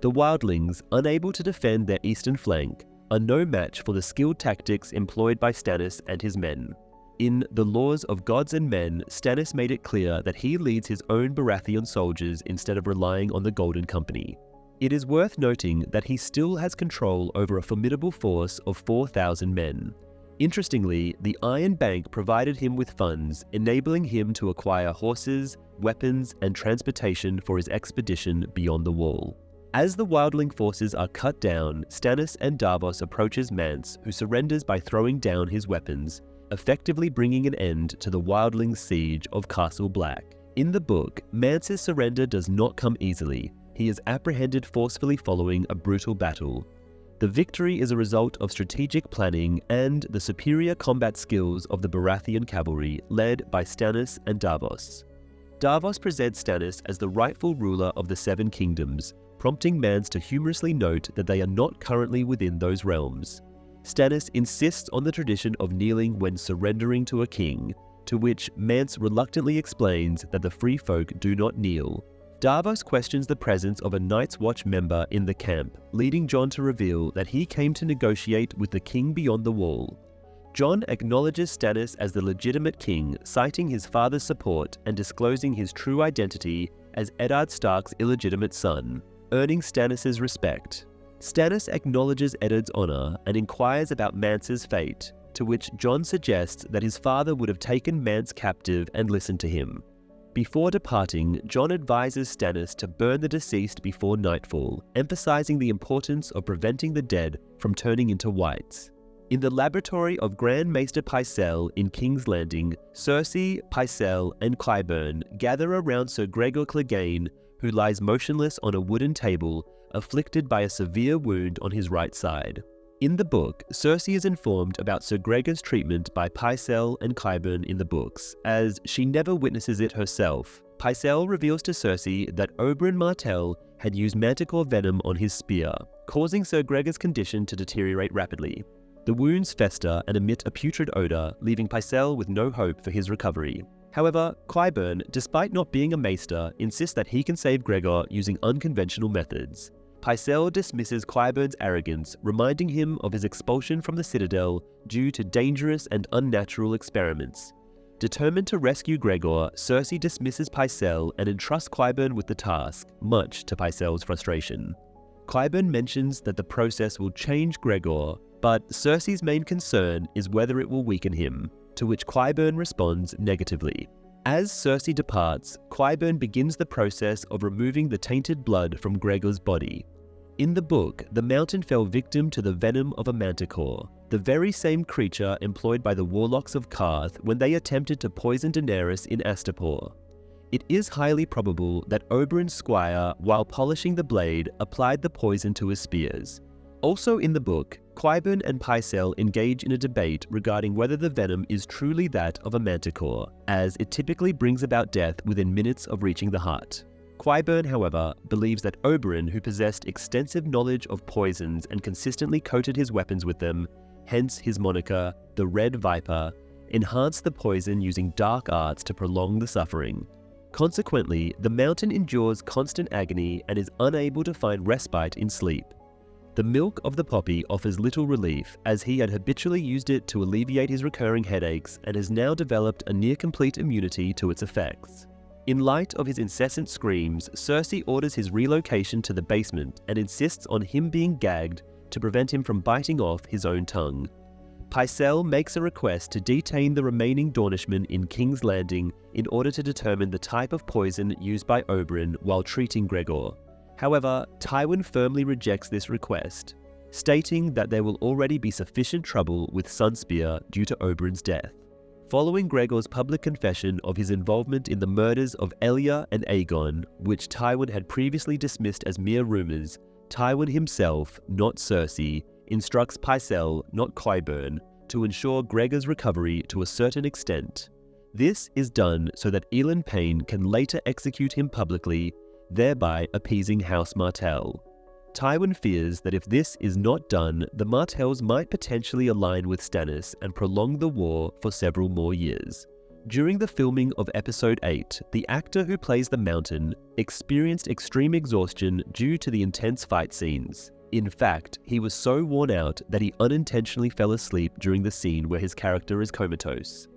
The wildlings, unable to defend their eastern flank, are no match for the skilled tactics employed by Stannis and his men. In The Laws of Gods and Men, Stannis made it clear that he leads his own Baratheon soldiers instead of relying on the Golden Company. It is worth noting that he still has control over a formidable force of 4,000 men. Interestingly, the Iron Bank provided him with funds, enabling him to acquire horses, weapons, and transportation for his expedition beyond the wall. As the wildling forces are cut down, Stannis and Davos approaches Mance, who surrenders by throwing down his weapons, effectively bringing an end to the wildlings' siege of Castle Black. In the book, Mance's surrender does not come easily. He is apprehended forcefully following a brutal battle. The victory is a result of strategic planning and the superior combat skills of the Baratheon cavalry led by Stannis and Davos. Davos presents Stannis as the rightful ruler of the Seven Kingdoms, prompting Mance to humorously note that they are not currently within those realms. Stannis insists on the tradition of kneeling when surrendering to a king, to which Mance reluctantly explains that the free folk do not kneel. Davos questions the presence of a Night's Watch member in the camp, leading Jon to reveal that he came to negotiate with the king beyond the wall. Jon acknowledges Stannis as the legitimate king, citing his father's support and disclosing his true identity as Eddard Stark's illegitimate son, earning Stannis' respect. Stannis acknowledges Eddard's honor and inquires about Mance's fate, to which Jon suggests that his father would have taken Mance captive and listened to him. Before departing, Jon advises Stannis to burn the deceased before nightfall, emphasizing the importance of preventing the dead from turning into whites. In the laboratory of Grand Maester Pycelle in King's Landing, Cersei, Pycelle, and Qyburn gather around Sir Gregor Clegane, who lies motionless on a wooden table, afflicted by a severe wound on his right side. In the book, Cersei is informed about Sir Gregor's treatment by Pycelle and Qyburn in the books, as she never witnesses it herself. Pycelle reveals to Cersei that Oberyn Martell had used manticore venom on his spear, causing Sir Gregor's condition to deteriorate rapidly. The wounds fester and emit a putrid odor, leaving Pycelle with no hope for his recovery. However, Qyburn, despite not being a maester, insists that he can save Gregor using unconventional methods. Pycelle dismisses Qyburn's arrogance, reminding him of his expulsion from the Citadel due to dangerous and unnatural experiments. Determined to rescue Gregor, Cersei dismisses Pycelle and entrusts Qyburn with the task, much to Pycelle's frustration. Qyburn mentions that the process will change Gregor, but Cersei's main concern is whether it will weaken him, to which Qyburn responds negatively. As Cersei departs, Qyburn begins the process of removing the tainted blood from Gregor's body. In the book, the Mountain fell victim to the venom of a manticore, the very same creature employed by the warlocks of Qarth when they attempted to poison Daenerys in Astapor. It is highly probable that Oberyn's squire, while polishing the blade, applied the poison to his spears. Also in the book, Qyburn and Pycelle engage in a debate regarding whether the venom is truly that of a manticore, as it typically brings about death within minutes of reaching the heart. Qyburn, however, believes that Oberyn, who possessed extensive knowledge of poisons and consistently coated his weapons with them, hence his moniker, the Red Viper, enhanced the poison using dark arts to prolong the suffering. Consequently, the Mountain endures constant agony and is unable to find respite in sleep. The milk of the poppy offers little relief, as he had habitually used it to alleviate his recurring headaches and has now developed a near-complete immunity to its effects. In light of his incessant screams, Cersei orders his relocation to the basement and insists on him being gagged to prevent him from biting off his own tongue. Pycelle makes a request to detain the remaining Dornishmen in King's Landing in order to determine the type of poison used by Oberyn while treating Gregor. However, Tywin firmly rejects this request, stating that there will already be sufficient trouble with Sunspear due to Oberyn's death. Following Gregor's public confession of his involvement in the murders of Elia and Aegon, which Tywin had previously dismissed as mere rumors, Tywin himself, not Cersei, instructs Pycelle, not Qyburn, to ensure Gregor's recovery to a certain extent. This is done so that Elend Payne can later execute him publicly, thereby appeasing House Martell. Tywin fears that if this is not done, the Martells might potentially align with Stannis and prolong the war for several more years. During the filming of Episode 8, the actor who plays the Mountain experienced extreme exhaustion due to the intense fight scenes. In fact, he was so worn out that he unintentionally fell asleep during the scene where his character is comatose.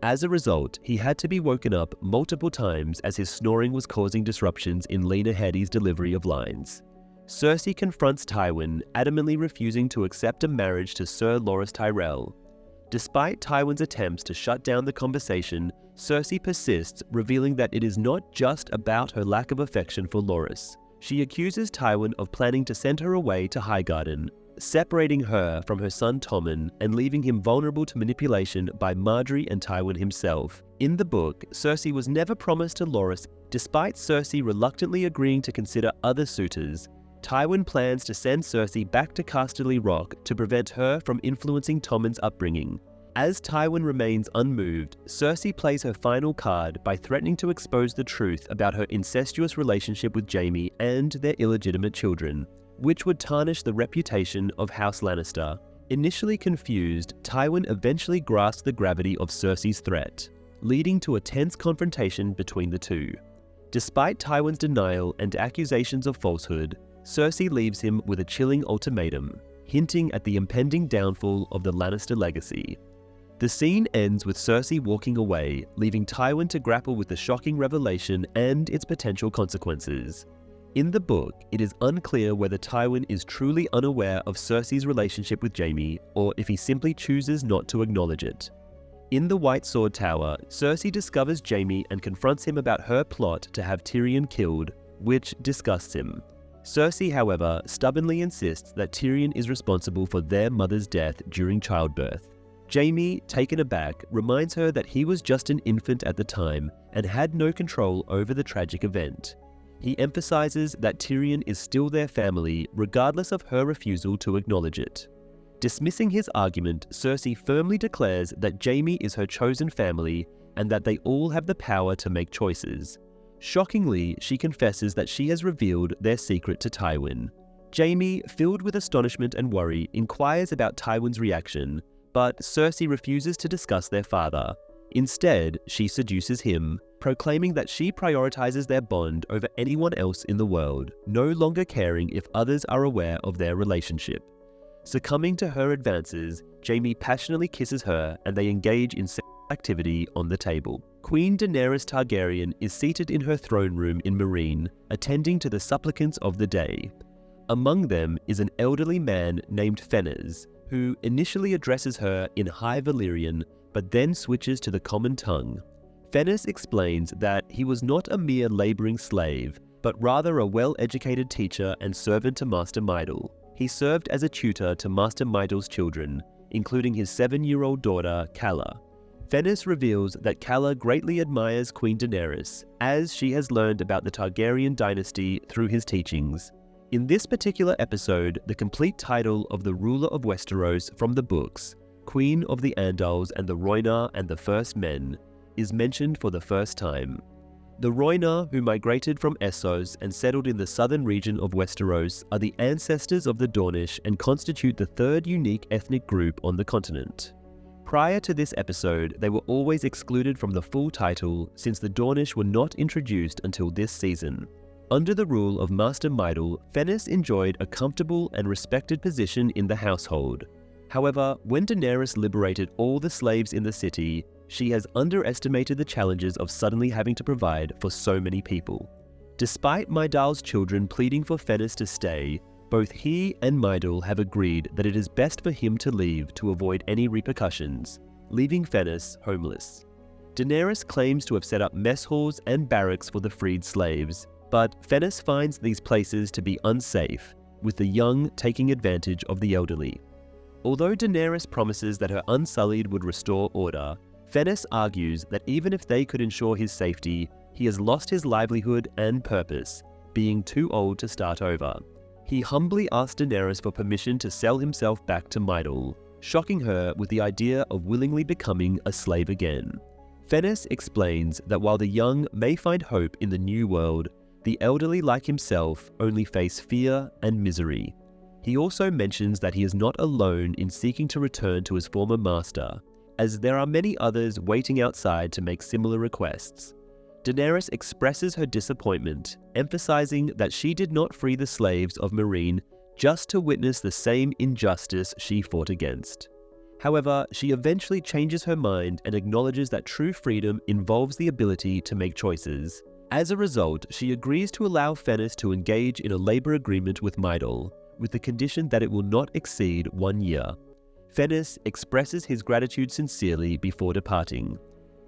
As a result, he had to be woken up multiple times as his snoring was causing disruptions in Lena Headey's delivery of lines. Cersei confronts Tywin, adamantly refusing to accept a marriage to Sir Loras Tyrell. Despite Tywin's attempts to shut down the conversation, Cersei persists, revealing that it is not just about her lack of affection for Loras. She accuses Tywin of planning to send her away to Highgarden, separating her from her son Tommen and leaving him vulnerable to manipulation by Margaery and Tywin himself. In the book, Cersei was never promised to Loras, despite Cersei reluctantly agreeing to consider other suitors. Tywin plans to send Cersei back to Casterly Rock to prevent her from influencing Tommen's upbringing. As Tywin remains unmoved, Cersei plays her final card by threatening to expose the truth about her incestuous relationship with Jaime and their illegitimate children, which would tarnish the reputation of House Lannister. Initially confused, Tywin eventually grasps the gravity of Cersei's threat, leading to a tense confrontation between the two. Despite Tywin's denial and accusations of falsehood, Cersei leaves him with a chilling ultimatum, hinting at the impending downfall of the Lannister legacy. The scene ends with Cersei walking away, leaving Tywin to grapple with the shocking revelation and its potential consequences. In the book, it is unclear whether Tywin is truly unaware of Cersei's relationship with Jaime, or if he simply chooses not to acknowledge it. In the White Sword Tower, Cersei discovers Jaime and confronts him about her plot to have Tyrion killed, which disgusts him. Cersei, however, stubbornly insists that Tyrion is responsible for their mother's death during childbirth. Jaime, taken aback, reminds her that he was just an infant at the time and had no control over the tragic event. He emphasizes that Tyrion is still their family, regardless of her refusal to acknowledge it. Dismissing his argument, Cersei firmly declares that Jaime is her chosen family and that they all have the power to make choices. Shockingly, she confesses that she has revealed their secret to Tywin. Jaime, filled with astonishment and worry, inquires about Tywin's reaction, but Cersei refuses to discuss their father. Instead, she seduces him, proclaiming that she prioritizes their bond over anyone else in the world, no longer caring if others are aware of their relationship. Succumbing to her advances, Jaime passionately kisses her and they engage in sexual activity on the table. Queen Daenerys Targaryen is seated in her throne room in Meereen, attending to the supplicants of the day. Among them is an elderly man named Fennes, who initially addresses her in High Valyrian, but then switches to the common tongue. Fennes explains that he was not a mere labouring slave, but rather a well-educated teacher and servant to Master Mydle. He served as a tutor to Master Mydle's children, including his 7-year-old daughter, Calla. Fennes reveals that Calla greatly admires Queen Daenerys, as she has learned about the Targaryen dynasty through his teachings. In this particular episode, the complete title of the ruler of Westeros from the books, Queen of the Andals and the Rhoynar and the First Men, is mentioned for the first time. The Rhoynar, who migrated from Essos and settled in the southern region of Westeros, are the ancestors of the Dornish and constitute the third unique ethnic group on the continent. Prior to this episode, they were always excluded from the full title since the Dornish were not introduced until this season. Under the rule of Master Mydle, Fennes enjoyed a comfortable and respected position in the household. However, when Daenerys liberated all the slaves in the city, she has underestimated the challenges of suddenly having to provide for so many people. Despite Mydal's children pleading for Fennes to stay, both he and Mydle have agreed that it is best for him to leave to avoid any repercussions, leaving Fennes homeless. Daenerys claims to have set up mess halls and barracks for the freed slaves, but Fennes finds these places to be unsafe, with the young taking advantage of the elderly. Although Daenerys promises that her Unsullied would restore order, Fennes argues that even if they could ensure his safety, he has lost his livelihood and purpose, being too old to start over. He humbly asks Daenerys for permission to sell himself back to Mydle, shocking her with the idea of willingly becoming a slave again. Fennes explains that while the young may find hope in the new world, the elderly like himself only face fear and misery. He also mentions that he is not alone in seeking to return to his former master, as there are many others waiting outside to make similar requests. Daenerys expresses her disappointment, emphasizing that she did not free the slaves of Meereen just to witness the same injustice she fought against. However, she eventually changes her mind and acknowledges that true freedom involves the ability to make choices. As a result, she agrees to allow Fennes to engage in a labor agreement with Mydle, with the condition that it will not exceed 1 year. Fennes expresses his gratitude sincerely before departing.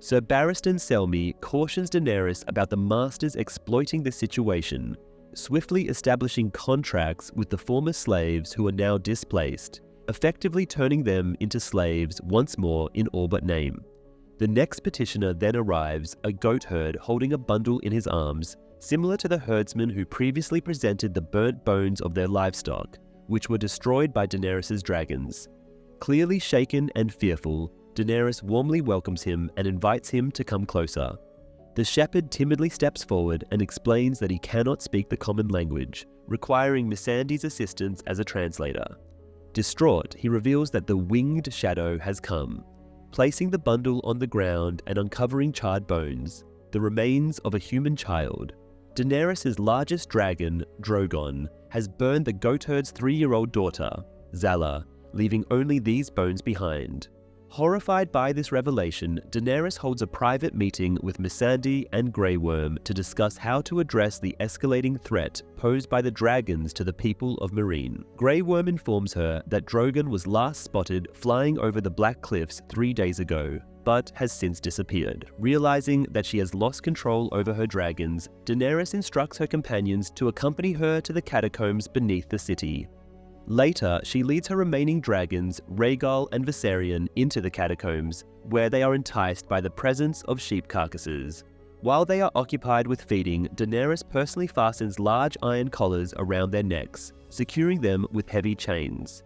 Sir Barristan Selmy cautions Daenerys about the Masters exploiting the situation, swiftly establishing contracts with the former slaves who are now displaced, effectively turning them into slaves once more in all but name. The next petitioner then arrives, a goatherd holding a bundle in his arms, similar to the herdsmen who previously presented the burnt bones of their livestock, which were destroyed by Daenerys' dragons. Clearly shaken and fearful, Daenerys warmly welcomes him and invites him to come closer. The shepherd timidly steps forward and explains that he cannot speak the common language, requiring Missandei's assistance as a translator. Distraught, he reveals that the winged shadow has come, placing the bundle on the ground and uncovering charred bones, the remains of a human child. Daenerys' largest dragon, Drogon, has burned the goatherd's 3-year-old daughter, Zala, leaving only these bones behind. Horrified by this revelation, Daenerys holds a private meeting with Missandei and Grey Worm to discuss how to address the escalating threat posed by the dragons to the people of Meereen. Grey Worm informs her that Drogon was last spotted flying over the Black Cliffs 3 days ago, but has since disappeared. Realizing that she has lost control over her dragons, Daenerys instructs her companions to accompany her to the catacombs beneath the city. Later, she leads her remaining dragons, Rhaegal and Viserion, into the catacombs, where they are enticed by the presence of sheep carcasses. While they are occupied with feeding, Daenerys personally fastens large iron collars around their necks, securing them with heavy chains.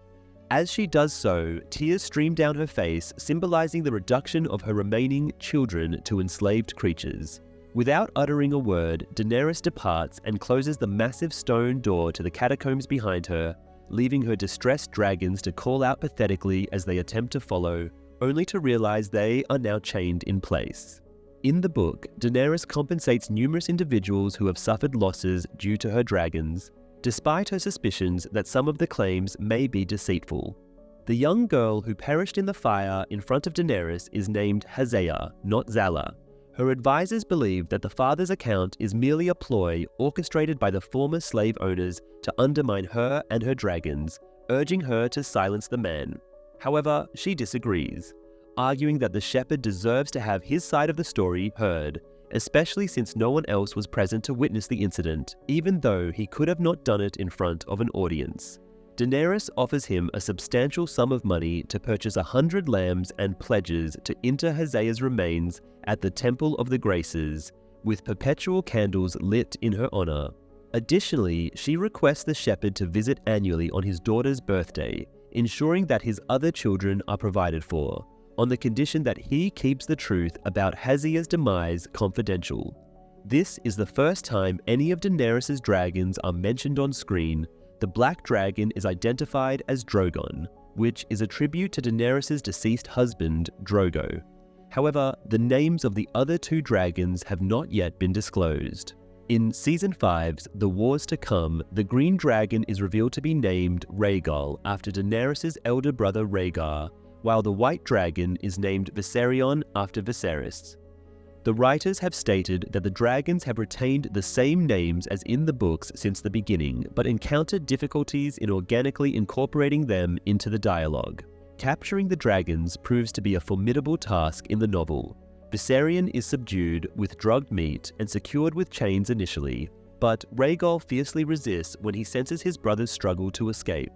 As she does so, tears stream down her face, symbolizing the reduction of her remaining children to enslaved creatures. Without uttering a word, Daenerys departs and closes the massive stone door to the catacombs behind her, leaving her distressed dragons to call out pathetically as they attempt to follow, only to realize they are now chained in place. In the book, Daenerys compensates numerous individuals who have suffered losses due to her dragons, despite her suspicions that some of the claims may be deceitful. The young girl who perished in the fire in front of Daenerys is named Hosea, not Zala. Her advisors believe that the father's account is merely a ploy orchestrated by the former slave owners to undermine her and her dragons, urging her to silence the man. However, she disagrees, arguing that the shepherd deserves to have his side of the story heard, especially since no one else was present to witness the incident, even though he could have not done it in front of an audience. Daenerys offers him a substantial sum of money to purchase 100 lambs and pledges to inter Hosea's remains at the Temple of the Graces, with perpetual candles lit in her honor. Additionally, she requests the shepherd to visit annually on his daughter's birthday, ensuring that his other children are provided for, on the condition that he keeps the truth about Hosea's demise confidential. This is the first time any of Daenerys' dragons are mentioned on screen. The Black Dragon is identified as Drogon, which is a tribute to Daenerys' deceased husband, Drogo. However, the names of the other 2 dragons have not yet been disclosed. In Season 5's The Wars to Come, the Green Dragon is revealed to be named Rhaegal after Daenerys' elder brother Rhaegar, while the White Dragon is named Viserion after Viserys. The writers have stated that the dragons have retained the same names as in the books since the beginning, but encountered difficulties in organically incorporating them into the dialogue. Capturing the dragons proves to be a formidable task in the novel. Viserion is subdued with drugged meat and secured with chains initially, but Rhaegal fiercely resists when he senses his brother's struggle to escape.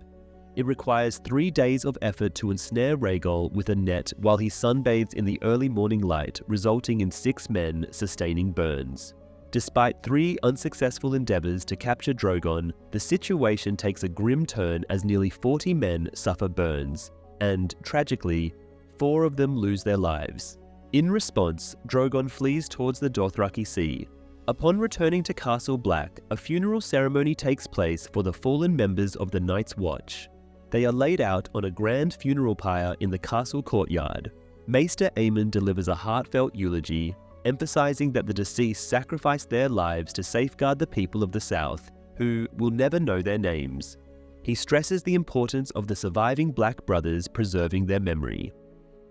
It requires 3 days of effort to ensnare Rhaegal with a net while he sunbathes in the early morning light, resulting in 6 men sustaining burns. Despite 3 unsuccessful endeavors to capture Drogon, the situation takes a grim turn as nearly 40 men suffer burns, and, tragically, 4 of them lose their lives. In response, Drogon flees towards the Dothraki Sea. Upon returning to Castle Black, a funeral ceremony takes place for the fallen members of the Night's Watch. They are laid out on a grand funeral pyre in the castle courtyard. Maester Aemon delivers a heartfelt eulogy, emphasizing that the deceased sacrificed their lives to safeguard the people of the South, who will never know their names. He stresses the importance of the surviving Black brothers preserving their memory.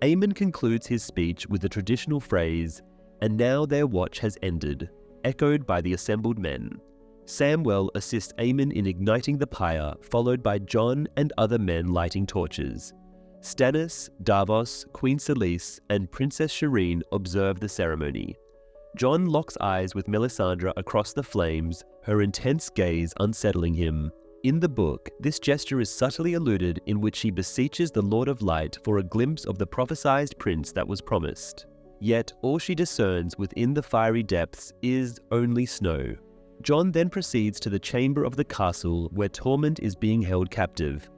Aemon concludes his speech with the traditional phrase, "And now their watch has ended," echoed by the assembled men. Samwell assists Aemon in igniting the pyre, followed by Jon and other men lighting torches. Stannis, Davos, Queen Selyse, and Princess Shireen observe the ceremony. Jon locks eyes with Melisandre across the flames, her intense gaze unsettling him. In the book, this gesture is subtly alluded, in which she beseeches the Lord of Light for a glimpse of the prophesied prince that was promised. Yet all she discerns within the fiery depths is only snow. Jon then proceeds to the chamber of the castle where Tormund is being held captive.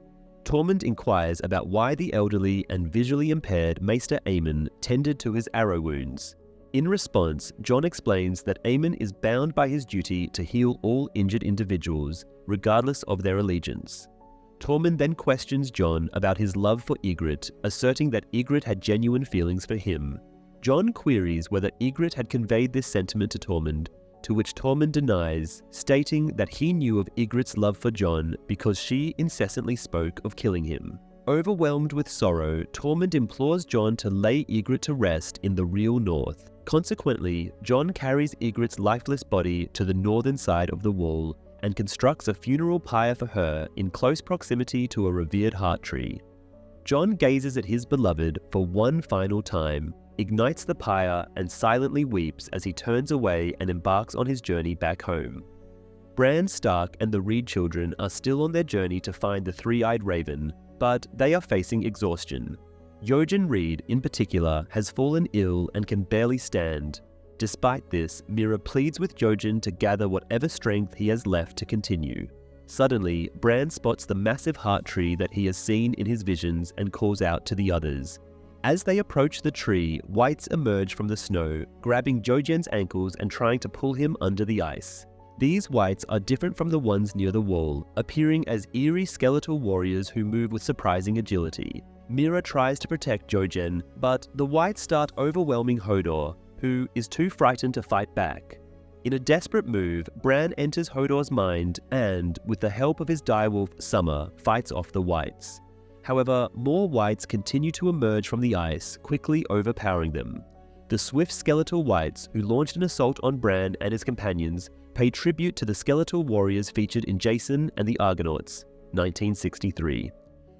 Tormund inquires about why the elderly and visually impaired Maester Aemon tended to his arrow wounds. In response, Jon explains that Aemon is bound by his duty to heal all injured individuals, regardless of their allegiance. Tormund then questions Jon about his love for Ygritte, asserting that Ygritte had genuine feelings for him. Jon queries whether Ygritte had conveyed this sentiment to Tormund, to which Tormund denies, stating that he knew of Ygritte's love for Jon because she incessantly spoke of killing him. Overwhelmed with sorrow, Tormund implores Jon to lay Ygritte to rest in the real north. Consequently, Jon carries Ygritte's lifeless body to the northern side of the wall and constructs a funeral pyre for her in close proximity to a revered heart tree. Jon gazes at his beloved for one final time, ignites the pyre, and silently weeps as he turns away and embarks on his journey back home. Bran Stark and the Reed children are still on their journey to find the three-eyed raven, but they are facing exhaustion. Yojen Reed, in particular, has fallen ill and can barely stand. Despite this, Meera pleads with Yojen to gather whatever strength he has left to continue. Suddenly, Bran spots the massive heart tree that he has seen in his visions and calls out to the others. As they approach the tree, wights emerge from the snow, grabbing Yojen's ankles and trying to pull him under the ice. These wights are different from the ones near the wall, appearing as eerie skeletal warriors who move with surprising agility. Meera tries to protect Yojen, but the wights start overwhelming Hodor, who is too frightened to fight back. In a desperate move, Bran enters Hodor's mind and, with the help of his direwolf Summer, fights off the wights. However, more wights continue to emerge from the ice, quickly overpowering them. The swift skeletal wights, who launched an assault on Bran and his companions, pay tribute to the skeletal warriors featured in Jason and the Argonauts, 1963.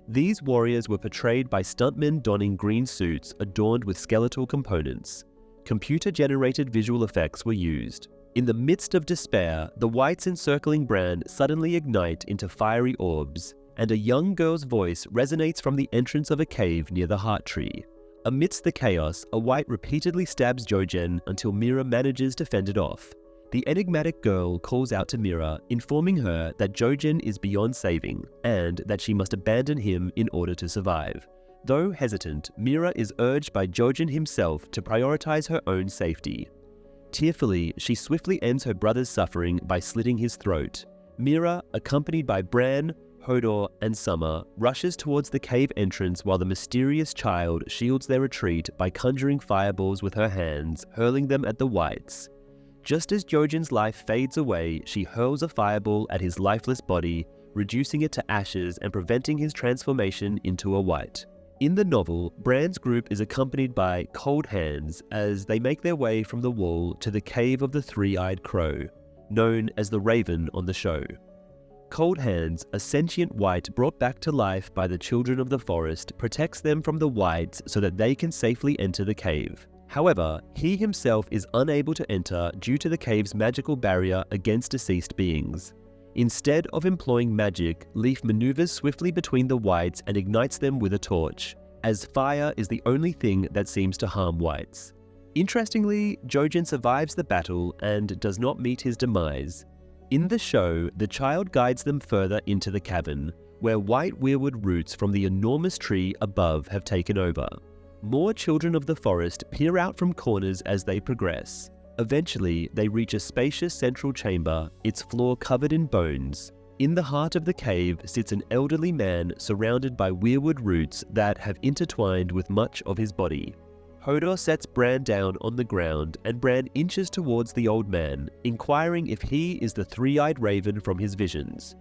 These warriors were portrayed by stuntmen donning green suits adorned with skeletal components. Computer-generated visual effects were used. In the midst of despair, the wights encircling Bran suddenly ignite into fiery orbs, and a young girl's voice resonates from the entrance of a cave near the heart tree. Amidst the chaos, a wight repeatedly stabs Yojen until Meera manages to fend it off. The enigmatic girl calls out to Meera, informing her that Yojen is beyond saving, and that she must abandon him in order to survive. Though hesitant, Meera is urged by Yojen himself to prioritize her own safety. Tearfully, she swiftly ends her brother's suffering by slitting his throat. Meera, accompanied by Bran, Hodor, and Summer, rushes towards the cave entrance while the mysterious child shields their retreat by conjuring fireballs with her hands, hurling them at the wights. Just as Yojen's life fades away, she hurls a fireball at his lifeless body, reducing it to ashes and preventing his transformation into a wight. In the novel, Bran's group is accompanied by Cold Hands as they make their way from the wall to the cave of the Three-Eyed Crow, known as the Raven on the show. Cold Hands, a sentient wight brought back to life by the children of the forest, protects them from the wights so that they can safely enter the cave. However, he himself is unable to enter due to the cave's magical barrier against deceased beings. Instead of employing magic, Leaf maneuvers swiftly between the wights and ignites them with a torch, as fire is the only thing that seems to harm wights. Interestingly, Yojen survives the battle and does not meet his demise. In the show, the child guides them further into the cavern, where white weirwood roots from the enormous tree above have taken over. More children of the forest peer out from corners as they progress. Eventually, they reach a spacious central chamber, its floor covered in bones. In the heart of the cave sits an elderly man surrounded by weirwood roots that have intertwined with much of his body. Hodor sets Bran down on the ground, and Bran inches towards the old man, inquiring if he is the three-eyed raven from his visions.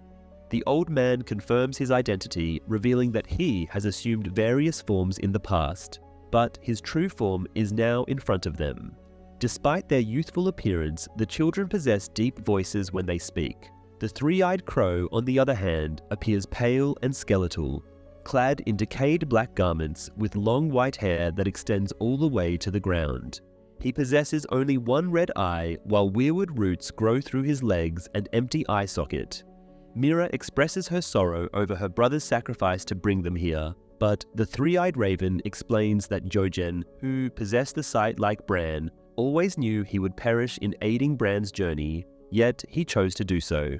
The old man confirms his identity, revealing that he has assumed various forms in the past, but his true form is now in front of them. Despite their youthful appearance, the children possess deep voices when they speak. The three-eyed crow, on the other hand, appears pale and skeletal, clad in decayed black garments with long white hair that extends all the way to the ground. He possesses only one red eye, while weirwood roots grow through his legs and empty eye socket. Meera expresses her sorrow over her brother's sacrifice to bring them here, but the three-eyed raven explains that Yojen, who possessed the sight like Bran, always knew he would perish in aiding Bran's journey. yet he chose to do so.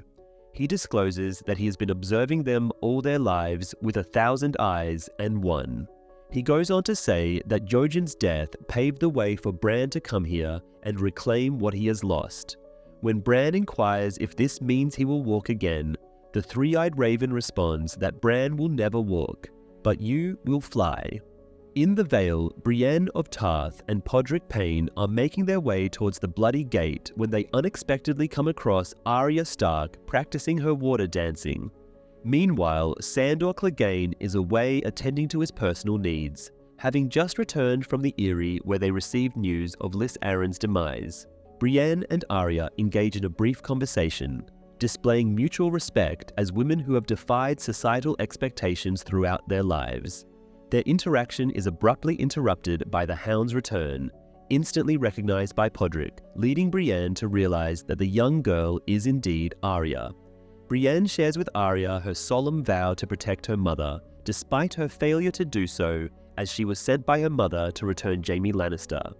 He discloses that he has been observing them all their lives with 1,000 eyes and one. He goes on to say that Jojen's death paved the way for Bran to come here and reclaim what he has lost. When Bran inquires if this means he will walk again, the three-eyed raven responds that Bran will never walk, but you will fly. In the Vale, Brienne of Tarth and Podrick Payne are making their way towards the Bloody Gate when they unexpectedly come across Arya Stark practicing her water dancing. Meanwhile, Sandor Clegane is away attending to his personal needs, having just returned from the Eyrie where they received news of Lys Arryn's demise. Brienne and Arya engage in a brief conversation, displaying mutual respect as women who have defied societal expectations throughout their lives. Their interaction is abruptly interrupted by the Hound's return, instantly recognized by Podrick, leading Brienne to realize that the young girl is indeed Arya. Brienne shares with Arya her solemn vow to protect her mother, despite her failure to do so, as she was sent by her mother to return Jaime Lannister.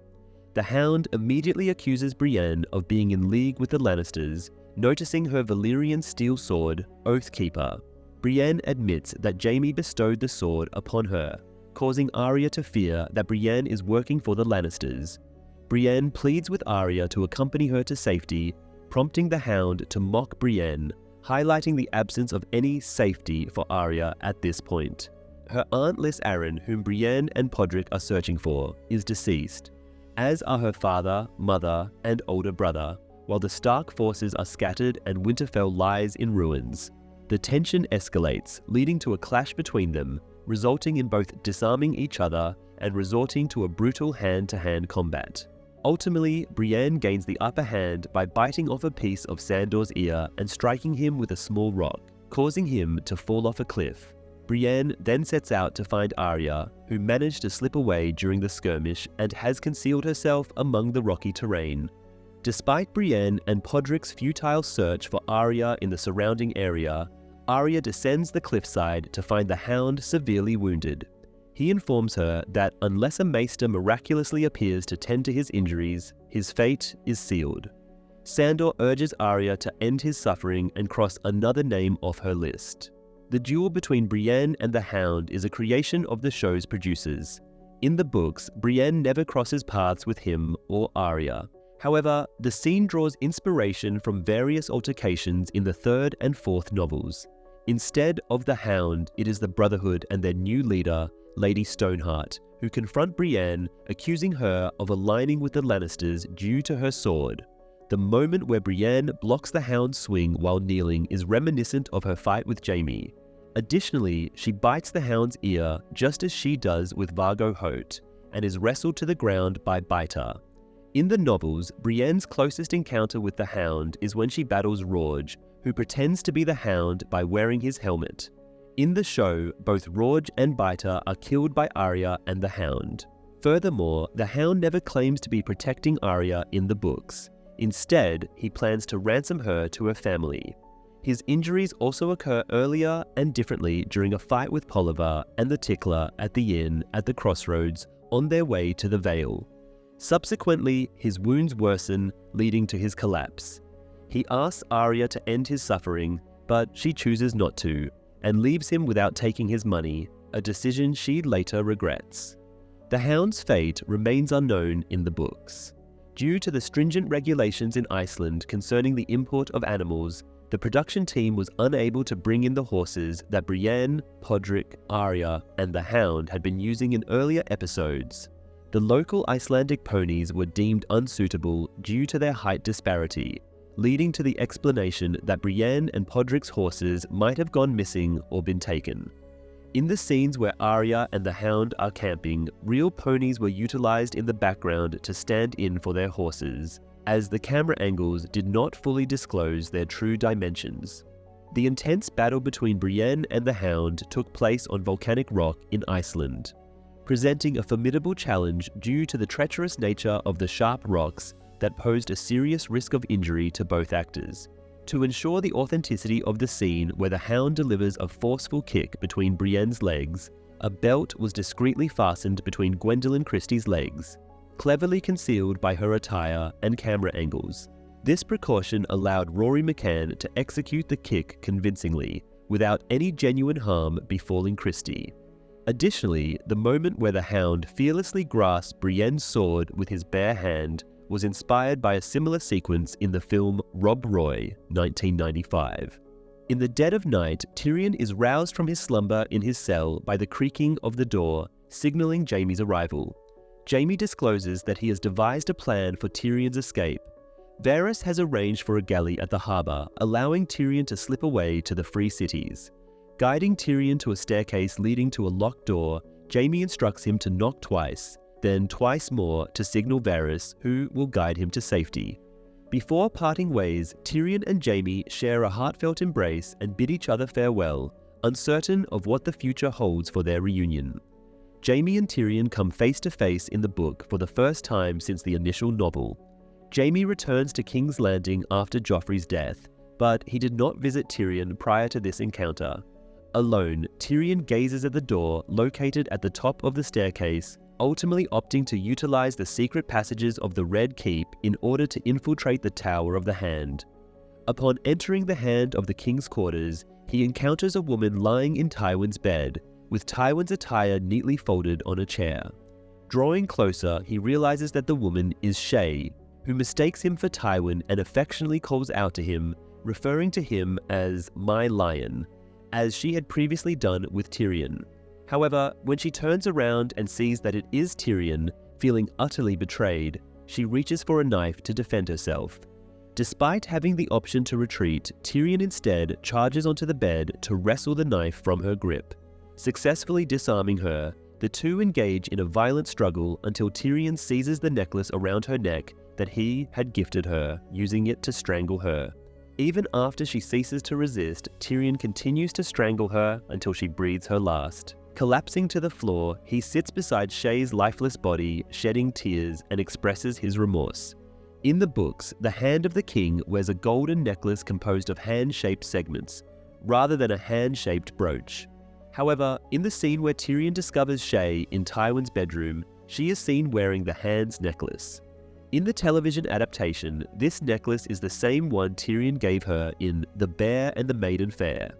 The Hound immediately accuses Brienne of being in league with the Lannisters, noticing her Valyrian steel sword, Oathkeeper. Brienne admits that Jaime bestowed the sword upon her, causing Arya to fear that Brienne is working for the Lannisters. Brienne pleads with Arya to accompany her to safety, prompting the Hound to mock Brienne, highlighting the absence of any safety for Arya at this point. Her aunt Lys Arryn, whom Brienne and Podrick are searching for, is deceased, as are her father, mother, and older brother, while the Stark forces are scattered and Winterfell lies in ruins. The tension escalates, leading to a clash between them, resulting in both disarming each other and resorting to a brutal hand-to-hand combat. Ultimately, Brienne gains the upper hand by biting off a piece of Sandor's ear and striking him with a small rock, causing him to fall off a cliff. Brienne then sets out to find Arya, who managed to slip away during the skirmish and has concealed herself among the rocky terrain. Despite Brienne and Podrick's futile search for Arya in the surrounding area, Arya descends the cliffside to find the Hound severely wounded. He informs her that unless a maester miraculously appears to tend to his injuries, his fate is sealed. Sandor urges Arya to end his suffering and cross another name off her list. The duel between Brienne and the Hound is a creation of the show's producers. In the books, Brienne never crosses paths with him or Arya. However, the scene draws inspiration from various altercations in the third and fourth novels. Instead of the Hound, it is the Brotherhood and their new leader, Lady Stoneheart, who confront Brienne, accusing her of aligning with the Lannisters due to her sword. The moment where Brienne blocks the Hound's swing while kneeling is reminiscent of her fight with Jaime. Additionally, she bites the Hound's ear just as she does with Vargo Hoat, and is wrestled to the ground by Biter. In the novels, Brienne's closest encounter with the Hound is when she battles Rorge, who pretends to be the Hound by wearing his helmet. In the show, both Rorge and Biter are killed by Arya and the Hound. Furthermore, the Hound never claims to be protecting Arya in the books. Instead, he plans to ransom her to her family. His injuries also occur earlier and differently during a fight with Polliver and the Tickler at the inn at the crossroads on their way to the Vale. Subsequently, his wounds worsen, leading to his collapse. He asks Arya to end his suffering, but she chooses not to, and leaves him without taking his money, a decision she later regrets. The Hound's fate remains unknown in the books. Due to the stringent regulations in Iceland concerning the import of animals, the production team was unable to bring in the horses that Brienne, Podrick, Arya, and the Hound had been using in earlier episodes. The local Icelandic ponies were deemed unsuitable due to their height disparity, leading to the explanation that Brienne and Podrick's horses might have gone missing or been taken. In the scenes where Arya and the Hound are camping, real ponies were utilized in the background to stand in for their horses, as the camera angles did not fully disclose their true dimensions. The intense battle between Brienne and the Hound took place on volcanic rock in Iceland, presenting a formidable challenge due to the treacherous nature of the sharp rocks that posed a serious risk of injury to both actors. To ensure the authenticity of the scene where the Hound delivers a forceful kick between Brienne's legs, a belt was discreetly fastened between Gwendoline Christie's legs, cleverly concealed by her attire and camera angles. This precaution allowed Rory McCann to execute the kick convincingly, without any genuine harm befalling Christie. Additionally, the moment where the Hound fearlessly grasped Brienne's sword with his bare hand was inspired by a similar sequence in the film Rob Roy, 1995. In the dead of night, Tyrion is roused from his slumber in his cell by the creaking of the door, signaling Jaime's arrival. Jaime discloses that he has devised a plan for Tyrion's escape. Varys has arranged for a galley at the harbour, allowing Tyrion to slip away to the free cities. Guiding Tyrion to a staircase leading to a locked door, Jaime instructs him to knock twice, then twice more to signal Varys, who will guide him to safety. Before parting ways, Tyrion and Jaime share a heartfelt embrace and bid each other farewell, uncertain of what the future holds for their reunion. Jaime and Tyrion come face to face in the book for the first time since the initial novel. Jaime returns to King's Landing after Joffrey's death, but he did not visit Tyrion prior to this encounter. Alone, Tyrion gazes at the door located at the top of the staircase, ultimately opting to utilize the secret passages of the Red Keep in order to infiltrate the Tower of the Hand. Upon entering the Hand of the King's quarters, he encounters a woman lying in Tywin's bed, with Tywin's attire neatly folded on a chair. Drawing closer, he realizes that the woman is Shae, who mistakes him for Tywin and affectionately calls out to him, referring to him as "my lion," as she had previously done with Tyrion. However, when she turns around and sees that it is Tyrion, feeling utterly betrayed, she reaches for a knife to defend herself. Despite having the option to retreat, Tyrion instead charges onto the bed to wrestle the knife from her grip. Successfully disarming her, the two engage in a violent struggle until Tyrion seizes the necklace around her neck that he had gifted her, using it to strangle her. Even after she ceases to resist, Tyrion continues to strangle her until she breathes her last. Collapsing to the floor, he sits beside Shae's lifeless body, shedding tears, and expresses his remorse. In the books, the Hand of the King wears a golden necklace composed of hand-shaped segments, rather than a hand-shaped brooch. However, in the scene where Tyrion discovers Shae in Tywin's bedroom, she is seen wearing the Hand's necklace. In the television adaptation, this necklace is the same one Tyrion gave her in The Bear and the Maiden Fair.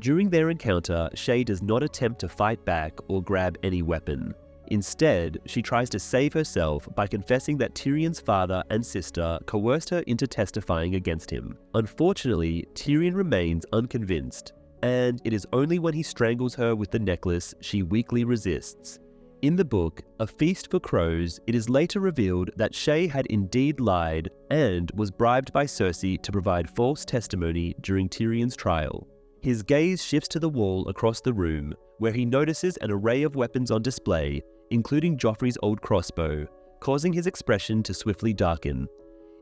During their encounter, Shae does not attempt to fight back or grab any weapon. Instead, she tries to save herself by confessing that Tyrion's father and sister coerced her into testifying against him. Unfortunately, Tyrion remains unconvinced, and it is only when he strangles her with the necklace she weakly resists. In the book, A Feast for Crows, it is later revealed that Shae had indeed lied and was bribed by Cersei to provide false testimony during Tyrion's trial. His gaze shifts to the wall across the room, where he notices an array of weapons on display, including Joffrey's old crossbow, causing his expression to swiftly darken.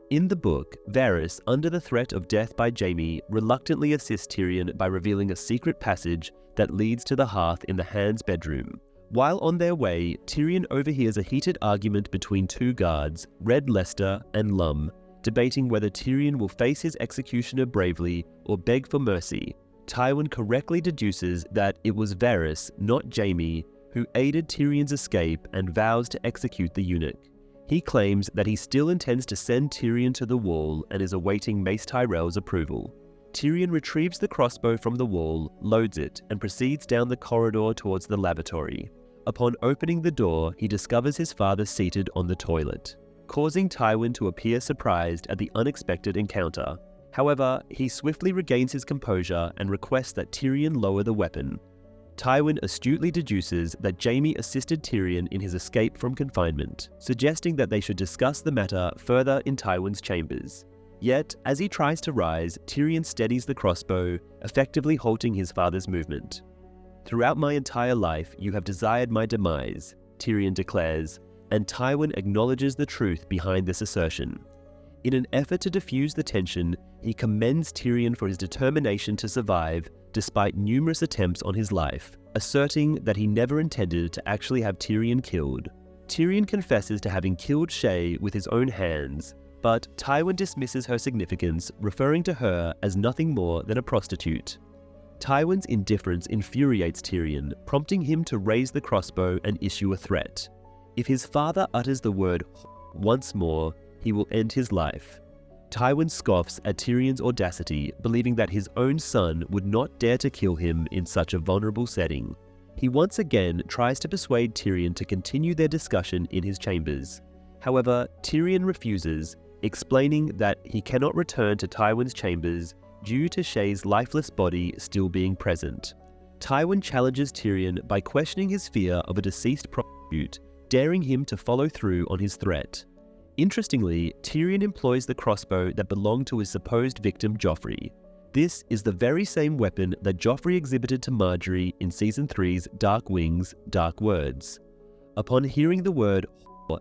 In the book, Varys, under the threat of death by Jaime, reluctantly assists Tyrion by revealing a secret passage that leads to the hearth in the Hand's bedroom. While on their way, Tyrion overhears a heated argument between two guards, Red Leicester and Lum, debating whether Tyrion will face his executioner bravely or beg for mercy. Tywin correctly deduces that it was Varys, not Jaime, who aided Tyrion's escape and vows to execute the eunuch. He claims that he still intends to send Tyrion to the wall and is awaiting Mace Tyrell's approval. Tyrion retrieves the crossbow from the wall, loads it, and proceeds down the corridor towards the lavatory. Upon opening the door, he discovers his father seated on the toilet, causing Tywin to appear surprised at the unexpected encounter. However, he swiftly regains his composure and requests that Tyrion lower the weapon. Tywin astutely deduces that Jaime assisted Tyrion in his escape from confinement, suggesting that they should discuss the matter further in Tywin's chambers. Yet, as he tries to rise, Tyrion steadies the crossbow, effectively halting his father's movement. "Throughout my entire life, you have desired my demise," Tyrion declares, and Tywin acknowledges the truth behind this assertion. In an effort to diffuse the tension, he commends Tyrion for his determination to survive despite numerous attempts on his life, asserting that he never intended to actually have Tyrion killed. Tyrion confesses to having killed Shae with his own hands, but Tywin dismisses her significance, referring to her as nothing more than a prostitute. Tywin's indifference infuriates Tyrion, prompting him to raise the crossbow and issue a threat. If his father utters the word once more, he will end his life. Tywin scoffs at Tyrion's audacity, believing that his own son would not dare to kill him in such a vulnerable setting. He once again tries to persuade Tyrion to continue their discussion in his chambers. However, Tyrion refuses, explaining that he cannot return to Tywin's chambers due to Shay's lifeless body still being present. Tywin challenges Tyrion by questioning his fear of a deceased prostitute, daring him to follow through on his threat. Interestingly, Tyrion employs the crossbow that belonged to his supposed victim Joffrey. This is the very same weapon that Joffrey exhibited to Margaery in Season 3's Dark Wings, Dark Words. Upon hearing the word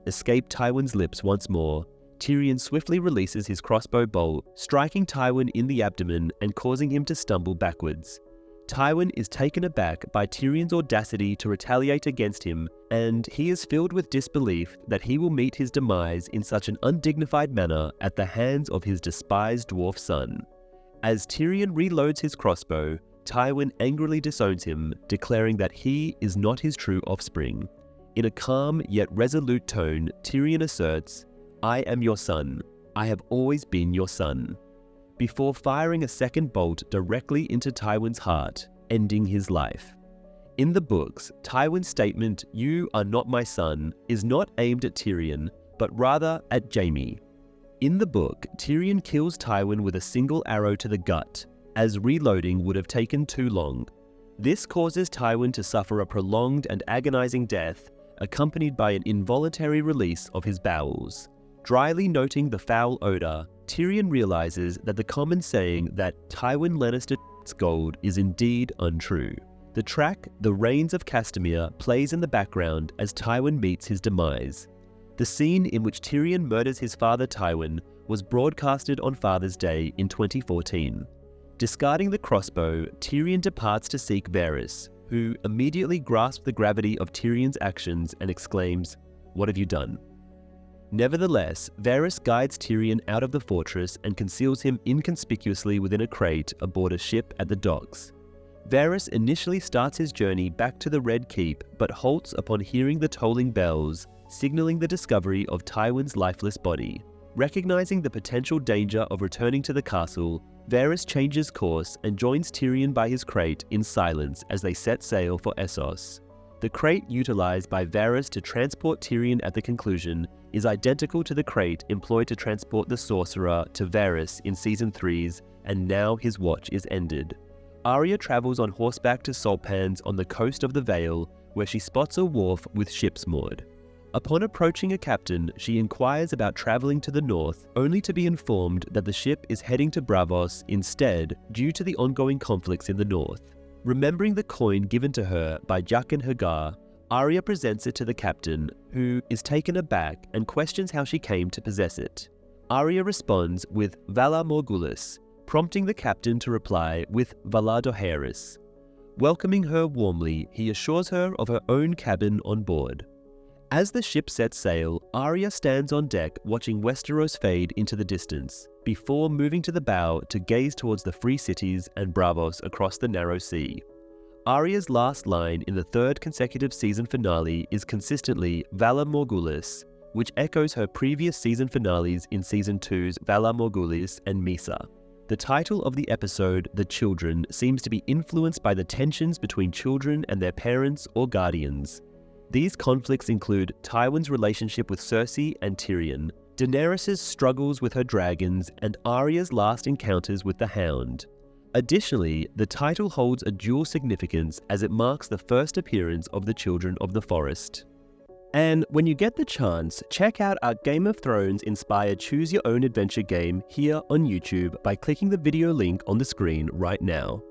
escape Tywin's lips once more, Tyrion swiftly releases his crossbow bolt, striking Tywin in the abdomen and causing him to stumble backwards. Tywin is taken aback by Tyrion's audacity to retaliate against him, and he is filled with disbelief that he will meet his demise in such an undignified manner at the hands of his despised dwarf son. As Tyrion reloads his crossbow, Tywin angrily disowns him, declaring that he is not his true offspring. In a calm yet resolute tone, Tyrion asserts, "I am your son. I have always been your son," before firing a second bolt directly into Tywin's heart, ending his life. In the books, Tywin's statement, "You are not my son," is not aimed at Tyrion, but rather at Jaime. In the book, Tyrion kills Tywin with a single arrow to the gut, as reloading would have taken too long. This causes Tywin to suffer a prolonged and agonizing death, accompanied by an involuntary release of his bowels. Dryly noting the foul odor, Tyrion realizes that the common saying that Tywin Lannister's gold is indeed untrue. The track The Reigns of Castamere plays in the background as Tywin meets his demise. The scene in which Tyrion murders his father Tywin was broadcasted on Father's Day in 2014. Discarding the crossbow, Tyrion departs to seek Varys, who immediately grasps the gravity of Tyrion's actions and exclaims, "What have you done?" Nevertheless, Varys guides Tyrion out of the fortress and conceals him inconspicuously within a crate aboard a ship at the docks. Varys initially starts his journey back to the Red Keep, but halts upon hearing the tolling bells, signaling the discovery of Tywin's lifeless body. Recognizing the potential danger of returning to the castle, Varys changes course and joins Tyrion by his crate in silence as they set sail for Essos. The crate utilized by Varys to transport Tyrion at the conclusion is identical to the crate employed to transport the sorcerer to Varys in Season 3's And Now His Watch is Ended. Arya travels on horseback to Saltpans on the coast of the Vale, where she spots a wharf with ships moored. Upon approaching a captain, she inquires about traveling to the north, only to be informed that the ship is heading to Braavos instead due to the ongoing conflicts in the north. Remembering the coin given to her by Jaqen H'ghar, Arya presents it to the captain, who is taken aback and questions how she came to possess it. Arya responds with Valar Morghulis, prompting the captain to reply with Valar Dohaeris. Welcoming her warmly, he assures her of her own cabin on board. As the ship sets sail, Arya stands on deck watching Westeros fade into the distance, before moving to the bow to gaze towards the free cities and Braavos across the narrow sea. Arya's last line in the third consecutive season finale is consistently Valar Morghulis, which echoes her previous season finales in Season 2's Valar Morghulis and Mhysa. The title of the episode, The Children, seems to be influenced by the tensions between children and their parents or guardians. These conflicts include Tywin's relationship with Cersei and Tyrion, Daenerys' struggles with her dragons, and Arya's last encounters with the Hound. Additionally, the title holds a dual significance as it marks the first appearance of the Children of the Forest. And when you get the chance, check out our Game of Thrones-inspired Choose Your Own Adventure game here on YouTube by clicking the video link on the screen right now.